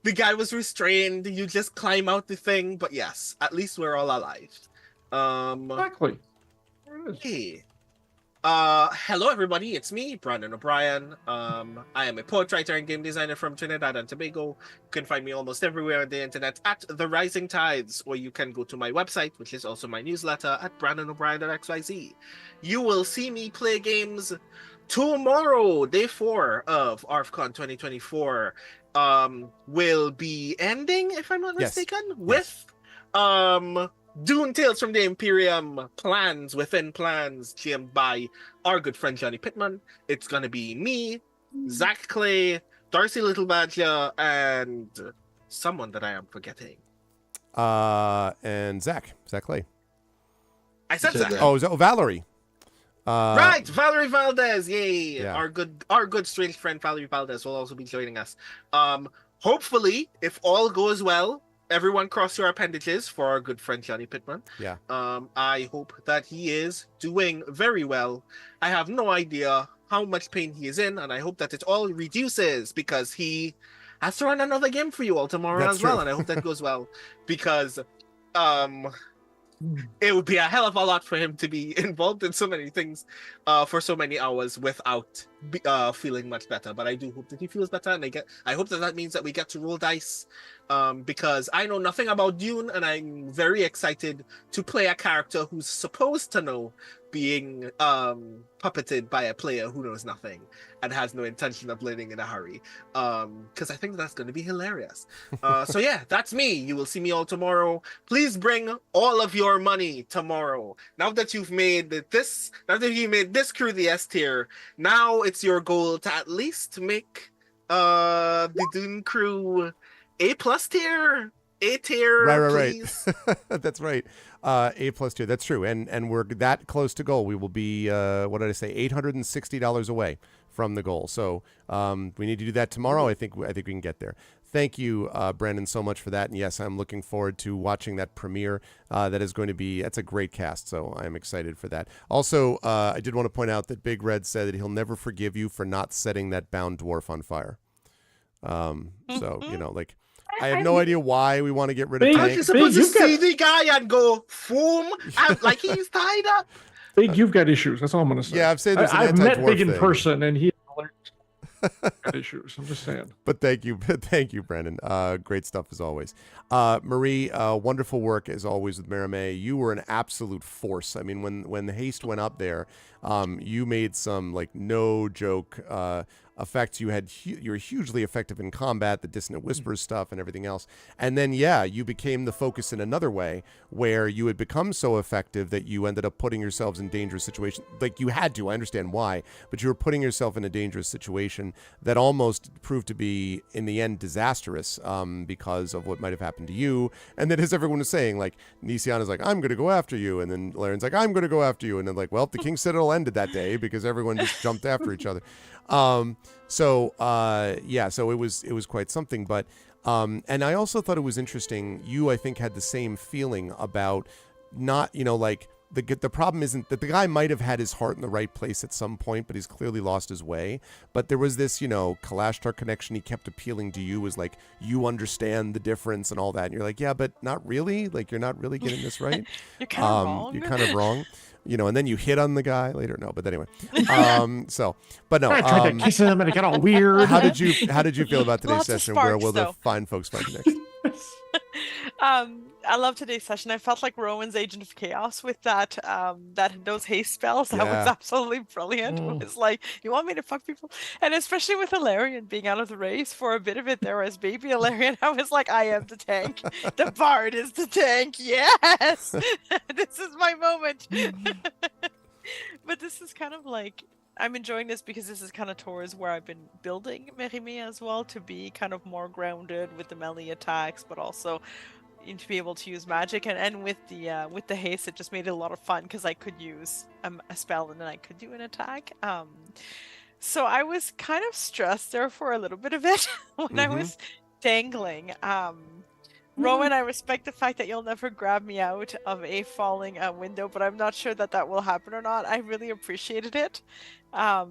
The guy was restrained. You just climb out the thing. But yes, at least we're all alive. Exactly. There it is. Hey. Hello everybody, it's me, Brandon O'Brien. I am a poet, writer, and game designer from Trinidad and Tobago. You can find me almost everywhere on the internet at The Rising Tides, or you can go to my website, which is also my newsletter, at brandonobrien.xyz. You will see me play games tomorrow, day 4 of ArvCon 2024, will be ending, if I'm not Yes. mistaken, with Dune Tales from the Imperium plans within plans, GM'd by our good friend Johnny Pittman. It's gonna be me, Zach Clay, Darcy Little Badger, and someone that I am forgetting. And Zach Clay. I said said Zach. that. Oh, Valerie. Right, Valerie Valdez, yay! Yeah. Our good strange friend Valerie Valdez will also be joining us. Hopefully, if all goes well, everyone cross your appendages for our good friend Johnny Pittman. Yeah. I hope that he is doing very well. I have no idea how much pain he is in, and I hope that it all reduces because he has to run another game for you all tomorrow That's as well, true. and I hope that goes well because it would be a hell of a lot for him to be involved in so many things for so many hours without feeling much better. But I do hope that he feels better, and I hope that means that we get to roll dice because I know nothing about Dune, and I'm very excited to play a character who's supposed to know, being puppeted by a player who knows nothing and has no intention of learning in a hurry, because I think that's going to be hilarious. So yeah, that's me. You will see me all tomorrow. Please bring all of your money tomorrow. Now that you've made this crew the S tier, now it's your goal to at least make the Dune crew A+ tier. A tier, Right. please. That's right. A+ tier. That's true. And we're that close to goal. We will be what did I say? $860 away from the goal. So we need to do that tomorrow. I think we can get there. Thank you, Brandon, so much for that. And yes, I'm looking forward to watching that premiere. That's a great cast. So I'm excited for that. Also, I did want to point out that Big Red said that he'll never forgive you for not setting that bound dwarf on fire. So, like, I have no idea why we want to get rid of Big- You're Tank. supposed to you've got- see the guy and go, boom, and, like he's tied up. Big, you've got issues. That's all I'm gonna say. Yeah, I've said there's an I've met anti-dwarf Big in thing. person, and he got issues. I'm just saying. But thank you, Brandon. Great stuff as always. Marie, wonderful work as always with Maramé. You were an absolute force. I mean, when the haste went up there, you made some like no joke effects. You were hugely effective in combat, the dissonant whispers stuff and everything else. And then you became the focus in another way, where you had become so effective that you ended up putting yourselves in dangerous situations. Like you had to. I understand why, but you were putting yourself in a dangerous situation that almost proved to be in the end disastrous because of what might have happened to you. And then as everyone was saying, like Nisian is like, I'm going to go after you, and then Laren's like, I'm going to go after you, and then like, well, the King Citadel ended that day because everyone just jumped after each other. So it was quite something. But and I also thought it was interesting. You, I think, had the same feeling about not, like the problem isn't that the guy might have had his heart in the right place at some point, but he's clearly lost his way. But there was this, Kalashtar connection. He kept appealing to you as like, you understand the difference and all that. And you're like, yeah, but not really. Like, you're not really getting this right. You're kind of wrong. You're kind of wrong. And then you hit on the guy later. No, but anyway. But no. I tried to kiss him, and it got all weird. How did you feel about today's Lots of session? Where sparks, will the though. fine folks find you next? I love today's session. I felt like Rowan's Agent of Chaos with those haste spells. That Yeah. was absolutely brilliant. Mm. It was like, you want me to fuck people? And especially with Ilarion being out of the race for a bit of it there as baby Ilarion, I was like, I am the tank. The bard is the tank. Yes! This is my moment. But this is kind of like, I'm enjoying this because this is kind of towards where I've been building Merimé as well, to be kind of more grounded with the melee attacks, but also to be able to use magic. And with the haste, it just made it a lot of fun because I could use a spell and then I could do an attack. So I was kind of stressed there for a little bit of it when I was dangling. Rowan, I respect the fact that you'll never grab me out of a falling window, but I'm not sure that will happen or not. I really appreciated it. I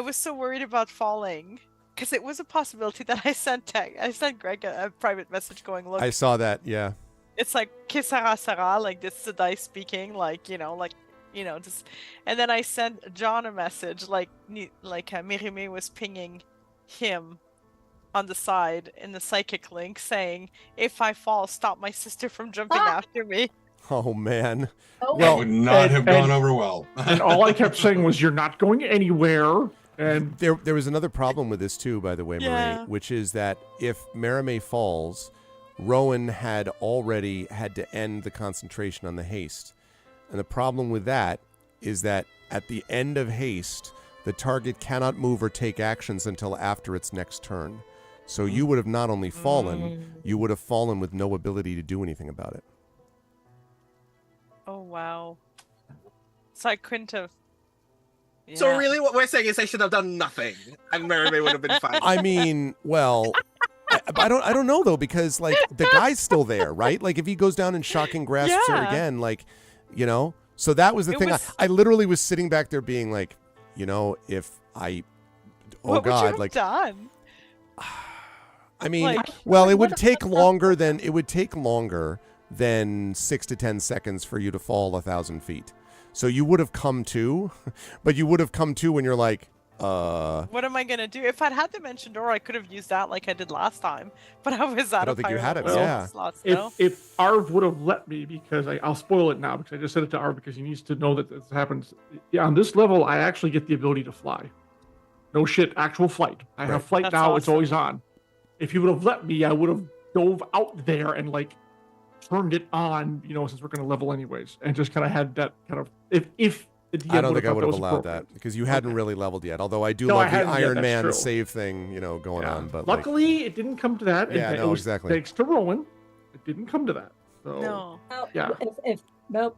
was so worried about falling because it was a possibility that I sent Greg a private message going, look, I saw that. Yeah. it's like Kisara Sara, like this is the dice speaking, just, and then I sent John a message like Merimé was pinging him on the side in the psychic link saying, if I fall, stop my sister from jumping after me. Oh man. Oh, That would not have gone over well. And all I kept saying was, "You're not going anywhere. And there was another problem with this too, by the way, Yeah. Marie, which is that if Maramé falls, Rowan had already had to end the concentration on the haste. And the problem with that is that at the end of haste, the target cannot move or take actions until after its next turn. So you would have not only fallen, you would have fallen with no ability to do anything about it. Oh wow. So I couldn't have. So Yeah. really, what we're saying is I should have done nothing, and Mary would have been fine. I mean, well, I don't know though, because like the guy's still there, right? Like if he goes down and shocking grasps her Yeah. again, like, you know. So that was the It thing. was- I literally was sitting back there being like, you know, if I, oh What would you God, have like, done? I mean, Like- well, it What would take longer than 6 to 10 seconds for you to fall 1,000 feet. So you would have come to, but you would have come to when you're like, What am I gonna do? If I'd had Dimension Door, I could have used that like I did last time. But I was out don't of think you higher had it, level yeah. slots, if no? if Arv would have let me, because I'll spoil it now because I just said it to Arv because he needs to know that this happens. Yeah, on this level, I actually get the ability to fly. No shit, actual flight. I have flight That's now. It's awesome. always on. If you would have let me, I would have dove out there and like turned it on. You know, since we're going to level anyways, and just kind of had that kind of if the DM I don't think I thought would have was allowed appropriate. that because you hadn't really leveled yet. Although I do No, I love the hadn't yet, Iron that's Man true. save thing, you know, going Yeah. on. But like, Luckily, it didn't come to that. Yeah, It no, was exactly. Thanks to Rowan, it didn't come to that. So, No. Now, Yeah. if nope,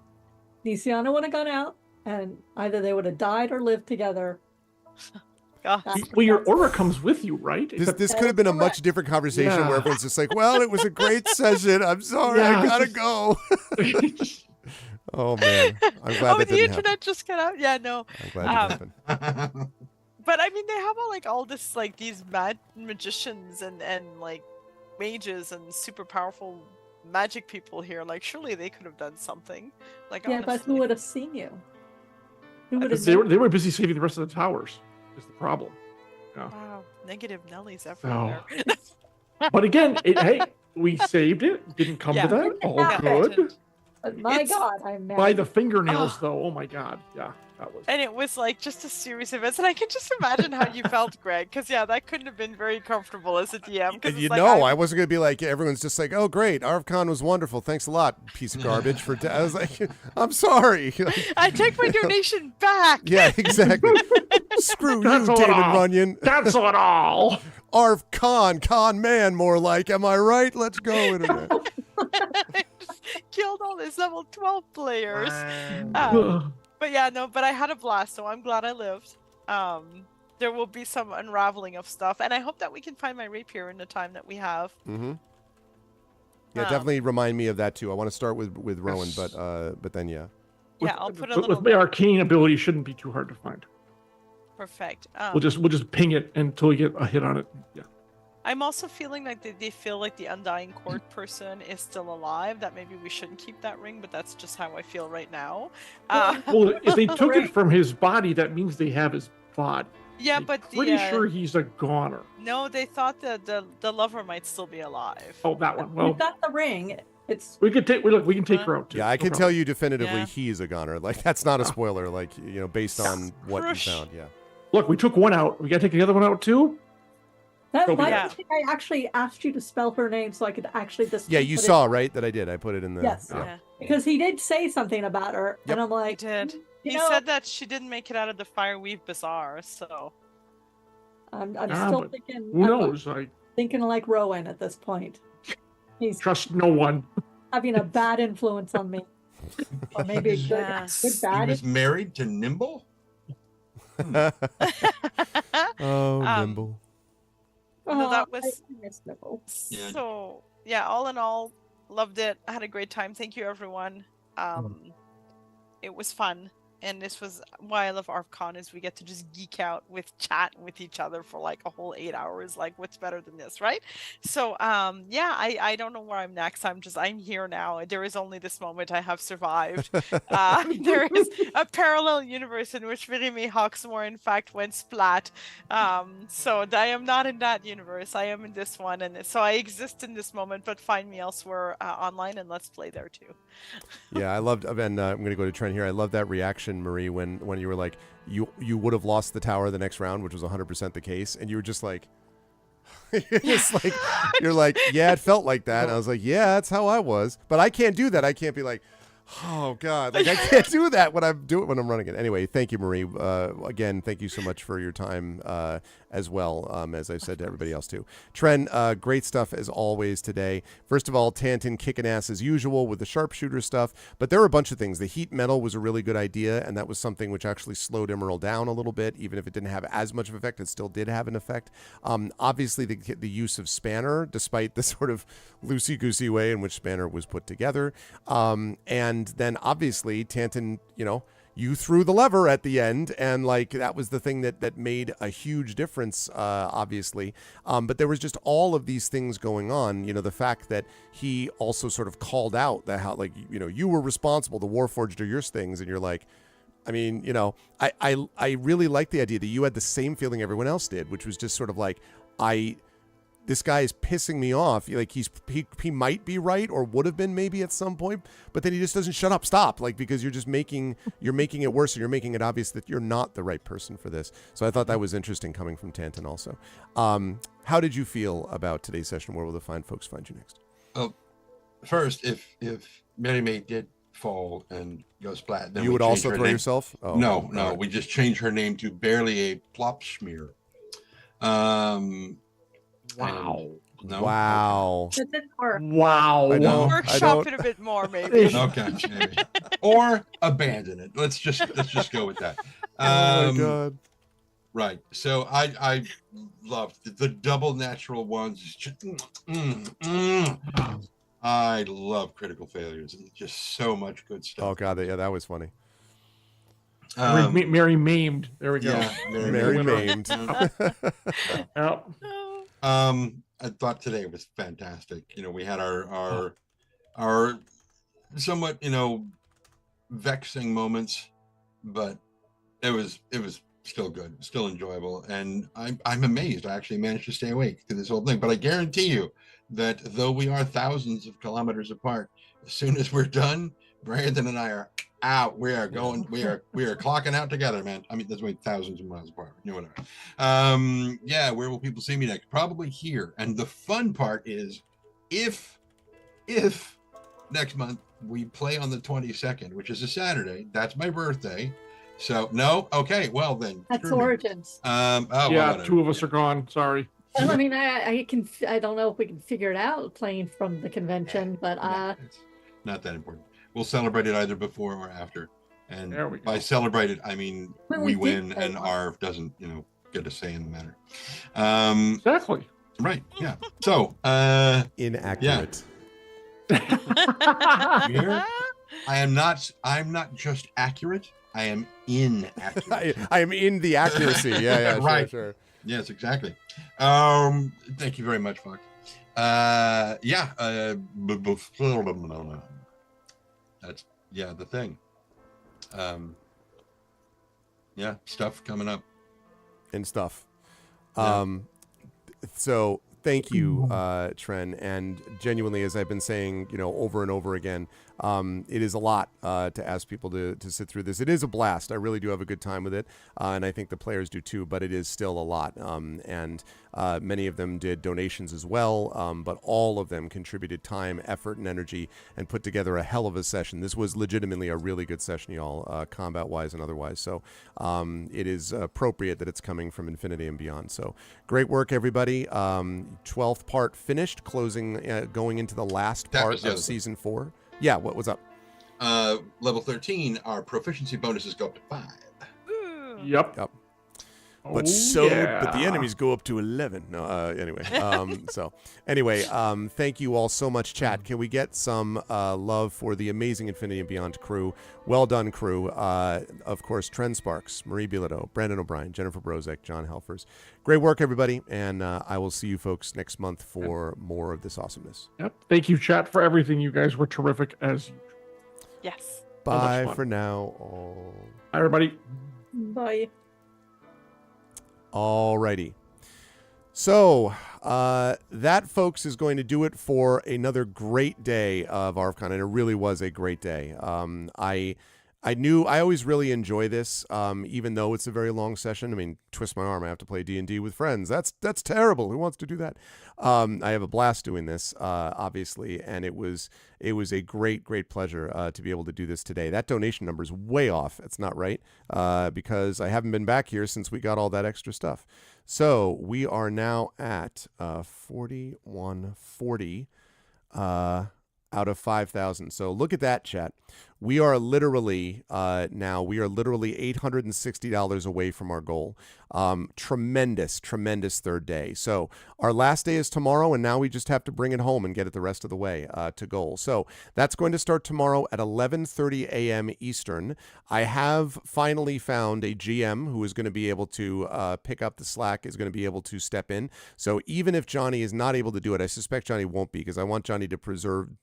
Nisiana would have gone out, and either they would have died or lived together. God. Well, your aura comes with you, right? this could have been a much different conversation Yeah. where everyone's just like, "Well, it was a great session. I'm sorry, Yeah, I gotta just- go." Oh man, I'm glad Oh, that the didn't internet just got out. Yeah, no. happen. I'm glad it didn't happen. But I mean, they have all this like these mad magicians and like mages and super powerful magic people here. Like, surely they could have done something. Like, Yeah, but honestly. who would have seen you? Who would have? they were busy saving the rest of the towers. Is the problem. Wow, negative Nellies everywhere. But again, hey, we saved it. Didn't come Yeah. to that. All Yeah. good. My It's- God, I'm mad. By the fingernails, though. Oh my God. Yeah, that was. And it was like just a series of events, and I can just imagine how you felt, Greg, because yeah, that couldn't have been very comfortable as a DM. And you know, I wasn't gonna be like everyone's just like, "Oh, great, ArvCon was wonderful. Thanks a lot, piece of garbage." I was like, "I'm sorry." Like, I take my donation back. yeah, exactly. Screw you, Cancel it David all. Runyon. Cancel it all. ArvCon, con man, more like. Am I right? Let's go, internet. Just killed all these level 12 players. Wow. But yeah, no, but I had a blast, so I'm glad I lived. There will be some unraveling of stuff, and I hope that we can find my rapier in the time that we have. Mm-hmm. Yeah, Um, definitely remind me of that too. I want to start with Rowan, Yes. but then yeah. Yeah, I'll put a With little my arcane ability, shouldn't be too hard to find. perfect. We'll just ping it until we get a hit on it. Yeah. I'm also feeling like they feel like the Undying Court person is still alive. That maybe we shouldn't keep that ring, but that's just how I feel right now. Well, if they took it from his body, that means they have his body. Yeah, I'm but pretty the, sure he's a goner. no, they thought that the lover might still be alive. Oh, that one. We've Well, got the ring. It's we can take. We can take her out too. Yeah, I No can problem. tell you definitively Yeah. he's a goner. Like that's not a Ah. spoiler. Like based on what you Crush. found. Yeah. Look, we took one out. We got to take the other one out too. that. Toby. Why Yeah. do you think I actually asked you to spell her name so I could actually just? Yeah, you put it- saw right that I did. I put it in the. Yes. Yeah. Yeah, because he did say something about her, Yep. and I'm he like, did. you He know, said that she didn't make it out of the Fireweave Bazaar, so I'm Ah, still but thinking. Who I'm knows? I thinking like Rowan at this point. He's trust no one. having a bad influence on me, or maybe a good, Yes. good He bad. was married to Nimble? Oh, Um, nimble. no, that Oh, was- I miss Nibble. Yeah. So yeah, all in all, loved it. I had a great time. Thank you, everyone. It was fun, and this was why I love ArvCon is we get to just geek out with chat with each other for like a whole 8 hours. Like, what's better than this, right? So yeah, I don't know where I'm next. I'm here now. There is only this moment. I have survived. There is a parallel universe in which Virime Hawksmoor in fact went splat. So I am not in that universe. I am in this one, and so I exist in this moment. But find me elsewhere online, and let's play there too. Yeah, I loved. And I'm going to go to Trent here. I love that reaction session, Marie, when you were like, you would have lost the tower the next round, which was 100% the case, and you were just like, it's like, you're like, yeah, it felt like that. And I was like, yeah, that's how I was, but I can't do that. I can't be like, oh God, like I can't do that when I'm running it. Anyway, thank you, Marie. Again, thank you so much for your time as well, as I've said to everybody else too. Tren, great stuff as always today. First of all, Tanton kicking ass as usual with the sharpshooter stuff, but there were a bunch of things. The heat metal was a really good idea, and that was something which actually slowed Emerald down a little bit. Even if it didn't have as much of an effect, it still did have an effect. Obviously, the use of Spanner, despite the sort of loosey-goosey way in which Spanner was put together, and then obviously Tanton, you threw the lever at the end, and like that was the thing that made a huge difference, obviously. But there was just all of these things going on. The fact that he also sort of called out that how, like, you were responsible, the Warforged are your things, and you're like, I mean, I really like the idea that you had the same feeling everyone else did, which was just sort of like, this guy is pissing me off. Like he might be right, or would have been maybe at some point, but then he just doesn't shut up, stop. Like, because you're making it worse, and you're making it obvious that you're not the right person for this. So I thought that was interesting coming from Tanton also. How did you feel about today's session? Where will the fine folks find you next? Oh, first, if Mary May did fall and go splat, then you would also throw yourself? Oh, no, we just changed her name to barely a plop smear. Wow. No? Wow. That didn't work. Wow. Workshop it a bit more, maybe. Okay, maybe. Or abandon it. Let's just go with that. Oh my God. Right. So I loved the double natural ones. I love critical failures. It's just so much good stuff. Oh God, yeah, that was funny. Mary maimed. There we go. Yeah, Mary maimed. Yep. I thought today was fantastic. We had our somewhat, vexing moments, but it was still good, still enjoyable. And I'm amazed I actually managed to stay awake through this whole thing. But I guarantee you that though we are thousands of kilometers apart, as soon as we're done, Brandon and I are out. We are going, we are clocking out together, man. I mean, that's way thousands of miles apart. Whatever. Yeah, where will people see me next? Probably here. And the fun part is if next month we play on the 22nd, which is a Saturday, that's my birthday. So no, okay, well then. That's Origins. Yeah, two of us are gone. Sorry. Well, I mean, I don't know if we can figure it out playing from the convention, but it's not that important. We'll celebrate it either before or after. And by celebrate it, I mean we win and Arv doesn't, get a say in the matter. Exactly. Right. Yeah. So inaccurate. Yeah. I'm not just accurate. I am inaccurate. I am in the accuracy. Yeah, right. Sure. Yes, exactly. Thank you very much, Fox. That's the thing. Stuff coming up. And stuff. So thank you, Tren, and genuinely, as I've been saying, over and over again, it is a lot to ask people to sit through this. It is a blast. I really do have a good time with it, and I think the players do too, but it is still a lot. And many of them did donations as well, but all of them contributed time, effort, and energy and put together a hell of a session. This was legitimately a really good session, y'all, combat-wise and otherwise. So it is appropriate that it's coming from Infinity and Beyond. So great work, everybody. 12th part finished, closing, going into the last part of Season 4. Yeah, what's up? Level 13, our proficiency bonuses go up to 5. Yep. But but the enemies go up to 11. No, anyway. Thank you all so much, chat. Can we get some love for the amazing Infinity and Beyond crew? Well done, crew. Of course, Tren Sparks, Marie Bilodeau, Brandon O'Brien, Jennifer Brozek, John Helfers. Great work, everybody, and I will see you folks next month for more of this awesomeness. Yep. Thank you, chat, for everything. You guys were terrific as usual. Yes. Bye for now. All. Bye, everybody. Bye. Alrighty. So that, folks, is going to do it for another great day of ArvCon, and it really was a great day. I always really enjoy this, even though it's a very long session. I mean, twist my arm, I have to play D&D with friends. That's terrible. Who wants to do that? I have a blast doing this, obviously, and it was a great pleasure to be able to do this today. That donation number is way off. It's not right, because I haven't been back here since we got all that extra stuff. So we are now at 4140 out of 5,000. So look at that, chat. We are literally $860 away from our goal. Tremendous third day. So our last day is tomorrow, and now we just have to bring it home and get it the rest of the way to goal. So that's going to start tomorrow at 11:30 a.m. Eastern. I have finally found a GM who is going to be able to pick up the slack, is going to be able to step in. So even if Johnny is not able to do it, I suspect Johnny won't be, because I want Johnny to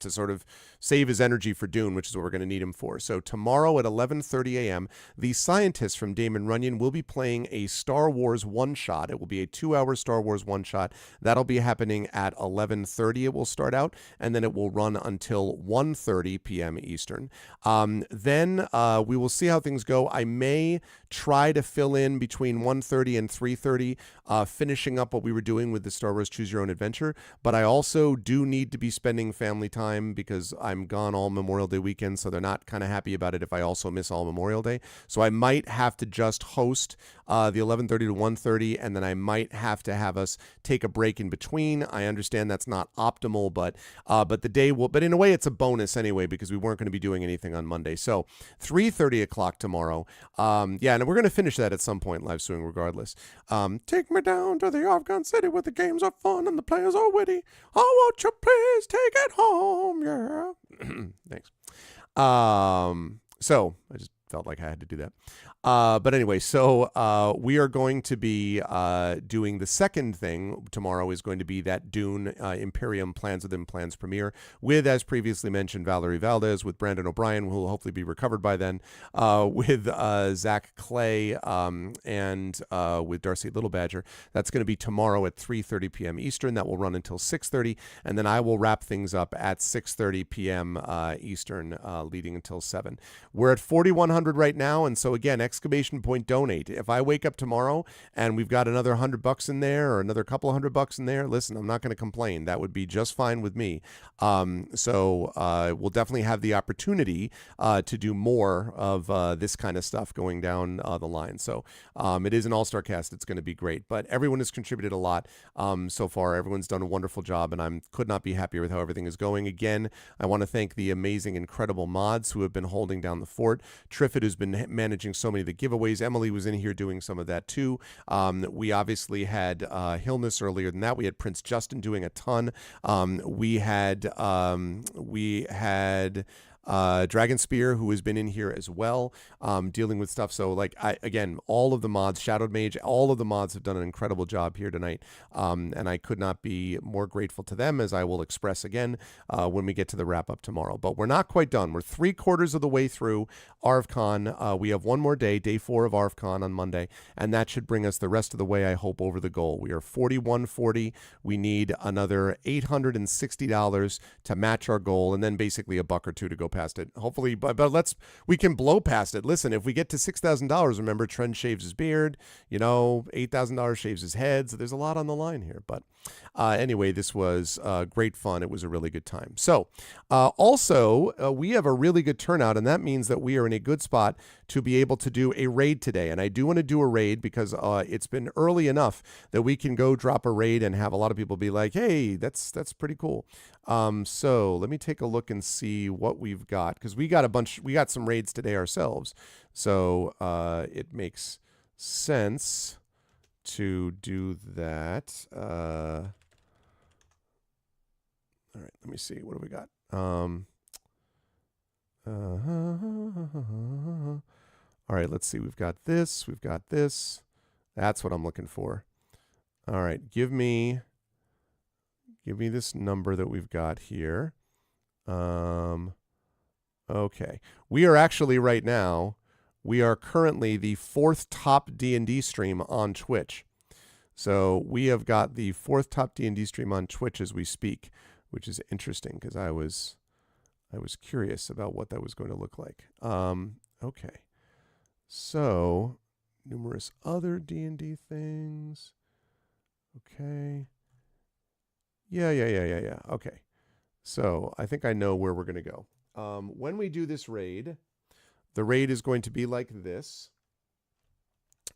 sort of save his energy for Dune, which is what we're going to need him for. So tomorrow at 11:30 a.m., the scientists from Damon Runyon will be playing a Star Wars one-shot. It will be a 2-hour Star Wars one-shot. That'll be happening at 11:30. It will start out, and then it will run until 1:30 p.m. Eastern. Then we will see how things go. I may try to fill in between 1:30 and 3:30, finishing up what we were doing with the Star Wars Choose Your Own Adventure. But I also do need to be spending family time, because I'm gone all Memorial Day weekend, so they're not kind of happy about it if I also miss all Memorial Day. So I might have to just host the 11:30 to 1:30, and then I might have to have us take a break in between. I understand that's not optimal, but the day will. But in a way, it's a bonus anyway, because we weren't going to be doing anything on Monday. So 3:30 o'clock tomorrow. Yeah, and we're going to finish that at some point live streaming regardless. Take me down to the ArvCon city where the games are fun and the players are witty. Oh, won't you please take it home? Yeah. Thanks. So I just felt like I had to do that. But anyway, so we are going to be doing the second thing tomorrow is going to be that Dune Imperium Plans Within Plans premiere with, as previously mentioned, Valerie Valdez, with Brandon O'Brien, who will hopefully be recovered by then, with Zach Clay, and with Darcy Little Badger. That's going to be tomorrow at 3:30 p.m. Eastern. That will run until 6:30, and then I will wrap things up at 6:30 p.m. Eastern, leading until 7. We're at 4,100 right now, and so again, exclamation point donate. If I wake up tomorrow and we've got another $100 in there, or another couple $100 in there, listen, I'm not going to complain. That would be just fine with me. So we'll definitely have the opportunity to do more of this kind of stuff going down the line. So it is an all-star cast. It's going to be great. But everyone has contributed a lot so far. Everyone's done a wonderful job, and I could not be happier with how everything is going. Again, I want to thank the amazing, incredible mods who have been holding down the fort. Triffid, who's been managing so many of the giveaways. Emily was in here doing some of that too. We obviously had Hillness earlier than that. We had Prince Justin doing a ton. We had Dragon Spear, who has been in here as well, dealing with stuff. So again, all of the mods, Shadowed Mage, all of the mods have done an incredible job here tonight. And I could not be more grateful to them, as I will express again when we get to the wrap up tomorrow. But we're not quite done. We're 3/4 of the way through ArvCon. We have one more day 4 of ArvCon on Monday, and that should bring us the rest of the way, I hope, over the goal. We are 4140. We need another $860 to match our goal, and then basically a buck or two to go past it. Hopefully, but we can blow past it. Listen, if we get to $6,000, remember, Trent shaves his beard, $8,000 shaves his head. So there's a lot on the line here. But anyway, this was great fun. It was a really good time. So also, we have a really good turnout, and that means that we are in a good spot to be able to do a raid today. And I do want to do a raid because it's been early enough that we can go drop a raid and have a lot of people be like, hey, that's pretty cool. So let me take a look and see what we've got, because we got some raids today ourselves. So it makes sense to do that. All right, let me see. What do we got? All right, let's see. We've got this. We've got this. That's what I'm looking for. All right, give me this number that we've got here. Okay. We are actually right now, we are currently the 4th top D&D stream on Twitch. So we have got the 4th top D&D stream on Twitch as we speak, which is interesting because I was curious about what that was going to look like. Okay. So, numerous other D&D things. Okay. Yeah. Okay. So, I think I know where we're going to go. When we do this raid, the raid is going to be like this.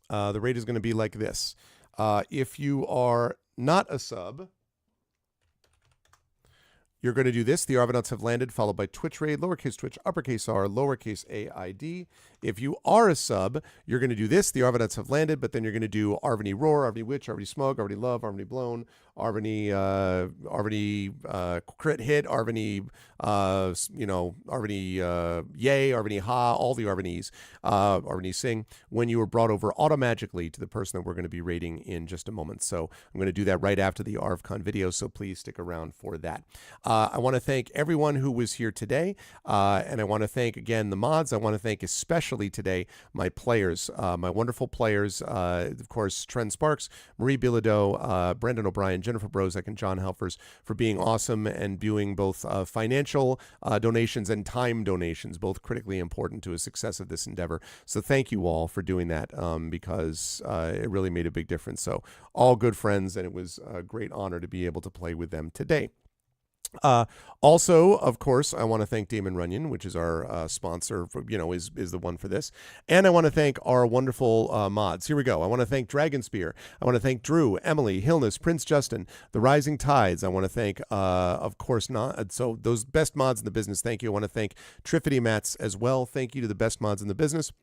The raid is going to be like this. If you are not a sub, you're going to do this. The Arvanauts have landed, followed by Twitch raid, lowercase twitch, uppercase R, lowercase AID. If you are a sub, you're going to do this. The Arvanauts have landed, but then you're going to do Arvany Roar, Arvany Witch, Arvany Smug, Arvany Love, Arvany Blown, Arvany Crit Hit, Arvany, Arvany Yay, Arvany Ha, all the Arvanys, Arvany Sing, when you are brought over automagically to the person that we're going to be raiding in just a moment. So I'm going to do that right after the ArvCon video, so please stick around for that. I want to thank everyone who was here today, and I want to thank, again, the mods. I want to thank especially today my players, my wonderful players, of course, Trent Sparks, Marie Bilodeau, Brandon O'Brien, Jennifer Brozek, and John Helfers for being awesome and doing both financial donations and time donations, both critically important to the success of this endeavor. So thank you all for doing that, because it really made a big difference. So all good friends, and it was a great honor to be able to play with them today. Also, of course, I want to thank Damon Runyon, which is our sponsor, for, is the one for this. And I want to thank our wonderful mods. Here we go. I want to thank Dragonspear. I want to thank Drew, Emily, Hillness, Prince Justin, The Rising Tides. I want to thank, of course, so those best mods in the business. Thank you. I want to thank Triffity Mats as well. Thank you to the best mods in the business.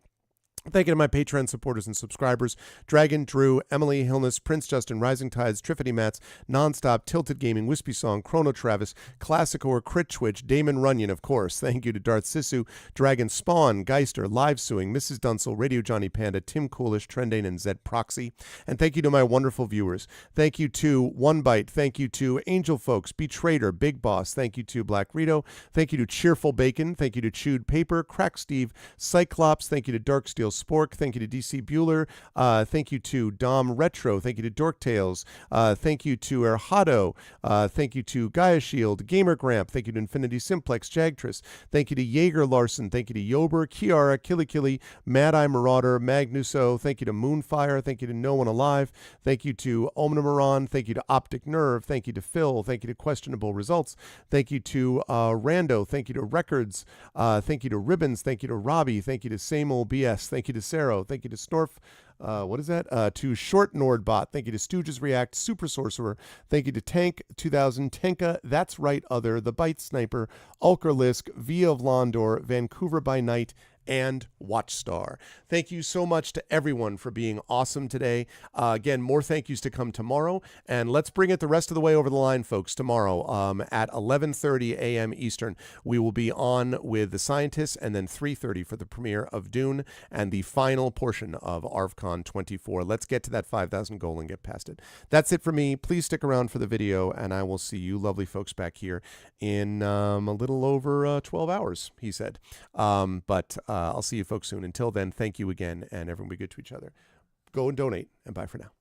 Thank you to my Patreon supporters and subscribers: Dragon, Drew, Emily, Hillness, Prince Justin, Rising Tides, Triffity Mats, Nonstop, Tilted Gaming, Wispy Song, Chrono Travis, Classic or Crit Twitch, Damon Runyon, of course. Thank you to Darth Sisu, Dragon Spawn, Geister, Live Suing, Mrs. Dunsel, Radio Johnny Panda, Tim Coolish, Trendane, and Zed Proxy. And thank you to my wonderful viewers. Thank you to One Bite. Thank you to Angel Folks, Betrader, Big Boss. Thank you to Black Rito. Thank you to Cheerful Bacon. Thank you to Chewed Paper, Crack Steve, Cyclops. Thank you to Darksteel Spork. Thank you to DC Bueller. Thank you to Dom Retro. Thank you to Dork Tales. Thank you to Erhado. Thank you to Gaia Shield, Gamer Gramp. Thank you to Infinity Simplex, Jagtress. Thank you to Jaeger Larson. Thank you to Yober, Kiara, Killy, Mad Eye Marauder, Magnuso. Thank you to Moonfire. Thank you to No One Alive. Thank you to Omnimaron. Thank you to Optic Nerve. Thank you to Phil. Thank you to Questionable Results. Thank you to Rando. Thank you to Records. Thank you to Ribbons. Thank you to Robbie. Thank you to Same Old BS. Thank you to Sarah. Thank you to Snorf. What is that? To Short Nordbot. Thank you to Stooges React, Super Sorcerer. Thank you to Tank 2000, Tenka, That's Right Other, The Bite Sniper, Ulker Lisk, Via of Londor, Vancouver by Night, and Watchstar. Thank you so much to everyone for being awesome today. Again, more thank yous to come tomorrow, and let's bring it the rest of the way over the line, folks. Tomorrow at 11:30 a.m. Eastern, we will be on with the scientists, and then 3:30 for the premiere of Dune and the final portion of ArvCon 24. Let's get to that 5,000 goal and get past it. That's it for me. Please stick around for the video, and I will see you lovely folks back here in a little over 12 hours, he said. But I'll see you folks soon. Until then, thank you again, and everyone be good to each other. Go and donate, and bye for now.